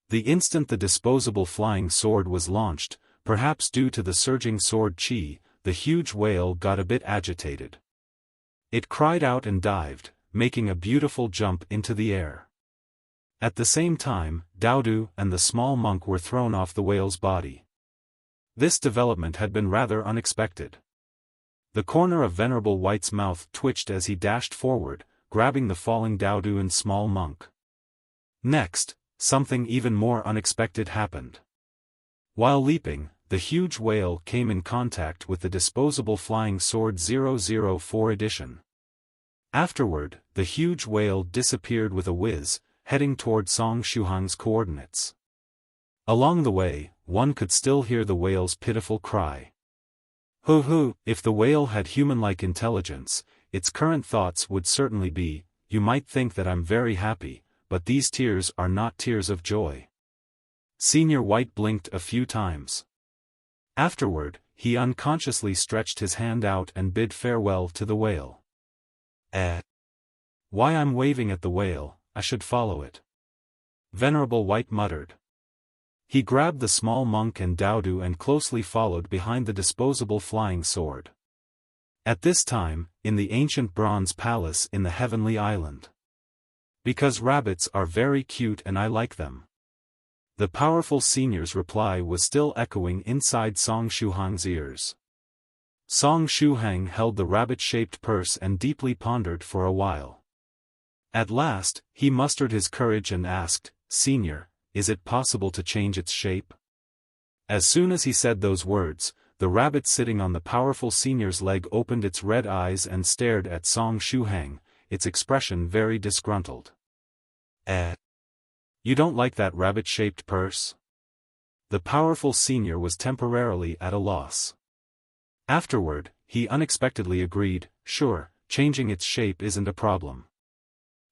The instant the disposable flying sword was launched, perhaps due to the surging sword chi, the huge whale got a bit agitated. It cried out and dived, making a beautiful jump into the air. At the same time, Daodu and the small monk were thrown off the whale's body. This development had been rather unexpected. The corner of Venerable White's mouth twitched as he dashed forward, grabbing the falling Daodu and small monk. Next, something even more unexpected happened. While leaping, the huge whale came in contact with the disposable flying sword 004 edition. Afterward, the huge whale disappeared with a whiz, heading toward Song Shuhang's coordinates. Along the way, one could still hear the whale's pitiful cry. Hoo, if the whale had human-like intelligence, its current thoughts would certainly be, you might think that I'm very happy, but these tears are not tears of joy. Senior White blinked a few times. Afterward, he unconsciously stretched his hand out and bid farewell to the whale. Why I'm waving at the whale, I should follow it. Venerable White muttered. He grabbed the small monk and Daodu and closely followed behind the disposable flying sword. At this time, in the ancient bronze palace in the heavenly island. Because rabbits are very cute and I like them. The powerful senior's reply was still echoing inside Song Shuhang's ears. Song Shuhang held the rabbit-shaped purse and deeply pondered for a while. At last, he mustered his courage and asked, "Senior, is it possible to change its shape?" As soon as he said those words, the rabbit sitting on the powerful senior's leg opened its red eyes and stared at Song Shuhang, its expression very disgruntled. You don't like that rabbit-shaped purse?" The powerful senior was temporarily at a loss. Afterward, he unexpectedly agreed, "Sure, changing its shape isn't a problem.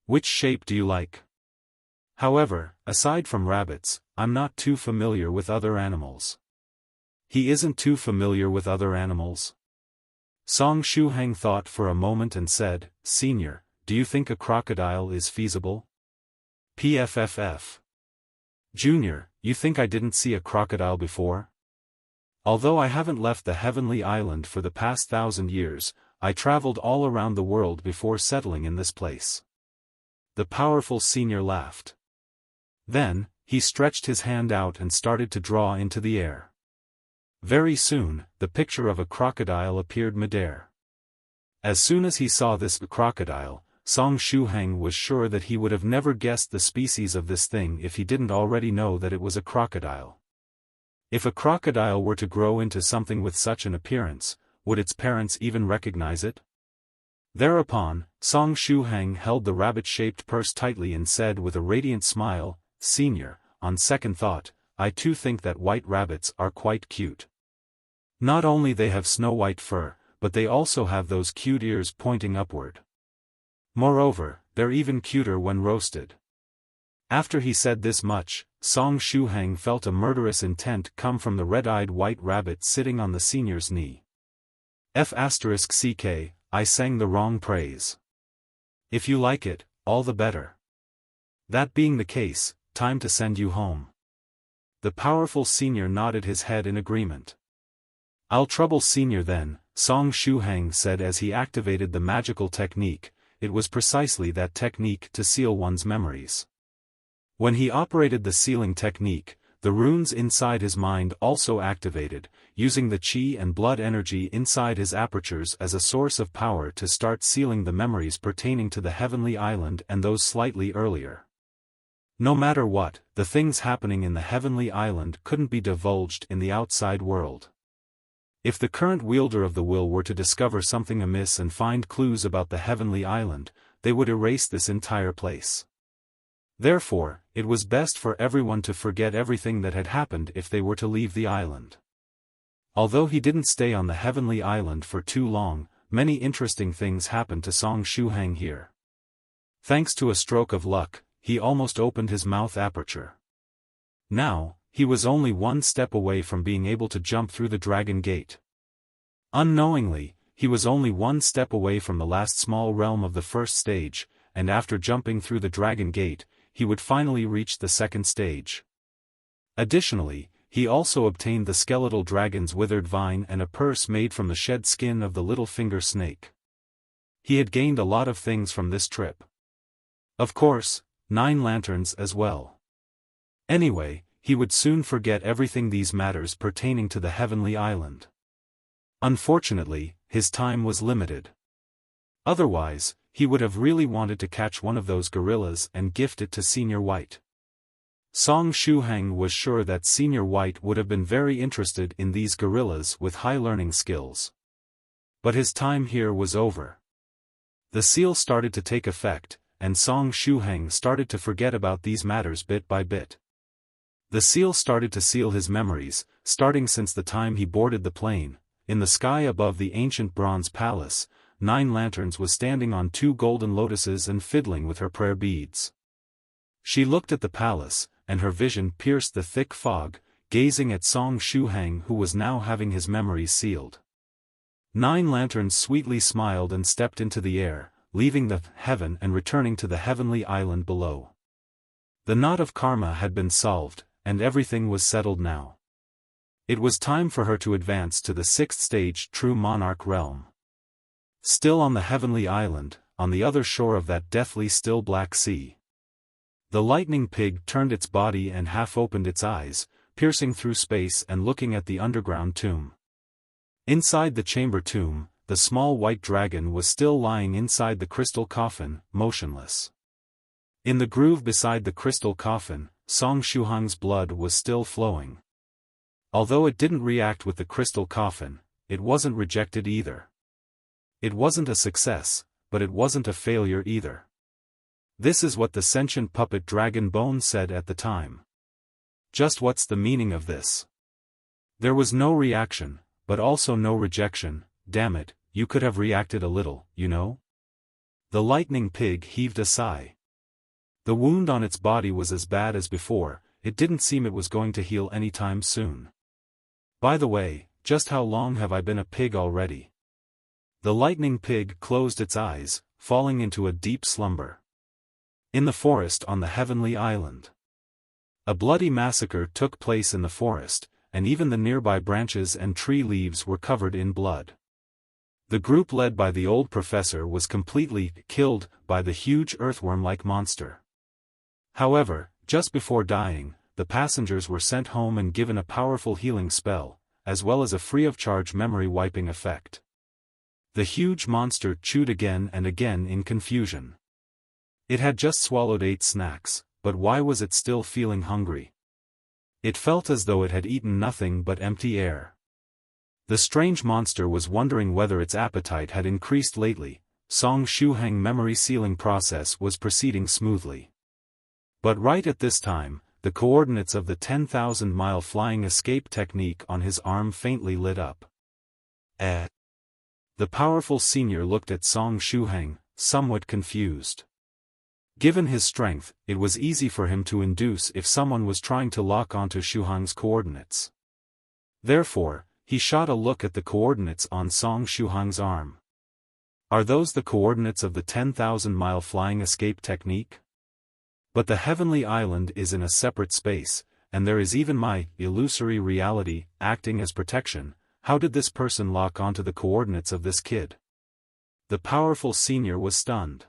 Which shape do you like? However, aside from rabbits, I'm not too familiar with other animals." He isn't too familiar with other animals? Song Shuhang thought for a moment and said, "Senior, do you think a crocodile is feasible?" PFFF. Junior, you think I didn't see a crocodile before? Although I haven't left the heavenly island for the past 1,000 years, I traveled all around the world before settling in this place. The powerful senior laughed. Then, he stretched his hand out and started to draw into the air. Very soon, the picture of a crocodile appeared midair. As soon as he saw this crocodile, Song Shuhang was sure that he would have never guessed the species of this thing if he didn't already know that it was a crocodile. If a crocodile were to grow into something with such an appearance, would its parents even recognize it? Thereupon, Song Shuhang held the rabbit-shaped purse tightly and said with a radiant smile, "Senior, on second thought, I too think that white rabbits are quite cute. Not only they have snow-white fur, but they also have those cute ears pointing upward. Moreover, they're even cuter when roasted." After he said this much, Song Shuhang felt a murderous intent come from the red-eyed white rabbit sitting on the senior's knee. F***ck, I sang the wrong praise. If you like it, all the better. That being the case, time to send you home. The powerful senior nodded his head in agreement. "I'll trouble senior then," Song Shuhang said as he activated the magical technique. It was precisely that technique to seal one's memories. When he operated the sealing technique, the runes inside his mind also activated, using the qi and blood energy inside his apertures as a source of power to start sealing the memories pertaining to the heavenly island and those slightly earlier. No matter what, the things happening in the heavenly island couldn't be divulged in the outside world. If the current wielder of the will were to discover something amiss and find clues about the heavenly island, they would erase this entire place. Therefore, it was best for everyone to forget everything that had happened if they were to leave the island. Although he didn't stay on the heavenly island for too long, many interesting things happened to Song Shuhang here. Thanks to a stroke of luck, he almost opened his mouth aperture. Now, he was only one step away from being able to jump through the dragon gate. Unknowingly, he was only one step away from the last small realm of the first stage, and after jumping through the dragon gate, he would finally reach the second stage. Additionally, he also obtained the skeletal dragon's withered vine and a purse made from the shed skin of the little finger snake. He had gained a lot of things from this trip. Of course, 9 lanterns as well. Anyway, he would soon forget everything these matters pertaining to the heavenly island. Unfortunately, his time was limited. Otherwise, he would have really wanted to catch one of those gorillas and gift it to Senior White. Song Shuhang was sure that Senior White would have been very interested in these gorillas with high learning skills. But his time here was over. The seal started to take effect, and Song Shuhang started to forget about these matters bit by bit. The seal started to seal his memories, starting since the time he boarded the plane. In the sky above the ancient bronze palace, 9 lanterns was standing on 2 golden lotuses and fiddling with her prayer beads. She looked at the palace, and her vision pierced the thick fog, gazing at Song Shuhang who was now having his memories sealed. 9 lanterns sweetly smiled and stepped into the air, leaving the heaven and returning to the heavenly island below. The knot of karma had been solved, and everything was settled now. It was time for her to advance to the sixth stage true monarch realm. Still on the heavenly island, on the other shore of that deathly still black sea. The lightning pig turned its body and half opened its eyes, piercing through space and looking at the underground tomb. Inside the chamber tomb, the small white dragon was still lying inside the crystal coffin, motionless. In the groove beside the crystal coffin, Song Shuhang's blood was still flowing. Although it didn't react with the crystal coffin, it wasn't rejected either. It wasn't a success, but it wasn't a failure either. This is what the sentient puppet dragon Bone said at the time. Just what's the meaning of this? There was no reaction, but also no rejection. Damn it, you could have reacted a little, you know? The lightning pig heaved a sigh. The wound on its body was as bad as before, it didn't seem it was going to heal anytime soon. By the way, just how long have I been a pig already? The lightning pig closed its eyes, falling into a deep slumber. In the forest on the heavenly island. A bloody massacre took place in the forest, and even the nearby branches and tree leaves were covered in blood. The group led by the old professor was completely killed by the huge earthworm-like monster. However, just before dying, the passengers were sent home and given a powerful healing spell, as well as a free-of-charge memory wiping effect. The huge monster chewed again and again in confusion. It had just swallowed 8 snacks, but why was it still feeling hungry? It felt as though it had eaten nothing but empty air. The strange monster was wondering whether its appetite had increased lately. Song Shuhang memory sealing process was proceeding smoothly. But right at this time, the coordinates of the 10,000-mile flying escape technique on his arm faintly lit up. The powerful senior looked at Song Shuhang, somewhat confused. Given his strength, it was easy for him to induce if someone was trying to lock onto Shuhang's coordinates. Therefore, he shot a look at the coordinates on Song Shuhang's arm. Are those the coordinates of the 10,000-mile flying escape technique? But the heavenly island is in a separate space, and there is even my illusory reality acting as protection. How did this person lock onto the coordinates of this kid? The powerful senior was stunned.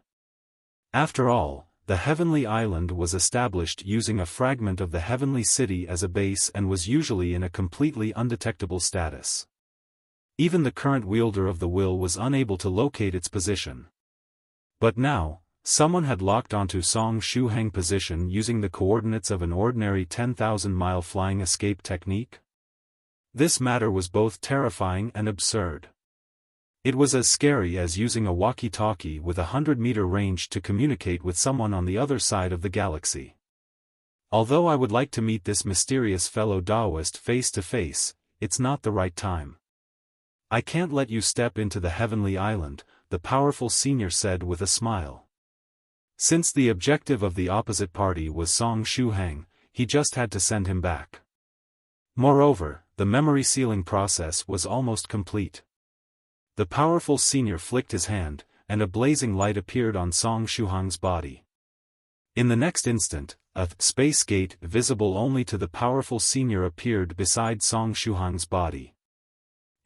After all, the heavenly island was established using a fragment of the heavenly city as a base and was usually in a completely undetectable status. Even the current wielder of the will was unable to locate its position. But now, someone had locked onto Song Shuhang position using the coordinates of an ordinary 10,000-mile flying escape technique? This matter was both terrifying and absurd. It was as scary as using a walkie-talkie with a 100-meter range to communicate with someone on the other side of the galaxy. Although I would like to meet this mysterious fellow Daoist face to face, it's not the right time. I can't let you step into the heavenly island, the powerful senior said with a smile. Since the objective of the opposite party was Song Shuhang, he just had to send him back. Moreover, the memory sealing process was almost complete. The powerful senior flicked his hand, and a blazing light appeared on Song Shuhang's body. In the next instant, a space gate visible only to the powerful senior appeared beside Song Shuhang's body.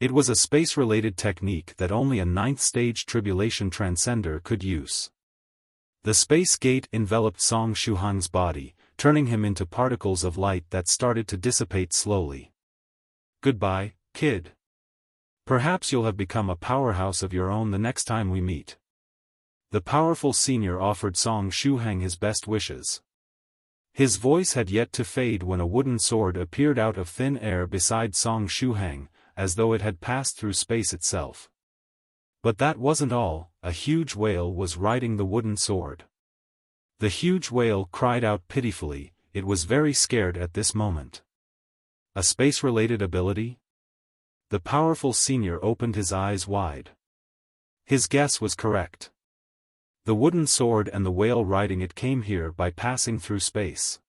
It was a space-related technique that only a 9th-stage tribulation transcender could use. The space gate enveloped Song Shuhang's body, turning him into particles of light that started to dissipate slowly. Goodbye, kid. Perhaps you'll have become a powerhouse of your own the next time we meet. The powerful senior offered Song Shuhang his best wishes. His voice had yet to fade when a wooden sword appeared out of thin air beside Song Shuhang, as though it had passed through space itself. But that wasn't all, a huge whale was riding the wooden sword. The huge whale cried out pitifully, it was very scared at this moment. A space-related ability? The powerful senior opened his eyes wide. His guess was correct. The wooden sword and the whale riding it came here by passing through space.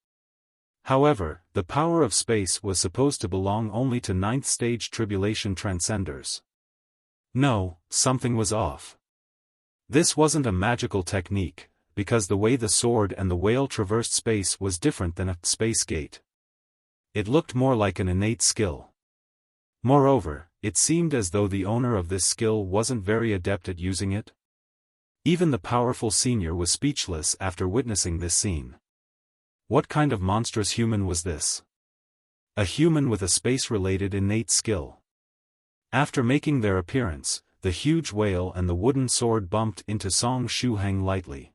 However, the power of space was supposed to belong only to 9th-stage tribulation transcenders. No, something was off. This wasn't a magical technique, because the way the sword and the whale traversed space was different than a space gate. It looked more like an innate skill. Moreover, it seemed as though the owner of this skill wasn't very adept at using it. Even the powerful senior was speechless after witnessing this scene. What kind of monstrous human was this? A human with a space-related innate skill. After making their appearance, the huge whale and the wooden sword bumped into Shuhang lightly.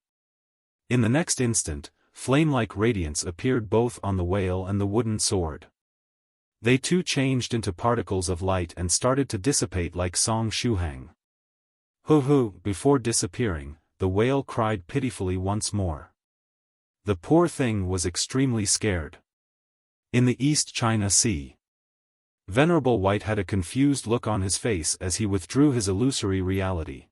In the next instant, flame-like radiance appeared both on the whale and the wooden sword. They too changed into particles of light and started to dissipate like Shuhang. Hoo-hoo! Before disappearing, the whale cried pitifully once more. The poor thing was extremely scared. In the East China Sea, Venerable White had a confused look on his face as he withdrew his illusory reality.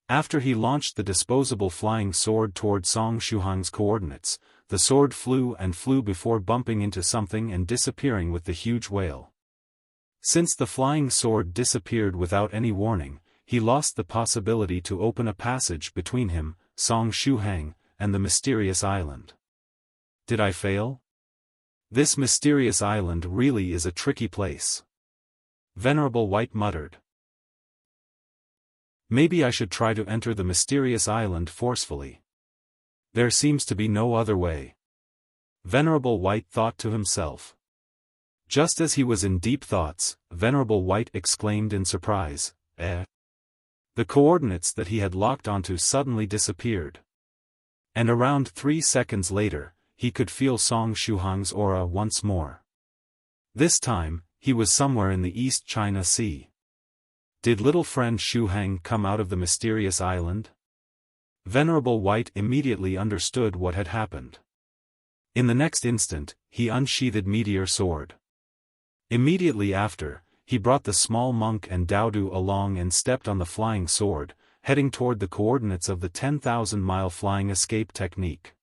After he launched the disposable flying sword toward Shuhang's coordinates, the sword flew and flew before bumping into something and disappearing with the huge whale. Since the flying sword disappeared without any warning, he lost the possibility to open a passage between him, Shuhang, and the mysterious island. Did I fail? This mysterious island really is a tricky place. Venerable White muttered. Maybe I should try to enter the mysterious island forcefully. There seems to be no other way. Venerable White thought to himself. Just as he was in deep thoughts, Venerable White exclaimed in surprise, "Eh?" The coordinates that he had locked onto suddenly disappeared. And around 3 seconds later, he could feel Shuhang's aura once more. This time, he was somewhere in the East China Sea. Did little friend Shuhang come out of the mysterious island? Venerable White immediately understood what had happened. In the next instant, he unsheathed meteor sword. Immediately after, he brought the small monk and Daodu along and stepped on the flying sword, heading toward the coordinates of the 10,000-mile flying escape technique.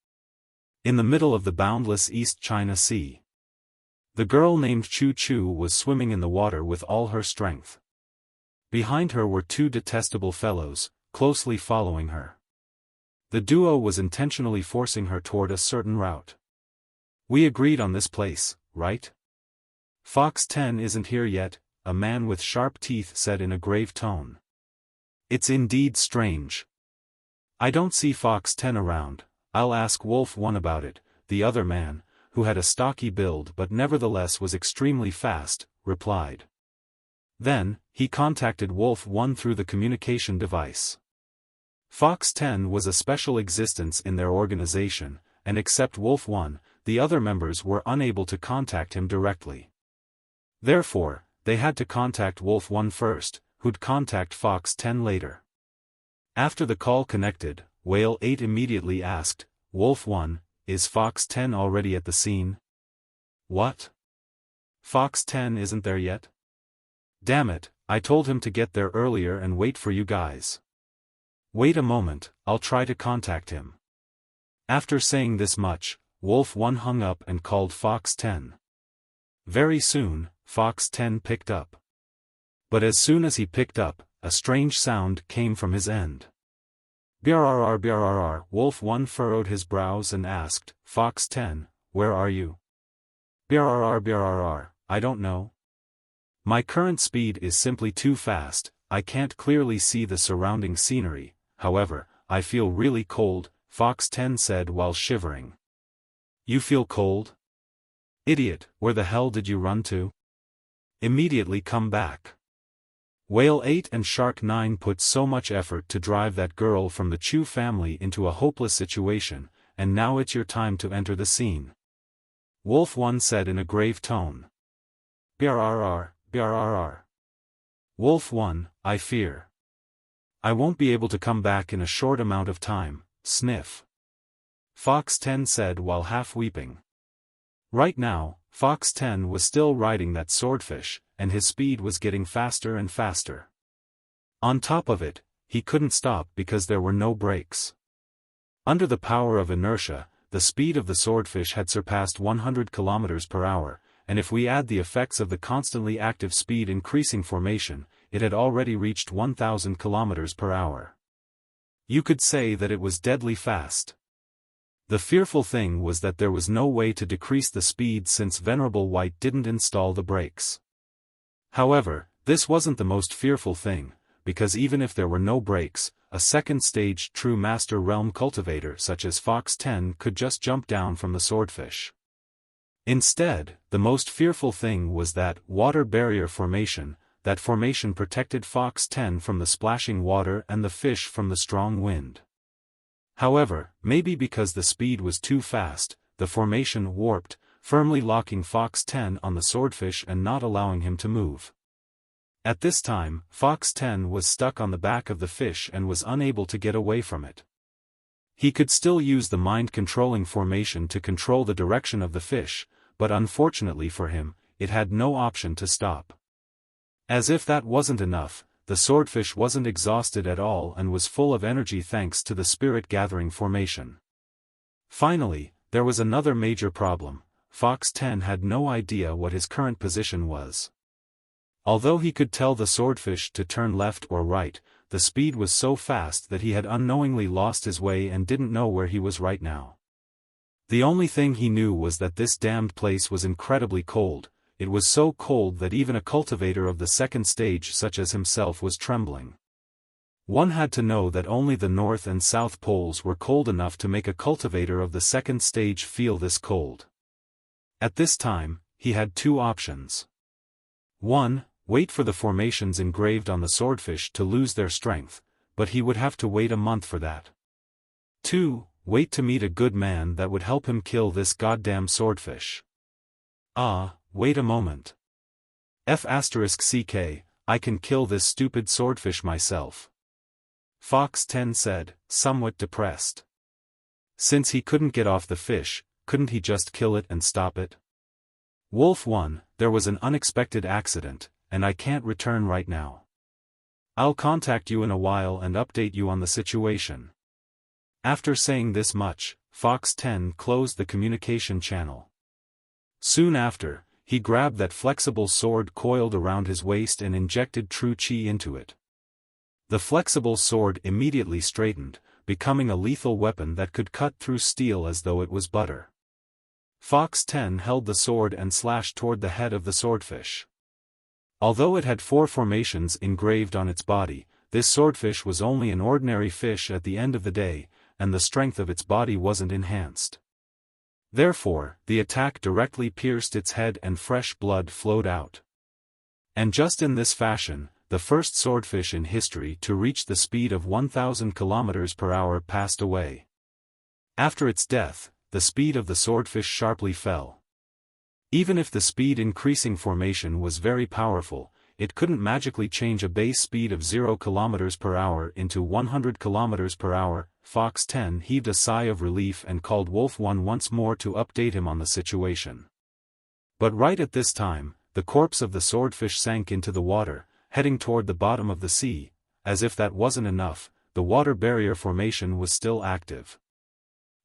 In the middle of the boundless East China Sea, the girl named Chu Chu was swimming in the water with all her strength. Behind her were 2 detestable fellows, closely following her. The duo was intentionally forcing her toward a certain route. "We agreed on this place, right? Fox 10 isn't here yet," a man with sharp teeth said in a grave tone. "It's indeed strange. I don't see Fox 10 around. I'll ask Wolf 1 about it," the other man, who had a stocky build but nevertheless was extremely fast, replied. Then, he contacted Wolf 1 through the communication device. Fox 10 was a special existence in their organization, and except Wolf 1, the other members were unable to contact him directly. Therefore, they had to contact Wolf 1 first, who'd contact Fox 10 later. After the call connected, Whale 8 immediately asked, "Wolf 1, is Fox 10 already at the scene?" "What? Fox 10 isn't there yet? Damn it, I told him to get there earlier and wait for you guys. Wait a moment, I'll try to contact him." After saying this much, Wolf 1 hung up and called Fox 10. Very soon, Fox 10 picked up. But as soon as he picked up, a strange sound came from his end. "Brrrr brrrr," Wolf 1 furrowed his brows and asked, "Fox 10, where are you?" "Brrrr brrrr, I don't know. My current speed is simply too fast, I can't clearly see the surrounding scenery, however, I feel really cold," Fox 10 said while shivering. "You feel cold? Idiot, where the hell did you run to? Immediately come back." Whale 8 and Shark 9 put so much effort to drive that girl from the Chu family into a hopeless situation, and now it's your time to enter the scene. Wolf 1 said in a grave tone. "Brrrr, brrrr. Wolf 1, I fear I won't be able to come back in a short amount of time," sniff. Fox 10 said while half weeping. Right now, Fox 10 was still riding that swordfish, and his speed was getting faster and faster. On top of it, he couldn't stop because there were no brakes. Under the power of inertia, the speed of the swordfish had surpassed 100 km per hour, and if we add the effects of the constantly active speed increasing formation, it had already reached 1000 km per hour. You could say that it was deadly fast. The fearful thing was that there was no way to decrease the speed since Venerable White didn't install the brakes. However, this wasn't the most fearful thing, because even if there were no brakes, a second-stage true Master Realm cultivator such as Fox 10 could just jump down from the swordfish. Instead, the most fearful thing was that water barrier formation. That formation protected Fox 10 from the splashing water and the fish from the strong wind. However, maybe because the speed was too fast, the formation warped, firmly locking Fox 10 on the swordfish and not allowing him to move. At this time, Fox 10 was stuck on the back of the fish and was unable to get away from it. He could still use the mind-controlling formation to control the direction of the fish, but unfortunately for him, it had no option to stop. As if that wasn't enough, the swordfish wasn't exhausted at all and was full of energy thanks to the spirit-gathering formation. Finally, there was another major problem. Fox 10 had no idea what his current position was. Although he could tell the swordfish to turn left or right, the speed was so fast that he had unknowingly lost his way and didn't know where he was right now. The only thing he knew was that this damned place was incredibly cold. It was so cold that even a cultivator of the second stage such as himself was trembling. One had to know that only the North and South poles were cold enough to make a cultivator of the second stage feel this cold. At this time, he had two options. 1. Wait for the formations engraved on the swordfish to lose their strength, but he would have to wait a month for that. 2. Wait to meet a good man that would help him kill this goddamn swordfish. Wait a moment. *CK, I can kill this stupid swordfish myself. Fox 10 said, somewhat depressed. Since he couldn't get off the fish, couldn't he just kill it and stop it? Wolf 1, there was an unexpected accident, and I can't return right now. I'll contact you in a while and update you on the situation. After saying this much, Fox 10 closed the communication channel. Soon after, he grabbed that flexible sword coiled around his waist and injected true chi into it. The flexible sword immediately straightened, becoming a lethal weapon that could cut through steel as though it was butter. Fox 10 held the sword and slashed toward the head of the swordfish. Although it had 4 formations engraved on its body, this swordfish was only an ordinary fish at the end of the day, and the strength of its body wasn't enhanced. Therefore, the attack directly pierced its head and fresh blood flowed out. And just in this fashion, the first swordfish in history to reach the speed of 1,000 km per hour passed away. After its death, the speed of the swordfish sharply fell. Even if the speed-increasing formation was very powerful, it couldn't magically change a base speed of 0 km per hour into 100 km per hour. Fox 10 heaved a sigh of relief and called Wolf 1 once more to update him on the situation. But right at this time, the corpse of the swordfish sank into the water, heading toward the bottom of the sea. As if that wasn't enough, the water barrier formation was still active.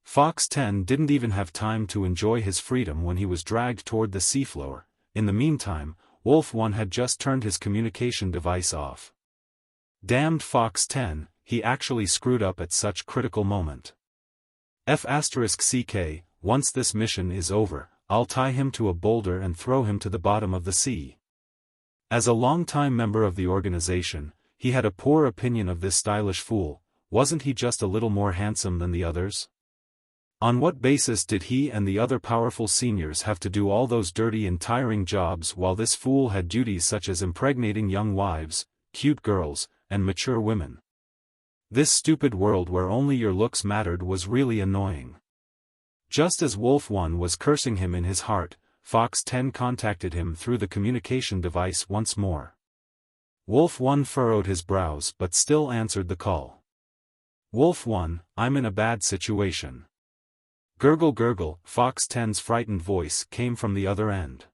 Fox 10 didn't even have time to enjoy his freedom when he was dragged toward the seafloor. In the meantime, Wolf 1 had just turned his communication device off. Damned Fox 10, he actually screwed up at such critical moment. *CK, once this mission is over, I'll tie him to a boulder and throw him to the bottom of the sea. As a longtime member of the organization, he had a poor opinion of this stylish fool. Wasn't he just a little more handsome than the others? On what basis did he and the other powerful seniors have to do all those dirty and tiring jobs while this fool had duties such as impregnating young wives, cute girls, and mature women? This stupid world where only your looks mattered was really annoying. Just as Wolf 1 was cursing him in his heart, Fox 10 contacted him through the communication device once more. Wolf 1 furrowed his brows but still answered the call. Wolf 1, I'm in a bad situation. Gurgle gurgle, Fox 10's frightened voice came from the other end.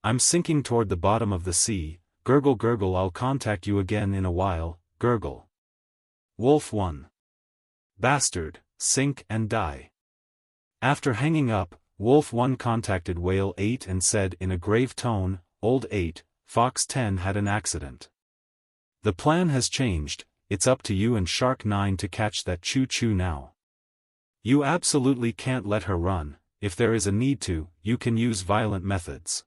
I'm sinking toward the bottom of the sea. Gurgle gurgle, I'll contact you again in a while. Gurgle. Wolf 1. Bastard, sink and die. After hanging up, Wolf 1 contacted Whale 8 and said in a grave tone, Old 8, Fox 10 had an accident. The plan has changed. it's up to you and Shark 9 to catch that choo-choo now. You absolutely can't let her run. If there is a need to, you can use violent methods.